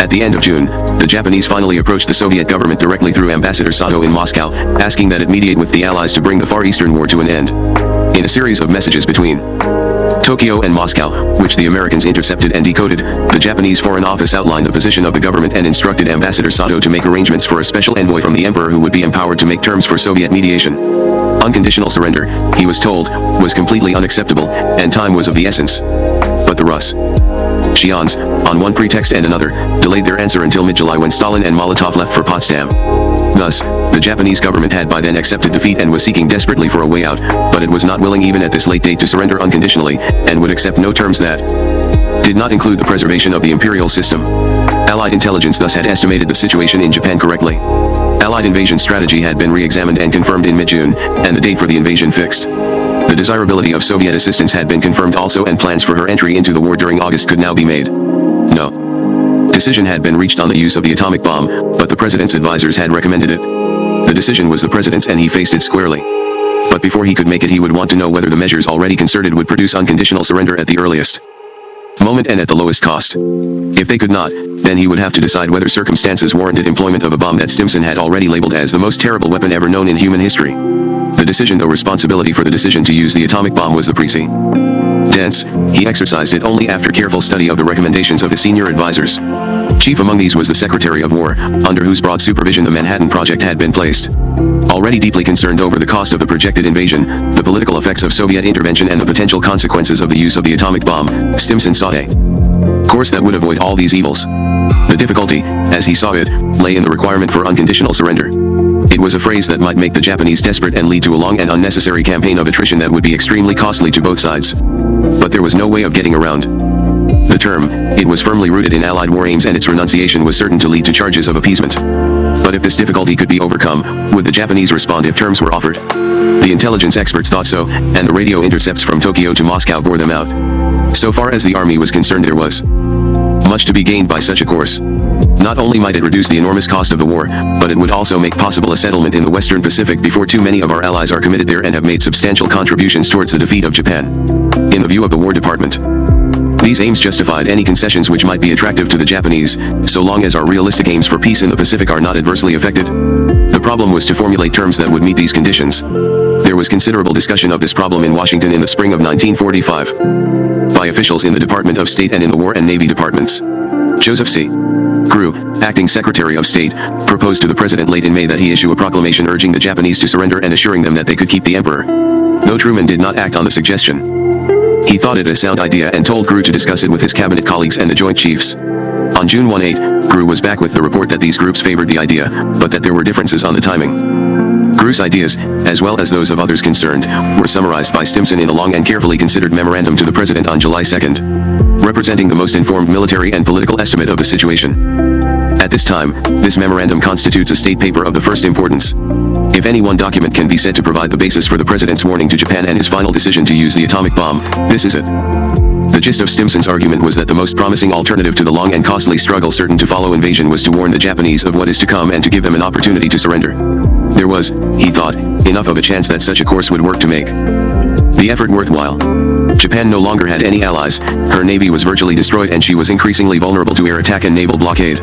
At the end of June, the Japanese finally approached the Soviet government directly through Ambassador Sato in Moscow, asking that it mediate with the Allies to bring the Far Eastern War to an end. In a series of messages between Tokyo and Moscow, which the Americans intercepted and decoded, the Japanese Foreign Office outlined the position of the government and instructed Ambassador Sato to make arrangements for a special envoy from the emperor who would be empowered to make terms for Soviet mediation. Unconditional surrender, he was told, was completely unacceptable, and time was of the essence. But the Russians, on one pretext and another, delayed their answer until mid-July when Stalin and Molotov left for Potsdam. Thus, the Japanese government had by then accepted defeat and was seeking desperately for a way out, but it was not willing even at this late date to surrender unconditionally, and would accept no terms that did not include the preservation of the imperial system. Allied intelligence thus had estimated the situation in Japan correctly. Allied invasion strategy had been re-examined and confirmed in mid-June, and the date for the invasion fixed. The desirability of Soviet assistance had been confirmed also, and plans for her entry into the war during August could now be made. No decision had been reached on the use of the atomic bomb, but the president's advisors had recommended it. The decision was the president's and he faced it squarely. But before he could make it, he would want to know whether the measures already concerted would produce unconditional surrender at the earliest moment and at the lowest cost. If they could not, then he would have to decide whether circumstances warranted employment of a bomb that Stimson had already labeled as the most terrible weapon ever known in human history. The decision, though responsibility for the decision to use the atomic bomb was the president's, he exercised it only after careful study of the recommendations of his senior advisors. Chief among these was the Secretary of War, under whose broad supervision the Manhattan Project had been placed. Already deeply concerned over the cost of the projected invasion, the political effects of Soviet intervention and the potential consequences of the use of the atomic bomb, Stimson sought a course that would avoid all these evils. The difficulty, as he saw it, lay in the requirement for unconditional surrender. It was a phrase that might make the Japanese desperate and lead to a long and unnecessary campaign of attrition that would be extremely costly to both sides. But there was no way of getting around the term. It was firmly rooted in Allied war aims, and its renunciation was certain to lead to charges of appeasement. But if this difficulty could be overcome, would the Japanese respond if terms were offered? The intelligence experts thought so, and the radio intercepts from Tokyo to Moscow bore them out. So far as the army was concerned, there was much to be gained by such a course. Not only might it reduce the enormous cost of the war, but it would also make possible a settlement in the Western Pacific before too many of our allies are committed there and have made substantial contributions towards the defeat of Japan. In the view of the War Department, these aims justified any concessions which might be attractive to the Japanese, so long as our realistic aims for peace in the Pacific are not adversely affected. The problem was to formulate terms that would meet these conditions. There was considerable discussion of this problem in Washington in the spring of 1945 by officials in the Department of State and in the War and Navy departments. Joseph C. Grew, acting Secretary of State, proposed to the President late in May that he issue a proclamation urging the Japanese to surrender and assuring them that they could keep the emperor. Though Truman did not act on the suggestion, he thought it a sound idea and told Grew to discuss it with his cabinet colleagues and the Joint Chiefs. On June 18, Grew was back with the report that these groups favored the idea, but that there were differences on the timing. Grew's ideas, as well as those of others concerned, were summarized by Stimson in a long and carefully considered memorandum to the President on July 2, representing the most informed military and political estimate of the situation. At this time, this memorandum constitutes a state paper of the first importance. If any one document can be said to provide the basis for the President's warning to Japan and his final decision to use the atomic bomb, this is it. The gist of Stimson's argument was that the most promising alternative to the long and costly struggle certain to follow invasion was to warn the Japanese of what is to come and to give them an opportunity to surrender. There was, he thought, enough of a chance that such a course would work to make the effort worthwhile. Japan no longer had any allies, her navy was virtually destroyed, and she was increasingly vulnerable to air attack and naval blockade.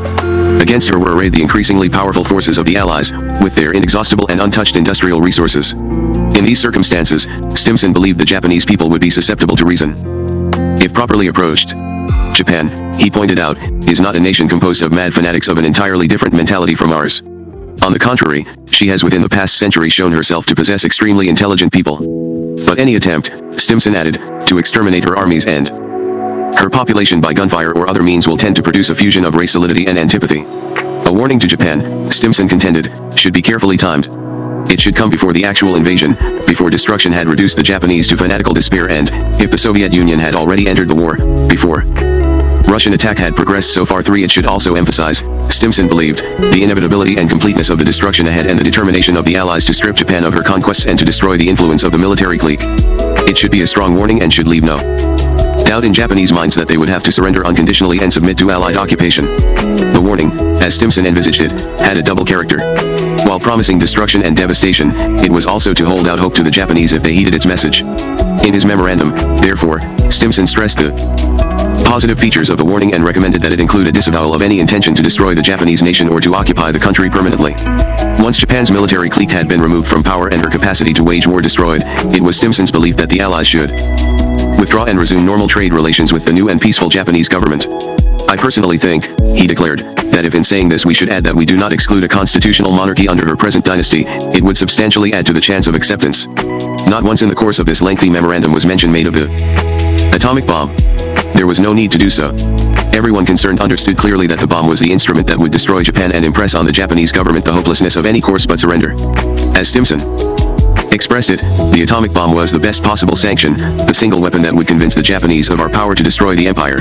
Against her were arrayed the increasingly powerful forces of the Allies, with their inexhaustible and untouched industrial resources. In these circumstances, Stimson believed the Japanese people would be susceptible to reason if properly approached. Japan, he pointed out, is not a nation composed of mad fanatics of an entirely different mentality from ours. On the contrary, she has within the past century shown herself to possess extremely intelligent people. But any attempt, Stimson added, to exterminate her armies and her population by gunfire or other means will tend to produce a fusion of race solidity and antipathy. A warning to Japan, Stimson contended, should be carefully timed. It should come before the actual invasion, before destruction had reduced the Japanese to fanatical despair, and, if the Soviet Union had already entered the war, before Russian attack had progressed so far. 3. It should also emphasize, Stimson believed, the inevitability and completeness of the destruction ahead and the determination of the Allies to strip Japan of her conquests and to destroy the influence of the military clique. It should be a strong warning and should leave no doubt in Japanese minds that they would have to surrender unconditionally and submit to Allied occupation. The warning, as Stimson envisaged it, had a double character. While promising destruction and devastation, it was also to hold out hope to the Japanese if they heeded its message. In his memorandum, therefore, Stimson stressed the positive features of the warning and recommended that it include a disavowal of any intention to destroy the Japanese nation or to occupy the country permanently. Once Japan's military clique had been removed from power and her capacity to wage war destroyed, it was Stimson's belief that the Allies should withdraw and resume normal trade relations with the new and peaceful Japanese government. I personally think, he declared, that if in saying this we should add that we do not exclude a constitutional monarchy under her present dynasty, it would substantially add to the chance of acceptance. Not once in the course of this lengthy memorandum was mention made of the atomic bomb. There was no need to do so. Everyone concerned understood clearly that the bomb was the instrument that would destroy Japan and impress on the Japanese government the hopelessness of any course but surrender. As Stimson expressed it, the atomic bomb was the best possible sanction, the single weapon that would convince the Japanese of our power to destroy the empire.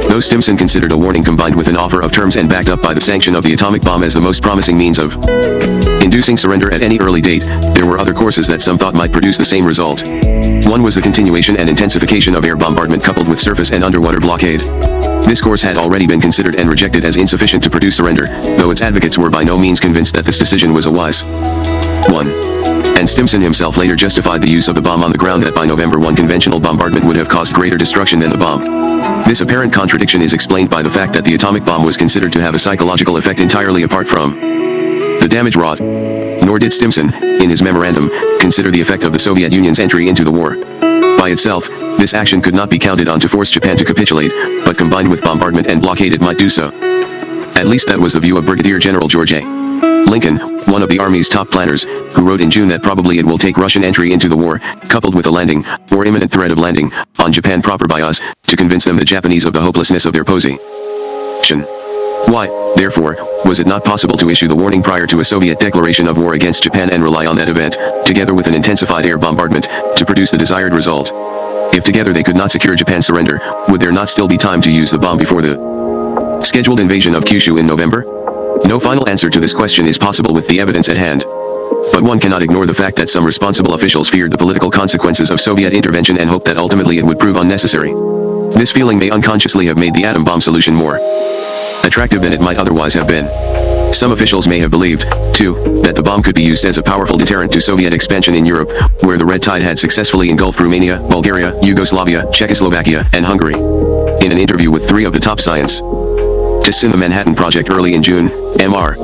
Though Stimson considered a warning combined with an offer of terms and backed up by the sanction of the atomic bomb as the most promising means of inducing surrender at any early date, there were other courses that some thought might produce the same result. One was the continuation and intensification of air bombardment coupled with surface and underwater blockade. This course had already been considered and rejected as insufficient to produce surrender, though its advocates were by no means convinced that this decision was a wise one. And Stimson himself later justified the use of the bomb on the ground that by November 1 conventional bombardment would have caused greater destruction than the bomb. This apparent contradiction is explained by the fact that the atomic bomb was considered to have a psychological effect entirely apart from the damage wrought. Nor did Stimson, in his memorandum, consider the effect of the Soviet Union's entry into the war. By itself, this action could not be counted on to force Japan to capitulate, but combined with bombardment and blockade it might do so. At least that was the view of Brigadier General George A. Lincoln, one of the Army's top planners, who wrote in June that probably it will take Russian entry into the war, coupled with a landing, or imminent threat of landing, on Japan proper by us, to convince them the Japanese of the hopelessness of their position. Why, therefore, was it not possible to issue the warning prior to a Soviet declaration of war against Japan and rely on that event, together with an intensified air bombardment, to produce the desired result? If together they could not secure Japan's surrender, would there not still be time to use the bomb before the scheduled invasion of Kyushu in November? No final answer to this question is possible with the evidence at hand. But one cannot ignore the fact that some responsible officials feared the political consequences of Soviet intervention and hoped that ultimately it would prove unnecessary. This feeling may unconsciously have made the atom bomb solution more attractive than it might otherwise have been. Some officials may have believed, too, that the bomb could be used as a powerful deterrent to Soviet expansion in Europe, where the Red Tide had successfully engulfed Romania, Bulgaria, Yugoslavia, Czechoslovakia, and Hungary. In an interview with 3 of the top scientists in the Manhattan Project early in June, M.R.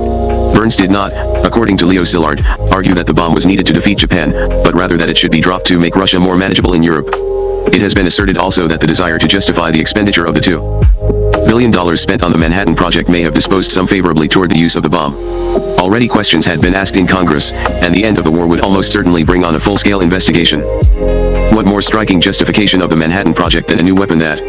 Burns did not, according to Leo Szilard, argue that the bomb was needed to defeat Japan, but rather that it should be dropped to make Russia more manageable in Europe. It has been asserted also that the desire to justify the expenditure of the $2 billion spent on the Manhattan Project may have disposed some favorably toward the use of the bomb. Already questions had been asked in Congress, and the end of the war would almost certainly bring on a full-scale investigation. What more striking justification of the Manhattan Project than a new weapon that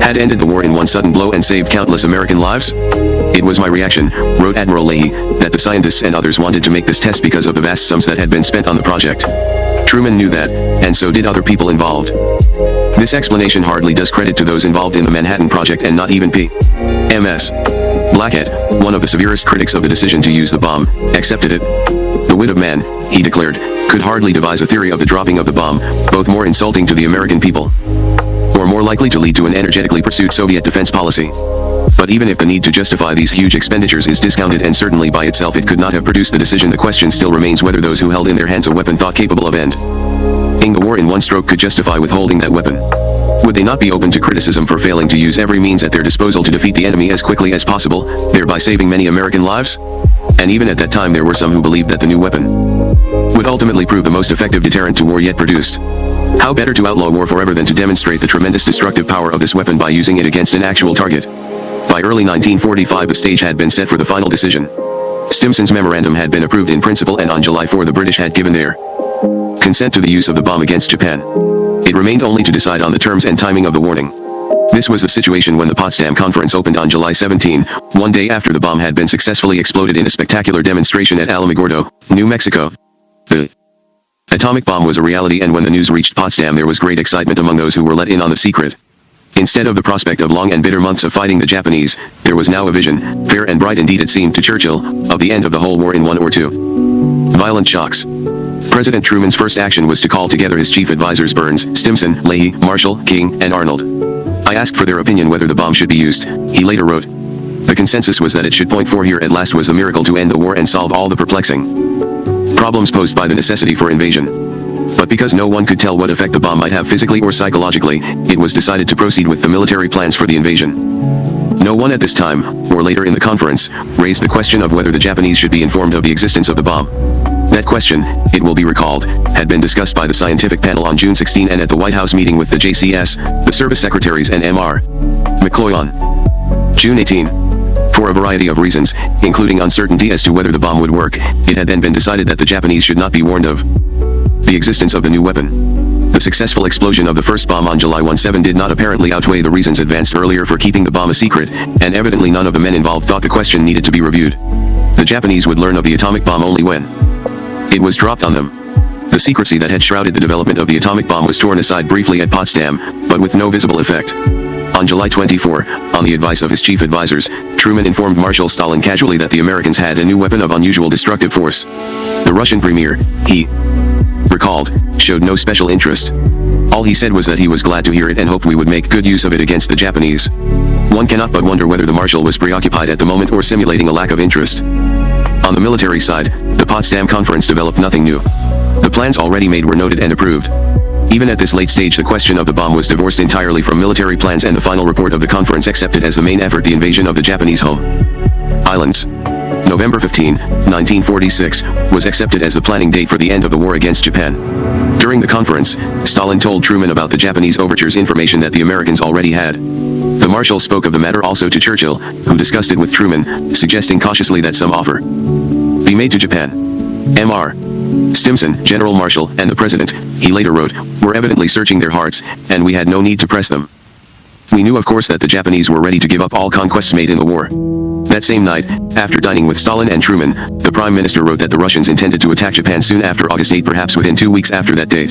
had ended the war in one sudden blow and saved countless American lives? It was my reaction, wrote Admiral Leahy, that the scientists and others wanted to make this test because of the vast sums that had been spent on the project. Truman knew that, and so did other people involved. This explanation hardly does credit to those involved in the Manhattan Project and not even P.M.S. Blackett, one of the severest critics of the decision to use the bomb, accepted it. The wit of man, he declared, could hardly devise a theory of the dropping of the bomb, both more insulting to the American people, or more likely to lead to an energetically pursued Soviet defense policy. But even if the need to justify these huge expenditures is discounted, and certainly by itself it could not have produced the decision, the question still remains whether those who held in their hands a weapon thought capable of ending the war in one stroke could justify withholding that weapon. Would they not be open to criticism for failing to use every means at their disposal to defeat the enemy as quickly as possible, thereby saving many American lives? And even at that time there were some who believed that the new weapon would ultimately prove the most effective deterrent to war yet produced. How better to outlaw war forever than to demonstrate the tremendous destructive power of this weapon by using it against an actual target? By early 1945 the stage had been set for the final decision. Stimson's memorandum had been approved in principle, and on July 4 the British had given their consent to the use of the bomb against Japan. It remained only to decide on the terms and timing of the warning. This was the situation when the Potsdam Conference opened on July 17, one day after the bomb had been successfully exploded in a spectacular demonstration at Alamogordo, New Mexico. The atomic bomb was a reality, and when the news reached Potsdam there was great excitement among those who were let in on the secret. Instead of the prospect of long and bitter months of fighting the Japanese, there was now a vision, fair and bright indeed it seemed to Churchill, of the end of the whole war in 1 or 2 violent shocks. President Truman's first action was to call together his chief advisors Burns, Stimson, Leahy, Marshall, King, and Arnold. I asked for their opinion whether the bomb should be used, he later wrote. The consensus was that it should. For here at last was the miracle to end the war and solve all the perplexing problems posed by the necessity for invasion. But because no one could tell what effect the bomb might have physically or psychologically, it was decided to proceed with the military plans for the invasion. No one at this time, or later in the conference, raised the question of whether the Japanese should be informed of the existence of the bomb. That question, it will be recalled, had been discussed by the scientific panel on June 16 and at the White House meeting with the JCS, the service secretaries and M.R. McCloy on June 18. For a variety of reasons, including uncertainty as to whether the bomb would work, it had then been decided that the Japanese should not be warned of the existence of the new weapon. The successful explosion of the first bomb on July 17 did not apparently outweigh the reasons advanced earlier for keeping the bomb a secret, and evidently none of the men involved thought the question needed to be reviewed. The Japanese would learn of the atomic bomb only when it was dropped on them. The secrecy that had shrouded the development of the atomic bomb was torn aside briefly at Potsdam, but with no visible effect. On July 24, on the advice of his chief advisors, Truman informed Marshal Stalin casually that the Americans had a new weapon of unusual destructive force. The Russian premier, he recalled, showed no special interest. All he said was that he was glad to hear it and hoped we would make good use of it against the Japanese. One cannot but wonder whether the Marshal was preoccupied at the moment or simulating a lack of interest. On the military side, the Potsdam Conference developed nothing new. The plans already made were noted and approved. Even at this late stage, the question of the bomb was divorced entirely from military plans, and the final report of the conference accepted as the main effort the invasion of the Japanese home islands. November 15, 1946, was accepted as the planning date for the end of the war against Japan. During the conference, Stalin told Truman about the Japanese overtures, information that the Americans already had. The Marshal spoke of the matter also to Churchill, who discussed it with Truman, suggesting cautiously that some offer be made to Japan. M.R. Stimson, General Marshal, and the President, he later wrote, were evidently searching their hearts, and we had no need to press them. We knew of course that the Japanese were ready to give up all conquests made in the war. That same night, after dining with Stalin and Truman, the Prime Minister wrote that the Russians intended to attack Japan soon after August 8, perhaps within 2 weeks after that date.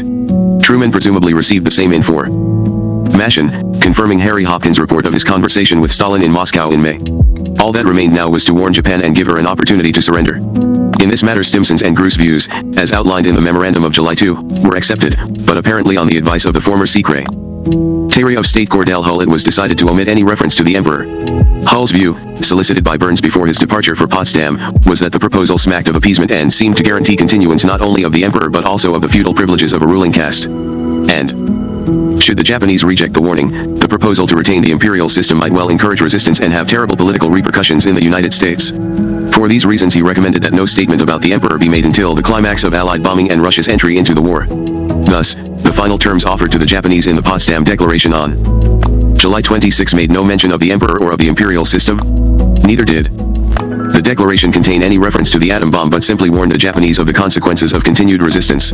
Truman presumably received the same information, confirming Harry Hopkins' report of his conversation with Stalin in Moscow in May. All that remained now was to warn Japan and give her an opportunity to surrender. In this matter, Stimson's and Gru's views, as outlined in the Memorandum of July 2, were accepted, but apparently on the advice of the former Secretary of State Cordell Hull, it was decided to omit any reference to the Emperor. Hull's view, solicited by Burns before his departure for Potsdam, was that the proposal smacked of appeasement and seemed to guarantee continuance not only of the Emperor but also of the feudal privileges of a ruling caste. And should the Japanese reject the warning, the proposal to retain the imperial system might well encourage resistance and have terrible political repercussions in the United States. For these reasons, he recommended that no statement about the Emperor be made until the climax of Allied bombing and Russia's entry into the war. Thus, the final terms offered to the Japanese in the Potsdam Declaration on July 26 made no mention of the Emperor or of the imperial system. Neither did the declaration contain any reference to the atom bomb, but simply warned the Japanese of the consequences of continued resistance.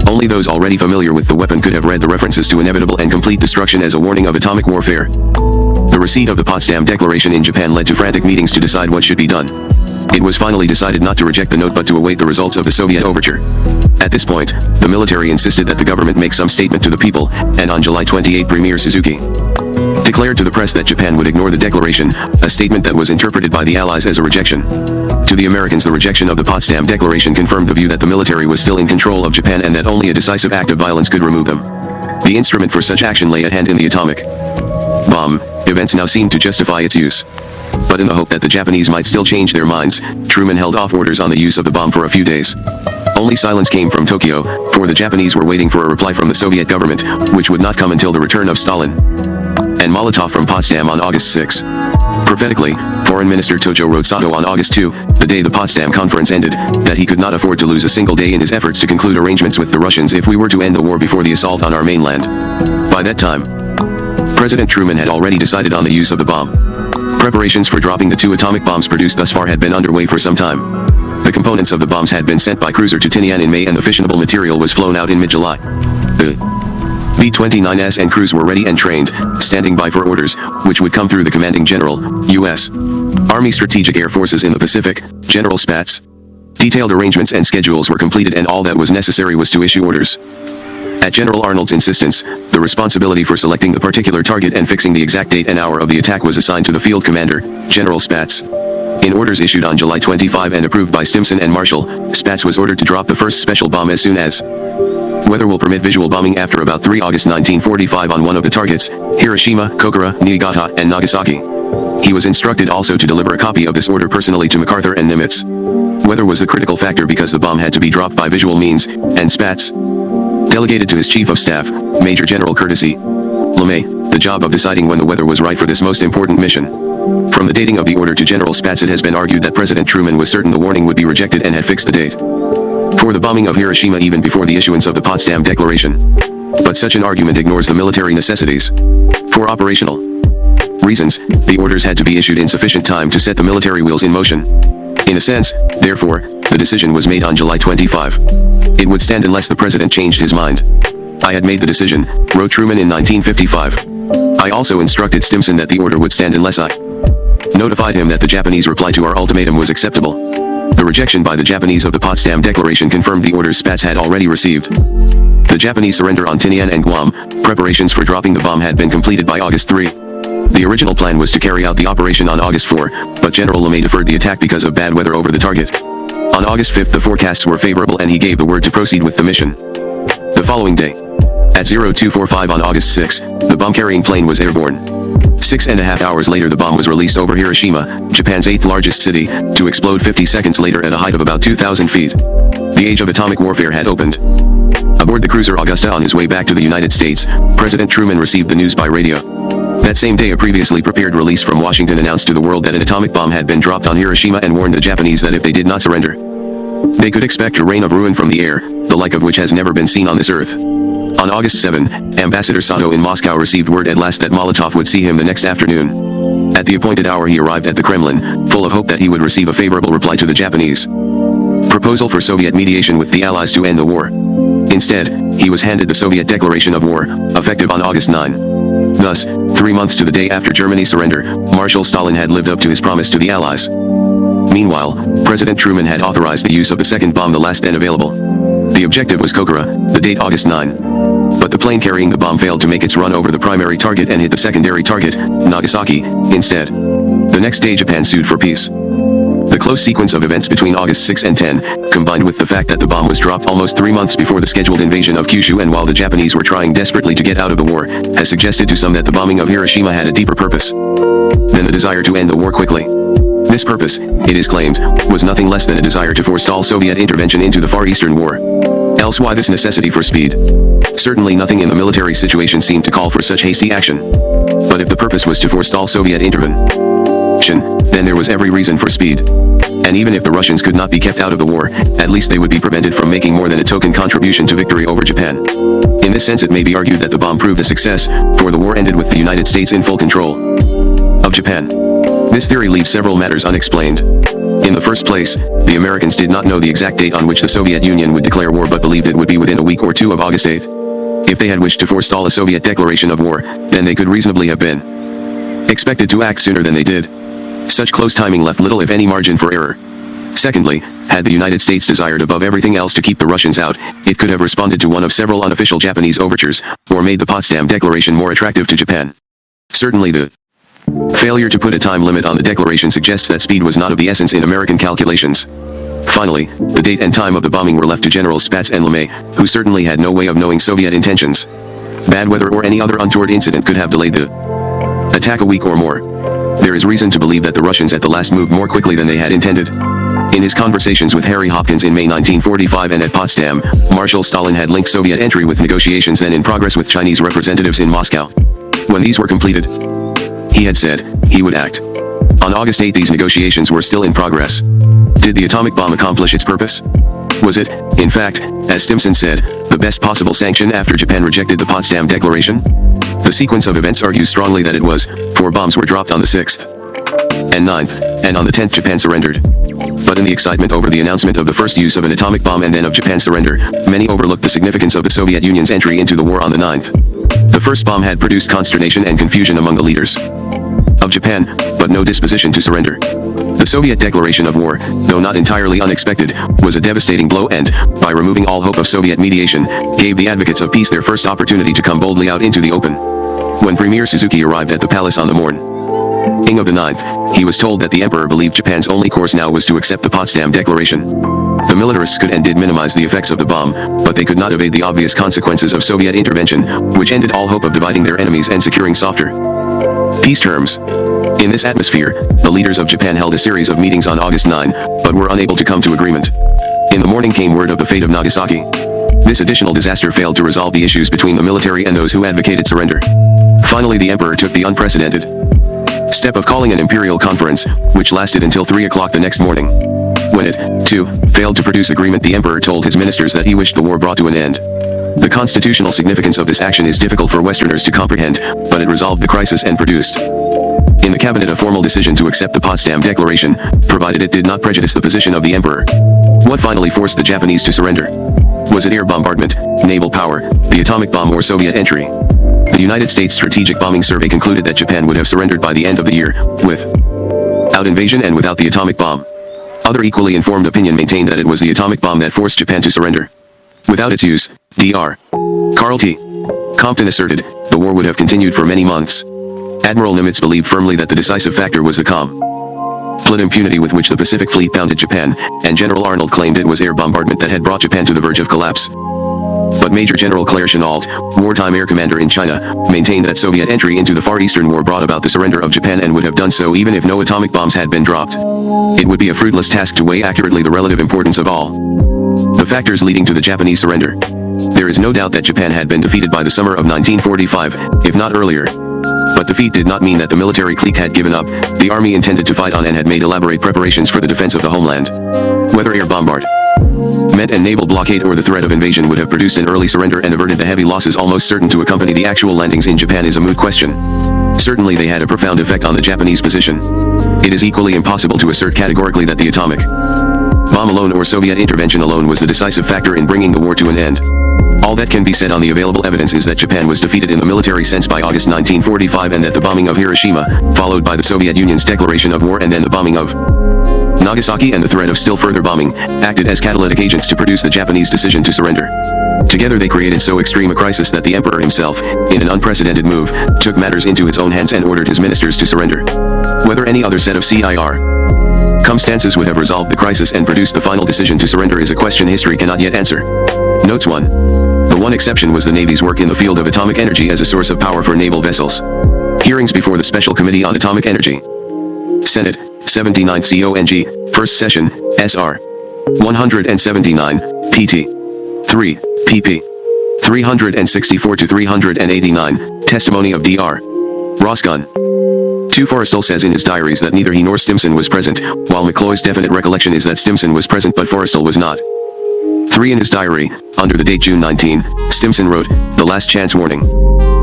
Only those already familiar with the weapon could have read the references to inevitable and complete destruction as a warning of atomic warfare. The receipt of the Potsdam Declaration in Japan led to frantic meetings to decide what should be done. It was finally decided not to reject the note but to await the results of the Soviet overture. At this point, the military insisted that the government make some statement to the people, and on July 28 Premier Suzuki declared to the press that Japan would ignore the declaration, a statement that was interpreted by the Allies as a rejection. To the Americans, the rejection of the Potsdam Declaration confirmed the view that the military was still in control of Japan and that only a decisive act of violence could remove them. The instrument for such action lay at hand in the atomic bomb. Events now seemed to justify its use. But in the hope that the Japanese might still change their minds, Truman held off orders on the use of the bomb for a few days. Only silence came from Tokyo, for the Japanese were waiting for a reply from the Soviet government, which would not come until the return of Stalin and Molotov from Potsdam on August 6. Prophetically, Foreign Minister Tojo wrote Sato on August 2, the day the Potsdam Conference ended, that he could not afford to lose a single day in his efforts to conclude arrangements with the Russians if we were to end the war before the assault on our mainland. By that time, President Truman had already decided on the use of the bomb. Preparations for dropping the 2 atomic bombs produced thus far had been underway for some time. The components of the bombs had been sent by cruiser to Tinian in May and the fissionable material was flown out in mid-July. The B-29s and crews were ready and trained, standing by for orders, which would come through the commanding general, U.S. Army Strategic Air Forces in the Pacific, General Spaatz. Detailed arrangements and schedules were completed and all that was necessary was to issue orders. At General Arnold's insistence, the responsibility for selecting the particular target and fixing the exact date and hour of the attack was assigned to the field commander, General Spaatz. In orders issued on July 25 and approved by Stimson and Marshall, Spaatz was ordered to drop the first special bomb as soon as weather will permit visual bombing after about 3 August 1945 on one of the targets, Hiroshima, Kokura, Niigata, and Nagasaki. He was instructed also to deliver a copy of this order personally to MacArthur and Nimitz. Weather was the critical factor because the bomb had to be dropped by visual means, and Spaatz delegated to his Chief of Staff, Major General Courtesy LeMay, the job of deciding when the weather was right for this most important mission. From the dating of the order to General Spaatz, it has been argued that President Truman was certain the warning would be rejected and had fixed the date for the bombing of Hiroshima even before the issuance of the Potsdam Declaration. But such an argument ignores the military necessities. For operational reasons, the orders had to be issued in sufficient time to set the military wheels in motion. In a sense, therefore, the decision was made on July 25. It would stand unless the president changed his mind. I had made the decision, wrote Truman in 1955. I also instructed Stimson that the order would stand unless I notified him that the Japanese reply to our ultimatum was acceptable. The rejection by the Japanese of the Potsdam Declaration confirmed the orders Spaatz had already received. The Japanese surrender on Tinian and Guam, preparations for dropping the bomb had been completed by August 3. The original plan was to carry out the operation on August 4, but General LeMay deferred the attack because of bad weather over the target. On August 5 the forecasts were favorable and he gave the word to proceed with the mission. following day, at 0245 on August 6, the bomb-carrying plane was airborne. 6.5 hours later the bomb was released over Hiroshima, Japan's 8th largest city, to explode 50 seconds later at a height of about 2,000 feet. The age of atomic warfare had opened. Aboard the cruiser Augusta on his way back to the United States, President Truman received the news by radio. That same day a previously prepared release from Washington announced to the world that an atomic bomb had been dropped on Hiroshima and warned the Japanese that if they did not surrender, they could expect a rain of ruin from the air, the like of which has never been seen on this earth. On August 7, Ambassador Sato in Moscow received word at last that Molotov would see him the next afternoon. At the appointed hour he arrived at the Kremlin, full of hope that he would receive a favorable reply to the Japanese proposal for Soviet mediation with the Allies to end the war. Instead, he was handed the Soviet declaration of war, effective on August 9. Thus, 3 months to the day after Germany's surrender, Marshal Stalin had lived up to his promise to the Allies. Meanwhile, President Truman had authorized the use of the second bomb, the last then available. The objective was Kokura, the date August 9. But the plane carrying the bomb failed to make its run over the primary target and hit the secondary target, Nagasaki, instead. The next day Japan sued for peace. The close sequence of events between August 6 and 10, combined with the fact that the bomb was dropped almost 3 months before the scheduled invasion of Kyushu and while the Japanese were trying desperately to get out of the war, has suggested to some that the bombing of Hiroshima had a deeper purpose than the desire to end the war quickly. This purpose, it is claimed, was nothing less than a desire to forestall Soviet intervention into the Far Eastern War. Else why this necessity for speed? Certainly nothing in the military situation seemed to call for such hasty action. But if the purpose was to forestall Soviet intervention, then there was every reason for speed. And even if the Russians could not be kept out of the war, at least they would be prevented from making more than a token contribution to victory over Japan. In this sense it may be argued that the bomb proved a success, for the war ended with the United States in full control of Japan. This theory leaves several matters unexplained. In the first place, the Americans did not know the exact date on which the Soviet Union would declare war but believed it would be within a week or two of August 8. If they had wished to forestall a Soviet declaration of war, then they could reasonably have been expected to act sooner than they did. Such close timing left little if any margin for error. Secondly, had the United States desired above everything else to keep the Russians out, it could have responded to one of several unofficial Japanese overtures, or made the Potsdam Declaration more attractive to Japan. Certainly the failure to put a time limit on the declaration suggests that speed was not of the essence in American calculations. Finally, the date and time of the bombing were left to Generals Spaatz and LeMay, who certainly had no way of knowing Soviet intentions. Bad weather or any other untoward incident could have delayed the attack a week or more. There is reason to believe that the Russians at the last moved more quickly than they had intended. In his conversations with Harry Hopkins in May 1945 and at Potsdam, Marshal Stalin had linked Soviet entry with negotiations then in progress with Chinese representatives in Moscow. When these were completed, he had said he would act. On August 8 these negotiations were still in progress. Did the atomic bomb accomplish its purpose? Was it, in fact, as Stimson said, the best possible sanction after Japan rejected the Potsdam Declaration? The sequence of events argues strongly that it was, for bombs were dropped on the 6th and 9th, and on the 10th Japan surrendered. But in the excitement over the announcement of the first use of an atomic bomb and then of Japan's surrender, many overlooked the significance of the Soviet Union's entry into the war on the 9th. The first bomb had produced consternation and confusion among the leaders of Japan, but no disposition to surrender. The Soviet declaration of war, though not entirely unexpected, was a devastating blow and, by removing all hope of Soviet mediation, gave the advocates of peace their first opportunity to come boldly out into the open. When Premier Suzuki arrived at the palace on the morning of the 9th, he was told that the emperor believed Japan's only course now was to accept the Potsdam Declaration. The militarists could and did minimize the effects of the bomb, but they could not evade the obvious consequences of Soviet intervention, which ended all hope of dividing their enemies and securing softer peace terms. In this atmosphere, the leaders of Japan held a series of meetings on August 9, but were unable to come to agreement. In the morning came word of the fate of Nagasaki. This additional disaster failed to resolve the issues between the military and those who advocated surrender. Finally the emperor took the unprecedented step of calling an imperial conference, which lasted until 3 o'clock the next morning. When it, too, failed to produce agreement, the emperor told his ministers that he wished the war brought to an end. The constitutional significance of this action is difficult for Westerners to comprehend, but it resolved the crisis and produced in the cabinet a formal decision to accept the Potsdam Declaration, provided it did not prejudice the position of the emperor. What finally forced the Japanese to surrender? Was it air bombardment, naval power, the atomic bomb, or Soviet entry? The United States Strategic Bombing Survey concluded that Japan would have surrendered by the end of the year, without invasion and without the atomic bomb. Other equally informed opinion maintained that it was the atomic bomb that forced Japan to surrender. Without its use, Dr. Carl T. Compton asserted, the war would have continued for many months. Admiral Nimitz believed firmly that the decisive factor was the complete impunity with which the Pacific Fleet pounded Japan, and General Arnold claimed it was air bombardment that had brought Japan to the verge of collapse. But Major General Claire Chennault, wartime air commander in China, maintained that Soviet entry into the Far Eastern War brought about the surrender of Japan and would have done so even if no atomic bombs had been dropped. It would be a fruitless task to weigh accurately the relative importance of all the factors leading to the Japanese surrender. There is no doubt that Japan had been defeated by the summer of 1945, if not earlier. But defeat did not mean that the military clique had given up. The army intended to fight on and had made elaborate preparations for the defense of the homeland. Whether air bombardment meant a naval blockade or the threat of invasion would have produced an early surrender and averted the heavy losses almost certain to accompany the actual landings in Japan is a moot question. Certainly they had a profound effect on the Japanese position. It is equally impossible to assert categorically that the atomic bomb alone or Soviet intervention alone was the decisive factor in bringing the war to an end. All that can be said on the available evidence is that Japan was defeated in the military sense by August 1945 and that the bombing of Hiroshima, followed by the Soviet Union's declaration of war and then the bombing of Nagasaki and the threat of still further bombing, acted as catalytic agents to produce the Japanese decision to surrender. Together they created so extreme a crisis that the emperor himself, in an unprecedented move, took matters into his own hands and ordered his ministers to surrender. Whether any other set of circumstances would have resolved the crisis and produced the final decision to surrender is a question history cannot yet answer. Notes 1. The one exception was the Navy's work in the field of atomic energy as a source of power for naval vessels. Hearings before the Special Committee on Atomic Energy. Senate, 79th CONG, First Session, SR. 179, pt. 3, pp. 364-389, Testimony of Dr. Rosgun. 2. Forrestal says in his diaries that neither he nor Stimson was present, while McCloy's definite recollection is that Stimson was present but Forrestal was not. 3. In his diary, under the date June 19, Stimson wrote, "The last chance warning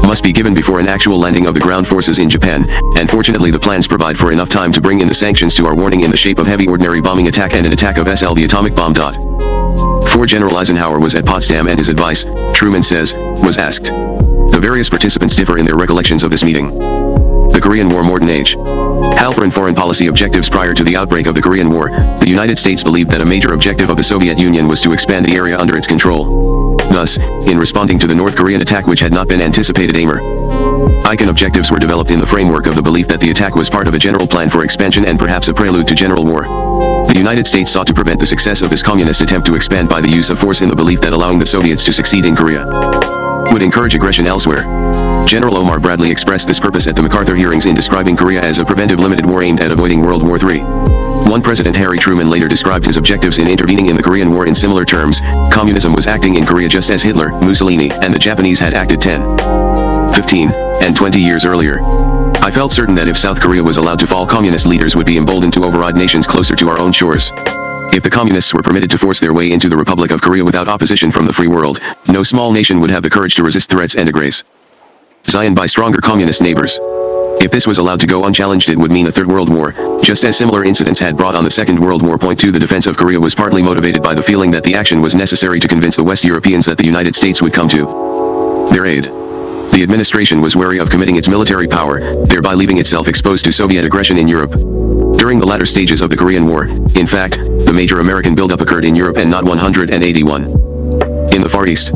must be given before an actual landing of the ground forces in Japan, and fortunately the plans provide for enough time to bring in the sanctions to our warning in the shape of heavy ordinary bombing attack and an attack of SL the atomic bomb. 4. General Eisenhower was at Potsdam and his advice, Truman says, was asked. The various participants differ in their recollections of this meeting. The Korean War. Morton H. Halperin. Foreign policy objectives. Prior to the outbreak of the Korean War, the United States believed that a major objective of the Soviet Union was to expand the area under its control. Thus, in responding to the North Korean attack which had not been anticipated, Icon objectives were developed in the framework of the belief that the attack was part of a general plan for expansion and perhaps a prelude to general war. The United States sought to prevent the success of this communist attempt to expand by the use of force in the belief that allowing the Soviets to succeed in Korea would encourage aggression elsewhere. General Omar Bradley expressed this purpose at the MacArthur hearings in describing Korea as a preventive limited war aimed at avoiding World War III. One President Harry Truman later described his objectives in intervening in the Korean War in similar terms. Communism was acting in Korea just as Hitler, Mussolini, and the Japanese had acted 10, 15, and 20 years earlier. I felt certain that if South Korea was allowed to fall, communist leaders would be emboldened to override nations closer to our own shores. If the communists were permitted to force their way into the Republic of Korea without opposition from the free world, no small nation would have the courage to resist threats and aggress Zion by stronger communist neighbors. If this was allowed to go unchallenged, it would mean a Third World War, just as similar incidents had brought on the Second World War. Point 2. The defense of Korea was partly motivated by the feeling that the action was necessary to convince the West Europeans that the United States would come to their aid. The administration was wary of committing its military power, thereby leaving itself exposed to Soviet aggression in Europe. During the latter stages of the Korean War, in fact, the major American buildup occurred in Europe and not 181. In the Far East,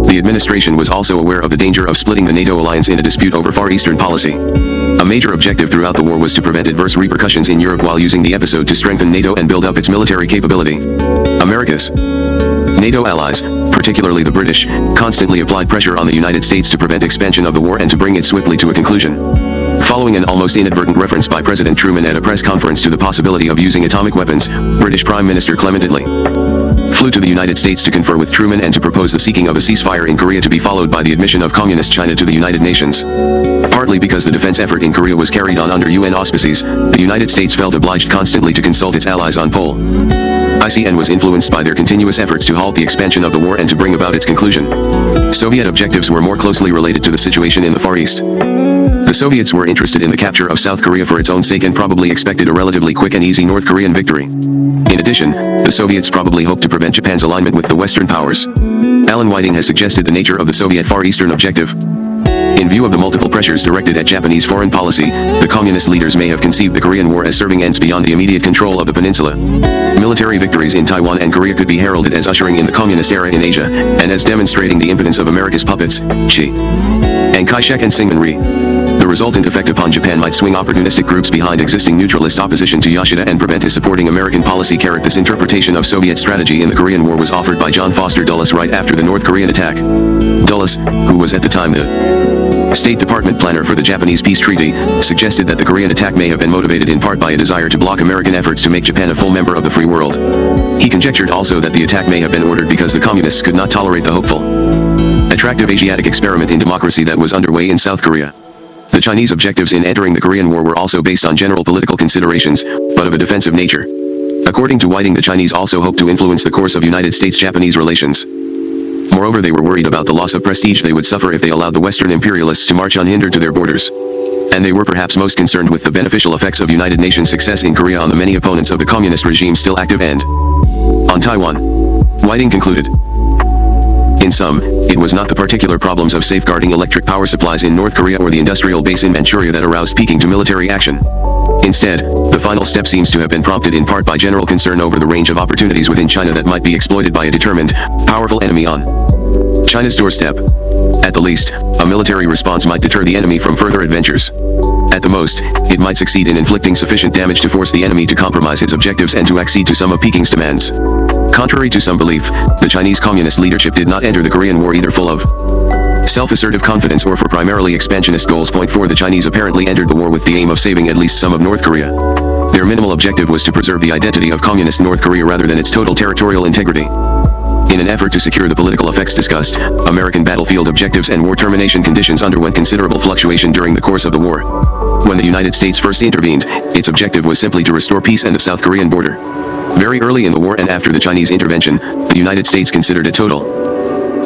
the administration was also aware of the danger of splitting the NATO alliance in a dispute over Far Eastern policy. A major objective throughout the war was to prevent adverse repercussions in Europe while using the episode to strengthen NATO and build up its military capability. America's NATO allies, particularly the British, constantly applied pressure on the United States to prevent expansion of the war and to bring it swiftly to a conclusion. Following an almost inadvertent reference by President Truman at a press conference to the possibility of using atomic weapons, British Prime Minister Clement Attlee flew to the United States to confer with Truman and to propose the seeking of a ceasefire in Korea to be followed by the admission of Communist China to the United Nations. Partly because the defense effort in Korea was carried on under UN auspices, the United States felt obliged constantly to consult its allies on policy and was influenced by their continuous efforts to halt the expansion of the war and to bring about its conclusion. Soviet objectives were more closely related to the situation in the Far East. The Soviets were interested in the capture of South Korea for its own sake and probably expected a relatively quick and easy North Korean victory. In addition, the Soviets probably hoped to prevent Japan's alignment with the Western powers. Alan Whiting has suggested the nature of the Soviet Far Eastern objective. In view of the multiple pressures directed at Japanese foreign policy, the communist leaders may have conceived the Korean War as serving ends beyond the immediate control of the peninsula. Military victories in Taiwan and Korea could be heralded as ushering in the communist era in Asia, and as demonstrating the impotence of America's puppets, Chiang Kai-shek and Syngman Rhee. The The resultant effect upon Japan might swing opportunistic groups behind existing neutralist opposition to Yoshida and prevent his supporting American policy. This interpretation of Soviet strategy in the Korean War was offered by John Foster Dulles right after the North Korean attack. Dulles, who was at the time the State Department planner for the Japanese peace treaty, suggested that the Korean attack may have been motivated in part by a desire to block American efforts to make Japan a full member of the free world. He conjectured also that the attack may have been ordered because the communists could not tolerate the hopeful, attractive Asiatic experiment in democracy that was underway in South Korea. The Chinese objectives in entering the Korean War were also based on general political considerations, but of a defensive nature. According to Whiting, the Chinese also hoped to influence the course of United States-Japanese relations. Moreover, they were worried about the loss of prestige they would suffer if they allowed the Western imperialists to march unhindered to their borders. And they were perhaps most concerned with the beneficial effects of United Nations success in Korea on the many opponents of the communist regime still active and on Taiwan. Whiting concluded, in sum, it was not the particular problems of safeguarding electric power supplies in North Korea or the industrial base in Manchuria that aroused Peking to military action. Instead, the final step seems to have been prompted in part by general concern over the range of opportunities within China that might be exploited by a determined, powerful enemy on China's doorstep. At the least, a military response might deter the enemy from further adventures. At the most, it might succeed in inflicting sufficient damage to force the enemy to compromise its objectives and to accede to some of Peking's demands. Contrary to some belief, the Chinese communist leadership did not enter the Korean War either full of self-assertive confidence or for primarily expansionist goals. Point 4. The Chinese apparently entered the war with the aim of saving at least some of North Korea. Their minimal objective was to preserve the identity of communist North Korea rather than its total territorial integrity. In an effort to secure the political effects discussed, American battlefield objectives and war termination conditions underwent considerable fluctuation during the course of the war. When the United States first intervened, its objective was simply to restore peace and the South Korean border. Very early in the war and after the Chinese intervention, the United States considered a total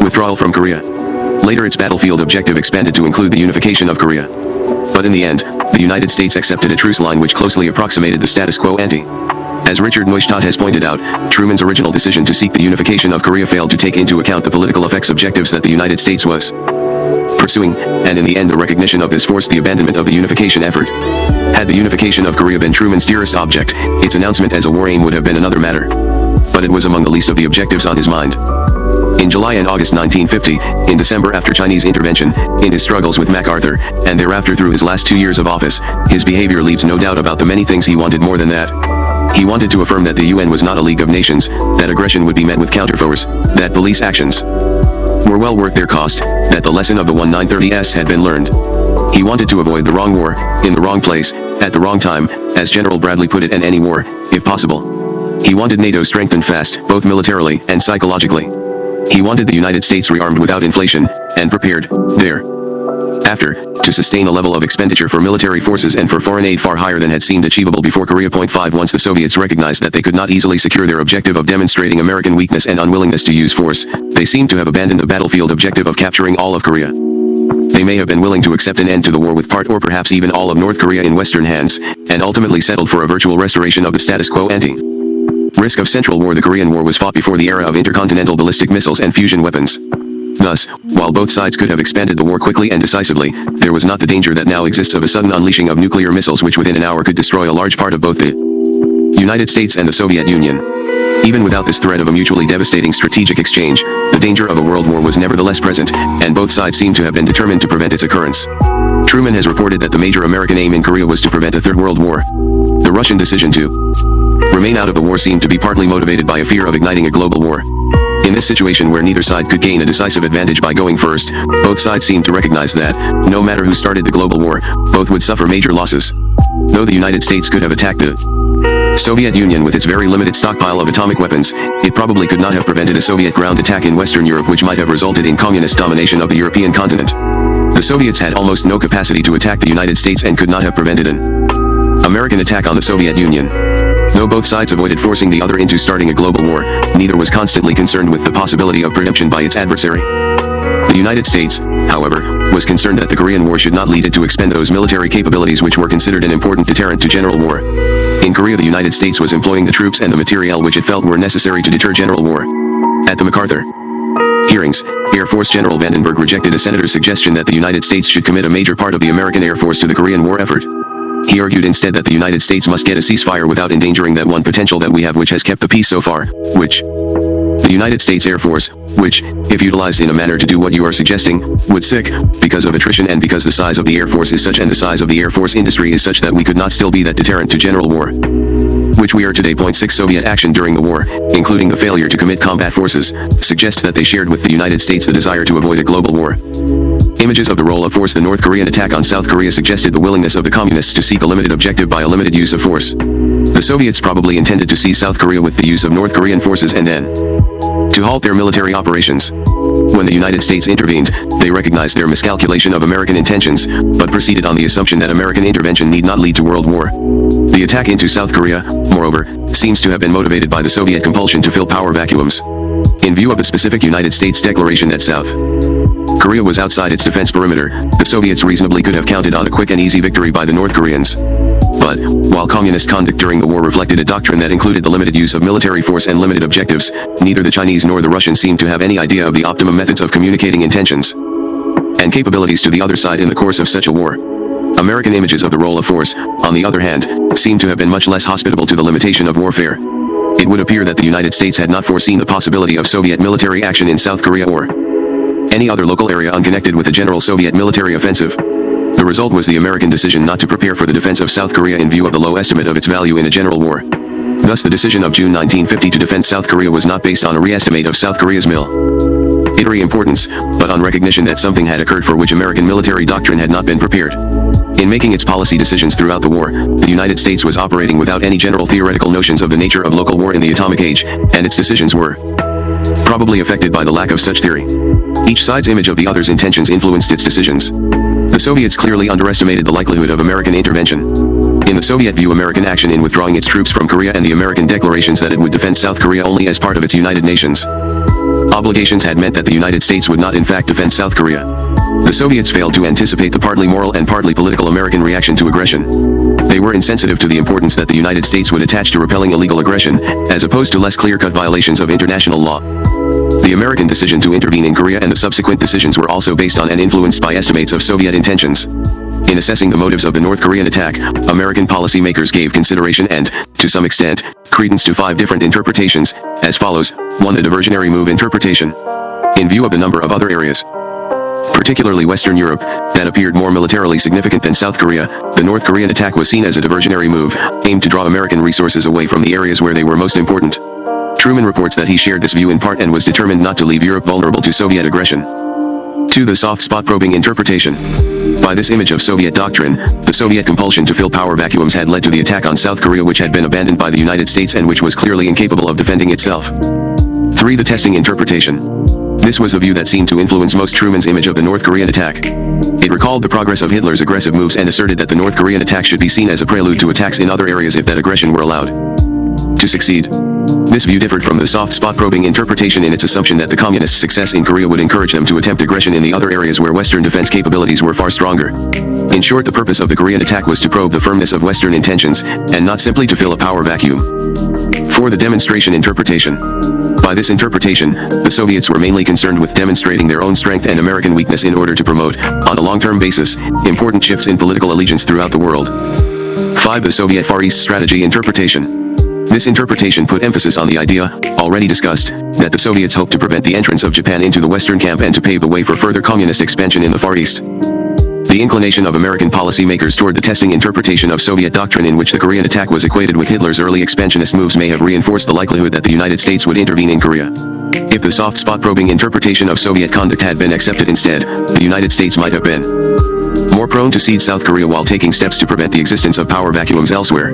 withdrawal from Korea. Later, its battlefield objective expanded to include the unification of Korea. But in the end, the United States accepted a truce line which closely approximated the status quo ante. As Richard Neustadt has pointed out, Truman's original decision to seek the unification of Korea failed to take into account the political effects objectives that the United States was pursuing, and in the end the recognition of this forced the abandonment of the unification effort. Had the unification of Korea been Truman's dearest object, its announcement as a war aim would have been another matter. But it was among the least of the objectives on his mind. In July and August 1950, in December after Chinese intervention, in his struggles with MacArthur, and thereafter through his last 2 years of office, his behavior leaves no doubt about the many things he wanted more than that. He wanted to affirm that the UN was not a league of nations, that aggression would be met with counterforce, that police actions were well worth their cost, that the lesson of the 1930s had been learned. He wanted to avoid the wrong war, in the wrong place, at the wrong time, as General Bradley put it, and any war, if possible. He wanted NATO strengthened fast, both militarily and psychologically. He wanted the United States rearmed without inflation, and prepared, thereafter, to sustain a level of expenditure for military forces and for foreign aid far higher than had seemed achievable before Korea. 5. Once the Soviets recognized that they could not easily secure their objective of demonstrating American weakness and unwillingness to use force, they seemed to have abandoned the battlefield objective of capturing all of Korea. They may have been willing to accept an end to the war with part or perhaps even all of North Korea in Western hands, and ultimately settled for a virtual restoration of the status quo ante. Risk of Central War. The Korean War was fought before the era of intercontinental ballistic missiles and fusion weapons. Thus, while both sides could have expanded the war quickly and decisively, there was not the danger that now exists of a sudden unleashing of nuclear missiles which within an hour could destroy a large part of both the United States and the Soviet Union. Even without this threat of a mutually devastating strategic exchange, the danger of a world war was nevertheless present, and both sides seem to have been determined to prevent its occurrence. Truman has reported that the major American aim in Korea was to prevent a Third World War. The Russian decision to remain out of the war seemed to be partly motivated by a fear of igniting a global war. In this situation where neither side could gain a decisive advantage by going first, both sides seemed to recognize that, no matter who started the global war, both would suffer major losses. Though the United States could have attacked the Soviet Union with its very limited stockpile of atomic weapons, it probably could not have prevented a Soviet ground attack in Western Europe which might have resulted in communist domination of the European continent. The Soviets had almost no capacity to attack the United States and could not have prevented an American attack on the Soviet Union. Though both sides avoided forcing the other into starting a global war, neither was constantly concerned with the possibility of preemption by its adversary. The United States, however, was concerned that the Korean War should not lead it to expend those military capabilities which were considered an important deterrent to general war. In Korea, the United States was employing the troops and the materiel which it felt were necessary to deter general war. At the MacArthur hearings, Air Force General Vandenberg rejected a senator's suggestion that the United States should commit a major part of the American Air Force to the Korean War effort. He argued instead that the United States must get a ceasefire without endangering that one potential that we have which has kept the peace so far, which the The United States Air Force, which, if utilized in a manner to do what you are suggesting, would sick, because of attrition and because the size of the Air Force is such and the size of the Air Force industry is such that we could not still be that deterrent to general war, which we are today. 6 Soviet action during the war, including the failure to commit combat forces, suggests that they shared with the United States the desire to avoid a global war. Images of the role of force. The North Korean attack on South Korea suggested the willingness of the communists to seek a limited objective by a limited use of force. The Soviets probably intended to seize South Korea with the use of North Korean forces and then to halt their military operations. When the United States intervened, they recognized their miscalculation of American intentions, but proceeded on the assumption that American intervention need not lead to world war. The attack into South Korea, moreover, seems to have been motivated by the Soviet compulsion to fill power vacuums. In view of the specific United States declaration that South Korea was outside its defense perimeter, the Soviets reasonably could have counted on a quick and easy victory by the North Koreans. But, while communist conduct during the war reflected a doctrine that included the limited use of military force and limited objectives, neither the Chinese nor the Russians seemed to have any idea of the optimum methods of communicating intentions and capabilities to the other side in the course of such a war. American images of the role of force, on the other hand, seem to have been much less hospitable to the limitation of warfare. It would appear that the United States had not foreseen the possibility of Soviet military action in South Korea or any other local area unconnected with a general Soviet military offensive. The result was the American decision not to prepare for the defense of South Korea in view of the low estimate of its value in a general war. Thus the decision of June 1950 to defend South Korea was not based on a re-estimate of South Korea's military importance, but on recognition that something had occurred for which American military doctrine had not been prepared. In making its policy decisions throughout the war, the United States was operating without any general theoretical notions of the nature of local war in the atomic age, and its decisions were probably affected by the lack of such theory. Each side's image of the other's intentions influenced its decisions. The Soviets clearly underestimated the likelihood of American intervention. In the Soviet view, American action in withdrawing its troops from Korea and the American declarations that it would defend South Korea only as part of its United Nations obligations had meant that the United States would not in fact defend South Korea. The Soviets failed to anticipate the partly moral and partly political American reaction to aggression. They were insensitive to the importance that the United States would attach to repelling illegal aggression, as opposed to less clear-cut violations of international law. The American decision to intervene in Korea and the subsequent decisions were also based on and influenced by estimates of Soviet intentions. In assessing the motives of the North Korean attack, American policymakers gave consideration and, to some extent, credence to 5 different interpretations, as follows. 1. A diversionary move interpretation. In view of the number of other areas, particularly Western Europe, that appeared more militarily significant than South Korea, the North Korean attack was seen as a diversionary move, aimed to draw American resources away from the areas where they were most important. Truman reports that he shared this view in part and was determined not to leave Europe vulnerable to Soviet aggression. 2. The soft spot probing interpretation. By this image of Soviet doctrine, the Soviet compulsion to fill power vacuums had led to the attack on South Korea, which had been abandoned by the United States and which was clearly incapable of defending itself. 3. The testing interpretation. This was a view that seemed to influence most Truman's image of the North Korean attack. It recalled the progress of Hitler's aggressive moves and asserted that the North Korean attack should be seen as a prelude to attacks in other areas if that aggression were allowed to succeed. This view differed from the soft spot probing interpretation in its assumption that the communists' success in Korea would encourage them to attempt aggression in the other areas where Western defense capabilities were far stronger. In short, the purpose of the Korean attack was to probe the firmness of Western intentions, and not simply to fill a power vacuum. 4. The demonstration interpretation. By this interpretation, the Soviets were mainly concerned with demonstrating their own strength and American weakness in order to promote, on a long-term basis, important shifts in political allegiance throughout the world. 5. The Soviet Far East strategy interpretation. This interpretation put emphasis on the idea, already discussed, that the Soviets hoped to prevent the entrance of Japan into the Western camp and to pave the way for further communist expansion in the Far East. The inclination of American policymakers toward the testing interpretation of Soviet doctrine in which the Korean attack was equated with Hitler's early expansionist moves may have reinforced the likelihood that the United States would intervene in Korea. If the soft spot probing interpretation of Soviet conduct had been accepted instead, the United States might have been more prone to cede South Korea while taking steps to prevent the existence of power vacuums elsewhere.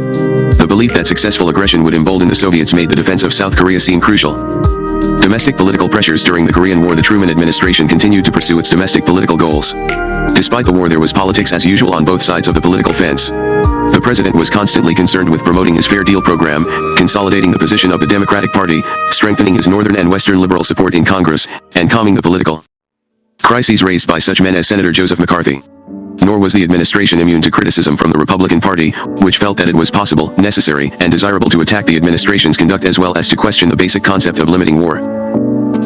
The belief that successful aggression would embolden the Soviets made the defense of South Korea seem crucial. Domestic political pressures. During the Korean War, the Truman administration continued to pursue its domestic political goals. Despite the war, there was politics as usual on both sides of the political fence. The president was constantly concerned with promoting his Fair Deal program, consolidating the position of the Democratic Party, strengthening his Northern and Western liberal support in Congress, and calming the political crises raised by such men as Senator Joseph McCarthy. Nor was the administration immune to criticism from the Republican Party, which felt that it was possible, necessary, and desirable to attack the administration's conduct as well as to question the basic concept of limiting war.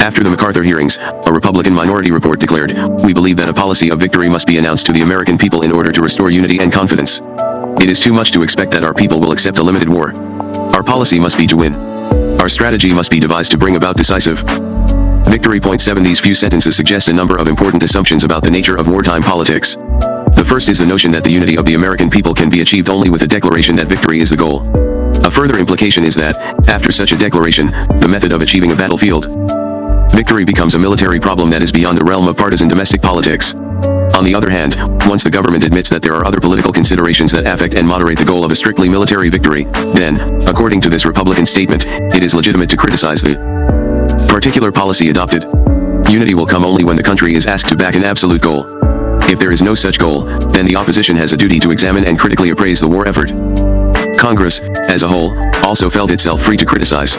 After the MacArthur hearings, a Republican minority report declared, "We believe that a policy of victory must be announced to the American people in order to restore unity and confidence. It is too much to expect that our people will accept a limited war. Our policy must be to win. Our strategy must be devised to bring about decisive victory. Point 7. These few sentences suggest a number of important assumptions about the nature of wartime politics. The first is the notion that the unity of the American people can be achieved only with a declaration that victory is the goal. A further implication is that, after such a declaration, the method of achieving a battlefield victory becomes a military problem that is beyond the realm of partisan domestic politics. On the other hand, once the government admits that there are other political considerations that affect and moderate the goal of a strictly military victory, then, according to this Republican statement, it is legitimate to criticize the particular policy adopted. Unity will come only when the country is asked to back an absolute goal. If there is no such goal, then the opposition has a duty to examine and critically appraise the war effort. Congress, as a whole, also felt itself free to criticize.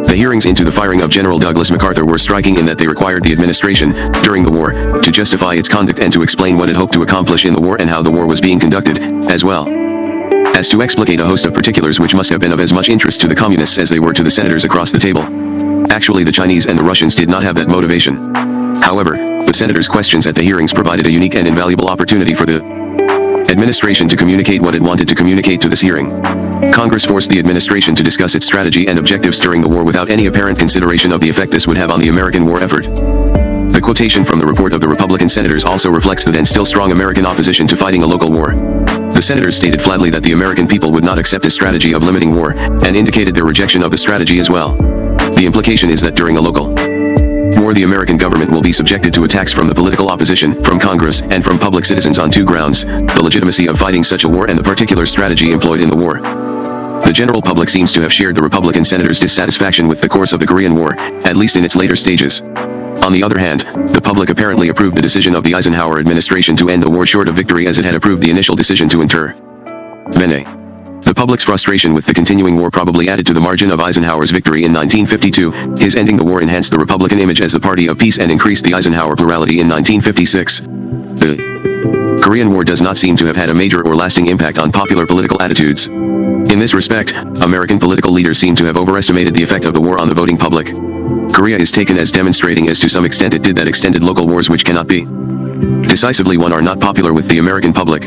The hearings into the firing of General Douglas MacArthur were striking in that they required the administration, during the war, to justify its conduct and to explain what it hoped to accomplish in the war and how the war was being conducted, as well as to explicate a host of particulars which must have been of as much interest to the communists as they were to the senators across the table. Actually, the Chinese and the Russians did not have that motivation. However, the senators' questions at the hearings provided a unique and invaluable opportunity for the administration to communicate what it wanted to communicate to this hearing. Congress forced the administration to discuss its strategy and objectives during the war without any apparent consideration of the effect this would have on the American war effort. The quotation from the report of the Republican senators also reflects the then still strong American opposition to fighting a local war. The senators stated flatly that the American people would not accept a strategy of limiting war, and indicated their rejection of the strategy as well. The implication is that during a local war, the American government will be subjected to attacks from the political opposition, from Congress, and from public citizens on two grounds: the legitimacy of fighting such a war and the particular strategy employed in the war. The general public seems to have shared the Republican senators' dissatisfaction with the course of the Korean War, at least in its later stages. On the other hand, the public apparently approved the decision of the Eisenhower administration to end the war short of victory as it had approved the initial decision to intervene. The public's frustration with the continuing war probably added to the margin of Eisenhower's victory in 1952. His ending the war enhanced the Republican image as the party of peace and increased the Eisenhower plurality in 1956. The Korean War does not seem to have had a major or lasting impact on popular political attitudes. In this respect, American political leaders seem to have overestimated the effect of the war on the voting public. Korea is taken as demonstrating as to some extent it did that extended local wars which cannot be decisively won are not popular with the American public.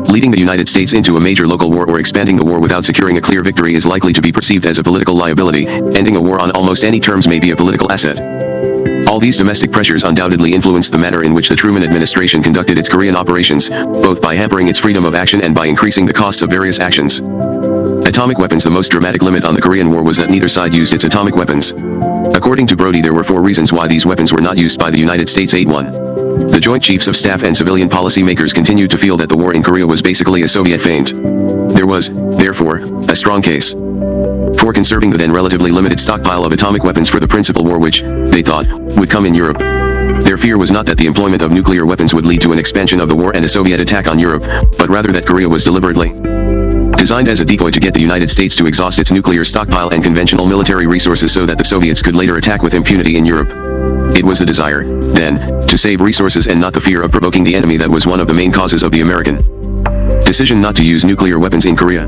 Leading the United States into a major local war or expanding the war without securing a clear victory is likely to be perceived as a political liability. Ending a war on almost any terms may be a political asset. All these domestic pressures undoubtedly influenced the manner in which the Truman administration conducted its Korean operations, both by hampering its freedom of action and by increasing the costs of various actions. Atomic weapons. The most dramatic limit on the Korean War was that neither side used its atomic weapons. According to Brody, there were 4 reasons why these weapons were not used by the United States. 8-1. The Joint Chiefs of Staff and civilian policy makers continued to feel that the war in Korea was basically a Soviet feint. There was, therefore, a strong case for conserving the then relatively limited stockpile of atomic weapons for the principal war which, they thought, would come in Europe. Their fear was not that the employment of nuclear weapons would lead to an expansion of the war and a Soviet attack on Europe, but rather that Korea was deliberately designed as a decoy to get the United States to exhaust its nuclear stockpile and conventional military resources so that the Soviets could later attack with impunity in Europe. It was the desire, then, to save resources and not the fear of provoking the enemy that was one of the main causes of the American decision not to use nuclear weapons in Korea.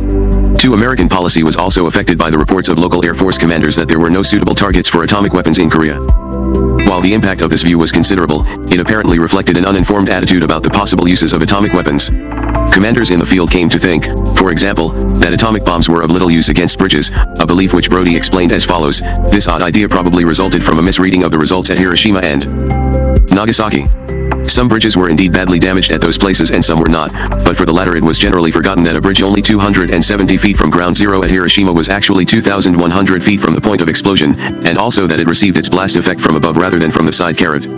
2. American policy was also affected by the reports of local Air Force commanders that there were no suitable targets for atomic weapons in Korea. While the impact of this view was considerable, it apparently reflected an uninformed attitude about the possible uses of atomic weapons. Commanders in the field came to think, for example, that atomic bombs were of little use against bridges, a belief which Brody explained as follows: this odd idea probably resulted from a misreading of the results at Hiroshima and Nagasaki. Some bridges were indeed badly damaged at those places and some were not, but for the latter it was generally forgotten that a bridge only 270 feet from ground zero at Hiroshima was actually 2,100 feet from the point of explosion, and also that it received its blast effect from above rather than from the side carried.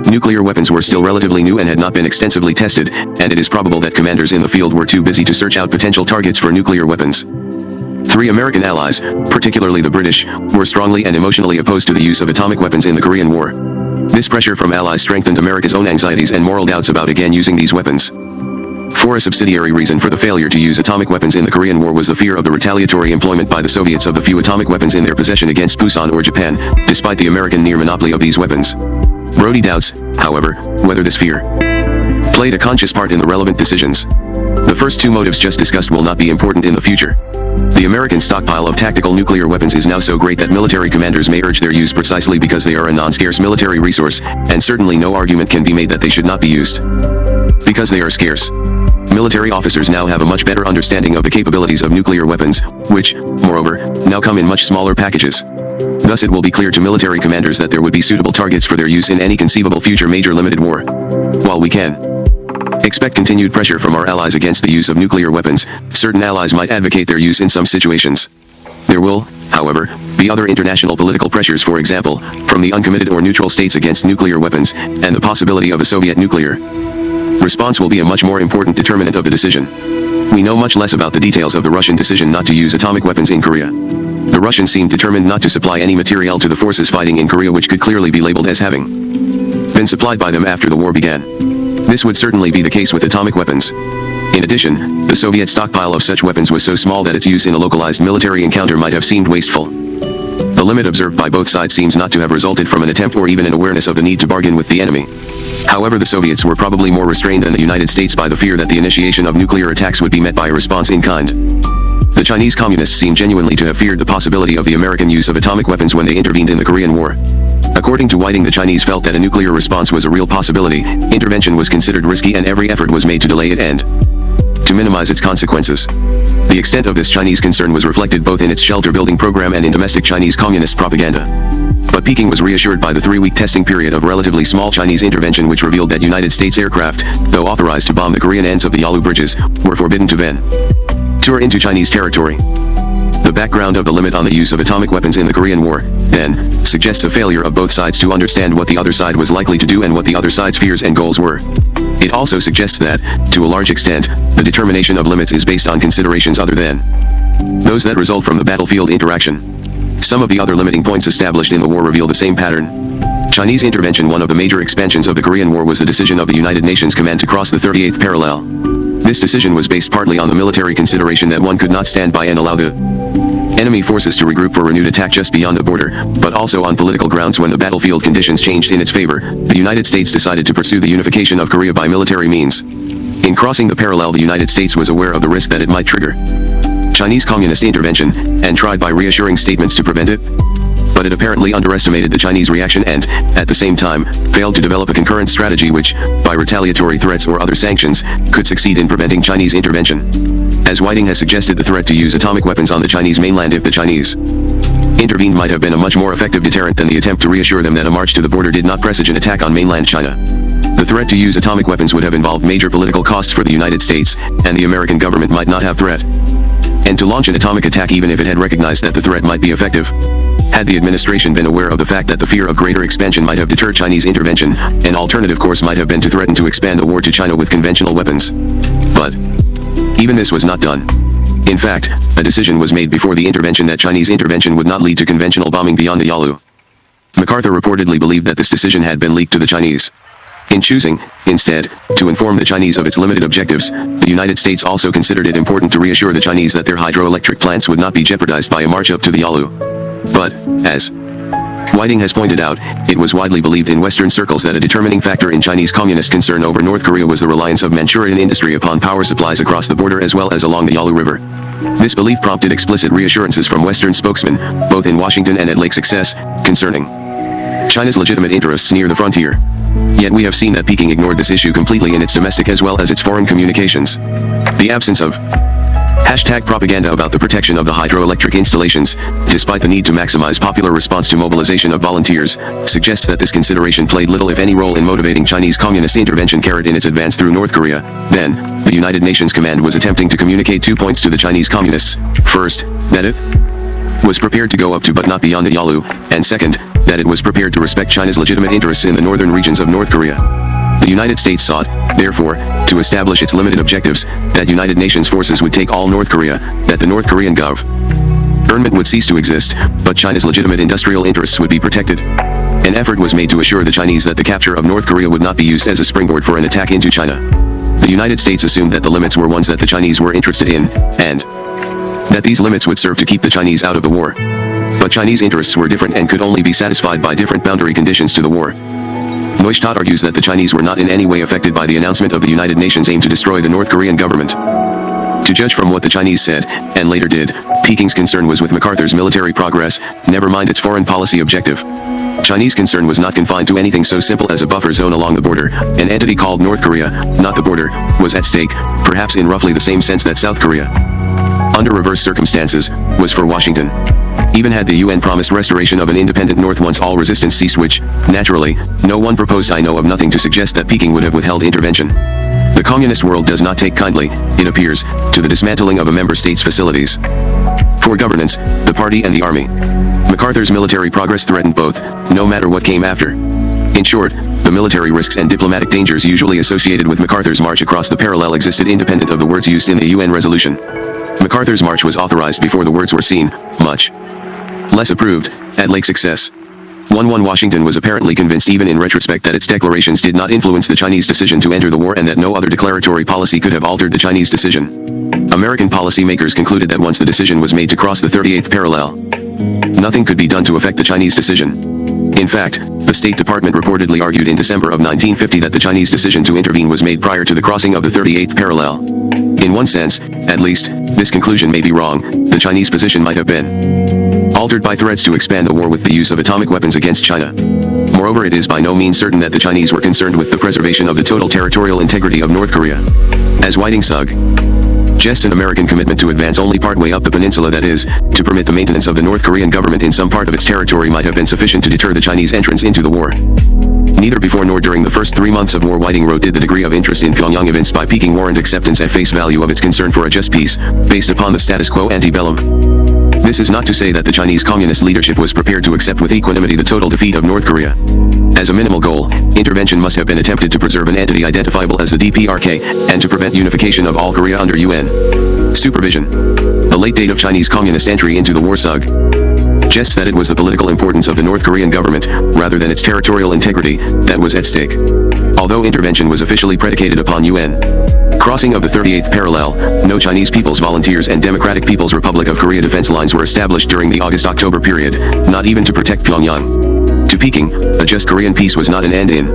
Nuclear weapons were still relatively new and had not been extensively tested, and it is probable that commanders in the field were too busy to search out potential targets for nuclear weapons. 3. American allies, particularly the British, were strongly and emotionally opposed to the use of atomic weapons in the Korean War. This pressure from allies strengthened America's own anxieties and moral doubts about again using these weapons. 4. A subsidiary reason for the failure to use atomic weapons in the Korean War was the fear of the retaliatory employment by the Soviets of the few atomic weapons in their possession against Busan or Japan, despite the American near monopoly of these weapons. Brody doubts, however, whether this fear played a conscious part in the relevant decisions. The first 2 motives just discussed will not be important in the future. The American stockpile of tactical nuclear weapons is now so great that military commanders may urge their use precisely because they are a non-scarce military resource, and certainly no argument can be made that they should not be used because they are scarce. Military officers now have a much better understanding of the capabilities of nuclear weapons, which, moreover, now come in much smaller packages. Thus it will be clear to military commanders that there would be suitable targets for their use in any conceivable future major limited war. While we can expect continued pressure from our allies against the use of nuclear weapons, certain allies might advocate their use in some situations. There will, however, be other international political pressures, for example, from the uncommitted or neutral states against nuclear weapons, and the possibility of a Soviet nuclear response will be a much more important determinant of the decision. We know much less about the details of the Russian decision not to use atomic weapons in Korea. The Russians seemed determined not to supply any materiel to the forces fighting in Korea which could clearly be labeled as having been supplied by them after the war began. This would certainly be the case with atomic weapons. In addition, the Soviet stockpile of such weapons was so small that its use in a localized military encounter might have seemed wasteful. The limit observed by both sides seems not to have resulted from an attempt or even an awareness of the need to bargain with the enemy. However, the Soviets were probably more restrained than the United States by the fear that the initiation of nuclear attacks would be met by a response in kind. The Chinese communists seem genuinely to have feared the possibility of the American use of atomic weapons when they intervened in the Korean War. According to Whiting, the Chinese felt that a nuclear response was a real possibility, intervention was considered risky, and every effort was made to delay it and to minimize its consequences. The extent of this Chinese concern was reflected both in its shelter-building program and in domestic Chinese communist propaganda. But Peking was reassured by the 3-week testing period of relatively small Chinese intervention, which revealed that United States aircraft, though authorized to bomb the Korean ends of the Yalu bridges, were forbidden to venture into Chinese territory. The background of the limit on the use of atomic weapons in the Korean War, then, suggests a failure of both sides to understand what the other side was likely to do and what the other side's fears and goals were. It also suggests that, to a large extent, the determination of limits is based on considerations other than those that result from the battlefield interaction. Some of the other limiting points established in the war reveal the same pattern. Chinese intervention. One of the major expansions of the Korean War was the decision of the United Nations Command to cross the 38th parallel. This decision was based partly on the military consideration that one could not stand by and allow the enemy forces to regroup for renewed attack just beyond the border, but also on political grounds. When the battlefield conditions changed in its favor, the United States decided to pursue the unification of Korea by military means. In crossing the parallel, the United States was aware of the risk that it might trigger Chinese communist intervention, and tried by reassuring statements to prevent it. But it apparently underestimated the Chinese reaction and, at the same time, failed to develop a concurrent strategy which, by retaliatory threats or other sanctions, could succeed in preventing Chinese intervention. As Whiting has suggested, the threat to use atomic weapons on the Chinese mainland if the Chinese intervened might have been a much more effective deterrent than the attempt to reassure them that a march to the border did not presage an attack on mainland China. The threat to use atomic weapons would have involved major political costs for the United States, and the American government might not have threat and to launch an atomic attack even if it had recognized that the threat might be effective. Had the administration been aware of the fact that the fear of greater expansion might have deterred Chinese intervention, an alternative course might have been to threaten to expand the war to China with conventional weapons. But even this was not done. In fact, a decision was made before the intervention that Chinese intervention would not lead to conventional bombing beyond the Yalu. MacArthur reportedly believed that this decision had been leaked to the Chinese. In choosing, instead, to inform the Chinese of its limited objectives, the United States also considered it important to reassure the Chinese that their hydroelectric plants would not be jeopardized by a march up to the Yalu. But, as Whiting has pointed out, it was widely believed in Western circles that a determining factor in Chinese communist concern over North Korea was the reliance of Manchurian industry upon power supplies across the border as well as along the Yalu River. This belief prompted explicit reassurances from Western spokesmen, both in Washington and at Lake Success, concerning China's legitimate interests near the frontier. Yet we have seen that Peking ignored this issue completely in its domestic as well as its foreign communications. The absence of propaganda about the protection of the hydroelectric installations, despite the need to maximize popular response to mobilization of volunteers, suggests that this consideration played little if any role in motivating Chinese communist intervention in its advance through North Korea. Then, the United Nations Command was attempting to communicate 2 points to the Chinese communists. First, that it was prepared to go up to but not beyond the Yalu, and second, that it was prepared to respect China's legitimate interests in the northern regions of North Korea. The United States sought, therefore, to establish its limited objectives, that United Nations forces would take all North Korea, that the North Korean government would cease to exist, but China's legitimate industrial interests would be protected. An effort was made to assure the Chinese that the capture of North Korea would not be used as a springboard for an attack into China. The United States assumed that the limits were ones that the Chinese were interested in, and that these limits would serve to keep the Chinese out of the war. But Chinese interests were different and could only be satisfied by different boundary conditions to the war. Neustadt argues that the Chinese were not in any way affected by the announcement of the United Nations' aim to destroy the North Korean government. To judge from what the Chinese said, and later did, Peking's concern was with MacArthur's military progress, never mind its foreign policy objective. Chinese concern was not confined to anything so simple as a buffer zone along the border. An entity called North Korea, not the border, was at stake, perhaps in roughly the same sense that South Korea, under reverse circumstances, was for Washington. Even had the UN promised restoration of an independent North once all resistance ceased, which, naturally, no one proposed. I know of nothing to suggest that Peking would have withheld intervention. The communist world does not take kindly, it appears, to the dismantling of a member state's facilities. For governance, the party and the army. MacArthur's military progress threatened both, no matter what came after. In short, the military risks and diplomatic dangers usually associated with MacArthur's march across the parallel existed independent of the words used in the UN resolution. MacArthur's march was authorized before the words were seen, much less approved, at Lake Success. 1-1 Washington was apparently convinced even in retrospect that its declarations did not influence the Chinese decision to enter the war and that no other declaratory policy could have altered the Chinese decision. American policymakers concluded that once the decision was made to cross the 38th parallel, nothing could be done to affect the Chinese decision. In fact, the State Department reportedly argued in December of 1950 that the Chinese decision to intervene was made prior to the crossing of the 38th parallel. In one sense, at least, this conclusion may be wrong. The Chinese position might have been altered by threats to expand the war with the use of atomic weapons against China. Moreover, it is by no means certain that the Chinese were concerned with the preservation of the total territorial integrity of North Korea. As Whiting suggests, an American commitment to advance only partway up the peninsula, that is, to permit the maintenance of the North Korean government in some part of its territory, might have been sufficient to deter the Chinese entrance into the war. Neither before nor during the first 3 months of war, Whiting wrote, did the degree of interest in Pyongyang evinced by Peking warrant acceptance at face value of its concern for a just peace, based upon the status quo ante bellum. This is not to say that the Chinese communist leadership was prepared to accept with equanimity the total defeat of North Korea. As a minimal goal, intervention must have been attempted to preserve an entity identifiable as the DPRK, and to prevent unification of all Korea under UN supervision. The late date of Chinese communist entry into the war suggests that it was the political importance of the North Korean government, rather than its territorial integrity, that was at stake. Although intervention was officially predicated upon UN crossing of the 38th parallel, no Chinese People's Volunteers and Democratic People's Republic of Korea defense lines were established during the August-October period, not even to protect Pyongyang. To Peking, a just Korean peace was not an end in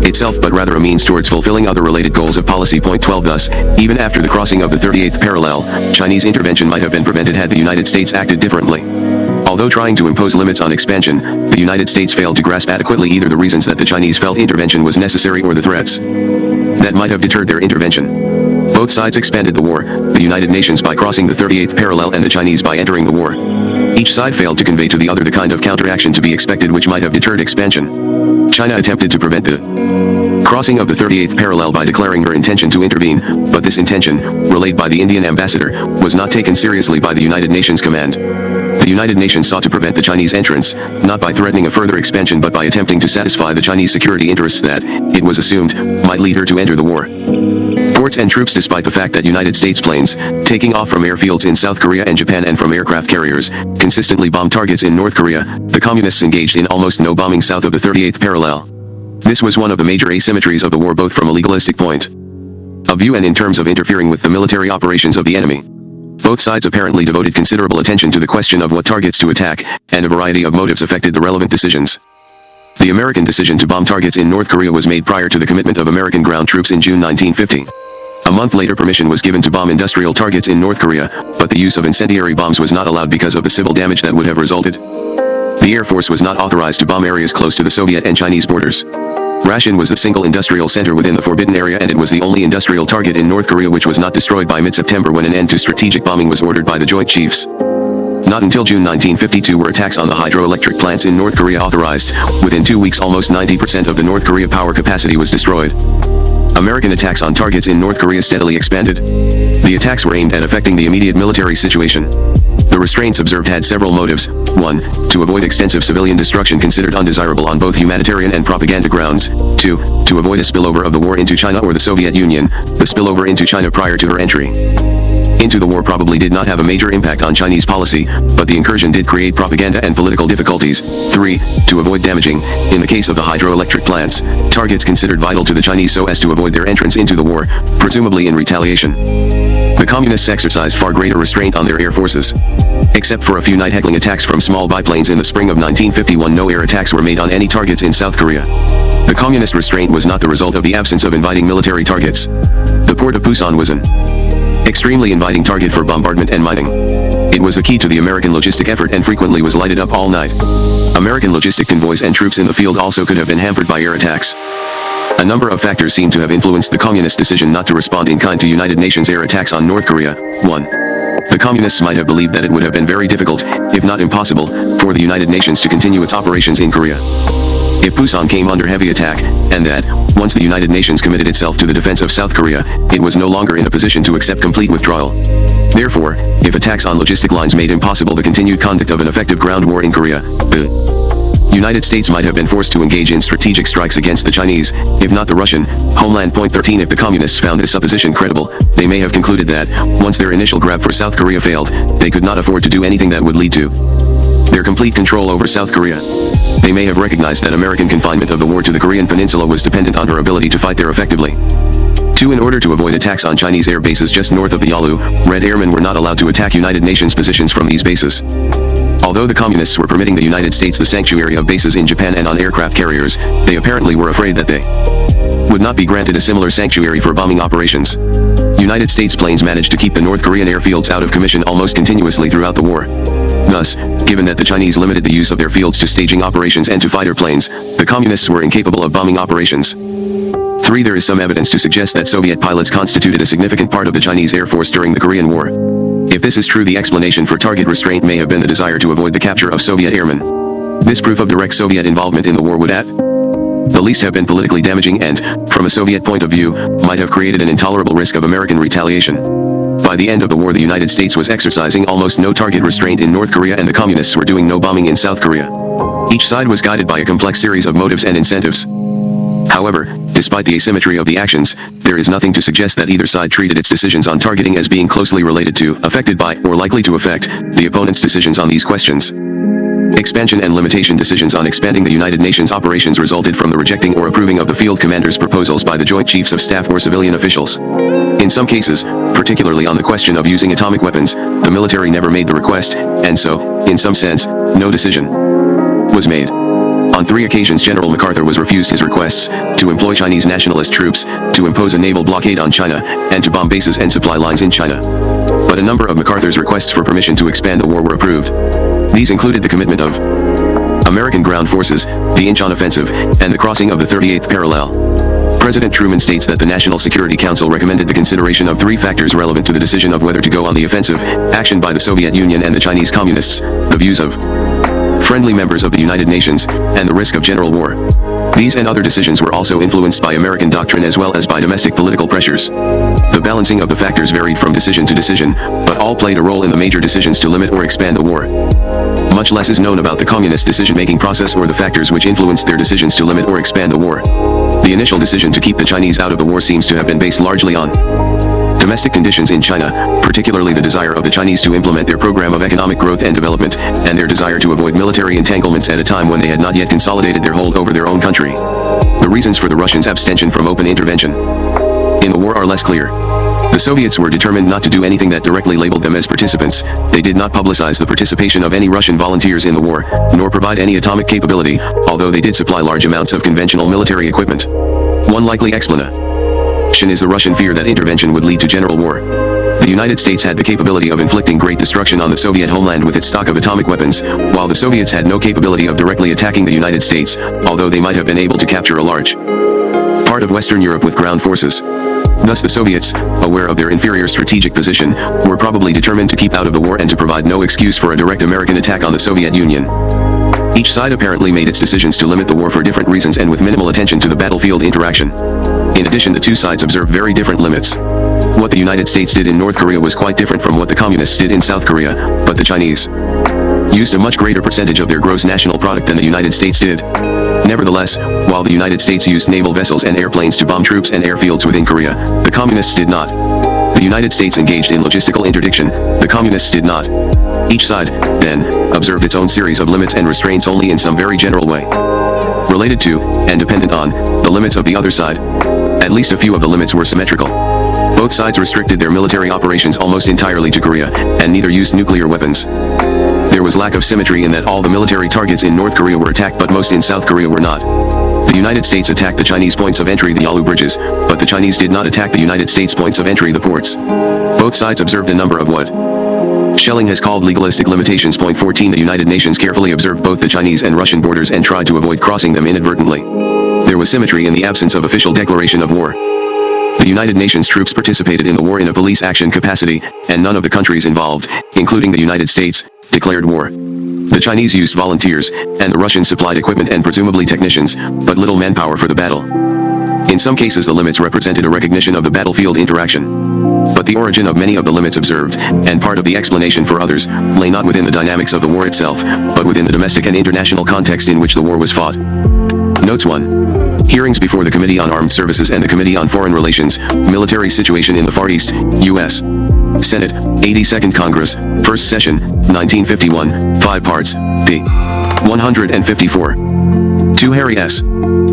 itself, but rather a means towards fulfilling other related goals of policy. Point 12. Thus, even after the crossing of the 38th parallel, Chinese intervention might have been prevented had the United States acted differently. Although trying to impose limits on expansion, the United States failed to grasp adequately either the reasons that the Chinese felt intervention was necessary or the threats that might have deterred their intervention. Both sides expanded the war, the United Nations by crossing the 38th parallel and the Chinese by entering the war. Each side failed to convey to the other the kind of counteraction to be expected which might have deterred expansion. China attempted to prevent the crossing of the 38th parallel by declaring her intention to intervene, but this intention, relayed by the Indian ambassador, was not taken seriously by the United Nations command. The United Nations sought to prevent the Chinese entrance, not by threatening a further expansion but by attempting to satisfy the Chinese security interests that, it was assumed, might lead her to enter the war. Ports and troops. Despite the fact that United States planes, taking off from airfields in South Korea and Japan and from aircraft carriers, consistently bombed targets in North Korea, the Communists engaged in almost no bombing south of the 38th parallel. This was one of the major asymmetries of the war, both from a legalistic point of view and in terms of interfering with the military operations of the enemy. Both sides apparently devoted considerable attention to the question of what targets to attack, and a variety of motives affected the relevant decisions. The American decision to bomb targets in North Korea was made prior to the commitment of American ground troops in June 1950. A month later, permission was given to bomb industrial targets in North Korea, but the use of incendiary bombs was not allowed because of the civil damage that would have resulted. The Air Force was not authorized to bomb areas close to the Soviet and Chinese borders. Rashin was the single industrial center within the forbidden area, and it was the only industrial target in North Korea which was not destroyed by mid-September, when an end to strategic bombing was ordered by the Joint Chiefs. Not until June 1952 were attacks on the hydroelectric plants in North Korea authorized. Within 2 weeks, almost 90% of the North Korea power capacity was destroyed. American attacks on targets in North Korea steadily expanded. The attacks were aimed at affecting the immediate military situation. The restraints observed had several motives. 1. To avoid extensive civilian destruction considered undesirable on both humanitarian and propaganda grounds. 2. To avoid a spillover of the war into China or the Soviet Union. The spillover into China prior to her entry into the war probably did not have a major impact on Chinese policy, but the incursion did create propaganda and political difficulties. 3. To avoid damaging, in the case of the hydroelectric plants, targets considered vital to the Chinese so as to avoid their entrance into the war, presumably in retaliation. The Communists exercised far greater restraint on their air forces. Except for a few night heckling attacks from small biplanes in the spring of 1951, no air attacks were made on any targets in South Korea. The Communist restraint was not the result of the absence of inviting military targets. The port of Pusan was an extremely inviting target for bombardment and mining. It was the key to the American logistic effort and frequently was lighted up all night. American logistic convoys and troops in the field also could have been hampered by air attacks. A number of factors seem to have influenced the Communist decision not to respond in kind to United Nations air attacks on North Korea. 1. The Communists might have believed that it would have been very difficult, if not impossible, for the United Nations to continue its operations in Korea. If Busan came under heavy attack, and that, once the United Nations committed itself to the defense of South Korea, it was no longer in a position to accept complete withdrawal. Therefore, if attacks on logistic lines made impossible the continued conduct of an effective ground war in Korea, the United States might have been forced to engage in strategic strikes against the Chinese, if not the Russian homeland. Point 13. If the Communists found this supposition credible, they may have concluded that, once their initial grab for South Korea failed, they could not afford to do anything that would lead to their complete control over South Korea. They may have recognized that American confinement of the war to the Korean peninsula was dependent on her ability to fight there effectively. 2. In order to avoid attacks on Chinese air bases just north of the Yalu, Red Airmen were not allowed to attack United Nations positions from these bases. Although the Communists were permitting the United States the sanctuary of bases in Japan and on aircraft carriers, they apparently were afraid that they would not be granted a similar sanctuary for bombing operations. United States planes managed to keep the North Korean airfields out of commission almost continuously throughout the war. Thus, given that the Chinese limited the use of their fields to staging operations and to fighter planes, the Communists were incapable of bombing operations. 3. There is some evidence to suggest that Soviet pilots constituted a significant part of the Chinese Air Force during the Korean War. If this is true, the explanation for target restraint may have been the desire to avoid the capture of Soviet airmen. This proof of direct Soviet involvement in the war would at the least have been politically damaging and, from a Soviet point of view, might have created an intolerable risk of American retaliation. By the end of the war, the United States was exercising almost no target restraint in North Korea and the Communists were doing no bombing in South Korea. Each side was guided by a complex series of motives and incentives. However, despite the asymmetry of the actions, there is nothing to suggest that either side treated its decisions on targeting as being closely related to, affected by, or likely to affect, the opponent's decisions on these questions. Expansion and limitation decisions on expanding the United Nations operations resulted from the rejecting or approving of the field commander's proposals by the Joint Chiefs of Staff or civilian officials. In some cases, particularly on the question of using atomic weapons, the military never made the request, and so, in some sense, no decision was made. On 3 occasions General MacArthur was refused his requests to employ Chinese nationalist troops, to impose a naval blockade on China, and to bomb bases and supply lines in China. But a number of MacArthur's requests for permission to expand the war were approved. These included the commitment of American ground forces, the Incheon offensive, and the crossing of the 38th parallel. President Truman states that the National Security Council recommended the consideration of 3 factors relevant to the decision of whether to go on the offensive: action by the Soviet Union and the Chinese Communists, the views of friendly members of the United Nations, and the risk of general war. These and other decisions were also influenced by American doctrine as well as by domestic political pressures. The balancing of the factors varied from decision to decision, but all played a role in the major decisions to limit or expand the war. Much less is known about the Communist decision-making process or the factors which influenced their decisions to limit or expand the war. The initial decision to keep the Chinese out of the war seems to have been based largely on domestic conditions in China, particularly the desire of the Chinese to implement their program of economic growth and development, and their desire to avoid military entanglements at a time when they had not yet consolidated their hold over their own country. The reasons for the Russians' abstention from open intervention in the war are less clear. The Soviets were determined not to do anything that directly labeled them as participants. They did not publicize the participation of any Russian volunteers in the war, nor provide any atomic capability, although they did supply large amounts of conventional military equipment. One likely explanation is the Russian fear that intervention would lead to general war. The United States had the capability of inflicting great destruction on the Soviet homeland with its stock of atomic weapons, while the Soviets had no capability of directly attacking the United States, although they might have been able to capture a large part of Western Europe with ground forces. Thus the Soviets, aware of their inferior strategic position, were probably determined to keep out of the war and to provide no excuse for a direct American attack on the Soviet Union. Each side apparently made its decisions to limit the war for different reasons and with minimal attention to the battlefield interaction. In addition, the 2 sides observed very different limits. What the United States did in North Korea was quite different from what the Communists did in South Korea, but the Chinese used a much greater percentage of their gross national product than the United States did. Nevertheless, while the United States used naval vessels and airplanes to bomb troops and airfields within Korea, the Communists did not. The United States engaged in logistical interdiction, the Communists did not. Each side, then, observed its own series of limits and restraints only in some very general way, related to, and dependent on, the limits of the other side. At least a few of the limits were symmetrical. Both sides restricted their military operations almost entirely to Korea, and neither used nuclear weapons. There was lack of symmetry in that all the military targets in North Korea were attacked but most in South Korea were not. The United States attacked the Chinese points of entry, the Yalu bridges, but the Chinese did not attack the United States points of entry, the ports. Both sides observed a number of what Schelling has called legalistic limitations. Point 14. The United Nations carefully observed both the Chinese and Russian borders and tried to avoid crossing them inadvertently. There was symmetry in the absence of official declaration of war. The United Nations troops participated in the war in a police action capacity, and none of the countries involved, including the United States, declared war. The Chinese used volunteers, and the Russians supplied equipment and presumably technicians, but little manpower for the battle. In some cases the limits represented a recognition of the battlefield interaction. But the origin of many of the limits observed, and part of the explanation for others, lay not within the dynamics of the war itself, but within the domestic and international context in which the war was fought. Notes 1. Hearings before the Committee on Armed Services and the Committee on Foreign Relations, Military Situation in the Far East, U.S. Senate, 82nd Congress, First Session, 1951, 5 parts, p. 154. To Harry S.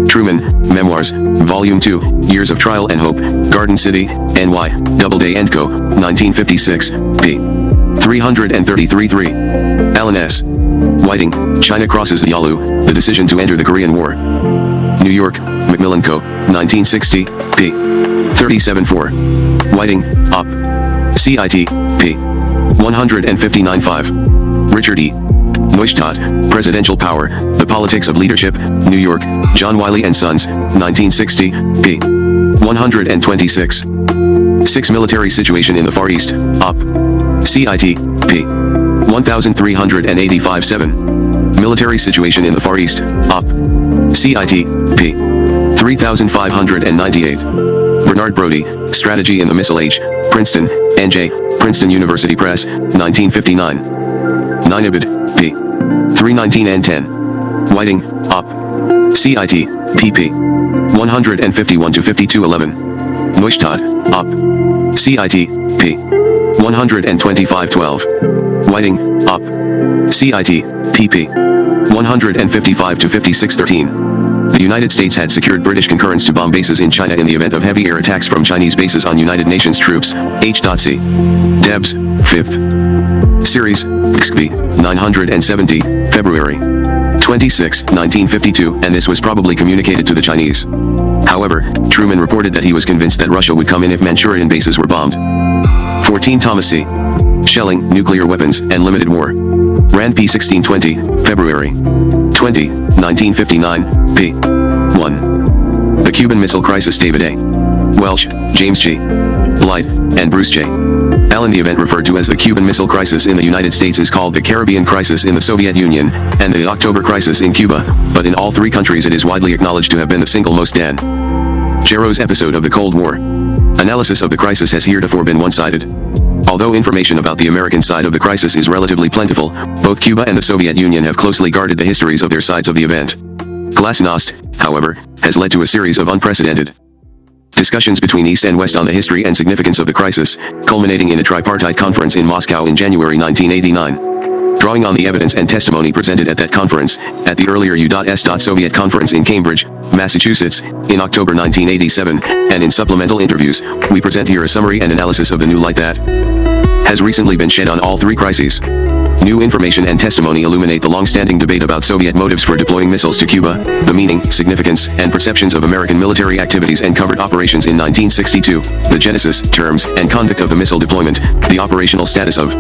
Truman, Memoirs, Volume 2, Years of Trial and Hope, Garden City, N.Y., Doubleday & Co., 1956, p. 333-3. Alan S. Whiting, China Crosses the Yalu, The Decision to Enter the Korean War. New York, Macmillan Co., 1960, p. 37-4. Whiting, Op. CIT, p. 159-5. Richard E. Neustadt, Presidential Power, The Politics of Leadership, New York, John Wiley & Sons, 1960, p. 126. 6. Military Situation in the Far East, Op. CIT, p. 1385-7. Military Situation in the Far East, Op. CIT, p. 3598. Bernard Brody, Strategy in the Missile Age, Princeton, N.J., Princeton University Press, 1959. 9 Ibid, p. 319 and 10. Whiting, Op. CIT, pp. 151-5211. Neustadt, Op. CIT, p. 125-12. Whiting, Op. CIT, pp. 155-5613. The United States had secured British concurrence to bomb bases in China in the event of heavy air attacks from Chinese bases on United Nations troops, H.C. Debs, 5th Series, XB, 970, February 26, 1952, and this was probably communicated to the Chinese. However, Truman reported that he was convinced that Russia would come in if Manchurian bases were bombed. 14. Thomas C. Schelling, Nuclear Weapons and Limited War. Rand P. 1620, February 20, 1959, p. 1. The Cuban Missile Crisis. David A. Welch, James G. Blight, and Bruce J. Allen. The event referred to as the Cuban Missile Crisis in the United States is called the Caribbean Crisis in the Soviet Union, and the October Crisis in Cuba, but in all three countries it is widely acknowledged to have been the single most dangerous episode of the Cold War. Analysis of the crisis has heretofore been one-sided. Although information about the American side of the crisis is relatively plentiful, both Cuba and the Soviet Union have closely guarded the histories of their sides of the event. Glasnost, however, has led to a series of unprecedented discussions between East and West on the history and significance of the crisis, culminating in a tripartite conference in Moscow in January 1989. Drawing on the evidence and testimony presented at that conference, at the earlier U.S. Soviet conference in Cambridge, Massachusetts, in October 1987, and in supplemental interviews, we present here a summary and analysis of the new light that has recently been shed on all three crises. New information and testimony illuminate the long-standing debate about Soviet motives for deploying missiles to Cuba, the meaning, significance, and perceptions of American military activities and covert operations in 1962, the genesis, terms, and conduct of the missile deployment, the operational status of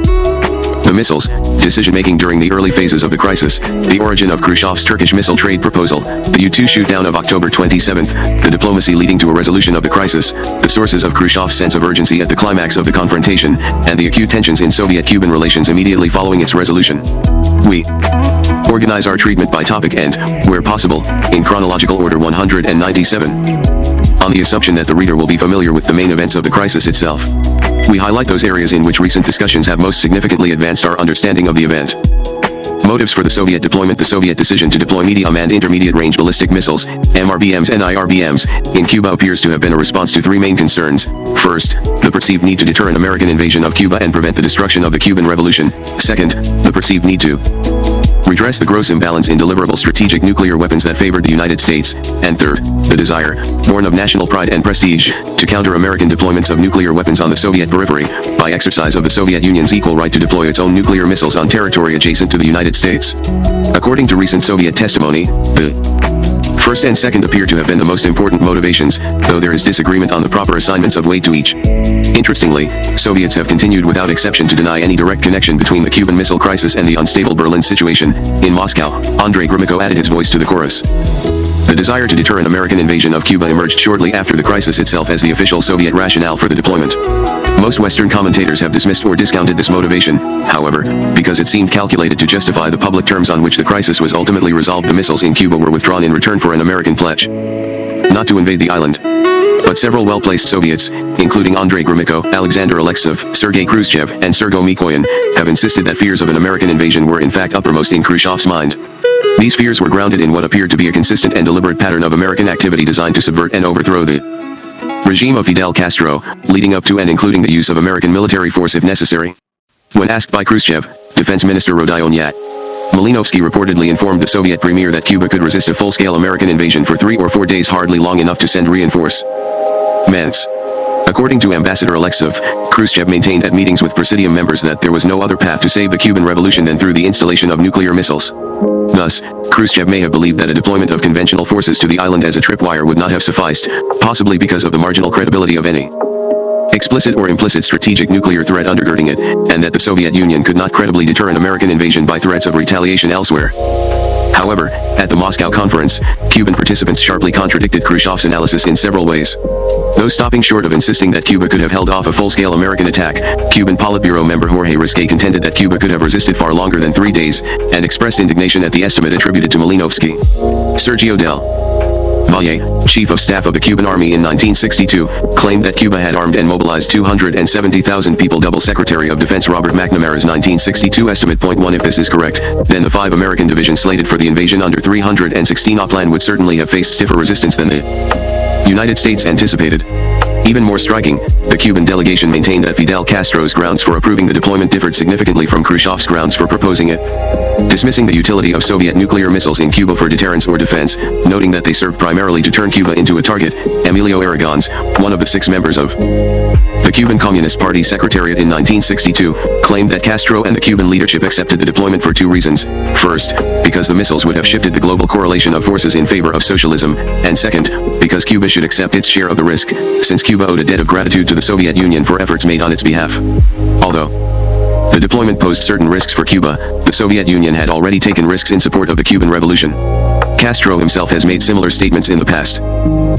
the missiles, decision-making during the early phases of the crisis, the origin of Khrushchev's Turkish missile trade proposal, the U-2 shoot-down of October 27, the diplomacy leading to a resolution of the crisis, the sources of Khrushchev's sense of urgency at the climax of the confrontation, and the acute tensions in Soviet-Cuban relations immediately following its resolution. We organize our treatment by topic and, where possible, in chronological order 197. On the assumption that the reader will be familiar with the main events of the crisis itself. We highlight those areas in which recent discussions have most significantly advanced our understanding of the event. Motives for the Soviet deployment. The Soviet decision to deploy medium and intermediate-range ballistic missiles, MRBMs and IRBMs, in Cuba appears to have been a response to three main concerns. First, the perceived need to deter an American invasion of Cuba and prevent the destruction of the Cuban Revolution. Second, the perceived need to redress the gross imbalance in deliverable strategic nuclear weapons that favored the United States, and third, the desire, born of national pride and prestige, to counter American deployments of nuclear weapons on the Soviet periphery, by exercise of the Soviet Union's equal right to deploy its own nuclear missiles on territory adjacent to the United States. According to recent Soviet testimony, the First and second appear to have been the most important motivations, though there is disagreement on the proper assignments of weight to each. Interestingly, Soviets have continued without exception to deny any direct connection between the Cuban Missile Crisis and the unstable Berlin situation. In Moscow, Andrei Gromyko added his voice to the chorus. The desire to deter an American invasion of Cuba emerged shortly after the crisis itself as the official Soviet rationale for the deployment. Most Western commentators have dismissed or discounted this motivation, however, because it seemed calculated to justify the public terms on which the crisis was ultimately resolved. The missiles in Cuba were withdrawn in return for an American pledge not to invade the island. But several well-placed Soviets, including Andrei Gromyko, Alexander Alexeyev, Sergei Khrushchev, and Sergei Mikoyan, have insisted that fears of an American invasion were in fact uppermost in Khrushchev's mind. These fears were grounded in what appeared to be a consistent and deliberate pattern of American activity designed to subvert and overthrow the regime of Fidel Castro, leading up to and including the use of American military force if necessary. When asked by Khrushchev, Defense Minister Rodionyak Malinovsky reportedly informed the Soviet premier that Cuba could resist a full-scale American invasion for 3 or 4 days, hardly long enough to send reinforcements. According to Ambassador Alexeyev, Khrushchev maintained at meetings with Presidium members that there was no other path to save the Cuban Revolution than through the installation of nuclear missiles. Thus, Khrushchev may have believed that a deployment of conventional forces to the island as a tripwire would not have sufficed, possibly because of the marginal credibility of any explicit or implicit strategic nuclear threat undergirding it, and that the Soviet Union could not credibly deter an American invasion by threats of retaliation elsewhere. However, at the Moscow conference, Cuban participants sharply contradicted Khrushchev's analysis in several ways. Though stopping short of insisting that Cuba could have held off a full-scale American attack, Cuban Politburo member Jorge Risque contended that Cuba could have resisted far longer than 3 days, and expressed indignation at the estimate attributed to Malinovsky. Sergio Del Valle, chief of staff of the Cuban Army in 1962, claimed that Cuba had armed and mobilized 270,000 people. Double Secretary of Defense Robert McNamara's 1962 estimate. Point 1. If this is correct, then the 5 American divisions slated for the invasion under 316 plan would certainly have faced stiffer resistance than the United States anticipated. Even more striking, the Cuban delegation maintained that Fidel Castro's grounds for approving the deployment differed significantly from Khrushchev's grounds for proposing it, dismissing the utility of Soviet nuclear missiles in Cuba for deterrence or defense, noting that they served primarily to turn Cuba into a target. Emilio Aragonés, one of the 6 members of the Cuban Communist Party Secretariat in 1962, claimed that Castro and the Cuban leadership accepted the deployment for 2 reasons. First, because the missiles would have shifted the global correlation of forces in favor of socialism, and second, because Cuba should accept its share of the risk, since Cuba owed a debt of gratitude to the Soviet Union for efforts made on its behalf. Although the deployment posed certain risks for Cuba, the Soviet Union had already taken risks in support of the Cuban Revolution. Castro himself has made similar statements in the past.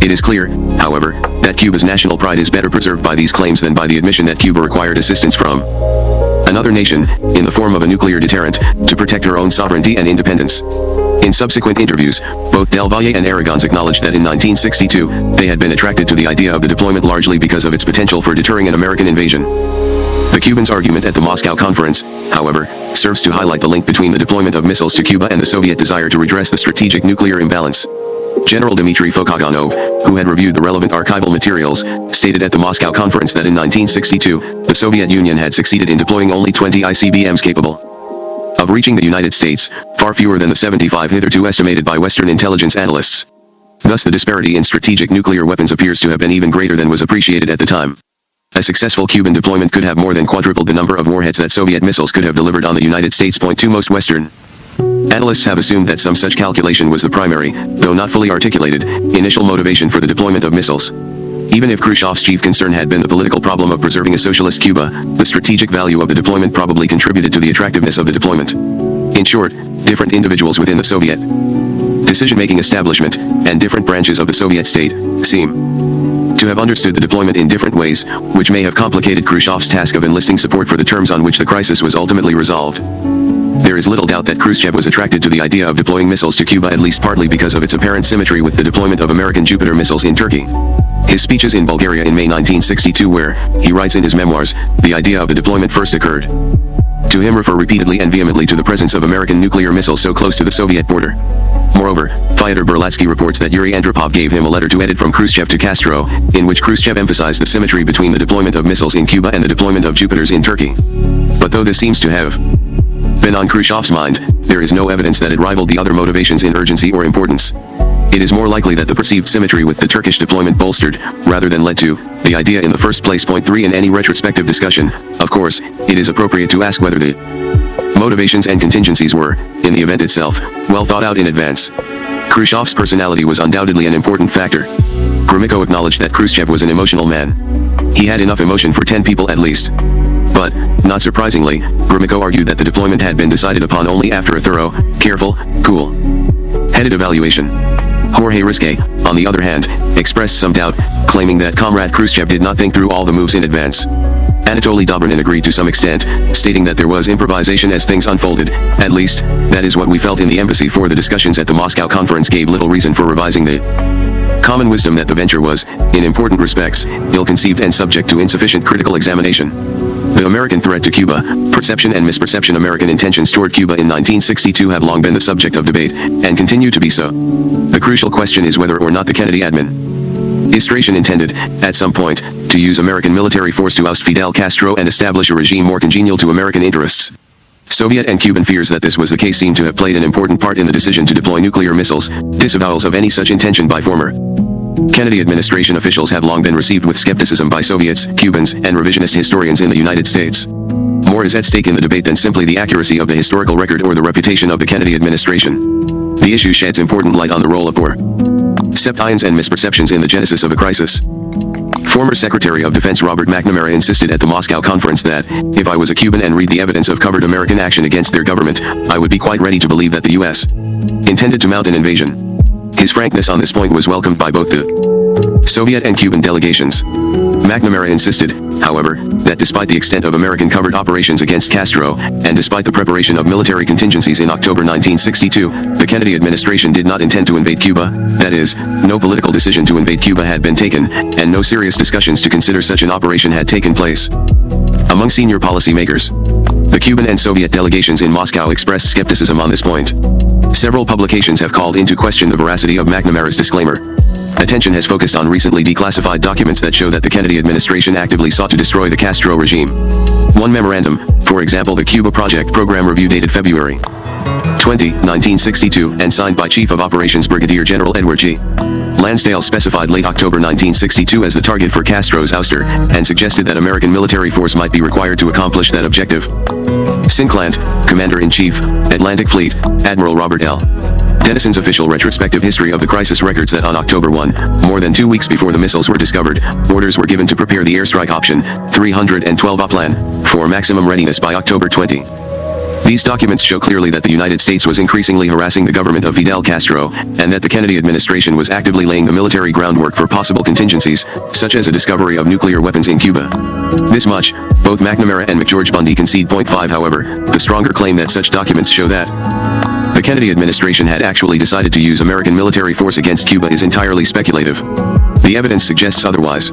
It is clear, however, that Cuba's national pride is better preserved by these claims than by the admission that Cuba required assistance from another nation, in the form of a nuclear deterrent, to protect her own sovereignty and independence. In subsequent interviews, both Del Valle and Aragonés acknowledged that in 1962, they had been attracted to the idea of the deployment largely because of its potential for deterring an American invasion. The Cubans' argument at the Moscow conference, however, serves to highlight the link between the deployment of missiles to Cuba and the Soviet desire to redress the strategic nuclear imbalance. General Dmitry Fokoganov, who had reviewed the relevant archival materials, stated at the Moscow conference that in 1962, the Soviet Union had succeeded in deploying only 20 ICBMs capable of reaching the United States, far fewer than the 75 hitherto estimated by Western intelligence analysts. Thus the disparity in strategic nuclear weapons appears to have been even greater than was appreciated at the time. A successful Cuban deployment could have more than quadrupled the number of warheads that Soviet missiles could have delivered on the United States. Point 2. Most Western analysts have assumed that some such calculation was the primary, though not fully articulated, initial motivation for the deployment of missiles. Even if Khrushchev's chief concern had been the political problem of preserving a socialist Cuba, the strategic value of the deployment probably contributed to the attractiveness of the deployment. In short, different individuals within the Soviet decision-making establishment, and different branches of the Soviet state, seem to have understood the deployment in different ways, which may have complicated Khrushchev's task of enlisting support for the terms on which the crisis was ultimately resolved. There is little doubt that Khrushchev was attracted to the idea of deploying missiles to Cuba at least partly because of its apparent symmetry with the deployment of American Jupiter missiles in Turkey. His speeches in Bulgaria in May 1962 where, he writes in his memoirs, the idea of the deployment first occurred to him refer repeatedly and vehemently to the presence of American nuclear missiles so close to the Soviet border. Moreover, Fyodor Berlatsky reports that Yuri Andropov gave him a letter to edit from Khrushchev to Castro, in which Khrushchev emphasized the symmetry between the deployment of missiles in Cuba and the deployment of Jupiters in Turkey. But though this seems to have been on Khrushchev's mind, there is no evidence that it rivaled the other motivations in urgency or importance. It is more likely that the perceived symmetry with the Turkish deployment bolstered, rather than led to, the idea in the first place. Point 3. In any retrospective discussion, of course, it is appropriate to ask whether the motivations and contingencies were, in the event itself, well thought out in advance. Khrushchev's personality was undoubtedly an important factor. Gromyko acknowledged that Khrushchev was an emotional man. He had enough emotion for 10 people at least. But, not surprisingly, Gromyko argued that the deployment had been decided upon only after a thorough, careful, cool-headed evaluation. Jorge Risque, on the other hand, expressed some doubt, claiming that Comrade Khrushchev did not think through all the moves in advance. Anatoly Dobrynin agreed to some extent, stating that there was improvisation as things unfolded. At least, that is what we felt in the embassy, for the discussions at the Moscow conference gave little reason for revising the common wisdom that the venture was, in important respects, ill-conceived and subject to insufficient critical examination. The American threat to Cuba, perception and misperception. American intentions toward Cuba in 1962 have long been the subject of debate, and continue to be so. The crucial question is whether or not the Kennedy administration intended, at some point, to use American military force to oust Fidel Castro and establish a regime more congenial to American interests. Soviet and Cuban fears that this was the case seem to have played an important part in the decision to deploy nuclear missiles. Disavowals of any such intention by former Kennedy administration officials have long been received with skepticism by Soviets, Cubans, and revisionist historians in the United States. More is at stake in the debate than simply the accuracy of the historical record or the reputation of the Kennedy administration. The issue sheds important light on the role of perceptions and misperceptions in the genesis of a crisis. Former Secretary of Defense Robert McNamara insisted at the Moscow conference that, if I was a Cuban and read the evidence of covert American action against their government, I would be quite ready to believe that the U.S. intended to mount an invasion. His frankness on this point was welcomed by both the Soviet and Cuban delegations. McNamara insisted, however, that despite the extent of American covert operations against Castro, and despite the preparation of military contingencies in October 1962, the Kennedy administration did not intend to invade Cuba. That is, no political decision to invade Cuba had been taken, and no serious discussions to consider such an operation had taken place. Among senior policymakers, the Cuban and Soviet delegations in Moscow expressed skepticism on this point. Several publications have called into question the veracity of McNamara's disclaimer. Attention has focused on recently declassified documents that show that the Kennedy administration actively sought to destroy the Castro regime. One memorandum, for example the Cuba Project Program Review dated February 20, 1962, and signed by Chief of Operations Brigadier General Edward G. Lansdale, specified late October 1962 as the target for Castro's ouster, and suggested that American military force might be required to accomplish that objective. Sinclair, Commander-in-Chief, Atlantic Fleet, Admiral Robert L. Denison's official retrospective history of the crisis records that on October 1, more than 2 weeks before the missiles were discovered, orders were given to prepare the airstrike option, 312 plan, for maximum readiness by October 20. These documents show clearly that the United States was increasingly harassing the government of Fidel Castro, and that the Kennedy administration was actively laying the military groundwork for possible contingencies, such as a discovery of nuclear weapons in Cuba. This much, both McNamara and McGeorge Bundy concede. 5 However, the stronger claim that such documents show that the Kennedy administration had actually decided to use American military force against Cuba is entirely speculative. The evidence suggests otherwise.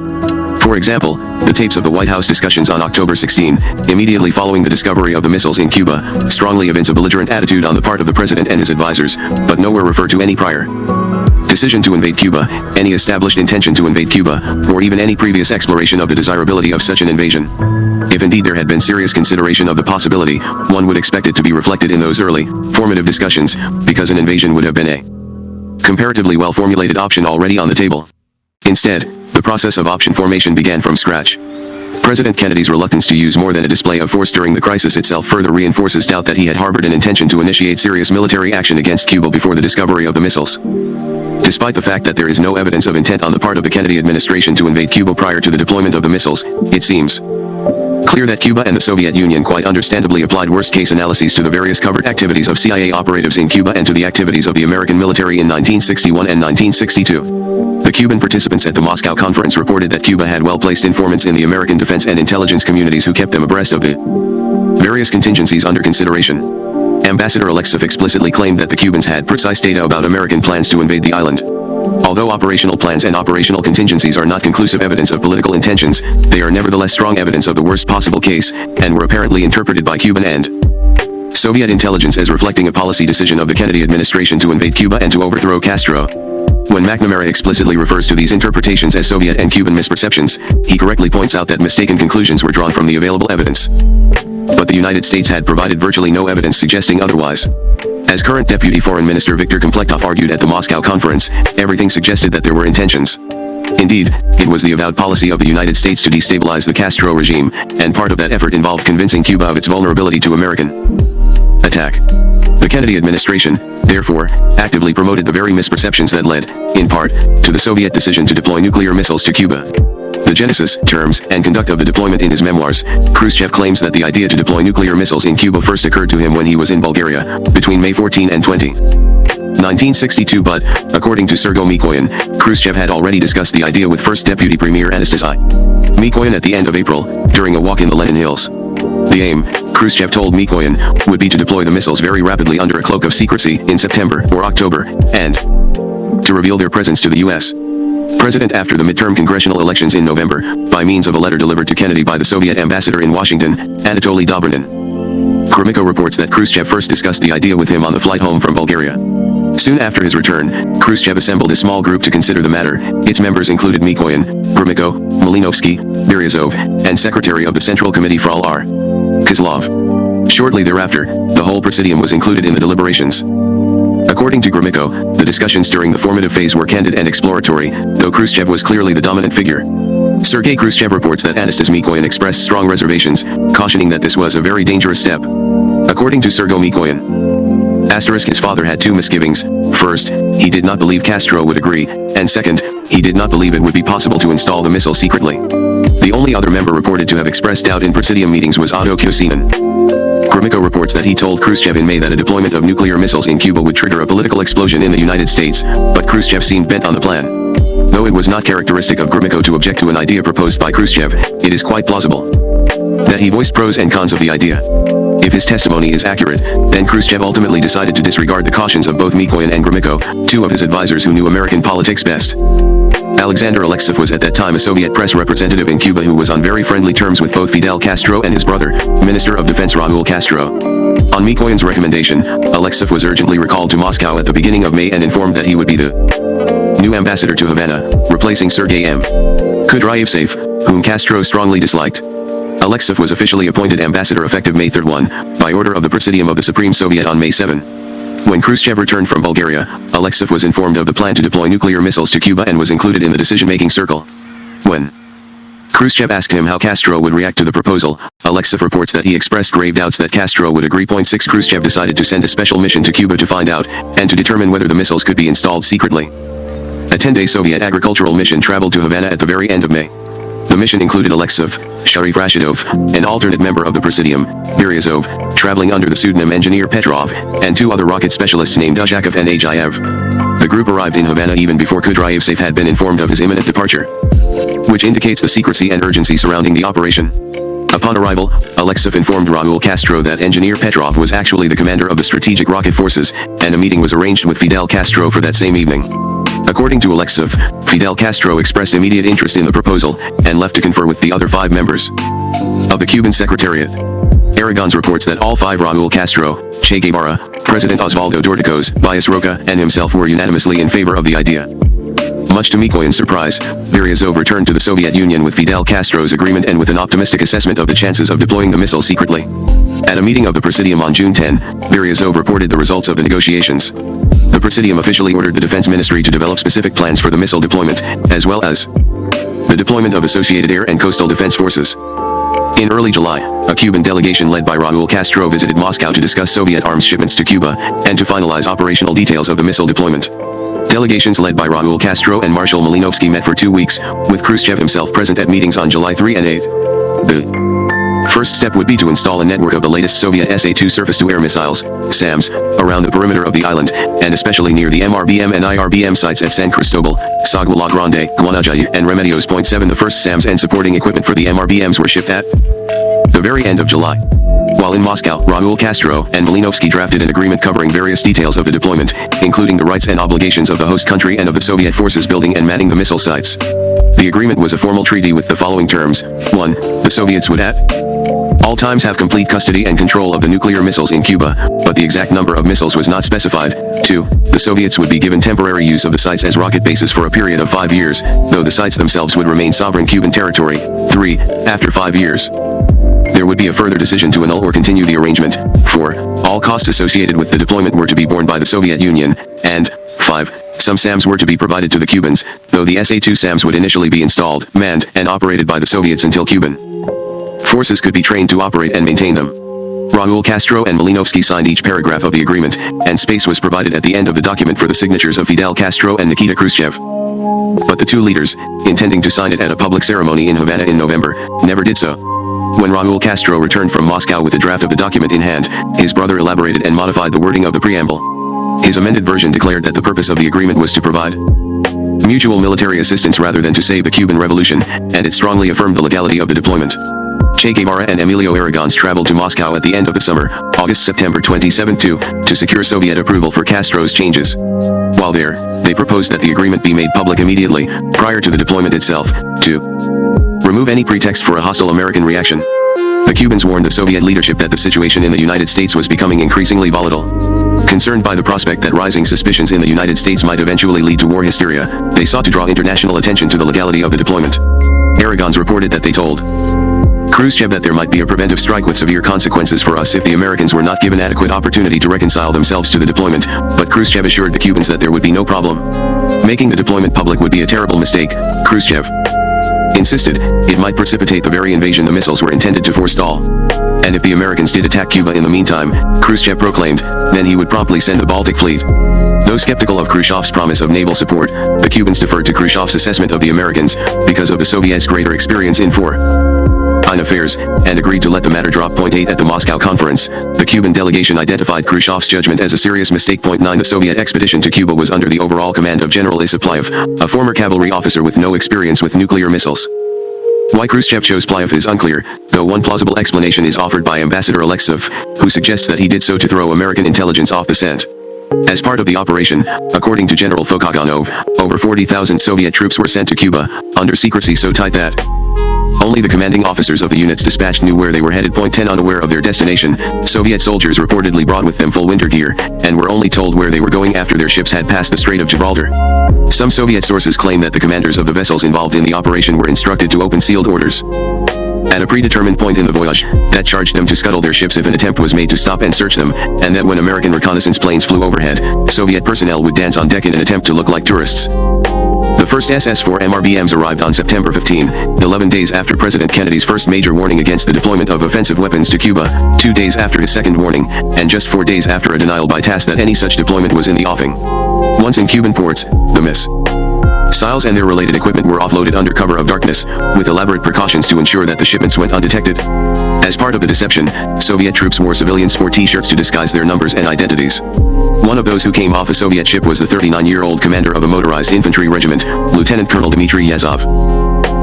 For example, the tapes of the White House discussions on October 16, immediately following the discovery of the missiles in Cuba, strongly evince a belligerent attitude on the part of the president and his advisors, but nowhere refer to any prior decision to invade Cuba, any established intention to invade Cuba, or even any previous exploration of the desirability of such an invasion. If indeed there had been serious consideration of the possibility, one would expect it to be reflected in those early, formative discussions, because an invasion would have been a comparatively well-formulated option already on the table. Instead, the process of option formation began from scratch. President Kennedy's reluctance to use more than a display of force during the crisis itself further reinforces doubt that he had harbored an intention to initiate serious military action against Cuba before the discovery of the missiles. Despite the fact that there is no evidence of intent on the part of the Kennedy administration to invade Cuba prior to the deployment of the missiles, it seems clear that Cuba and the Soviet Union quite understandably applied worst-case analyses to the various covert activities of CIA operatives in Cuba and to the activities of the American military in 1961 and 1962. The Cuban participants at the Moscow conference reported that Cuba had well-placed informants in the American defense and intelligence communities who kept them abreast of the various contingencies under consideration. Ambassador Alexeyev explicitly claimed that the Cubans had precise data about American plans to invade the island. Although operational plans and operational contingencies are not conclusive evidence of political intentions, they are nevertheless strong evidence of the worst possible case, and were apparently interpreted by Cuban and Soviet intelligence as reflecting a policy decision of the Kennedy administration to invade Cuba and to overthrow Castro. When McNamara explicitly refers to these interpretations as Soviet and Cuban misperceptions, he correctly points out that mistaken conclusions were drawn from the available evidence. But the United States had provided virtually no evidence suggesting otherwise. As current Deputy Foreign Minister Viktor Komplektov argued at the Moscow conference, everything suggested that there were intentions. Indeed, it was the avowed policy of the United States to destabilize the Castro regime, and part of that effort involved convincing Cuba of its vulnerability to American attack. The Kennedy administration, therefore, actively promoted the very misperceptions that led, in part, to the Soviet decision to deploy nuclear missiles to Cuba. The genesis, terms, and conduct of the deployment in his memoirs, Khrushchev claims that the idea to deploy nuclear missiles in Cuba first occurred to him when he was in Bulgaria, between May 14 and 20. 1962, but, according to Sergei Mikoyan, Khrushchev had already discussed the idea with First Deputy Premier Anastasy Mikoyan at the end of April, during a walk in the Lenin Hills. The aim, Khrushchev told Mikoyan, would be to deploy the missiles very rapidly under a cloak of secrecy in September or October, and to reveal their presence to the U.S. President after the midterm congressional elections in November, by means of a letter delivered to Kennedy by the Soviet ambassador in Washington, Anatoly Dobrynin. Gromyko reports that Khrushchev first discussed the idea with him on the flight home from Bulgaria. Soon after his return, Khrushchev assembled a small group to consider the matter. Its members included Mikoyan, Gromyko, Malinovsky, Beryazov, and Secretary of the Central Committee Frol R. Kozlov. Shortly thereafter, the whole presidium was included in the deliberations. According to Gromyko, the discussions during the formative phase were candid and exploratory, though Khrushchev was clearly the dominant figure. Sergei Khrushchev reports that Anastas Mikoyan expressed strong reservations, cautioning that this was a very dangerous step. According to Sergei Mikoyan, his father had two misgivings. First, he did not believe Castro would agree, and second, he did not believe it would be possible to install the missile secretly. The only other member reported to have expressed doubt in presidium meetings was Otto Kosynin. Gromyko reports that he told Khrushchev in May that a deployment of nuclear missiles in Cuba would trigger a political explosion in the United States, but Khrushchev seemed bent on the plan. Though it was not characteristic of Gromyko to object to an idea proposed by Khrushchev, it is quite plausible that he voiced pros and cons of the idea. If his testimony is accurate, then Khrushchev ultimately decided to disregard the cautions of both Mikoyan and Gromyko, two of his advisors who knew American politics best. Alexander Alexeyev was at that time a Soviet press representative in Cuba who was on very friendly terms with both Fidel Castro and his brother, Minister of Defense Raul Castro. On Mikoyan's recommendation, Alexeyev was urgently recalled to Moscow at the beginning of May and informed that he would be the new ambassador to Havana, replacing Sergei M. Kudryavtsev, whom Castro strongly disliked. Alexeyev was officially appointed ambassador effective May 31, by order of the Presidium of the Supreme Soviet on May 7. When Khrushchev returned from Bulgaria, Alexeyev was informed of the plan to deploy nuclear missiles to Cuba and was included in the decision-making circle. When Khrushchev asked him how Castro would react to the proposal, Alexeyev reports that he expressed grave doubts that Castro would agree. 6 Khrushchev decided to send a special mission to Cuba to find out, and to determine whether the missiles could be installed secretly. A 10-day Soviet agricultural mission traveled to Havana at the very end of May. The mission included Alexeyev, Sharif Rashidov, an alternate member of the Presidium, Beryazov, traveling under the pseudonym Engineer Petrov, and 2 other rocket specialists named Uzhakov and Ajayev. The group arrived in Havana even before Kudryavtsev had been informed of his imminent departure, which indicates the secrecy and urgency surrounding the operation. Upon arrival, Alexeyev informed Raul Castro that Engineer Petrov was actually the commander of the strategic rocket forces, and a meeting was arranged with Fidel Castro for that same evening. According to Alexeyev, Fidel Castro expressed immediate interest in the proposal, and left to confer with the other 5 members of the Cuban Secretariat. Aragon's reports that all 5 Raul Castro, Che Guevara, President Osvaldo Dorticos, Bias Roca, and himself were unanimously in favor of the idea. Much to Mikoyan's surprise, Beryazov returned to the Soviet Union with Fidel Castro's agreement and with an optimistic assessment of the chances of deploying the missile secretly. At a meeting of the Presidium on June 10, Beryazov reported the results of the negotiations. The Presidium officially ordered the Defense Ministry to develop specific plans for the missile deployment, as well as the deployment of associated air and coastal defense forces. In early July, a Cuban delegation led by Raul Castro visited Moscow to discuss Soviet arms shipments to Cuba, and to finalize operational details of the missile deployment. Delegations led by Raul Castro and Marshal Malinovsky met for 2 weeks, with Khrushchev himself present at meetings on July 3 and 8. The first step would be to install a network of the latest Soviet SA-2 surface-to-air missiles, SAMs, around the perimeter of the island, and especially near the MRBM and IRBM sites at San Cristobal, Sagua La Grande, Guanajuato, and Remedios. 7 The first SAMs and supporting equipment for the MRBMs were shipped at the very end of July. While in Moscow, Raul Castro and Malinovsky drafted an agreement covering various details of the deployment, including the rights and obligations of the host country and of the Soviet forces building and manning the missile sites. The agreement was a formal treaty with the following terms. 1. The Soviets would at all times have complete custody and control of the nuclear missiles in Cuba, but the exact number of missiles was not specified. 2. The Soviets would be given temporary use of the sites as rocket bases for a period of 5 years, though the sites themselves would remain sovereign Cuban territory. 3. After 5 years, there would be a further decision to annul or continue the arrangement. 4. All costs associated with the deployment were to be borne by the Soviet Union, and 5. Some SAMs were to be provided to the Cubans, though the SA-2 SAMs would initially be installed, manned, and operated by the Soviets until Cuban forces could be trained to operate and maintain them. Raul Castro and Malinovsky signed each paragraph of the agreement, and space was provided at the end of the document for the signatures of Fidel Castro and Nikita Khrushchev. But the two leaders, intending to sign it at a public ceremony in Havana in November, never did so. When Raul Castro returned from Moscow with the draft of the document in hand, his brother elaborated and modified the wording of the preamble. His amended version declared that the purpose of the agreement was to provide mutual military assistance rather than to save the Cuban Revolution, and it strongly affirmed the legality of the deployment. Che Guevara and Emilio Aragons traveled to Moscow at the end of the summer, August-September 27, to secure Soviet approval for Castro's changes. While there, they proposed that the agreement be made public immediately, prior to the deployment itself, to remove any pretext for a hostile American reaction. The Cubans warned the Soviet leadership that the situation in the United States was becoming increasingly volatile. Concerned by the prospect that rising suspicions in the United States might eventually lead to war hysteria, they sought to draw international attention to the legality of the deployment. Aragons reported that they told Khrushchev that there might be a preventive strike with severe consequences for us if the Americans were not given adequate opportunity to reconcile themselves to the deployment, but Khrushchev assured the Cubans that there would be no problem. Making the deployment public would be a terrible mistake, Khrushchev insisted. It might precipitate the very invasion the missiles were intended to forestall. And if the Americans did attack Cuba in the meantime, Khrushchev proclaimed, then he would promptly send the Baltic Fleet. Though skeptical of Khrushchev's promise of naval support, the Cubans deferred to Khrushchev's assessment of the Americans, because of the Soviets' greater experience in foreign affairs, and agreed to let the matter drop. Point 8 At the Moscow conference, the Cuban delegation identified Khrushchev's judgment as a serious mistake. Point 9 The Soviet expedition to Cuba was under the overall command of General Isip Plyev, a former cavalry officer with no experience with nuclear missiles. Why Khrushchev chose Plyev is unclear, though one plausible explanation is offered by Ambassador Alexeyev, who suggests that he did so to throw American intelligence off the scent. As part of the operation, according to General Fokoganov, over 40,000 Soviet troops were sent to Cuba, under secrecy so tight that only the commanding officers of the units dispatched knew where they were headed. Point 10 Unaware of their destination, Soviet soldiers reportedly brought with them full winter gear, and were only told where they were going after their ships had passed the Strait of Gibraltar. Some Soviet sources claim that the commanders of the vessels involved in the operation were instructed to open sealed orders at a predetermined point in the voyage, that charged them to scuttle their ships if an attempt was made to stop and search them, and that when American reconnaissance planes flew overhead, Soviet personnel would dance on deck in an attempt to look like tourists. The first SS-4 MRBMs arrived on September 15, 11 days after President Kennedy's first major warning against the deployment of offensive weapons to Cuba, 2 days after his second warning, and just 4 days after a denial by TASS that any such deployment was in the offing. Once in Cuban ports, the missiles and their related equipment were offloaded under cover of darkness, with elaborate precautions to ensure that the shipments went undetected. As part of the deception, Soviet troops wore civilian sport t-shirts to disguise their numbers and identities. One of those who came off a Soviet ship was the 39-year-old commander of a motorized infantry regiment, Lieutenant Colonel Dmitry Yazov,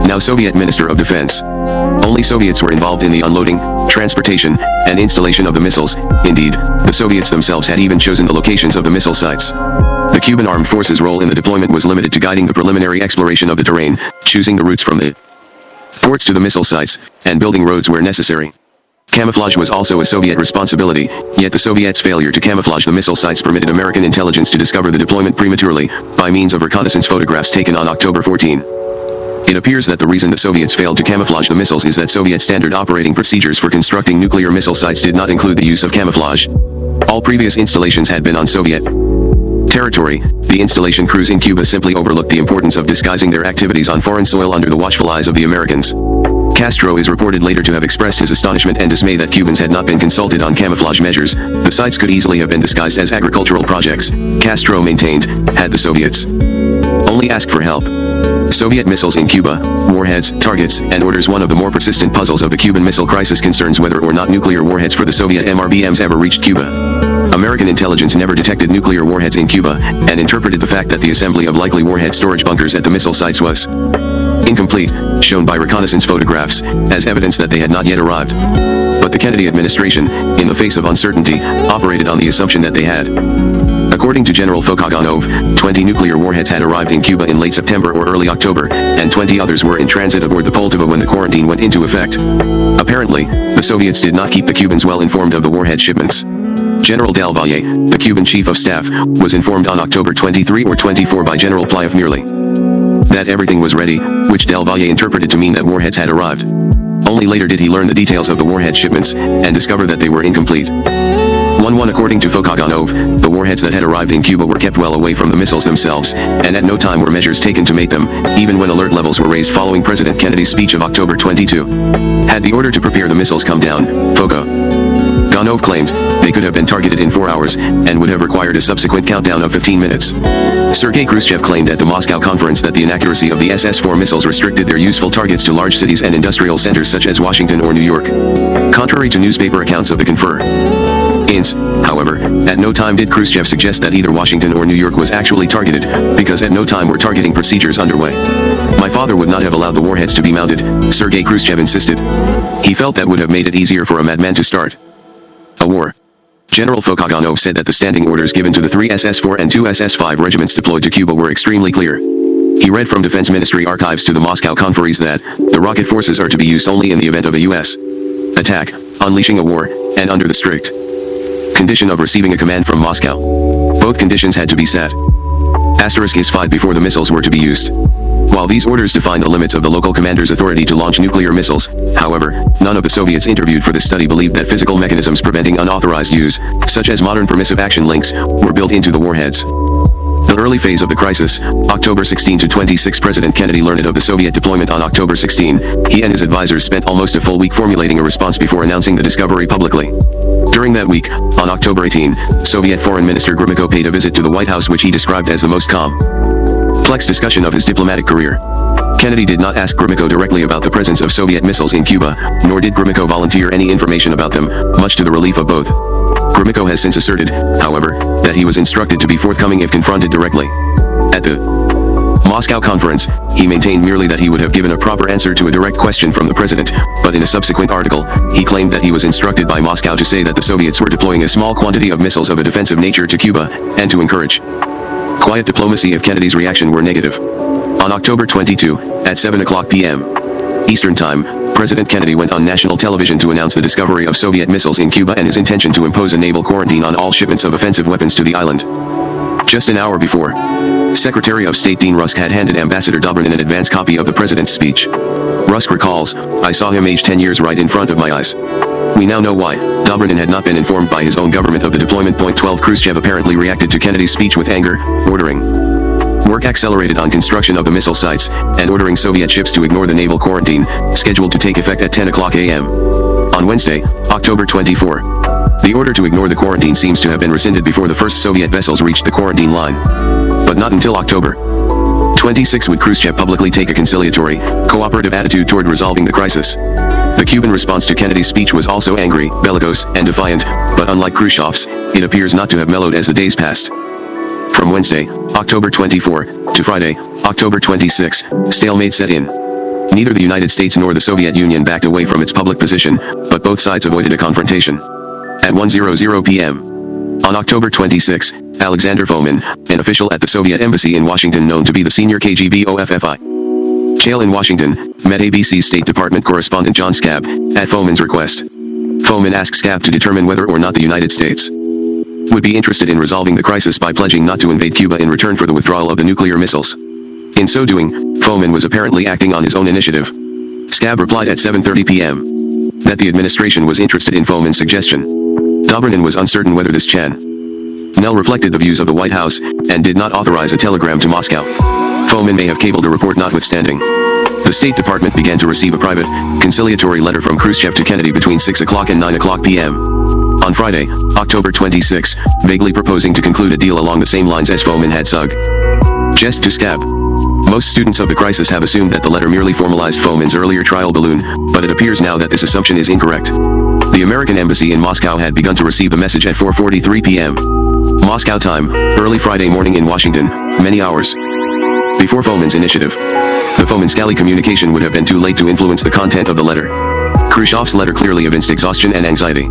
now Soviet Minister of Defense. Only Soviets were involved in the unloading, transportation, and installation of the missiles. Indeed, the Soviets themselves had even chosen the locations of the missile sites. The Cuban Armed Forces' role in the deployment was limited to guiding the preliminary exploration of the terrain, choosing the routes from the ports to the missile sites, and building roads where necessary. Camouflage was also a Soviet responsibility, yet the Soviets' failure to camouflage the missile sites permitted American intelligence to discover the deployment prematurely, by means of reconnaissance photographs taken on October 14. It appears that the reason the Soviets failed to camouflage the missiles is that Soviet standard operating procedures for constructing nuclear missile sites did not include the use of camouflage. All previous installations had been on Soviet territory. The installation crews in Cuba simply overlooked the importance of disguising their activities on foreign soil under the watchful eyes of the Americans. Castro is reported later to have expressed his astonishment and dismay that Cubans had not been consulted on camouflage measures. The sites could easily have been disguised as agricultural projects, Castro maintained, had the Soviets only asked for help. Soviet missiles in Cuba, warheads, targets, and orders. One of the more persistent puzzles of the Cuban Missile Crisis concerns whether or not nuclear warheads for the Soviet MRBMs ever reached Cuba. American intelligence never detected nuclear warheads in Cuba, and interpreted the fact that the assembly of likely warhead storage bunkers at the missile sites was incomplete, shown by reconnaissance photographs, as evidence that they had not yet arrived. But the Kennedy administration, in the face of uncertainty, operated on the assumption that they had. According to General Fokoganov, 20 nuclear warheads had arrived in Cuba in late September or early October, and 20 others were in transit aboard the Poltava when the quarantine went into effect. Apparently, the Soviets did not keep the Cubans well informed of the warhead shipments. General Del Valle, the Cuban chief of staff, was informed on October 23 or 24 by General Plyev merely that everything was ready, which Del Valle interpreted to mean that warheads had arrived. Only later did he learn the details of the warhead shipments, and discover that they were incomplete. 1-1 According to Fokoganov, the warheads that had arrived in Cuba were kept well away from the missiles themselves, and at no time were measures taken to mate them, even when alert levels were raised following President Kennedy's speech of October 22. Had the order to prepare the missiles come down, Fokoganov Fokoganov claimed they could have been targeted in 4 hours and would have required a subsequent countdown of 15 minutes. Sergei Khrushchev claimed at the Moscow conference that the inaccuracy of the SS-4 missiles restricted their useful targets to large cities and industrial centers such as Washington or New York. Contrary to newspaper accounts of the Inns, however, at no time did Khrushchev suggest that either Washington or New York was actually targeted, because at no time were targeting procedures underway. My father would not have allowed the warheads to be mounted, Sergei Khrushchev insisted. He felt that would have made it easier for a madman to start a war. General Fokoganov said that the standing orders given to the 3 SS-4 and 2 SS-5 regiments deployed to Cuba were extremely clear. He read from Defense Ministry archives to the Moscow conferees that the rocket forces are to be used only in the event of a U.S. attack, unleashing a war, and under the strict condition of receiving a command from Moscow. Both conditions had to be set. Asterisk is 5 before the missiles were to be used. While these orders defined the limits of the local commander's authority to launch nuclear missiles, however, none of the Soviets interviewed for this study believed that physical mechanisms preventing unauthorized use, such as modern permissive action links, were built into the warheads. The early phase of the crisis, October 16 to 26, President Kennedy learned of the Soviet deployment on October 16. He and his advisors spent almost a full week formulating a response before announcing the discovery publicly. During that week, on October 18, Soviet Foreign Minister Gromyko paid a visit to the White House, which he described as the most complex discussion of his diplomatic career. Kennedy did not ask Gromyko directly about the presence of Soviet missiles in Cuba, nor did Gromyko volunteer any information about them, much to the relief of both. Gromyko has since asserted, however, that he was instructed to be forthcoming if confronted directly. At the Moscow conference, he maintained merely that he would have given a proper answer to a direct question from the president, but in a subsequent article, he claimed that he was instructed by Moscow to say that the Soviets were deploying a small quantity of missiles of a defensive nature to Cuba, and to encourage quiet diplomacy if Kennedy's reaction were negative. On October 22, at 7:00 p.m. Eastern Time, President Kennedy went on national television to announce the discovery of Soviet missiles in Cuba and his intention to impose a naval quarantine on all shipments of offensive weapons to the island. Just an hour before, Secretary of State Dean Rusk had handed Ambassador Dobrynin an advance copy of the president's speech. Rusk recalls, "I saw him aged 10 years right in front of my eyes." We now know why. Dobrynin had not been informed by his own government of the deployment. 12 Khrushchev apparently reacted to Kennedy's speech with anger, ordering work accelerated on construction of the missile sites, and ordering Soviet ships to ignore the naval quarantine, scheduled to take effect at 10:00 a.m. On Wednesday, October 24. The order to ignore the quarantine seems to have been rescinded before the first Soviet vessels reached the quarantine line. But not until October 26 would Khrushchev publicly take a conciliatory, cooperative attitude toward resolving the crisis. The Cuban response to Kennedy's speech was also angry, bellicose, and defiant, but unlike Khrushchev's, it appears not to have mellowed as the days passed. From Wednesday, October 24, to Friday, October 26, stalemate set in. Neither the United States nor the Soviet Union backed away from its public position, but both sides avoided a confrontation. At 1:00 p.m. on October 26, Alexander Fomin, an official at the Soviet embassy in Washington known to be the senior KGB OFFI chail in Washington, met ABC State Department correspondent John Skabb, at Fomin's request. Fomin asked Skabb to determine whether or not the United States would be interested in resolving the crisis by pledging not to invade Cuba in return for the withdrawal of the nuclear missiles. In so doing, Fomin was apparently acting on his own initiative. Skabb replied at 7:30 p.m. that the administration was interested in Fomin's suggestion. Dobrynin was uncertain whether this channel reflected the views of the White House, and did not authorize a telegram to Moscow. Fomin may have cabled a report notwithstanding. The State Department began to receive a private, conciliatory letter from Khrushchev to Kennedy between 6:00 and 9:00 p.m. on Friday, October 26, vaguely proposing to conclude a deal along the same lines as Fomin had suggested to Skabb. Most students of the crisis have assumed that the letter merely formalized Fomin's earlier trial balloon, but it appears now that this assumption is incorrect. The American embassy in Moscow had begun to receive the message at 4:43 p.m. Moscow time, early Friday morning in Washington, many hours before Fomin's initiative. The Fomin-Scally communication would have been too late to influence the content of the letter. Khrushchev's letter clearly evinced exhaustion and anxiety.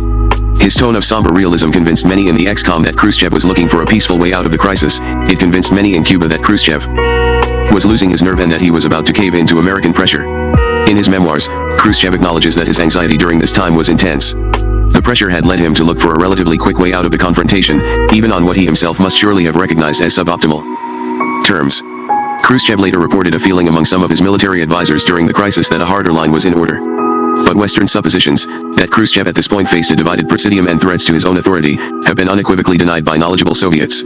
His tone of somber realism convinced many in the ex-com that Khrushchev was looking for a peaceful way out of the crisis. It convinced many in Cuba that Khrushchev was losing his nerve and that he was about to cave into American pressure. In his memoirs, Khrushchev acknowledges that his anxiety during this time was intense. The pressure had led him to look for a relatively quick way out of the confrontation, even on what he himself must surely have recognized as suboptimal terms. Khrushchev later reported a feeling among some of his military advisors during the crisis that a harder line was in order. But Western suppositions, that Khrushchev at this point faced a divided presidium and threats to his own authority, have been unequivocally denied by knowledgeable Soviets.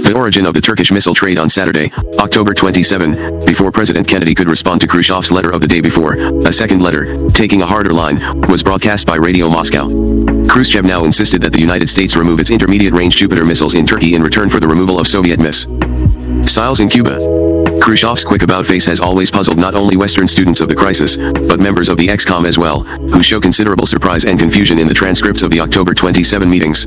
The origin of the Turkish missile trade on Saturday, October 27, before President Kennedy could respond to Khrushchev's letter of the day before, a second letter, taking a harder line, was broadcast by Radio Moscow. Khrushchev now insisted that the United States remove its intermediate-range Jupiter missiles in Turkey in return for the removal of Soviet missiles in Cuba. Khrushchev's quick about-face has always puzzled not only Western students of the crisis, but members of the XCOM as well, who show considerable surprise and confusion in the transcripts of the October 27 meetings.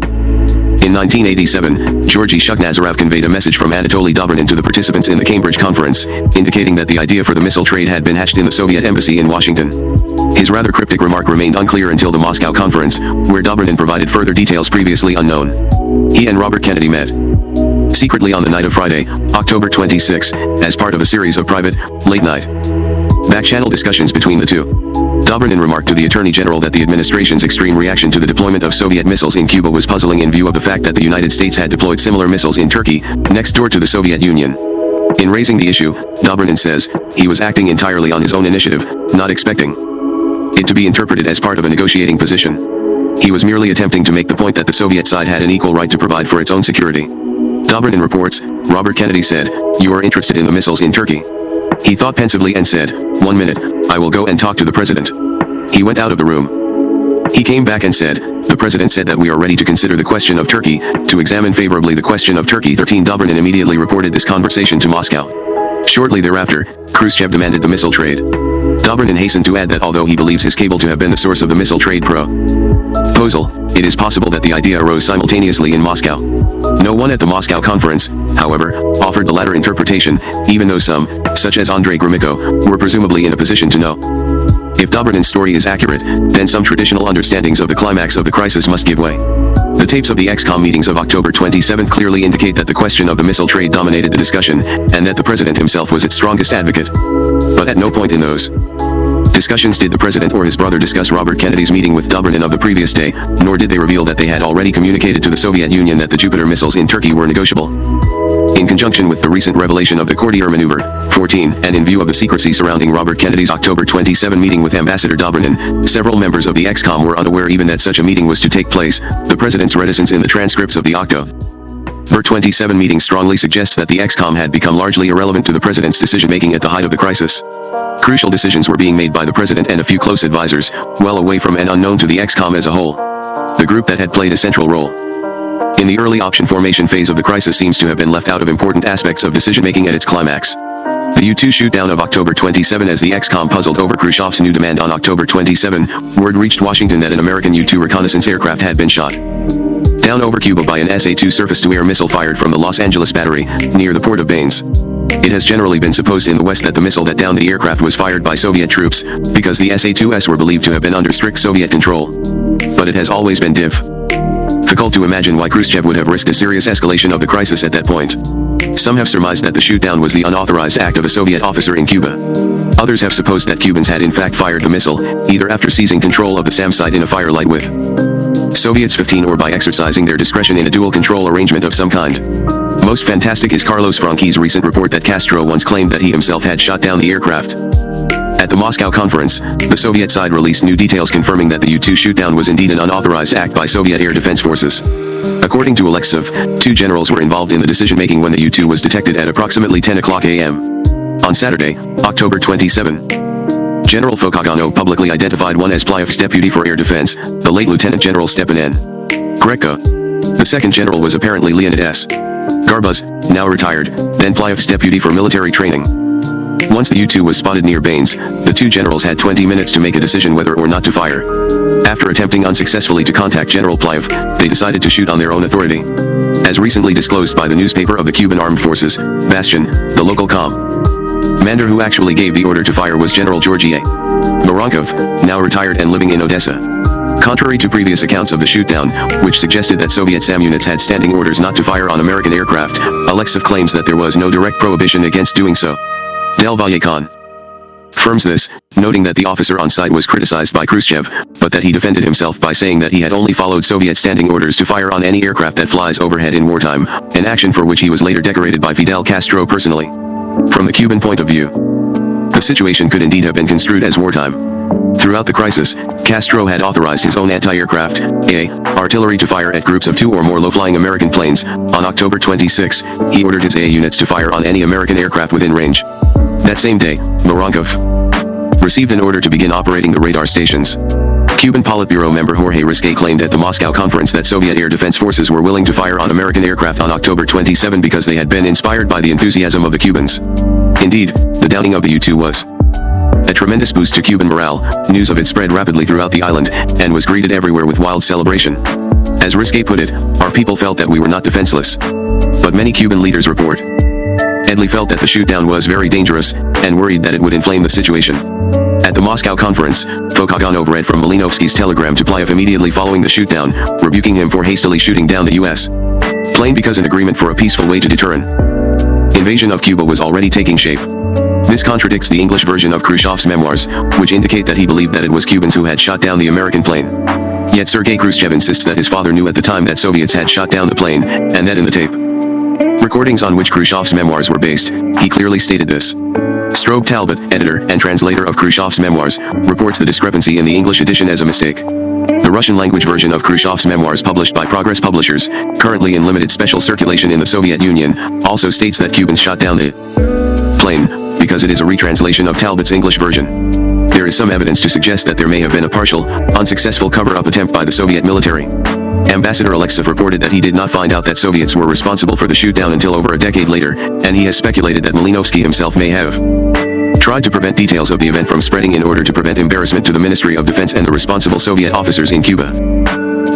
In 1987, Georgy Shukhnazarov conveyed a message from Anatoly Dobrynin to the participants in the Cambridge Conference, indicating that the idea for the missile trade had been hatched in the Soviet embassy in Washington. His rather cryptic remark remained unclear until the Moscow Conference, where Dobrynin provided further details previously unknown. He and Robert Kennedy met secretly on the night of Friday, October 26, as part of a series of private, late-night, back-channel discussions between the two. Dobrynin remarked to the Attorney General that the administration's extreme reaction to the deployment of Soviet missiles in Cuba was puzzling in view of the fact that the United States had deployed similar missiles in Turkey, next door to the Soviet Union. In raising the issue, Dobrynin says, he was acting entirely on his own initiative, not expecting it to be interpreted as part of a negotiating position. He was merely attempting to make the point that the Soviet side had an equal right to provide for its own security. Dobrynin reports, Robert Kennedy said, "You are interested in the missiles in Turkey." He thought pensively and said, "1 minute, I will go and talk to the president." He went out of the room. He came back and said, "The president said that we are ready to consider the question of Turkey, to examine favorably the question of Turkey." 13 Dobrynin immediately reported this conversation to Moscow. Shortly thereafter, Khrushchev demanded the missile trade. Dobrynin hastened to add that although he believes his cable to have been the source of the missile trade proposal, it is possible that the idea arose simultaneously in Moscow. No one at the Moscow conference, however, offered the latter interpretation, even though some, such as Andrei Gromyko, were presumably in a position to know. If Dobrynin's story is accurate, then some traditional understandings of the climax of the crisis must give way. The tapes of the XCOM meetings of October 27 clearly indicate that the question of the missile trade dominated the discussion, and that the president himself was its strongest advocate. But at no point in those discussions did the president or his brother discuss Robert Kennedy's meeting with Dobrynin of the previous day, nor did they reveal that they had already communicated to the Soviet Union that the Jupiter missiles in Turkey were negotiable. In conjunction with the recent revelation of the Courtier Maneuver, 14, and in view of the secrecy surrounding Robert Kennedy's October 27 meeting with Ambassador Dobrynin, several members of the XCOM were unaware even that such a meeting was to take place. The president's reticence in the transcripts of the October 27 meeting strongly suggests that the XCOM had become largely irrelevant to the president's decision-making at the height of the crisis. Crucial decisions were being made by the president and a few close advisors, well away from and unknown to the XCOM as a whole. The group that had played a central role in the early option formation phase of the crisis seems to have been left out of important aspects of decision-making at its climax. The U-2 shoot-down of October 27 as the XCOM puzzled over Khrushchev's new demand on October 27, word reached Washington that an American U-2 reconnaissance aircraft had been shot down over Cuba by an SA-2 surface-to-air missile fired from the Los Angeles Battery, near the port of Baines. It has generally been supposed in the West that the missile that downed the aircraft was fired by Soviet troops, because the SA-2s were believed to have been under strict Soviet control. But it has always been difficult to imagine why Khrushchev would have risked a serious escalation of the crisis at that point. Some have surmised that the shoot-down was the unauthorized act of a Soviet officer in Cuba. Others have supposed that Cubans had in fact fired the missile, either after seizing control of the SAM site in a firelight with Soviets 15 or by exercising their discretion in a dual control arrangement of some kind. Most fantastic is Carlos Franchi's recent report that Castro once claimed that he himself had shot down the aircraft. At the Moscow conference, the Soviet side released new details confirming that the U-2 shoot-down was indeed an unauthorized act by Soviet air defense forces. According to Alexeyev, 2 generals were involved in the decision-making when the U-2 was detected at approximately 10 o'clock a.m. on Saturday, October 27. General Fokoganov publicly identified one as Plyev's deputy for air defense, the late Lieutenant General Stepan N. Grecko. The second general was apparently Leonid S. Garbuz, now retired, then Plyev's deputy for military training. Once the U-2 was spotted near Baines, the 2 generals had 20 minutes to make a decision whether or not to fire. After attempting unsuccessfully to contact General Plyev, they decided to shoot on their own authority. As recently disclosed by the newspaper of the Cuban Armed Forces, Bastion, the local commander who actually gave the order to fire was General Georgy A. Voronkov, now retired and living in Odessa. Contrary to previous accounts of the shoot-down, which suggested that Soviet SAM units had standing orders not to fire on American aircraft, Alexeyev claims that there was no direct prohibition against doing so. Del Valle confirms this, noting that the officer on site was criticized by Khrushchev, but that he defended himself by saying that he had only followed Soviet standing orders to fire on any aircraft that flies overhead in wartime, an action for which he was later decorated by Fidel Castro personally. From the Cuban point of view, the situation could indeed have been construed as wartime. Throughout the crisis, Castro had authorized his own anti-aircraft, artillery to fire at groups of 2 or more low-flying American planes. On October 26, he ordered his AA units to fire on any American aircraft within range. That same day, Voronkov received an order to begin operating the radar stations. Cuban Politburo member Jorge Risque claimed at the Moscow conference that Soviet air defense forces were willing to fire on American aircraft on October 27 because they had been inspired by the enthusiasm of the Cubans. Indeed, the downing of the U-2 was a tremendous boost to Cuban morale. News of it spread rapidly throughout the island, and was greeted everywhere with wild celebration. As Risque put it, our people felt that we were not defenseless. But many Cuban leaders report Edley felt that the shoot-down was very dangerous, and worried that it would inflame the situation. At the Moscow conference, Fokoganov read from Malinovsky's telegram to Plyev immediately following the shoot-down, rebuking him for hastily shooting down the U.S. plane because an agreement for a peaceful way to deter an invasion of Cuba was already taking shape. This contradicts the English version of Khrushchev's memoirs, which indicate that he believed that it was Cubans who had shot down the American plane. Yet Sergei Khrushchev insists that his father knew at the time that Soviets had shot down the plane, and that in the tape recordings on which Khrushchev's memoirs were based, he clearly stated this. Strobe Talbot, editor and translator of Khrushchev's memoirs, reports the discrepancy in the English edition as a mistake. The Russian-language version of Khrushchev's memoirs published by Progress Publishers, currently in limited special circulation in the Soviet Union, also states that Cubans shot down the plane, because it is a retranslation of Talbot's English version. There is some evidence to suggest that there may have been a partial, unsuccessful cover-up attempt by the Soviet military. Ambassador Alexeyev reported that he did not find out that Soviets were responsible for the shoot-down until over a decade later, and he has speculated that Malinovsky himself may have tried to prevent details of the event from spreading in order to prevent embarrassment to the Ministry of Defense and the responsible Soviet officers in Cuba.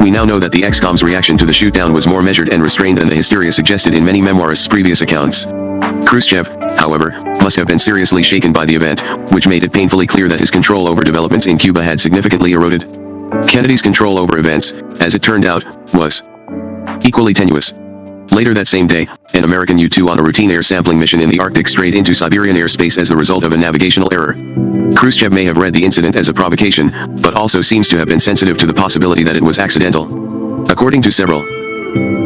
We now know that the ex-com's reaction to the shoot-down was more measured and restrained than the hysteria suggested in many memoirists' previous accounts. Khrushchev, however, must have been seriously shaken by the event, which made it painfully clear that his control over developments in Cuba had significantly eroded. Kennedy's control over events, as it turned out, was equally tenuous. Later that same day, an American U-2 on a routine air sampling mission in the Arctic strayed into Siberian airspace as the result of a navigational error. Khrushchev may have read the incident as a provocation, but also seems to have been sensitive to the possibility that it was accidental. According to several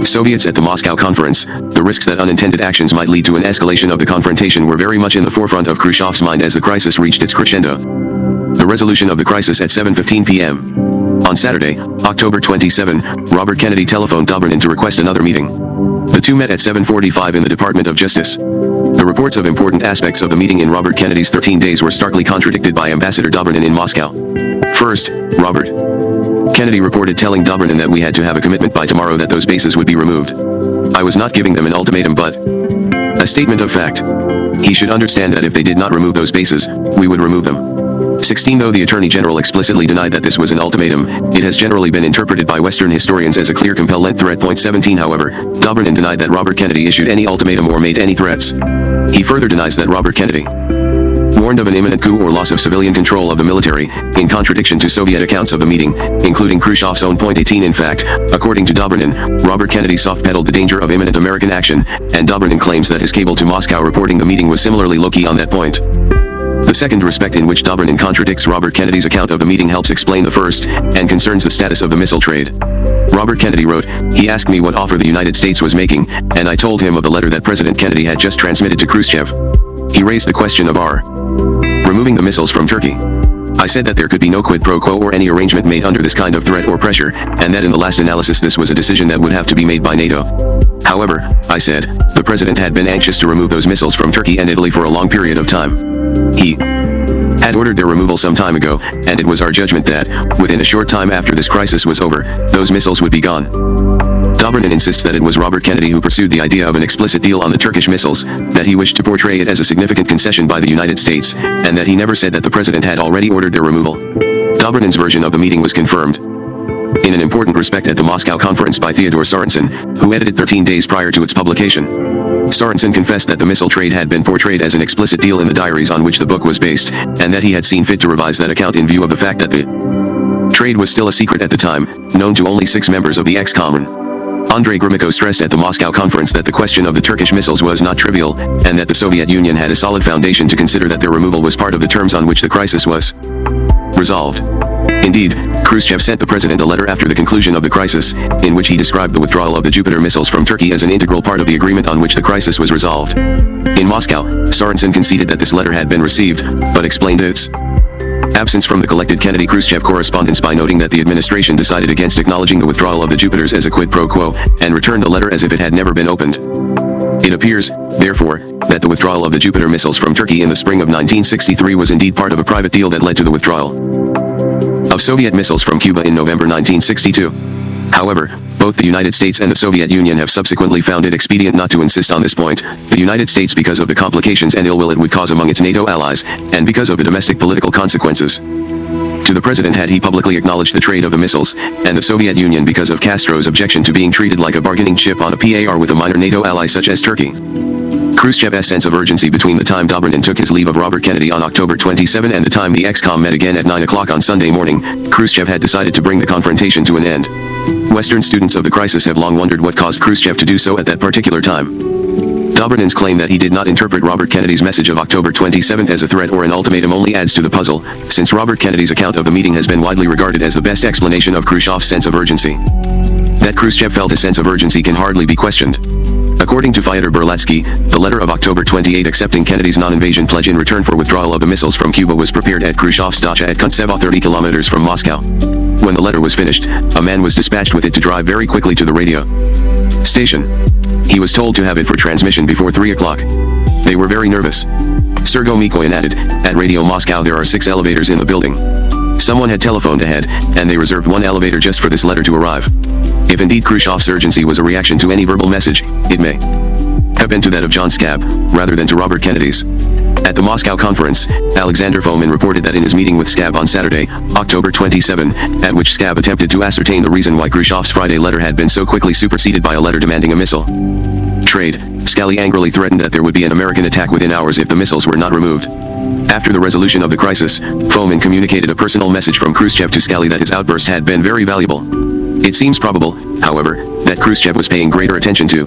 Soviets at the Moscow conference, the risks that unintended actions might lead to an escalation of the confrontation were very much in the forefront of Khrushchev's mind as the crisis reached its crescendo. The resolution of the crisis at 7:15 p.m. On Saturday, October 27, Robert Kennedy telephoned Dobrynin to request another meeting. The two met at 7:45 in the Department of Justice. The reports of important aspects of the meeting in Robert Kennedy's 13 days were starkly contradicted by Ambassador Dobrynin in Moscow. First, Robert Kennedy reported telling Dobrynin that we had to have a commitment by tomorrow that those bases would be removed. I was not giving them an ultimatum but a statement of fact. He should understand that if they did not remove those bases, we would remove them. 16 Though the Attorney General explicitly denied that this was an ultimatum, it has generally been interpreted by Western historians as a clear compel-length threat. 17 However, Dobrynin denied that Robert Kennedy issued any ultimatum or made any threats. He further denies that Robert Kennedy warned of an imminent coup or loss of civilian control of the military, in contradiction to Soviet accounts of the meeting, including Khrushchev's own. 18 In fact, according to Dobrynin, Robert Kennedy soft-pedaled the danger of imminent American action, and Dobrynin claims that his cable to Moscow reporting the meeting was similarly low-key on that point. The second respect in which Dobrynin contradicts Robert Kennedy's account of the meeting helps explain the first, and concerns the status of the missile trade. Robert Kennedy wrote, "He asked me what offer the United States was making, and I told him of the letter that President Kennedy had just transmitted to Khrushchev. He raised the question of our removing the missiles from Turkey. I said that there could be no quid pro quo or any arrangement made under this kind of threat or pressure, and that in the last analysis this was a decision that would have to be made by NATO. However, I said, the President had been anxious to remove those missiles from Turkey and Italy for a long period of time. He had ordered their removal some time ago, and it was our judgment that, within a short time after this crisis was over, those missiles would be gone." Dobrynin insists that it was Robert Kennedy who pursued the idea of an explicit deal on the Turkish missiles, that he wished to portray it as a significant concession by the United States, and that he never said that the President had already ordered their removal. Dobrynin's version of the meeting was confirmed in an important respect at the Moscow conference by Theodore Sorensen, who edited 13 days prior to its publication. Sorensen confessed that the missile trade had been portrayed as an explicit deal in the diaries on which the book was based, and that he had seen fit to revise that account in view of the fact that the trade was still a secret at the time, known to only 6 members of the ex-Commun. Andrei Gromyko stressed at the Moscow conference that the question of the Turkish missiles was not trivial, and that the Soviet Union had a solid foundation to consider that their removal was part of the terms on which the crisis was resolved. Indeed, Khrushchev sent the president a letter after the conclusion of the crisis, in which he described the withdrawal of the Jupiter missiles from Turkey as an integral part of the agreement on which the crisis was resolved. In Moscow, Sorensen conceded that this letter had been received, but explained its Absence from the collected Kennedy-Khrushchev correspondence by noting that the administration decided against acknowledging the withdrawal of the Jupiters as a quid pro quo, and returned the letter as if it had never been opened. It appears, therefore, that the withdrawal of the Jupiter missiles from Turkey in the spring of 1963 was indeed part of a private deal that led to the withdrawal of Soviet missiles from Cuba in November 1962. However, both the United States and the Soviet Union have subsequently found it expedient not to insist on this point, the United States because of the complications and ill will it would cause among its NATO allies, and because of the domestic political consequences to the president had he publicly acknowledged the trade of the missiles, and the Soviet Union because of Castro's objection to being treated like a bargaining chip on a par with a minor NATO ally such as Turkey. Khrushchev's sense of urgency between the time Dobrynin took his leave of Robert Kennedy on October 27 and the time the ex-com met again at 9 o'clock on Sunday morning, Khrushchev had decided to bring the confrontation to an end. Western students of the crisis have long wondered what caused Khrushchev to do so at that particular time. Dobrynin's claim that he did not interpret Robert Kennedy's message of October 27 as a threat or an ultimatum only adds to the puzzle, since Robert Kennedy's account of the meeting has been widely regarded as the best explanation of Khrushchev's sense of urgency. That Khrushchev felt his sense of urgency can hardly be questioned. According to Fyodor Berlatsky, the letter of October 28 accepting Kennedy's non-invasion pledge in return for withdrawal of the missiles from Cuba was prepared at Khrushchev's dacha at Kuntsevo 30 kilometers from Moscow. When the letter was finished, a man was dispatched with it to drive very quickly to the radio station. He was told to have it for transmission before 3 o'clock. They were very nervous. Sergo Mikoyan added, "At Radio Moscow there are 6 elevators in the building. Someone had telephoned ahead, and they reserved 1 elevator just for this letter to arrive." If indeed Khrushchev's urgency was a reaction to any verbal message, it may have been to that of John Scab, rather than to Robert Kennedy's. At the Moscow conference, Alexander Fomin reported that in his meeting with Scab on Saturday, October 27, at which Scab attempted to ascertain the reason why Khrushchev's Friday letter had been so quickly superseded by a letter demanding a missile trade, Scally angrily threatened that there would be an American attack within hours if the missiles were not removed. After the resolution of the crisis, Fomin communicated a personal message from Khrushchev to Scally that his outburst had been very valuable. It seems probable, however, that Khrushchev was paying greater attention to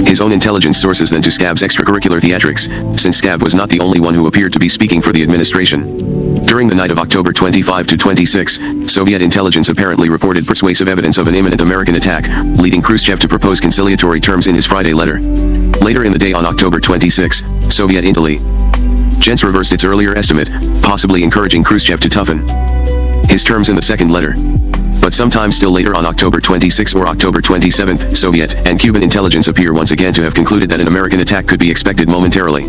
his own intelligence sources than to Scab's extracurricular theatrics, since Scab was not the only one who appeared to be speaking for the administration. During the night of October 25 to 26, Soviet intelligence apparently reported persuasive evidence of an imminent American attack, leading Khrushchev to propose conciliatory terms in his Friday letter. Later in the day on October 26, Soviet intelligence reversed its earlier estimate, possibly encouraging Khrushchev to toughen his terms in the second letter. But sometime still later on October 26 or October 27, Soviet and Cuban intelligence appear once again to have concluded that an American attack could be expected momentarily.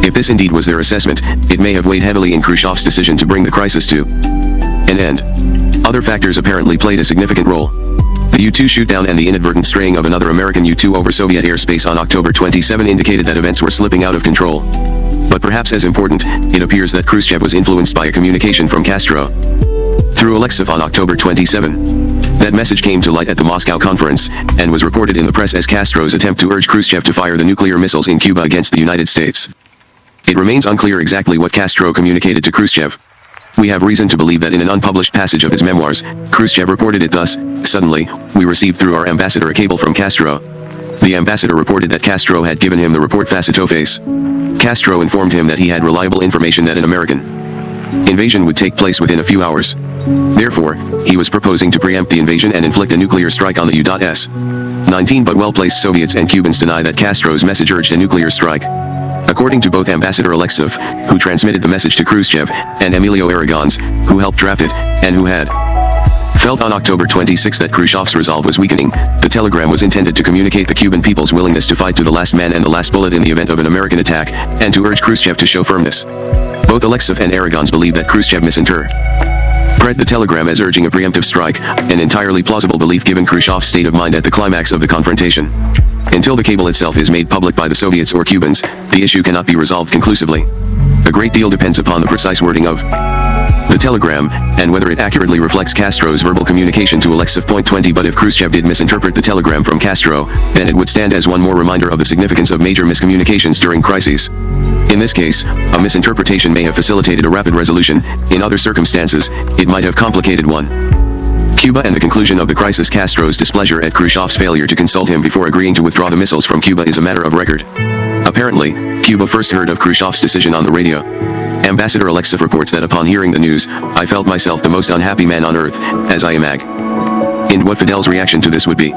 If this indeed was their assessment, it may have weighed heavily in Khrushchev's decision to bring the crisis to an end. Other factors apparently played a significant role. The U-2 shootdown and the inadvertent straying of another American U-2 over Soviet airspace on October 27 indicated that events were slipping out of control. But perhaps as important, it appears that Khrushchev was influenced by a communication from Castro through Alexev on October 27. That message came to light at the Moscow conference, and was reported in the press as Castro's attempt to urge Khrushchev to fire the nuclear missiles in Cuba against the United States. It remains unclear exactly what Castro communicated to Khrushchev. We have reason to believe that in an unpublished passage of his memoirs, Khrushchev reported it thus: "Suddenly, we received through our ambassador a cable from Castro. The ambassador reported that Castro had given him the report face-to-face. Castro informed him that he had reliable information that an American invasion would take place within a few hours. Therefore, he was proposing to preempt the invasion and inflict a nuclear strike on the U.S. 19 but well-placed Soviets and Cubans deny that Castro's message urged a nuclear strike. According to both Ambassador Alexev, who transmitted the message to Khrushchev, and Emilio Aragons, who helped draft it, and who had felt on October 26 that Khrushchev's resolve was weakening, the telegram was intended to communicate the Cuban people's willingness to fight to the last man and the last bullet in the event of an American attack, and to urge Khrushchev to show firmness. Both Alexev and Aragons believe that Khrushchev misinterpreted the telegram as urging a preemptive strike, an entirely plausible belief given Khrushchev's state of mind at the climax of the confrontation. Until the cable itself is made public by the Soviets or Cubans, the issue cannot be resolved conclusively. A great deal depends upon the precise wording of the telegram, and whether it accurately reflects Castro's verbal communication to Alexev. 20. But if Khrushchev did misinterpret the telegram from Castro, then it would stand as one more reminder of the significance of major miscommunications during crises. In this case, a misinterpretation may have facilitated a rapid resolution; in other circumstances, it might have complicated one. Cuba and the conclusion of the crisis. Castro's displeasure at Khrushchev's failure to consult him before agreeing to withdraw the missiles from Cuba is a matter of record. Apparently, Cuba first heard of Khrushchev's decision on the radio. Ambassador Alexev reports that upon hearing the news, "I felt myself the most unhappy man on earth, as I imagined what Fidel's reaction to this would be."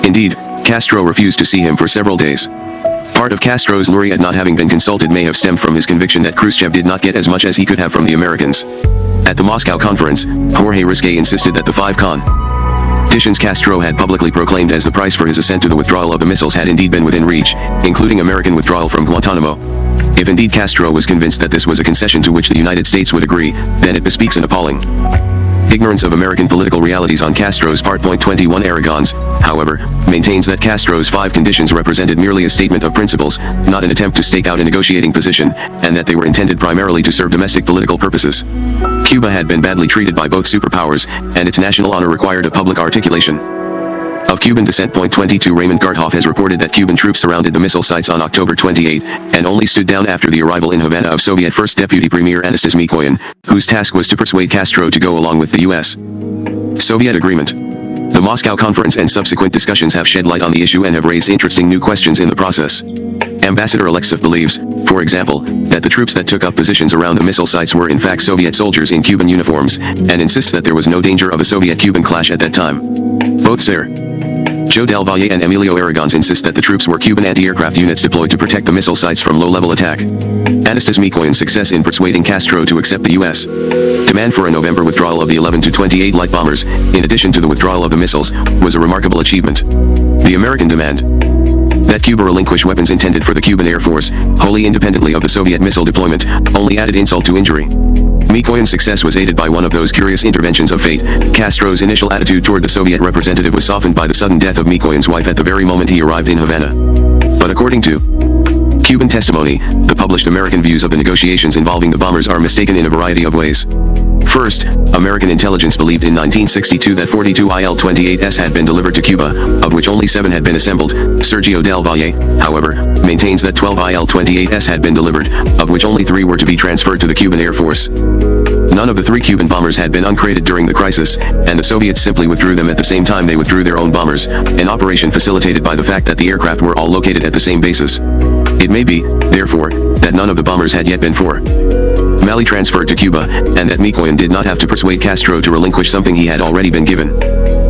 Indeed, Castro refused to see him for several days. Part of Castro's worry at not having been consulted may have stemmed from his conviction that Khrushchev did not get as much as he could have from the Americans. At the Moscow conference, Jorge Risque insisted that the 5 conditions Castro had publicly proclaimed as the price for his assent to the withdrawal of the missiles had indeed been within reach, including American withdrawal from Guantanamo. If indeed Castro was convinced that this was a concession to which the United States would agree, then it bespeaks an appalling ignorance of American political realities on Castro's part. Point 21 Aragons, however, maintains that Castro's 5 conditions represented merely a statement of principles, not an attempt to stake out a negotiating position, and that they were intended primarily to serve domestic political purposes. Cuba had been badly treated by both superpowers, and its national honor required a public articulation of Cuban dissent. Point 22 Raymond Garthoff has reported that Cuban troops surrounded the missile sites on October 28, and only stood down after the arrival in Havana of Soviet First Deputy Premier Anastas Mikoyan, whose task was to persuade Castro to go along with the U.S. Soviet agreement. The Moscow conference and subsequent discussions have shed light on the issue and have raised interesting new questions in the process. Ambassador Alexeyev believes, for example, that the troops that took up positions around the missile sites were in fact Soviet soldiers in Cuban uniforms, and insists that there was no danger of a Soviet-Cuban clash at that time. Both Sir Joe Del Valle and Emilio Aragons insist that the troops were Cuban anti-aircraft units deployed to protect the missile sites from low-level attack. Anastas Mikoyan's success in persuading Castro to accept the U.S. demand for a November withdrawal of the 11-28 light bombers, in addition to the withdrawal of the missiles, was a remarkable achievement. The American demand that Cuba relinquish weapons intended for the Cuban Air Force, wholly independently of the Soviet missile deployment, only added insult to injury. Mikoyan's success was aided by one of those curious interventions of fate. Castro's initial attitude toward the Soviet representative was softened by the sudden death of Mikoyan's wife at the very moment he arrived in Havana. But according to Cuban testimony, the published American views of the negotiations involving the bombers are mistaken in a variety of ways. First, American intelligence believed in 1962 that 42 IL-28s had been delivered to Cuba, of which only 7 had been assembled. Sergio Del Valle, however, maintains that 12 IL-28s had been delivered, of which only 3 were to be transferred to the Cuban Air Force. None of the 3 Cuban bombers had been uncrated during the crisis, and the Soviets simply withdrew them at the same time they withdrew their own bombers, an operation facilitated by the fact that the aircraft were all located at the same bases. It may be, therefore, that none of the bombers had yet been formally transferred to Cuba, and that Mikoyan did not have to persuade Castro to relinquish something he had already been given.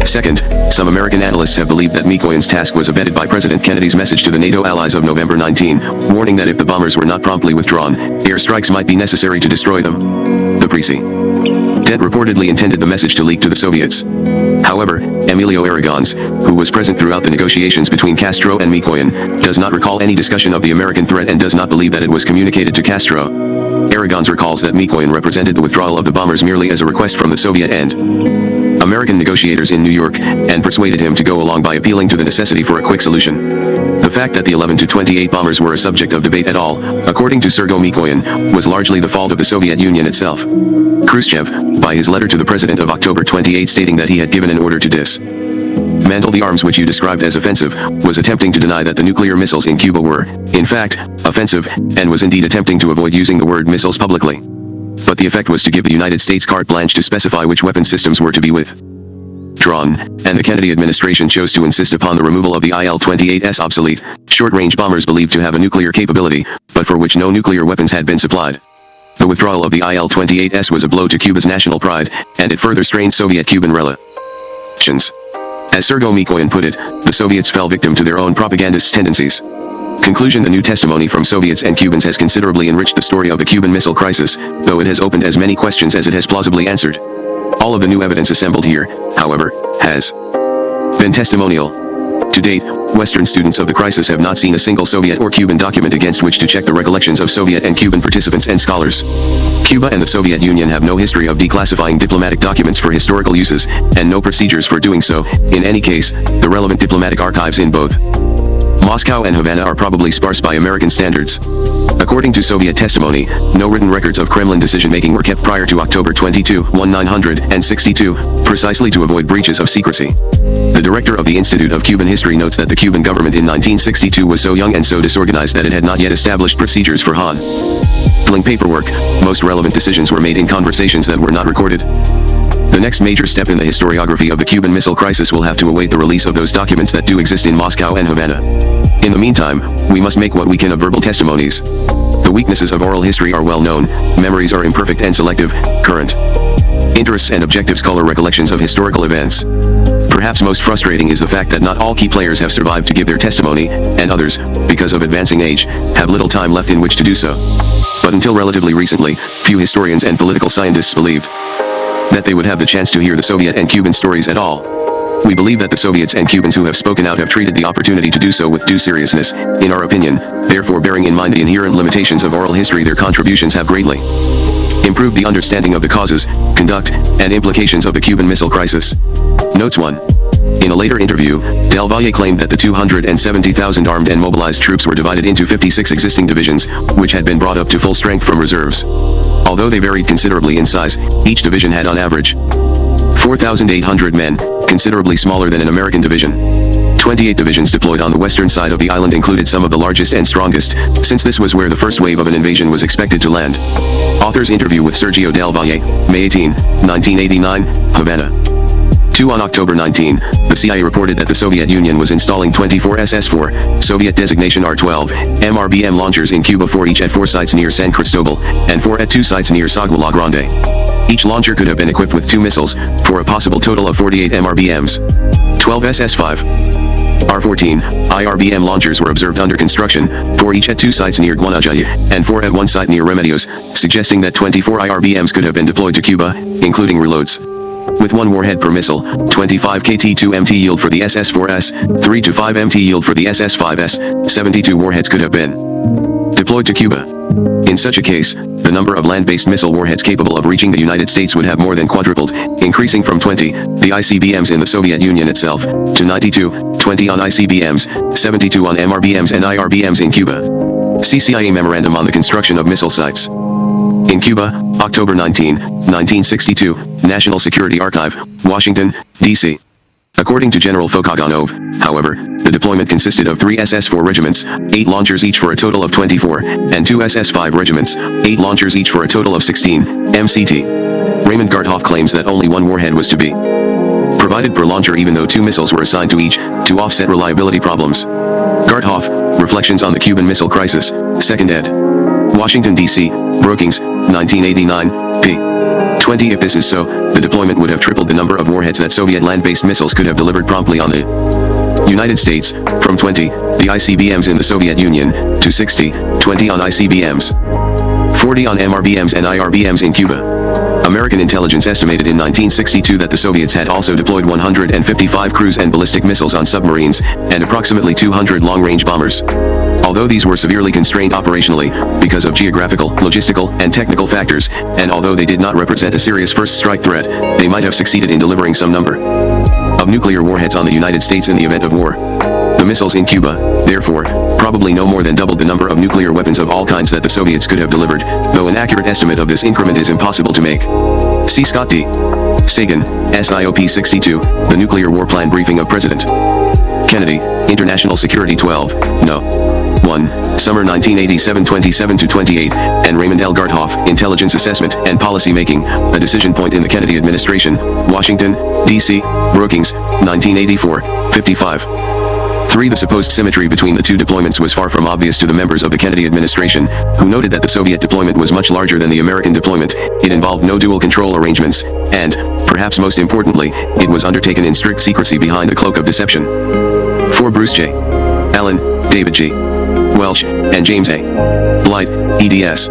Second, some American analysts have believed that Mikoyan's task was abetted by President Kennedy's message to the NATO allies of November 19, warning that if the bombers were not promptly withdrawn, airstrikes might be necessary to destroy them. The President reportedly intended the message to leak to the Soviets. However, Emilio Aragons, who was present throughout the negotiations between Castro and Mikoyan, does not recall any discussion of the American threat and does not believe that it was communicated to Castro. Aragons recalls that Mikoyan represented the withdrawal of the bombers merely as a request from the Soviet and American negotiators in New York, and persuaded him to go along by appealing to the necessity for a quick solution. The fact that the 11-28 bombers were a subject of debate at all, according to Sergei Mikoyan, was largely the fault of the Soviet Union itself. Khrushchev, by his letter to the President of October 28 stating that he had given an order to dismantle the arms which you described as offensive, was attempting to deny that the nuclear missiles in Cuba were, in fact, offensive, and was indeed attempting to avoid using the word missiles publicly. But the effect was to give the United States carte blanche to specify which weapon systems were to be withdrawn, and the Kennedy administration chose to insist upon the removal of the IL-28's obsolete, short-range bombers believed to have a nuclear capability, but for which no nuclear weapons had been supplied. The withdrawal of the IL-28s was a blow to Cuba's national pride, and it further strained Soviet-Cuban relations. As Sergei Mikoyan put it, the Soviets fell victim to their own propagandist tendencies. Conclusion: the new testimony from Soviets and Cubans has considerably enriched the story of the Cuban Missile Crisis, though it has opened as many questions as it has plausibly answered. All of the new evidence assembled here, however, has been testimonial. To date, Western students of the crisis have not seen a single Soviet or Cuban document against which to check the recollections of Soviet and Cuban participants and scholars. Cuba and the Soviet Union have no history of declassifying diplomatic documents for historical uses, and no procedures for doing so. In any case, the relevant diplomatic archives in both Moscow and Havana are probably sparse by American standards. According to Soviet testimony, no written records of Kremlin decision-making were kept prior to October 22, 1962, precisely to avoid breaches of secrecy. The director of the Institute of Cuban History notes that the Cuban government in 1962 was so young and so disorganized that it had not yet established procedures for handling paperwork. Most relevant decisions were made in conversations that were not recorded. The next major step in the historiography of the Cuban Missile Crisis will have to await the release of those documents that do exist in Moscow and Havana. In the meantime, we must make what we can of verbal testimonies. The weaknesses of oral history are well known, memories are imperfect and selective, current interests and objectives color recollections of historical events. Perhaps most frustrating is the fact that not all key players have survived to give their testimony, and others, because of advancing age, have little time left in which to do so. But until relatively recently, few historians and political scientists believed that they would have the chance to hear the Soviet and Cuban stories at all. We believe that the Soviets and Cubans who have spoken out have treated the opportunity to do so with due seriousness, in our opinion, therefore bearing in mind the inherent limitations of oral history, their contributions have greatly improved the understanding of the causes, conduct, and implications of the Cuban Missile Crisis. Notes 1. In a later interview, Del Valle claimed that the 270,000 armed and mobilized troops were divided into 56 existing divisions, which had been brought up to full strength from reserves. Although they varied considerably in size, each division had on average 4,800 men, considerably smaller than an American division. 28 divisions deployed on the western side of the island included some of the largest and strongest, since this was where the first wave of an invasion was expected to land. Author's interview with Sergio Del Valle, May 18, 1989, Havana. 2 On October 19, the CIA reported that the Soviet Union was installing 24 SS-4, Soviet designation R-12, MRBM launchers in Cuba, 4 each at 4 sites near San Cristobal, and 4 at 2 sites near Sagua La Grande. Each launcher could have been equipped with 2 missiles, for a possible total of 48 MRBMs. 12 SS-5. R-14, IRBM launchers were observed under construction, 4 each at 2 sites near Guanajuato, and 4 at 1 site near Remedios, suggesting that 24 IRBMs could have been deployed to Cuba, including reloads. With 1 warhead per missile, 25 KT-2 MT yield for the SS-4S, 3 to 5 MT yield for the SS-5S, 72 warheads could have been deployed to Cuba. In such a case, the number of land-based missile warheads capable of reaching the United States would have more than quadrupled, increasing from 20, the ICBMs in the Soviet Union itself, to 92, 20 on ICBMs, 72 on MRBMs and IRBMs in Cuba. See CIA Memorandum on the Construction of Missile Sites. In Cuba, October 19, 1962, National Security Archive, Washington, D.C. According to General Fokoganov, however, the deployment consisted of 3 SS-4 regiments, 8 launchers each for a total of 24, and 2 SS-5 regiments, 8 launchers each for a total of 16, MCT. Raymond Garthoff claims that only 1 warhead was to be provided per launcher, even though 2 missiles were assigned to each, to offset reliability problems. Garthoff, Reflections on the Cuban Missile Crisis, 2nd ed. Washington, D.C., Brookings, 1989, p. 20. If this is so, the deployment would have tripled the number of warheads that Soviet land-based missiles could have delivered promptly on the United States, from 20, the ICBMs in the Soviet Union, to 60, 20 on ICBMs, 40 on MRBMs and IRBMs in Cuba. American intelligence estimated in 1962 that the Soviets had also deployed 155 cruise and ballistic missiles on submarines, and approximately 200 long-range bombers. Although these were severely constrained operationally, because of geographical, logistical, and technical factors, and although they did not represent a serious first strike threat, they might have succeeded in delivering some number of nuclear warheads on the United States in the event of war. The missiles in Cuba, therefore, probably no more than doubled the number of nuclear weapons of all kinds that the Soviets could have delivered, though an accurate estimate of this increment is impossible to make. See Scott D. Sagan, SIOP 62, The Nuclear War Plan Briefing of President Kennedy, International Security 12, No. 1, Summer 1987 27-28, and Raymond L. Garthoff, Intelligence Assessment and Policy Making, A Decision Point in the Kennedy Administration, Washington, D.C., Brookings, 1984, 55. 3. The supposed symmetry between the 2 deployments was far from obvious to the members of the Kennedy administration, who noted that the Soviet deployment was much larger than the American deployment, it involved no dual control arrangements, and, perhaps most importantly, it was undertaken in strict secrecy behind the cloak of deception. 4. Bruce J. Allen, David G. Welch, and James A. Blight, eds.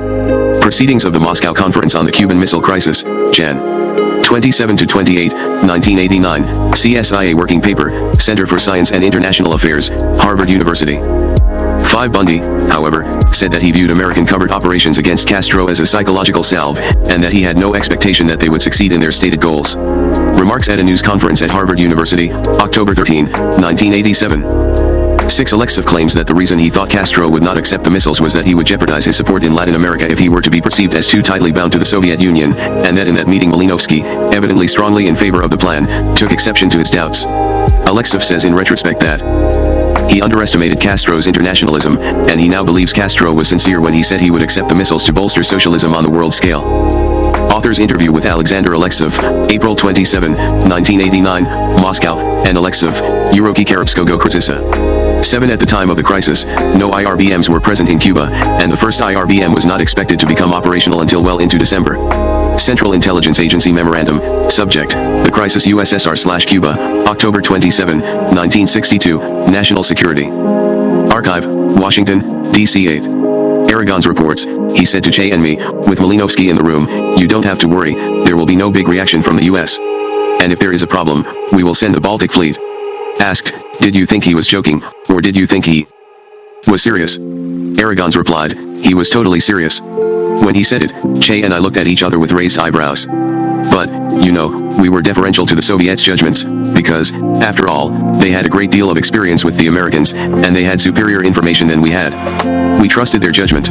Proceedings of the Moscow Conference on the Cuban Missile Crisis, Jan. 27-28, 1989, CSIA Working Paper, Center for Science and International Affairs, Harvard University. 5. Bundy, however, said that he viewed American covert operations against Castro as a psychological salve, and that he had no expectation that they would succeed in their stated goals. Remarks at a news conference at Harvard University, October 13, 1987. 6. Alexev claims that the reason he thought Castro would not accept the missiles was that he would jeopardize his support in Latin America if he were to be perceived as too tightly bound to the Soviet Union, and that in that meeting Malinovsky, evidently strongly in favor of the plan, took exception to his doubts. Alexev says in retrospect that he underestimated Castro's internationalism, and he now believes Castro was sincere when he said he would accept the missiles to bolster socialism on the world scale. Author's interview with Alexander Alexev, April 27, 1989, Moscow, and Alexev, Uroki Karabskogo Kryzisa. 7. At the time of the crisis, no IRBMs were present in Cuba, and the first IRBM was not expected to become operational until well into December. Central Intelligence Agency Memorandum, Subject, The Crisis USSR/Cuba, October 27, 1962, National Security. Archive, Washington, D.C. 8. Aragon's reports, he said to Che and me, with Malinovsky in the room, "You don't have to worry, there will be no big reaction from the U.S. And if there is a problem, we will send the Baltic Fleet." Asked, did you think he was joking, or did you think he was serious? Aragon's replied, he was totally serious. When he said it, Che and I looked at each other with raised eyebrows. But, you know, we were deferential to the Soviets' judgments, because, after all, they had a great deal of experience with the Americans, and they had superior information than we had. We trusted their judgment.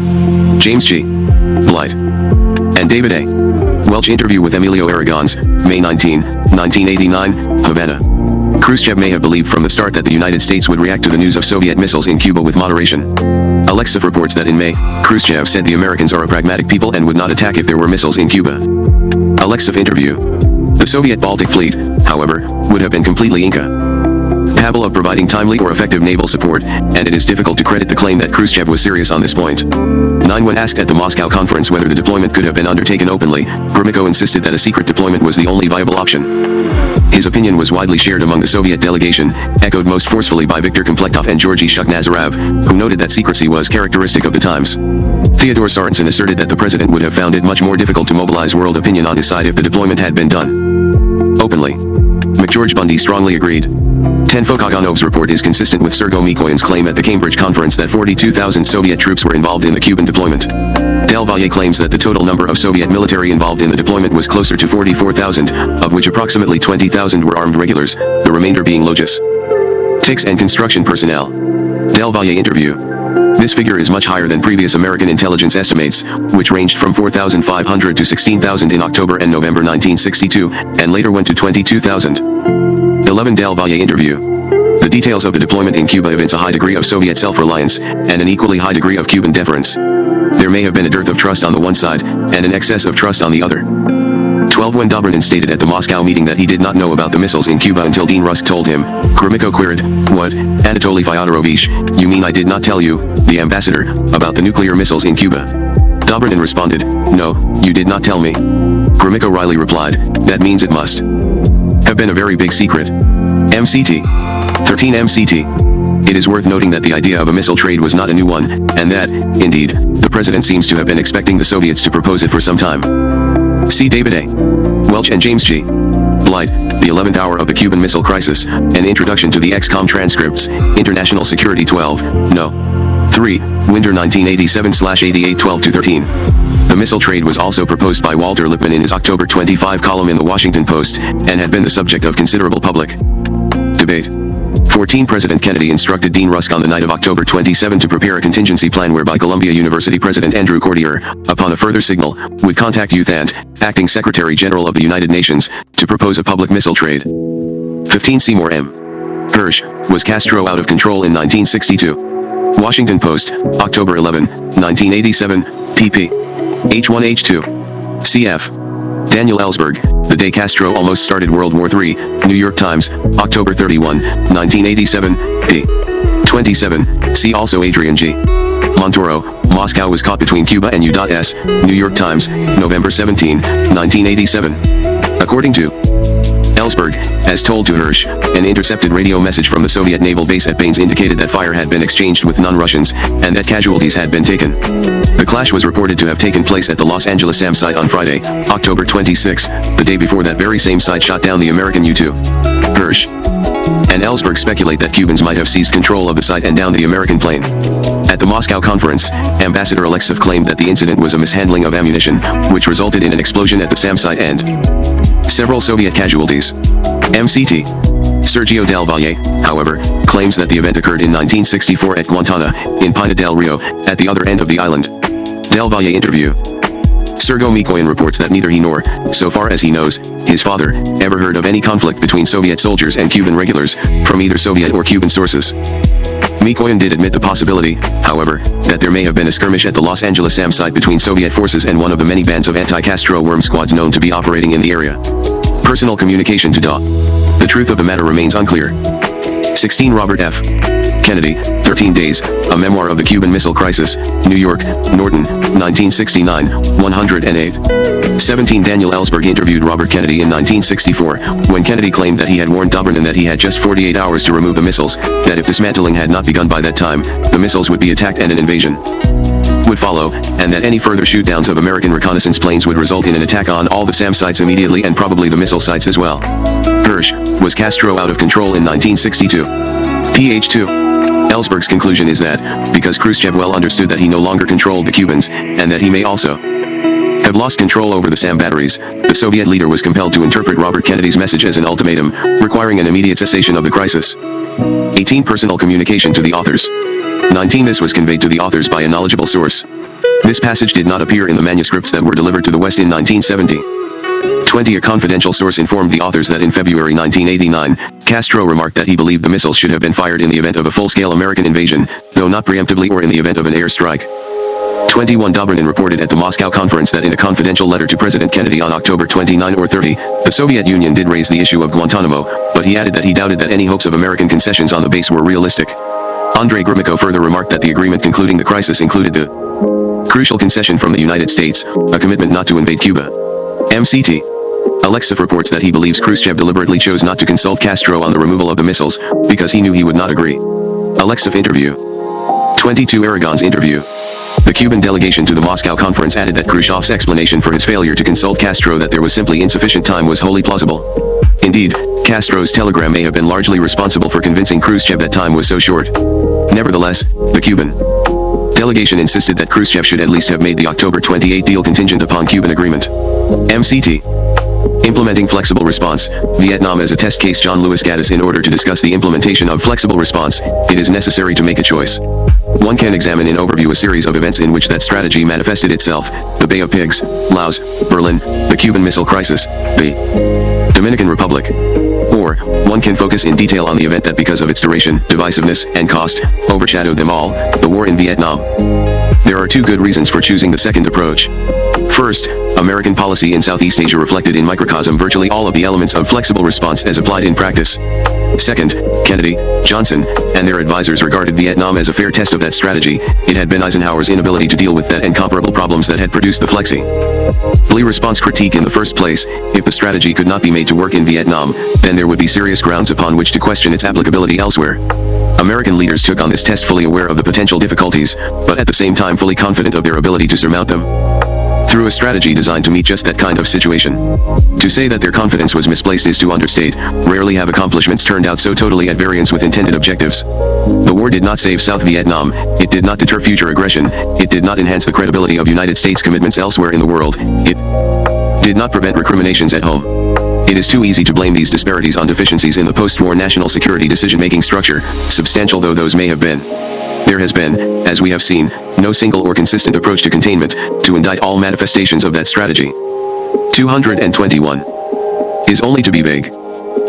James G. Blight. And David A. Welch interview with Emilio Aragons, May 19, 1989, Havana. Khrushchev may have believed from the start that the United States would react to the news of Soviet missiles in Cuba with moderation. Alexev reports that in May, Khrushchev said the Americans are a pragmatic people and would not attack if there were missiles in Cuba. Alexev interview. The Soviet Baltic Fleet, however, would have been completely incapable of providing timely or effective naval support, and it is difficult to credit the claim that Khrushchev was serious on this point. 9. When asked at the Moscow conference whether the deployment could have been undertaken openly, Gromyko insisted that a secret deployment was the only viable option. His opinion was widely shared among the Soviet delegation, echoed most forcefully by Viktor Komplektov and Georgy Shuknazarev, who noted that secrecy was characteristic of the times. Theodore Sorensen asserted that the president would have found it much more difficult to mobilize world opinion on his side if the deployment had been done openly. McGeorge Bundy strongly agreed. 10. Fokoganov's report is consistent with Sergei Mikoyan's claim at the Cambridge conference that 42,000 Soviet troops were involved in the Cuban deployment. Del Valle claims that the total number of Soviet military involved in the deployment was closer to 44,000, of which approximately 20,000 were armed regulars, the remainder being logistics and construction personnel. Del Valle interview. This figure is much higher than previous American intelligence estimates, which ranged from 4,500 to 16,000 in October and November 1962, and later went to 22,000. 11. Del Valle interview. The details of the deployment in Cuba evince a high degree of Soviet self-reliance, and an equally high degree of Cuban deference. There may have been a dearth of trust on the one side, and an excess of trust on the other. 12. When Dobrynin stated at the Moscow meeting that he did not know about the missiles in Cuba until Dean Rusk told him, Gromyko queried, "What, Anatoly Fyodorovich, you mean I did not tell you, the ambassador, about the nuclear missiles in Cuba?" Dobrynin responded, "No, you did not tell me." Gromyko wryly replied, "That means it must have been a very big secret." MCT. 13. MCT. It is worth noting that the idea of a missile trade was not a new one, and that, indeed, the president seems to have been expecting the Soviets to propose it for some time. See David A. Welch and James G. Blight, The 11th Hour of the Cuban Missile Crisis, An Introduction to the XCOM Transcripts, International Security 12, No. 3, Winter 1987/88 12-13. The missile trade was also proposed by Walter Lippmann in his October 25 column in the Washington Post, and had been the subject of considerable public debate. 14. President Kennedy instructed Dean Rusk on the night of October 27 to prepare a contingency plan whereby Columbia University President Andrew Cordier, upon a further signal, would contact U Thant, acting Secretary General of the United Nations, to propose a public missile trade. 15. Seymour M. Hersh, Was Castro Out of Control in 1962? Washington Post, October 11, 1987, pp. H1 H2. Cf. Daniel Ellsberg, The Day Castro Almost Started World War III, New York Times, October 31, 1987, p. 27. See also Adrian G. Montoro, Moscow was caught between Cuba and U.S., New York Times, November 17, 1987. According to Ellsberg, as told to Hersh, an intercepted radio message from the Soviet naval base at Baines indicated that fire had been exchanged with non-Russians, and that casualties had been taken. The clash was reported to have taken place at the Los Angeles SAM site on Friday, October 26, the day before that very same site shot down the American U-2. Hersh and Ellsberg speculate that Cubans might have seized control of the site and downed the American plane. At the Moscow conference, Ambassador Alexev claimed that the incident was a mishandling of ammunition, which resulted in an explosion at the SAM site and several Soviet casualties. MCT. Sergio Del Valle, however, claims that the event occurred in 1964 at Guantana, in Pinar del Rio, at the other end of the island. Del Valle interview. Sergei Mikoyan reports that neither he nor, so far as he knows, his father, ever heard of any conflict between Soviet soldiers and Cuban regulars, from either Soviet or Cuban sources. Mikoyan did admit the possibility, however, that there may have been a skirmish at the Los Angeles SAM site between Soviet forces and one of the many bands of anti-Castro worm squads known to be operating in the area. Personal communication to DA. The truth of the matter remains unclear. 16 Robert F. Kennedy, 13 Days, A Memoir of the Cuban Missile Crisis, New York, Norton, 1969, 108. 17 Daniel Ellsberg interviewed Robert Kennedy in 1964, when Kennedy claimed that he had warned Dobrynin that he had just 48 hours to remove the missiles, that if dismantling had not begun by that time, the missiles would be attacked and an invasion would follow, and that any further shoot-downs of American reconnaissance planes would result in an attack on all the SAM sites immediately and probably the missile sites as well. Hirsch, was Castro out of control in 1962? Ph. 2. Ellsberg's conclusion is that, because Khrushchev well understood that he no longer controlled the Cubans, and that he may also have lost control over the SAM batteries, the Soviet leader was compelled to interpret Robert Kennedy's message as an ultimatum, requiring an immediate cessation of the crisis. 18 Personal communication to the authors. 19 This was conveyed to the authors by a knowledgeable source. This passage did not appear in the manuscripts that were delivered to the West in 1970. 20 A confidential source informed the authors that in February 1989, Castro remarked that he believed the missiles should have been fired in the event of a full-scale American invasion, though not preemptively or in the event of an air strike. 21 Dobrynin reported at the Moscow conference that in a confidential letter to President Kennedy on October 29 or 30, the Soviet Union did raise the issue of Guantanamo, but he added that he doubted that any hopes of American concessions on the base were realistic. Andrei Gromyko further remarked that the agreement concluding the crisis included the crucial concession from the United States, a commitment not to invade Cuba. MCT. Alexeyev reports that he believes Khrushchev deliberately chose not to consult Castro on the removal of the missiles, because he knew he would not agree. Alexeyev interview. 22 Aragon's interview. The Cuban delegation to the Moscow conference added that Khrushchev's explanation for his failure to consult Castro that there was simply insufficient time was wholly plausible. Indeed, Castro's telegram may have been largely responsible for convincing Khrushchev that time was so short. Nevertheless, the Cuban delegation insisted that Khrushchev should at least have made the October 28 deal contingent upon Cuban agreement. MCT. Implementing flexible response, Vietnam as a test case. John Lewis Gaddis. In order to discuss the implementation of flexible response, it is necessary to make a choice. One can examine in overview a series of events in which that strategy manifested itself: the Bay of Pigs, Laos, Berlin, the Cuban Missile Crisis, the Dominican Republic. Or, one can focus in detail on the event that because of its duration, divisiveness, and cost, overshadowed them all, the war in Vietnam. There are two good reasons for choosing the second approach. First, American policy in Southeast Asia reflected in microcosm virtually all of the elements of flexible response as applied in practice. Second, Kennedy, Johnson, and their advisors regarded Vietnam as a fair test of that strategy. It had been Eisenhower's inability to deal with that and comparable problems that had produced the flexi-ly response critique in the first place. If the strategy could not be made to work in Vietnam, then there would be serious grounds upon which to question its applicability elsewhere. American leaders took on this test fully aware of the potential difficulties, but at the same time fully confident of their ability to surmount them through a strategy designed to meet just that kind of situation. To say that their confidence was misplaced is to understate. Rarely have accomplishments turned out so totally at variance with intended objectives. The war did not save South Vietnam, it did not deter future aggression, it did not enhance the credibility of United States commitments elsewhere in the world, it did not prevent recriminations at home. It is too easy to blame these disparities on deficiencies in the post-war national security decision-making structure, substantial though those may have been. There has been, as we have seen, no single or consistent approach to containment, to indict all manifestations of that strategy. 221. Is only to be vague.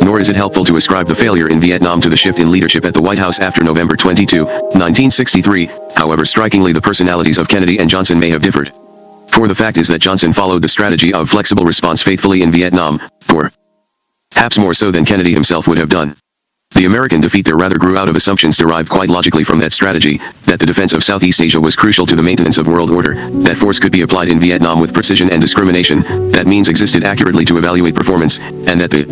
Nor is it helpful to ascribe the failure in Vietnam to the shift in leadership at the White House after November 22, 1963, however strikingly the personalities of Kennedy and Johnson may have differed. For the fact is that Johnson followed the strategy of flexible response faithfully in Vietnam, perhaps more so than Kennedy himself would have done. The American defeat there rather grew out of assumptions derived quite logically from that strategy, that the defense of Southeast Asia was crucial to the maintenance of world order, that force could be applied in Vietnam with precision and discrimination, that means existed accurately to evaluate performance, and that the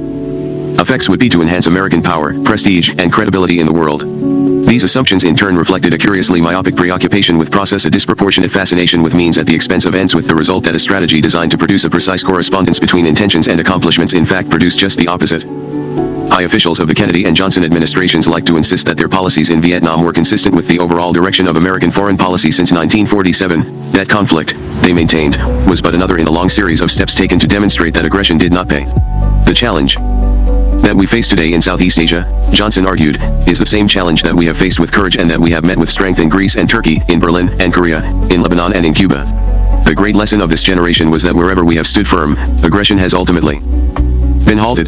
effects would be to enhance American power, prestige, and credibility in the world. These assumptions in turn reflected a curiously myopic preoccupation with process, a disproportionate fascination with means at the expense of ends, with the result that a strategy designed to produce a precise correspondence between intentions and accomplishments in fact produced just the opposite. High officials of the Kennedy and Johnson administrations like to insist that their policies in Vietnam were consistent with the overall direction of American foreign policy since 1947. That conflict, they maintained, was but another in a long series of steps taken to demonstrate that aggression did not pay. The challenge that we face today in Southeast Asia, Johnson argued, is the same challenge that we have faced with courage and that we have met with strength in Greece and Turkey, in Berlin and Korea, in Lebanon and in Cuba. The great lesson of this generation was that wherever we have stood firm, aggression has ultimately been halted.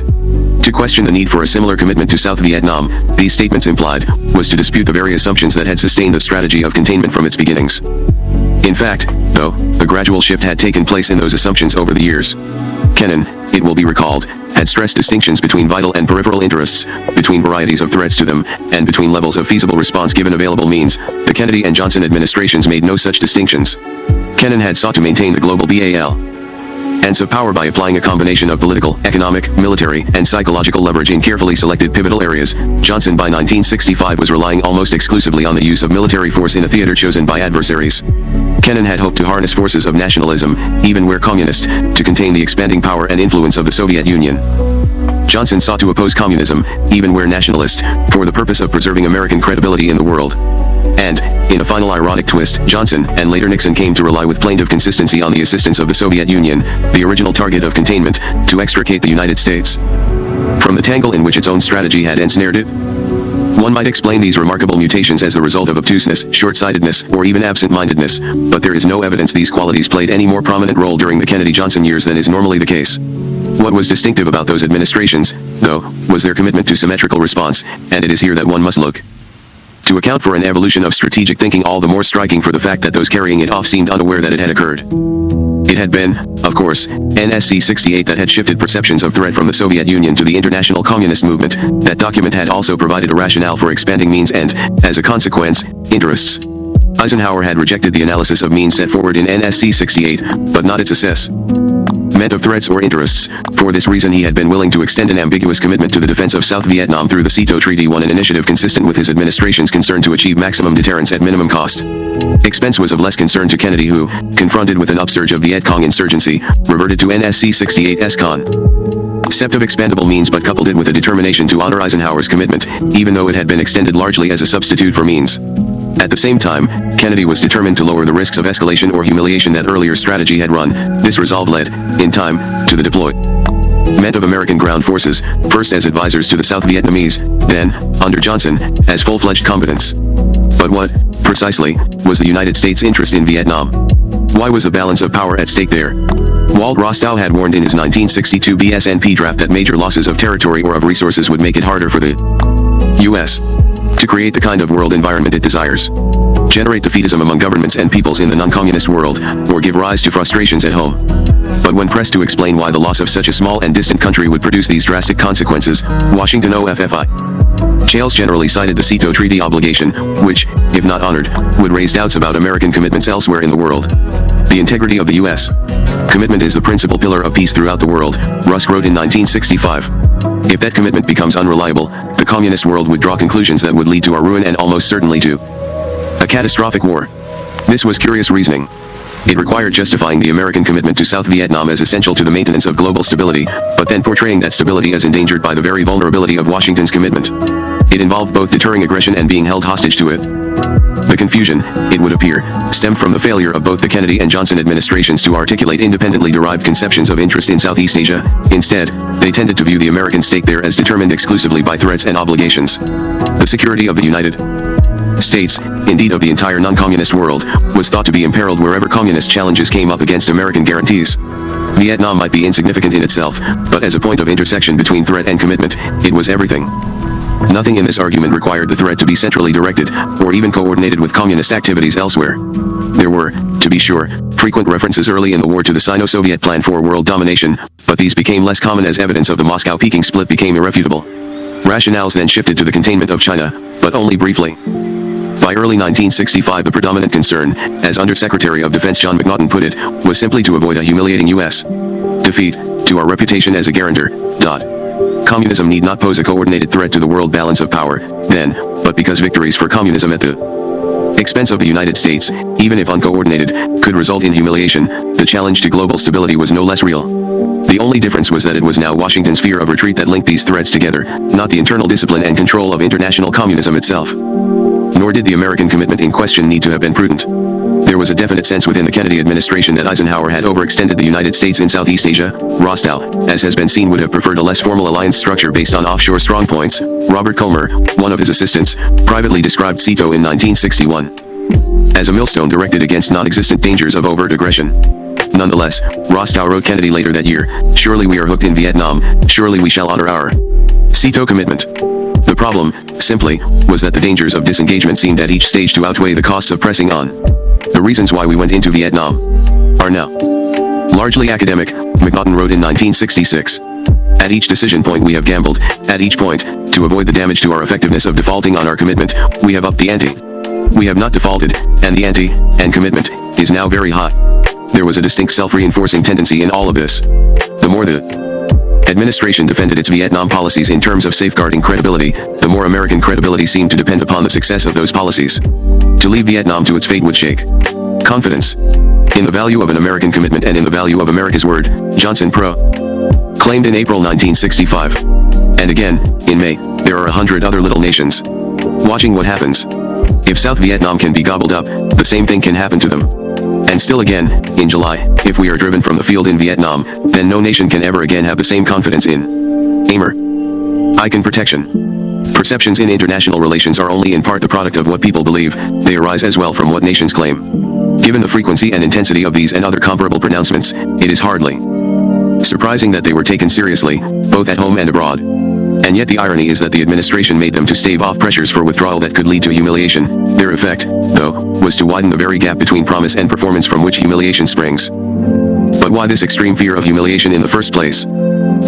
To question the need for a similar commitment to South Vietnam, these statements implied, was to dispute the very assumptions that had sustained the strategy of containment from its beginnings. In fact, though, a gradual shift had taken place in those assumptions over the years. Kennan, it will be recalled, had stressed distinctions between vital and peripheral interests, between varieties of threats to them, and between levels of feasible response given available means. The Kennedy and Johnson administrations made no such distinctions. Kennan had sought to maintain the global balance of power by applying a combination of political, economic, military, and psychological leverage in carefully selected pivotal areas. Johnson by 1965 was relying almost exclusively on the use of military force in a theater chosen by adversaries. Kennan had hoped to harness forces of nationalism, even where communist, to contain the expanding power and influence of the Soviet Union. Johnson sought to oppose communism, even where nationalist, for the purpose of preserving American credibility in the world. And, in a final ironic twist, Johnson, and later Nixon, came to rely with plaintive consistency on the assistance of the Soviet Union, the original target of containment, to extricate the United States from the tangle in which its own strategy had ensnared it. One might explain these remarkable mutations as the result of obtuseness, short-sightedness, or even absent-mindedness, but there is no evidence these qualities played any more prominent role during the Kennedy-Johnson years than is normally the case. What was distinctive about those administrations, though, was their commitment to symmetrical response, and it is here that one must look to account for an evolution of strategic thinking all the more striking for the fact that those carrying it off seemed unaware that it had occurred. It had been, of course, NSC 68 that had shifted perceptions of threat from the Soviet Union to the international communist movement. That document had also provided a rationale for expanding means and, as a consequence, interests. Eisenhower had rejected the analysis of means set forward in NSC 68, but not its assessment of threats or interests. For this reason he had been willing to extend an ambiguous commitment to the defense of South Vietnam through the SEATO Treaty, an initiative consistent with his administration's concern to achieve maximum deterrence at minimum cost. Expense was of less concern to Kennedy, who, confronted with an upsurge of Viet Cong insurgency, reverted to NSC 68's concept of expandable means but coupled it with a determination to honor Eisenhower's commitment, even though it had been extended largely as a substitute for means. At the same time, Kennedy was determined to lower the risks of escalation or humiliation that earlier strategy had run. This resolve led, in time, to the deployment of American ground forces, first as advisors to the South Vietnamese, then, under Johnson, as full-fledged combatants. But what, precisely, was the United States' interest in Vietnam? Why was the balance of power at stake there? Walt Rostow had warned in his 1962 BSNP draft that major losses of territory or of resources would make it harder for the U.S. to create the kind of world environment it desires, generate defeatism among governments and peoples in the non-communist world, or give rise to frustrations at home. But when pressed to explain why the loss of such a small and distant country would produce these drastic consequences, Washington officials generally cited the SEATO Treaty obligation, which, if not honored, would raise doubts about American commitments elsewhere in the world. The integrity of the U.S. commitment is the principal pillar of peace throughout the world, Rusk wrote in 1965. If that commitment becomes unreliable, the communist world would draw conclusions that would lead to our ruin and almost certainly to a catastrophic war. This was curious reasoning. It required justifying the American commitment to South Vietnam as essential to the maintenance of global stability, but then portraying that stability as endangered by the very vulnerability of Washington's commitment. It involved both deterring aggression and being held hostage to it. The confusion, it would appear, stemmed from the failure of both the Kennedy and Johnson administrations to articulate independently derived conceptions of interest in Southeast Asia. Instead, they tended to view the American stake there as determined exclusively by threats and obligations. The security of the United States, indeed of the entire non-communist world, was thought to be imperiled wherever communist challenges came up against American guarantees. Vietnam might be insignificant in itself, but as a point of intersection between threat and commitment, it was everything. Nothing in this argument required the threat to be centrally directed, or even coordinated with communist activities elsewhere. There were, to be sure, frequent references early in the war to the Sino-Soviet plan for world domination, but these became less common as evidence of the Moscow-Peking split became irrefutable. Rationales then shifted to the containment of China, but only briefly. By early 1965 the predominant concern, as Undersecretary of Defense John McNaughton put it, was simply to avoid a humiliating U.S. defeat, to our reputation as a guarantor. Communism need not pose a coordinated threat to the world balance of power, then, but because victories for communism at the expense of the United States, even if uncoordinated, could result in humiliation, the challenge to global stability was no less real. The only difference was that it was now Washington's fear of retreat that linked these threats together, not the internal discipline and control of international communism itself. Nor did the American commitment in question need to have been prudent. There was a definite sense within the Kennedy administration that Eisenhower had overextended the United States in Southeast Asia. Rostow, as has been seen, would have preferred a less formal alliance structure based on offshore strongpoints. Robert Comer, one of his assistants, privately described SEATO in 1961 as a millstone directed against non-existent dangers of overt aggression. Nonetheless, Rostow wrote Kennedy later that year, "Surely we are hooked in Vietnam, surely we shall honor our SEATO commitment." The problem, simply, was that the dangers of disengagement seemed at each stage to outweigh the costs of pressing on. The reasons why we went into Vietnam are now Largely academic, MacNaughton wrote in 1966. At each decision point we have gambled, at each point, to avoid the damage to our effectiveness of defaulting on our commitment, we have upped the ante. We have not defaulted, and the ante, and commitment, is now very high. There was a distinct self-reinforcing tendency in all of this. The more the administration defended its Vietnam policies in terms of safeguarding credibility, the more American credibility seemed to depend upon the success of those policies. To leave Vietnam to its fate would shake confidence in the value of an American commitment and in the value of America's word, Johnson claimed in April 1965. And again, in May, there are 100 other little nations watching what happens. If South Vietnam can be gobbled up, the same thing can happen to them. And still again, in July, if we are driven from the field in Vietnam, then no nation can ever again have the same confidence in icon protection. Perceptions in international relations are only in part the product of what people believe, they arise as well from what nations claim. Given the frequency and intensity of these and other comparable pronouncements, it is hardly surprising that they were taken seriously, both at home and abroad. And yet the irony is that the administration made them to stave off pressures for withdrawal that could lead to humiliation. Their effect, though, was to widen the very gap between promise and performance from which humiliation springs. But why this extreme fear of humiliation in the first place?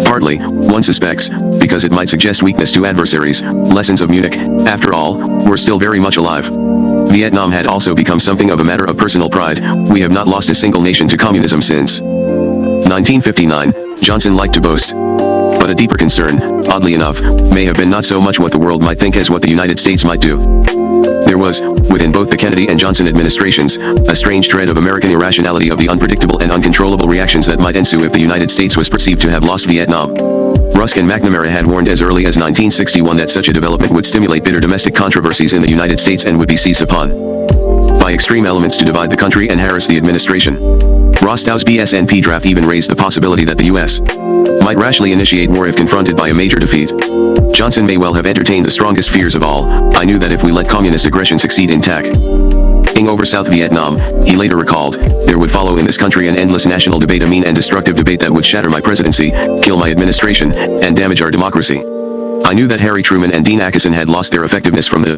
Partly, one suspects, because it might suggest weakness to adversaries. Lessons of Munich, after all, were still very much alive. Vietnam had also become something of a matter of personal pride. We have not lost a single nation to communism since 1959, Johnson liked to boast. But a deeper concern, oddly enough, may have been not so much what the world might think as what the United States might do. There was, within both the Kennedy and Johnson administrations, a strange dread of American irrationality of the unpredictable and uncontrollable reactions that might ensue if the United States was perceived to have lost Vietnam. Rusk and McNamara had warned as early as 1961 that such a development would stimulate bitter domestic controversies in the United States and would be seized upon by extreme elements to divide the country and harass the administration. Rostow's BSNP draft even raised the possibility that the U.S. might rashly initiate war if confronted by a major defeat. Johnson may well have entertained the strongest fears of all. I knew that if we let communist aggression succeed in taking over South Vietnam, he later recalled, there would follow in this country an endless national debate, a mean and destructive debate that would shatter my presidency, kill my administration, and damage our democracy. I knew that Harry Truman and Dean Acheson had lost their effectiveness from the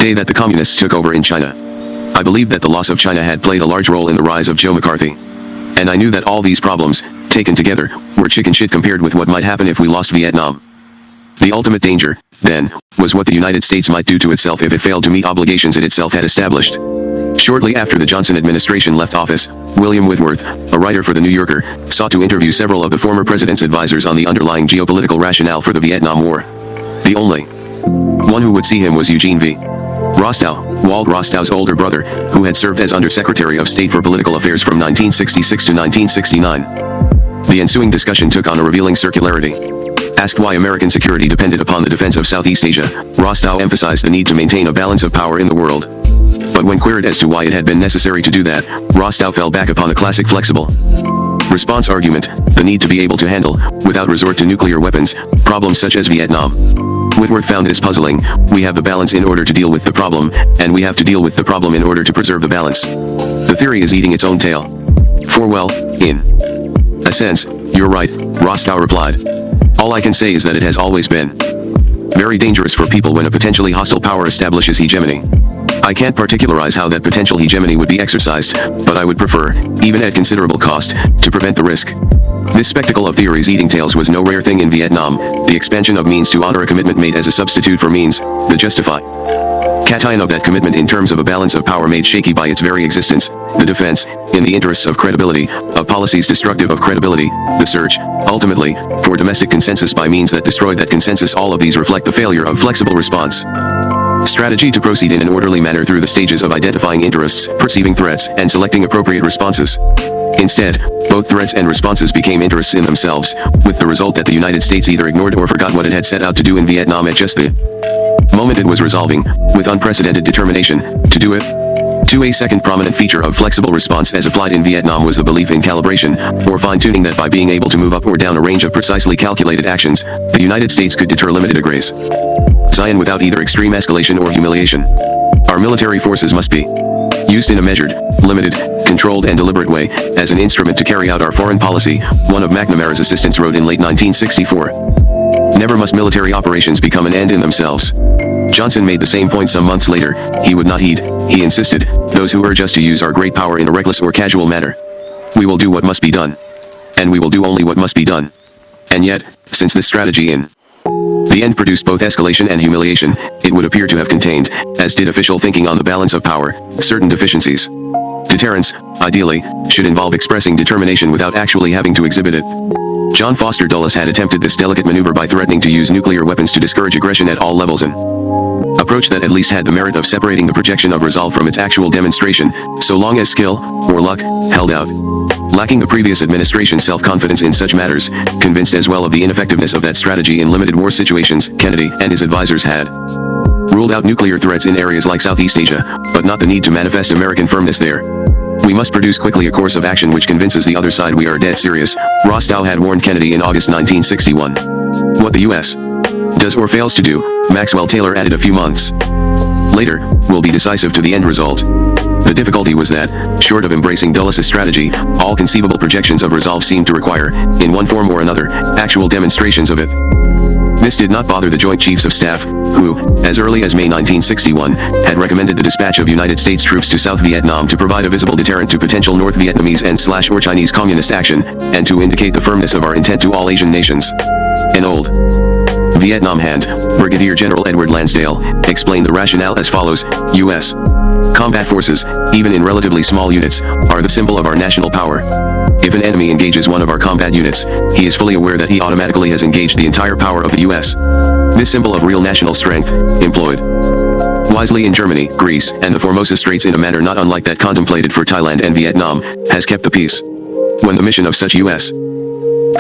day that the communists took over in China. I believed that the loss of China had played a large role in the rise of Joe McCarthy. And I knew that all these problems, taken together, were chicken shit compared with what might happen if we lost Vietnam. The ultimate danger, then, was what the United States might do to itself if it failed to meet obligations it itself had established. Shortly after the Johnson administration left office, William Whitworth, a writer for The New Yorker, sought to interview several of the former president's advisors on the underlying geopolitical rationale for the Vietnam War. The only one who would see him was Eugene V. Rostow, Walt Rostow's older brother, who had served as Undersecretary of State for Political Affairs from 1966 to 1969. The ensuing discussion took on a revealing circularity. Asked why American security depended upon the defense of Southeast Asia, Rostow emphasized the need to maintain a balance of power in the world. But when queried as to why it had been necessary to do that, Rostow fell back upon the classic flexible response argument, the need to be able to handle, without resort to nuclear weapons, problems such as Vietnam. Whitworth found this puzzling. We have the balance in order to deal with the problem, and we have to deal with the problem in order to preserve the balance. The theory is eating its own tail. For well, in a sense, you're right, Rostow replied. All I can say is that it has always been very dangerous for people when a potentially hostile power establishes hegemony. I can't particularize how that potential hegemony would be exercised, but I would prefer, even at considerable cost, to prevent the risk. This spectacle of theories eating tails was no rare thing in Vietnam, the expansion of means to honor a commitment made as a substitute for means, the justification of that commitment in terms of a balance of power made shaky by its very existence, the defense, in the interests of credibility, of policies destructive of credibility, the search, ultimately, for domestic consensus by means that destroyed that consensus. All of these reflect the failure of flexible response strategy to proceed in an orderly manner through the stages of identifying interests, perceiving threats, and selecting appropriate responses. Instead, both threats and responses became interests in themselves, with the result that the United States either ignored or forgot what it had set out to do in Vietnam at just the moment it was resolving, with unprecedented determination, to do it. A second prominent feature of flexible response as applied in Vietnam was the belief in calibration, or fine-tuning, that by being able to move up or down a range of precisely calculated actions, the United States could deter limited aggression without either extreme escalation or humiliation. Our military forces must be used in a measured, limited, controlled and deliberate way, as an instrument to carry out our foreign policy, one of McNamara's assistants wrote in late 1964. Never must military operations become an end in themselves. Johnson made the same point some months later. He would not heed, he insisted, those who urge us to use our great power in a reckless or casual manner. We will do what must be done. And we will do only what must be done. And yet, since this strategy in the end produced both escalation and humiliation, it would appear to have contained, as did official thinking on the balance of power, certain deficiencies. Deterrence, ideally, should involve expressing determination without actually having to exhibit it. John Foster Dulles had attempted this delicate maneuver by threatening to use nuclear weapons to discourage aggression at all levels, an approach that at least had the merit of separating the projection of resolve from its actual demonstration, so long as skill, or luck, held out. Lacking the previous administration's self-confidence in such matters, convinced as well of the ineffectiveness of that strategy in limited war situations, Kennedy and his advisors had ruled out nuclear threats in areas like Southeast Asia, but not the need to manifest American firmness there. We must produce quickly a course of action which convinces the other side we are dead serious, Rostow had warned Kennedy in August 1961. What the U.S. does or fails to do, Maxwell Taylor added a few months later, will be decisive to the end result. The difficulty was that, short of embracing Dulles' strategy, all conceivable projections of resolve seemed to require, in one form or another, actual demonstrations of it. This did not bother the Joint Chiefs of Staff, who, as early as May 1961, had recommended the dispatch of United States troops to South Vietnam to provide a visible deterrent to potential North Vietnamese and/or Chinese communist action, and to indicate the firmness of our intent to all Asian nations. An old Vietnam hand, Brigadier General Edward Lansdale, explained the rationale as follows: U.S. combat forces, even in relatively small units, are the symbol of our national power. If an enemy engages one of our combat units, he is fully aware that he automatically has engaged the entire power of the U.S. This symbol of real national strength, employed wisely in Germany, Greece, and the Formosa Straits in a manner not unlike that contemplated for Thailand and Vietnam, has kept the peace. When the mission of such U.S.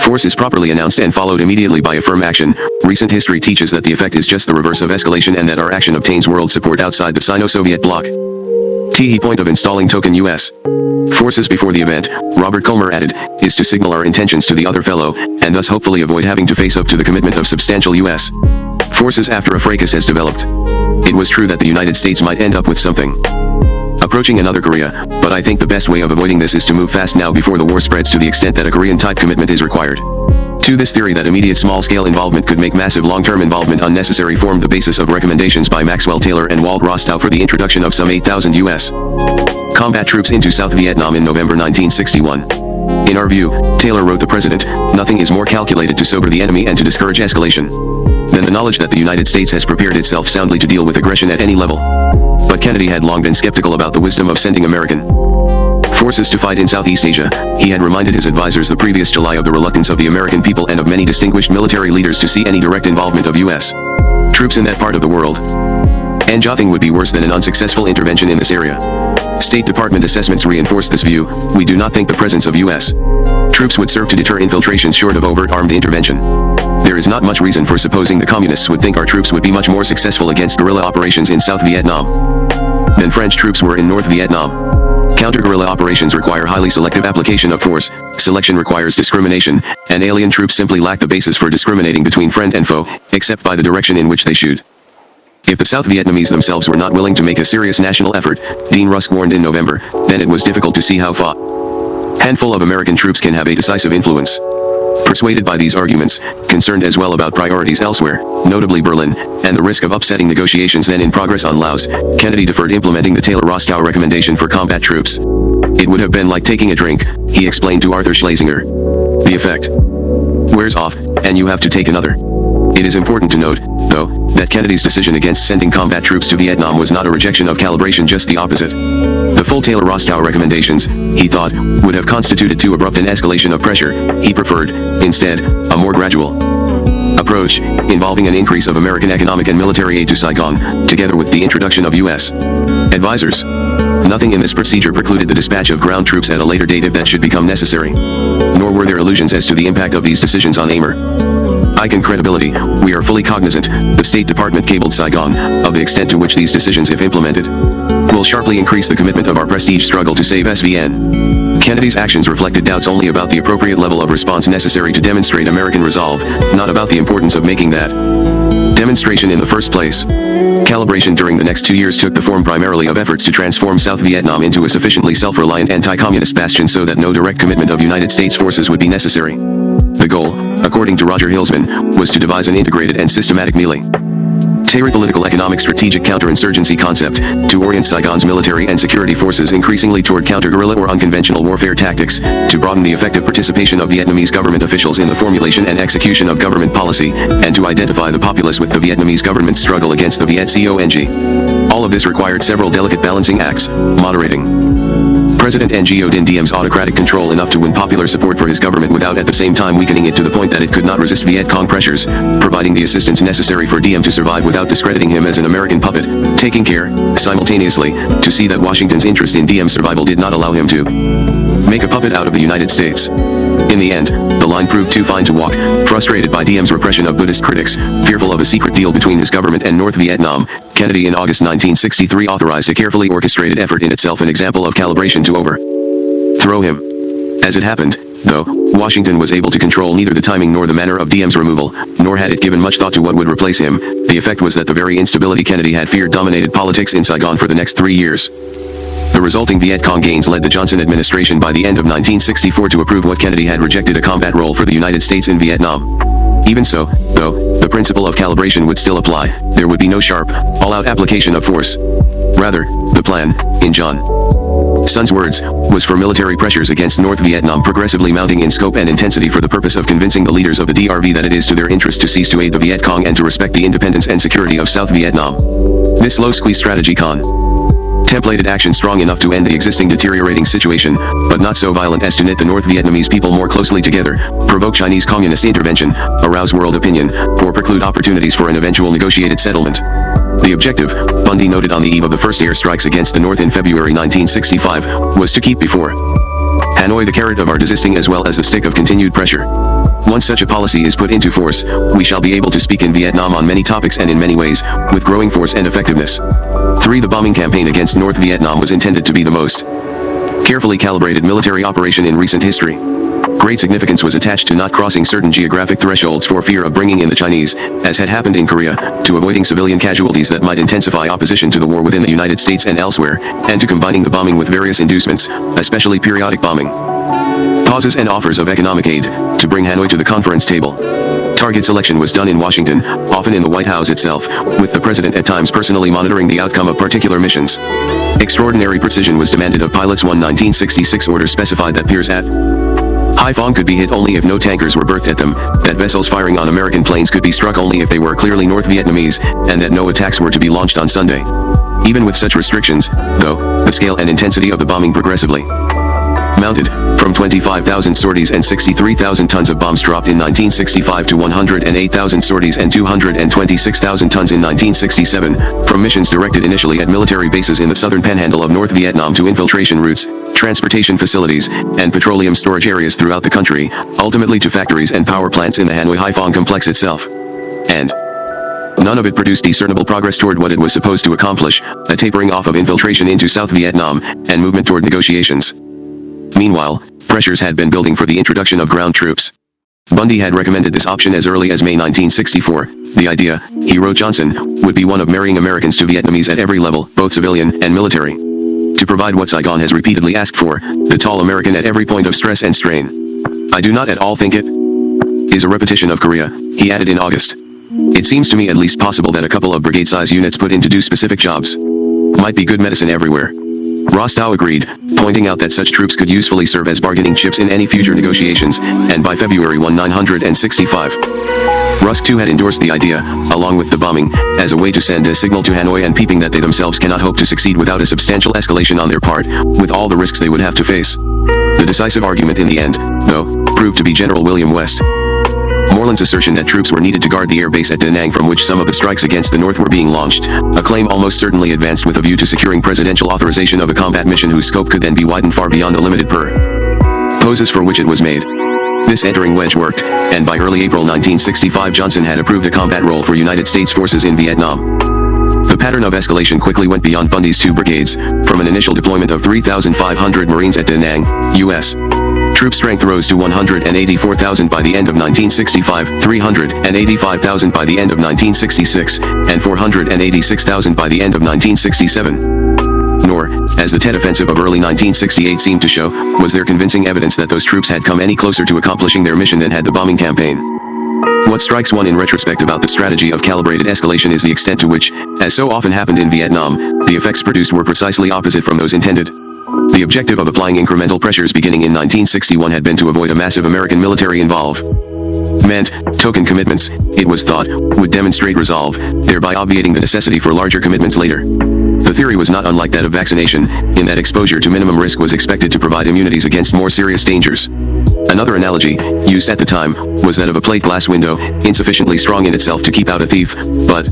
force is properly announced and followed immediately by a firm action, recent history teaches that the effect is just the reverse of escalation and that our action obtains world support outside the Sino-Soviet bloc. The point of installing token U.S. forces before the event, Robert Comer added, is to signal our intentions to the other fellow, and thus hopefully avoid having to face up to the commitment of substantial U.S. forces after a fracas has developed. It was true that the United States might end up with something approaching another Korea, but I think the best way of avoiding this is to move fast now before the war spreads to the extent that a Korean-type commitment is required. To this theory that immediate small-scale involvement could make massive long-term involvement unnecessary formed the basis of recommendations by Maxwell Taylor and Walt Rostow for the introduction of some 8,000 U.S. combat troops into South Vietnam in November 1961. In our view, Taylor wrote the President, nothing is more calculated to sober the enemy and to discourage escalation than the knowledge that the United States has prepared itself soundly to deal with aggression at any level. But Kennedy had long been skeptical about the wisdom of sending American forces to fight in Southeast Asia. He had reminded his advisors the previous July of the reluctance of the American people and of many distinguished military leaders to see any direct involvement of U.S. troops in that part of the world. And nothing would be worse than an unsuccessful intervention in this area. State Department assessments reinforced this view. We do not think the presence of U.S. troops would serve to deter infiltrations short of overt armed intervention. There is not much reason for supposing the communists would think our troops would be much more successful against guerrilla operations in South Vietnam than French troops were in North Vietnam. Counter-guerrilla operations require highly selective application of force, selection requires discrimination, and alien troops simply lack the basis for discriminating between friend and foe, except by the direction in which they shoot. If the South Vietnamese themselves were not willing to make a serious national effort, Dean Rusk warned in November, then it was difficult to see how a handful of American troops can have a decisive influence. Persuaded by these arguments, concerned as well about priorities elsewhere, notably Berlin, and the risk of upsetting negotiations then in progress on Laos, Kennedy deferred implementing the Taylor-Rostow recommendation for combat troops. It would have been like taking a drink, he explained to Arthur Schlesinger. The effect wears off, and you have to take another. It is important to note, though, that Kennedy's decision against sending combat troops to Vietnam was not a rejection of calibration, just the opposite. The full Taylor-Rostow recommendations, he thought, would have constituted too abrupt an escalation of pressure. He preferred, instead, a more gradual approach, involving an increase of American economic and military aid to Saigon, together with the introduction of U.S. advisors. Nothing in this procedure precluded the dispatch of ground troops at a later date if that should become necessary. Nor were there illusions as to the impact of these decisions on AMER. Icon credibility, we are fully cognizant, the State Department cabled Saigon, of the extent to which these decisions, if implemented, will sharply increase the commitment of our prestige struggle to save SVN. Kennedy's actions reflected doubts only about the appropriate level of response necessary to demonstrate American resolve, not about the importance of making that demonstration in the first place. Calibration during the next 2 years took the form primarily of efforts to transform South Vietnam into a sufficiently self-reliant anti-communist bastion so that no direct commitment of United States forces would be necessary. The goal, according to Roger Hilsman, was to devise an integrated and systematic melee Tehran political economic strategic counterinsurgency concept, to orient Saigon's military and security forces increasingly toward counter-guerrilla or unconventional warfare tactics, to broaden the effective participation of Vietnamese government officials in the formulation and execution of government policy, and to identify the populace with the Vietnamese government's struggle against the Viet Cong. All of this required several delicate balancing acts, moderating President Ngo Dinh Diem's autocratic control enough to win popular support for his government without at the same time weakening it to the point that it could not resist Viet Cong pressures, providing the assistance necessary for Diem to survive without discrediting him as an American puppet, taking care, simultaneously, to see that Washington's interest in Diem's survival did not allow him to make a puppet out of the United States. In the end, the line proved too fine to walk, frustrated by Diem's repression of Buddhist critics, fearful of a secret deal between his government and North Vietnam. Kennedy in August 1963 authorized a carefully orchestrated effort, in itself an example of calibration, to overthrow him. As it happened, though, Washington was able to control neither the timing nor the manner of Diem's removal, nor had it given much thought to what would replace him. The effect was that the very instability Kennedy had feared dominated politics in Saigon for the next 3 years. The resulting Viet Cong gains led the Johnson administration by the end of 1964 to approve what Kennedy had rejected, a combat role for the United States in Vietnam. Even so, though, the principle of calibration would still apply. There would be no sharp, all-out application of force. Rather, the plan, in Johnson's words, was for military pressures against North Vietnam progressively mounting in scope and intensity for the purpose of convincing the leaders of the DRV that it is to their interest to cease to aid the Viet Cong and to respect the independence and security of South Vietnam. This slow-squeeze strategy contemplated action strong enough to end the existing deteriorating situation, but not so violent as to knit the North Vietnamese people more closely together, provoke Chinese communist intervention, arouse world opinion, or preclude opportunities for an eventual negotiated settlement. The objective, Bundy noted on the eve of the first airstrikes against the North in February 1965, was to keep before Hanoi the carrot of our desisting as well as the stick of continued pressure. Once such a policy is put into force, we shall be able to speak in Vietnam on many topics and in many ways, with growing force and effectiveness. 3. The bombing campaign against North Vietnam was intended to be the most carefully calibrated military operation in recent history. Great significance was attached to not crossing certain geographic thresholds for fear of bringing in the Chinese, as had happened in Korea, to avoiding civilian casualties that might intensify opposition to the war within the United States and elsewhere, and to combining the bombing with various inducements, especially periodic bombing, pauses and offers of economic aid, to bring Hanoi to the conference table. Target selection was done in Washington, often in the White House itself, with the president at times personally monitoring the outcome of particular missions. Extraordinary precision was demanded of pilots. 1966 order specified that piers at Haiphong could be hit only if no tankers were berthed at them, that vessels firing on American planes could be struck only if they were clearly North Vietnamese, and that no attacks were to be launched on Sunday. Even with such restrictions, though, the scale and intensity of the bombing progressively mounted, from 25,000 sorties and 63,000 tons of bombs dropped in 1965 to 108,000 sorties and 226,000 tons in 1967, from missions directed initially at military bases in the southern panhandle of North Vietnam to infiltration routes, transportation facilities, and petroleum storage areas throughout the country, ultimately to factories and power plants in the Hanoi Haiphong complex itself. And none of it produced discernible progress toward what it was supposed to accomplish, a tapering off of infiltration into South Vietnam, and movement toward negotiations. Meanwhile, pressures had been building for the introduction of ground troops. Bundy had recommended this option as early as May 1964. The idea, he wrote Johnson, would be one of marrying Americans to Vietnamese at every level, both civilian and military, to provide what Saigon has repeatedly asked for, the tall American at every point of stress and strain. I do not at all think it is a repetition of Korea, he added in August. It seems to me at least possible that a couple of brigade-size units put in to do specific jobs might be good medicine everywhere. Rostow agreed, pointing out that such troops could usefully serve as bargaining chips in any future negotiations, and by February 1965, Rusk too had endorsed the idea, along with the bombing, as a way to send a signal to Hanoi and Peeping that they themselves cannot hope to succeed without a substantial escalation on their part, with all the risks they would have to face. The decisive argument in the end, though, proved to be General William West Moreland's assertion that troops were needed to guard the air base at Da Nang from which some of the strikes against the North were being launched, a claim almost certainly advanced with a view to securing presidential authorization of a combat mission whose scope could then be widened far beyond the limited purposes for which it was made. This entering wedge worked, and by early April 1965 Johnson had approved a combat role for United States forces in Vietnam. The pattern of escalation quickly went beyond Bundy's 2 brigades, from an initial deployment of 3,500 Marines at Da Nang, U.S. Troop strength rose to 184,000 by the end of 1965, 385,000 by the end of 1966, and 486,000 by the end of 1967. Nor, as the Tet Offensive of early 1968 seemed to show, was there convincing evidence that those troops had come any closer to accomplishing their mission than had the bombing campaign. What strikes one in retrospect about the strategy of calibrated escalation is the extent to which, as so often happened in Vietnam, the effects produced were precisely opposite from those intended. The objective of applying incremental pressures beginning in 1961 had been to avoid a massive American military involvement. Token commitments, it was thought, would demonstrate resolve, thereby obviating the necessity for larger commitments later. The theory was not unlike that of vaccination, in that exposure to minimum risk was expected to provide immunities against more serious dangers. Another analogy, used at the time, was that of a plate glass window, insufficiently strong in itself to keep out a thief, but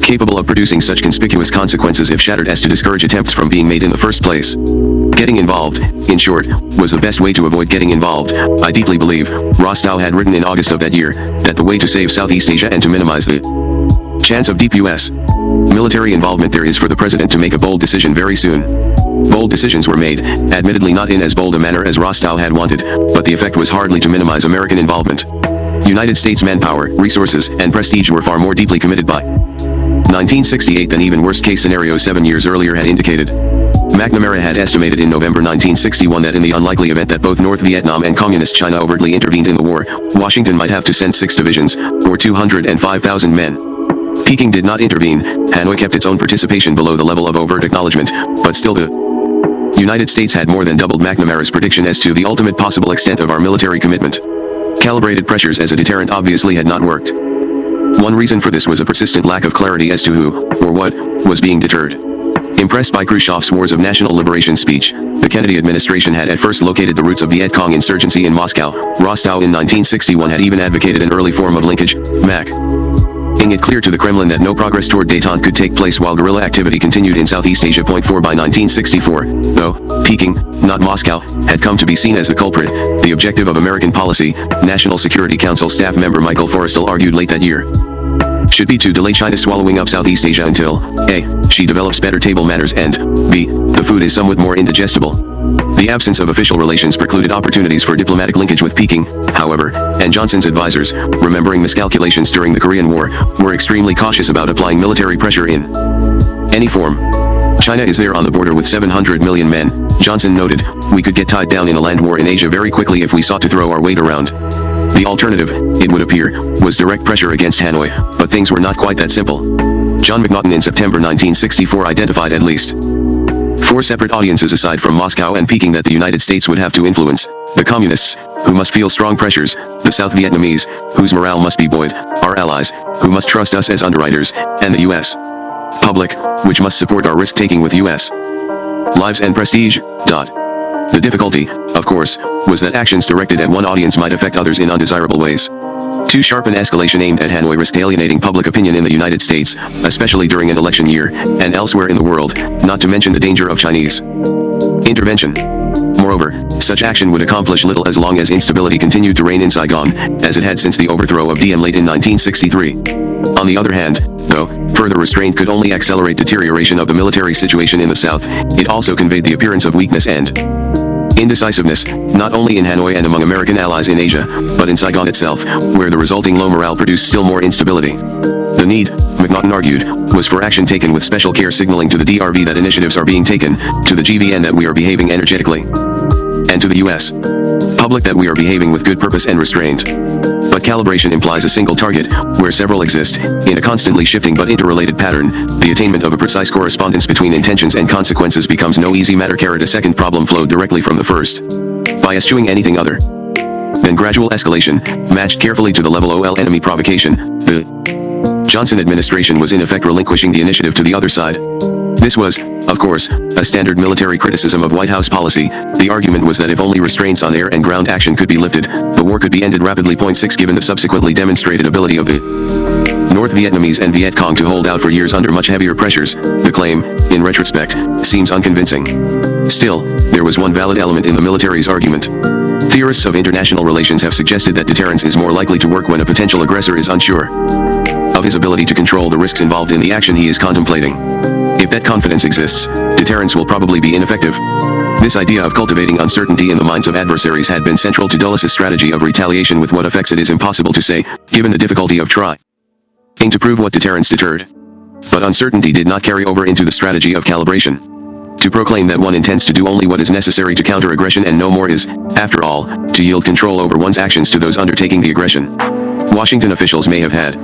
capable of producing such conspicuous consequences if shattered as to discourage attempts from being made in the first place. Getting involved, in short, was the best way to avoid getting involved. I deeply believe, Rostow had written in August of that year, that the way to save Southeast Asia and to minimize the chance of deep U.S. military involvement there is for the president to make a bold decision very soon. Bold decisions were made, admittedly not in as bold a manner as Rostow had wanted, but the effect was hardly to minimize American involvement. United States manpower, resources, and prestige were far more deeply committed by 1968 than even worst-case scenario 7 years earlier had indicated. McNamara had estimated in November 1961 that in the unlikely event that both North Vietnam and Communist China overtly intervened in the war, Washington might have to send 6 divisions, or 205,000 men. Peking did not intervene. Hanoi kept its own participation below the level of overt acknowledgement, but still the United States had more than doubled McNamara's prediction as to the ultimate possible extent of our military commitment. Calibrated pressures as a deterrent obviously had not worked. One reason for this was a persistent lack of clarity as to who, or what, was being deterred. Impressed by Khrushchev's Wars of National Liberation speech, the Kennedy administration had at first located the roots of Viet Cong insurgency in Moscow. Rostow in 1961 had even advocated an early form of linkage, making it clear to the Kremlin that no progress toward détente could take place while guerrilla activity continued in Southeast Asia. 4 by 1964, though, Peking, not Moscow, had come to be seen as the culprit, the objective of American policy, National Security Council staff member Michael Forrestal argued late that year, should be to delay China swallowing up Southeast Asia until A. she develops better table manners and B. the food is somewhat more indigestible. The absence of official relations precluded opportunities for diplomatic linkage with Peking, however, and Johnson's advisors, remembering miscalculations during the Korean War, were extremely cautious about applying military pressure in any form. China is there on the border with 700 million men, Johnson noted. We could get tied down in a land war in Asia very quickly if we sought to throw our weight around. The alternative, it would appear, was direct pressure against Hanoi, but things were not quite that simple. John McNaughton in September 1964 identified at least 4 separate audiences aside from Moscow and Peking that the United States would have to influence: the Communists, who must feel strong pressures; the South Vietnamese, whose morale must be buoyed; our allies, who must trust us as underwriters; and the U.S. public, which must support our risk-taking with U.S. lives and prestige. The difficulty, of course, was that actions directed at one audience might affect others in undesirable ways. To sharpen escalation aimed at Hanoi risked alienating public opinion in the United States, especially during an election year, and elsewhere in the world, not to mention the danger of Chinese intervention. Moreover, such action would accomplish little as long as instability continued to reign in Saigon, as it had since the overthrow of Diem late in 1963. On the other hand, though, further restraint could only accelerate deterioration of the military situation in the South, it also conveyed the appearance of weakness and indecisiveness, not only in Hanoi and among American allies in Asia, but in Saigon itself, where the resulting low morale produced still more instability. The need, McNaughton argued, was for action taken with special care, signaling to the DRV that initiatives are being taken, to the GVN that we are behaving energetically, and to the U.S. public that we are behaving with good purpose and restraint. But calibration implies a single target, where several exist, in a constantly shifting but interrelated pattern. The attainment of a precise correspondence between intentions and consequences becomes no easy matter. A second problem flowed directly from the first. By eschewing anything other than gradual escalation, matched carefully to the level OL enemy provocation, the Johnson administration was in effect relinquishing the initiative to the other side. This was, of course, a standard military criticism of White House policy. The argument was that if only restraints on air and ground action could be lifted, the war could be ended rapidly. 6 Given the subsequently demonstrated ability of the North Vietnamese and Viet Cong to hold out for years under much heavier pressures, the claim, in retrospect, seems unconvincing. Still, there was one valid element in the military's argument. Theorists of international relations have suggested that deterrence is more likely to work when a potential aggressor is unsure of his ability to control the risks involved in the action he is contemplating. If that confidence exists, deterrence will probably be ineffective. This idea of cultivating uncertainty in the minds of adversaries had been central to Dulles' strategy of retaliation, with what effects it is impossible to say, given the difficulty of trying to prove what deterrence deterred. But uncertainty did not carry over into the strategy of calibration. To proclaim that one intends to do only what is necessary to counter aggression and no more is, after all, to yield control over one's actions to those undertaking the aggression. Washington officials may have had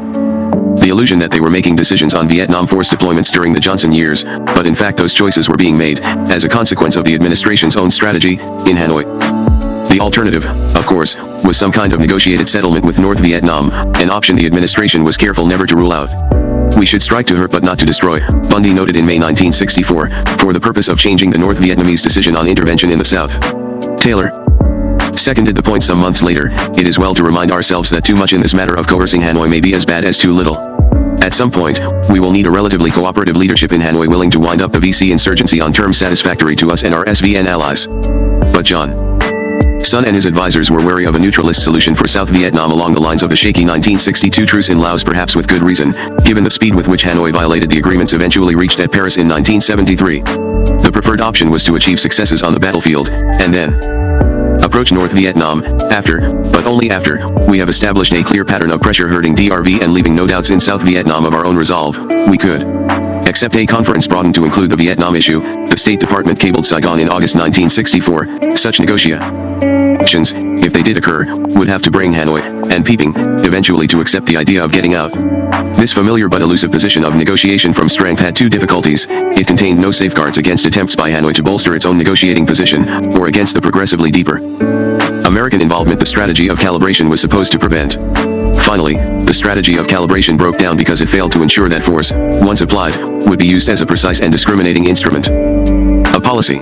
the illusion that they were making decisions on Vietnam force deployments during the Johnson years, but in fact those choices were being made as a consequence of the administration's own strategy in Hanoi. The alternative, of course, was some kind of negotiated settlement with North Vietnam, an option the administration was careful never to rule out. "We should strike to hurt but not to destroy," Bundy noted in May 1964, for the purpose of changing the North Vietnamese decision on intervention in the South. Taylor seconded the point some months later. "It is well to remind ourselves that too much in this matter of coercing Hanoi may be as bad as too little. At some point, we will need a relatively cooperative leadership in Hanoi willing to wind up the VC insurgency on terms satisfactory to us and our SVN allies." But John Sun and his advisors were wary of a neutralist solution for South Vietnam along the lines of the shaky 1962 truce in Laos, perhaps with good reason, given the speed with which Hanoi violated the agreements eventually reached at Paris in 1973. The preferred option was to achieve successes on the battlefield, and then approach North Vietnam, after, but only after, we have established a clear pattern of pressure hurting DRV and leaving no doubts in South Vietnam of our own resolve. We could accept a conference broadened to include the Vietnam issue, the State Department cabled Saigon in August 1964. Such negotiations, if they did occur, would have to bring Hanoi and Peeping eventually to accept the idea of getting out. This familiar but elusive position of negotiation from strength had two difficulties. It contained no safeguards against attempts by Hanoi to bolster its own negotiating position, or against the progressively deeper American involvement the strategy of calibration was supposed to prevent. Finally, the strategy of calibration broke down because it failed to ensure that force, once applied, would be used as a precise and discriminating instrument of policy.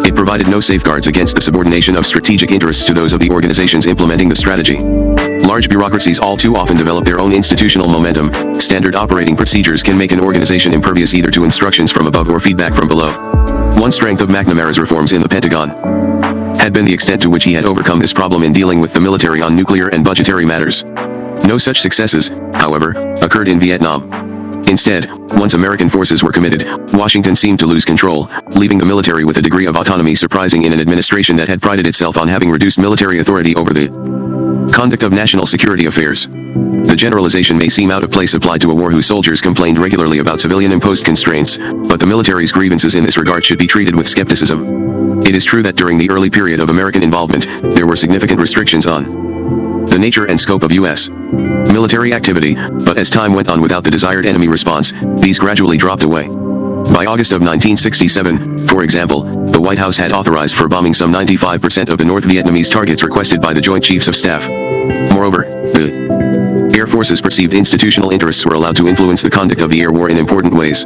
It provided no safeguards against the subordination of strategic interests to those of the organizations implementing the strategy. Large bureaucracies all too often develop their own institutional momentum. Standard operating procedures can make an organization impervious either to instructions from above or feedback from below. One strength of McNamara's reforms in the Pentagon had been the extent to which he had overcome this problem in dealing with the military on nuclear and budgetary matters. No such successes, however, occurred in Vietnam. Instead, once American forces were committed, Washington seemed to lose control, leaving the military with a degree of autonomy surprising in an administration that had prided itself on having reduced military authority over the conduct of national security affairs. The generalization may seem out of place applied to a war whose soldiers complained regularly about civilian-imposed constraints, but the military's grievances in this regard should be treated with skepticism. It is true that during the early period of American involvement, there were significant restrictions on the nature and scope of U.S. military activity, but as time went on without the desired enemy response, these gradually dropped away. By August of 1967, for example, the White House had authorized for bombing some 95% of the North Vietnamese targets requested by the Joint Chiefs of Staff. Moreover, the Air Force's perceived institutional interests were allowed to influence the conduct of the air war in important ways.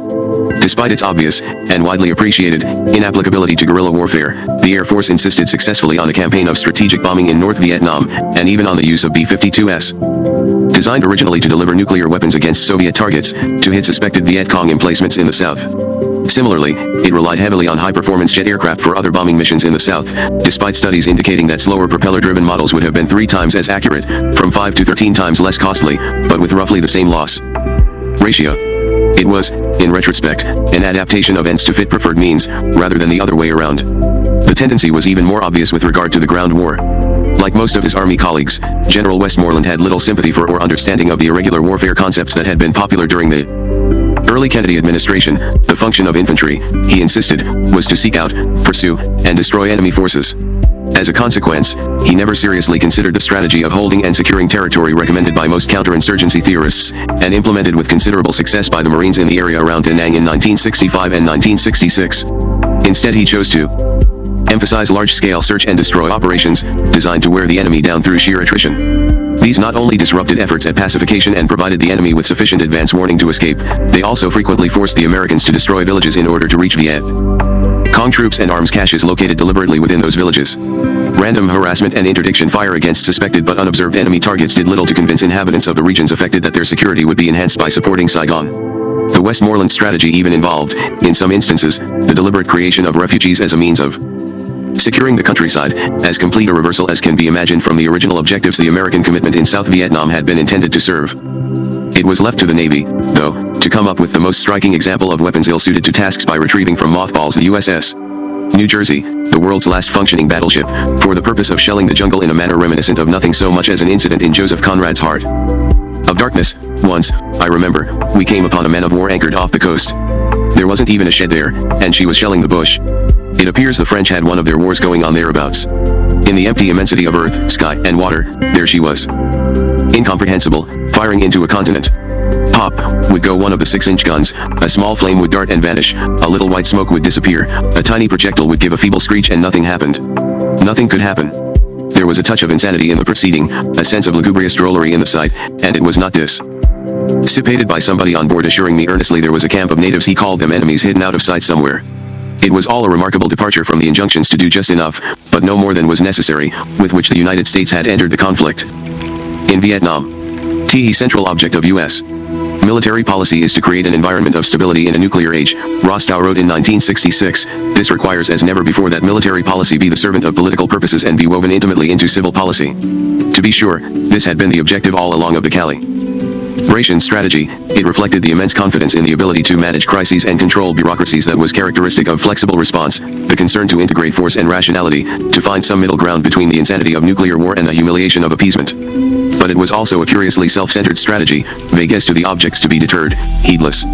Despite its obvious, and widely appreciated, inapplicability to guerrilla warfare, the Air Force insisted successfully on a campaign of strategic bombing in North Vietnam, and even on the use of B-52s. Designed originally to deliver nuclear weapons against Soviet targets, to hit suspected Viet Cong emplacements in the South. Similarly, it relied heavily on high-performance jet aircraft for other bombing missions in the South, despite studies indicating that slower propeller-driven models would have been 3 times as accurate, from 5 to 13 times less costly, but with roughly the same loss ratio. It was, in retrospect, an adaptation of ends to fit preferred means, rather than the other way around. The tendency was even more obvious with regard to the ground war. Like most of his Army colleagues, General Westmoreland had little sympathy for or understanding of the irregular warfare concepts that had been popular during the early Kennedy administration. The function of infantry, he insisted, was to seek out, pursue, and destroy enemy forces. As a consequence, he never seriously considered the strategy of holding and securing territory recommended by most counterinsurgency theorists, and implemented with considerable success by the Marines in the area around Da Nang in 1965 and 1966. Instead, he chose to emphasize large-scale search and destroy operations, designed to wear the enemy down through sheer attrition. These not only disrupted efforts at pacification and provided the enemy with sufficient advance warning to escape, they also frequently forced the Americans to destroy villages in order to reach Viet Cong troops and arms caches located deliberately within those villages. Random harassment and interdiction fire against suspected but unobserved enemy targets did little to convince inhabitants of the regions affected that their security would be enhanced by supporting Saigon. The Westmoreland strategy even involved, in some instances, the deliberate creation of refugees as a means of securing the countryside, as complete a reversal as can be imagined from the original objectives the American commitment in South Vietnam had been intended to serve. It was left to the Navy, though, to come up with the most striking example of weapons ill-suited to tasks by retrieving from mothballs the USS New Jersey, the world's last functioning battleship, for the purpose of shelling the jungle in a manner reminiscent of nothing so much as an incident in Joseph Conrad's Heart of Darkness. Once, I remember, we came upon a man-of-war anchored off the coast. There wasn't even a shed there, and she was shelling the bush. It appears the French had one of their wars going on thereabouts. In the empty immensity of earth, sky, and water, there she was. Incomprehensible, firing into a continent. Pop, would go one of the 6-inch guns, a small flame would dart and vanish, a little white smoke would disappear, a tiny projectile would give a feeble screech and nothing happened. Nothing could happen. There was a touch of insanity in the proceeding, a sense of lugubrious drollery in the sight, and it was not dissipated by somebody on board assuring me earnestly there was a camp of natives, he called them enemies, hidden out of sight somewhere. It was all a remarkable departure from the injunctions to do just enough, but no more than was necessary, with which the United States had entered the conflict. In Vietnam. The central object of U.S. military policy is to create an environment of stability in a nuclear age, Rostow wrote in 1966. This requires as never before that military policy be the servant of political purposes and be woven intimately into civil policy. To be sure, this had been the objective all along of the calibration strategy. It reflected the immense confidence in the ability to manage crises and control bureaucracies that was characteristic of flexible response, the concern to integrate force and rationality, to find some middle ground between the insanity of nuclear war and the humiliation of appeasement. But it was also a curiously self-centered strategy, vague as to the objects to be deterred, heedless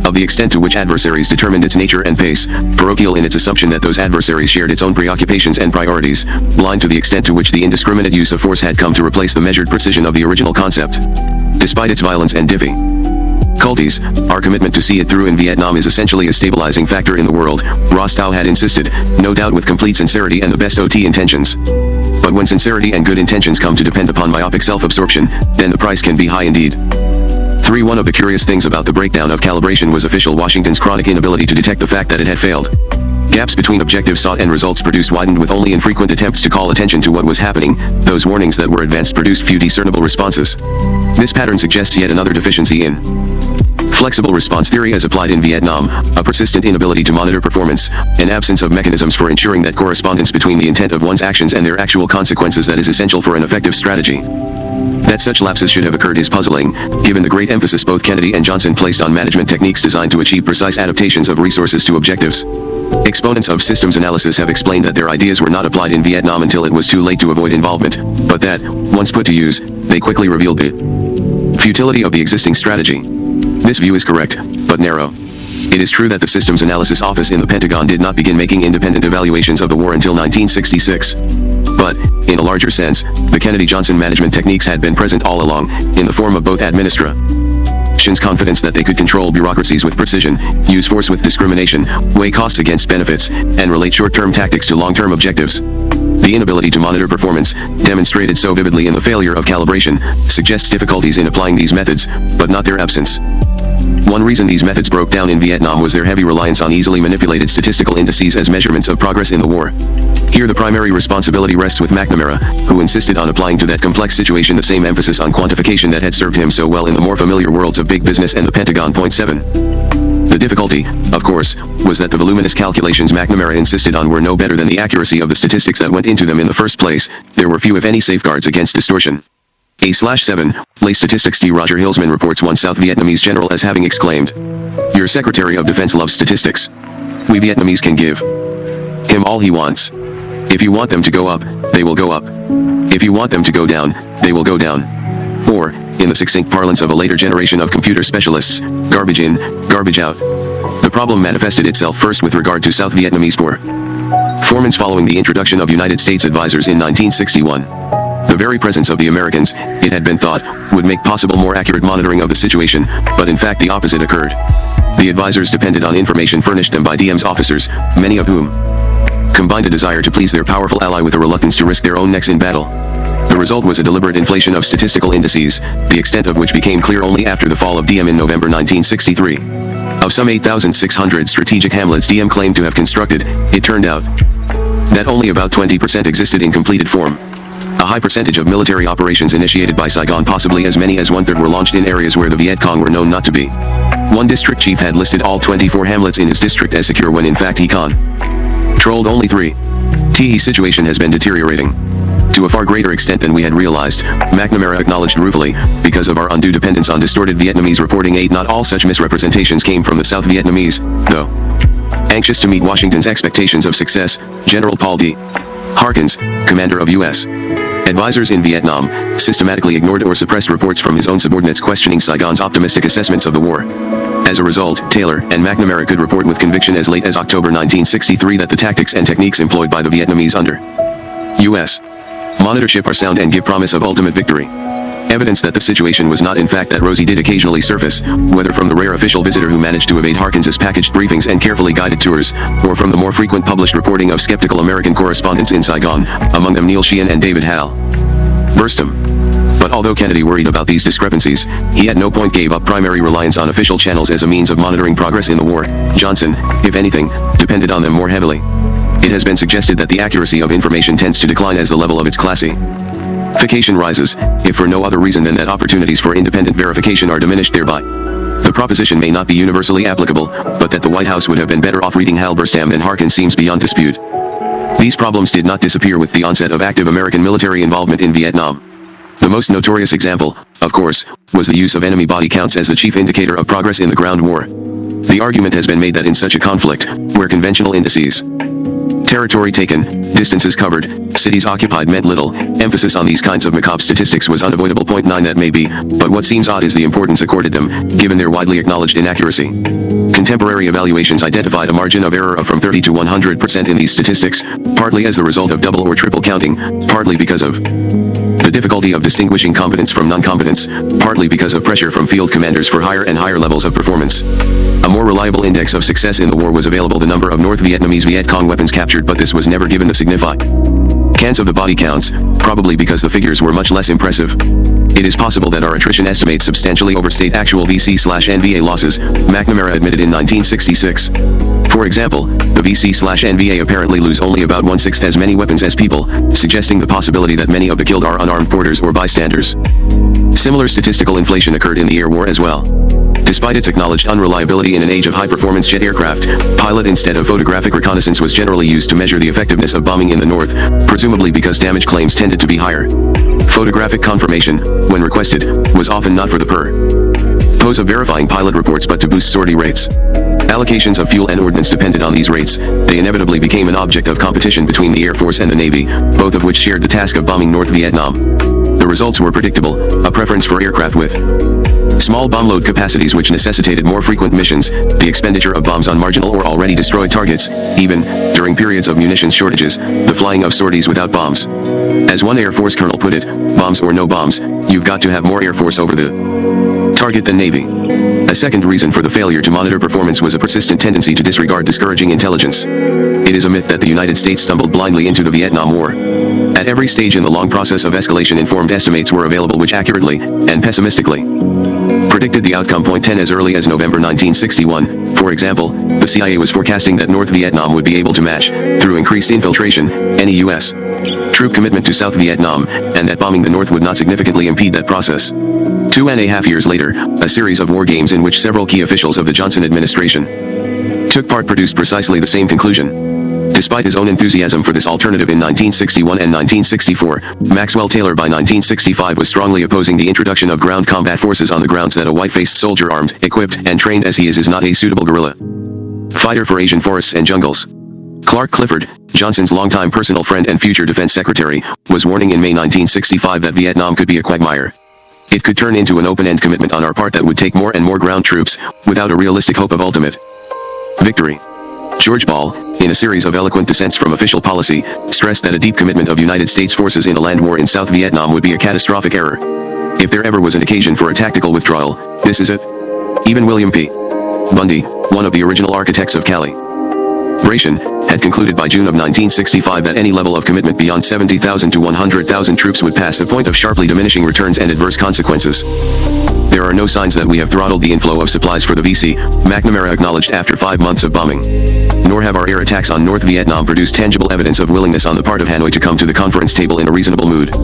of the extent to which adversaries determined its nature and pace, parochial in its assumption that those adversaries shared its own preoccupations and priorities, blind to the extent to which the indiscriminate use of force had come to replace the measured precision of the original concept. Despite its violence and difficulties, our commitment to see it through in Vietnam is essentially a stabilizing factor in the world, Rostow had insisted, no doubt with complete sincerity and the best OT intentions. But when sincerity and good intentions come to depend upon myopic self-absorption, then the price can be high indeed. 3. One of the curious things about the breakdown of calibration was official Washington's chronic inability to detect the fact that it had failed. Gaps between objectives sought and results produced widened with only infrequent attempts to call attention to what was happening. Those warnings that were advanced produced few discernible responses. This pattern suggests yet another deficiency in flexible response theory as applied in Vietnam, a persistent inability to monitor performance, an absence of mechanisms for ensuring that correspondence between the intent of one's actions and their actual consequences that is essential for an effective strategy. That such lapses should have occurred is puzzling, given the great emphasis both Kennedy and Johnson placed on management techniques designed to achieve precise adaptations of resources to objectives. Exponents of systems analysis have explained that their ideas were not applied in Vietnam until it was too late to avoid involvement, but that, once put to use, they quickly revealed the futility of the existing strategy. This view is correct, but narrow. It is true that the Systems Analysis Office in the Pentagon did not begin making independent evaluations of the war until 1966. But, in a larger sense, the Kennedy-Johnson management techniques had been present all along, in the form of both administrations' confidence that they could control bureaucracies with precision, use force with discrimination, weigh costs against benefits, and relate short-term tactics to long-term objectives. The inability to monitor performance, demonstrated so vividly in the failure of calibration, suggests difficulties in applying these methods, but not their absence. One reason these methods broke down in Vietnam was their heavy reliance on easily manipulated statistical indices as measurements of progress in the war. Here the primary responsibility rests with McNamara, who insisted on applying to that complex situation the same emphasis on quantification that had served him so well in the more familiar worlds of big business and the Pentagon. Point 7. The difficulty, of course, was that the voluminous calculations McNamara insisted on were no better than the accuracy of the statistics that went into them in the first place. There were few if any safeguards against distortion. A/7, Lay Statistics. D. Roger Hilsman reports one South Vietnamese general as having exclaimed, "Your Secretary of Defense loves statistics. We Vietnamese can give him all he wants. If you want them to go up, they will go up. If you want them to go down, they will go down." Or, in the succinct parlance of a later generation of computer specialists, garbage in, garbage out. The problem manifested itself first with regard to South Vietnamese performance following the introduction of United States advisors in 1961. The very presence of the Americans, it had been thought, would make possible more accurate monitoring of the situation, but in fact the opposite occurred. The advisors depended on information furnished them by DM's officers, many of whom combined a desire to please their powerful ally with a reluctance to risk their own necks in battle. The result was a deliberate inflation of statistical indices, the extent of which became clear only after the fall of DM in November 1963. Of some 8,600 strategic hamlets DM claimed to have constructed, it turned out that only about 20% existed in completed form. A high percentage of military operations initiated by Saigon, possibly as many as 1/3, were launched in areas where the Viet Cong were known not to be. One district chief had listed all 24 hamlets in his district as secure when in fact he controlled only 3. The situation has been deteriorating to a far greater extent than we had realized, McNamara acknowledged ruefully, because of our undue dependence on distorted Vietnamese reporting aid. Not all such misrepresentations came from the South Vietnamese, though. Anxious to meet Washington's expectations of success, General Paul D. Harkins, commander of U.S. advisors in Vietnam, systematically ignored or suppressed reports from his own subordinates questioning Saigon's optimistic assessments of the war. As a result, Taylor and McNamara could report with conviction as late as October 1963 that the tactics and techniques employed by the Vietnamese under U.S. Monitorship are sound and give promise of ultimate victory. Evidence that the situation was not in fact that rosy did occasionally surface, whether from the rare official visitor who managed to evade Harkins's packaged briefings and carefully guided tours, or from the more frequent published reporting of skeptical American correspondents in Saigon, among them Neil Sheehan and David Hall. Burstum. But although Kennedy worried about these discrepancies, he at no point gave up primary reliance on official channels as a means of monitoring progress in the war. Johnson, if anything, depended on them more heavily. It has been suggested that the accuracy of information tends to decline as the level of its classification rises, if for no other reason than that opportunities for independent verification are diminished thereby. The proposition may not be universally applicable, but that the White House would have been better off reading Hal Burstam than Harkins seems beyond dispute. These problems did not disappear with the onset of active American military involvement in Vietnam. The most notorious example, of course, was the use of enemy body counts as the chief indicator of progress in the ground war. The argument has been made that in such a conflict, where conventional indices, territory taken, distances covered, cities occupied meant little, emphasis on these kinds of macabre statistics was unavoidable. Point 9 That may be, but what seems odd is the importance accorded them, given their widely acknowledged inaccuracy. Contemporary evaluations identified a margin of error of from 30 to 100% in these statistics, partly as the result of double or triple counting, partly because of the difficulty of distinguishing competence from non-competence, partly because of pressure from field commanders for higher and higher levels of performance. A more reliable index of success in the war was available: the number of North Vietnamese Viet Cong weapons captured, but this was never given the significance of the body counts, probably because the figures were much less impressive. It is possible that our attrition estimates substantially overstate actual VC/NVA losses, McNamara admitted in 1966. For example, the VC/NVA apparently lose only about 1/6 as many weapons as people, suggesting the possibility that many of the killed are unarmed porters or bystanders. Similar statistical inflation occurred in the air war as well. Despite its acknowledged unreliability in an age of high-performance jet aircraft, pilot instead of photographic reconnaissance was generally used to measure the effectiveness of bombing in the north, presumably because damage claims tended to be higher. Photographic confirmation, when requested, was often not for the purpose of verifying pilot reports but to boost sortie rates. Allocations of fuel and ordnance depended on these rates. They inevitably became an object of competition between the Air Force and the Navy, both of which shared the task of bombing North Vietnam. The results were predictable: a preference for aircraft with small bomb load capacities which necessitated more frequent missions, the expenditure of bombs on marginal or already destroyed targets, even, during periods of munitions shortages, the flying of sorties without bombs. As one Air Force colonel put it, bombs or no bombs, you've got to have more Air Force over the target than Navy. A second reason for the failure to monitor performance was a persistent tendency to disregard discouraging intelligence. It is a myth that the United States stumbled blindly into the Vietnam War. At every stage in the long process of escalation, informed estimates were available which accurately, and pessimistically, predicted the outcome. Point 10 As early as November 1961, for example, the CIA was forecasting that North Vietnam would be able to match, through increased infiltration, any U.S. troop commitment to South Vietnam, and that bombing the North would not significantly impede that process. 2.5 years later, a series of war games in which several key officials of the Johnson administration took part produced precisely the same conclusion. Despite his own enthusiasm for this alternative in 1961 and 1964, Maxwell Taylor by 1965 was strongly opposing the introduction of ground combat forces on the grounds that a white-faced soldier armed, equipped, and trained as he is not a suitable guerrilla fighter for Asian forests and jungles. Clark Clifford, Johnson's longtime personal friend and future defense secretary, was warning in May 1965 that Vietnam could be a quagmire. It could turn into an open-end commitment on our part that would take more and more ground troops, without a realistic hope of ultimate victory. George Ball, in a series of eloquent dissents from official policy, stressed that a deep commitment of United States forces in a land war in South Vietnam would be a catastrophic error. If there ever was an occasion for a tactical withdrawal, this is it. Even William P. Bundy, one of the original architects of calibration, had concluded by June of 1965 that any level of commitment beyond 70,000 to 100,000 troops would pass a point of sharply diminishing returns and adverse consequences. There are no signs that we have throttled the inflow of supplies for the VC, McNamara acknowledged after 5 months of bombing. Nor have our air attacks on North Vietnam produced tangible evidence of willingness on the part of Hanoi to come to the conference table in a reasonable mood.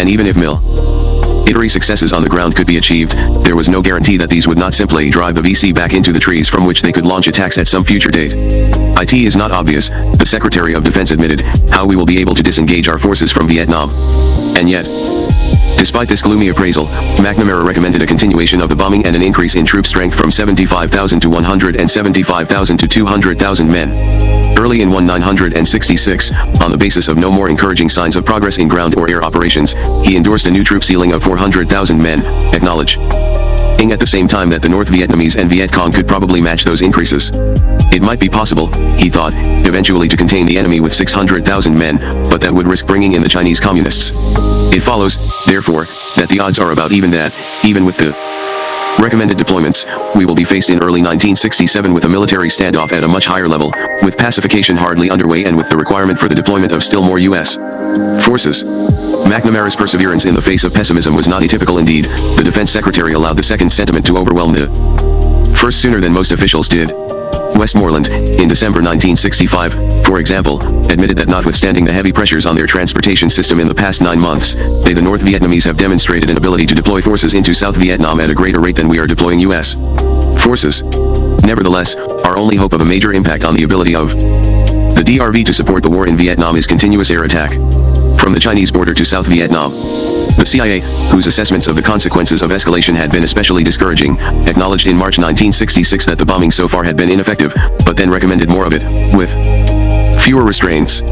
And even if military successes on the ground could be achieved, there was no guarantee that these would not simply drive the VC back into the trees from which they could launch attacks at some future date. It is not obvious, the Secretary of Defense admitted, how we will be able to disengage our forces from Vietnam. And yet, despite this gloomy appraisal, McNamara recommended a continuation of the bombing and an increase in troop strength from 75,000 to 175,000 to 200,000 men. Early in 1966, on the basis of no more encouraging signs of progress in ground or air operations, he endorsed a new troop ceiling of 400,000 men, acknowledging at the same time that the North Vietnamese and Viet Cong could probably match those increases. It might be possible, he thought, eventually to contain the enemy with 600,000 men, but that would risk bringing in the Chinese communists. It follows, therefore, that the odds are about even that, even with the recommended deployments, we will be faced in early 1967 with a military standoff at a much higher level, with pacification hardly underway and with the requirement for the deployment of still more U.S. forces. McNamara's perseverance in the face of pessimism was not atypical indeed. The defense secretary allowed the second sentiment to overwhelm the first sooner than most officials did. Westmoreland, in December 1965, for example, admitted that notwithstanding the heavy pressures on their transportation system in the past 9 months, they the North Vietnamese have demonstrated an ability to deploy forces into South Vietnam at a greater rate than we are deploying U.S. forces. Nevertheless, our only hope of a major impact on the ability of the DRV to support the war in Vietnam is continuous air attack from the Chinese border to South Vietnam. The CIA, whose assessments of the consequences of escalation had been especially discouraging, acknowledged in March 1966 that the bombing so far had been ineffective, but then recommended more of it, with fewer restraints.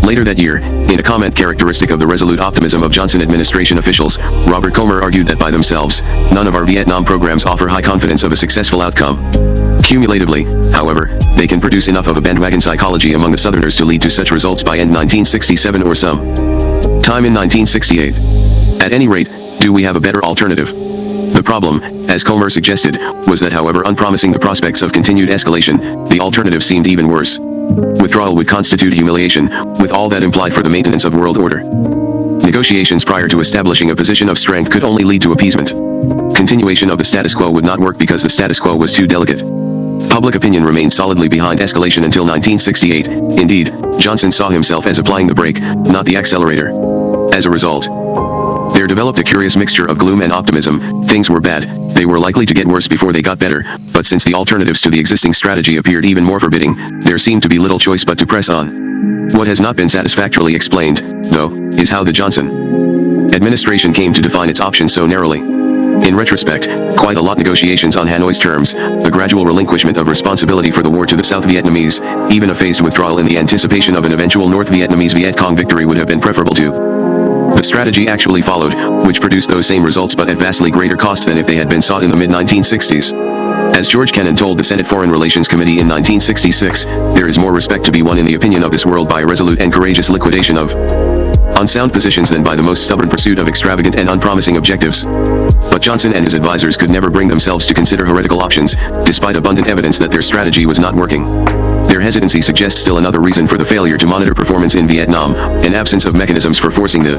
Later that year, in a comment characteristic of the resolute optimism of Johnson administration officials, Robert Comer argued that by themselves, none of our Vietnam programs offer high confidence of a successful outcome. Cumulatively, however, they can produce enough of a bandwagon psychology among the Southerners to lead to such results by end 1967 or some time in 1968. At any rate, do we have a better alternative? The problem, as Comer suggested, was that however unpromising the prospects of continued escalation, the alternative seemed even worse. Withdrawal would constitute humiliation, with all that implied for the maintenance of world order. Negotiations prior to establishing a position of strength could only lead to appeasement. Continuation of the status quo would not work because the status quo was too delicate. Public opinion remained solidly behind escalation until 1968. Indeed, Johnson saw himself as applying the brake, not the accelerator. As a result, there developed a curious mixture of gloom and optimism. Things were bad, they were likely to get worse before they got better, but since the alternatives to the existing strategy appeared even more forbidding, there seemed to be little choice but to press on. What has not been satisfactorily explained, though, is how the Johnson administration came to define its options so narrowly. In retrospect, quite a lot negotiations on Hanoi's terms, a gradual relinquishment of responsibility for the war to the South Vietnamese, even a phased withdrawal in the anticipation of an eventual North Vietnamese Viet Cong victory would have been preferable to the strategy actually followed, which produced those same results but at vastly greater costs than if they had been sought in the mid-1960s. As George Kennan told the Senate Foreign Relations Committee in 1966, there is more respect to be won in the opinion of this world by a resolute and courageous liquidation of unsound positions than by the most stubborn pursuit of extravagant and unpromising objectives. But Johnson and his advisors could never bring themselves to consider heretical options, despite abundant evidence that their strategy was not working. Their hesitancy suggests still another reason for the failure to monitor performance in Vietnam, an absence of mechanisms for forcing the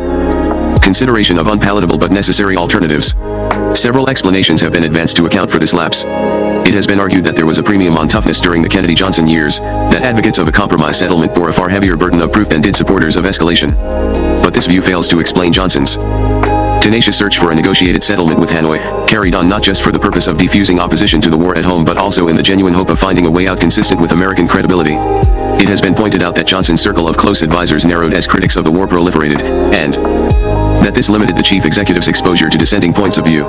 consideration of unpalatable but necessary alternatives. Several explanations have been advanced to account for this lapse. It has been argued that there was a premium on toughness during the Kennedy-Johnson years, that advocates of a compromise settlement bore a far heavier burden of proof than did supporters of escalation. But this view fails to explain Johnson's tenacious search for a negotiated settlement with Hanoi, carried on not just for the purpose of defusing opposition to the war at home but also in the genuine hope of finding a way out consistent with American credibility. It has been pointed out that Johnson's circle of close advisors narrowed as critics of the war proliferated, and that this limited the chief executive's exposure to dissenting points of view.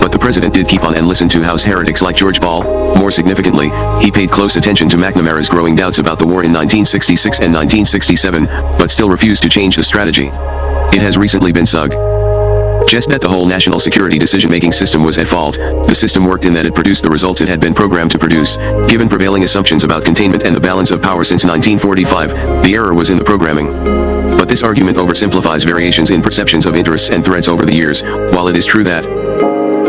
But the president did keep on and listen to House heretics like George Ball. More significantly, he paid close attention to McNamara's growing doubts about the war in 1966 and 1967, but still refused to change the strategy. It has recently been suggested that the whole national security decision-making system was at fault. The system worked in that it produced the results it had been programmed to produce, given prevailing assumptions about containment and the balance of power since 1945. The error was in the programming. But this argument oversimplifies variations in perceptions of interests and threats over the years. While it is true that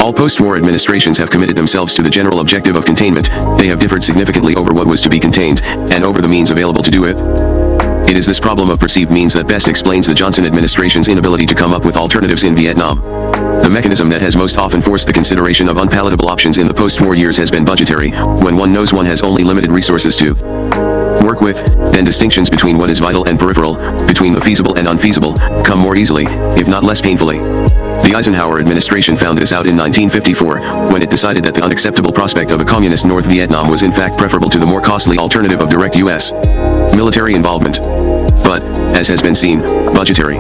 all post-war administrations have committed themselves to the general objective of containment, they have differed significantly over what was to be contained, and over the means available to do it. It is this problem of perceived means that best explains the Johnson administration's inability to come up with alternatives in Vietnam. The mechanism that has most often forced the consideration of unpalatable options in the post-war years has been budgetary. When one knows one has only limited resources to work with, then distinctions between what is vital and peripheral, between the feasible and unfeasible, come more easily, if not less painfully. The Eisenhower administration found this out in 1954, when it decided that the unacceptable prospect of a communist North Vietnam was in fact preferable to the more costly alternative of direct U.S. military involvement. But, as has been seen, budgetary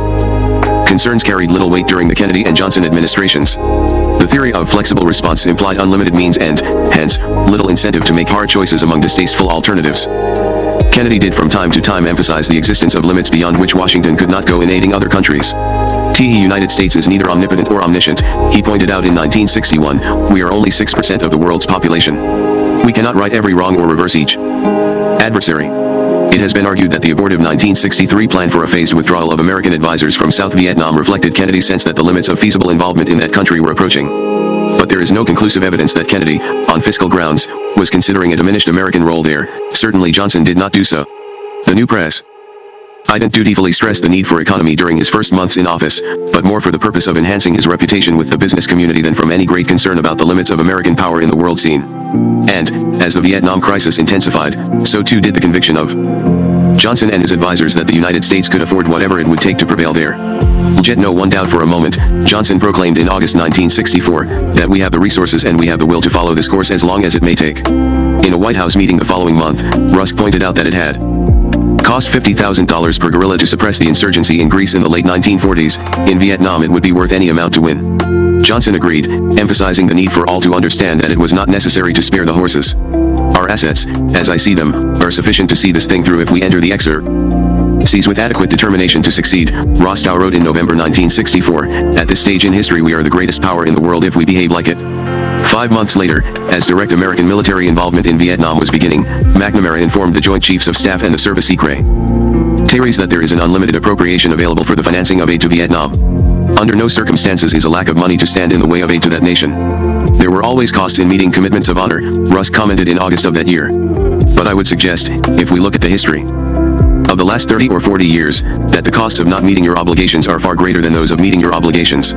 concerns carried little weight during the Kennedy and Johnson administrations. The theory of flexible response implied unlimited means and, hence, little incentive to make hard choices among distasteful alternatives. Kennedy did from time to time emphasize the existence of limits beyond which Washington could not go in aiding other countries. The United States is neither omnipotent or omniscient, he pointed out in 1961, we are only 6% of the world's population. We cannot right every wrong or reverse each Adversary. It has been argued that the abortive 1963 plan for a phased withdrawal of American advisors from South Vietnam reflected Kennedy's sense that the limits of feasible involvement in that country were approaching. But there is no conclusive evidence that Kennedy, on fiscal grounds, was considering a diminished American role there. Certainly Johnson did not do so. The New Press. Iden dutifully stressed the need for economy during his first months in office, but more for the purpose of enhancing his reputation with the business community than from any great concern about the limits of American power in the world scene. And, as the Vietnam crisis intensified, so too did the conviction of Johnson and his advisors that the United States could afford whatever it would take to prevail there. Let no one doubt for a moment, Johnson proclaimed in August 1964, that we have the resources and we have the will to follow this course as long as it may take. In a White House meeting the following month, Rusk pointed out that it had cost $50,000 per guerrilla to suppress the insurgency in Greece in the late 1940s. In Vietnam it would be worth any amount to win. Johnson agreed, emphasizing the need for all to understand that it was not necessary to spare the horses. Our assets, as I see them, are sufficient to see this thing through if we enter the exercises with adequate determination to succeed, Rostow wrote in November 1964. At this stage in history we are the greatest power in the world if we behave like it. 5 months later, as direct American military involvement in Vietnam was beginning, McNamara informed the Joint Chiefs of Staff and the Service Secret Terry's that there is an unlimited appropriation available for the financing of aid to Vietnam. Under no circumstances is a lack of money to stand in the way of aid to that nation. There were always costs in meeting commitments of honor, Rusk commented in August of that year. But I would suggest, if we look at the history of the last 30 or 40 years, that the costs of not meeting your obligations are far greater than those of meeting your obligations.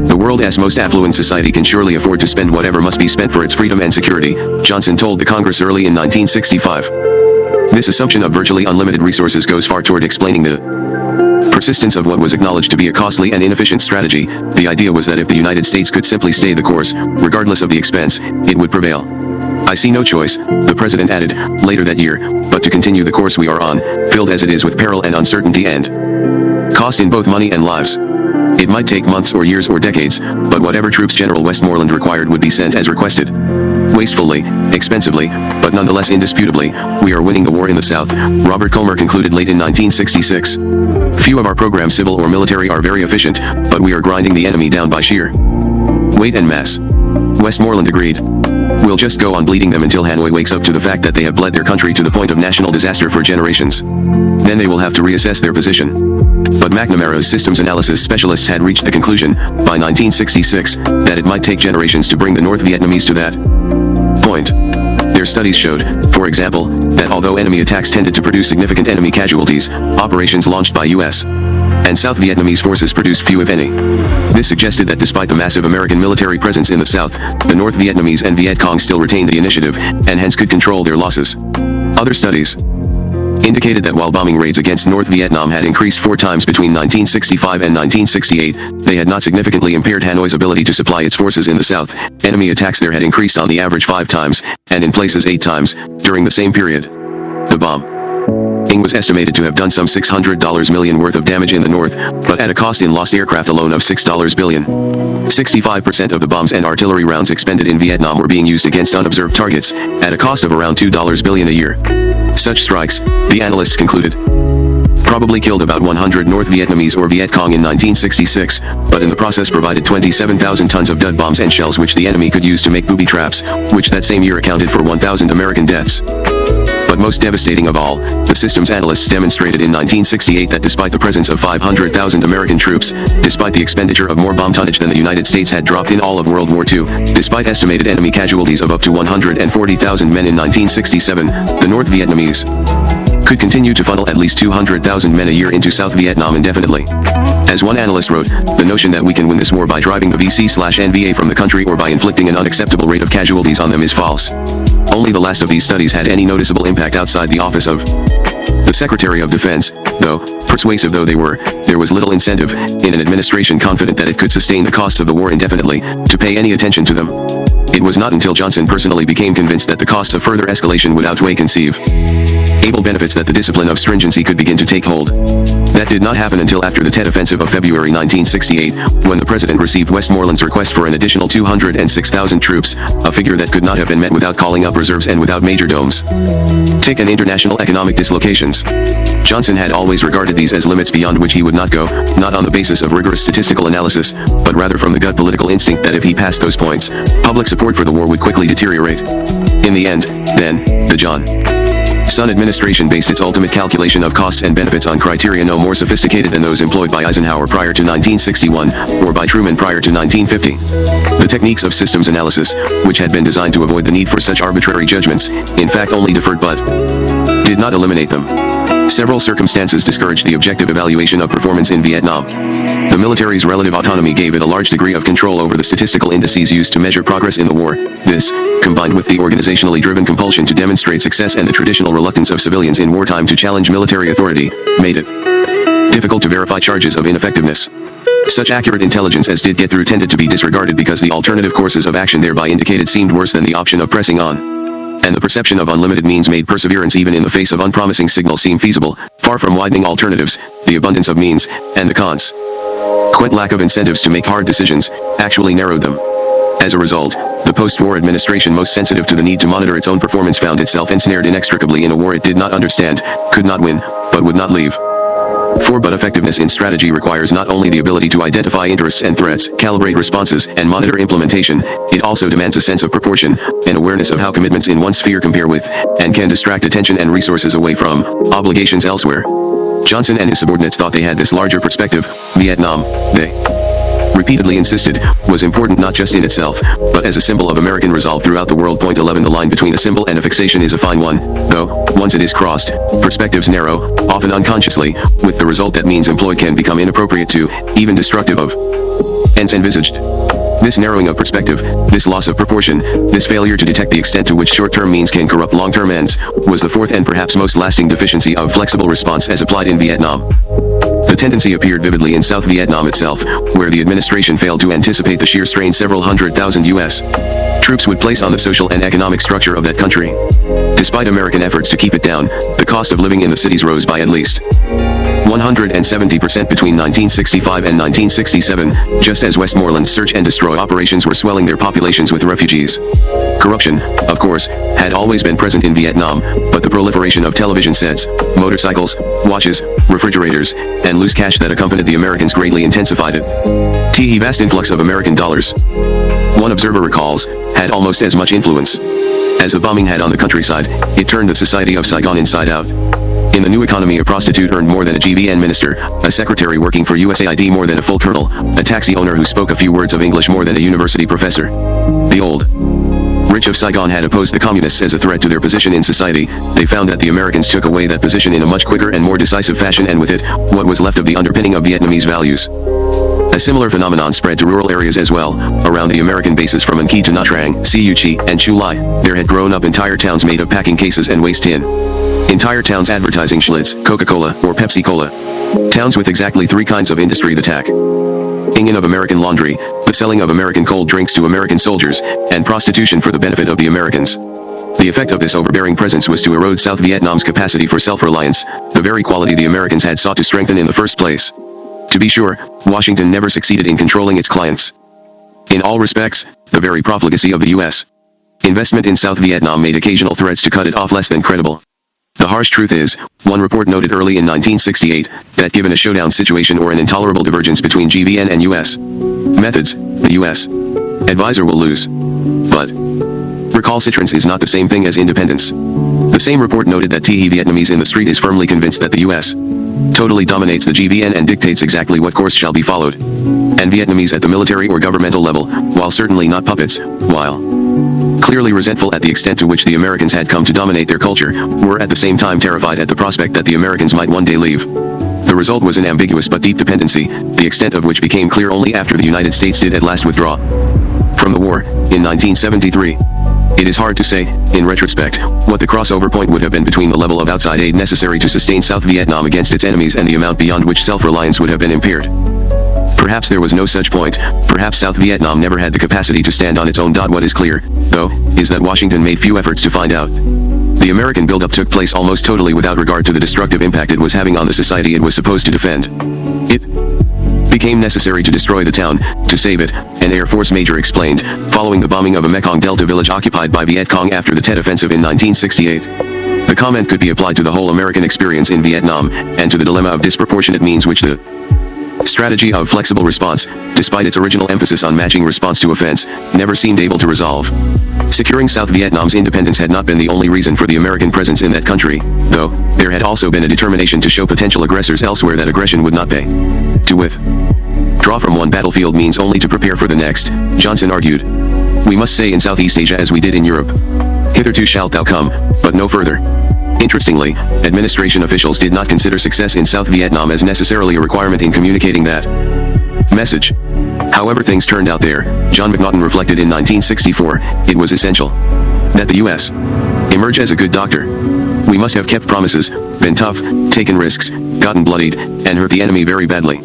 The world's most affluent society can surely afford to spend whatever must be spent for its freedom and security, Johnson told the Congress early in 1965. This assumption of virtually unlimited resources goes far toward explaining the persistence of what was acknowledged to be a costly and inefficient strategy. The idea was that if the United States could simply stay the course, regardless of the expense, it would prevail. I see no choice, the president added, later that year, but to continue the course we are on, filled as it is with peril and uncertainty and cost in both money and lives. It might take months or years or decades, but whatever troops General Westmoreland required would be sent as requested. Wastefully, expensively, but nonetheless indisputably, we are winning the war in the South, Robert Colmer concluded late in 1966. Few of our programs, civil or military, are very efficient, but we are grinding the enemy down by sheer weight and mass. Westmoreland agreed. We'll just go on bleeding them until Hanoi wakes up to the fact that they have bled their country to the point of national disaster for generations. Then they will have to reassess their position. But McNamara's systems analysis specialists had reached the conclusion, by 1966, that it might take generations to bring the North Vietnamese to that point. Their studies showed, for example, that although enemy attacks tended to produce significant enemy casualties, operations launched by U.S. and South Vietnamese forces produced few if any. This suggested that despite the massive American military presence in the South, the North Vietnamese and Viet Cong still retained the initiative, and hence could control their losses. Other studies indicated that while bombing raids against North Vietnam had increased 4 times between 1965 and 1968, they had not significantly impaired Hanoi's ability to supply its forces in the South. Enemy attacks there had increased on the average 5 times, and in places 8 times, during the same period. The bombing was estimated to have done some $600 million worth of damage in the North, but at a cost in lost aircraft alone of $6 billion. 65% of the bombs and artillery rounds expended in Vietnam were being used against unobserved targets, at a cost of around $2 billion a year. Such strikes, the analysts concluded, probably killed about 100 North Vietnamese or Viet Cong in 1966, but in the process provided 27,000 tons of dud bombs and shells which the enemy could use to make booby traps, which that same year accounted for 1,000 American deaths. But most devastating of all, the systems analysts demonstrated in 1968 that despite the presence of 500,000 American troops, despite the expenditure of more bomb tonnage than the United States had dropped in all of World War II, despite estimated enemy casualties of up to 140,000 men in 1967, the North Vietnamese could continue to funnel at least 200,000 men a year into South Vietnam indefinitely. As one analyst wrote, the notion that we can win this war by driving the VC/NVA from the country or by inflicting an unacceptable rate of casualties on them is false. Only the last of these studies had any noticeable impact outside the office of the Secretary of Defense, though, persuasive though they were, there was little incentive, in an administration confident that it could sustain the costs of the war indefinitely, to pay any attention to them. It was not until Johnson personally became convinced that the costs of further escalation would outweigh conceivable benefits that the discipline of stringency could begin to take hold. That did not happen until after the Tet Offensive of February 1968, when the President received Westmoreland's request for an additional 206,000 troops, a figure that could not have been met without calling up reserves and without major domes. Tick and international economic dislocations. Johnson had always regarded these as limits beyond which he would not go, not on the basis of rigorous statistical analysis, but rather from the gut political instinct that if he passed those points, public support for the war would quickly deteriorate. In the end, then, the John Sun administration based its ultimate calculation of costs and benefits on criteria no more sophisticated than those employed by Eisenhower prior to 1961, or by Truman prior to 1950. The techniques of systems analysis, which had been designed to avoid the need for such arbitrary judgments, in fact only deferred but did not eliminate them. Several circumstances discouraged the objective evaluation of performance in Vietnam. The military's relative autonomy gave it a large degree of control over the statistical indices used to measure progress in the war. This, combined with the organizationally driven compulsion to demonstrate success and the traditional reluctance of civilians in wartime to challenge military authority, made it difficult to verify charges of ineffectiveness. Such accurate intelligence as did get through tended to be disregarded because the alternative courses of action thereby indicated seemed worse than the option of pressing on. And the perception of unlimited means made perseverance even in the face of unpromising signals seem feasible. Far from widening alternatives, the abundance of means, and the consequent lack of incentives to make hard decisions, actually narrowed them. As a result, the post-war administration most sensitive to the need to monitor its own performance found itself ensnared inextricably in a war it did not understand, could not win, but would not leave. But effectiveness in strategy requires not only the ability to identify interests and threats, calibrate responses, and monitor implementation, it also demands a sense of proportion, an awareness of how commitments in one sphere compare with, and can distract attention and resources away from, obligations elsewhere. Johnson and his subordinates thought they had this larger perspective. Vietnam, they repeatedly insisted, was important not just in itself, but as a symbol of American resolve throughout the world. Point 11 The line between a symbol and a fixation is a fine one, though, once it is crossed, perspectives narrow, often unconsciously, with the result that means employed can become inappropriate to, even destructive of, ends envisaged. This narrowing of perspective, this loss of proportion, this failure to detect the extent to which short-term means can corrupt long-term ends, was the fourth and perhaps most lasting deficiency of flexible response as applied in Vietnam. The tendency appeared vividly in South Vietnam itself, where the administration failed to anticipate the sheer strain several 100,000 U.S. troops would place on the social and economic structure of that country. Despite American efforts to keep it down, the cost of living in the cities rose by at least 170% between 1965 and 1967, just as Westmoreland's search and destroy operations were swelling their populations with refugees. Corruption, of course, had always been present in Vietnam, but the proliferation of television sets, motorcycles, watches, refrigerators, and loose cash that accompanied the Americans greatly intensified it. The vast influx of American dollars, one observer recalls, had almost as much influence as the bombing had on the countryside. It turned the society of Saigon inside out. In the new economy, a prostitute earned more than a GVN minister, a secretary working for USAID more than a full colonel, a taxi owner who spoke a few words of English more than a university professor. The old rich of Saigon had opposed the communists as a threat to their position in society. They found that the Americans took away that position in a much quicker and more decisive fashion, and with it, what was left of the underpinning of Vietnamese values. A similar phenomenon spread to rural areas as well. Around the American bases from An Kee to Nha Trang, Siu Chi, and Chu Lai, there had grown up entire towns made of packing cases and waste tin. Entire towns advertising Schlitz, Coca-Cola, or Pepsi-Cola. Towns with exactly three kinds of industry: the taking of American laundry, the selling of American cold drinks to American soldiers, and prostitution for the benefit of the Americans. The effect of this overbearing presence was to erode South Vietnam's capacity for self-reliance, the very quality the Americans had sought to strengthen in the first place. To be sure, Washington never succeeded in controlling its clients. In all respects, the very profligacy of the U.S. investment in South Vietnam made occasional threats to cut it off less than credible. The harsh truth is, one report noted early in 1968, that given a showdown situation or an intolerable divergence between GVN and U.S. methods, the U.S. advisor will lose. But recalcitrance is not the same thing as independence. The same report noted that the Vietnamese in the street is firmly convinced that the U.S. totally dominates the GVN and dictates exactly what course shall be followed. And Vietnamese at the military or governmental level, while certainly not puppets, while clearly resentful at the extent to which the Americans had come to dominate their culture, were at the same time terrified at the prospect that the Americans might one day leave. The result was an ambiguous but deep dependency, the extent of which became clear only after the United States did at last withdraw from the war, in 1973. It is hard to say, in retrospect, what the crossover point would have been between the level of outside aid necessary to sustain South Vietnam against its enemies and the amount beyond which self-reliance would have been impaired. Perhaps there was no such point. Perhaps South Vietnam never had the capacity to stand on its own. What is clear, though, is that Washington made few efforts to find out. The American buildup took place almost totally without regard to the destructive impact it was having on the society it was supposed to defend. It became necessary to destroy the town, to save it, an Air Force major explained, following the bombing of a Mekong Delta village occupied by Viet Cong after the Tet Offensive in 1968. The comment could be applied to the whole American experience in Vietnam, and to the dilemma of disproportionate means which the strategy of flexible response, despite its original emphasis on matching response to offense, never seemed able to resolve. Securing South Vietnam's independence had not been the only reason for the American presence in that country, though. There had also been a determination to show potential aggressors elsewhere that aggression would not pay. To withdraw from one battlefield means only to prepare for the next, Johnson argued. We must stay in Southeast Asia as we did in Europe. Hitherto shalt thou come, but no further. Interestingly, administration officials did not consider success in South Vietnam as necessarily a requirement in communicating that message. However things turned out there, John McNaughton reflected in 1964, it was essential that the U.S. emerge as a good doctor. We must have kept promises, been tough, taken risks, gotten bloodied, and hurt the enemy very badly.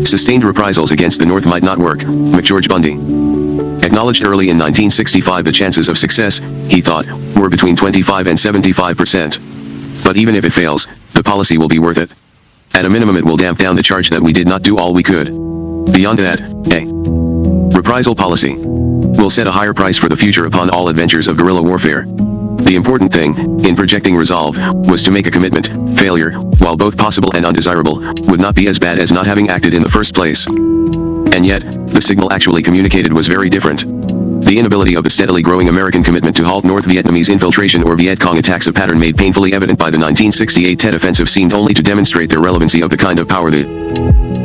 Sustained reprisals against the North might not work, McGeorge Bundy acknowledged early in 1965 the chances of success, he thought, were between 25 and 75%. But even if it fails, the policy will be worth it. At a minimum it will damp down the charge that we did not do all we could. Beyond that, a reprisal policy will set a higher price for the future upon all adventures of guerrilla warfare. The important thing, in projecting resolve, was to make a commitment. Failure, while both possible and undesirable, would not be as bad as not having acted in the first place. And yet, the signal actually communicated was very different. The inability of the steadily growing American commitment to halt North Vietnamese infiltration or Viet Cong attacks, a pattern made painfully evident by the 1968 Tet Offensive, seemed only to demonstrate the relevancy of the kind of power the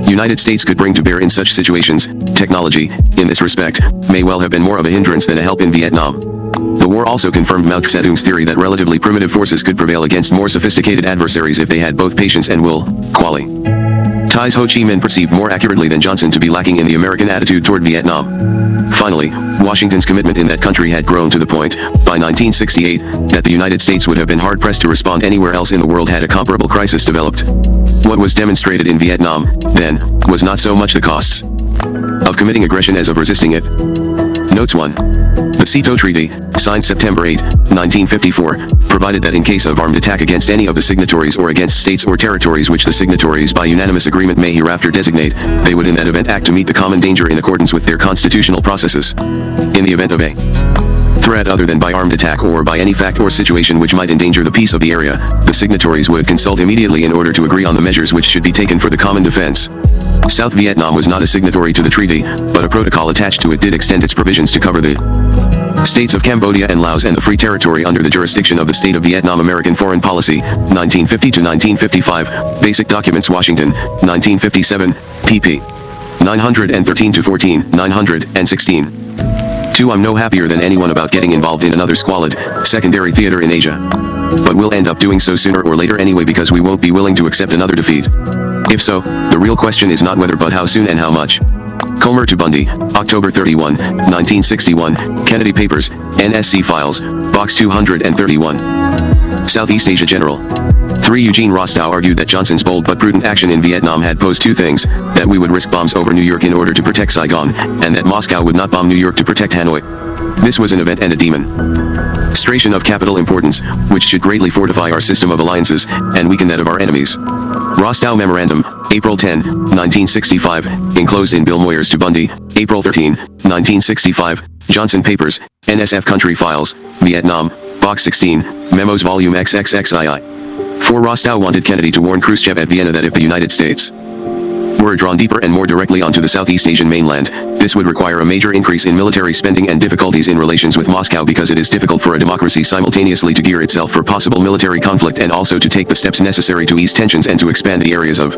United States could bring to bear in such situations. Technology, in this respect, may well have been more of a hindrance than a help in Vietnam. The war also confirmed Mao Zedong's theory that relatively primitive forces could prevail against more sophisticated adversaries if they had both patience and will, quali. Ties Ho Chi Minh perceived more accurately than Johnson to be lacking in the American attitude toward Vietnam. Finally, Washington's commitment in that country had grown to the point, by 1968, that the United States would have been hard-pressed to respond anywhere else in the world had a comparable crisis developed. What was demonstrated in Vietnam, then, was not so much the costs of committing aggression as of resisting it. Notes 1. The SEATO Treaty, signed September 8, 1954, provided that in case of armed attack against any of the signatories or against states or territories which the signatories by unanimous agreement may hereafter designate, they would in that event act to meet the common danger in accordance with their constitutional processes. In the event of a threat other than by armed attack or by any fact or situation which might endanger the peace of the area, the signatories would consult immediately in order to agree on the measures which should be taken for the common defense. South Vietnam was not a signatory to the treaty, but a protocol attached to it did extend its provisions to cover the states of Cambodia and Laos and the Free Territory under the jurisdiction of the State of Vietnam. American Foreign Policy, 1950 to 1955, Basic Documents, Washington, 1957, pp. 913 to 14, 916. 2. I'm no happier than anyone about getting involved in another squalid, secondary theater in Asia. But we'll end up doing so sooner or later anyway because we won't be willing to accept another defeat. If so, the real question is not whether but how soon and how much. Comer to Bundy, October 31, 1961, Kennedy Papers, NSC Files, Box 231. Southeast Asia General. 3. Eugene Rostow argued that Johnson's bold but prudent action in Vietnam had posed two things, that we would risk bombs over New York in order to protect Saigon, and that Moscow would not bomb New York to protect Hanoi. This was an event and a demonstration of capital importance, which should greatly fortify our system of alliances, and weaken that of our enemies. Rostow Memorandum, April 10, 1965, enclosed in Bill Moyers to Bundy, April 13, 1965, Johnson Papers, NSF Country Files, Vietnam, Box 16, Memos Volume XXXII. 4. Rostow wanted Kennedy to warn Khrushchev at Vienna that if the United States were drawn deeper and more directly onto the Southeast Asian mainland, this would require a major increase in military spending and difficulties in relations with Moscow because it is difficult for a democracy simultaneously to gear itself for possible military conflict and also to take the steps necessary to ease tensions and to expand the areas of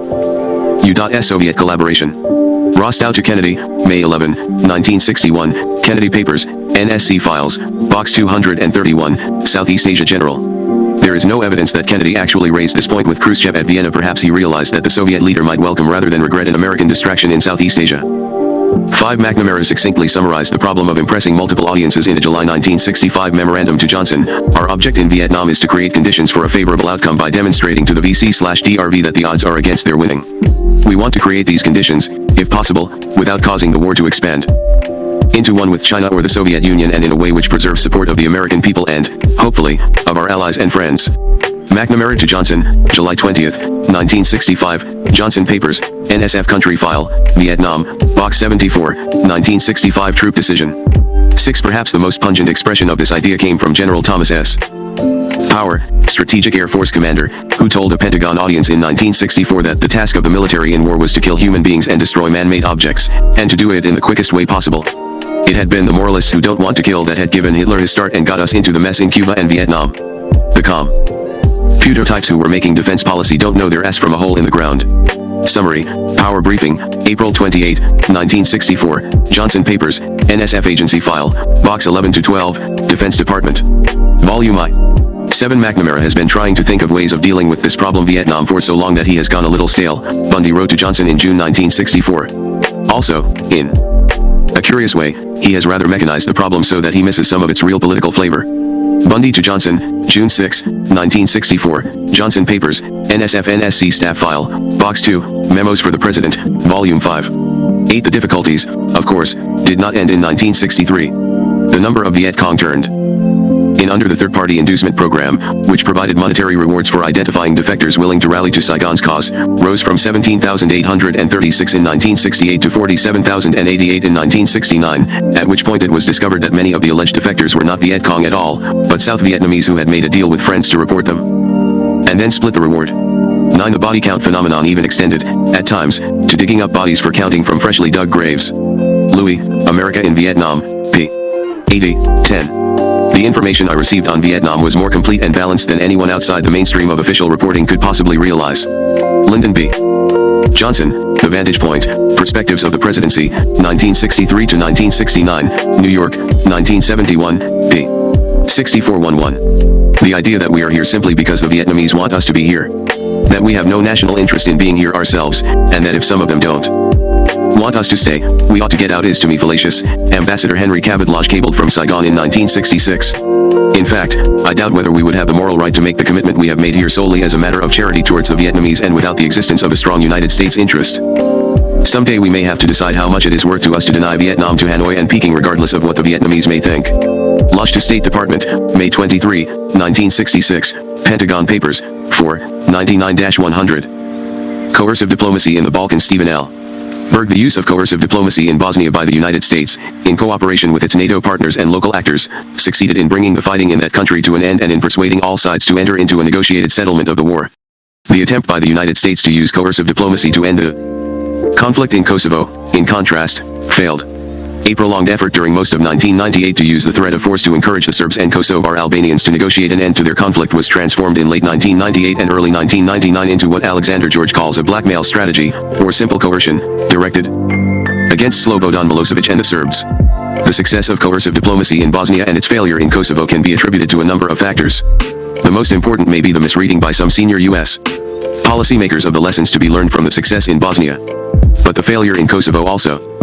U.S. Soviet collaboration. Rostow to Kennedy, May 11, 1961, Kennedy Papers, NSC Files, Box 231, Southeast Asia General. There is no evidence that Kennedy actually raised this point with Khrushchev at Vienna. Perhaps he realized that the Soviet leader might welcome rather than regret an American distraction in Southeast Asia. 5. McNamara succinctly summarized the problem of impressing multiple audiences in a July 1965 memorandum to Johnson. Our object in Vietnam is to create conditions for a favorable outcome by demonstrating to the VC/DRV that the odds are against their winning. We want to create these conditions, if possible, without causing the war to expand into one with China or the Soviet Union, and in a way which preserves support of the American people and, hopefully, of our allies and friends. McNamara to Johnson, July 20, 1965, Johnson Papers, NSF Country File, Vietnam, Box 74, 1965 Troop Decision. 6. Perhaps the most pungent expression of this idea came from General Thomas S. Power, Strategic Air Force Commander, who told a Pentagon audience in 1964 that the task of the military in war was to kill human beings and destroy man-made objects, and to do it in the quickest way possible. It had been the moralists who don't want to kill that had given Hitler his start and got us into the mess in Cuba and Vietnam. The computer types who were making defense policy don't know their ass from a hole in the ground. Summary, Power Briefing, April 28, 1964, Johnson Papers, NSF Agency File, Box 11-12, Defense Department. Volume I-7 McNamara has been trying to think of ways of dealing with this problem Vietnam for so long that he has gone a little stale, Bundy wrote to Johnson in June 1964. Also, in a curious way, he has rather mechanized the problem so that he misses some of its real political flavor. Bundy to Johnson, June 6, 1964, Johnson Papers, NSF-NSC Staff File, Box 2, Memos for the President, Volume 5. 8. The difficulties, of course, did not end in 1963. The number of Viet Cong turned in under the third-party inducement program, which provided monetary rewards for identifying defectors willing to rally to Saigon's cause, rose from 17,836 in 1968 to 47,088 in 1969, at which point it was discovered that many of the alleged defectors were not Viet Cong at all, but South Vietnamese who had made a deal with friends to report them, and then split the reward. 9. The body count phenomenon even extended, at times, to digging up bodies for counting from freshly dug graves. Louis, America in Vietnam, p. 80, 10. The information I received on Vietnam was more complete and balanced than anyone outside the mainstream of official reporting could possibly realize. Lyndon B. Johnson, The Vantage Point, Perspectives of the Presidency, 1963 to 1969, New York, 1971, p. 6411. The idea that we are here simply because the Vietnamese want us to be here. That we have no national interest in being here ourselves, and that if some of them don't want us to stay, we ought to get out is to me fallacious, Ambassador Henry Cabot Lodge cabled from Saigon in 1966. In fact, I doubt whether we would have the moral right to make the commitment we have made here solely as a matter of charity towards the Vietnamese and without the existence of a strong United States interest. Someday we may have to decide how much it is worth to us to deny Vietnam to Hanoi and Peking regardless of what the Vietnamese may think. Lodge to State Department, May 23, 1966, Pentagon Papers, 4, 99-100. Coercive Diplomacy in the Balkans Stephen L. Berg. The use of coercive diplomacy in Bosnia by the United States, in cooperation with its NATO partners and local actors, succeeded in bringing the fighting in that country to an end and in persuading all sides to enter into a negotiated settlement of the war. The attempt by the United States to use coercive diplomacy to end the conflict in Kosovo, in contrast, failed. A prolonged effort during most of 1998 to use the threat of force to encourage the Serbs and Kosovar Albanians to negotiate an end to their conflict was transformed in late 1998 and early 1999 into what Alexander George calls a blackmail strategy, or simple coercion, directed against Slobodan Milosevic and the Serbs. The success of coercive diplomacy in Bosnia and its failure in Kosovo can be attributed to a number of factors. The most important may be the misreading by some senior U.S. policymakers of the lessons to be learned from the success in Bosnia. But the failure in Kosovo also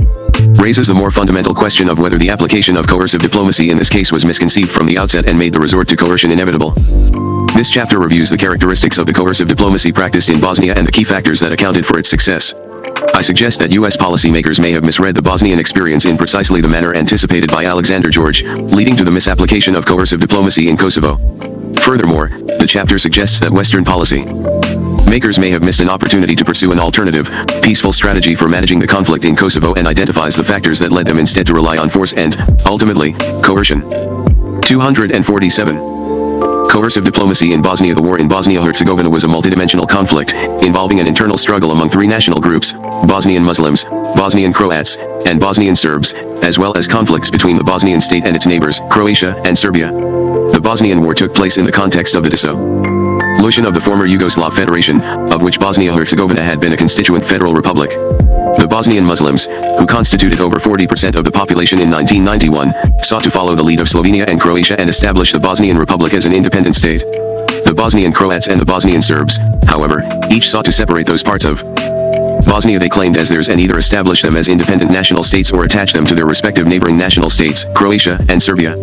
raises the more fundamental question of whether the application of coercive diplomacy in this case was misconceived from the outset and made the resort to coercion inevitable. This chapter reviews the characteristics of the coercive diplomacy practiced in Bosnia and the key factors that accounted for its success. I suggest that U.S. policymakers may have misread the Bosnian experience in precisely the manner anticipated by Alexander George, leading to the misapplication of coercive diplomacy in Kosovo. Furthermore, the chapter suggests that Western policy makers may have missed an opportunity to pursue an alternative, peaceful strategy for managing the conflict in Kosovo and identifies the factors that led them instead to rely on force and, ultimately, coercion. 247. Coercive diplomacy in Bosnia. The war in Bosnia-Herzegovina was a multidimensional conflict, involving an internal struggle among three national groups, Bosnian Muslims, Bosnian Croats, and Bosnian Serbs, as well as conflicts between the Bosnian state and its neighbors, Croatia and Serbia. The Bosnian War took place in the context of the dissolution of the former Yugoslav Federation, of which Bosnia-Herzegovina had been a constituent federal republic. The Bosnian Muslims, who constituted over 40% of the population in 1991, sought to follow the lead of Slovenia and Croatia and establish the Bosnian Republic as an independent state. The Bosnian Croats and the Bosnian Serbs, however, each sought to separate those parts of Bosnia they claimed as theirs and either establish them as independent national states or attach them to their respective neighboring national states, Croatia and Serbia.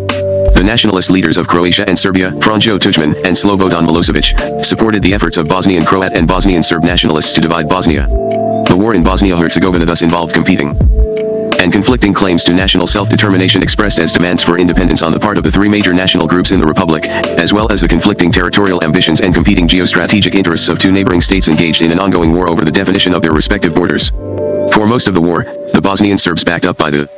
The nationalist leaders of Croatia and Serbia, Franjo Tuđman and Slobodan Milosevic, supported the efforts of Bosnian Croat and Bosnian Serb nationalists to divide Bosnia. The war in Bosnia-Herzegovina thus involved competing and conflicting claims to national self-determination expressed as demands for independence on the part of the three major national groups in the republic, as well as the conflicting territorial ambitions and competing geostrategic interests of two neighboring states engaged in an ongoing war over the definition of their respective borders. For most of the war, the Bosnian Serbs, backed up by the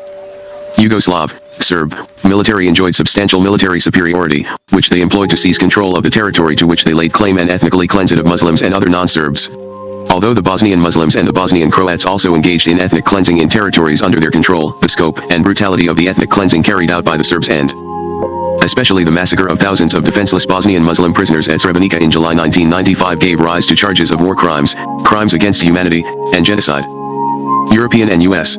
Yugoslav Serb military, enjoyed substantial military superiority, which they employed to seize control of the territory to which they laid claim and ethnically cleanse it of Muslims and other non-Serbs. Although the Bosnian Muslims and the Bosnian Croats also engaged in ethnic cleansing in territories under their control, the scope and brutality of the ethnic cleansing carried out by the Serbs and especially the massacre of thousands of defenseless Bosnian Muslim prisoners at Srebrenica in July 1995 gave rise to charges of war crimes, crimes against humanity, and genocide. European and U.S.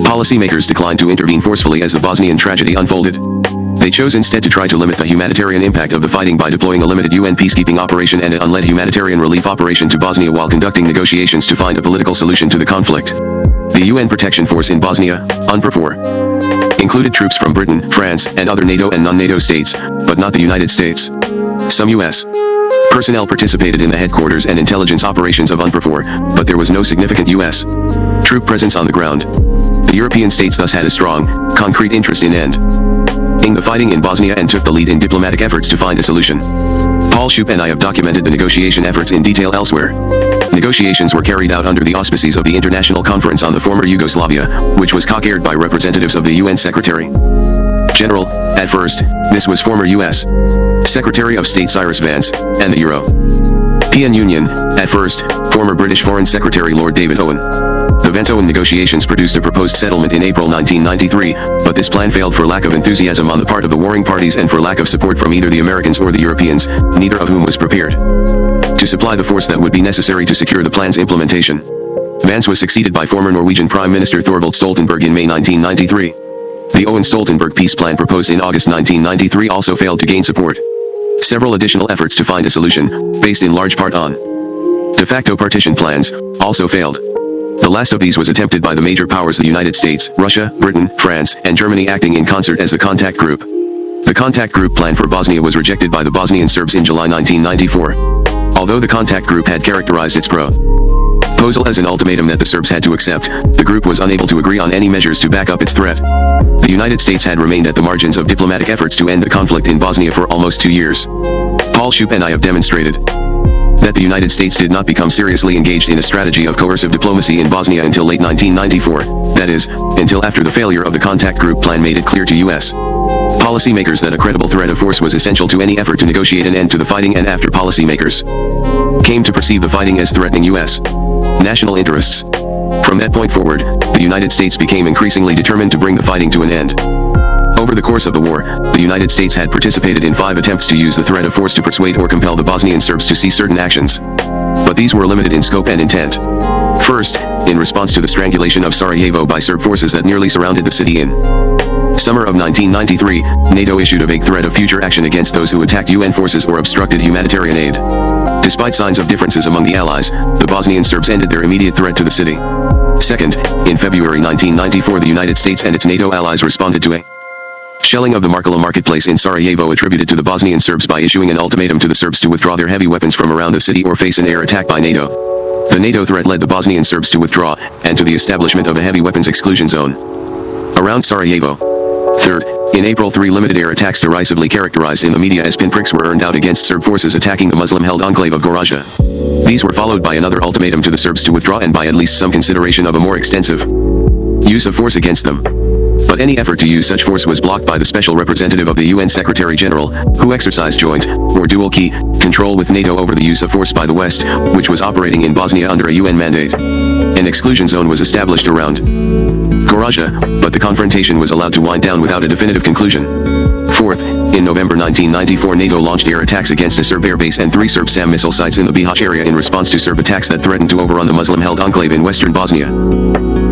policymakers declined to intervene forcefully as the Bosnian tragedy unfolded. They chose instead to try to limit the humanitarian impact of the fighting by deploying a limited UN peacekeeping operation and an unled humanitarian relief operation to Bosnia while conducting negotiations to find a political solution to the conflict. The UN Protection Force in Bosnia, UNPROFOR, included troops from Britain, France, and other NATO and non-NATO states, but not the United States. Some U.S. personnel participated in the headquarters and intelligence operations of UNPROFOR, but there was no significant U.S. troop presence on the ground. The European states thus had a strong, concrete interest in ending the fighting in Bosnia and took the lead in diplomatic efforts to find a solution. Paul Shoup and I have documented the negotiation efforts in detail elsewhere. Negotiations were carried out under the auspices of the International Conference on the Former Yugoslavia, which was co-chaired by representatives of the UN Secretary General. At first, this was former U.S. Secretary of State Cyrus Vance, and the European Union, at first, former British Foreign Secretary Lord David Owen. The Vance-Owen negotiations produced a proposed settlement in April 1993, but this plan failed for lack of enthusiasm on the part of the warring parties and for lack of support from either the Americans or the Europeans, neither of whom was prepared to supply the force that would be necessary to secure the plan's implementation. Vance was succeeded by former Norwegian Prime Minister Thorvald Stoltenberg in May 1993. The Owen-Stoltenberg peace plan proposed in August 1993 also failed to gain support. Several additional efforts to find a solution, based in large part on de facto partition plans, also failed. The last of these was attempted by the major powers, the United States, Russia, Britain, France, and Germany, acting in concert as the contact group. The contact group plan for Bosnia was rejected by the Bosnian Serbs in July 1994. Although the contact group had characterized its proposal as an ultimatum that the Serbs had to accept, the group was unable to agree on any measures to back up its threat. The United States had remained at the margins of diplomatic efforts to end the conflict in Bosnia for almost 2 years. Paul Shoup and I have demonstrated that the United States did not become seriously engaged in a strategy of coercive diplomacy in Bosnia until late 1994, that is, until after the failure of the contact group plan made it clear to U.S. policymakers that a credible threat of force was essential to any effort to negotiate an end to the fighting, and after policymakers came to perceive the fighting as threatening U.S. national interests. From that point forward, the United States became increasingly determined to bring the fighting to an end. Over the course of the war, the United States had participated in 5 attempts to use the threat of force to persuade or compel the Bosnian Serbs to cease certain actions. But these were limited in scope and intent. First, in response to the strangulation of Sarajevo by Serb forces that nearly surrounded the city in summer of 1993, NATO issued a vague threat of future action against those who attacked UN forces or obstructed humanitarian aid. Despite signs of differences among the allies, the Bosnian Serbs ended their immediate threat to the city. Second, in February 1994, the United States and its NATO allies responded to a shelling of the Markala marketplace in Sarajevo attributed to the Bosnian Serbs by issuing an ultimatum to the Serbs to withdraw their heavy weapons from around the city or face an air attack by NATO. The NATO threat led the Bosnian Serbs to withdraw, and to the establishment of a heavy weapons exclusion zone around Sarajevo. Third, in April, 3 limited air attacks derisively characterized in the media as pinpricks were earned out against Serb forces attacking the Muslim-held enclave of Goražde. These were followed by another ultimatum to the Serbs to withdraw and by at least some consideration of a more extensive use of force against them. But any effort to use such force was blocked by the special representative of the UN Secretary General, who exercised joint, or dual key, control with NATO over the use of force by the West, which was operating in Bosnia under a UN mandate. An exclusion zone was established around Goražde, but the confrontation was allowed to wind down without a definitive conclusion. Fourth, in November 1994, NATO launched air attacks against a Serb airbase and 3 Serb SAM missile sites in the Bihać area in response to Serb attacks that threatened to overrun the Muslim-held enclave in western Bosnia.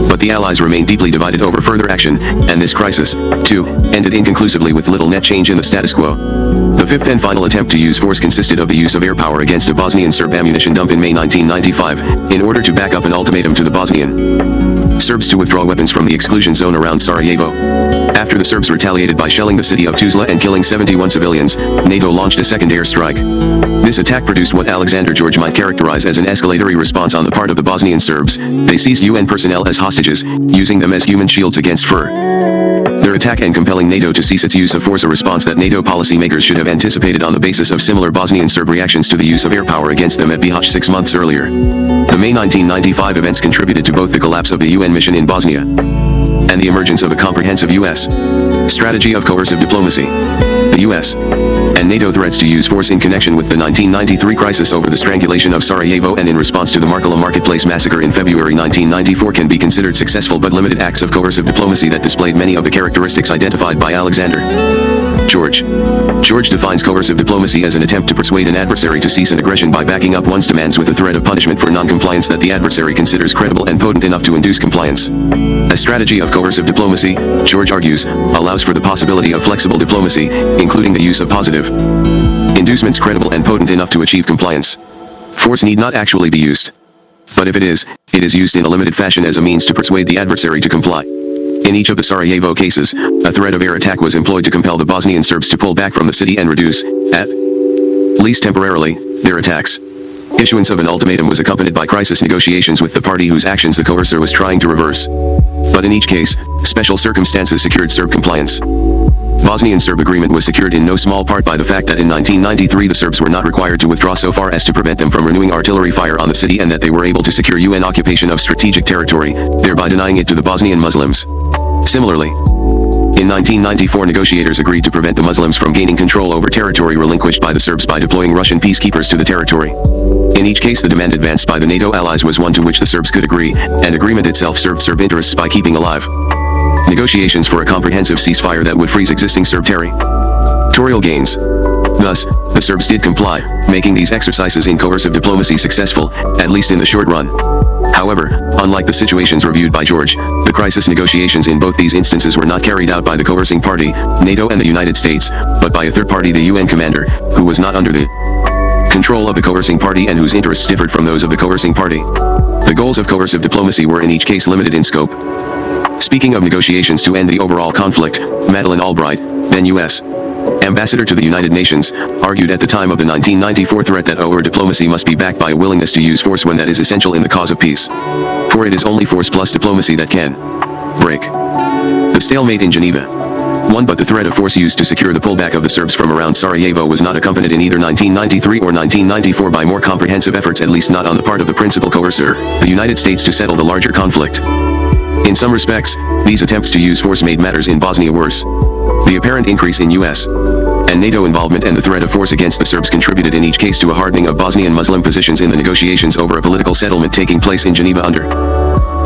But the Allies remained deeply divided over further action, and this crisis, too, ended inconclusively with little net change in the status quo. The 5th and final attempt to use force consisted of the use of air power against a Bosnian Serb ammunition dump in May 1995, in order to back up an ultimatum to the Bosnian Serbs to withdraw weapons from the exclusion zone around Sarajevo. After the Serbs retaliated by shelling the city of Tuzla and killing 71 civilians, NATO launched a second air strike. This attack produced what Alexander George might characterize as an escalatory response on the part of the Bosnian Serbs. They seized UN personnel as hostages, using them as human shields against fur. Their attack and compelling NATO to cease its use of force, a response that NATO policymakers should have anticipated on the basis of similar Bosnian Serb reactions to the use of air power against them at Bihać 6 months earlier. The May 1995 events contributed to both the collapse of the UN mission in Bosnia and the emergence of a comprehensive U.S. strategy of coercive diplomacy. The U.S. and and NATO threats to use force in connection with the 1993 crisis over the strangulation of Sarajevo and in response to the Markala marketplace massacre in February 1994 can be considered successful but limited acts of coercive diplomacy that displayed many of the characteristics identified by Alexander. George defines coercive diplomacy as an attempt to persuade an adversary to cease an aggression by backing up one's demands with a threat of punishment for non-compliance that the adversary considers credible and potent enough to induce compliance. A strategy of coercive diplomacy, George argues, allows for the possibility of flexible diplomacy, including the use of positive inducements credible and potent enough to achieve compliance. Force need not actually be used. But if it is used in a limited fashion as a means to persuade the adversary to comply. In each of the Sarajevo cases, a threat of air attack was employed to compel the Bosnian Serbs to pull back from the city and reduce, at least temporarily, their attacks. Issuance of an ultimatum was accompanied by crisis negotiations with the party whose actions the coercer was trying to reverse. But in each case, special circumstances secured Serb compliance. Bosnian-Serb agreement was secured in no small part by the fact that in 1993 the Serbs were not required to withdraw so far as to prevent them from renewing artillery fire on the city and that they were able to secure UN occupation of strategic territory, thereby denying it to the Bosnian Muslims. Similarly, in 1994 negotiators agreed to prevent the Muslims from gaining control over territory relinquished by the Serbs by deploying Russian peacekeepers to the territory. In each case the demand advanced by the NATO allies was one to which the Serbs could agree, and agreement itself served Serb interests by keeping alive negotiations for a comprehensive ceasefire that would freeze existing Serb territorial gains. Thus, the Serbs did comply, making these exercises in coercive diplomacy successful, at least in the short run. However, unlike the situations reviewed by George, the crisis negotiations in both these instances were not carried out by the coercing party, NATO and the United States, but by a third party, the UN commander, who was not under the control of the coercing party and whose interests differed from those of the coercing party. The goals of coercive diplomacy were in each case limited in scope. Speaking of negotiations to end the overall conflict, Madeleine Albright, then U.S. ambassador to the United Nations, argued at the time of the 1994 threat that our diplomacy must be backed by a willingness to use force when that is essential in the cause of peace. For it is only force plus diplomacy that can break the stalemate in Geneva. But the threat of force used to secure the pullback of the Serbs from around Sarajevo was not accompanied in either 1993 or 1994 by more comprehensive efforts, at least not on the part of the principal coercer, the United States, to settle the larger conflict. In some respects, these attempts to use force made matters in Bosnia worse. The apparent increase in U.S. and NATO involvement and the threat of force against the Serbs contributed in each case to a hardening of Bosnian Muslim positions in the negotiations over a political settlement taking place in Geneva under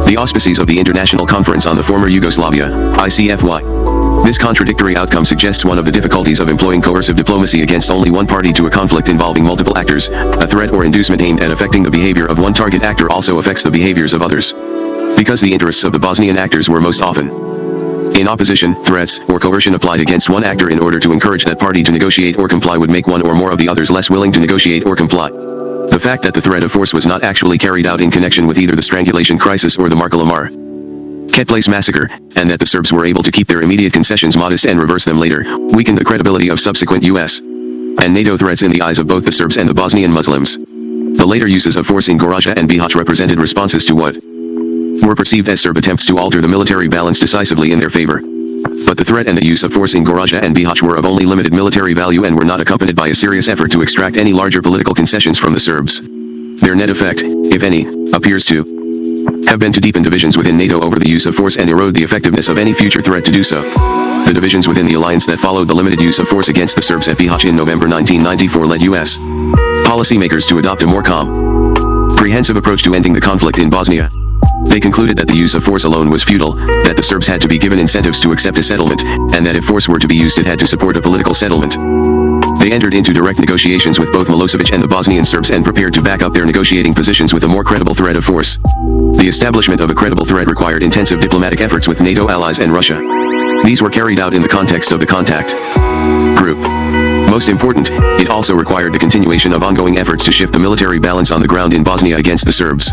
the auspices of the International Conference on the Former Yugoslavia, ICFY. This contradictory outcome suggests one of the difficulties of employing coercive diplomacy against only one party to a conflict involving multiple actors. A threat or inducement aimed at affecting the behavior of one target actor also affects the behaviors of others. Because the interests of the Bosnian actors were most often in opposition, threats or coercion applied against one actor in order to encourage that party to negotiate or comply would make one or more of the others less willing to negotiate or comply. The fact that the threat of force was not actually carried out in connection with either the strangulation crisis or the Markala marketplace massacre, and that the Serbs were able to keep their immediate concessions modest and reverse them later, weakened the credibility of subsequent U.S. and NATO threats in the eyes of both the Serbs and the Bosnian Muslims. The later uses of force in Gorazde and Bihać represented responses to what were perceived as Serb attempts to alter the military balance decisively in their favor. But the threat and the use of force in Gorazde and Bihać were of only limited military value and were not accompanied by a serious effort to extract any larger political concessions from the Serbs. Their net effect, if any, appears to have been to deepen divisions within NATO over the use of force and erode the effectiveness of any future threat to do so. The divisions within the alliance that followed the limited use of force against the Serbs at Bihać in November 1994 led U.S. policymakers to adopt a more comprehensive approach to ending the conflict in Bosnia. They concluded that the use of force alone was futile, that the Serbs had to be given incentives to accept a settlement, and that if force were to be used it had to support a political settlement. They entered into direct negotiations with both Milosevic and the Bosnian Serbs and prepared to back up their negotiating positions with a more credible threat of force. The establishment of a credible threat required intensive diplomatic efforts with NATO allies and Russia. These were carried out in the context of the contact group. Most important, it also required the continuation of ongoing efforts to shift the military balance on the ground in Bosnia against the Serbs.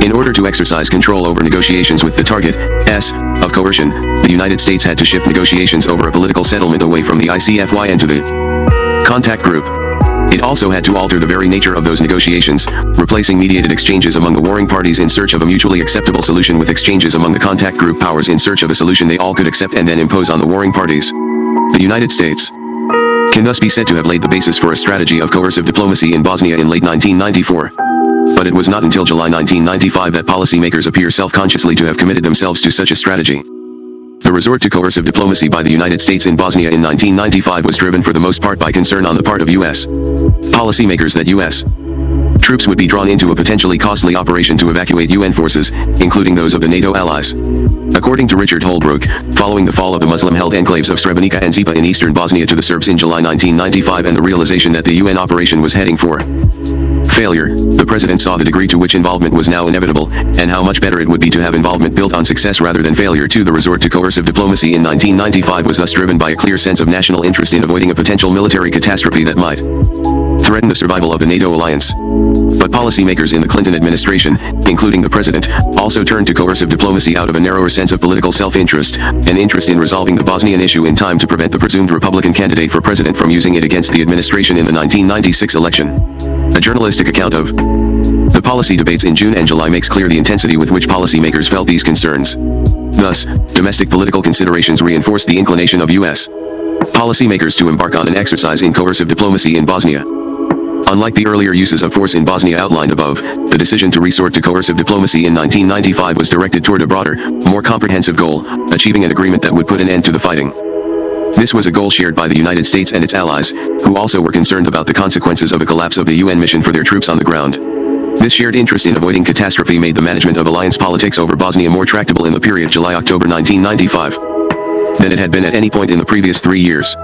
In order to exercise control over negotiations with the target of coercion, the United States had to shift negotiations over a political settlement away from the ICFY and to the contact group. It also had to alter the very nature of those negotiations, replacing mediated exchanges among the warring parties in search of a mutually acceptable solution with exchanges among the contact group powers in search of a solution they all could accept and then impose on the warring parties. The United States can thus be said to have laid the basis for a strategy of coercive diplomacy in Bosnia in late 1994. But it was not until July 1995 that policymakers appear self-consciously to have committed themselves to such a strategy. The resort to coercive diplomacy by the United States in Bosnia in 1995 was driven for the most part by concern on the part of U.S. policymakers that U.S. troops would be drawn into a potentially costly operation to evacuate UN forces, including those of the NATO allies. According to Richard Holbrooke, following the fall of the Muslim-held enclaves of Srebrenica and Zepa in eastern Bosnia to the Serbs in July 1995 and the realization that the UN operation was heading for failure, the president saw the degree to which involvement was now inevitable, and how much better it would be to have involvement built on success rather than failure. The resort to coercive diplomacy in 1995 was thus driven by a clear sense of national interest in avoiding a potential military catastrophe that might threaten the survival of the NATO alliance. But policymakers in the Clinton administration, including the president, also turned to coercive diplomacy out of a narrower sense of political self-interest, an interest in resolving the Bosnian issue in time to prevent the presumed Republican candidate for president from using it against the administration in the 1996 election. A journalistic account of the policy debates in June and July makes clear the intensity with which policymakers felt these concerns. Thus, domestic political considerations reinforced the inclination of U.S. policymakers to embark on an exercise in coercive diplomacy in Bosnia. Unlike the earlier uses of force in Bosnia outlined above, the decision to resort to coercive diplomacy in 1995 was directed toward a broader, more comprehensive goal, achieving an agreement that would put an end to the fighting. This was a goal shared by the United States and its allies, who also were concerned about the consequences of a collapse of the UN mission for their troops on the ground. This shared interest in avoiding catastrophe made the management of alliance politics over Bosnia more tractable in the period July-October 1995 than it had been at any point in the previous 3 years.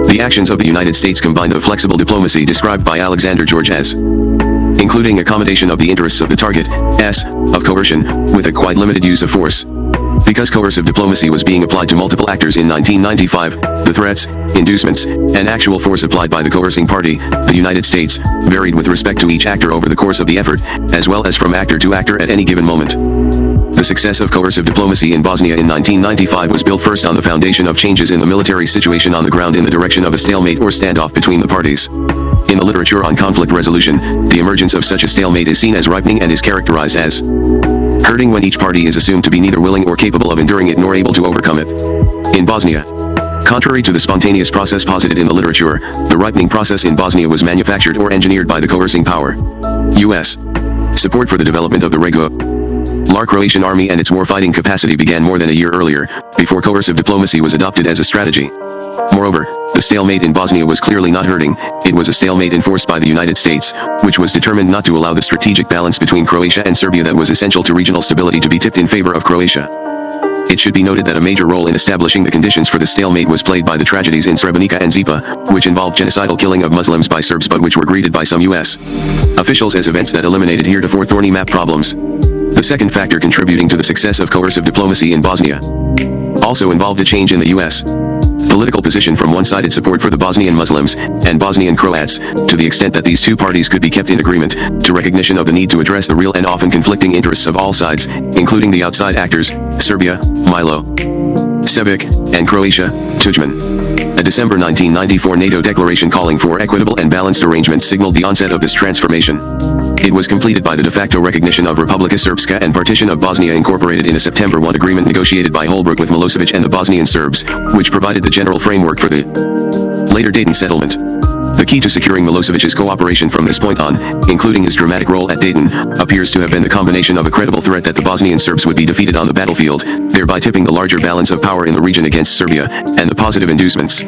The actions of the United States combined a flexible diplomacy described by Alexander George as including accommodation of the interests of the target, of coercion, with a quite limited use of force. Because coercive diplomacy was being applied to multiple actors in 1995, the threats, inducements, and actual force applied by the coercing party, the United States, varied with respect to each actor over the course of the effort, as well as from actor to actor at any given moment. The success of coercive diplomacy in Bosnia in 1995 was built first on the foundation of changes in the military situation on the ground in the direction of a stalemate or standoff between the parties. In the literature on conflict resolution, the emergence of such a stalemate is seen as ripening and is characterized as hurting when each party is assumed to be neither willing or capable of enduring it nor able to overcome it. In Bosnia, contrary to the spontaneous process posited in the literature, the ripening process in Bosnia was manufactured or engineered by the coercing power. U.S. support for the development of the regular Croatian army and its war-fighting capacity began more than a year earlier, before coercive diplomacy was adopted as a strategy. Moreover, the stalemate in Bosnia was clearly not hurting, it was a stalemate enforced by the United States, which was determined not to allow the strategic balance between Croatia and Serbia that was essential to regional stability to be tipped in favor of Croatia. It should be noted that a major role in establishing the conditions for the stalemate was played by the tragedies in Srebrenica and Zepa, which involved genocidal killing of Muslims by Serbs but which were greeted by some U.S. officials as events that eliminated heretofore thorny map problems. The second factor contributing to the success of coercive diplomacy in Bosnia also involved a change in the U.S. political position from one-sided support for the Bosnian Muslims and Bosnian Croats, to the extent that these two parties could be kept in agreement, to recognition of the need to address the real and often conflicting interests of all sides, including the outside actors, Serbia, Milo Cevic, and Croatia, Tudjman. A December 1994 NATO declaration calling for equitable and balanced arrangements signaled the onset of this transformation. It was completed by the de facto recognition of Republika Srpska and partition of Bosnia incorporated in a September 1 agreement negotiated by Holbrooke with Milosevic and the Bosnian Serbs, which provided the general framework for the later Dayton settlement. The key to securing Milosevic's cooperation from this point on, including his dramatic role at Dayton, appears to have been the combination of a credible threat that the Bosnian Serbs would be defeated on the battlefield, thereby tipping the larger balance of power in the region against Serbia, and the positive inducements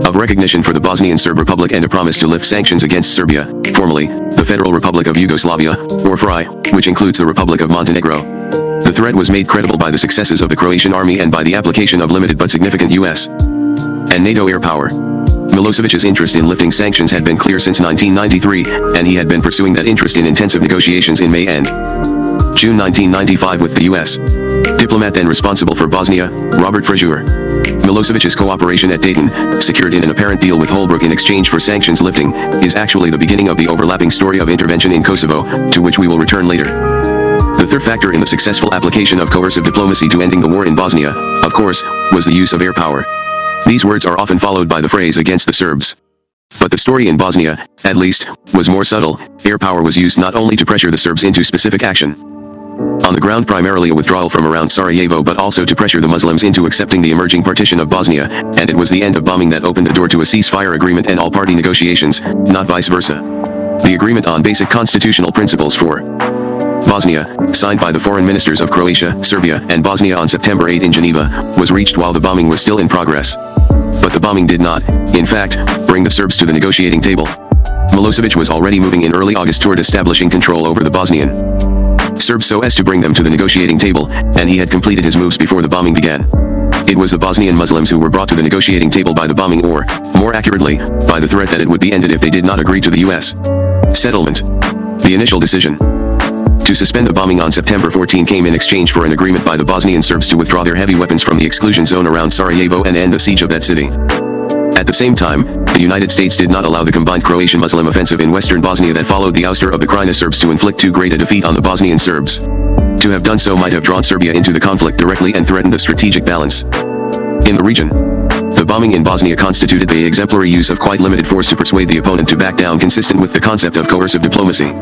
of recognition for the Bosnian Serb Republic and a promise to lift sanctions against Serbia, formerly, the Federal Republic of Yugoslavia, or FRY, which includes the Republic of Montenegro. The threat was made credible by the successes of the Croatian army and by the application of limited but significant U.S. and NATO air power. Milosevic's interest in lifting sanctions had been clear since 1993, and he had been pursuing that interest in intensive negotiations in May and June 1995 with the U.S. diplomat then responsible for Bosnia, Robert Frazier. Milosevic's cooperation at Dayton, secured in an apparent deal with Holbrooke in exchange for sanctions lifting, is actually the beginning of the overlapping story of intervention in Kosovo, to which we will return later. The third factor in the successful application of coercive diplomacy to ending the war in Bosnia, of course, was the use of air power. These words are often followed by the phrase against the Serbs. But the story in Bosnia, at least, was more subtle. Air power was used not only to pressure the Serbs into specific action on the ground, primarily a withdrawal from around Sarajevo, but also to pressure the Muslims into accepting the emerging partition of Bosnia, and it was the end of bombing that opened the door to a ceasefire agreement and all-party negotiations, not vice versa. The agreement on basic constitutional principles for Bosnia, signed by the foreign ministers of Croatia, Serbia, and Bosnia on September 8 in Geneva, was reached while the bombing was still in progress. But the bombing did not, in fact, bring the Serbs to the negotiating table. Milosevic was already moving in early August toward establishing control over the Bosnian Serbs so as to bring them to the negotiating table, and he had completed his moves before the bombing began. It was the Bosnian Muslims who were brought to the negotiating table by the bombing, or, more accurately, by the threat that it would be ended if they did not agree to the U.S. settlement. The initial decision to suspend the bombing on September 14 came in exchange for an agreement by the Bosnian Serbs to withdraw their heavy weapons from the exclusion zone around Sarajevo and end the siege of that city. At the same time, the United States did not allow the combined Croatian-Muslim offensive in western Bosnia that followed the ouster of the Krajina Serbs to inflict too great a defeat on the Bosnian Serbs. To have done so might have drawn Serbia into the conflict directly and threatened the strategic balance in the region. The bombing in Bosnia constituted the exemplary use of quite limited force to persuade the opponent to back down, consistent with the concept of coercive diplomacy.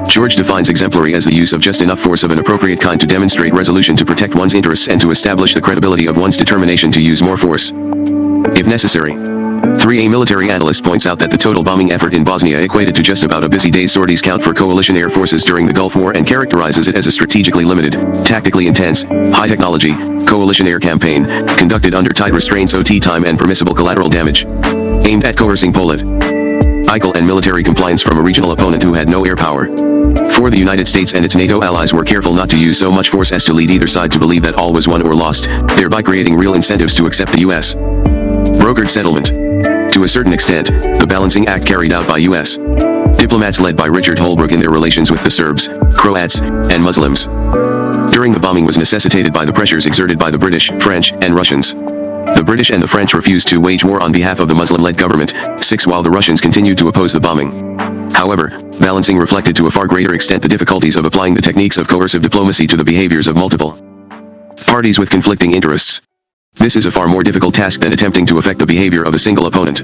George defines exemplary as the use of just enough force of an appropriate kind to demonstrate resolution to protect one's interests and to establish the credibility of one's determination to use more force, if necessary. 3A military analyst points out that the total bombing effort in Bosnia equated to just about a busy day's sorties count for coalition air forces during the Gulf War and characterizes it as a strategically limited, tactically intense, high-technology, coalition air campaign, conducted under tight restraints, OT time and permissible collateral damage, aimed at coercing Poland, ICL and military compliance from a regional opponent who had no air power. For the United States and its NATO allies were careful not to use so much force as to lead either side to believe that all was won or lost, thereby creating real incentives to accept the U.S. brokered settlement. To a certain extent, the balancing act carried out by U.S. diplomats led by Richard Holbrooke in their relations with the Serbs, Croats, and Muslims during the bombing was necessitated by the pressures exerted by the British, French, and Russians. The British and the French refused to wage war on behalf of the Muslim-led government, while the Russians continued to oppose the bombing. However, balancing reflected to a far greater extent the difficulties of applying the techniques of coercive diplomacy to the behaviors of multiple parties with conflicting interests. This is a far more difficult task than attempting to affect the behavior of a single opponent.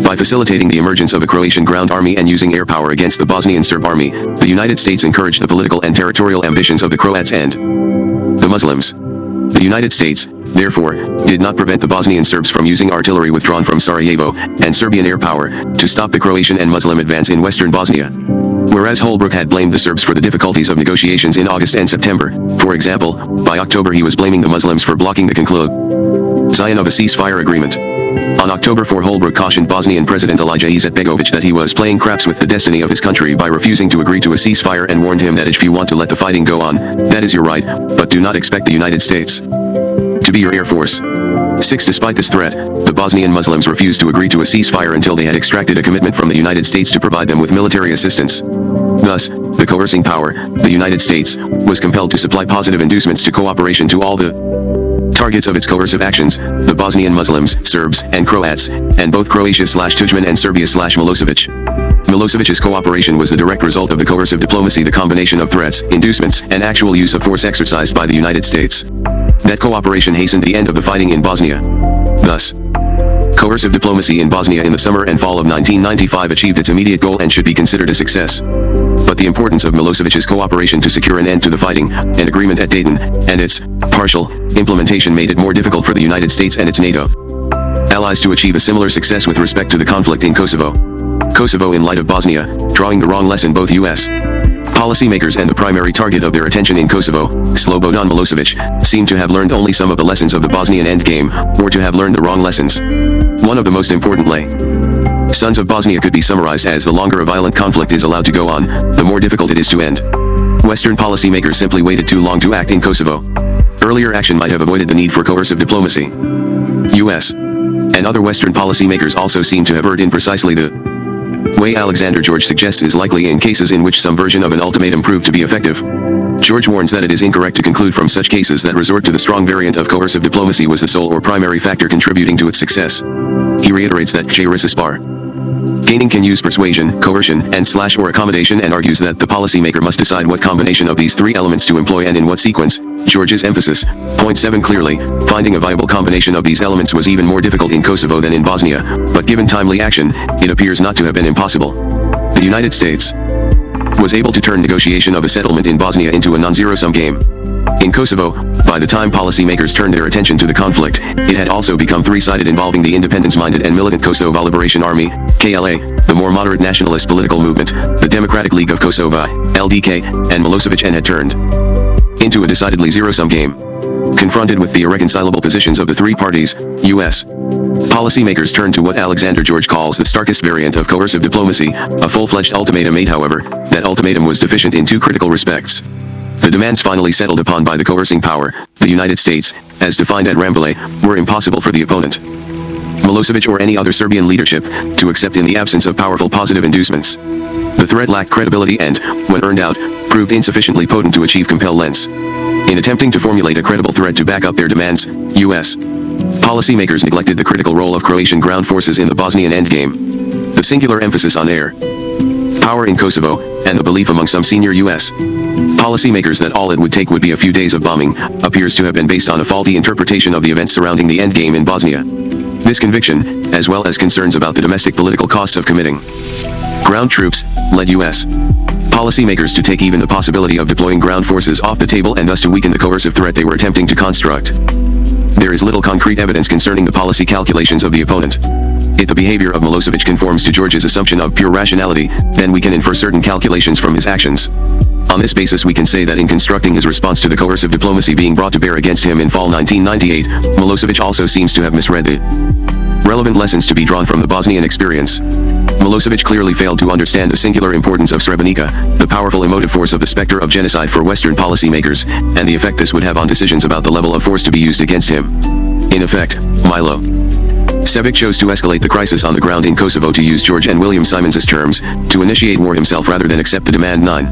By facilitating the emergence of a Croatian ground army and using air power against the Bosnian Serb army, the United States encouraged the political and territorial ambitions of the Croats and the Muslims. The United States, therefore, did not prevent the Bosnian Serbs from using artillery withdrawn from Sarajevo and Serbian air power to stop the Croatian and Muslim advance in western Bosnia. Whereas Holbrooke had blamed the Serbs for the difficulties of negotiations in August and September, for example, by October he was blaming the Muslims for blocking the conclusion of a ceasefire agreement. On October 4, Holbrooke cautioned Bosnian President Alija Izetbegovic that he was playing craps with the destiny of his country by refusing to agree to a ceasefire and warned him that if you want to let the fighting go on, that is your right, but do not expect the United States to be your air force. 6. Despite this threat, the Bosnian Muslims refused to agree to a ceasefire until they had extracted a commitment from the United States to provide them with military assistance. Thus, the coercing power, the United States, was compelled to supply positive inducements to cooperation to all the targets of its coercive actions, the Bosnian Muslims, Serbs, and Croats, and both Croatia/Tudjman and Serbia/Milosevic. Milosevic's cooperation was the direct result of the coercive diplomacy, the combination of threats, inducements, and actual use of force exercised by the United States. That cooperation hastened the end of the fighting in Bosnia. Thus, coercive diplomacy in Bosnia in the summer and fall of 1995 achieved its immediate goal and should be considered a success. But the importance of Milosevic's cooperation to secure an end to the fighting, an agreement at Dayton, and its partial implementation made it more difficult for the United States and its NATO allies to achieve a similar success with respect to the conflict in Kosovo. Kosovo in light of Bosnia, drawing the wrong lesson. Both U.S. policymakers and the primary target of their attention in Kosovo, Slobodan Milosevic, seem to have learned only some of the lessons of the Bosnian endgame, or to have learned the wrong lessons. One of the most important lessons of Bosnia could be summarized as: the longer a violent conflict is allowed to go on, the more difficult it is to end. Western policymakers simply waited too long to act in Kosovo. Earlier action might have avoided the need for coercive diplomacy. U.S. and other Western policymakers also seem to have erred in precisely the way Alexander George suggests is likely in cases in which some version of an ultimatum proved to be effective. George warns that it is incorrect to conclude from such cases that resort to the strong variant of coercive diplomacy was the sole or primary factor contributing to its success. He reiterates that gaining can use persuasion, coercion, and/or accommodation, and argues that the policymaker must decide what combination of these three elements to employ and in what sequence. George's emphasis. Point 7. Clearly, finding a viable combination of these elements was even more difficult in Kosovo than in Bosnia, but given timely action, it appears not to have been impossible. The United States was able to turn negotiation of a settlement in Bosnia into a non-zero-sum game. In Kosovo, by the time policymakers turned their attention to the conflict, it had also become three-sided, involving the independence-minded and militant Kosovo Liberation Army, KLA, the more moderate nationalist political movement, the Democratic League of Kosovo, LDK, and Milosevic, and had turned into a decidedly zero-sum game. Confronted with the irreconcilable positions of the three parties, U.S. policymakers turned to what Alexander George calls the starkest variant of coercive diplomacy, a full-fledged ultimatum made. However, that ultimatum was deficient in two critical respects. The demands finally settled upon by the coercing power, the United States, as defined at Rambouillet, were impossible for the opponent, Milosevic or any other Serbian leadership, to accept in the absence of powerful positive inducements. The threat lacked credibility and, when earned out, proved insufficiently potent to achieve compel lens. In attempting to formulate a credible threat to back up their demands, U.S. policymakers neglected the critical role of Croatian ground forces in the Bosnian endgame. The singular emphasis on air power in Kosovo, and the belief among some senior U.S. policymakers that all it would take would be a few days of bombing, appears to have been based on a faulty interpretation of the events surrounding the endgame in Bosnia. This conviction, as well as concerns about the domestic political costs of committing ground troops, led U.S. policymakers to take even the possibility of deploying ground forces off the table, and thus to weaken the coercive threat they were attempting to construct. There is little concrete evidence concerning the policy calculations of the opponent. If the behavior of Milosevic conforms to George's assumption of pure rationality, then we can infer certain calculations from his actions. On this basis, we can say that in constructing his response to the coercive diplomacy being brought to bear against him in fall 1998, Milosevic also seems to have misread the relevant lessons to be drawn from the Bosnian experience. Milosevic clearly failed to understand the singular importance of Srebrenica, the powerful emotive force of the specter of genocide for Western policymakers, and the effect this would have on decisions about the level of force to be used against him. In effect, Milosevic chose to escalate the crisis on the ground in Kosovo, to use George and William Simons's terms, to initiate war himself rather than accept the demand. 9.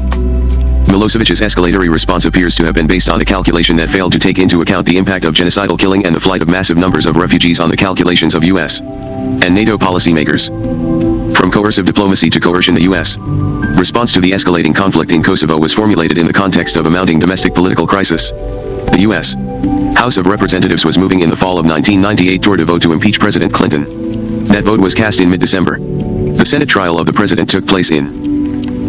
Milosevic's escalatory response appears to have been based on a calculation that failed to take into account the impact of genocidal killing and the flight of massive numbers of refugees on the calculations of U.S. and NATO policymakers. From coercive diplomacy to coercion, the U.S. response to the escalating conflict in Kosovo was formulated in the context of a mounting domestic political crisis. The U.S. House of Representatives was moving in the fall of 1998 toward a vote to impeach President Clinton. That vote was cast in mid-December. The Senate trial of the president took place in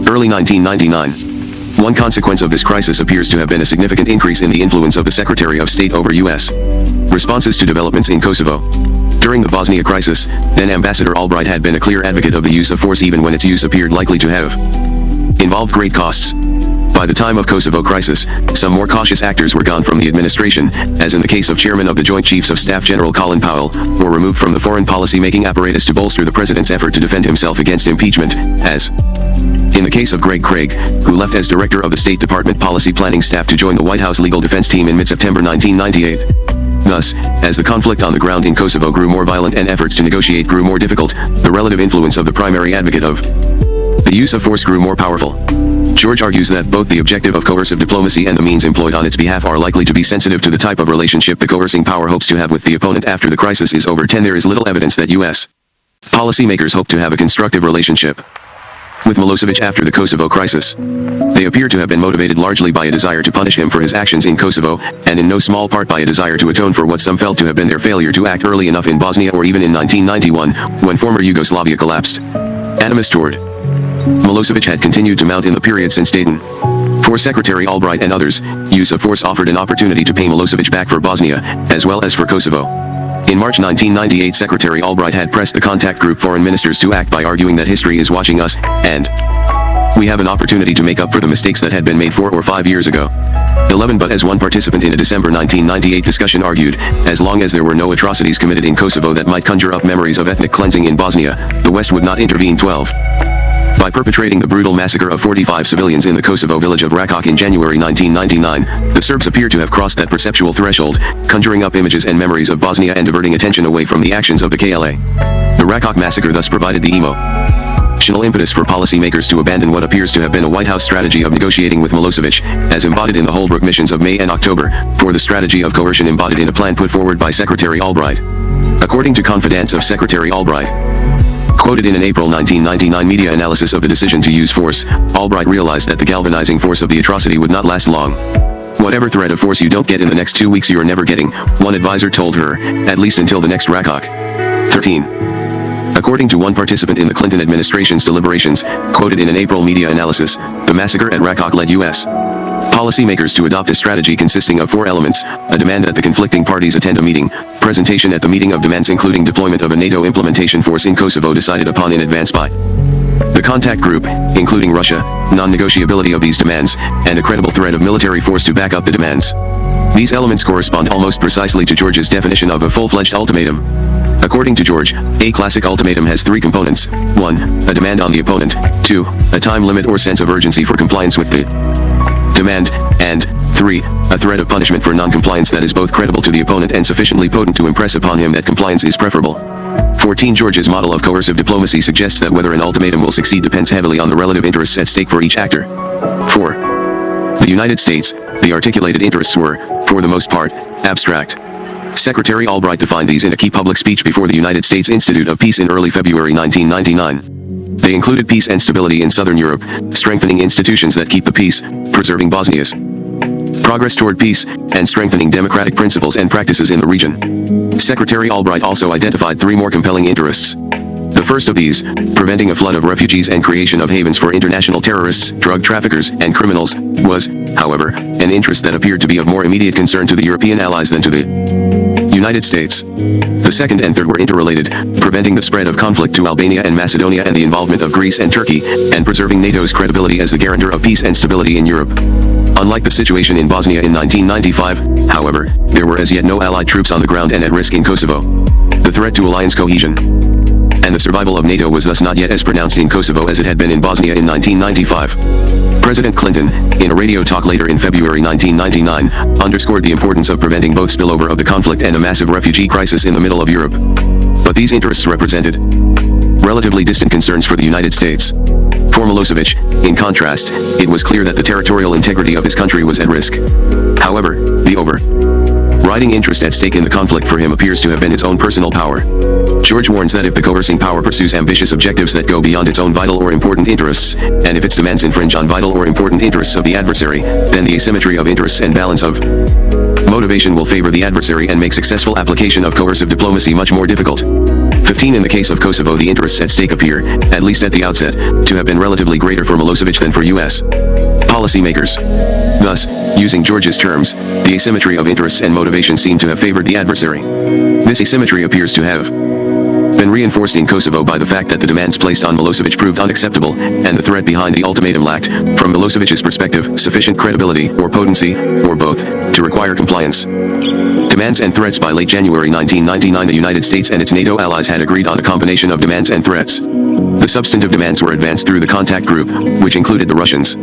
early 1999. One consequence of this crisis appears to have been a significant increase in the influence of the Secretary of State over U.S. responses to developments in Kosovo. During the Bosnia crisis, then Ambassador Albright had been a clear advocate of the use of force, even when its use appeared likely to have involved great costs. By the time of Kosovo crisis, some more cautious actors were gone from the administration, as in the case of Chairman of the Joint Chiefs of Staff General Colin Powell, or removed from the foreign policy-making apparatus to bolster the president's effort to defend himself against impeachment, as in the case of Greg Craig, who left as director of the State Department Policy Planning Staff to join the White House Legal Defense Team in mid-September 1998. Thus, as the conflict on the ground in Kosovo grew more violent and efforts to negotiate grew more difficult, the relative influence of the primary advocate of the use of force grew more powerful. George argues that both the objective of coercive diplomacy and the means employed on its behalf are likely to be sensitive to the type of relationship the coercing power hopes to have with the opponent after the crisis is over. 10. There is little evidence that U.S. policymakers hope to have a constructive relationship with Milosevic after the Kosovo crisis. They appear to have been motivated largely by a desire to punish him for his actions in Kosovo, and in no small part by a desire to atone for what some felt to have been their failure to act early enough in Bosnia, or even in 1991, when former Yugoslavia collapsed. Animus toward Milosevic had continued to mount in the period since Dayton. For Secretary Albright and others, use of force offered an opportunity to pay Milosevic back for Bosnia, as well as for Kosovo. In March 1998, Secretary Albright had pressed the contact group foreign ministers to act by arguing that history is watching us, and we have an opportunity to make up for the mistakes that had been made 4 or 5 years ago. 11. But as one participant in a December 1998 discussion argued, as long as there were no atrocities committed in Kosovo that might conjure up memories of ethnic cleansing in Bosnia, the West would not intervene. 12. By perpetrating the brutal massacre of 45 civilians in the Kosovo village of Rakok in January 1999, the Serbs appear to have crossed that perceptual threshold, conjuring up images and memories of Bosnia and diverting attention away from the actions of the KLA. The Rakok massacre thus provided the emotional impetus for policymakers to abandon what appears to have been a White House strategy of negotiating with Milosevic, as embodied in the Holbrooke missions of May and October, for the strategy of coercion embodied in a plan put forward by Secretary Albright. According to confidants of Secretary Albright, quoted in an April 1999 media analysis of the decision to use force, Albright realized that the galvanizing force of the atrocity would not last long. Whatever threat of force you don't get in the next 2 weeks, you're never getting, one advisor told her, at least until the next Rakok. 13. According to one participant in the Clinton administration's deliberations, quoted in an April media analysis, the massacre at Rakok led U.S. Policymakers to adopt a strategy consisting of 4 elements: a demand that the conflicting parties attend a meeting, presentation at the meeting of demands including deployment of a NATO implementation force in Kosovo decided upon in advance by the contact group, including Russia, non-negotiability of these demands, and a credible threat of military force to back up the demands. These elements correspond almost precisely to George's definition of a full-fledged ultimatum. According to George, a classic ultimatum has 3 components: 1. A demand on the opponent; 2. A time limit or sense of urgency for compliance with the demand; and 3. A threat of punishment for non-compliance that is both credible to the opponent and sufficiently potent to impress upon him that compliance is preferable. 14. George's model of coercive diplomacy suggests that whether an ultimatum will succeed depends heavily on the relative interests at stake for each actor. 4. The United States, the articulated interests were, for the most part, abstract. Secretary Albright defined these in a key public speech before the United States Institute of Peace in early February 1999. They included peace and stability in Southern Europe, strengthening institutions that keep the peace, preserving Bosnia's progress toward peace, and strengthening democratic principles and practices in the region. Secretary Albright also identified 3 more compelling interests. The first of these, preventing a flood of refugees and creation of havens for international terrorists, drug traffickers, and criminals, was, however, an interest that appeared to be of more immediate concern to the European allies than to the United States. The second and third were interrelated, preventing the spread of conflict to Albania and Macedonia and the involvement of Greece and Turkey, and preserving NATO's credibility as the guarantor of peace and stability in Europe. Unlike the situation in Bosnia in 1995, however, there were as yet no Allied troops on the ground and at risk in Kosovo. The threat to alliance cohesion and the survival of NATO was thus not yet as pronounced in Kosovo as it had been in Bosnia in 1995. President Clinton, in a radio talk later in February 1999, underscored the importance of preventing both spillover of the conflict and a massive refugee crisis in the middle of Europe. But these interests represented relatively distant concerns for the United States. For Milosevic, in contrast, it was clear that the territorial integrity of his country was at risk. However, the overriding interest at stake in the conflict for him appears to have been his own personal power. George warns that if the coercing power pursues ambitious objectives that go beyond its own vital or important interests, and if its demands infringe on vital or important interests of the adversary, then the asymmetry of interests and balance of motivation will favor the adversary and make successful application of coercive diplomacy much more difficult. 15. In the case of Kosovo, the interests at stake appear, at least at the outset, to have been relatively greater for Milosevic than for U.S. policymakers. Thus, using George's terms, the asymmetry of interests and motivation seem to have favored the adversary. This asymmetry appears to have been reinforced in Kosovo by the fact that the demands placed on Milosevic proved unacceptable, and the threat behind the ultimatum lacked, from Milosevic's perspective, sufficient credibility, or potency, or both, to require compliance. Demands and threats. By late January 1999, the United States and its NATO allies had agreed on a combination of demands and threats. The substantive demands were advanced through the contact group, which included the Russians.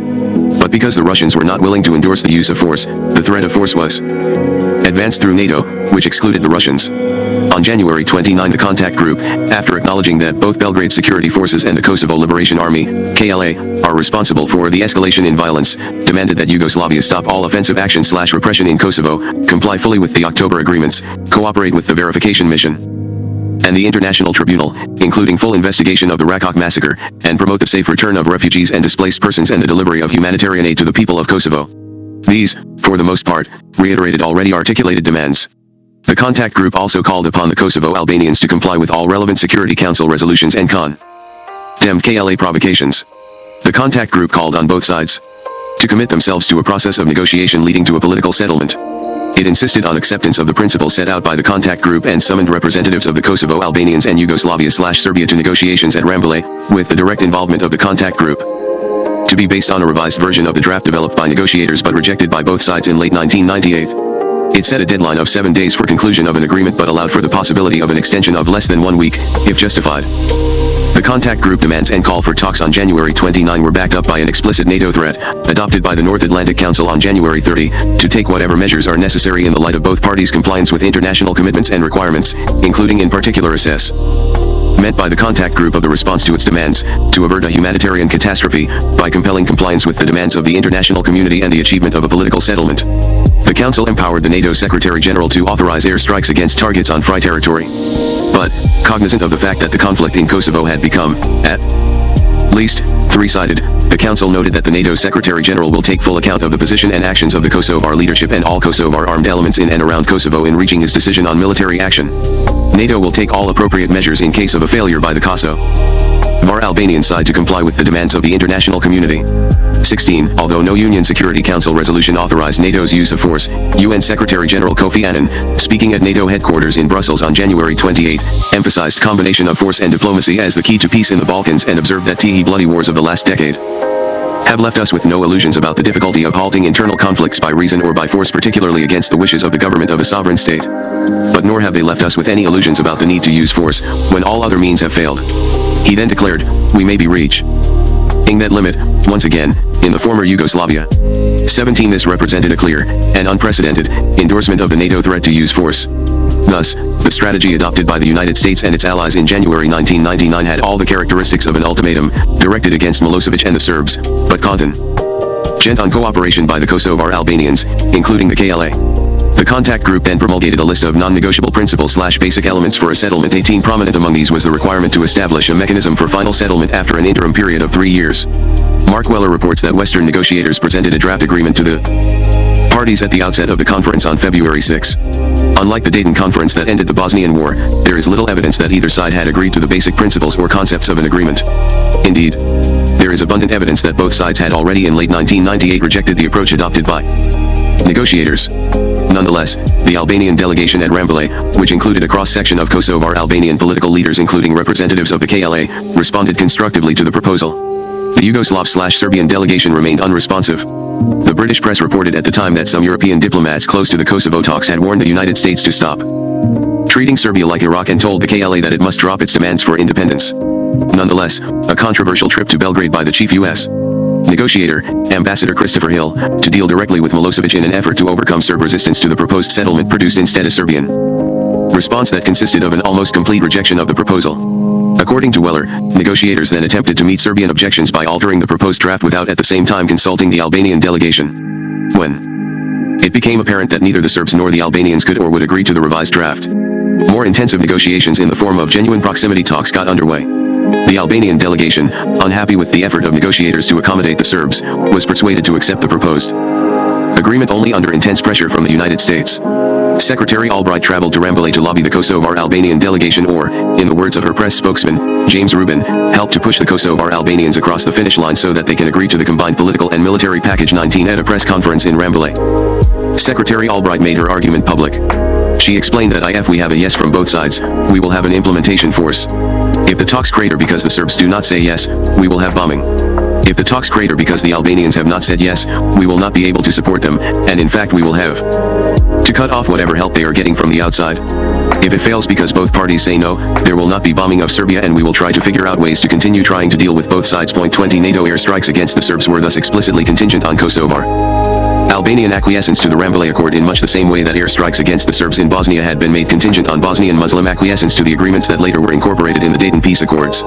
But because the Russians were not willing to endorse the use of force, the threat of force was advanced through NATO, which excluded the Russians. On January 29, the contact group, after acknowledging that both Belgrade Security Forces and the Kosovo Liberation Army, KLA, are responsible for the escalation in violence, demanded that Yugoslavia stop all offensive action/repression in Kosovo, comply fully with the October agreements, cooperate with the verification mission and the International Tribunal, including full investigation of the Rakok massacre, and promote the safe return of refugees and displaced persons and the delivery of humanitarian aid to the people of Kosovo. These, for the most part, reiterated already articulated demands. The contact group also called upon the Kosovo Albanians to comply with all relevant Security Council resolutions and condemned KLA provocations. The contact group called on both sides to commit themselves to a process of negotiation leading to a political settlement. It insisted on acceptance of the principles set out by the contact group and summoned representatives of the Kosovo Albanians and Yugoslavia/Serbia to negotiations at Rambouillet, with the direct involvement of the contact group. To be based on a revised version of the draft developed by negotiators but rejected by both sides in late 1998. It set a deadline of 7 days for conclusion of an agreement but allowed for the possibility of an extension of less than 1 week, if justified. The contact group demands and call for talks on January 29 were backed up by an explicit NATO threat, adopted by the North Atlantic Council on January 30, to take whatever measures are necessary in the light of both parties' compliance with international commitments and requirements, including in particular assess meant by the contact group of the response to its demands, to avert a humanitarian catastrophe, by compelling compliance with the demands of the international community and the achievement of a political settlement. The Council empowered the NATO Secretary General to authorize airstrikes against targets on FRY territory. But, cognizant of the fact that the conflict in Kosovo had become, at least, three-sided, the Council noted that the NATO Secretary General will take full account of the position and actions of the Kosovar leadership and all Kosovar armed elements in and around Kosovo in reaching his decision on military action. NATO will take all appropriate measures in case of a failure by the Kosovar Albanian side to comply with the demands of the international community. 16. Although no UN Security Council resolution authorized NATO's use of force, UN Secretary-General Kofi Annan, speaking at NATO headquarters in Brussels on January 28, emphasized combination of force and diplomacy as the key to peace in the Balkans and observed that the bloody wars of the last decade have left us with no illusions about the difficulty of halting internal conflicts by reason or by force, particularly against the wishes of the government of a sovereign state. But nor have they left us with any illusions about the need to use force, when all other means have failed. He then declared, we may be reaching that limit, once again, in the former Yugoslavia. 17. This represented a clear, and unprecedented, endorsement of the NATO threat to use force. Thus, the strategy adopted by the United States and its allies in January 1999 had all the characteristics of an ultimatum, directed against Milosevic and the Serbs, but contingent on cooperation by the Kosovar Albanians, including the KLA. The contact group then promulgated a list of non-negotiable principles/basic elements for a settlement. 18. Prominent among these was the requirement to establish a mechanism for final settlement after an interim period of 3 years. Mark Weller reports that Western negotiators presented a draft agreement to the parties at the outset of the conference on February 6. Unlike the Dayton Conference that ended the Bosnian War, there is little evidence that either side had agreed to the basic principles or concepts of an agreement. Indeed, there is abundant evidence that both sides had already in late 1998 rejected the approach adopted by negotiators. Nonetheless, the Albanian delegation at Rambouillet, which included a cross-section of Kosovar Albanian political leaders including representatives of the KLA, responded constructively to the proposal. The Yugoslav/Serbian delegation remained unresponsive. The British press reported at the time that some European diplomats close to the Kosovo talks had warned the United States to stop treating Serbia like Iraq and told the KLA that it must drop its demands for independence. Nonetheless, a controversial trip to Belgrade by the chief U.S. negotiator, Ambassador Christopher Hill, to deal directly with Milosevic in an effort to overcome Serb resistance to the proposed settlement produced instead a Serbian response that consisted of an almost complete rejection of the proposal. According to Weller, negotiators then attempted to meet Serbian objections by altering the proposed draft without at the same time consulting the Albanian delegation. When it became apparent that neither the Serbs nor the Albanians could or would agree to the revised draft, more intensive negotiations in the form of genuine proximity talks got underway. The Albanian delegation, unhappy with the effort of negotiators to accommodate the Serbs, was persuaded to accept the proposed agreement only under intense pressure from the United States. Secretary Albright traveled to Rambouillet to lobby the Kosovar Albanian delegation or, in the words of her press spokesman, James Rubin, help to push the Kosovar Albanians across the finish line so that they can agree to the combined political and military package. 19. At a press conference in Rambouillet, Secretary Albright made her argument public. She explained that if we have a yes from both sides, we will have an implementation force. If the talks crater because the Serbs do not say yes, we will have bombing. If the talks crater because the Albanians have not said yes, we will not be able to support them, and in fact we will have to cut off whatever help they are getting from the outside. If it fails because both parties say no, there will not be bombing of Serbia and we will try to figure out ways to continue trying to deal with both sides. 20 NATO airstrikes against the Serbs were thus explicitly contingent on Kosovar Albanian acquiescence to the Rambouillet Accord in much the same way that airstrikes against the Serbs in Bosnia had been made contingent on Bosnian Muslim acquiescence to the agreements that later were incorporated in the Dayton Peace Accords.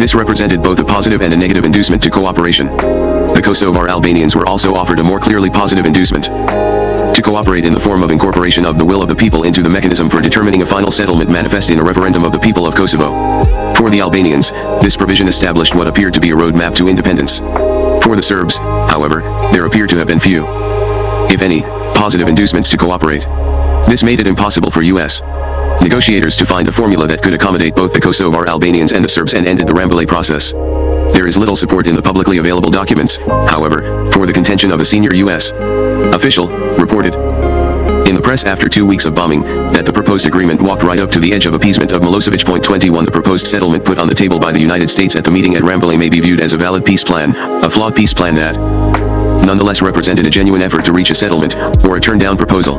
This represented both a positive and a negative inducement to cooperation. The Kosovar Albanians were also offered a more clearly positive inducement to cooperate in the form of incorporation of the will of the people into the mechanism for determining a final settlement manifest in a referendum of the people of Kosovo. For the Albanians, this provision established what appeared to be a roadmap to independence. For the Serbs, however, there appear to have been few, if any, positive inducements to cooperate. This made it impossible for U.S. negotiators to find a formula that could accommodate both the Kosovar Albanians and the Serbs and ended the Rambouillet process. There is little support in the publicly available documents, however, for the contention of a senior U.S. official, reported in the press after 2 weeks of bombing, that the proposed agreement walked right up to the edge of appeasement of Milosevic. 21 The proposed settlement put on the table by the United States at the meeting at Rambouillet may be viewed as a valid peace plan, a flawed peace plan that nonetheless represented a genuine effort to reach a settlement, or a turned-down proposal.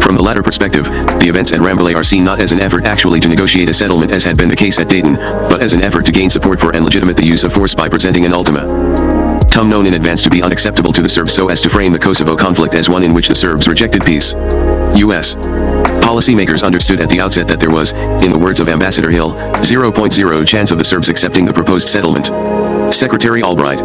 From the latter perspective, the events at Rambouillet are seen not as an effort actually to negotiate a settlement as had been the case at Dayton, but as an effort to gain support for and legitimate the use of force by presenting an ultimatum known in advance to be unacceptable to the Serbs so as to frame the Kosovo conflict as one in which the Serbs rejected peace. U.S. policymakers understood at the outset that there was, in the words of Ambassador Hill, 0.0 chance of the Serbs accepting the proposed settlement. Secretary Albright,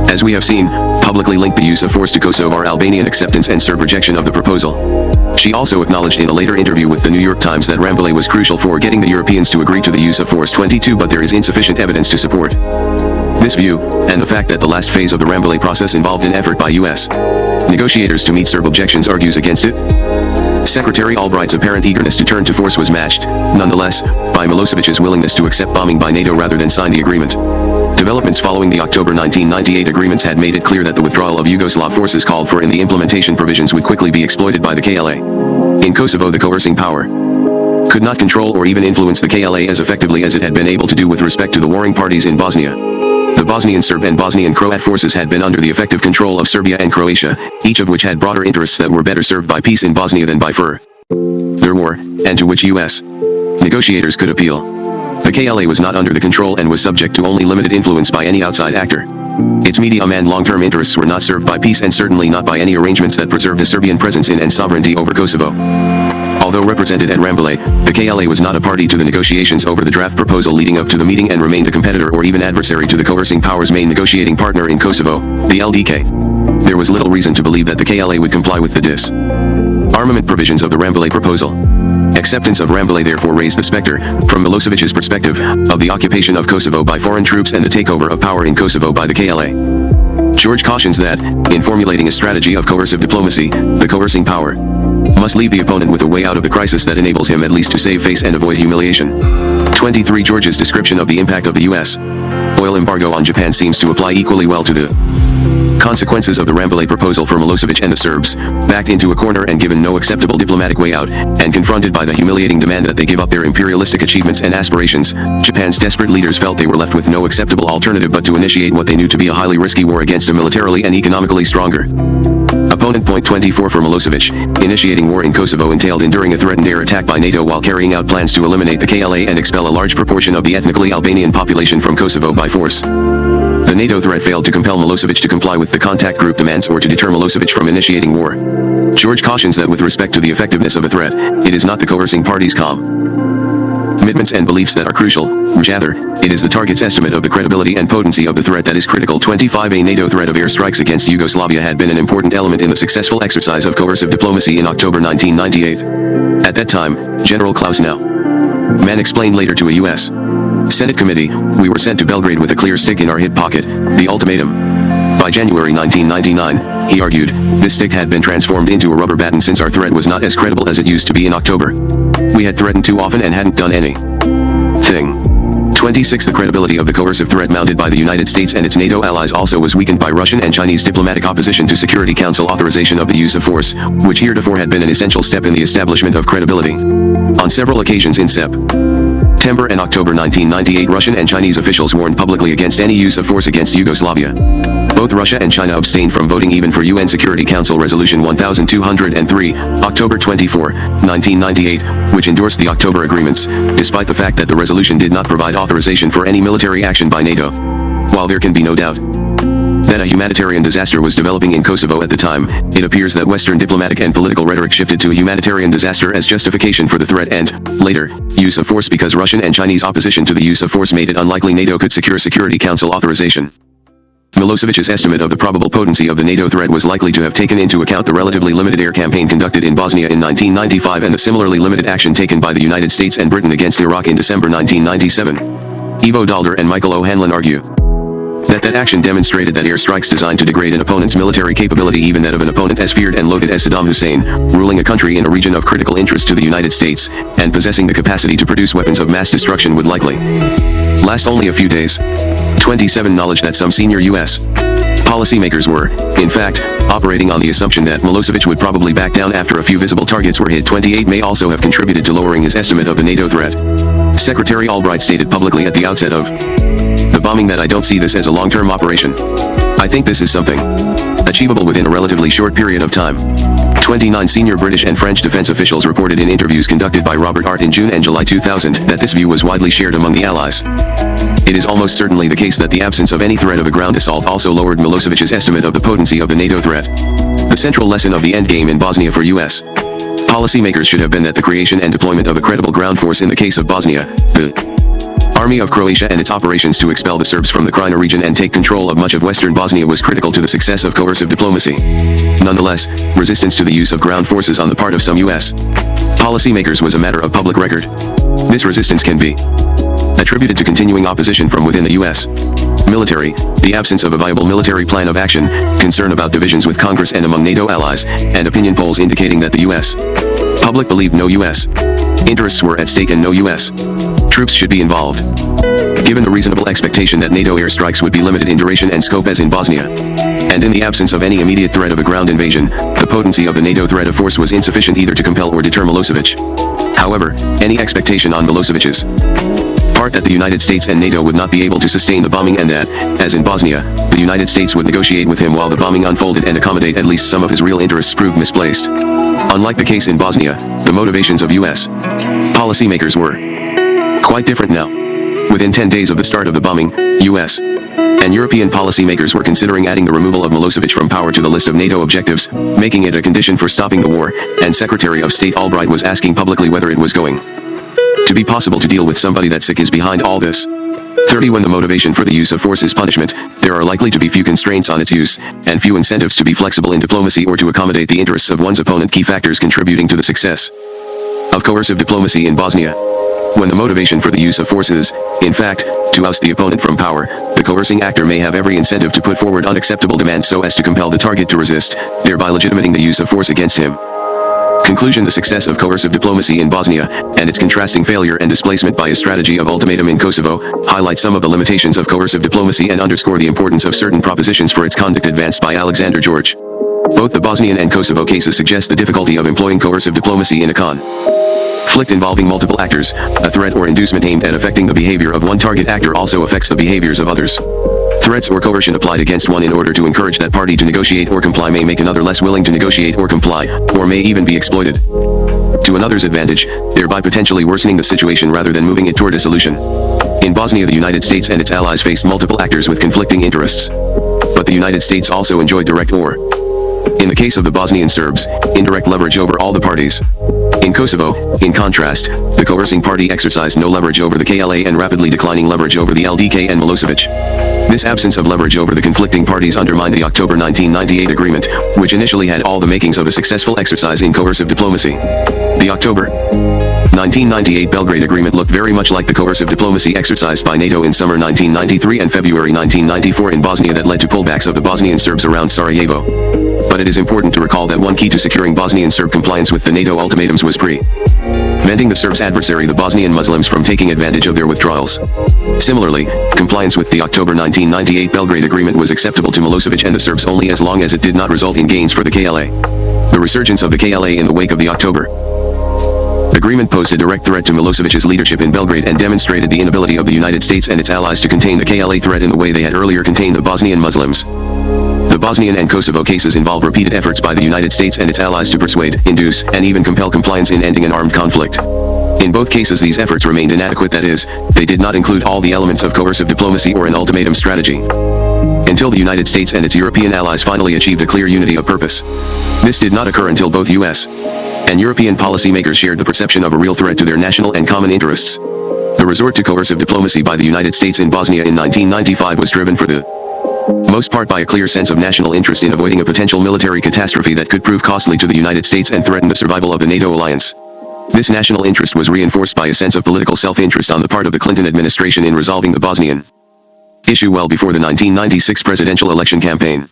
as we have seen, publicly linked the use of force to Kosovar Albanian acceptance and Serb rejection of the proposal. She also acknowledged in a later interview with the New York Times that Rambouillet was crucial for getting the Europeans to agree to the use of force. 22 But there is insufficient evidence to support this view, and the fact that the last phase of the Rambouillet process involved an effort by U.S. negotiators to meet Serb objections argues against it. Secretary Albright's apparent eagerness to turn to force was matched, nonetheless, by Milosevic's willingness to accept bombing by NATO rather than sign the agreement. Developments following the October 1998 agreements had made it clear that the withdrawal of Yugoslav forces called for in the implementation provisions would quickly be exploited by the KLA. In Kosovo, the coercing power could not control or even influence the KLA as effectively as it had been able to do with respect to the warring parties in Bosnia. The Bosnian Serb and Bosnian Croat forces had been under the effective control of Serbia and Croatia, each of which had broader interests that were better served by peace in Bosnia than by their war, and to which U.S. negotiators could appeal. The KLA was not under the control and was subject to only limited influence by any outside actor. Its medium and long-term interests were not served by peace and certainly not by any arrangements that preserved a Serbian presence in and sovereignty over Kosovo. Although represented at Rambouillet, the KLA was not a party to the negotiations over the draft proposal leading up to the meeting and remained a competitor or even adversary to the coercing power's main negotiating partner in Kosovo, the LDK. There was little reason to believe that the KLA would comply with the disarmament provisions of the Rambouillet proposal. Acceptance of Rambouillet therefore raised the specter, from Milosevic's perspective, of the occupation of Kosovo by foreign troops and the takeover of power in Kosovo by the KLA. George cautions that, in formulating a strategy of coercive diplomacy, the coercing power must leave the opponent with a way out of the crisis that enables him at least to save face and avoid humiliation. 23 George's description of the impact of the U.S. oil embargo on Japan seems to apply equally well to the consequences of the Rambouillet proposal for Milosevic and the Serbs, backed into a corner and given no acceptable diplomatic way out, and confronted by the humiliating demand that they give up their imperialistic achievements and aspirations, Japan's desperate leaders felt they were left with no acceptable alternative but to initiate what they knew to be a highly risky war against a militarily and economically stronger opponent. Point 24 for Milosevic, initiating war in Kosovo entailed enduring a threatened air attack by NATO while carrying out plans to eliminate the KLA and expel a large proportion of the ethnically Albanian population from Kosovo by force. The NATO threat failed to compel Milosevic to comply with the contact group demands or to deter Milosevic from initiating war. George cautions that with respect to the effectiveness of a threat, it is not the coercing party's commitments and beliefs that are crucial, rather, it is the target's estimate of the credibility and potency of the threat that is critical. 25 A NATO threat of airstrikes against Yugoslavia had been an important element in the successful exercise of coercive diplomacy in October 1998. At that time, General Klaus Mann explained later to a U.S. Senate committee, "We were sent to Belgrade with a clear stick in our hip pocket, the ultimatum." By January 1999, he argued, this stick had been transformed into a rubber baton since our threat was not as credible as it used to be in October. We had threatened too often and hadn't done anything. 26 The credibility of the coercive threat mounted by the United States and its NATO allies also was weakened by Russian and Chinese diplomatic opposition to Security Council authorization of the use of force, which heretofore had been an essential step in the establishment of credibility. On several occasions in September and October 1998, Russian and Chinese officials warned publicly against any use of force against Yugoslavia. Both Russia and China abstained from voting even for UN Security Council Resolution 1203, October 24, 1998, which endorsed the October agreements, despite the fact that the resolution did not provide authorization for any military action by NATO. While there can be no doubt that a humanitarian disaster was developing in Kosovo at the time, it appears that Western diplomatic and political rhetoric shifted to a humanitarian disaster as justification for the threat and, later, use of force because Russian and Chinese opposition to the use of force made it unlikely NATO could secure Security Council authorization. Milosevic's estimate of the probable potency of the NATO threat was likely to have taken into account the relatively limited air campaign conducted in Bosnia in 1995 and the similarly limited action taken by the United States and Britain against Iraq in December 1997. Ivo Dalder and Michael O'Hanlon argue that action demonstrated that airstrikes designed to degrade an opponent's military capability, even that of an opponent as feared and loathed as Saddam Hussein, ruling a country in a region of critical interest to the United States, and possessing the capacity to produce weapons of mass destruction would likely last only a few days. 27 Knowledge that some senior U.S. policymakers were, in fact, operating on the assumption that Milosevic would probably back down after a few visible targets were hit. 28 may also have contributed to lowering his estimate of the NATO threat. Secretary Albright stated publicly at the outset of the bombing that I don't see this as a long-term operation. I think this is something achievable within a relatively short period of time. 29 Senior British and French defense officials reported in interviews conducted by Robert Hart in June and July 2000 that this view was widely shared among the Allies. It is almost certainly the case that the absence of any threat of a ground assault also lowered Milosevic's estimate of the potency of the NATO threat. The central lesson of the endgame in Bosnia for U.S. policymakers should have been that the creation and deployment of a credible ground force in the case of Bosnia, the Army of Croatia and its operations to expel the Serbs from the Krajina region and take control of much of western Bosnia was critical to the success of coercive diplomacy. Nonetheless, resistance to the use of ground forces on the part of some U.S. policymakers was a matter of public record. This resistance can be attributed to continuing opposition from within the U.S. military, the absence of a viable military plan of action, concern about divisions with Congress and among NATO allies, and opinion polls indicating that the U.S. public believed no U.S. interests were at stake and no U.S. Troops should be involved. Given the reasonable expectation that NATO airstrikes would be limited in duration and scope as in Bosnia, and in the absence of any immediate threat of a ground invasion, the potency of the NATO threat of force was insufficient either to compel or deter Milosevic. However, any expectation on Milosevic's part that the United States and NATO would not be able to sustain the bombing and that, as in Bosnia, the United States would negotiate with him while the bombing unfolded and accommodate at least some of his real interests proved misplaced. Unlike the case in Bosnia, the motivations of U.S. policymakers were quite different now. Within 10 days of the start of the bombing, U.S. and European policymakers were considering adding the removal of Milosevic from power to the list of NATO objectives, making it a condition for stopping the war, and Secretary of State Albright was asking publicly whether it was going to be possible to deal with somebody that sick is behind all this. 30 When the motivation for the use of force is punishment, there are likely to be few constraints on its use, and few incentives to be flexible in diplomacy or to accommodate the interests of one's opponent, key factors contributing to the success of coercive diplomacy in Bosnia. When the motivation for the use of force is, in fact, to oust the opponent from power, the coercing actor may have every incentive to put forward unacceptable demands so as to compel the target to resist, thereby legitimating the use of force against him. Conclusion: the success of coercive diplomacy in Bosnia, and its contrasting failure and displacement by a strategy of ultimatum in Kosovo, highlight some of the limitations of coercive diplomacy and underscore the importance of certain propositions for its conduct advanced by Alexander George. Both the Bosnian and Kosovo cases suggest the difficulty of employing coercive diplomacy in a conflict involving multiple actors. A threat or inducement aimed at affecting the behavior of one target actor also affects the behaviors of others. Threats or coercion applied against one in order to encourage that party to negotiate or comply may make another less willing to negotiate or comply, or may even be exploited to another's advantage, thereby potentially worsening the situation rather than moving it toward a solution. In Bosnia, the United States and its allies faced multiple actors with conflicting interests. But the United States also enjoyed direct or, in the case of the Bosnian Serbs, indirect leverage over all the parties. In Kosovo, in contrast, the coercing party exercised no leverage over the KLA and rapidly declining leverage over the LDK and Milosevic. This absence of leverage over the conflicting parties undermined the October 1998 agreement, which initially had all the makings of a successful exercise in coercive diplomacy. The October 1998 Belgrade Agreement looked very much like the coercive diplomacy exercised by NATO in summer 1993 and February 1994 in Bosnia that led to pullbacks of the Bosnian Serbs around Sarajevo. But it is important to recall that one key to securing Bosnian Serb compliance with the NATO ultimatums was preventing the Serbs' adversary, the Bosnian Muslims, from taking advantage of their withdrawals. Similarly, compliance with the October 1998 Belgrade Agreement was acceptable to Milosevic and the Serbs only as long as it did not result in gains for the KLA. The resurgence of the KLA in the wake of the October agreement posed a direct threat to Milosevic's leadership in Belgrade and demonstrated the inability of the United States and its allies to contain the KLA threat in the way they had earlier contained the Bosnian Muslims. The Bosnian and Kosovo cases involve repeated efforts by the United States and its allies to persuade, induce, and even compel compliance in ending an armed conflict. In both cases, these efforts remained inadequate, that is, they did not include all the elements of coercive diplomacy or an ultimatum strategy. Until the United States and its European allies finally achieved a clear unity of purpose. This did not occur until both U.S. and European policymakers shared the perception of a real threat to their national and common interests. The resort to coercive diplomacy by the United States in Bosnia in 1995 was driven for the most part by a clear sense of national interest in avoiding a potential military catastrophe that could prove costly to the United States and threaten the survival of the NATO alliance. This national interest was reinforced by a sense of political self-interest on the part of the Clinton administration in resolving the Bosnian issue well before the 1996 presidential election campaign.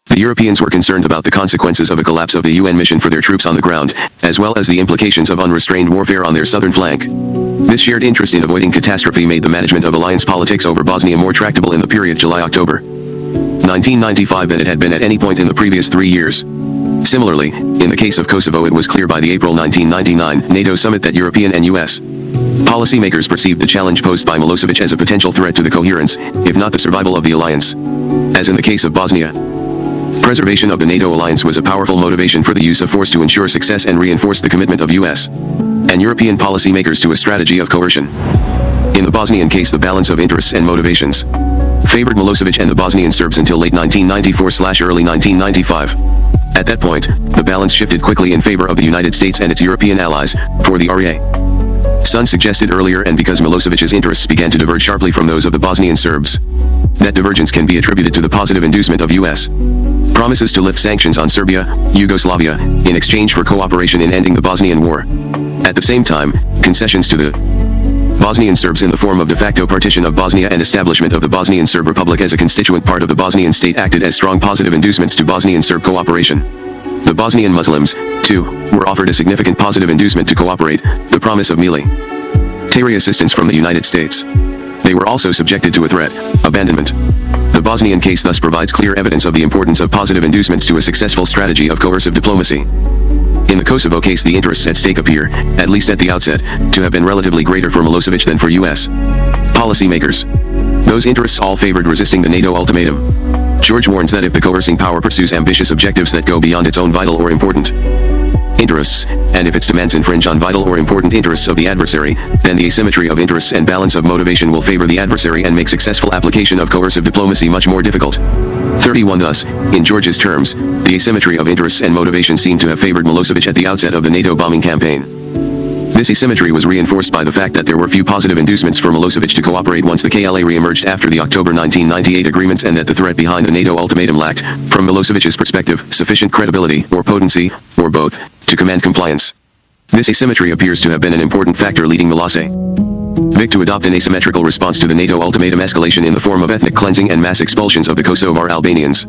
The Europeans were concerned about the consequences of a collapse of the UN mission for their troops on the ground, as well as the implications of unrestrained warfare on their southern flank. This shared interest in avoiding catastrophe made the management of alliance politics over Bosnia more tractable in the period July-October 1995 than it had been at any point in the previous 3 years. Similarly, in the case of Kosovo, it was clear by the April 1999 NATO summit that European and U.S. policymakers perceived the challenge posed by Milosevic as a potential threat to the coherence, if not the survival of the alliance. As in the case of Bosnia, preservation of the NATO alliance was a powerful motivation for the use of force to ensure success and reinforce the commitment of U.S. and European policymakers to a strategy of coercion. In the Bosnian case, the balance of interests and motivations favored Milosevic and the Bosnian Serbs until late 1994/early 1995. At that point, the balance shifted quickly in favor of the United States and its European allies, for the Sun suggested earlier, and because Milosevic's interests began to diverge sharply from those of the Bosnian Serbs. That divergence can be attributed to the positive inducement of U.S. promises to lift sanctions on Serbia, Yugoslavia, in exchange for cooperation in ending the Bosnian War. At the same time, concessions to the Bosnian Serbs in the form of de facto partition of Bosnia and establishment of the Bosnian Serb Republic as a constituent part of the Bosnian state acted as strong positive inducements to Bosnian Serb cooperation. The Bosnian Muslims, too, were offered a significant positive inducement to cooperate, the promise of merely military assistance from the United States. They were also subjected to a threat, abandonment. The Bosnian case thus provides clear evidence of the importance of positive inducements to a successful strategy of coercive diplomacy. In the Kosovo case, the interests at stake appear, at least at the outset, to have been relatively greater for Milosevic than for U.S. policymakers. Those interests all favored resisting the NATO ultimatum. George warns that if the coercing power pursues ambitious objectives that go beyond its own vital or important interests, and if its demands infringe on vital or important interests of the adversary, then the asymmetry of interests and balance of motivation will favor the adversary and make successful application of coercive diplomacy much more difficult. 31 Thus, in George's terms, the asymmetry of interests and motivation seemed to have favored Milosevic at the outset of the NATO bombing campaign. This asymmetry was reinforced by the fact that there were few positive inducements for Milosevic to cooperate once the KLA re-emerged after the October 1998 agreements, and that the threat behind the NATO ultimatum lacked, from Milosevic's perspective, sufficient credibility, or potency, or both, to command compliance. This asymmetry appears to have been an important factor leading Milosevic to adopt an asymmetrical response to the NATO ultimatum escalation in the form of ethnic cleansing and mass expulsions of the Kosovar Albanians.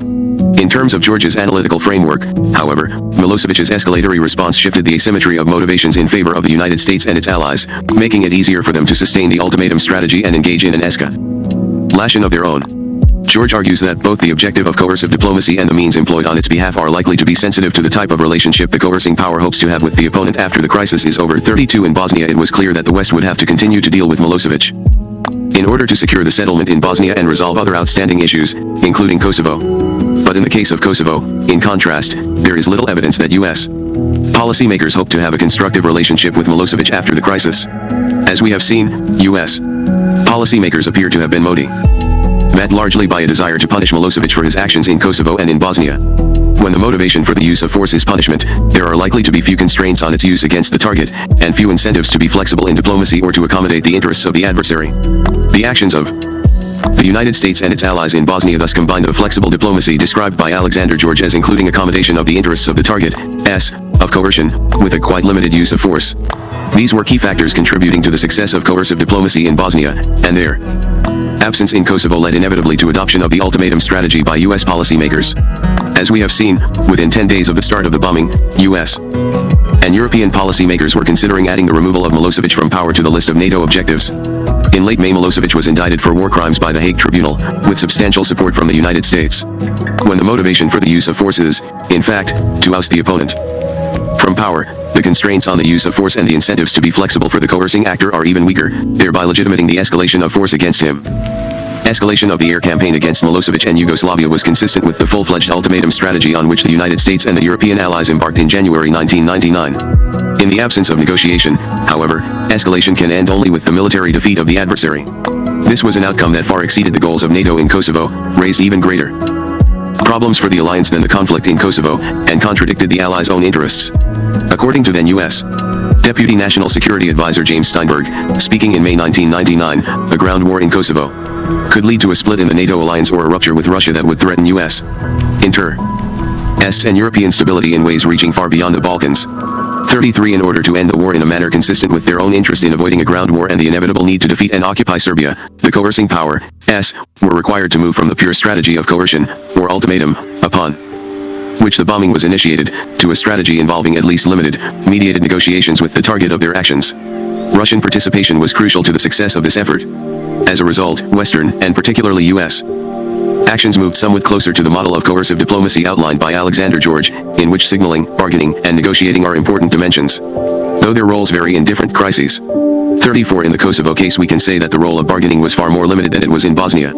In terms of George's analytical framework, however, Milosevic's escalatory response shifted the asymmetry of motivations in favor of the United States and its allies, making it easier for them to sustain the ultimatum strategy and engage in an escalation of their own. George argues that both the objective of coercive diplomacy and the means employed on its behalf are likely to be sensitive to the type of relationship the coercing power hopes to have with the opponent after the crisis is over. 32 In Bosnia, it was clear that the West would have to continue to deal with Milosevic in order to secure the settlement in Bosnia and resolve other outstanding issues, including Kosovo. But in the case of Kosovo, in contrast, there is little evidence that U.S. policymakers hope to have a constructive relationship with Milosevic after the crisis. As we have seen, U.S. policymakers appear to have been motivated largely by a desire to punish Milosevic for his actions in Kosovo and in Bosnia. When the motivation for the use of force is punishment, there are likely to be few constraints on its use against the target, and few incentives to be flexible in diplomacy or to accommodate the interests of the adversary. The actions of the United States and its allies in Bosnia thus combine the flexible diplomacy described by Alexander George as including accommodation of the interests of the target, of coercion, with a quite limited use of force. These were key factors contributing to the success of coercive diplomacy in Bosnia, and their absence in Kosovo led inevitably to adoption of the ultimatum strategy by U.S. policymakers. As we have seen, within 10 days of the start of the bombing, U.S. and European policymakers were considering adding the removal of Milosevic from power to the list of NATO objectives. In late May, Milosevic was indicted for war crimes by the Hague Tribunal, with substantial support from the United States. When the motivation for the use of force is, in fact, to oust the opponent from power, the constraints on the use of force and the incentives to be flexible for the coercing actor are even weaker, thereby legitimating the escalation of force against him. Escalation of the air campaign against Milosevic and Yugoslavia was consistent with the full-fledged ultimatum strategy on which the United States and the European allies embarked in January 1999. In the absence of negotiation, however, escalation can end only with the military defeat of the adversary. This was an outcome that far exceeded the goals of NATO in Kosovo, raised even greater problems for the alliance than the conflict in Kosovo, and contradicted the allies' own interests. According to then U.S. Deputy National Security Advisor James Steinberg, speaking in May 1999, a ground war in Kosovo could lead to a split in the NATO alliance or a rupture with Russia that would threaten U.S. interests and European stability in ways reaching far beyond the Balkans. 33 In order to end the war in a manner consistent with their own interest in avoiding a ground war and the inevitable need to defeat and occupy Serbia, the coercing powers were required to move from the pure strategy of coercion, or ultimatum, upon which the bombing was initiated, to a strategy involving at least limited, mediated negotiations with the target of their actions. Russian participation was crucial to the success of this effort. As a result, Western, and particularly U.S. actions moved somewhat closer to the model of coercive diplomacy outlined by Alexander George, in which signaling, bargaining, and negotiating are important dimensions, though their roles vary in different crises. 34 In the Kosovo case, we can say that the role of bargaining was far more limited than it was in Bosnia,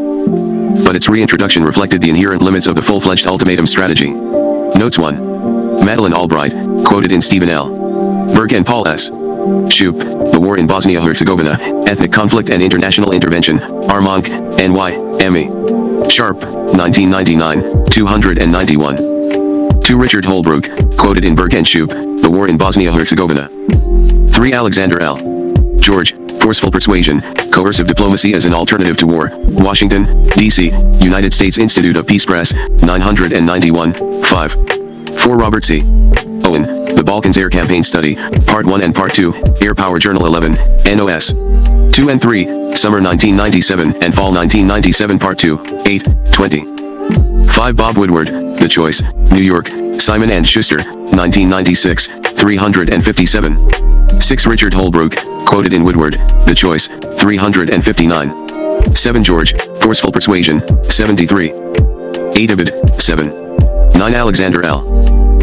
but its reintroduction reflected the inherent limits of the full-fledged ultimatum strategy. Notes 1. Madeleine Albright, quoted in Stephen L. Berg and Paul S. Shoup, The War in Bosnia-Herzegovina, Ethnic Conflict and International Intervention, Armonk, N.Y., M.E. Sharp, 1999, 291. 2. Richard Holbrooke, quoted in Berg and Shoup, The War in Bosnia-Herzegovina. 3. Alexander L. George, Forceful Persuasion, Coercive Diplomacy as an Alternative to War, Washington, D.C., United States Institute of Peace Press, 991, 5. 4. Robert C. Owen, The Balkans Air Campaign Study, Part 1 and Part 2, Air Power Journal 11, NOS. 2 and 3, Summer 1997 and Fall 1997 Part 2, 8, 20. 5. Bob Woodward, The Choice, New York, Simon & Schuster, 1996, 357. 6 Richard Holbrooke, quoted in Woodward, The Choice, 359. 7 George, Forceful Persuasion, 73. 8 Ibid, 7. 9 Alexander L.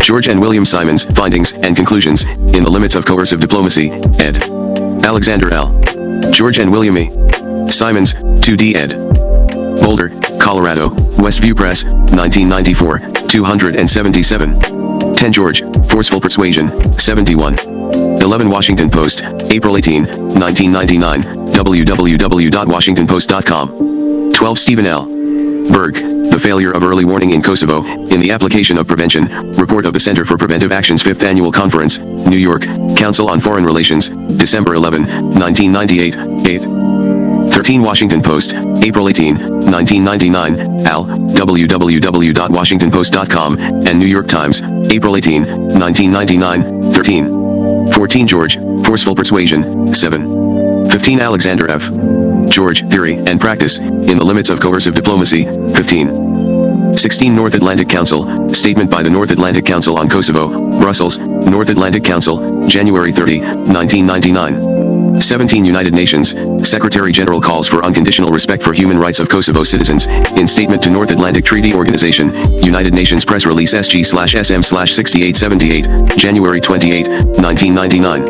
George and William Simons, Findings and Conclusions, in the Limits of Coercive Diplomacy, ed. Alexander L. George and William E. Simons, 2d ed. Boulder, Colorado, Westview Press, 1994, 277. 10 George, Forceful Persuasion, 71. 11 Washington Post, April 18, 1999, www.washingtonpost.com. 12 Stephen L. Berg, The Failure of Early Warning in Kosovo, in the Application of Prevention, Report of the Center for Preventive Action's 5th Annual Conference, New York, Council on Foreign Relations, December 11, 1998, 8. 13 Washington Post, April 18, 1999, Al, www.washingtonpost.com, and New York Times, April 18, 1999, 13. 14 George, Forceful Persuasion, 7. 15 Alexander F. George, Theory and Practice, in the Limits of Coercive Diplomacy, 15. 16 North Atlantic Council, Statement by the North Atlantic Council on Kosovo, Brussels, North Atlantic Council, January 30, 1999. 17 United Nations, Secretary General calls for unconditional respect for human rights of Kosovo citizens, in Statement to North Atlantic Treaty Organization, United Nations Press Release SG/SM/6878, January 28, 1999.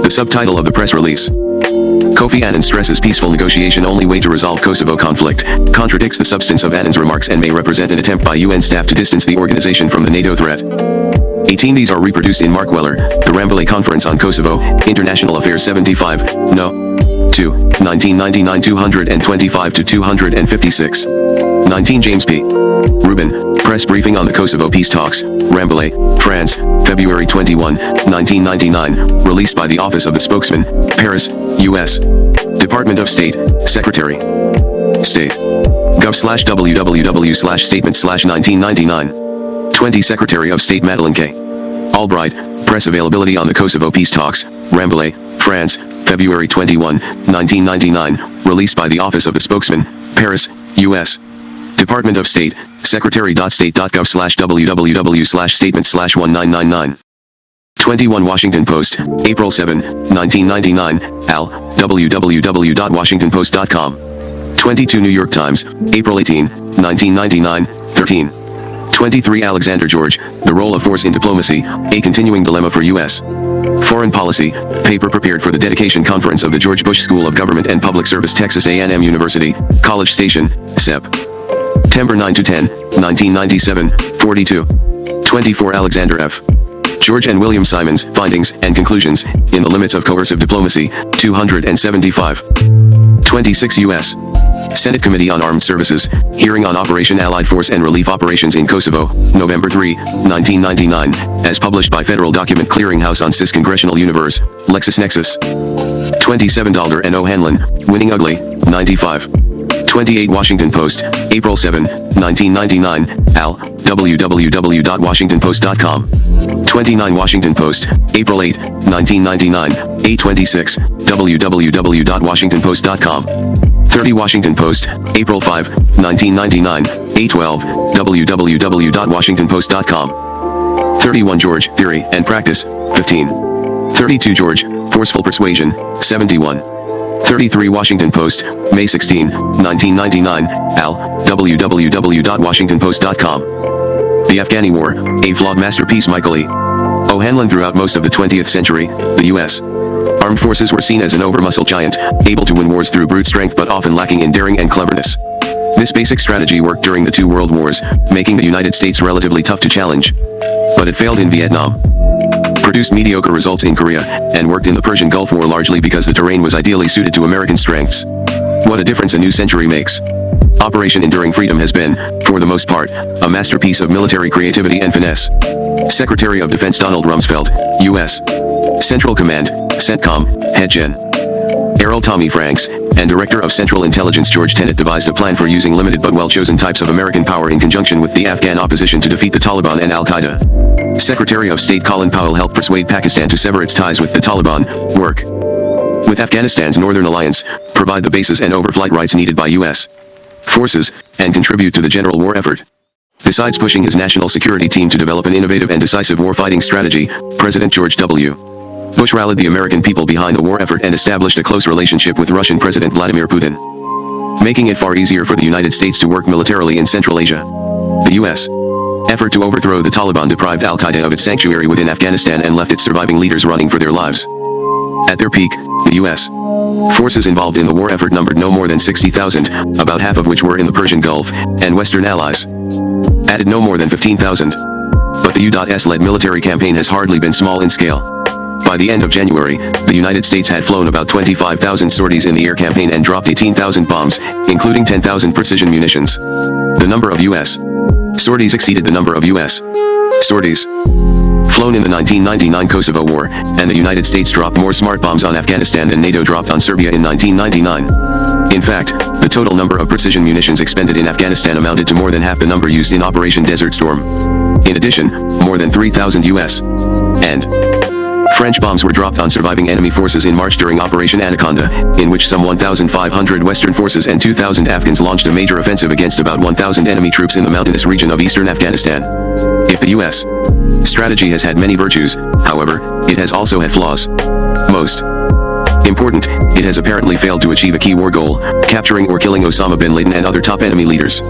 The subtitle of the press release: Kofi Annan stresses peaceful negotiation only way to resolve Kosovo conflict, contradicts the substance of Annan's remarks and may represent an attempt by UN staff to distance the organization from the NATO threat. 18 These are reproduced in Mark Weller, The Rambouillet Conference on Kosovo, International Affairs 75, No. 2, 1999 225-256. 19 James P. Rubin, Press Briefing on the Kosovo Peace Talks, Rambouillet, France, February 21, 1999, released by the Office of the Spokesman, Paris, U.S. Department of State, Secretary. State. gov/www/statements/1999. 20 Secretary of State Madeleine K. Albright, Press Availability on the Kosovo Peace Talks, Rambouillet, France, February 21, 1999, released by the Office of the Spokesman, Paris, U.S. Department of State, secretary.state.gov/www/statements/1999. 21 Washington Post, April 7, 1999, Al, www.washingtonpost.com. 22 New York Times, April 18, 1999, 13. 23 Alexander George, The Role of Force in Diplomacy, A Continuing Dilemma for U.S. Foreign Policy, paper prepared for the dedication conference of the George Bush School of Government and Public Service Texas A&M University, College Station, Sep. September 9-10, 1997, 42. 24 Alexander F. George and William Simons, Findings and Conclusions, in the Limits of Coercive Diplomacy, 275. 26 U.S. Senate Committee on Armed Services, Hearing on Operation Allied Force and Relief Operations in Kosovo, November 3, 1999, as published by Federal Document Clearinghouse on CIS Congressional Universe, LexisNexis. 27 Dalder and O'Hanlon, Winning Ugly, 95. 28 Washington Post, April 7, 1999, Al, www.washingtonpost.com. 29 Washington Post, April 8, 1999, 826, www.washingtonpost.com. 30 Washington Post, April 5, 1999, 812, www.washingtonpost.com. 31 George, Theory and Practice, 15. 32 George, Forceful Persuasion, 71. 33 Washington Post, May 16, 1999, Al, www.washingtonpost.com. The Afghani War, A Flawed Masterpiece. Michael E. O'Hanlon. Throughout most of the 20th century, the U.S. Armed forces were seen as an over-muscled giant, able to win wars through brute strength but often lacking in daring and cleverness. This basic strategy worked during the two world wars, making the United States relatively tough to challenge. But it failed in Vietnam, produced mediocre results in Korea, and worked in the Persian Gulf War largely because the terrain was ideally suited to American strengths. What a difference a new century makes. Operation Enduring Freedom has been, for the most part, a masterpiece of military creativity and finesse. Secretary of Defense Donald Rumsfeld, U.S. Central Command, CENTCOM, Head Gen. Errol Tommy Franks, and Director of Central Intelligence George Tenet devised a plan for using limited but well-chosen types of American power in conjunction with the Afghan opposition to defeat the Taliban and Al-Qaeda. Secretary of State Colin Powell helped persuade Pakistan to sever its ties with the Taliban, work with Afghanistan's Northern Alliance, provide the bases and overflight rights needed by U.S. forces, and contribute to the general war effort. Besides pushing his national security team to develop an innovative and decisive war-fighting strategy, President George W. Bush rallied the American people behind the war effort and established a close relationship with Russian President Vladimir Putin, making it far easier for the United States to work militarily in Central Asia. The U.S. effort to overthrow the Taliban deprived Al-Qaeda of its sanctuary within Afghanistan and left its surviving leaders running for their lives. At their peak, the U.S. forces involved in the war effort numbered no more than 60,000, about half of which were in the Persian Gulf, and Western allies added no more than 15,000. But the U.S.-led military campaign has hardly been small in scale. By the end of January, the United States had flown about 25,000 sorties in the air campaign and dropped 18,000 bombs, including 10,000 precision munitions. The number of U.S. sorties exceeded the number of U.S. sorties flown in the 1999 Kosovo War, and the United States dropped more smart bombs on Afghanistan than NATO dropped on Serbia in 1999. In fact, the total number of precision munitions expended in Afghanistan amounted to more than half the number used in Operation Desert Storm. In addition, more than 3,000 U.S. and French bombs were dropped on surviving enemy forces in March during Operation Anaconda, in which some 1,500 Western forces and 2,000 Afghans launched a major offensive against about 1,000 enemy troops in the mountainous region of eastern Afghanistan. If the U.S. strategy has had many virtues, however, it has also had flaws. Most important, it has apparently failed to achieve a key war goal, capturing or killing Osama bin Laden and other top enemy leaders.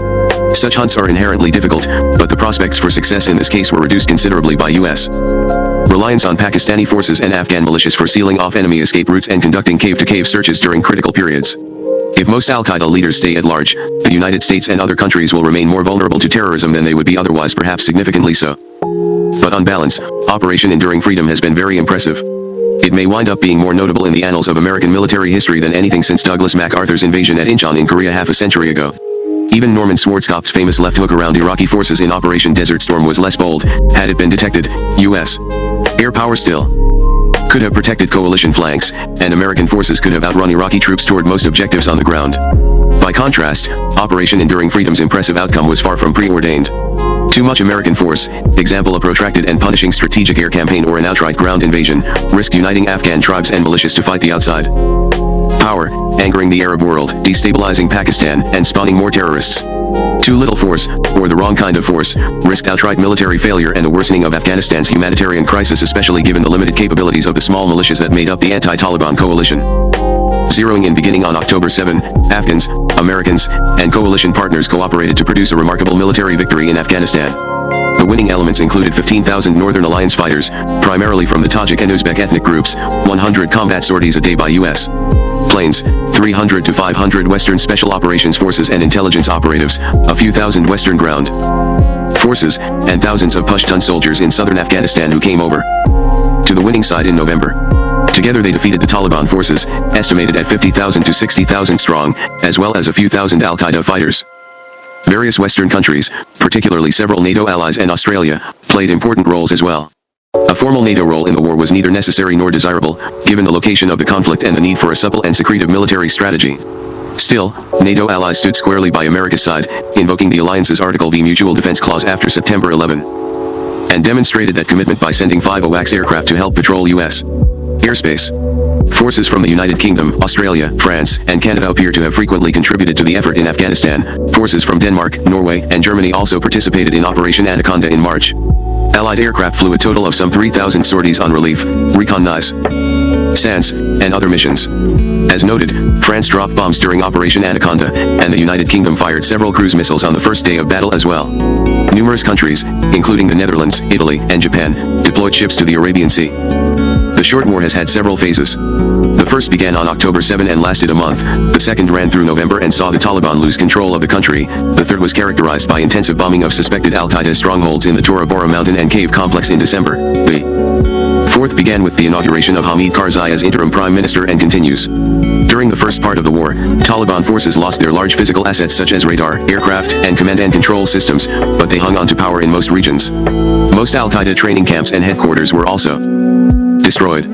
Such hunts are inherently difficult, but the prospects for success in this case were reduced considerably by U.S. reliance on Pakistani forces and Afghan militias for sealing off enemy escape routes and conducting cave-to-cave searches during critical periods. If most Al-Qaeda leaders stay at large, the United States and other countries will remain more vulnerable to terrorism than they would be otherwise, perhaps significantly so. But on balance, Operation Enduring Freedom has been very impressive. It may wind up being more notable in the annals of American military history than anything since Douglas MacArthur's invasion at Incheon in Korea half a century ago. Even Norman Schwarzkopf's famous left hook around Iraqi forces in Operation Desert Storm was less bold. Had it been detected, U.S. air power still could have protected coalition flanks, and American forces could have outrun Iraqi troops toward most objectives on the ground. By contrast, Operation Enduring Freedom's impressive outcome was far from preordained. Too much American force, example a protracted and punishing strategic air campaign or an outright ground invasion, risked uniting Afghan tribes and militias to fight the outside power, angering the Arab world, destabilizing Pakistan, and spawning more terrorists. Too little force, or the wrong kind of force, risked outright military failure and a worsening of Afghanistan's humanitarian crisis, especially given the limited capabilities of the small militias that made up the anti-Taliban coalition. Zeroing in beginning on October 7, Afghans, Americans, and coalition partners cooperated to produce a remarkable military victory in Afghanistan. The winning elements included 15,000 Northern Alliance fighters, primarily from the Tajik and Uzbek ethnic groups, 100 combat sorties a day by U.S. planes, 300 to 500 Western Special Operations Forces and intelligence operatives, a few thousand Western ground forces, and thousands of Pashtun soldiers in southern Afghanistan who came over to the winning side in November. Together they defeated the Taliban forces, estimated at 50,000 to 60,000 strong, as well as a few thousand Al-Qaeda fighters. Various Western countries, particularly several NATO allies and Australia, played important roles as well. A formal NATO role in the war was neither necessary nor desirable, given the location of the conflict and the need for a supple and secretive military strategy. Still, NATO allies stood squarely by America's side, invoking the alliance's Article V Mutual Defense Clause after September 11, and demonstrated that commitment by sending 5 AWACS aircraft to help patrol U.S. airspace. Forces from the United Kingdom, Australia, France, and Canada appear to have frequently contributed to the effort in Afghanistan. Forces from Denmark, Norway, and Germany also participated in Operation Anaconda in March. Allied aircraft flew a total of some 3,000 sorties on relief, reconnaissance, and other missions. As noted, France dropped bombs during Operation Anaconda, and the United Kingdom fired several cruise missiles on the first day of battle as well. Numerous countries, including the Netherlands, Italy, and Japan, deployed ships to the Arabian Sea. The short war has had several phases. The first began on October 7 and lasted a month, the second ran through November and saw the Taliban lose control of the country, the third was characterized by intensive bombing of suspected Al-Qaeda strongholds in the Tora Bora mountain and cave complex in December. The fourth began with the inauguration of Hamid Karzai as interim prime minister and continues. During the first part of the war, Taliban forces lost their large physical assets such as radar, aircraft, and command and control systems, but they hung on to power in most regions. Most Al-Qaeda training camps and headquarters were also destroyed.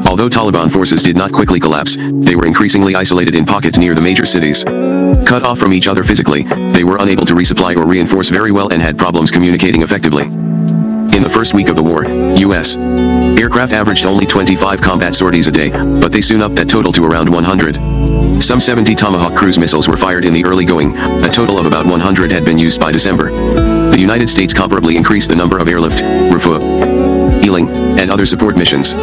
Although Taliban forces did not quickly collapse, they were increasingly isolated in pockets near the major cities. Cut off from each other physically, they were unable to resupply or reinforce very well and had problems communicating effectively. In the first week of the war, U.S. aircraft averaged only 25 combat sorties a day, but they soon upped that total to around 100. Some 70 Tomahawk cruise missiles were fired in the early going, a total of about 100 had been used by December. The United States comparably increased the number of airlift, refuel, healing, and other support missions.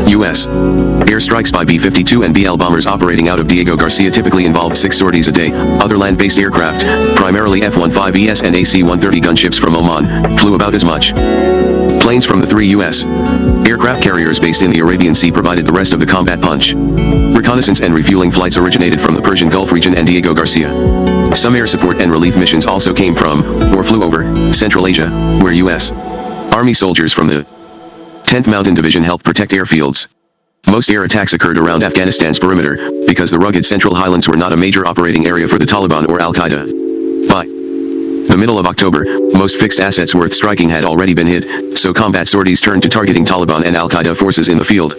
U.S. Airstrikes by B-52 and BL bombers operating out of Diego Garcia typically involved 6 sorties a day. Other land-based aircraft, primarily F-15ES and AC-130 gunships from Oman, flew about as much. Planes from the 3 U.S. aircraft carriers based in the Arabian Sea provided the rest of the combat punch. Reconnaissance and refueling flights originated from the Persian Gulf region and Diego Garcia. Some air support and relief missions also came from, or flew over, Central Asia, where U.S. Army soldiers from the 10th Mountain Division helped protect airfields. Most air attacks occurred around Afghanistan's perimeter, because the rugged Central Highlands were not a major operating area for the Taliban or Al-Qaeda. By the middle of October, most fixed assets worth striking had already been hit, so combat sorties turned to targeting Taliban and Al-Qaeda forces in the field.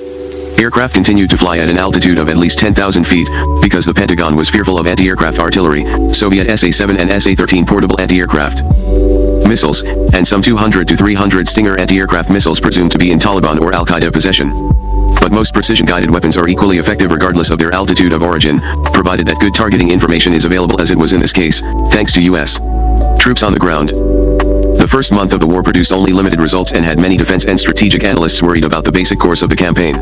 Aircraft continued to fly at an altitude of at least 10,000 feet, because the Pentagon was fearful of anti-aircraft artillery, Soviet SA-7 and SA-13 portable anti-aircraft missiles, and some 200 to 300 Stinger anti-aircraft missiles presumed to be in Taliban or Al-Qaeda possession. But most precision-guided weapons are equally effective regardless of their altitude of origin, provided that good targeting information is available, as it was in this case, thanks to U.S. troops on the ground. The first month of the war produced only limited results and had many defense and strategic analysts worried about the basic course of the campaign.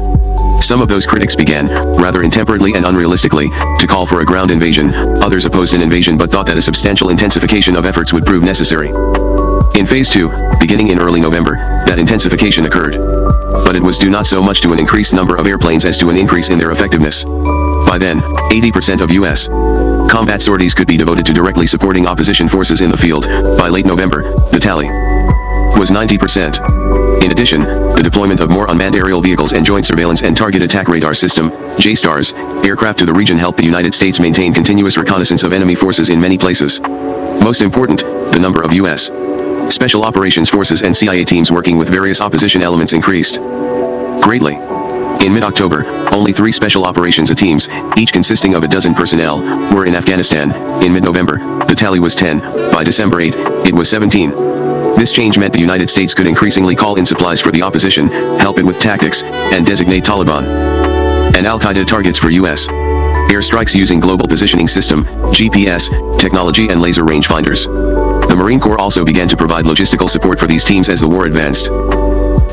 Some of those critics began, rather intemperately and unrealistically, to call for a ground invasion. Others opposed an invasion but thought that a substantial intensification of efforts would prove necessary. In Phase 2, beginning in early November, that intensification occurred. But it was due not so much to an increased number of airplanes as to an increase in their effectiveness. By then, 80% of U.S. combat sorties could be devoted to directly supporting opposition forces in the field. By late November, the tally was 90%. In addition, the deployment of more unmanned aerial vehicles and Joint Surveillance and Target Attack Radar System, JSTARS, aircraft to the region helped the United States maintain continuous reconnaissance of enemy forces in many places. Most important, the number of U.S. Special Operations Forces and CIA teams working with various opposition elements increased greatly. In mid-October, only 3 Special Operations teams, each consisting of a dozen personnel, were in Afghanistan. In mid-November, the tally was 10. By December 8, it was 17. This change meant the United States could increasingly call in supplies for the opposition, help it with tactics, and designate Taliban and Al-Qaeda targets for U.S. airstrikes using Global Positioning System, GPS, technology and laser rangefinders. The Marine Corps also began to provide logistical support for these teams as the war advanced.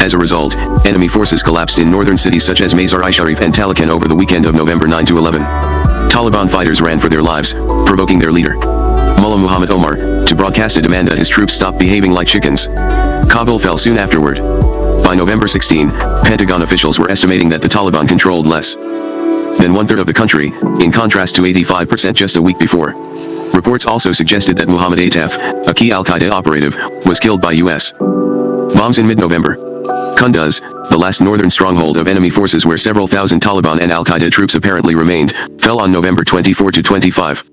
As a result, enemy forces collapsed in northern cities such as Mazar-i-Sharif and Taloqan over the weekend of November 9 to 11. Taliban fighters ran for their lives, provoking their leader, Mullah Muhammad Omar, to broadcast a demand that his troops stop behaving like chickens. Kabul fell soon afterward. By November 16, Pentagon officials were estimating that the Taliban controlled less than 1/3 of the country, in contrast to 85% just a week before. Reports also suggested that Muhammad Atef, a key Al-Qaeda operative, was killed by U.S. bombs in mid-November. Kunduz, the last northern stronghold of enemy forces where several thousand Taliban and Al-Qaeda troops apparently remained, fell on November 24 to 25.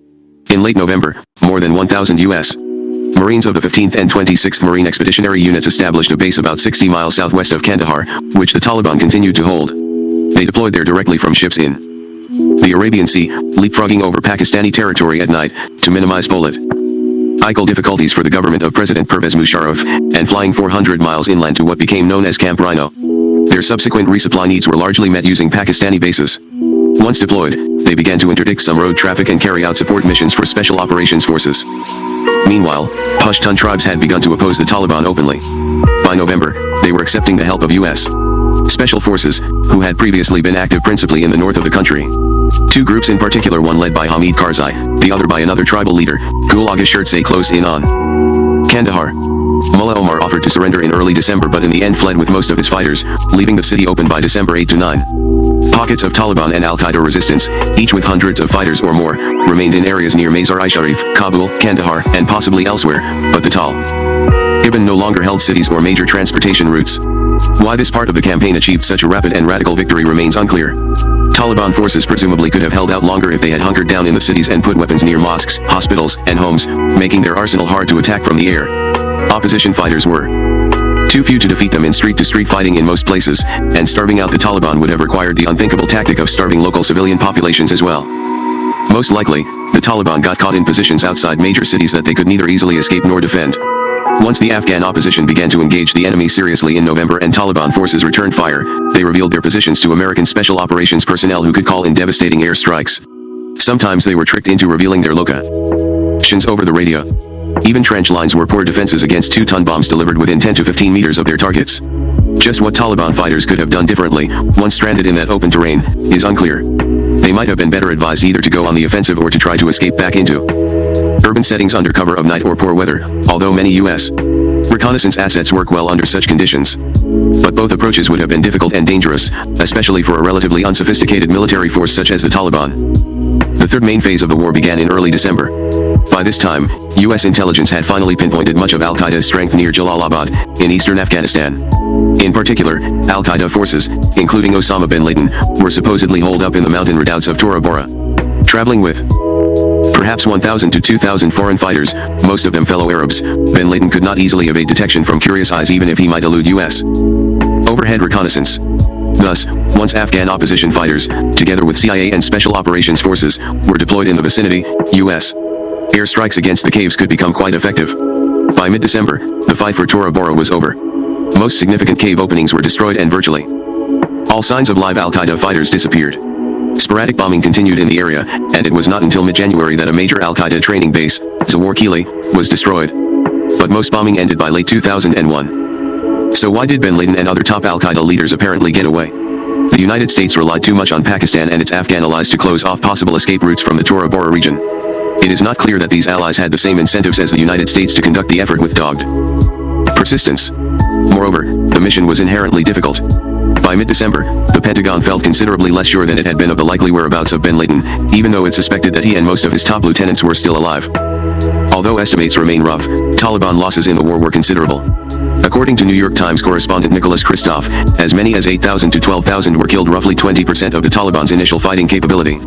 In late November, more than 1,000 U.S. Marines of the 15th and 26th Marine Expeditionary Units established a base about 60 miles southwest of Kandahar, which the Taliban continued to hold. They deployed there directly from ships in the Arabian Sea, leapfrogging over Pakistani territory at night, to minimize political difficulties for the government of President Pervez Musharraf, and flying 400 miles inland to what became known as Camp Rhino. Their subsequent resupply needs were largely met using Pakistani bases. Once deployed, they began to interdict some road traffic and carry out support missions for Special Operations Forces. Meanwhile, Pashtun tribes had begun to oppose the Taliban openly. By November, they were accepting the help of U.S. Special Forces, who had previously been active principally in the north of the country. 2 groups in particular, one led by Hamid Karzai, the other by another tribal leader, Gul Agha Shirtse, closed in on Kandahar. Mullah Omar offered to surrender in early December but in the end fled with most of his fighters, leaving the city open by December 8 to 9. Pockets of Taliban and Al-Qaeda resistance, each with hundreds of fighters or more, remained in areas near Mazar-i-Sharif, Kabul, Kandahar, and possibly elsewhere, but the Taliban no longer held cities or major transportation routes. Why this part of the campaign achieved such a rapid and radical victory remains unclear. Taliban forces presumably could have held out longer if they had hunkered down in the cities and put weapons near mosques, hospitals, and homes, making their arsenal hard to attack from the air. Opposition fighters were too few to defeat them in street-to-street fighting in most places, and starving out the Taliban would have required the unthinkable tactic of starving local civilian populations as well. Most likely, the Taliban got caught in positions outside major cities that they could neither easily escape nor defend. Once the Afghan opposition began to engage the enemy seriously in November and Taliban forces returned fire, they revealed their positions to American Special Operations personnel who could call in devastating air strikes. Sometimes they were tricked into revealing their locations over the radio. Even trench lines were poor defenses against 2-ton bombs delivered within 10 to 15 meters of their targets. Just what Taliban fighters could have done differently, once stranded in that open terrain, is unclear. They might have been better advised either to go on the offensive or to try to escape back into urban settings under cover of night or poor weather, although many U.S. reconnaissance assets work well under such conditions. But both approaches would have been difficult and dangerous, especially for a relatively unsophisticated military force such as the Taliban. The third main phase of the war began in early December. By this time, U.S. intelligence had finally pinpointed much of al-Qaeda's strength near Jalalabad, in eastern Afghanistan. In particular, al-Qaeda forces, including Osama bin Laden, were supposedly holed up in the mountain redoubts of Tora Bora. Traveling with perhaps 1,000 to 2,000 foreign fighters, most of them fellow Arabs, bin Laden could not easily evade detection from curious eyes even if he might elude U.S. overhead reconnaissance. Thus, once Afghan opposition fighters, together with CIA and Special Operations Forces, were deployed in the vicinity, U.S. airstrikes against the caves could become quite effective. By mid-December, the fight for Tora Bora was over. Most significant cave openings were destroyed and virtually all signs of live al-Qaeda fighters disappeared. Sporadic bombing continued in the area, and it was not until mid-January that a major al-Qaeda training base, Zawar Kili, was destroyed. But most bombing ended by late 2001. So why did bin Laden and other top al-Qaeda leaders apparently get away? The United States relied too much on Pakistan and its Afghan allies to close off possible escape routes from the Tora Bora region. It is not clear that these allies had the same incentives as the United States to conduct the effort with dogged persistence. Moreover, the mission was inherently difficult. By mid-December, the Pentagon felt considerably less sure than it had been of the likely whereabouts of bin Laden, even though it suspected that he and most of his top lieutenants were still alive. Although estimates remain rough, Taliban losses in the war were considerable. According to New York Times correspondent Nicholas Kristof, as many as 8,000 to 12,000 were killed, roughly 20% of the Taliban's initial fighting capability.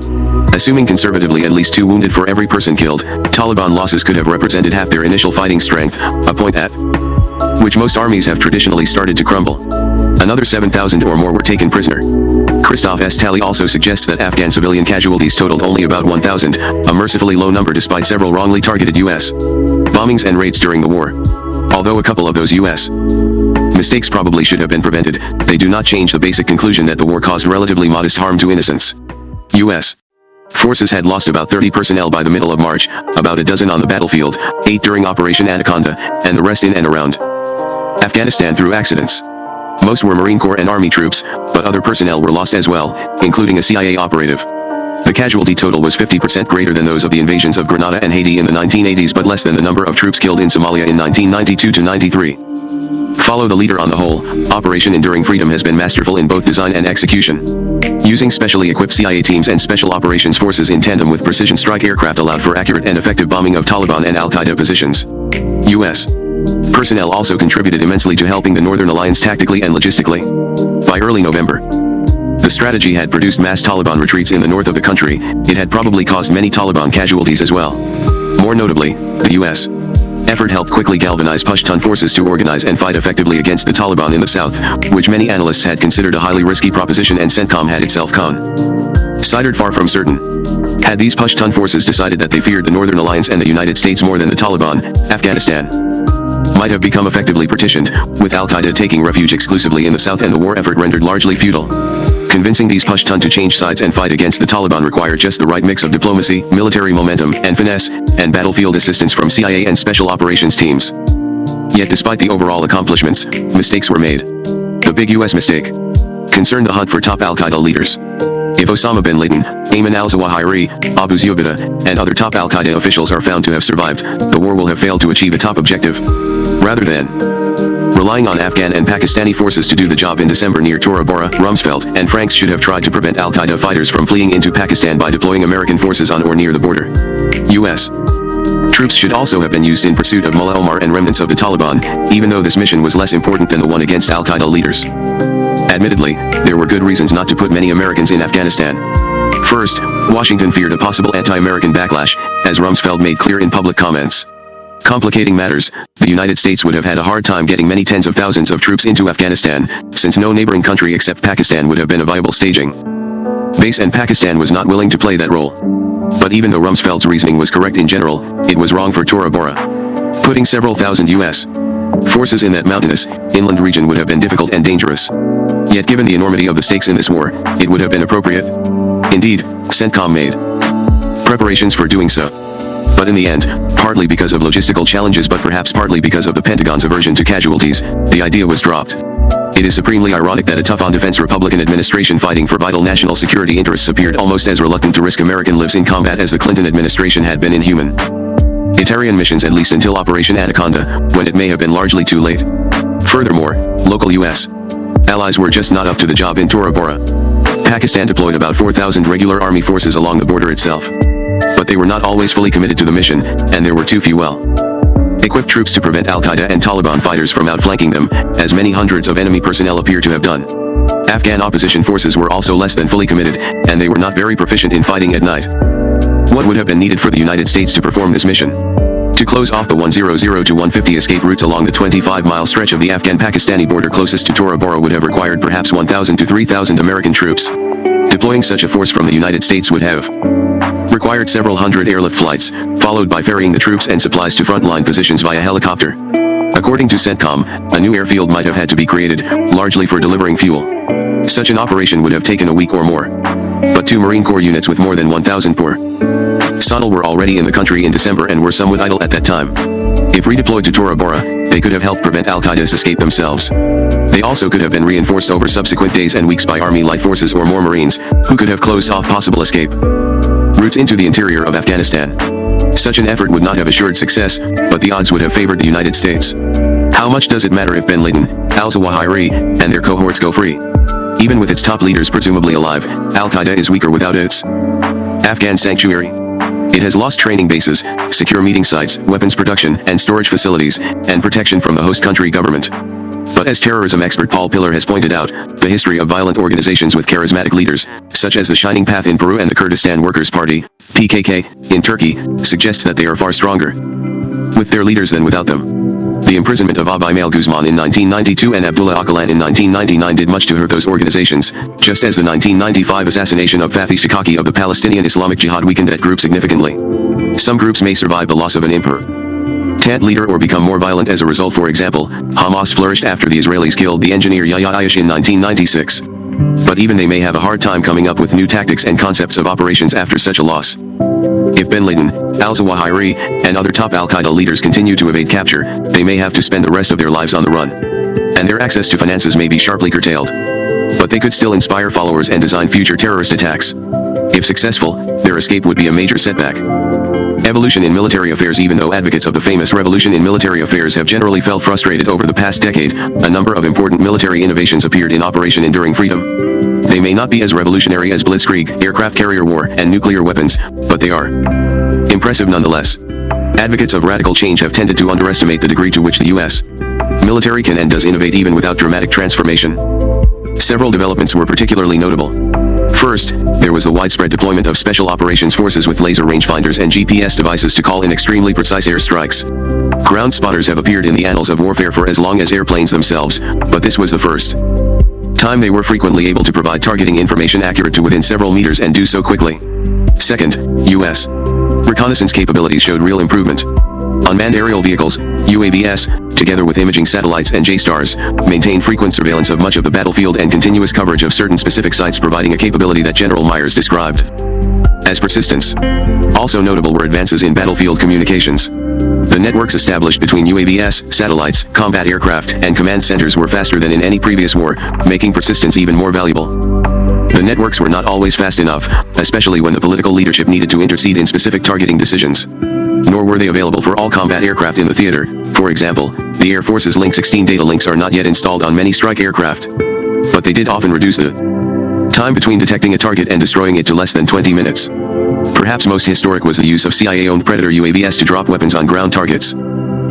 Assuming conservatively at least 2 wounded for every person killed, Taliban losses could have represented half their initial fighting strength, a point at which most armies have traditionally started to crumble. Another 7,000 or more were taken prisoner. Kristof's tally also suggests that Afghan civilian casualties totaled only about 1,000, a mercifully low number despite several wrongly targeted U.S. bombings and raids during the war. Although a couple of those U.S. mistakes probably should have been prevented, they do not change the basic conclusion that the war caused relatively modest harm to innocents. U.S. forces had lost about 30 personnel by the middle of March, about a dozen on the battlefield, 8 during Operation Anaconda, and the rest in and around Afghanistan through accidents. Most were Marine Corps and Army troops, but other personnel were lost as well, including a CIA operative. The casualty total was 50% greater than those of the invasions of Grenada and Haiti in the 1980s, but less than the number of troops killed in Somalia in 1992 to 93. Follow the leader on the whole, Operation Enduring Freedom has been masterful in both design and execution. Using specially equipped CIA teams and Special Operations Forces in tandem with precision strike aircraft allowed for accurate and effective bombing of Taliban and al-Qaeda positions. U.S. personnel also contributed immensely to helping the Northern Alliance tactically and logistically. By early November, the strategy had produced mass Taliban retreats in the north of the country. It had probably caused many Taliban casualties as well. More notably, the U.S. effort helped quickly galvanize Pashtun forces to organize and fight effectively against the Taliban in the south, which many analysts had considered a highly risky proposition, and CENTCOM had itself considered far from certain. Had these Pashtun forces decided that they feared the Northern Alliance and the United States more than the Taliban, Afghanistan might have become effectively partitioned, with al-Qaeda taking refuge exclusively in the south and the war effort rendered largely futile. Convincing these Pashtun to change sides and fight against the Taliban required just the right mix of diplomacy, military momentum, and finesse, and battlefield assistance from CIA and Special Operations teams. Yet despite the overall accomplishments, mistakes were made. The big U.S. mistake concerned the hunt for top al-Qaeda leaders. If Osama bin Laden, Ayman al-Zawahiri, Abu Zubaydah, and other top al-Qaeda officials are found to have survived, the war will have failed to achieve a top objective. Rather than relying on Afghan and Pakistani forces to do the job in December near Tora Bora, Rumsfeld and Franks should have tried to prevent al-Qaeda fighters from fleeing into Pakistan by deploying American forces on or near the border. U.S. troops should also have been used in pursuit of Mullah Omar and remnants of the Taliban, even though this mission was less important than the one against al-Qaeda leaders. Admittedly, there were good reasons not to put many Americans in Afghanistan. First, Washington feared a possible anti-American backlash, as Rumsfeld made clear in public comments. Complicating matters, the United States would have had a hard time getting many tens of thousands of troops into Afghanistan, since no neighboring country except Pakistan would have been a viable staging base, and Pakistan was not willing to play that role. But even though Rumsfeld's reasoning was correct in general, it was wrong for Tora Bora. Putting several thousand U.S. forces in that mountainous, inland region would have been difficult and dangerous. Yet given the enormity of the stakes in this war, it would have been appropriate. Indeed, CENTCOM made preparations for doing so. But in the end, partly because of logistical challenges but perhaps partly because of the Pentagon's aversion to casualties, the idea was dropped. It is supremely ironic that a tough-on-defense Republican administration fighting for vital national security interests appeared almost as reluctant to risk American lives in combat as the Clinton administration had been inhuman. Italian missions at least until Operation Anaconda, when it may have been largely too late. Furthermore, local U.S. allies were just not up to the job in Tora Bora. Pakistan deployed about 4,000 regular army forces along the border itself. But they were not always fully committed to the mission, and there were too few well-equipped troops to prevent Al-Qaeda and Taliban fighters from outflanking them, as many hundreds of enemy personnel appear to have done. Afghan opposition forces were also less than fully committed, and they were not very proficient in fighting at night. What would have been needed for the United States to perform this mission? To close off the 100 to 150 escape routes along the 25-mile stretch of the Afghan-Pakistani border closest to Tora Bora would have required perhaps 1,000 to 3,000 American troops. Deploying such a force from the United States would have required several hundred airlift flights, followed by ferrying the troops and supplies to frontline positions via helicopter. According to CENTCOM, a new airfield might have had to be created, largely for delivering fuel. Such an operation would have taken a week or more. But 2 Marine Corps units with more than 1,000 personnel were already in the country in December and were somewhat idle at that time. If redeployed to Tora Bora, they could have helped prevent Al-Qaeda's escape themselves. They also could have been reinforced over subsequent days and weeks by Army light forces or more Marines, who could have closed off possible escape routes into the interior of Afghanistan. Such an effort would not have assured success, but the odds would have favored the United States. How much does it matter if bin Laden, al-Zawahiri, and their cohorts go free? Even with its top leaders presumably alive, Al-Qaeda is weaker without its Afghan sanctuary. It has lost training bases, secure meeting sites, weapons production and storage facilities, and protection from the host country government. But as terrorism expert Paul Pillar has pointed out, the history of violent organizations with charismatic leaders, such as the Shining Path in Peru and the Kurdistan Workers' Party, PKK, in Turkey, suggests that they are far stronger with their leaders than without them. The imprisonment of Abu Mail Guzman in 1992 and Abdullah Öcalan in 1999 did much to hurt those organizations, just as the 1995 assassination of Fathi Shikaki of the Palestinian Islamic Jihad weakened that group significantly. Some groups may survive the loss of an important leader or become more violent as a result. For example, Hamas flourished after the Israelis killed the engineer Yahya Ayyash in 1996. But even they may have a hard time coming up with new tactics and concepts of operations after such a loss. If bin Laden, al-Zawahiri, and other top Al-Qaeda leaders continue to evade capture, they may have to spend the rest of their lives on the run. And their access to finances may be sharply curtailed. But they could still inspire followers and design future terrorist attacks. If successful, their escape would be a major setback. Evolution in military affairs. Even though advocates of the famous revolution in military affairs have generally felt frustrated over the past decade, a number of important military innovations appeared in Operation Enduring Freedom. They may not be as revolutionary as Blitzkrieg, aircraft carrier war, and nuclear weapons, but they are impressive nonetheless. Advocates of radical change have tended to underestimate the degree to which the U.S. military can and does innovate even without dramatic transformation. Several developments were particularly notable. First, there was the widespread deployment of special operations forces with laser rangefinders and GPS devices to call in extremely precise air strikes. Ground spotters have appeared in the annals of warfare for as long as airplanes themselves, but this was the first time they were frequently able to provide targeting information accurate to within several meters and do so quickly. Second, U.S. reconnaissance capabilities showed real improvement. Unmanned aerial vehicles, UAVs, together with imaging satellites and JSTARS, maintain frequent surveillance of much of the battlefield and continuous coverage of certain specific sites, providing a capability that General Myers described as persistence. Also notable were advances in battlefield communications. The networks established between UAVs, satellites, combat aircraft, and command centers were faster than in any previous war, making persistence even more valuable. The networks were not always fast enough, especially when the political leadership needed to intercede in specific targeting decisions. Nor were they available for all combat aircraft in the theater. For example, the Air Force's Link 16 data links are not yet installed on many strike aircraft. But they did often reduce the time between detecting a target and destroying it to less than 20 minutes. Perhaps most historic was the use of CIA-owned Predator UAVs to drop weapons on ground targets.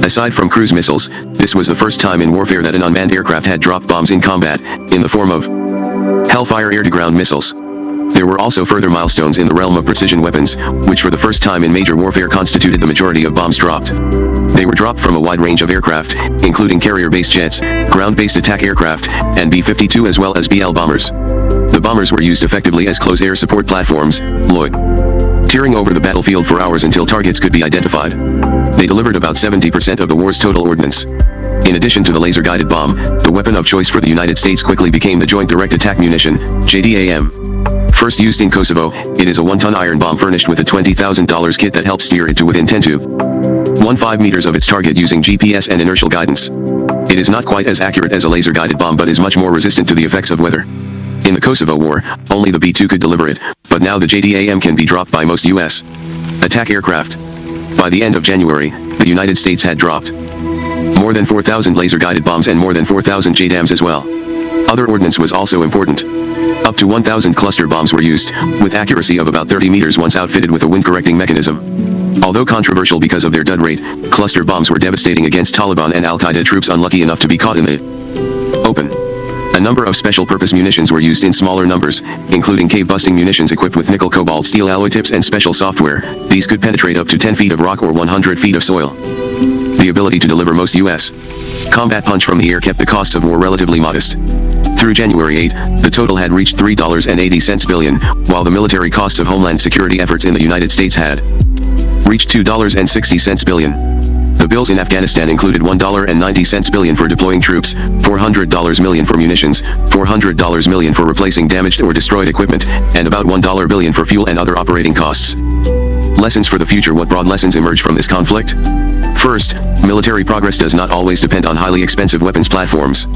Aside from cruise missiles, this was the first time in warfare that an unmanned aircraft had dropped bombs in combat, in the form of Hellfire air-to-ground missiles. There were also further milestones in the realm of precision weapons, which for the first time in major warfare constituted the majority of bombs dropped. They were dropped from a wide range of aircraft, including carrier-based jets, ground-based attack aircraft, and B-52 as well as BL bombers. The bombers were used effectively as close air support platforms, loitering over the battlefield for hours until targets could be identified. They delivered about 70% of the war's total ordnance. In addition to the laser-guided bomb, the weapon of choice for the United States quickly became the Joint Direct Attack Munition, JDAM. First used in Kosovo, it is a 1-ton iron bomb furnished with a $20,000 kit that helps steer it to within 10 to 15 meters of its target using GPS and inertial guidance. It is not quite as accurate as a laser-guided bomb but is much more resistant to the effects of weather. In the Kosovo War, only the B-2 could deliver it, but now the JDAM can be dropped by most U.S. attack aircraft. By the end of January, the United States had dropped more than 4,000 laser-guided bombs and more than 4,000 JDAMs as well. Other ordnance was also important. Up to 1,000 cluster bombs were used, with accuracy of about 30 meters once outfitted with a wind-correcting mechanism. Although controversial because of their dud rate, cluster bombs were devastating against Taliban and Al-Qaeda troops unlucky enough to be caught in the open. A number of special-purpose munitions were used in smaller numbers, including cave-busting munitions equipped with nickel-cobalt steel alloy tips and special software. These could penetrate up to 10 feet of rock or 100 feet of soil. The ability to deliver most U.S. combat punch from the air kept the costs of war relatively modest. Through January 8, the total had reached $3.80 billion, while the military costs of homeland security efforts in the United States had reached $2.60 billion. The bills in Afghanistan included $1.90 billion for deploying troops, $400 million for munitions, $400 million for replacing damaged or destroyed equipment, and about $1 billion for fuel and other operating costs. Lessons for the future. What broad lessons emerge from this conflict? First, military progress does not always depend on highly expensive weapons platforms.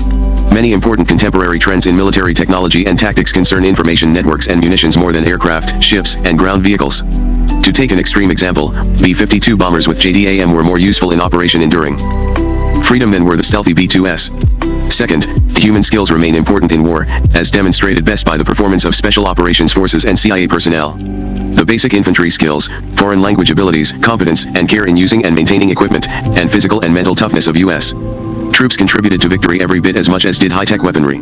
Many important contemporary trends in military technology and tactics concern information networks and munitions more than aircraft, ships, and ground vehicles. To take an extreme example, B-52 bombers with JDAM were more useful in operation enduring freedom than were the stealthy B-2s. Second, human skills remain important in war, as demonstrated best by the performance of Special Operations Forces and CIA personnel. The basic infantry skills, foreign language abilities, competence, and care in using and maintaining equipment, and physical and mental toughness of U.S. troops contributed to victory every bit as much as did high-tech weaponry.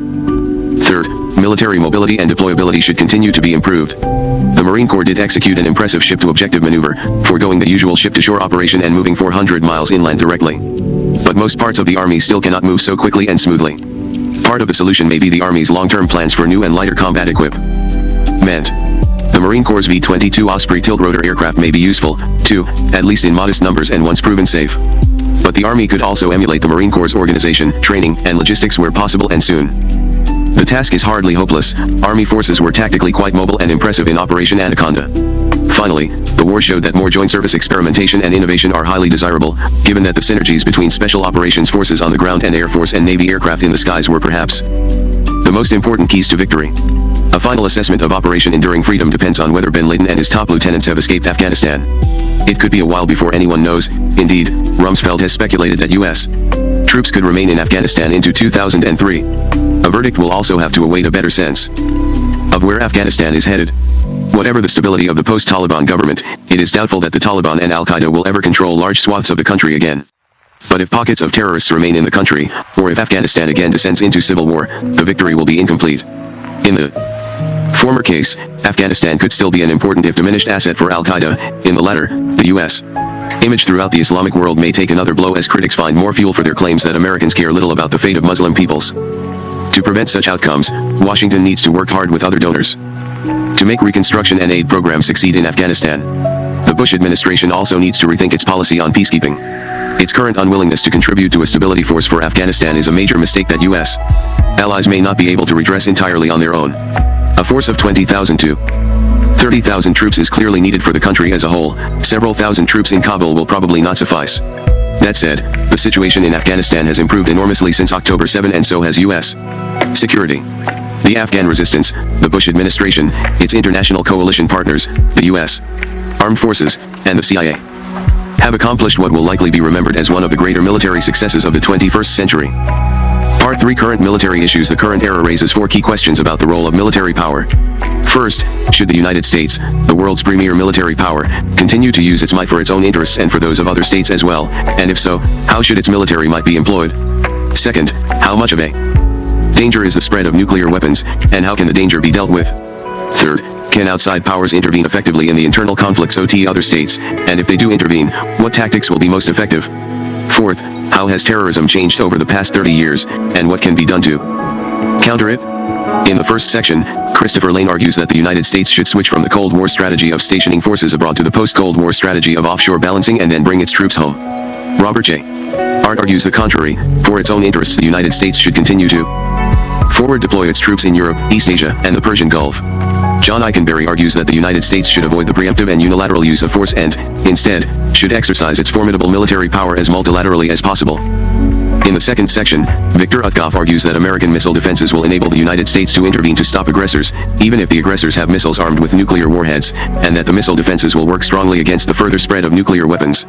Third, military mobility and deployability should continue to be improved. The Marine Corps did execute an impressive ship-to-objective maneuver, foregoing the usual ship-to-shore operation and moving 400 miles inland directly. But most parts of the Army still cannot move so quickly and smoothly. Part of the solution may be the Army's long-term plans for new and lighter combat equipment. The Marine Corps' V-22 Osprey tiltrotor aircraft may be useful, too, at least in modest numbers and once proven safe. But the Army could also emulate the Marine Corps' organization, training, and logistics where possible and soon. The task is hardly hopeless. Army forces were tactically quite mobile and impressive in Operation Anaconda. Finally, the war showed that more joint service experimentation and innovation are highly desirable, given that the synergies between Special Operations Forces on the ground and Air Force and Navy aircraft in the skies were perhaps the most important keys to victory. A final assessment of Operation Enduring Freedom depends on whether bin Laden and his top lieutenants have escaped Afghanistan. It could be a while before anyone knows. Indeed, Rumsfeld has speculated that U.S. troops could remain in Afghanistan into 2003. A verdict will also have to await a better sense of where Afghanistan is headed. Whatever the stability of the post-Taliban government, it is doubtful that the Taliban and Al-Qaeda will ever control large swaths of the country again. But if pockets of terrorists remain in the country, or if Afghanistan again descends into civil war, the victory will be incomplete. In the former case, Afghanistan could still be an important if diminished asset for Al-Qaeda. In the latter, the U.S. image throughout the Islamic world may take another blow as critics find more fuel for their claims that Americans care little about the fate of Muslim peoples. To prevent such outcomes, Washington needs to work hard with other donors to make reconstruction and aid programs succeed in Afghanistan. The Bush administration also needs to rethink its policy on peacekeeping. Its current unwillingness to contribute to a stability force for Afghanistan is a major mistake that U.S. allies may not be able to redress entirely on their own. A force of 20,000 to 30,000 troops is clearly needed for the country as a whole. Several thousand troops in Kabul will probably not suffice. That said, the situation in Afghanistan has improved enormously since October 7 and so has U.S. security. The Afghan resistance, the Bush administration, its international coalition partners, the U.S. armed forces, and the CIA have accomplished what will likely be remembered as one of the greater military successes of the 21st century. Part 3 Current military issues. The current era raises 4 key questions about the role of military power. First, should the United States, the world's premier military power, continue to use its might for its own interests and for those of other states as well, and if so, how should its military might be employed? Second, how much of a danger is the spread of nuclear weapons, and how can the danger be dealt with? Third, can outside powers intervene effectively in the internal conflicts of other states, and if they do intervene, what tactics will be most effective? Fourth, how has terrorism changed over the past 30 years, and what can be done to counter it? In the first section, Christopher Lane argues that the United States should switch from the Cold War strategy of stationing forces abroad to the post-Cold War strategy of offshore balancing and then bring its troops home. Robert J. Hart argues the contrary. For its own interests, the United States should continue to forward deploy its troops in Europe, East Asia, and the Persian Gulf. John Eikenberry argues that the United States should avoid the preemptive and unilateral use of force and, instead, should exercise its formidable military power as multilaterally as possible. In the second section, Victor Utkoff argues that American missile defenses will enable the United States to intervene to stop aggressors, even if the aggressors have missiles armed with nuclear warheads, and that the missile defenses will work strongly against the further spread of nuclear weapons.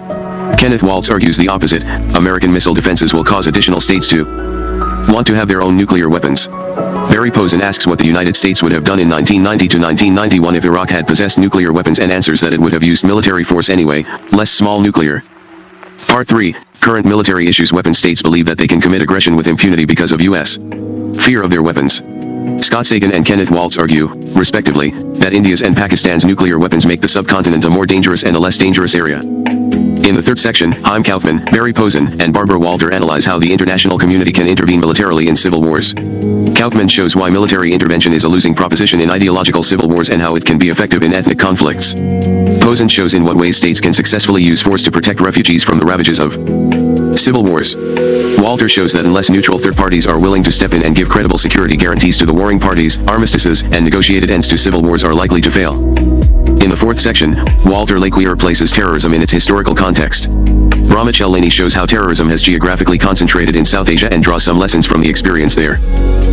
Kenneth Waltz argues the opposite. American missile defenses will cause additional states to want to have their own nuclear weapons. Barry Posen asks what the United States would have done in 1990 to 1991 if Iraq had possessed nuclear weapons, and answers that it would have used military force anyway, less small nuclear. Part 3. Current military issues. Weapon states believe that they can commit aggression with impunity because of U.S. fear of their weapons. Scott Sagan and Kenneth Waltz argue, respectively, that India's and Pakistan's nuclear weapons make the subcontinent a more dangerous and a less dangerous area. In the third section, Chaim Kaufman, Barry Posen, and Barbara Walter analyze how the international community can intervene militarily in civil wars. Kaufman shows why military intervention is a losing proposition in ideological civil wars and how it can be effective in ethnic conflicts. Posen shows in what ways states can successfully use force to protect refugees from the ravages of civil wars. Walter shows that unless neutral third parties are willing to step in and give credible security guarantees to the warring parties, armistices and negotiated ends to civil wars are likely to fail. In the fourth section, Walter Laqueur places terrorism in its historical context. Brahmichel Laney shows how terrorism has geographically concentrated in South Asia and draws some lessons from the experience there.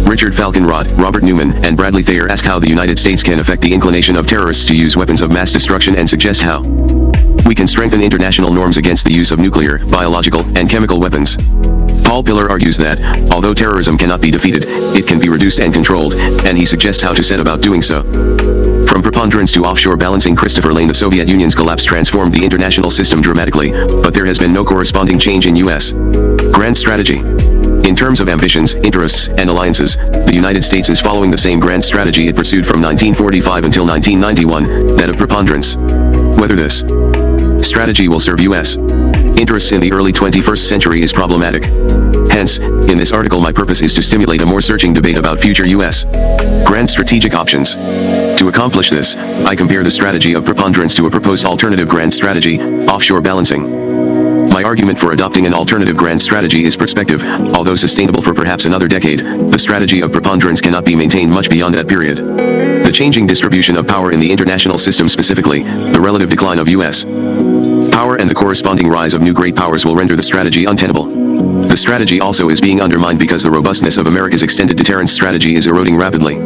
Richard Falkenrath, Robert Newman, and Bradley Thayer ask how the United States can affect the inclination of terrorists to use weapons of mass destruction and suggest how we can strengthen international norms against the use of nuclear, biological, and chemical weapons. Paul Pillar argues that, although terrorism cannot be defeated, it can be reduced and controlled, and he suggests how to set about doing so. From preponderance to offshore balancing. Christopher Lane. The Soviet Union's collapse transformed the international system dramatically, but there has been no corresponding change in U.S. grand strategy. In terms of ambitions, interests, and alliances, the United States is following the same grand strategy it pursued from 1945 until 1991, that of preponderance. Whether this strategy will serve U.S. interests in the early 21st century is problematic. Hence, in this article my purpose is to stimulate a more searching debate about future U.S. grand strategic options. To accomplish this, I compare the strategy of preponderance to a proposed alternative grand strategy, offshore balancing. My argument for adopting an alternative grand strategy is prospective. Although sustainable for perhaps another decade, the strategy of preponderance cannot be maintained much beyond that period. The changing distribution of power in the international system, specifically, the relative decline of U.S. power and the corresponding rise of new great powers, will render the strategy untenable. The strategy also is being undermined because the robustness of America's extended deterrence strategy is eroding rapidly.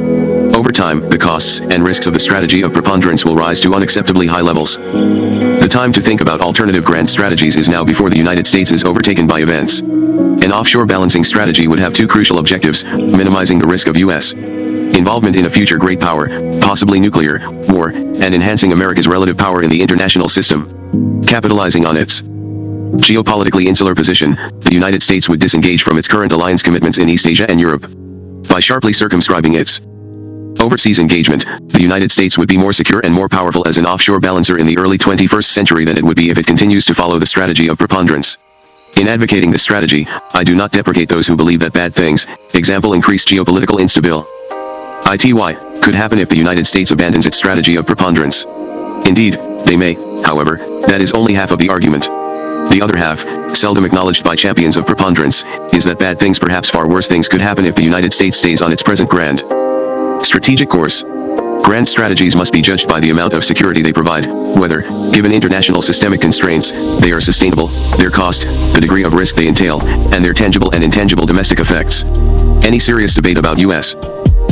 Over time, the costs and risks of the strategy of preponderance will rise to unacceptably high levels. The time to think about alternative grand strategies is now, before the United States is overtaken by events. An offshore balancing strategy would have two crucial objectives: minimizing the risk of U.S. involvement in a future great power, possibly nuclear, war, and enhancing America's relative power in the international system. Capitalizing on its geopolitically insular position, the United States would disengage from its current alliance commitments in East Asia and Europe. By sharply circumscribing its overseas engagement, the United States would be more secure and more powerful as an offshore balancer in the early 21st century than it would be if it continues to follow the strategy of preponderance. In advocating this strategy, I do not deprecate those who believe that bad things, example increased geopolitical instability, could happen if the United States abandons its strategy of preponderance. Indeed, they may, however, that is only half of the argument. The other half, seldom acknowledged by champions of preponderance, is that bad things, perhaps far worse things, could happen if the United States stays on its present grand strategic course. Grand strategies must be judged by the amount of security they provide, whether, given international systemic constraints, they are sustainable, their cost, the degree of risk they entail, and their tangible and intangible domestic effects. Any serious debate about U.S.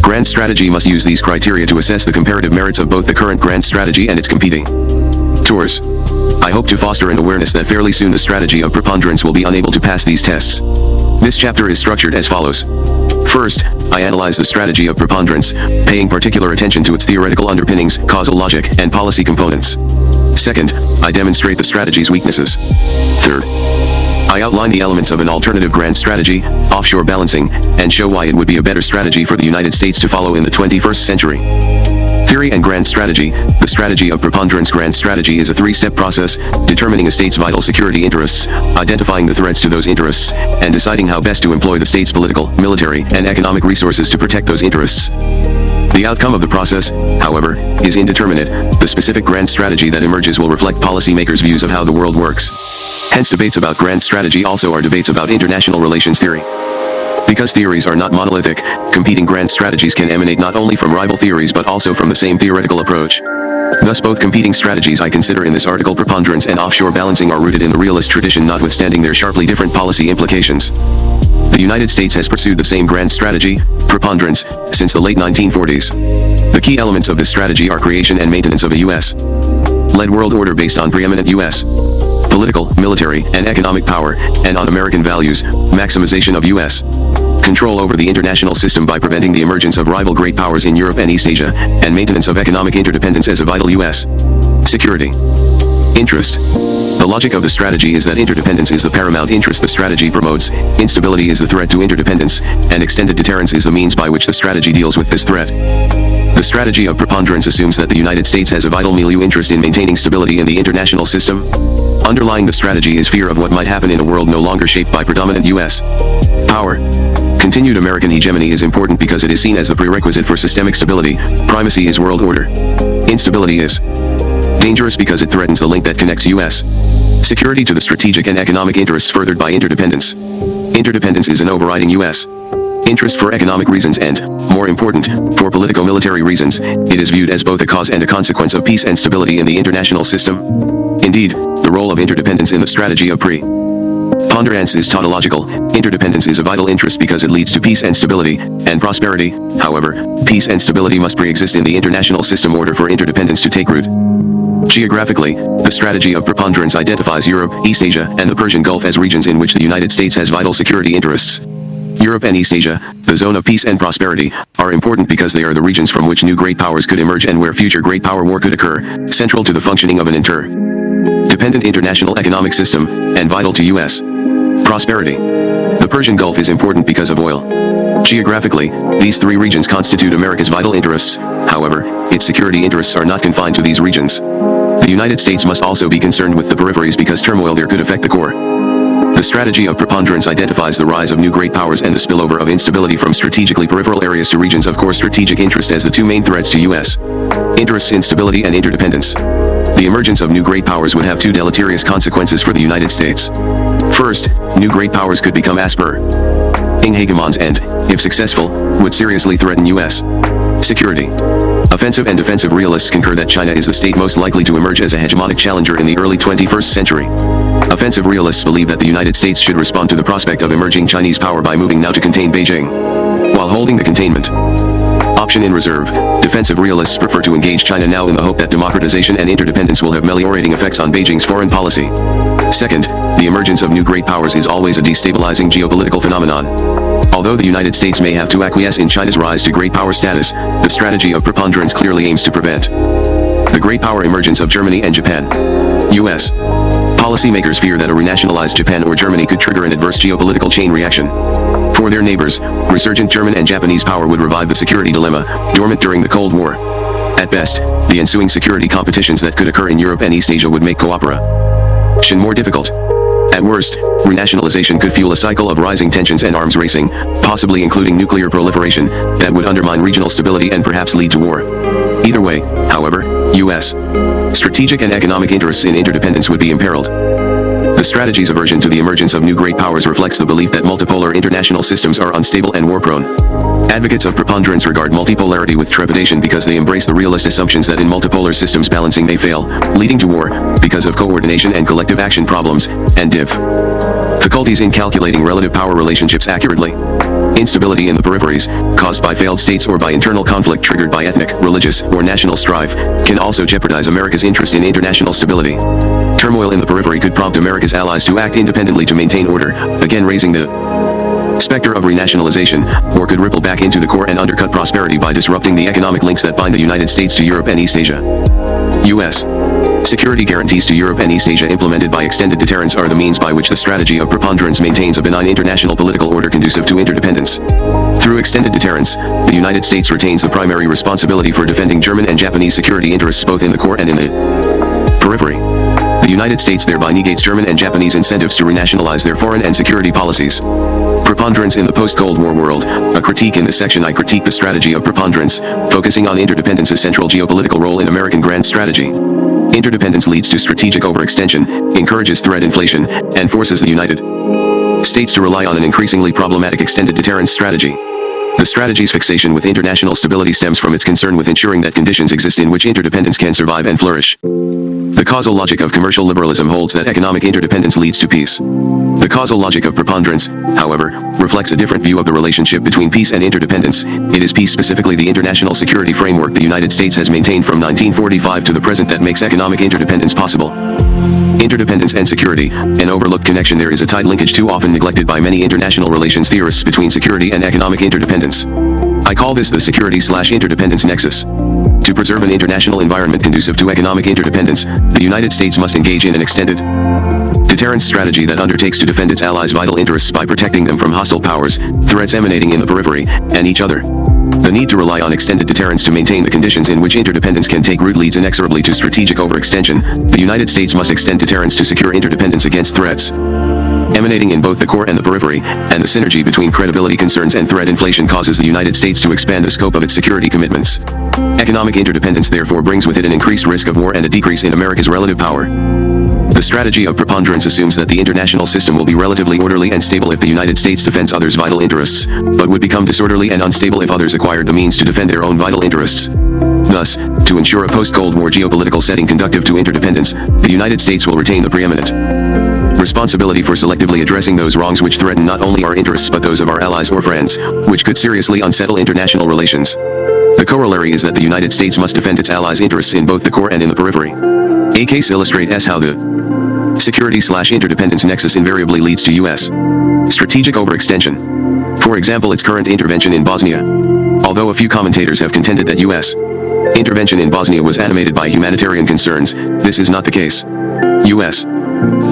grand strategy must use these criteria to assess the comparative merits of both the current grand strategy and its competing tours. I hope to foster an awareness that fairly soon the strategy of preponderance will be unable to pass these tests. This chapter is structured as follows. First, I analyze the strategy of preponderance, paying particular attention to its theoretical underpinnings, causal logic, and policy components. Second, I demonstrate the strategy's weaknesses. Third, I outline the elements of an alternative grand strategy, offshore balancing, and show why it would be a better strategy for the United States to follow in the 21st century. Theory and grand strategy. The strategy of preponderance grand strategy is a three-step process: determining a state's vital security interests, identifying the threats to those interests, and deciding how best to employ the state's political, military, and economic resources to protect those interests. The outcome of the process, however, is indeterminate. The specific grand strategy that emerges will reflect policymakers' views of how the world works. Hence, debates about grand strategy also are debates about international relations theory. Because theories are not monolithic, competing grand strategies can emanate not only from rival theories but also from the same theoretical approach. Thus both competing strategies I consider in this article, preponderance and offshore balancing, are rooted in the realist tradition notwithstanding their sharply different policy implications. The United States has pursued the same grand strategy, preponderance, since the late 1940s. The key elements of this strategy are creation and maintenance of a U.S.-led world order based on preeminent U.S. political, military, and economic power, and on American values, maximization of U.S. control over the international system by preventing the emergence of rival great powers in Europe and East Asia, and maintenance of economic interdependence as a vital U.S. security interest. The logic of the strategy is that interdependence is the paramount interest the strategy promotes, instability is the threat to interdependence, and extended deterrence is the means by which the strategy deals with this threat. The strategy of preponderance assumes that the United States has a vital milieu interest in maintaining stability in the international system. Underlying the strategy is fear of what might happen in a world no longer shaped by predominant U.S. power. Continued American hegemony is important because it is seen as the prerequisite for systemic stability. Primacy is world order. Instability is dangerous because it threatens the link that connects U.S. security to the strategic and economic interests furthered by interdependence. Interdependence is an overriding U.S. interest for economic reasons and, more important, for politico-military reasons. It is viewed as both a cause and a consequence of peace and stability in the international system. Indeed, the role of interdependence in the strategy of preponderance is tautological. Interdependence is a vital interest because it leads to peace and stability, and prosperity. However, peace and stability must pre-exist in the international system order for interdependence to take root. Geographically, the strategy of preponderance identifies Europe, East Asia, and the Persian Gulf as regions in which the United States has vital security interests. Europe and East Asia, the zone of peace and prosperity, are important because they are the regions from which new great powers could emerge and where future great power war could occur, central to the functioning of an interdependent international economic system, and vital to U.S. prosperity. The Persian Gulf is important because of oil. Geographically, these three regions constitute America's vital interests. However, its security interests are not confined to these regions. The United States must also be concerned with the peripheries because turmoil there could affect the core. The strategy of preponderance identifies the rise of new great powers and the spillover of instability from strategically peripheral areas to regions of core strategic interest as the two main threats to U.S. interests in stability and interdependence. The emergence of new great powers would have two deleterious consequences for the United States. First, new great powers could become aspiring hegemons and, if successful, would seriously threaten U.S. security. Offensive and defensive realists concur that China is the state most likely to emerge as a hegemonic challenger in the early 21st century. Offensive realists believe that the United States should respond to the prospect of emerging Chinese power by moving now to contain Beijing, while holding the containment option in reserve. Defensive realists prefer to engage China now in the hope that democratization and interdependence will have meliorating effects on Beijing's foreign policy. Second, the emergence of new great powers is always a destabilizing geopolitical phenomenon. Although the United States may have to acquiesce in China's rise to great power status, the strategy of preponderance clearly aims to prevent the great power emergence of Germany and Japan. U.S. policymakers fear that a renationalized Japan or Germany could trigger an adverse geopolitical chain reaction. For their neighbors, resurgent German and Japanese power would revive the security dilemma, dormant during the Cold War. At best, the ensuing security competitions that could occur in Europe and East Asia would make cooperation more difficult. At worst, renationalization could fuel a cycle of rising tensions and arms racing, possibly including nuclear proliferation, that would undermine regional stability and perhaps lead to war. Either way, however, U.S. strategic and economic interests in interdependence would be imperiled. The strategy's aversion to the emergence of new great powers reflects the belief that multipolar international systems are unstable and war-prone. Advocates of preponderance regard multipolarity with trepidation because they embrace the realist assumptions that in multipolar systems balancing may fail, leading to war, because of coordination and collective action problems, and difficulties in calculating relative power relationships accurately. Instability in the peripheries, caused by failed states or by internal conflict triggered by ethnic, religious, or national strife, can also jeopardize America's interest in international stability. Turmoil in the periphery could prompt America's allies to act independently to maintain order, again raising the specter of renationalization, or could ripple back into the core and undercut prosperity by disrupting the economic links that bind the United States to Europe and East Asia. U.S. security guarantees to Europe and East Asia implemented by extended deterrence are the means by which the strategy of preponderance maintains a benign international political order conducive to interdependence. Through extended deterrence, the United States retains the primary responsibility for defending German and Japanese security interests both in the core and in the periphery. The United States thereby negates German and Japanese incentives to renationalize their foreign and security policies. Preponderance in the post-Cold War world. A critique in this section. I critique the strategy of preponderance, focusing on interdependence's central geopolitical role in American grand strategy. Interdependence leads to strategic overextension, encourages threat inflation, and forces the United states to rely on an increasingly problematic extended deterrence strategy. The strategy's fixation with international stability stems from its concern with ensuring that conditions exist in which interdependence can survive and flourish. The causal logic of commercial liberalism holds that economic interdependence leads to peace. The causal logic of preponderance, however, reflects a different view of the relationship between peace and interdependence. It is peace, specifically the international security framework the United States has maintained from 1945 to the present, that makes economic interdependence possible. Interdependence and security, an overlooked connection. There is a tight linkage too often neglected by many international relations theorists between security and economic interdependence. I call this the security/interdependence nexus. To preserve an international environment conducive to economic interdependence, the United States must engage in an extended deterrence strategy that undertakes to defend its allies' vital interests by protecting them from hostile powers, threats emanating in the periphery, and each other. The need to rely on extended deterrence to maintain the conditions in which interdependence can take root leads inexorably to strategic overextension. The United States must extend deterrence to secure interdependence against threats emanating in both the core and the periphery, and the synergy between credibility concerns and threat inflation causes the United States to expand the scope of its security commitments. Economic interdependence therefore brings with it an increased risk of war and a decrease in America's relative power. The strategy of preponderance assumes that the international system will be relatively orderly and stable if the United States defends others' vital interests, but would become disorderly and unstable if others acquired the means to defend their own vital interests. Thus, to ensure a post-Cold War geopolitical setting conducive to interdependence, the United States will retain the preeminent responsibility for selectively addressing those wrongs which threaten not only our interests but those of our allies or friends, which could seriously unsettle international relations. The corollary is that the United States must defend its allies' interests in both the core and in the periphery. A case illustrates how the security/interdependence nexus invariably leads to U.S. strategic overextension. For example, its current intervention in Bosnia. Although a few commentators have contended that U.S. intervention in Bosnia was animated by humanitarian concerns, this is not the case. U.S.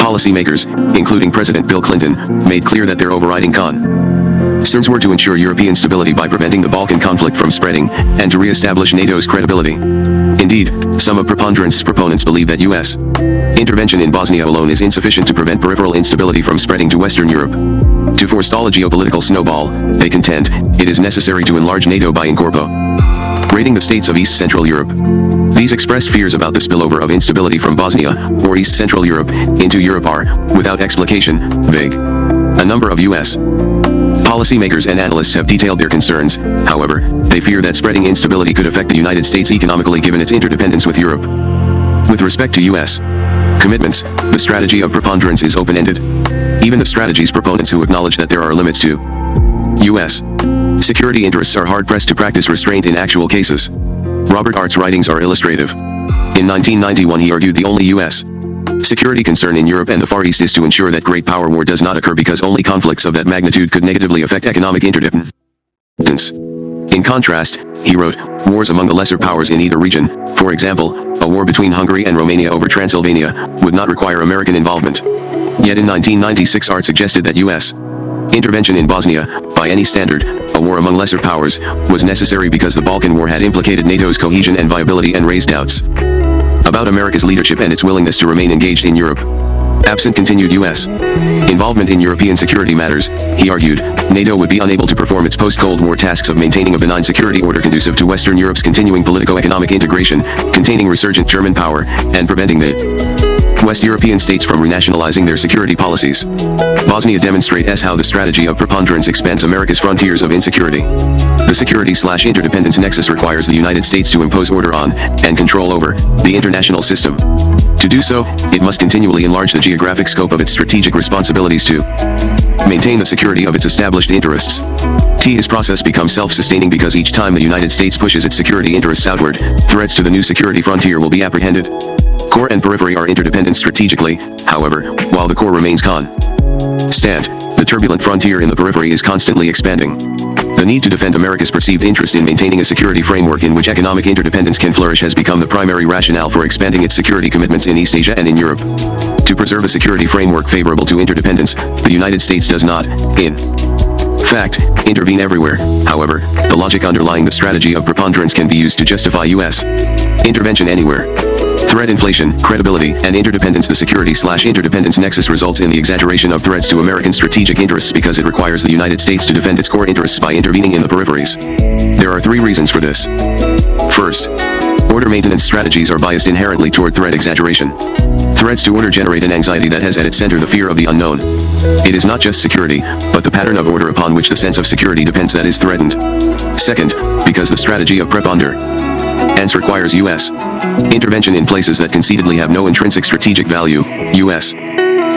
policymakers, including President Bill Clinton, made clear that their overriding concerns were to ensure European stability by preventing the Balkan conflict from spreading, and to re-establish NATO's credibility. Indeed, some of preponderance's proponents believe that U.S. intervention in Bosnia alone is insufficient to prevent peripheral instability from spreading to Western Europe. To forestall a geopolitical snowball, they contend, it is necessary to enlarge NATO by incorporating the states of East Central Europe. These expressed fears about the spillover of instability from Bosnia, or East Central Europe, into Europe are, without explication, vague. A number of U.S. policymakers and analysts have detailed their concerns. However, they fear that spreading instability could affect the United States economically given its interdependence with Europe. With respect to U.S. commitments, the strategy of preponderance is open-ended. Even the strategy's proponents who acknowledge that there are limits to U.S. security interests are hard-pressed to practice restraint in actual cases. Robert Art's writings are illustrative. In 1991 he argued the only U.S. security concern in Europe and the Far East is to ensure that great power war does not occur because only conflicts of that magnitude could negatively affect economic interdependence. In contrast, he wrote, wars among the lesser powers in either region, for example, a war between Hungary and Romania over Transylvania, would not require American involvement. Yet in 1996 Art suggested that U.S. intervention in Bosnia, by any standard, a war among lesser powers, was necessary because the Balkan War had implicated NATO's cohesion and viability and raised doubts about America's leadership and its willingness to remain engaged in Europe. Absent continued U.S. involvement in European security matters, he argued, NATO would be unable to perform its post-Cold War tasks of maintaining a benign security order conducive to Western Europe's continuing politico-economic integration, containing resurgent German power, and preventing the West European states from renationalizing their security policies. Bosnia demonstrates how the strategy of preponderance expands America's frontiers of insecurity. The security/interdependence nexus requires the United States to impose order on, and control over, the international system. To do so, it must continually enlarge the geographic scope of its strategic responsibilities to maintain the security of its established interests. This process becomes self-sustaining because each time the United States pushes its security interests outward, threats to the new security frontier will be apprehended. Core and periphery are interdependent strategically, however, while the core remains constant, the turbulent frontier in the periphery is constantly expanding. The need to defend America's perceived interest in maintaining a security framework in which economic interdependence can flourish has become the primary rationale for expanding its security commitments in East Asia and in Europe. To preserve a security framework favorable to interdependence, the United States does not, in fact, intervene everywhere. However, the logic underlying the strategy of preponderance can be used to justify U.S. intervention anywhere. Threat inflation, credibility, and interdependence. The security/interdependence nexus results in the exaggeration of threats to American strategic interests because it requires the United States to defend its core interests by intervening in the peripheries. There are three reasons for this. First, Order maintenance strategies are biased inherently toward threat exaggeration. Threats to order generate an anxiety that has at its center the fear of the unknown. It is not just security, but the pattern of order upon which the sense of security depends that is threatened. Second, because the strategy of preponderance requires U.S. intervention in places that concededly have no intrinsic strategic value, U.S.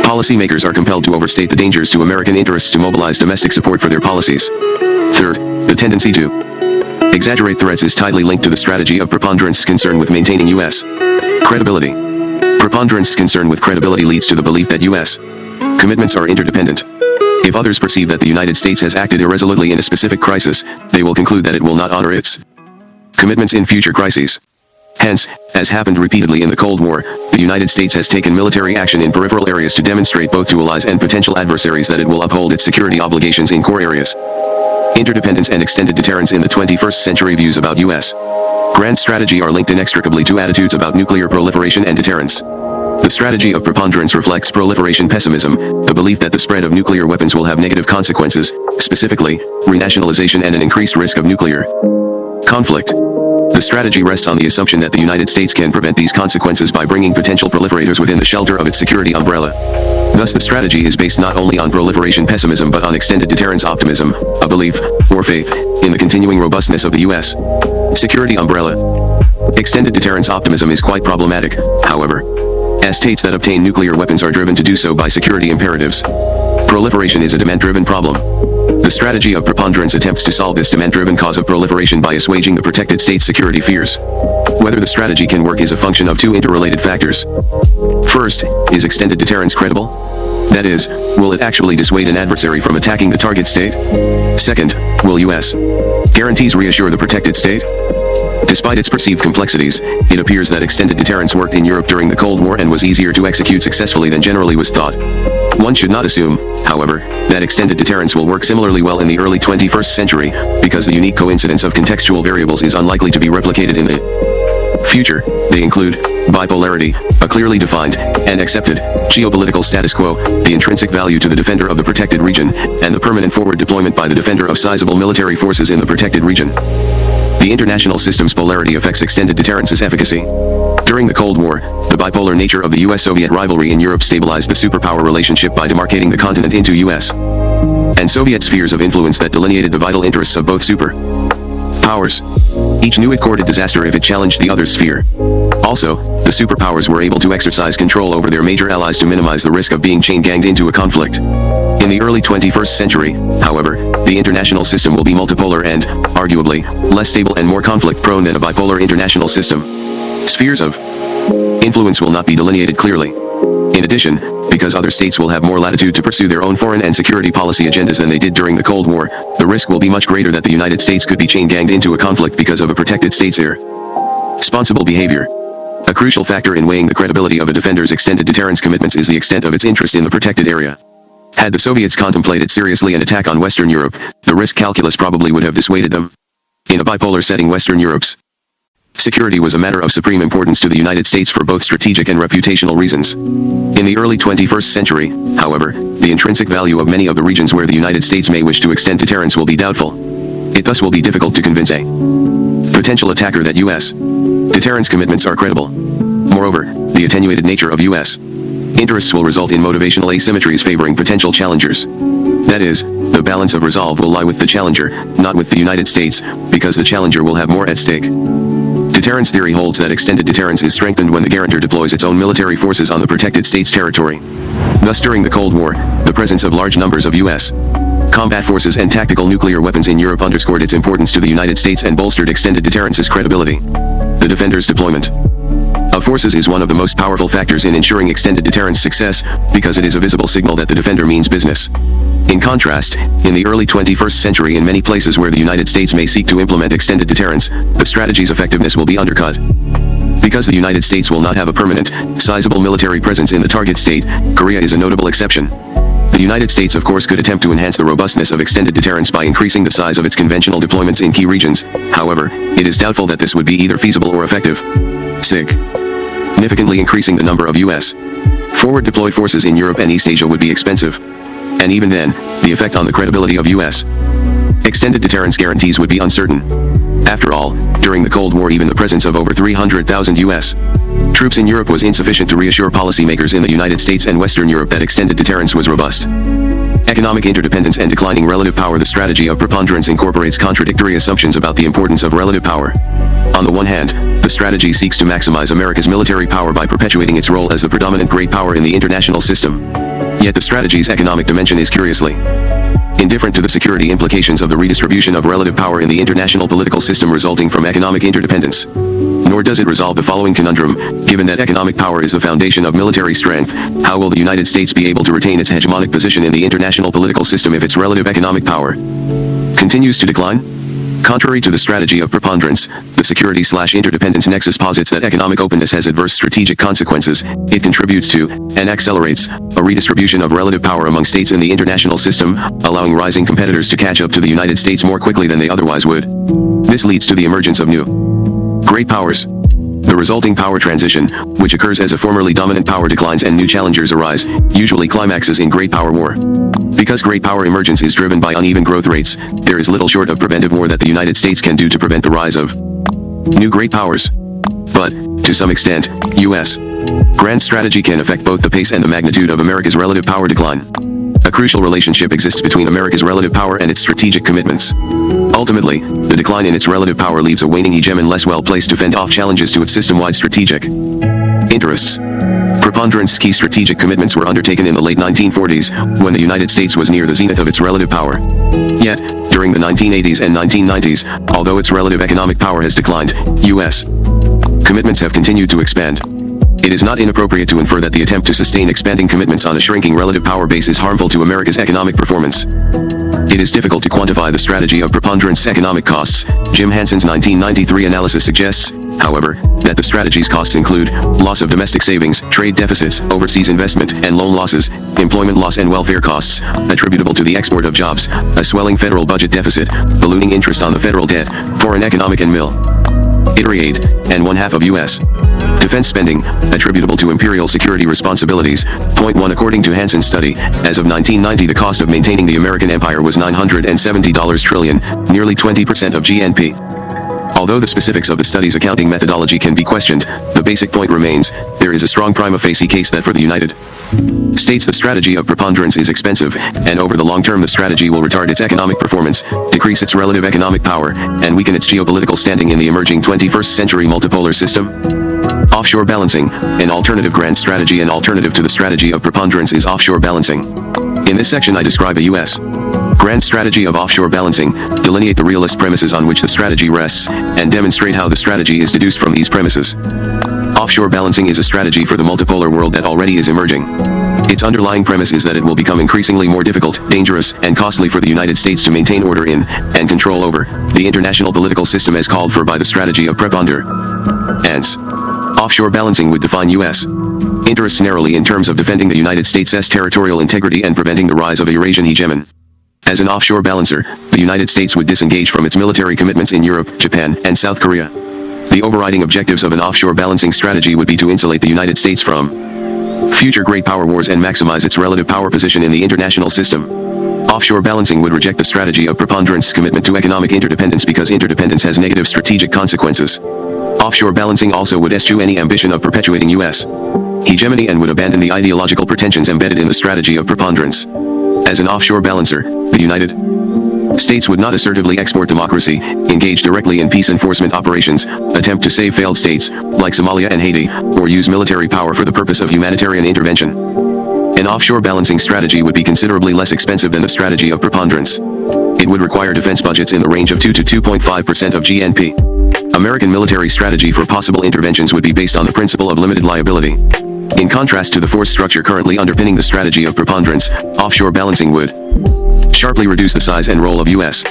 policymakers are compelled to overstate the dangers to American interests to mobilize domestic support for their policies. Third, the tendency to exaggerate threats is tightly linked to the strategy of preponderance concern with maintaining U.S. credibility. Preponderance concern with credibility leads to the belief that U.S. commitments are interdependent. If others perceive that the United States has acted irresolutely in a specific crisis, they will conclude that it will not honor its commitments in future crises. Hence, as happened repeatedly in the Cold War, the United States has taken military action in peripheral areas to demonstrate both to allies and potential adversaries that it will uphold its security obligations in core areas. Interdependence and extended deterrence in the 21st century views about U.S. grand strategy are linked inextricably to attitudes about nuclear proliferation and deterrence. The strategy of preponderance reflects proliferation pessimism, the belief that the spread of nuclear weapons will have negative consequences, specifically, renationalization and an increased risk of nuclear conflict. The strategy rests on the assumption that the United States can prevent these consequences by bringing potential proliferators within the shelter of its security umbrella. Thus the strategy is based not only on proliferation pessimism but on extended deterrence optimism, a belief, or faith, in the continuing robustness of the U.S. security umbrella. Extended deterrence optimism is quite problematic, however, as states that obtain nuclear weapons are driven to do so by security imperatives. Proliferation is a demand-driven problem. The strategy of preponderance attempts to solve this demand-driven cause of proliferation by assuaging the protected state's security fears. Whether the strategy can work is a function of two interrelated factors. First, is extended deterrence credible? That is, will it actually dissuade an adversary from attacking the target state? Second, will U.S. guarantees reassure the protected state? Despite its perceived complexities, it appears that extended deterrence worked in Europe during the Cold War and was easier to execute successfully than generally was thought. One should not assume, however, that extended deterrence will work similarly well in the early 21st century, because the unique coincidence of contextual variables is unlikely to be replicated in the future. They include bipolarity, a clearly defined and accepted geopolitical status quo, the intrinsic value to the defender of the protected region, and the permanent forward deployment by the defender of sizable military forces in the protected region. The international system's polarity affects extended deterrence's efficacy. During the Cold War, the bipolar nature of the US-Soviet rivalry in Europe stabilized the superpower relationship by demarcating the continent into US and Soviet spheres of influence that delineated the vital interests of both superpowers. Each knew it courted disaster if it challenged the other's sphere. Also, the superpowers were able to exercise control over their major allies to minimize the risk of being chain-ganged into a conflict. In the early 21st century, however, the international system will be multipolar and, arguably, less stable and more conflict-prone than a bipolar international system. Spheres of influence will not be delineated clearly. In addition, because other states will have more latitude to pursue their own foreign and security policy agendas than they did during the Cold War, the risk will be much greater that the United States could be chain-ganged into a conflict because of a protected state's irresponsible behavior. A crucial factor in weighing the credibility of a defender's extended deterrence commitments is the extent of its interest in the protected area. Had the Soviets contemplated seriously an attack on Western Europe, the risk calculus probably would have dissuaded them. In a bipolar setting, Western Europe's security was a matter of supreme importance to the United States for both strategic and reputational reasons. In the early 21st century, however, the intrinsic value of many of the regions where the United States may wish to extend deterrence will be doubtful. It thus will be difficult to convince a potential attacker that U.S. deterrence commitments are credible. Moreover, the attenuated nature of U.S. interests will result in motivational asymmetries favoring potential challengers. That is, the balance of resolve will lie with the challenger, not with the United States, because the challenger will have more at stake. Deterrence theory holds that extended deterrence is strengthened when the guarantor deploys its own military forces on the protected state's territory. Thus during the Cold War, the presence of large numbers of U.S. combat forces and tactical nuclear weapons in Europe underscored its importance to the United States and bolstered extended deterrence's credibility. The defender's deployment of forces is one of the most powerful factors in ensuring extended deterrence success, because it is a visible signal that the defender means business. In contrast, in the early 21st century, in many places where the United States may seek to implement extended deterrence, the strategy's effectiveness will be undercut. Because the United States will not have a permanent, sizable military presence in the target state, Korea is a notable exception. The United States of course could attempt to enhance the robustness of extended deterrence by increasing the size of its conventional deployments in key regions. However, it is doubtful that this would be either feasible or effective. Significantly increasing the number of U.S. forward deployed forces in Europe and East Asia would be expensive. And even then, the effect on the credibility of U.S. extended deterrence guarantees would be uncertain. After all, during the Cold War even the presence of over 300,000 U.S. troops in Europe was insufficient to reassure policymakers in the United States and Western Europe that extended deterrence was robust. Economic interdependence and declining relative power. The strategy of preponderance incorporates contradictory assumptions about the importance of relative power. On the one hand, the strategy seeks to maximize America's military power by perpetuating its role as the predominant great power in the international system. Yet the strategy's economic dimension is curiously indifferent to the security implications of the redistribution of relative power in the international political system resulting from economic interdependence. Nor does it resolve the following conundrum: given that economic power is the foundation of military strength, how will the United States be able to retain its hegemonic position in the international political system if its relative economic power continues to decline? Contrary to the strategy of preponderance, the security/interdependence nexus posits that economic openness has adverse strategic consequences. It contributes to, and accelerates, a redistribution of relative power among states in the international system, allowing rising competitors to catch up to the United States more quickly than they otherwise would. This leads to the emergence of new great powers. The resulting power transition, which occurs as a formerly dominant power declines and new challengers arise, usually climaxes in great power war. Because great power emergence is driven by uneven growth rates, there is little short of preventive war that the United States can do to prevent the rise of new great powers. But, to some extent, U.S. grand strategy can affect both the pace and the magnitude of America's relative power decline. A crucial relationship exists between America's relative power and its strategic commitments. Ultimately, the decline in its relative power leaves a waning hegemon less well placed to fend off challenges to its system-wide strategic interests. Preponderance key strategic commitments were undertaken in the late 1940s, when the United States was near the zenith of its relative power. Yet, during the 1980s and 1990s, although its relative economic power has declined, U.S. commitments have continued to expand. It is not inappropriate to infer that the attempt to sustain expanding commitments on a shrinking relative power base is harmful to America's economic performance. It is difficult to quantify the strategy of preponderance's economic costs. Jim Hansen's 1993 analysis suggests, however, that the strategy's costs include loss of domestic savings, trade deficits, overseas investment and loan losses, employment loss and welfare costs, attributable to the export of jobs, a swelling federal budget deficit, ballooning interest on the federal debt, foreign economic and military aid, and one-half of U.S. defense spending, attributable to imperial security responsibilities. Point 1. According to Hansen's study, as of 1990 the cost of maintaining the American empire was $970 trillion, nearly 20% of GNP. Although the specifics of the study's accounting methodology can be questioned, the basic point remains: there is a strong prima facie case that for the United States the strategy of preponderance is expensive, and over the long term the strategy will retard its economic performance, decrease its relative economic power, and weaken its geopolitical standing in the emerging 21st century multipolar system. Offshore balancing, an alternative grand strategy. An alternative to the strategy of preponderance is offshore balancing. In this section I describe a U.S. grand strategy of offshore balancing, delineate the realist premises on which the strategy rests, and demonstrate how the strategy is deduced from these premises. Offshore balancing is a strategy for the multipolar world that already is emerging. Its underlying premise is that it will become increasingly more difficult, dangerous, and costly for the United States to maintain order in, and control over, the international political system as called for by the strategy of preponderance. Offshore balancing would define U.S. interests narrowly in terms of defending the United States' territorial integrity and preventing the rise of a Eurasian hegemon. As an offshore balancer, the United States would disengage from its military commitments in Europe, Japan, and South Korea. The overriding objectives of an offshore balancing strategy would be to insulate the United States from future great power wars and maximize its relative power position in the international system. Offshore balancing would reject the strategy of preponderance's commitment to economic interdependence because interdependence has negative strategic consequences. Offshore balancing also would eschew any ambition of perpetuating U.S. hegemony and would abandon the ideological pretensions embedded in the strategy of preponderance. As an offshore balancer, the United States would not assertively export democracy, engage directly in peace enforcement operations, attempt to save failed states, like Somalia and Haiti, or use military power for the purpose of humanitarian intervention. An offshore balancing strategy would be considerably less expensive than the strategy of preponderance. It would require defense budgets in the range of 2 to 2.5% of GNP. American military strategy for possible interventions would be based on the principle of limited liability. In contrast to the force structure currently underpinning the strategy of preponderance, offshore balancing would sharply reduce the size and role of U.S.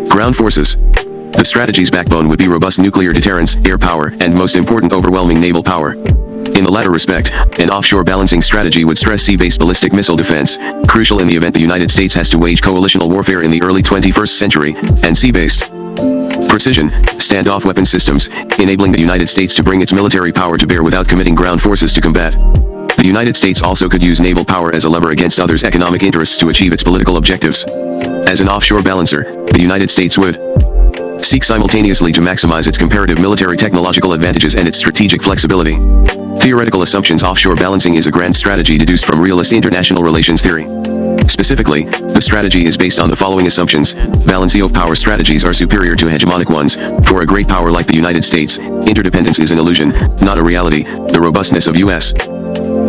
ground forces. The strategy's backbone would be robust nuclear deterrence, air power, and most important, overwhelming naval power. In the latter respect, an offshore balancing strategy would stress sea-based ballistic missile defense, crucial in the event the United States has to wage coalitional warfare in the early 21st century, and sea-based precision, standoff weapon systems, enabling the United States to bring its military power to bear without committing ground forces to combat. The United States also could use naval power as a lever against others' economic interests to achieve its political objectives. As an offshore balancer, the United States would seeks simultaneously to maximize its comparative military technological advantages and its strategic flexibility. Theoretical assumptions. Offshore balancing is a grand strategy deduced from realist international relations theory. Specifically, the strategy is based on the following assumptions. Balancing of power strategies are superior to hegemonic ones. For a great power like the United States, interdependence is an illusion, not a reality. The robustness of U.S.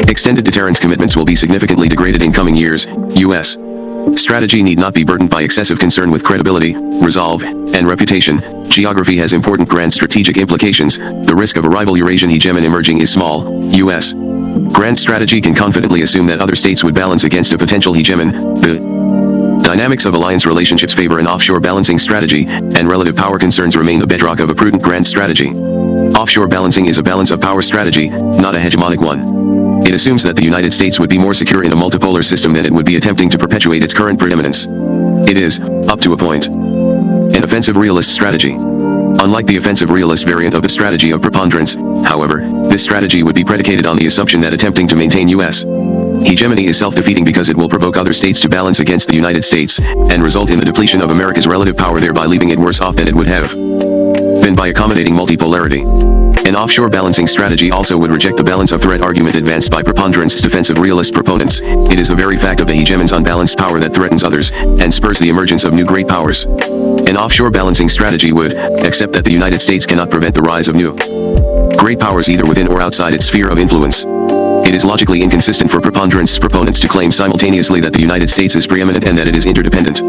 extended deterrence commitments will be significantly degraded in coming years. U.S. strategy need not be burdened by excessive concern with credibility, resolve, and reputation. Geography has important grand strategic implications. The risk of a rival Eurasian hegemon emerging is small. U.S. grand strategy can confidently assume that other states would balance against a potential hegemon. The dynamics of alliance relationships favor an offshore balancing strategy, and relative power concerns remain the bedrock of a prudent grand strategy. Offshore balancing is a balance of power strategy, not a hegemonic one. It assumes that the United States would be more secure in a multipolar system than it would be attempting to perpetuate its current preeminence. It is, up to a point, an offensive realist strategy. Unlike the offensive realist variant of the strategy of preponderance, however, this strategy would be predicated on the assumption that attempting to maintain U.S. hegemony is self-defeating because it will provoke other states to balance against the United States, and result in the depletion of America's relative power, thereby leaving it worse off than it would have been by accommodating multipolarity. An offshore balancing strategy also would reject the balance of threat argument advanced by preponderance defensive realist proponents. It is the very fact of the hegemon's unbalanced power that threatens others, and spurs the emergence of new great powers. An offshore balancing strategy would accept that the United States cannot prevent the rise of new great powers either within or outside its sphere of influence. It is logically inconsistent for preponderance proponents to claim simultaneously that the United States is preeminent and that it is interdependent.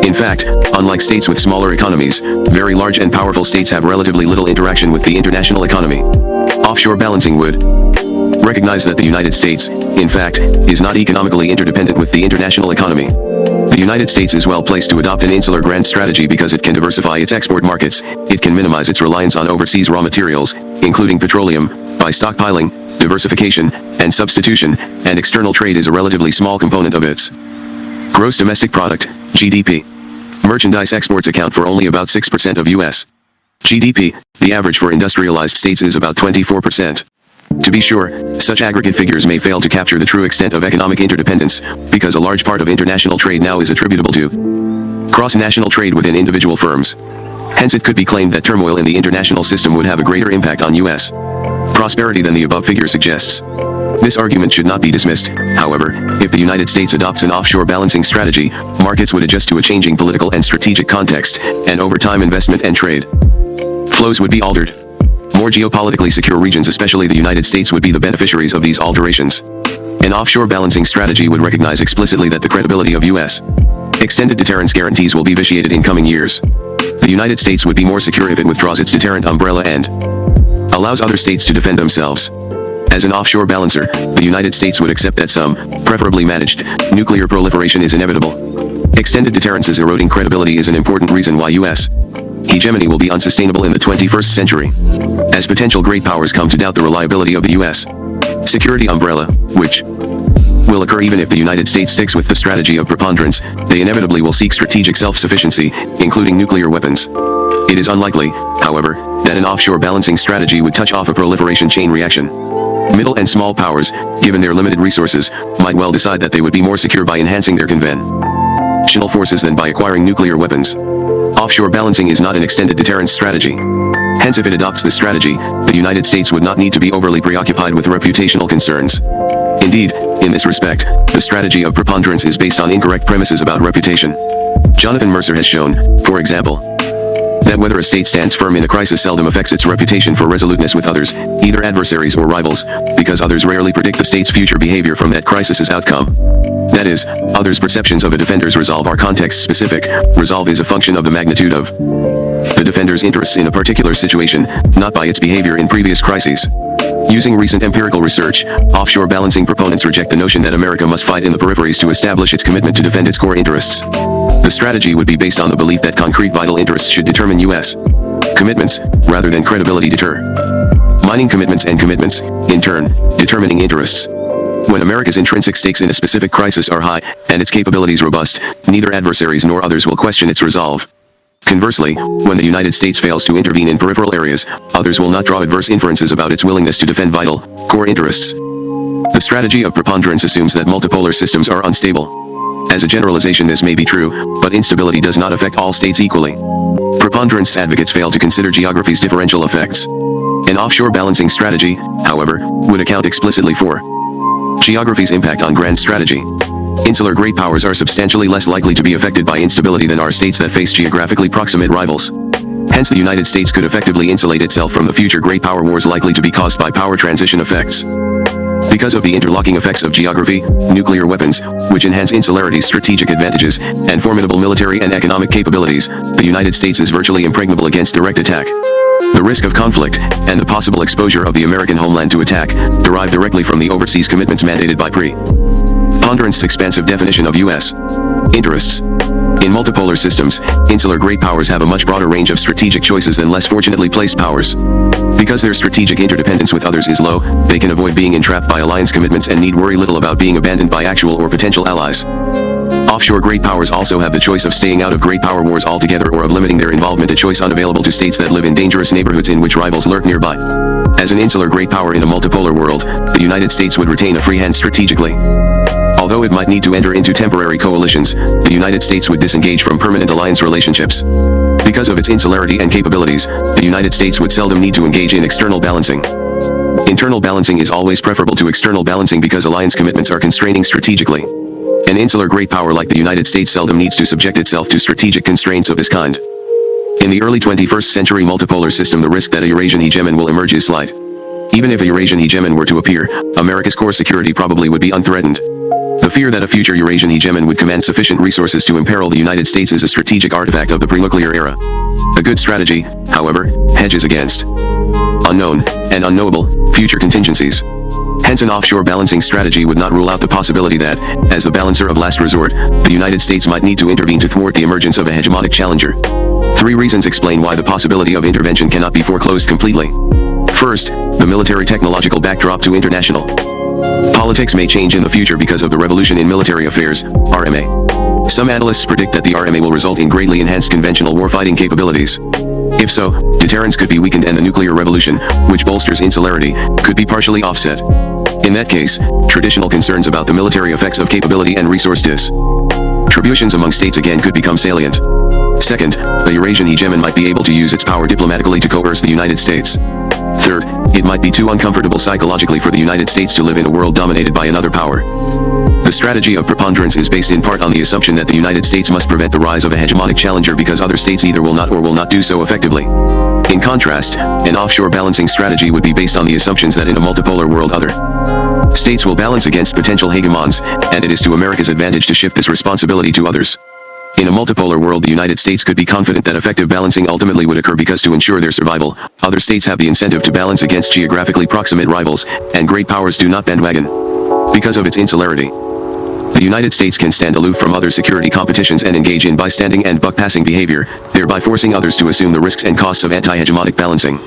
In fact, unlike states with smaller economies, very large and powerful states have relatively little interaction with the international economy. Offshore balancing would recognize that the United States, in fact, is not economically interdependent with the international economy. The United States is well placed to adopt an insular grand strategy because it can diversify its export markets, it can minimize its reliance on overseas raw materials, including petroleum, by stockpiling, diversification, and substitution, and external trade is a relatively small component of its gross domestic product, GDP. Merchandise exports account for only about 6% of U.S. GDP, the average for industrialized states is about 24%. To be sure, such aggregate figures may fail to capture the true extent of economic interdependence, because a large part of international trade now is attributable to cross-national trade within individual firms. Hence it could be claimed that turmoil in the international system would have a greater impact on U.S. prosperity than the above figure suggests. This argument should not be dismissed, however. If the United States adopts an offshore balancing strategy, markets would adjust to a changing political and strategic context, and over time investment and trade flows would be altered. More geopolitically secure regions, especially the United States, would be the beneficiaries of these alterations. An offshore balancing strategy would recognize explicitly that the credibility of U.S. extended deterrence guarantees will be vitiated in coming years. The United States would be more secure if it withdraws its deterrent umbrella and allows other states to defend themselves. As an offshore balancer, the United States would accept that some, preferably managed, nuclear proliferation is inevitable. Extended deterrence's eroding credibility is an important reason why U.S. hegemony will be unsustainable in the 21st century. As potential great powers come to doubt the reliability of the U.S. security umbrella, which will occur even if the United States sticks with the strategy of preponderance, they inevitably will seek strategic self-sufficiency, including nuclear weapons. It is unlikely, however, that an offshore balancing strategy would touch off a proliferation chain reaction. Middle and small powers, given their limited resources, might well decide that they would be more secure by enhancing their conventional forces than by acquiring nuclear weapons. Offshore balancing is not an extended deterrence strategy. Hence, if it adopts this strategy, the United States would not need to be overly preoccupied with reputational concerns. Indeed, in this respect, the strategy of preponderance is based on incorrect premises about reputation. Jonathan Mercer has shown, for example, that whether a state stands firm in a crisis seldom affects its reputation for resoluteness with others, either adversaries or rivals, because others rarely predict the state's future behavior from that crisis's outcome. That is, others' perceptions of a defender's resolve are context-specific. Resolve is a function of the magnitude of the defender's interests in a particular situation, not by its behavior in previous crises. Using recent empirical research, offshore balancing proponents reject the notion that America must fight in the peripheries to establish its commitment to defend its core interests. The strategy would be based on the belief that concrete vital interests should determine U.S. commitments, rather than credibility deter. Mining commitments and commitments, in turn, determining interests. When America's intrinsic stakes in a specific crisis are high, and its capabilities robust, neither adversaries nor others will question its resolve. Conversely, when the United States fails to intervene in peripheral areas, others will not draw adverse inferences about its willingness to defend vital, core interests. The strategy of preponderance assumes that multipolar systems are unstable. As a generalization, this may be true, but instability does not affect all states equally. Preponderance advocates fail to consider geography's differential effects. An offshore balancing strategy, however, would account explicitly for geography's impact on grand strategy. Insular great powers are substantially less likely to be affected by instability than are states that face geographically proximate rivals. Hence, the United States could effectively insulate itself from the future great power wars likely to be caused by power transition effects. Because of the interlocking effects of geography, nuclear weapons, which enhance insularity's strategic advantages, and formidable military and economic capabilities, the United States is virtually impregnable against direct attack. The risk of conflict, and the possible exposure of the American homeland to attack, derive directly from the overseas commitments mandated by preponderance's expansive definition of U.S. interests. In multipolar systems, insular great powers have a much broader range of strategic choices than less fortunately placed powers. Because their strategic interdependence with others is low, they can avoid being entrapped by alliance commitments and need worry little about being abandoned by actual or potential allies. Offshore great powers also have the choice of staying out of great power wars altogether or of limiting their involvement, a choice unavailable to states that live in dangerous neighborhoods in which rivals lurk nearby. As an insular great power in a multipolar world, the United States would retain a free hand strategically. Although it might need to enter into temporary coalitions, the United States would disengage from permanent alliance relationships. Because of its insularity and capabilities, the United States would seldom need to engage in external balancing. Internal balancing is always preferable to external balancing because alliance commitments are constraining strategically. An insular great power like the United States seldom needs to subject itself to strategic constraints of this kind. In the early 21st century multipolar system, the risk that a Eurasian hegemon will emerge is slight. Even if a Eurasian hegemon were to appear, America's core security probably would be unthreatened. The fear that a future Eurasian hegemon would command sufficient resources to imperil the United States is a strategic artifact of the pre-nuclear era. A good strategy, however, hedges against unknown and unknowable future contingencies. Hence, an offshore balancing strategy would not rule out the possibility that, as the balancer of last resort, the United States might need to intervene to thwart the emergence of a hegemonic challenger. 3 reasons explain why the possibility of intervention cannot be foreclosed completely. First, the military technological backdrop to international politics may change in the future because of the revolution in military affairs, RMA. Some analysts predict that the RMA will result in greatly enhanced conventional warfighting capabilities. If so, deterrence could be weakened and the nuclear revolution, which bolsters insularity, could be partially offset. In that case, traditional concerns about the military effects of capability and resource distributions among states again could become salient. Second, the Eurasian hegemon might be able to use its power diplomatically to coerce the United States. Third, it might be too uncomfortable psychologically for the United States to live in a world dominated by another power. The strategy of preponderance is based in part on the assumption that the United States must prevent the rise of a hegemonic challenger because other states either will not or will not do so effectively. In contrast, an offshore balancing strategy would be based on the assumptions that in a multipolar world other states will balance against potential hegemons, and it is to America's advantage to shift this responsibility to others. In a multipolar world, the United States could be confident that effective balancing ultimately would occur because to ensure their survival, other states have the incentive to balance against geographically proximate rivals, and great powers do not bandwagon. Because of its insularity, the United States can stand aloof from other security competitions and engage in bystanding and buck-passing behavior, thereby forcing others to assume the risks and costs of anti-hegemonic balancing.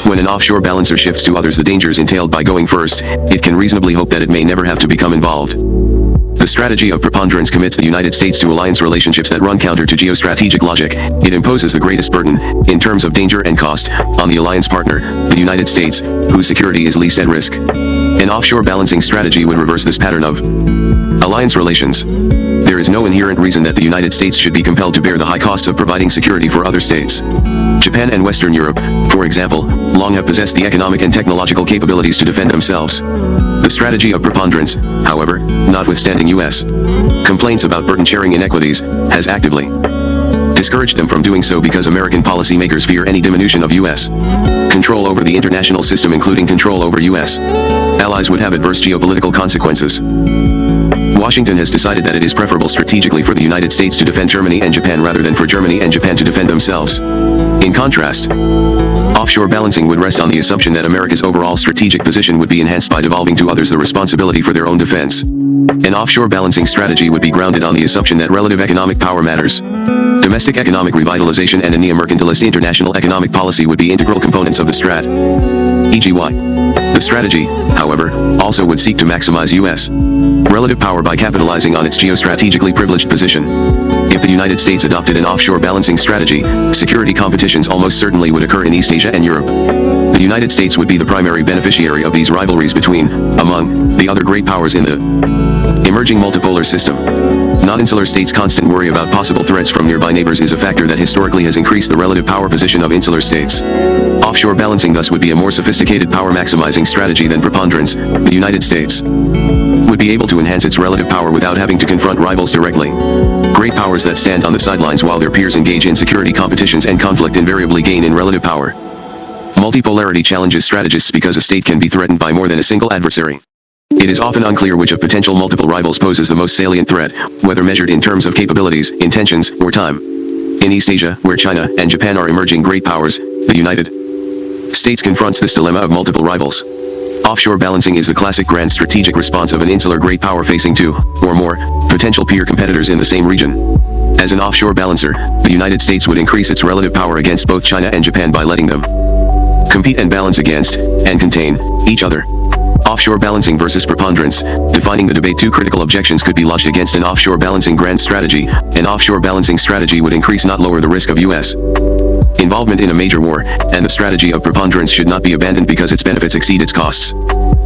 When an offshore balancer shifts to others the dangers entailed by going first, it can reasonably hope that it may never have to become involved. The strategy of preponderance commits the United States to alliance relationships that run counter to geostrategic logic. It imposes the greatest burden, in terms of danger and cost, on the alliance partner, the United States, whose security is least at risk. An offshore balancing strategy would reverse this pattern of alliance relations. There is no inherent reason that the United States should be compelled to bear the high costs of providing security for other states. Japan and Western Europe, for example, long have possessed the economic and technological capabilities to defend themselves. The strategy of preponderance, however, notwithstanding U.S. complaints about burden-sharing inequities, has actively discouraged them from doing so because American policymakers fear any diminution of U.S. control over the international system, including control over U.S. allies, would have adverse geopolitical consequences. Washington has decided that it is preferable strategically for the United States to defend Germany and Japan rather than for Germany and Japan to defend themselves. In contrast, offshore balancing would rest on the assumption that America's overall strategic position would be enhanced by devolving to others the responsibility for their own defense. An offshore balancing strategy would be grounded on the assumption that relative economic power matters. Domestic economic revitalization and a neo-mercantilist international economic policy would be integral components of the The strategy, however, also would seek to maximize U.S. relative power by capitalizing on its geostrategically privileged position. If the United States adopted an offshore balancing strategy, security competitions almost certainly would occur in East Asia and Europe. The United States would be the primary beneficiary of these rivalries between, among, the other great powers in the emerging multipolar system. Non-insular states' constant worry about possible threats from nearby neighbors is a factor that historically has increased the relative power position of insular states. Offshore balancing thus would be a more sophisticated power-maximizing strategy than preponderance. The United States would be able to enhance its relative power without having to confront rivals directly. Great powers that stand on the sidelines while their peers engage in security competitions and conflict invariably gain in relative power. Multipolarity challenges strategists because a state can be threatened by more than a single adversary. It is often unclear which of potential multiple rivals poses the most salient threat, whether measured in terms of capabilities, intentions, or time. In East Asia, where China and Japan are emerging great powers, the United States confronts this dilemma of multiple rivals. Offshore balancing is the classic grand strategic response of an insular great power facing two, or more, potential peer competitors in the same region. As an offshore balancer, the United States would increase its relative power against both China and Japan by letting them compete and balance against, and contain, each other. Offshore balancing versus preponderance. Defining the debate, two critical objections could be lodged against an offshore balancing grand strategy. An offshore balancing strategy would increase, not lower, the risk of U.S. involvement in a major war, and the strategy of preponderance should not be abandoned because its benefits exceed its costs.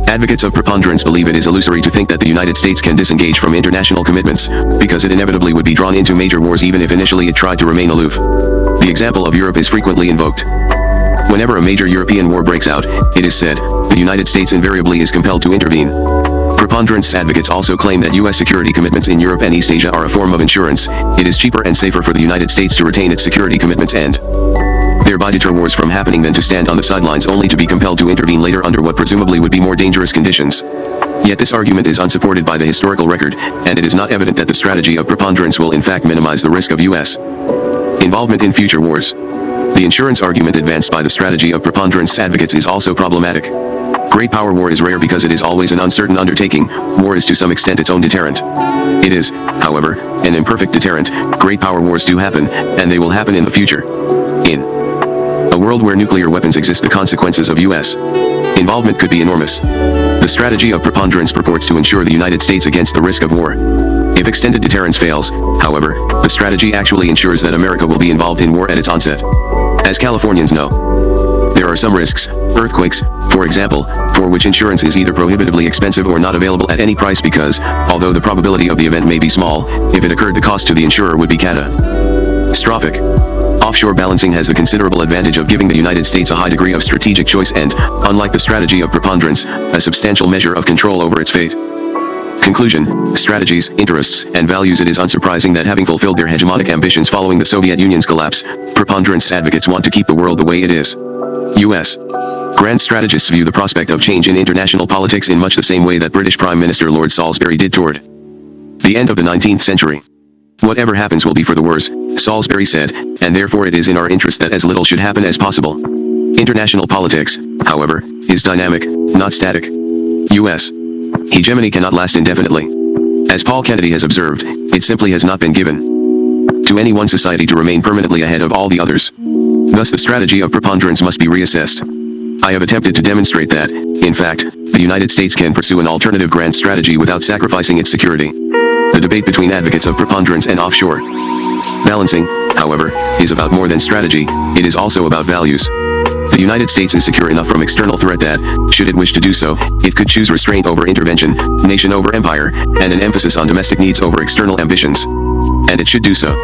Advocates of preponderance believe it is illusory to think that the United States can disengage from international commitments, because it inevitably would be drawn into major wars even if initially it tried to remain aloof. The example of Europe is frequently invoked. Whenever a major European war breaks out, it is said, the United States invariably is compelled to intervene. Preponderance advocates also claim that U.S. security commitments in Europe and East Asia are a form of insurance. It is cheaper and safer for the United States to retain its security commitments and thereby deter wars from happening than to stand on the sidelines only to be compelled to intervene later under what presumably would be more dangerous conditions. Yet this argument is unsupported by the historical record, and it is not evident that the strategy of preponderance will in fact minimize the risk of U.S. involvement in future wars. The insurance argument advanced by the strategy of preponderance advocates is also problematic. Great power war is rare because it is always an uncertain undertaking. War is to some extent its own deterrent. It is, however, an imperfect deterrent. Great power wars do happen, and they will happen in the future. In a world where nuclear weapons exist, the consequences of U.S. involvement could be enormous. The strategy of preponderance purports to ensure the United States against the risk of war. If extended deterrence fails, however, the strategy actually ensures that America will be involved in war at its onset. As Californians know, there are some risks, earthquakes, for example, for which insurance is either prohibitively expensive or not available at any price because, although the probability of the event may be small, if it occurred the cost to the insurer would be catastrophic. Offshore balancing has the considerable advantage of giving the United States a high degree of strategic choice and, unlike the strategy of preponderance, a substantial measure of control over its fate. Conclusion, strategies, interests, and values. It is unsurprising that having fulfilled their hegemonic ambitions following the Soviet Union's collapse, preponderance advocates want to keep the world the way it is. U.S. grand strategists view the prospect of change in international politics in much the same way that British Prime Minister Lord Salisbury did toward the end of the 19th century. Whatever happens will be for the worse, Salisbury said, and therefore it is in our interest that as little should happen as possible. International politics, however, is dynamic, not static. U.S. hegemony cannot last indefinitely. As Paul Kennedy has observed, it simply has not been given to any one society to remain permanently ahead of all the others. Thus the strategy of preponderance must be reassessed. I have attempted to demonstrate that, in fact, the United States can pursue an alternative grand strategy without sacrificing its security. The debate between advocates of preponderance and offshore balancing, however, is about more than strategy, it is also about values. The United States is secure enough from external threat that, should it wish to do so, it could choose restraint over intervention, nation over empire, and an emphasis on domestic needs over external ambitions. And it should do so.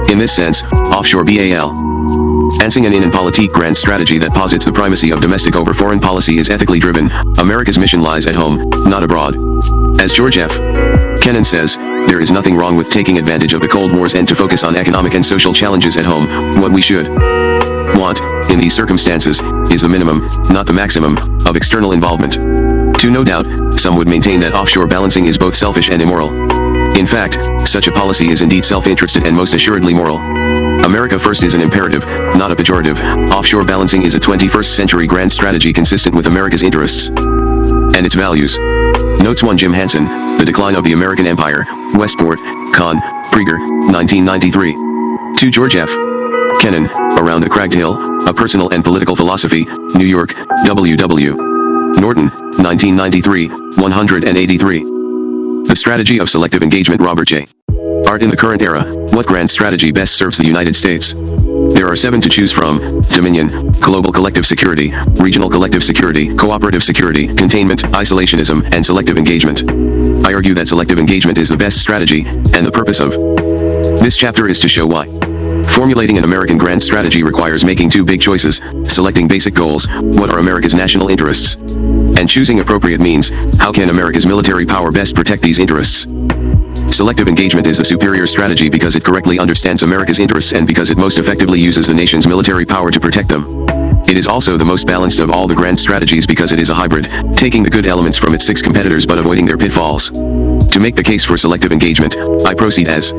In this sense, offshore balancing an Innenpolitik grand strategy that posits the primacy of domestic over foreign policy is ethically driven. America's mission lies at home, not abroad. As George F. Kennan says, there is nothing wrong with taking advantage of the Cold War's end to focus on economic and social challenges at home. What we should want, in these circumstances, is the minimum, not the maximum, of external involvement. To no doubt, some would maintain that offshore balancing is both selfish and immoral. In fact, such a policy is indeed self-interested and most assuredly moral. America first is an imperative, not a pejorative. Offshore balancing is a 21st century grand strategy consistent with America's interests and its values. Notes 1. Jim Hansen, The Decline of the American Empire, Westport, Con, Praeger, 1993. 2. George F. Kennan, Around the Cragged Hill, A Personal and Political Philosophy, New York, W.W. Norton, 1993, 183. The Strategy of Selective Engagement. Robert J. Art. In the current era, what grand strategy best serves the United States? There are 7 to choose from: dominion, global collective security, regional collective security, cooperative security, containment, isolationism, and selective engagement. I argue that selective engagement is the best strategy, and the purpose of this chapter is to show why. Formulating an American grand strategy requires making two big choices: selecting basic goals, what are America's national interests, and choosing appropriate means, how can America's military power best protect these interests. Selective engagement is a superior strategy because it correctly understands America's interests and because it most effectively uses the nation's military power to protect them. It is also the most balanced of all the grand strategies because it is a hybrid, taking the good elements from its 6 competitors but avoiding their pitfalls. To make the case for selective engagement, I proceed as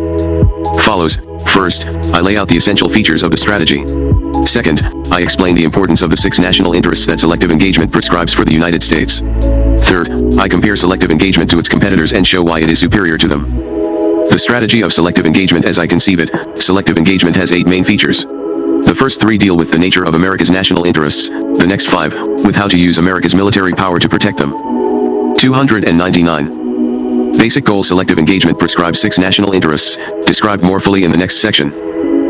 follows. First, I lay out the essential features of the strategy. Second, I explain the importance of the 6 national interests that selective engagement prescribes for the United States. Third, I compare selective engagement to its competitors and show why it is superior to them. The strategy of selective engagement as I conceive it, selective engagement has 8 main features. The first 3 deal with the nature of America's national interests, the next 5, with how to use America's military power to protect them. 299. Basic goal selective engagement prescribes 6 national interests, described more fully in the next section.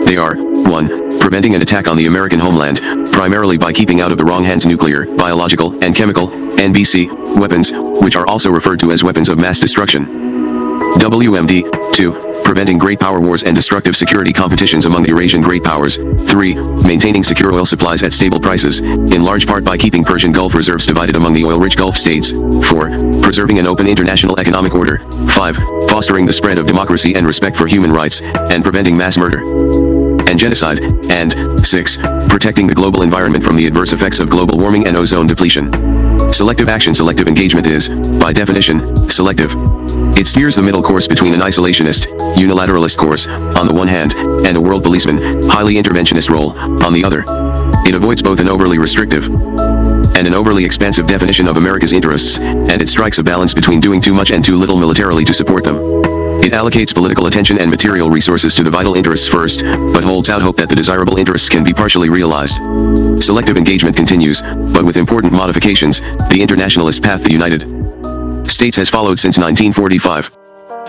They are: 1. Preventing an attack on the American homeland, primarily by keeping out of the wrong hands nuclear, biological, and chemical, NBC, weapons, which are also referred to as weapons of mass destruction. WMD. 2. Preventing great power wars and destructive security competitions among the Eurasian great powers. 3. Maintaining secure oil supplies at stable prices, in large part by keeping Persian Gulf reserves divided among the oil-rich Gulf states. 4. Preserving an open international economic order. 5. Fostering the spread of democracy and respect for human rights, and preventing mass murder and genocide. And 6. Protecting the global environment from the adverse effects of global warming and ozone depletion. Selective action. Selective engagement is, by definition, selective. It steers the middle course between an isolationist, unilateralist course, on the one hand, and a world policeman, highly interventionist role, on the other. It avoids both an overly restrictive and an overly expansive definition of America's interests, and it strikes a balance between doing too much and too little militarily to support them. It allocates political attention and material resources to the vital interests first, but holds out hope that the desirable interests can be partially realized. Selective engagement continues, but with important modifications, the internationalist path the United States has followed since 1945.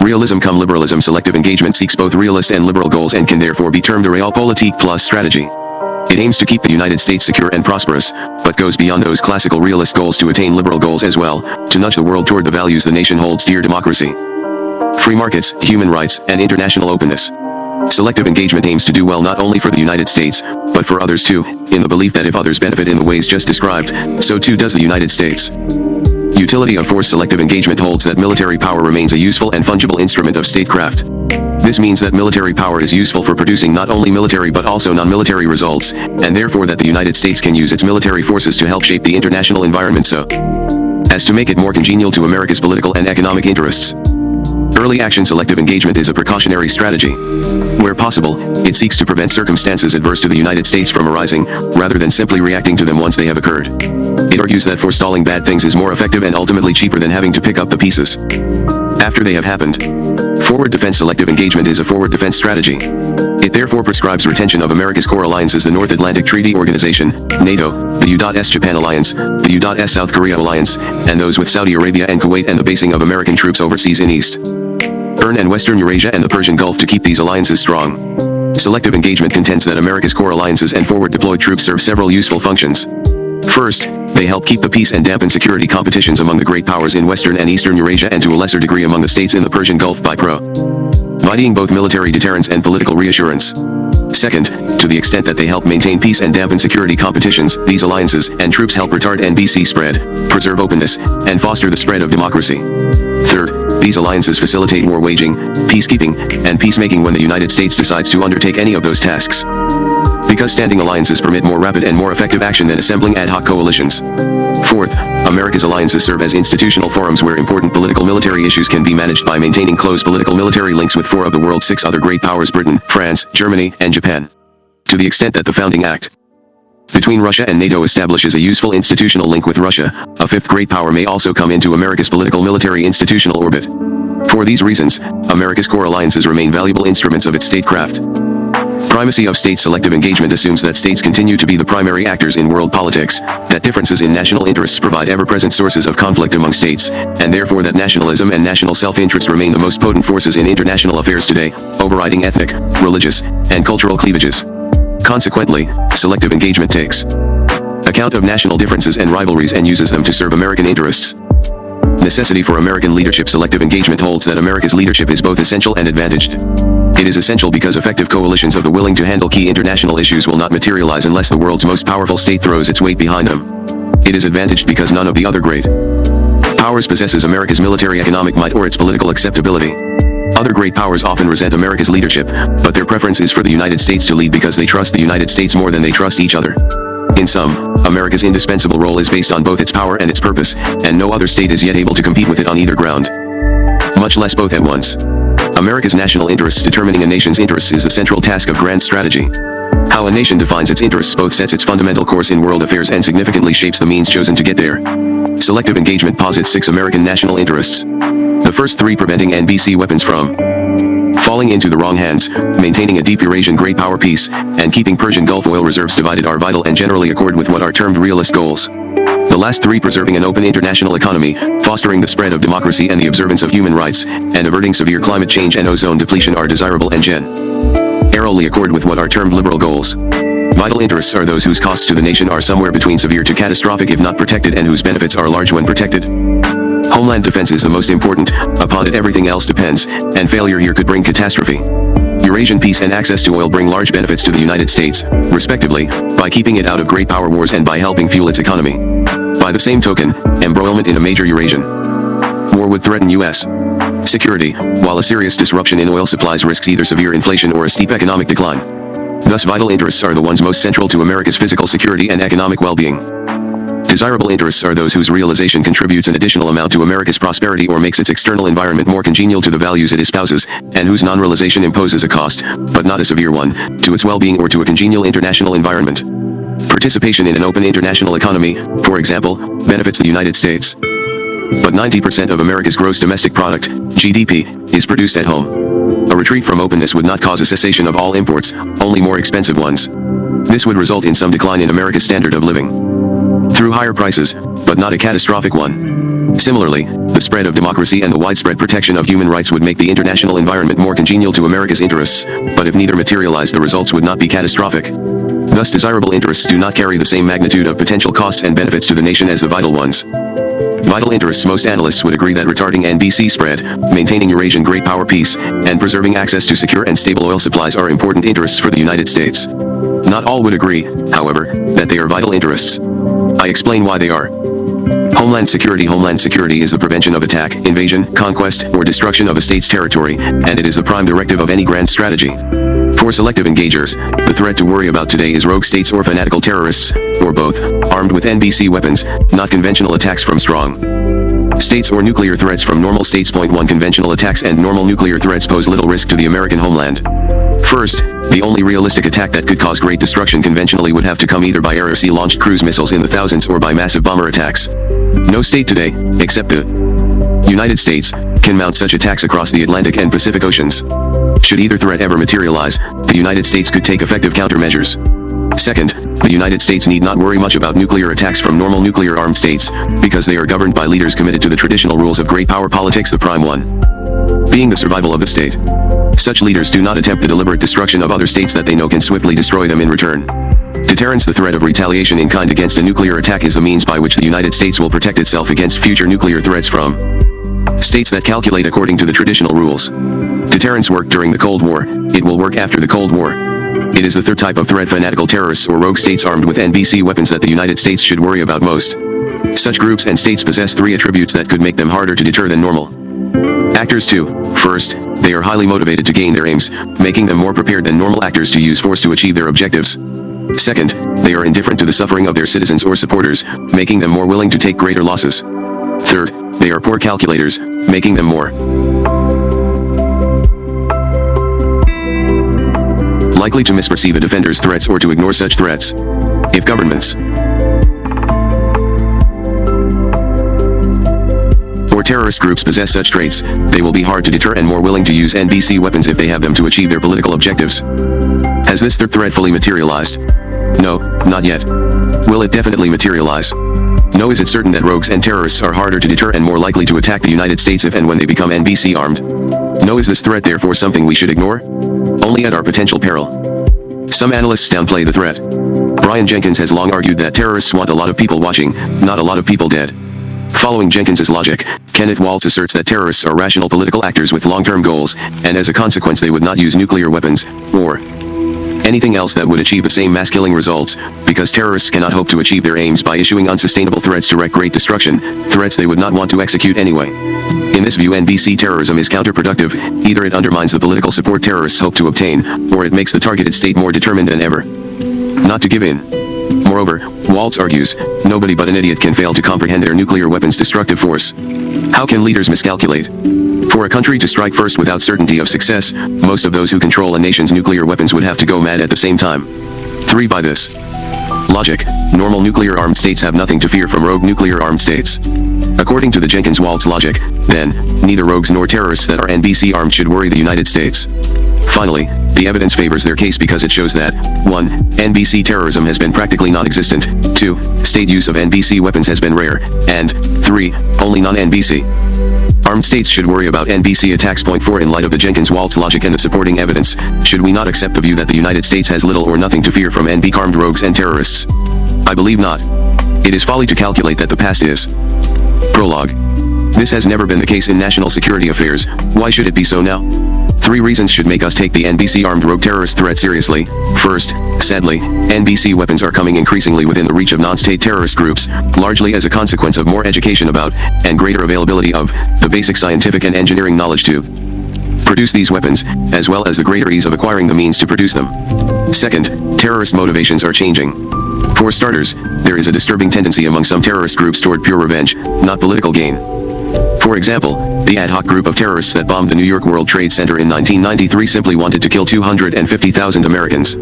Realism cum liberalism. Selective engagement seeks both realist and liberal goals and can therefore be termed a realpolitik plus strategy. It aims to keep the United States secure and prosperous, but goes beyond those classical realist goals to attain liberal goals as well, to nudge the world toward the values the nation holds dear: democracy, free markets, human rights, and international openness. Selective engagement aims to do well not only for the United States, but for others too, in the belief that if others benefit in the ways just described, so too does the United States. Utility of force. Selective engagement holds that military power remains a useful and fungible instrument of statecraft. This means that military power is useful for producing not only military but also non-military results, and therefore that the United States can use its military forces to help shape the international environment so as to make it more congenial to America's political and economic interests. Early action. Selective engagement is a precautionary strategy. Where possible, it seeks to prevent circumstances adverse to the United States from arising, rather than simply reacting to them once they have occurred. It argues that forestalling bad things is more effective and ultimately cheaper than having to pick up the pieces after they have happened. Forward defense. Selective engagement is a forward defense strategy. It therefore prescribes retention of America's core alliances: the North Atlantic Treaty Organization, NATO, the U.S. Japan Alliance, the U.S. South Korea Alliance, and those with Saudi Arabia and Kuwait, and the basing of American troops overseas in East and Western Eurasia and the Persian Gulf to keep these alliances strong. Selective engagement contends that America's core alliances and forward deployed troops serve several useful functions. First, they help keep the peace and dampen security competitions among the great powers in Western and Eastern Eurasia and to a lesser degree among the states in the Persian Gulf by providing both military deterrence and political reassurance. Second, to the extent that they help maintain peace and dampen security competitions, these alliances and troops help retard NBC spread, preserve openness, and foster the spread of democracy. Third, these alliances facilitate war waging, peacekeeping, and peacemaking when the United States decides to undertake any of those tasks. Because standing alliances permit more rapid and more effective action than assembling ad hoc coalitions. Fourth, America's alliances serve as institutional forums where important political military issues can be managed by maintaining close political military links with 4 of the world's 6 other great powers: Britain, France, Germany, and Japan. To the extent that the founding act between Russia and NATO establishes a useful institutional link with Russia, a 5th great power may also come into America's political military institutional orbit. For these reasons, America's core alliances remain valuable instruments of its statecraft. Primacy of state. Selective engagement assumes that states continue to be the primary actors in world politics, that differences in national interests provide ever-present sources of conflict among states, and therefore that nationalism and national self-interest remain the most potent forces in international affairs today, overriding ethnic, religious, and cultural cleavages. Consequently, selective engagement takes account of national differences and rivalries and uses them to serve American interests. Necessity for American leadership. Selective engagement holds that America's leadership is both essential and advantaged. It is essential because effective coalitions of the willing to handle key international issues will not materialize unless the world's most powerful state throws its weight behind them. It is advantaged because none of the other great powers possesses America's military economic might or its political acceptability. Other great powers often resent America's leadership, but their preference is for the United States to lead because they trust the United States more than they trust each other. In sum, America's indispensable role is based on both its power and its purpose, and no other state is yet able to compete with it on either ground, much less both at once. America's national interests. Determining a nation's interests is the central task of grand strategy. How a nation defines its interests both sets its fundamental course in world affairs and significantly shapes the means chosen to get there. Selective engagement posits 6 American national interests. The first 3: preventing NBC weapons from falling into the wrong hands, maintaining a deep Eurasian great power peace, and keeping Persian Gulf oil reserves divided are vital and generally accord with what are termed realist goals. The last 3: preserving an open international economy, fostering the spread of democracy and the observance of human rights, and averting severe climate change and ozone depletion are desirable and generally accord with what are termed liberal goals. Vital interests are those whose costs to the nation are somewhere between severe to catastrophic if not protected, and whose benefits are large when protected. Homeland defense is the most important, upon it everything else depends, and failure here could bring catastrophe. Eurasian peace and access to oil bring large benefits to the United States, respectively, by keeping it out of great power wars and by helping fuel its economy. By the same token, embroilment in a major Eurasian war would threaten U.S. security, while a serious disruption in oil supplies risks either severe inflation or a steep economic decline. Thus vital interests are the ones most central to America's physical security and economic well-being. Desirable interests are those whose realization contributes an additional amount to America's prosperity or makes its external environment more congenial to the values it espouses, and whose non-realization imposes a cost, but not a severe one, to its well-being or to a congenial international environment. Participation in an open international economy, for example, benefits the United States. But 90% of America's gross domestic product, GDP, is produced at home. A retreat from openness would not cause a cessation of all imports, only more expensive ones. This would result in some decline in America's standard of living through higher prices, but not a catastrophic one. Similarly, the spread of democracy and the widespread protection of human rights would make the international environment more congenial to America's interests, but if neither materialized the results would not be catastrophic. Thus desirable interests do not carry the same magnitude of potential costs and benefits to the nation as the vital ones. Vital interests. Most analysts would agree that retarding NBC spread, maintaining Eurasian great power peace, and preserving access to secure and stable oil supplies are important interests for the United States. Not all would agree, however, that they are vital interests. I explain why they are. Homeland security. Homeland security is the prevention of attack, invasion, conquest, or destruction of a state's territory, and it is the prime directive of any grand strategy. For selective engagers, the threat to worry about today is rogue states or fanatical terrorists, or both, armed with NBC weapons, not conventional attacks from strong states or nuclear threats from normal states. Point 1: conventional attacks and normal nuclear threats pose little risk to the American homeland. First, the only realistic attack that could cause great destruction conventionally would have to come either by air or sea-launched cruise missiles in the thousands or by massive bomber attacks. No state today, except the United States, can mount such attacks across the Atlantic and Pacific Oceans. Should either threat ever materialize, the United States could take effective countermeasures. Second, the United States need not worry much about nuclear attacks from normal nuclear-armed states, because they are governed by leaders committed to the traditional rules of great power politics, the prime one being the survival of the state. Such leaders do not attempt the deliberate destruction of other states that they know can swiftly destroy them in return. Deterrence. The threat of retaliation in kind against a nuclear attack is a means by which the United States will protect itself against future nuclear threats from states that calculate according to the traditional rules. Deterrence worked during the Cold War, it will work after the Cold War. It is the third type of threat, fanatical terrorists or rogue states armed with NBC weapons, that the United States should worry about most. Such groups and states possess 3 attributes that could make them harder to deter than normal actors. 2. First, they are highly motivated to gain their aims, making them more prepared than normal actors to use force to achieve their objectives. Second, they are indifferent to the suffering of their citizens or supporters, making them more willing to take greater losses. Third, they are poor calculators, making them more likely to misperceive a defender's threats or to ignore such threats. If governments or terrorist groups possess such traits, they will be hard to deter and more willing to use NBC weapons if they have them to achieve their political objectives. Has this third threat fully materialized? No, not yet. Will it definitely materialize? No. Is it certain that rogues and terrorists are harder to deter and more likely to attack the United States if and when they become NBC armed? No. Is this threat therefore something we should ignore? Only at our potential peril. Some analysts downplay the threat. Brian Jenkins has long argued that terrorists want a lot of people watching, not a lot of people dead. Following Jenkins's logic, Kenneth Waltz asserts that terrorists are rational political actors with long-term goals, and as a consequence they would not use nuclear weapons, or anything else that would achieve the same mass-killing results, because terrorists cannot hope to achieve their aims by issuing unsustainable threats to wreak great destruction, threats they would not want to execute anyway. In this view, NBC terrorism is counterproductive. Either it undermines the political support terrorists hope to obtain, or it makes the targeted state more determined than ever not to give in. Moreover, Waltz argues, nobody but an idiot can fail to comprehend their nuclear weapons' destructive force. How can leaders miscalculate? For a country to strike first without certainty of success, most of those who control a nation's nuclear weapons would have to go mad at the same time. 3. By this logic, normal nuclear-armed states have nothing to fear from rogue nuclear-armed states. According to the Jenkins-Waltz logic, then, neither rogues nor terrorists that are NBC armed should worry the United States. Finally, the evidence favors their case because it shows that 1. NBC terrorism has been practically non-existent, 2. State use of NBC weapons has been rare, and 3. Only non-NBC armed states should worry about NBC attacks. Point 4. In light of the Jenkins-Waltz logic and the supporting evidence, should we not accept the view that the United States has little or nothing to fear from NBC-armed rogues and terrorists? I believe not. It is folly to calculate that the past is. Prologue. This has never been the case in national security affairs. Why should it be so now? 3 reasons should make us take the NBC armed rogue terrorist threat seriously. First, sadly, NBC weapons are coming increasingly within the reach of non-state terrorist groups, largely as a consequence of more education about, and greater availability of, the basic scientific and engineering knowledge to produce these weapons, as well as the greater ease of acquiring the means to produce them. Second, terrorist motivations are changing. For starters, there is a disturbing tendency among some terrorist groups toward pure revenge, not political gain. For example, the ad hoc group of terrorists that bombed the New York World Trade Center in 1993 simply wanted to kill 250,000 Americans.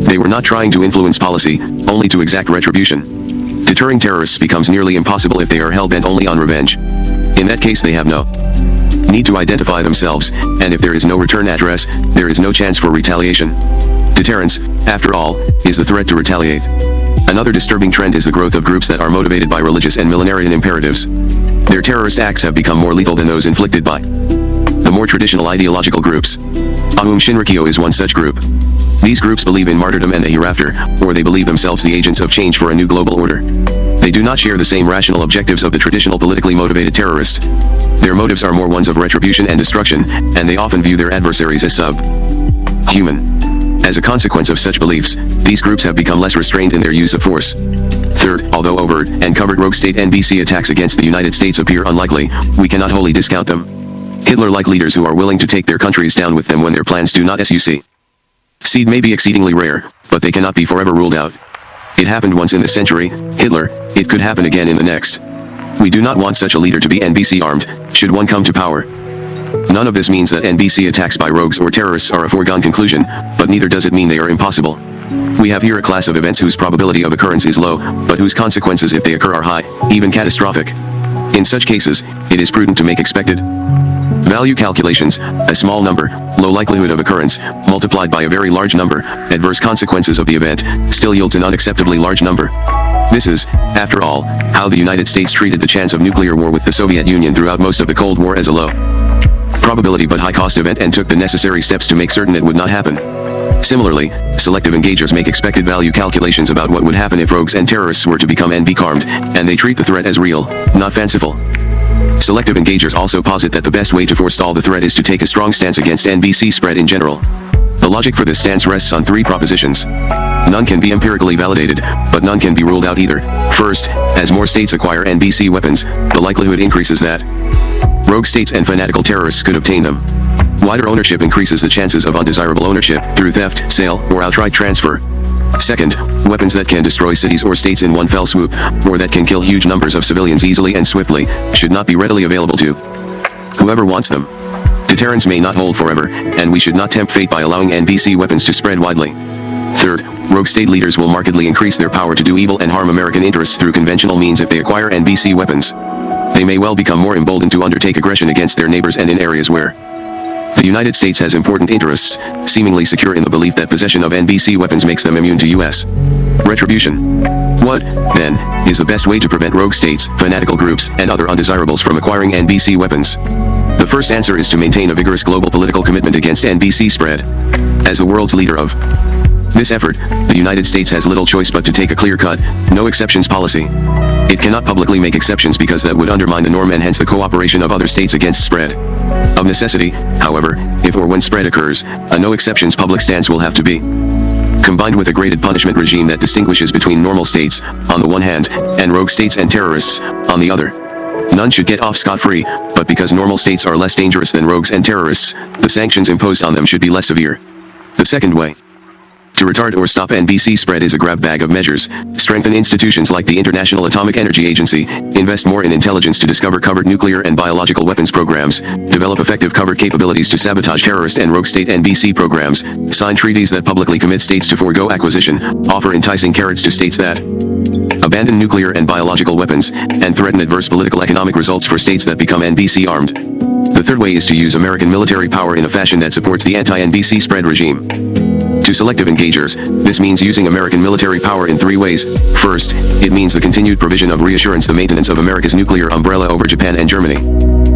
They were not trying to influence policy, only to exact retribution. Deterring terrorists becomes nearly impossible if they are hell-bent only on revenge. In that case they have no need to identify themselves, and if there is no return address, there is no chance for retaliation. Deterrence, after all, is the threat to retaliate. Another disturbing trend is the growth of groups that are motivated by religious and millenarian imperatives. Their terrorist acts have become more lethal than those inflicted by the more traditional ideological groups. Aum Shinrikyo is one such group. These groups believe in martyrdom and the hereafter, or they believe themselves the agents of change for a new global order. They do not share the same rational objectives of the traditional politically motivated terrorist. Their motives are more ones of retribution and destruction, and they often view their adversaries as sub-human. As a consequence of such beliefs, these groups have become less restrained in their use of force. Third, although overt and covert rogue state NBC attacks against the United States appear unlikely, we cannot wholly discount them. Hitler-like leaders who are willing to take their countries down with them when their plans do not succeed may be exceedingly rare, but they cannot be forever ruled out. It happened once in this century, Hitler, it could happen again in the next. We do not want such a leader to be NBC armed, should one come to power. None of this means that NBC attacks by rogues or terrorists are a foregone conclusion, but neither does it mean they are impossible. We have here a class of events whose probability of occurrence is low, but whose consequences if they occur are high, even catastrophic. In such cases, it is prudent to make expected value calculations. A small number, low likelihood of occurrence, multiplied by a very large number, adverse consequences of the event, still yields an unacceptably large number. This is, after all, how the United States treated the chance of nuclear war with the Soviet Union throughout most of the Cold War as a low probability but high-cost event and took the necessary steps to make certain it would not happen. Similarly, selective engagers make expected value calculations about what would happen if rogues and terrorists were to become NB-armed, and they treat the threat as real, not fanciful. Selective engagers also posit that the best way to forestall the threat is to take a strong stance against NBC spread in general. The logic for this stance rests on 3 propositions. None can be empirically validated, but none can be ruled out either. First, as more states acquire NBC weapons, the likelihood increases that rogue states and fanatical terrorists could obtain them. Wider ownership increases the chances of undesirable ownership, through theft, sale, or outright transfer. Second, weapons that can destroy cities or states in one fell swoop, or that can kill huge numbers of civilians easily and swiftly, should not be readily available to whoever wants them. Deterrence may not hold forever, and we should not tempt fate by allowing NBC weapons to spread widely. Third, rogue state leaders will markedly increase their power to do evil and harm American interests through conventional means if they acquire NBC weapons. They may well become more emboldened to undertake aggression against their neighbors and in areas where the United States has important interests, seemingly secure in the belief that possession of NBC weapons makes them immune to U.S. retribution. What, then, is the best way to prevent rogue states, fanatical groups, and other undesirables from acquiring NBC weapons? The first answer is to maintain a vigorous global political commitment against NBC spread. As the world's leader of this effort, the United States has little choice but to take a clear-cut, no exceptions policy. It cannot publicly make exceptions because that would undermine the norm and hence the cooperation of other states against spread. Of necessity, however, if or when spread occurs, a no exceptions public stance will have to be combined with a graded punishment regime that distinguishes between normal states, on the one hand, and rogue states and terrorists, on the other. None should get off scot-free, but because normal states are less dangerous than rogues and terrorists, the sanctions imposed on them should be less severe. The second way to retard or stop NBC spread is a grab bag of measures. Strengthen institutions like the International Atomic Energy Agency, invest more in intelligence to discover covert nuclear and biological weapons programs, develop effective covert capabilities to sabotage terrorist and rogue state NBC programs, sign treaties that publicly commit states to forego acquisition, offer enticing carrots to states that abandon nuclear and biological weapons, and threaten adverse political economic results for states that become NBC armed. The third way is to use American military power in a fashion that supports the anti-NBC spread regime. To selective engagers, this means using American military power in three ways. First, it means the continued provision of reassurance, the maintenance of America's nuclear umbrella over Japan and Germany.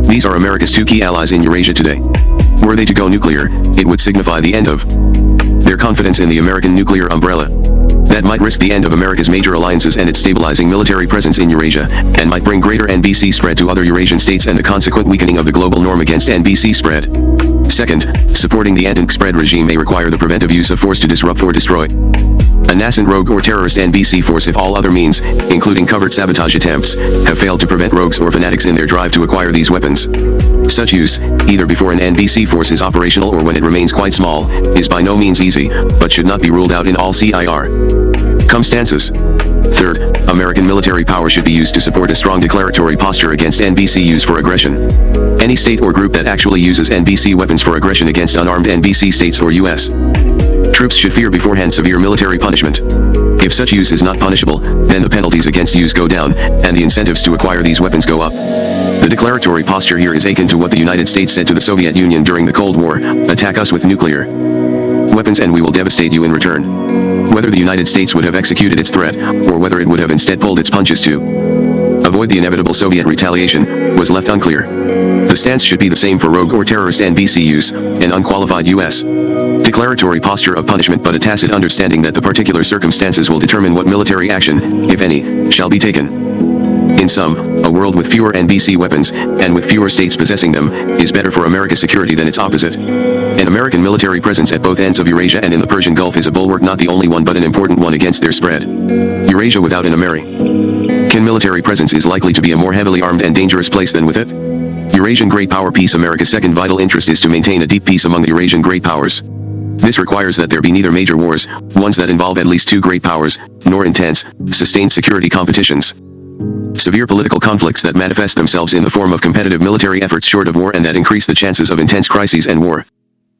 These are America's two key allies in Eurasia today. Were they to go nuclear, it would signify the end of their confidence in the American nuclear umbrella. That might risk the end of America's major alliances and its stabilizing military presence in Eurasia, and might bring greater NBC spread to other Eurasian states and the consequent weakening of the global norm against NBC spread. Second, supporting the anti-NBC spread regime may require the preventive use of force to disrupt or destroy a nascent rogue or terrorist NBC force if all other means, including covert sabotage attempts, have failed to prevent rogues or fanatics in their drive to acquire these weapons. Such use, either before an NBC force is operational or when it remains quite small, is by no means easy, but should not be ruled out in all circumstances. Third, American military power should be used to support a strong declaratory posture against NBC use for aggression. Any state or group that actually uses NBC weapons for aggression against unarmed NBC states or U.S. troops should fear beforehand severe military punishment. If such use is not punishable, then the penalties against use go down, and the incentives to acquire these weapons go up. The declaratory posture here is akin to what the United States said to the Soviet Union during the Cold War: attack us with nuclear weapons and we will devastate you in return. Whether the United States would have executed its threat, or whether it would have instead pulled its punches to avoid the inevitable Soviet retaliation, was left unclear. The stance should be the same for rogue or terrorist NBC use, an unqualified U.S. declaratory posture of punishment, but a tacit understanding that the particular circumstances will determine what military action, if any, shall be taken. In sum, a world with fewer NBC weapons, and with fewer states possessing them, is better for America's security than its opposite. An American military presence at both ends of Eurasia and in the Persian Gulf is a bulwark, not the only one but an important one against their spread. Eurasia without an American military presence is likely to be a more heavily armed and dangerous place than with it. Eurasian great power peace. America's second vital interest is to maintain a deep peace among the Eurasian great powers. This requires that there be neither major wars, ones that involve at least two great powers, nor intense, sustained security competitions. Severe political conflicts that manifest themselves in the form of competitive military efforts short of war and that increase the chances of intense crises and war.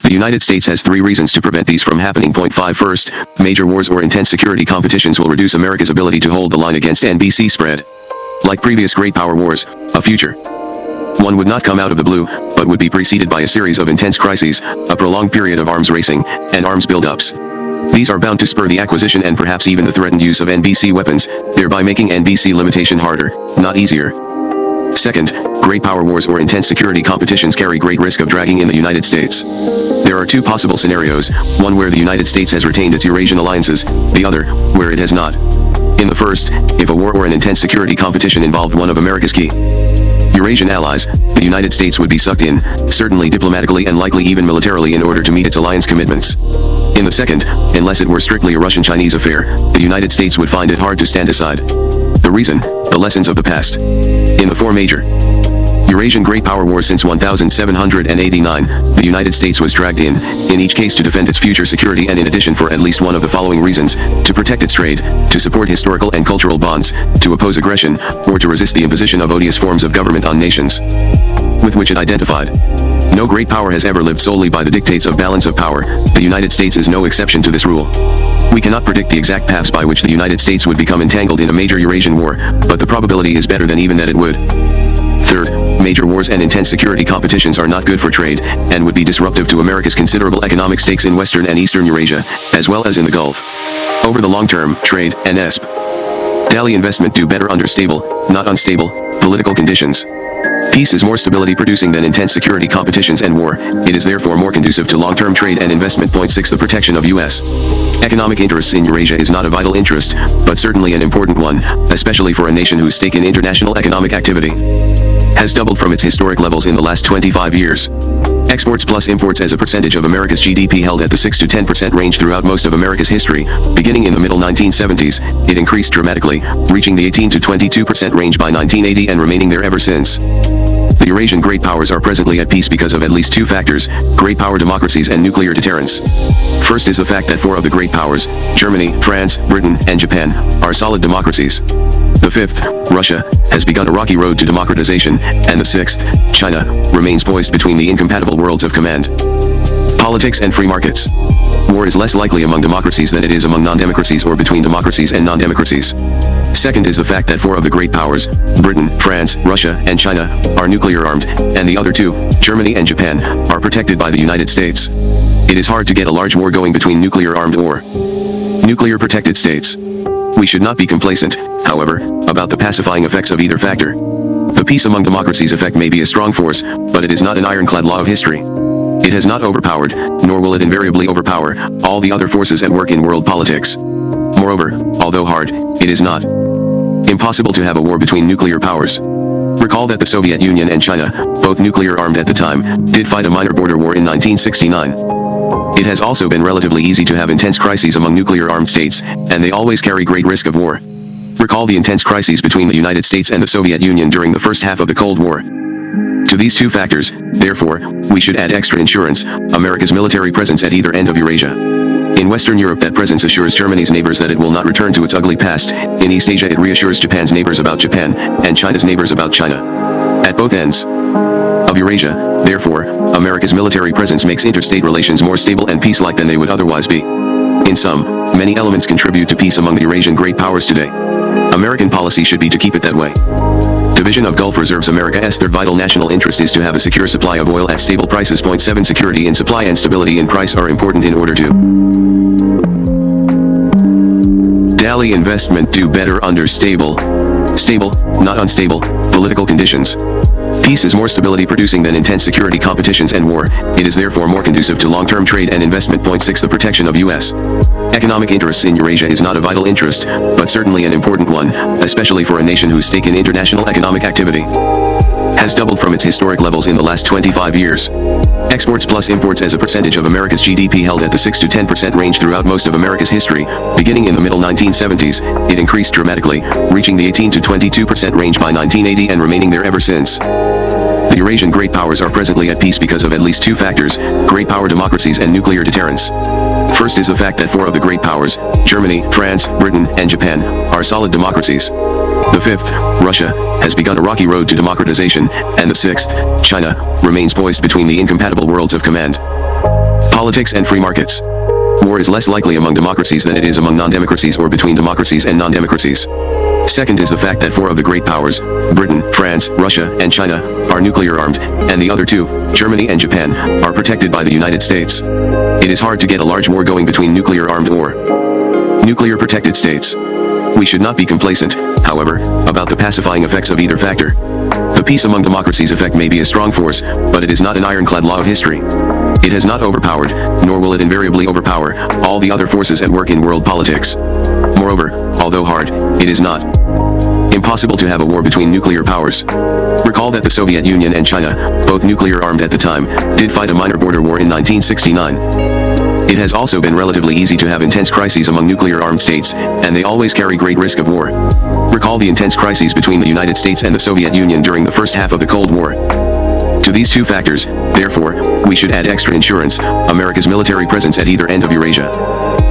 The United States has three reasons to prevent these from happening. Point 5. First, major wars or intense security competitions will reduce America's ability to hold the line against NBC spread. Like previous great power wars, a future one would not come out of the blue, but would be preceded by a series of intense crises, a prolonged period of arms racing, and arms buildups. These are bound to spur the acquisition and perhaps even the threatened use of NBC weapons, thereby making NBC limitation harder, not easier. Second, great power wars or intense security competitions carry great risk of dragging in the United States. There are two possible scenarios, one where the United States has retained its Eurasian alliances, the other, where it has not. In the first, if a war or an intense security competition involved one of America's key Eurasian allies, the United States would be sucked in, certainly diplomatically and likely even militarily, in order to meet its alliance commitments. In the second, unless it were strictly a Russian-Chinese affair, the United States would find it hard to stand aside. The reason? The lessons of the past. In the four major Eurasian great power wars since 1789, the United States was dragged in each case to defend its future security and in addition for at least one of the following reasons: to protect its trade, to support historical and cultural bonds, to oppose aggression, or to resist the imposition of odious forms of government on nations with which it identified. No great power has ever lived solely by the dictates of balance of power. The United States is no exception to this rule. We cannot predict the exact paths by which the United States would become entangled in a major Eurasian war, but the probability is better than even that it would. Third, major wars and intense security competitions are not good for trade, and would be disruptive to America's considerable economic stakes in Western and Eastern Eurasia, as well as in the Gulf. Over the long term, trade and ESP Daily investment do better under stable, not unstable, political conditions. Peace is more stability producing than intense security competitions and war. It is therefore more conducive to long-term trade and investment. Point 6. The protection of U.S. economic interests in Eurasia is not a vital interest, but certainly an important one, especially for a nation whose stake in international economic activity has doubled from its historic levels in the last 25 years. Exports plus imports as a percentage of America's GDP held at the 6 to 10% range throughout most of America's history. Beginning in the middle 1970s, it increased dramatically, reaching the 18 to 22% range by 1980 and remaining there ever since. The Eurasian great powers are presently at peace because of at least two factors: great power democracies and nuclear deterrence. First is the fact that four of the great powers, Germany, France, Britain, and Japan, are solid democracies. The fifth, Russia, has begun a rocky road to democratization, and the sixth, China, remains poised between the incompatible worlds of command, politics and free markets. War is less likely among democracies than it is among non-democracies or between democracies and non-democracies. Second is the fact that four of the great powers, Britain, France, Russia, and China, are nuclear armed, and the other two, Germany and Japan, are protected by the United States. It is hard to get a large war going between nuclear armed or nuclear protected states. We should not be complacent, however, about the pacifying effects of either factor. The peace among democracies effect may be a strong force, but it is not an ironclad law of history. It has not overpowered, nor will it invariably overpower, all the other forces at work in world politics. Moreover, although hard, it is not impossible to have a war between nuclear powers. Recall that the Soviet Union and China, both nuclear armed at the time, did fight a minor border war in 1969. It has also been relatively easy to have intense crises among nuclear-armed states, and they always carry great risk of war. Recall the intense crises between the United States and the Soviet Union during the first half of the Cold War. To these two factors, therefore, we should add extra insurance: America's military presence at either end of Eurasia. In Western Europe, that presence assures Germany's neighbors that it will not return to its ugly past. In East Asia, it reassures Japan's neighbors about Japan, and China's neighbors about China. At both ends of Eurasia, therefore, America's military presence makes interstate relations more stable and peace-like than they would otherwise be. In sum, many elements contribute to peace among the Eurasian great powers today. American policy should be to keep it that way. Division of Gulf reserves. America's third vital national interest is to have a secure supply of oil at stable prices. Point 7. Security in supply and stability in price are important in order to daily investment do better under stable, not unstable, political conditions. Peace is more stability producing than intense security competitions and war. It is therefore more conducive to long-term trade and investment. Point 6. The protection of U.S. economic interests in Eurasia is not a vital interest, but certainly an important one, especially for a nation whose stake in international economic activity has doubled from its historic levels in the last 25 years. Exports plus imports as a percentage of America's GDP held at the 6 to 10% range throughout most of America's history. Beginning in the middle 1970s, it increased dramatically, reaching the 18 to 22% range by 1980 and remaining there ever since. The Eurasian great powers are presently at peace because of at least two factors: great power democracies and nuclear deterrence. First is the fact that four of the great powers, Germany, France, Britain, and Japan, are solid democracies. The fifth, Russia, has begun a rocky road to democratization, and the sixth, China, remains poised between the incompatible worlds of command, politics and free markets. War is less likely among democracies than it is among non-democracies or between democracies and non-democracies. Second is the fact that four of the great powers, Britain, France, Russia, and China, are nuclear armed, and the other two, Germany and Japan, are protected by the United States. It is hard to get a large war going between nuclear armed or nuclear protected states. We should not be complacent, however, about the pacifying effects of either factor. The peace among democracies effect may be a strong force, but it is not an ironclad law of history. It has not overpowered, nor will it invariably overpower, all the other forces at work in world politics. Moreover, although hard, it is not impossible to have a war between nuclear powers. Recall that the Soviet Union and China, both nuclear armed at the time, did fight a minor border war in 1969. It has also been relatively easy to have intense crises among nuclear-armed states, and they always carry great risk of war. Recall the intense crises between the United States and the Soviet Union during the first half of the Cold War. To these two factors, therefore, we should add extra insurance: America's military presence at either end of Eurasia.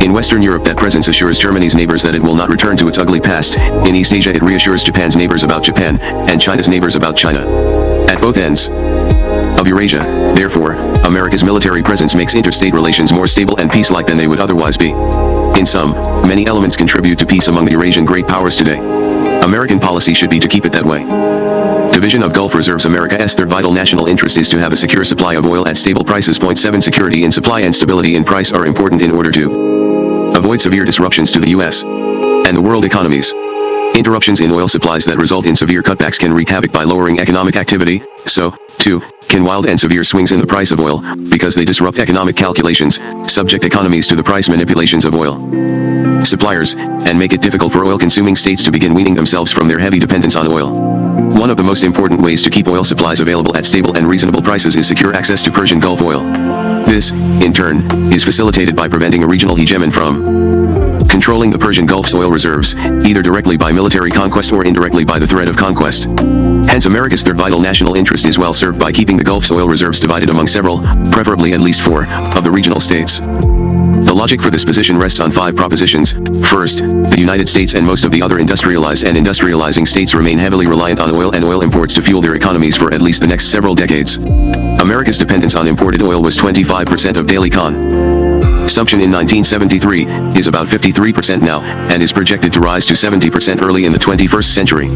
In Western Europe, that presence assures Germany's neighbors that it will not return to its ugly past. In East Asia, it reassures Japan's neighbors about Japan, and China's neighbors about China. At both ends of Eurasia, therefore, America's military presence makes interstate relations more stable and peace-like than they would otherwise be. In sum, many elements contribute to peace among the Eurasian great powers today. American policy should be to keep it that way. Division of Gulf reserves. America's third vital national interest is to have a secure supply of oil at stable prices. Point 7. Security in supply and stability in price are important in order to avoid severe disruptions to the U.S. and the world economies. Interruptions in oil supplies that result in severe cutbacks can wreak havoc by lowering economic activity. So, too, can wild and severe swings in the price of oil, because they disrupt economic calculations, subject economies to the price manipulations of oil suppliers, and make it difficult for oil-consuming states to begin weaning themselves from their heavy dependence on oil. One of the most important ways to keep oil supplies available at stable and reasonable prices is secure access to Persian Gulf oil. This, in turn, is facilitated by preventing a regional hegemon from controlling the Persian Gulf's oil reserves, either directly by military conquest or indirectly by the threat of conquest. Hence, America's third vital national interest is well served by keeping the Gulf's oil reserves divided among several, preferably at least 4, of the regional states. The logic for this position rests on 5 propositions. First, the United States and most of the other industrialized and industrializing states remain heavily reliant on oil and oil imports to fuel their economies for at least the next several decades. America's dependence on imported oil was 25% of daily consumption in 1973, is about 53% now, and is projected to rise to 70% early in the 21st century.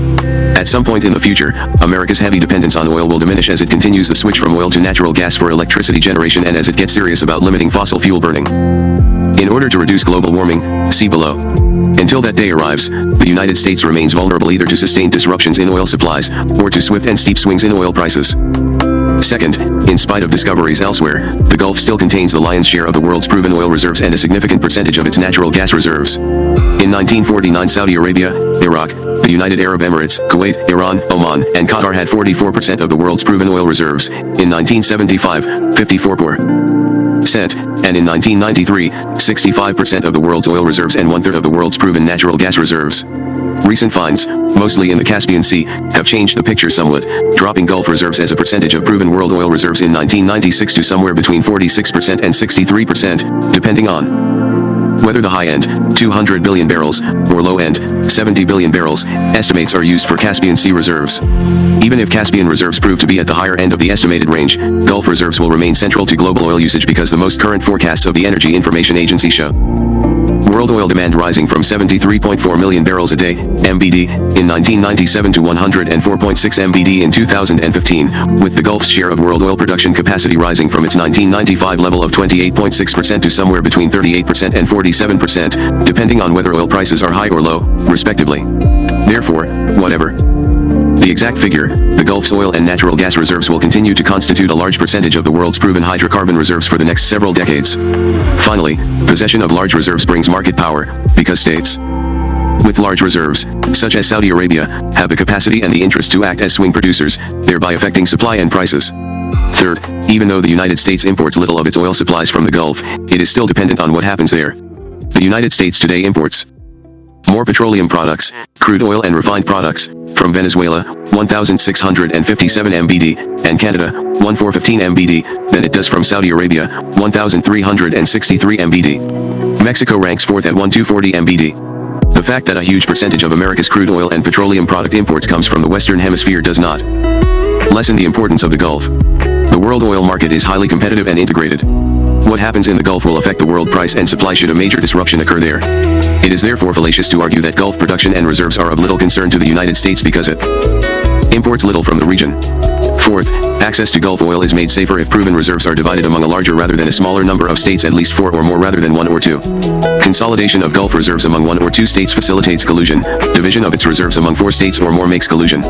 At some point in the future, America's heavy dependence on oil will diminish as it continues the switch from oil to natural gas for electricity generation and as it gets serious about limiting fossil fuel burning. In order to reduce global warming, see below. Until that day arrives, the United States remains vulnerable either to sustained disruptions in oil supplies, or to swift and steep swings in oil prices. Second, in spite of discoveries elsewhere, the Gulf still contains the lion's share of the world's proven oil reserves and a significant percentage of its natural gas reserves. In 1949, Saudi Arabia, Iraq, the United Arab Emirates, Kuwait, Iran, Oman, and Qatar had 44% of the world's proven oil reserves. In 1975, 54%, and in 1993, 65% of the world's oil reserves and 1/3 of the world's proven natural gas reserves. Recent finds, mostly in the Caspian Sea, have changed the picture somewhat, dropping Gulf reserves as a percentage of proven world oil reserves in 1996 to somewhere between 46% and 63%, depending on whether the high-end, 200 billion barrels, or low-end, 70 billion barrels, estimates are used for Caspian Sea reserves. Even if Caspian reserves prove to be at the higher end of the estimated range, Gulf reserves will remain central to global oil usage because the most current forecasts of the Energy Information Agency show world oil demand rising from 73.4 million barrels a day, MBD, in 1997 to 104.6 MBD in 2015, with the Gulf's share of world oil production capacity rising from its 1995 level of 28.6% to somewhere between 38% and 47%, depending on whether oil prices are high or low, respectively. Therefore, whatever the exact figure, the Gulf's oil and natural gas reserves will continue to constitute a large percentage of the world's proven hydrocarbon reserves for the next several decades. Finally, possession of large reserves brings market power, because states with large reserves, such as Saudi Arabia, have the capacity and the interest to act as swing producers, thereby affecting supply and prices. Third, even though the United States imports little of its oil supplies from the Gulf, it is still dependent on what happens there. The United States today imports more petroleum products, crude oil and refined products, from Venezuela, 1,657 MBD, and Canada, 1,415 MBD, than it does from Saudi Arabia, 1,363 MBD. Mexico ranks fourth at 1,240 MBD. The fact that a huge percentage of America's crude oil and petroleum product imports comes from the Western Hemisphere does not lessen the importance of the Gulf. The world oil market is highly competitive and integrated. What happens in the Gulf will affect the world price and supply should a major disruption occur there. It is therefore fallacious to argue that Gulf production and reserves are of little concern to the United States because it imports little from the region. Fourth, access to Gulf oil is made safer if proven reserves are divided among a larger rather than a smaller number of states, at least 4 or more rather than 1 or 2. Consolidation of Gulf reserves among 1 or 2 states facilitates collusion. Division of its reserves among 4 states or more makes collusion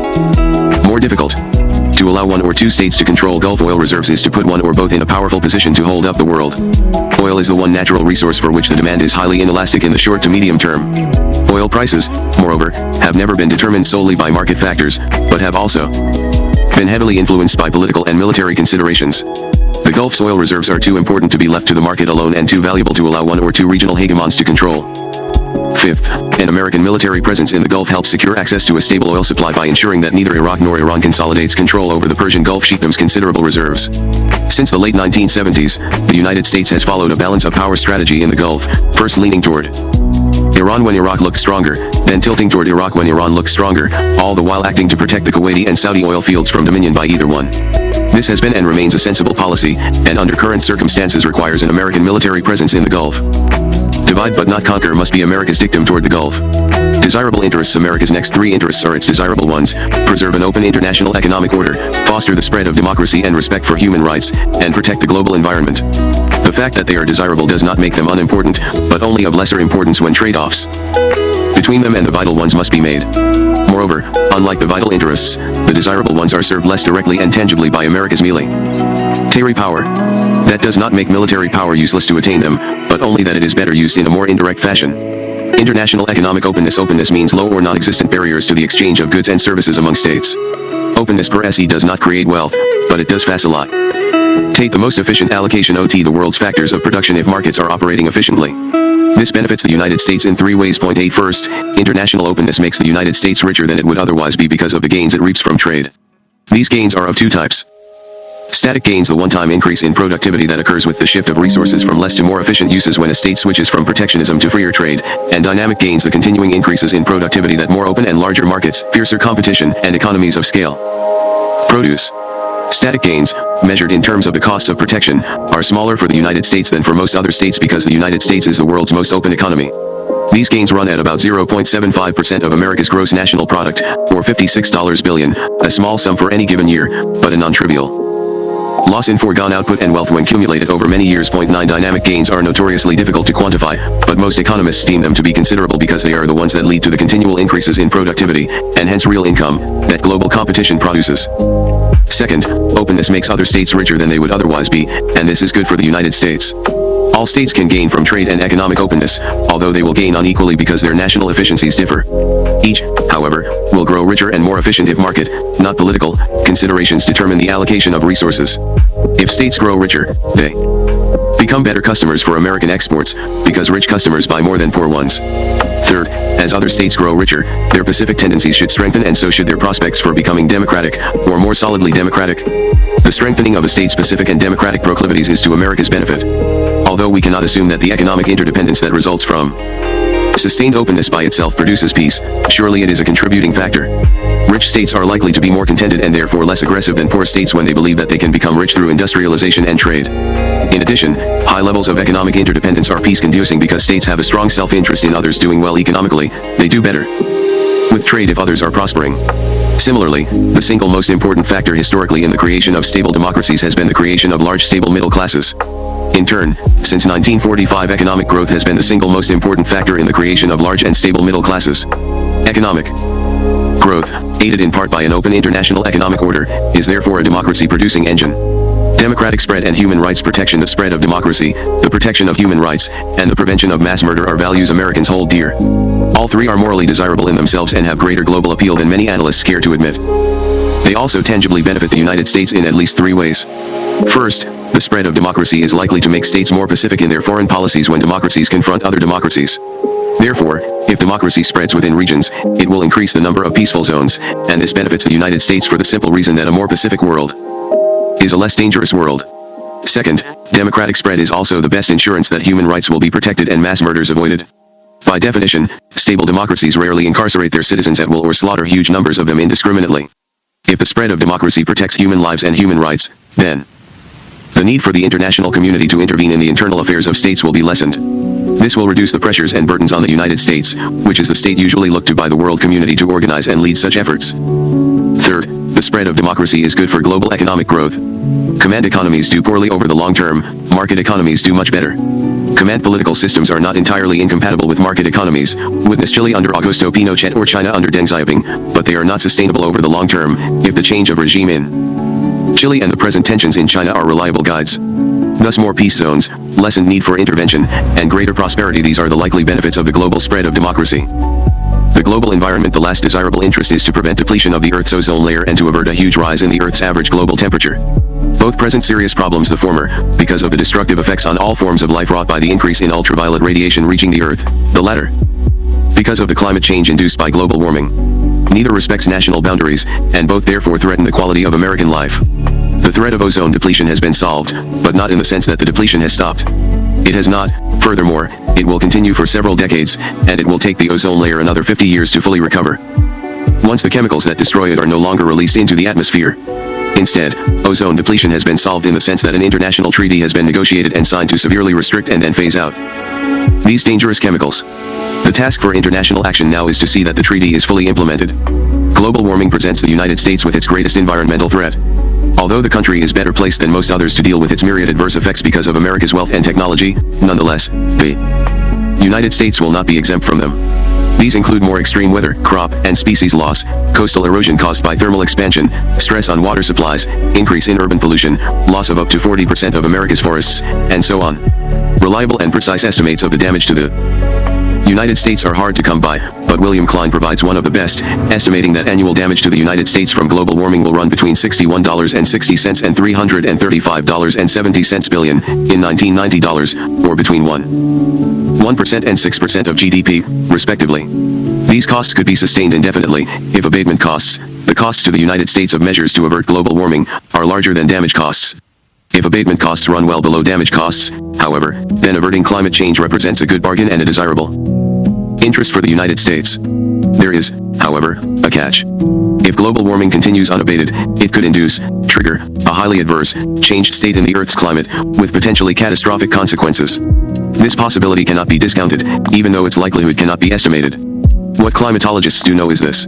more difficult. To allow 1 or 2 states to control Gulf oil reserves is to put one or both in a powerful position to hold up the world. Oil is the one natural resource for which the demand is highly inelastic in the short to medium term. Oil prices, moreover, have never been determined solely by market factors, but have also been heavily influenced by political and military considerations. The Gulf's oil reserves are too important to be left to the market alone and too valuable to allow 1 or 2 regional hegemons to control. Fifth, an American military presence in the Gulf helps secure access to a stable oil supply by ensuring that neither Iraq nor Iran consolidates control over the Persian Gulf Sheikdom's considerable reserves. Since the late 1970s, the United States has followed a balance of power strategy in the Gulf, first leaning toward Iran when Iraq looks stronger, then tilting toward Iraq when Iran looks stronger, all the while acting to protect the Kuwaiti and Saudi oil fields from dominion by either one. This has been and remains a sensible policy, and under current circumstances requires an American military presence in the Gulf. Divide but not conquer must be America's dictum toward the Gulf. Desirable interests. America's next 3 interests are its desirable ones: preserve an open international economic order, foster the spread of democracy and respect for human rights, and protect the global environment. The fact that they are desirable does not make them unimportant, but only of lesser importance when trade-offs Between them and the vital ones must be made. Moreover, unlike the vital interests, the desirable ones are served less directly and tangibly by America's military power. That does not make military power useless to attain them, but only that it is better used in a more indirect fashion. International economic openness. Openness means low or non-existent barriers to the exchange of goods and services among states. Openness per se does not create wealth, but it does facilitate the most efficient allocation of the world's factors of production if markets are operating efficiently. This benefits the United States in 3 ways. Point 8. First, international openness makes the United States richer than it would otherwise be because of the gains it reaps from trade. These gains are of 2 types. Static gains, the one-time increase in productivity that occurs with the shift of resources from less to more efficient uses when a state switches from protectionism to freer trade, and dynamic gains, the continuing increases in productivity that more open and larger markets, fiercer competition, and economies of scale produce. Static gains, measured in terms of the costs of protection, are smaller for the United States than for most other states because the United States is the world's most open economy. These gains run at about 0.75% of America's gross national product, or $56 billion, a small sum for any given year, but a non-trivial loss in foregone output and wealth when cumulated over many years. Point 9. Dynamic gains are notoriously difficult to quantify, but most economists deem them to be considerable because they are the ones that lead to the continual increases in productivity, and hence real income, that global competition produces. Second, openness makes other states richer than they would otherwise be, and this is good for the United States. All states can gain from trade and economic openness, although they will gain unequally because their national efficiencies differ. Each, however, will grow richer and more efficient if market, not political, considerations determine the allocation of resources. If states grow richer, they become better customers for American exports, because rich customers buy more than poor ones. Third, as other states grow richer, their pacific tendencies should strengthen, and so should their prospects for becoming democratic, or more solidly democratic. The strengthening of a state's pacific and democratic proclivities is to America's benefit. Although we cannot assume that the economic interdependence that results from sustained openness by itself produces peace, surely it is a contributing factor. Rich states are likely to be more contented and therefore less aggressive than poor states when they believe that they can become rich through industrialization and trade. In addition, high levels of economic interdependence are peace-conducing because states have a strong self-interest in others doing well economically. They do better with trade if others are prospering. Similarly, the single most important factor historically in the creation of stable democracies has been the creation of large stable middle classes. In turn, since 1945 economic growth has been the single most important factor in the creation of large and stable middle classes. Economic growth, aided in part by an open international economic order, is therefore a democracy-producing engine. Democratic spread and human rights protection. The spread of democracy, the protection of human rights, and the prevention of mass murder are values Americans hold dear. All 3 are morally desirable in themselves and have greater global appeal than many analysts care to admit. They also tangibly benefit the United States in at least 3 ways. First, the spread of democracy is likely to make states more pacific in their foreign policies when democracies confront other democracies. Therefore, if democracy spreads within regions, it will increase the number of peaceful zones, and this benefits the United States for the simple reason that a more pacific world is a less dangerous world. Second, democratic spread is also the best insurance that human rights will be protected and mass murders avoided. By definition, stable democracies rarely incarcerate their citizens at will or slaughter huge numbers of them indiscriminately. If the spread of democracy protects human lives and human rights, then the need for the international community to intervene in the internal affairs of states will be lessened. This will reduce the pressures and burdens on the United States, which is the state usually looked to by the world community to organize and lead such efforts. Third, the spread of democracy is good for global economic growth. Command economies do poorly over the long term, market economies do much better. Command political systems are not entirely incompatible with market economies, witness Chile under Augusto Pinochet or China under Deng Xiaoping, but they are not sustainable over the long term, if the change of regime in Chile and the present tensions in China are reliable guides. Thus more peace zones, lessened need for intervention, and greater prosperity. These are the likely benefits of the global spread of democracy. The global environment. The last desirable interest is to prevent depletion of the Earth's ozone layer and to avert a huge rise in the Earth's average global temperature. Both present serious problems, the former, because of the destructive effects on all forms of life wrought by the increase in ultraviolet radiation reaching the Earth, the latter, because of the climate change induced by global warming. Neither respects national boundaries, and both therefore threaten the quality of American life. The threat of ozone depletion has been solved, but not in the sense that the depletion has stopped. It has not. Furthermore, it will continue for several decades, and it will take the ozone layer another 50 years to fully recover. Once the chemicals that destroy it are no longer released into the atmosphere. Instead, ozone depletion has been solved in the sense that an international treaty has been negotiated and signed to severely restrict and then phase out these dangerous chemicals. The task for international action now is to see that the treaty is fully implemented. Global warming presents the United States with its greatest environmental threat. Although the country is better placed than most others to deal with its myriad adverse effects because of America's wealth and technology, nonetheless, the United States will not be exempt from them. These include more extreme weather, crop and species loss, coastal erosion caused by thermal expansion, stress on water supplies, increase in urban pollution, loss of up to 40% of America's forests, and so on. Reliable and precise estimates of the damage to the United States are hard to come by, but William Klein provides one of the best, estimating that annual damage to the United States from global warming will run between $61.60 and $335.70 billion in 1990 dollars, or between 1% and 6% of GDP, respectively. These costs could be sustained indefinitely if abatement costs, the costs to the United States of measures to avert global warming, are larger than damage costs. If abatement costs run well below damage costs, however, then averting climate change represents a good bargain and a desirable interest for the United States. There is, however, a catch. If global warming continues unabated, it could trigger, a highly adverse, changed state in the Earth's climate, with potentially catastrophic consequences. This possibility cannot be discounted, even though its likelihood cannot be estimated. What climatologists do know is this.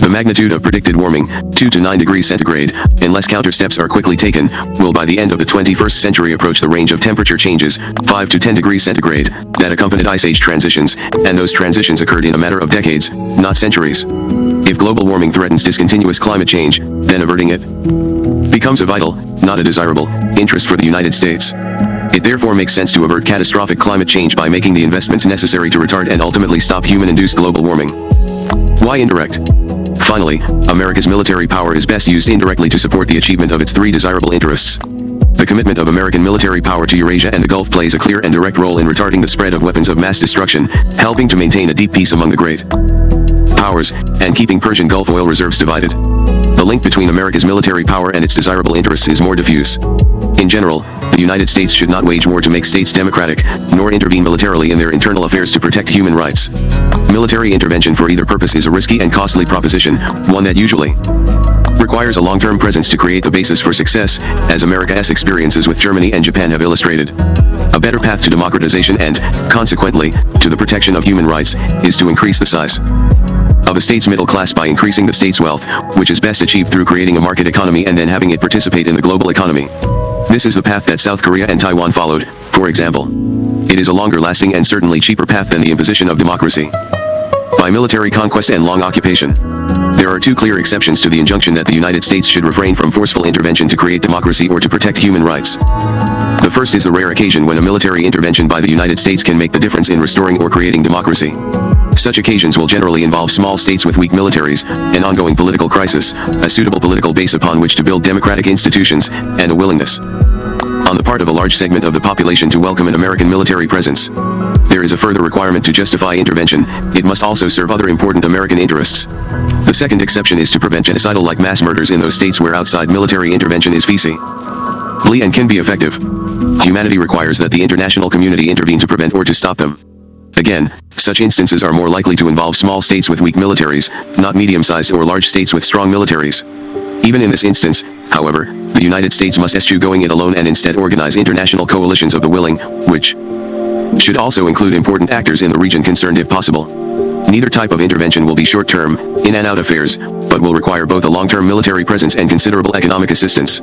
The magnitude of predicted warming, 2 to 9 degrees centigrade, unless counter steps are quickly taken, will by the end of the 21st century approach the range of temperature changes, 5 to 10 degrees centigrade, that accompanied ice age transitions, and those transitions occurred in a matter of decades, not centuries. If global warming threatens discontinuous climate change, then averting it becomes a vital, not a desirable, interest for the United States. It therefore makes sense to avert catastrophic climate change by making the investments necessary to retard and ultimately stop human-induced global warming. Why indirect? Finally, America's military power is best used indirectly to support the achievement of its three desirable interests. The commitment of American military power to Eurasia and the Gulf plays a clear and direct role in retarding the spread of weapons of mass destruction, helping to maintain a deep peace among the great powers, and keeping Persian Gulf oil reserves divided. The link between America's military power and its desirable interests is more diffuse. In general, the United States should not wage war to make states democratic, nor intervene militarily in their internal affairs to protect human rights. Military intervention for either purpose is a risky and costly proposition, one that usually requires a long-term presence to create the basis for success, as America's experiences with Germany and Japan have illustrated. A better path to democratization and, consequently, to the protection of human rights, is to increase the size of a state's middle class by increasing the state's wealth, which is best achieved through creating a market economy and then having it participate in the global economy. This is the path that South Korea and Taiwan followed, for example. It is a longer-lasting and certainly cheaper path than the imposition of democracy by military conquest and long occupation. There are two clear exceptions to the injunction that the United States should refrain from forceful intervention to create democracy or to protect human rights. The first is the rare occasion when a military intervention by the United States can make the difference in restoring or creating democracy. Such occasions will generally involve small states with weak militaries, an ongoing political crisis, a suitable political base upon which to build democratic institutions, and a willingness on the part of a large segment of the population to welcome an American military presence. There is a further requirement to justify intervention. It must also serve other important American interests. The second exception is to prevent genocidal-like mass murders in those states where outside military intervention is feasible and can be effective. Humanity requires that the international community intervene to prevent or to stop them. Again, such instances are more likely to involve small states with weak militaries, not medium-sized or large states with strong militaries. Even in this instance, however, the United States must eschew going it alone and instead organize international coalitions of the willing, which should also include important actors in the region concerned if possible. Neither type of intervention will be short-term, in and out affairs, but will require both a long-term military presence and considerable economic assistance.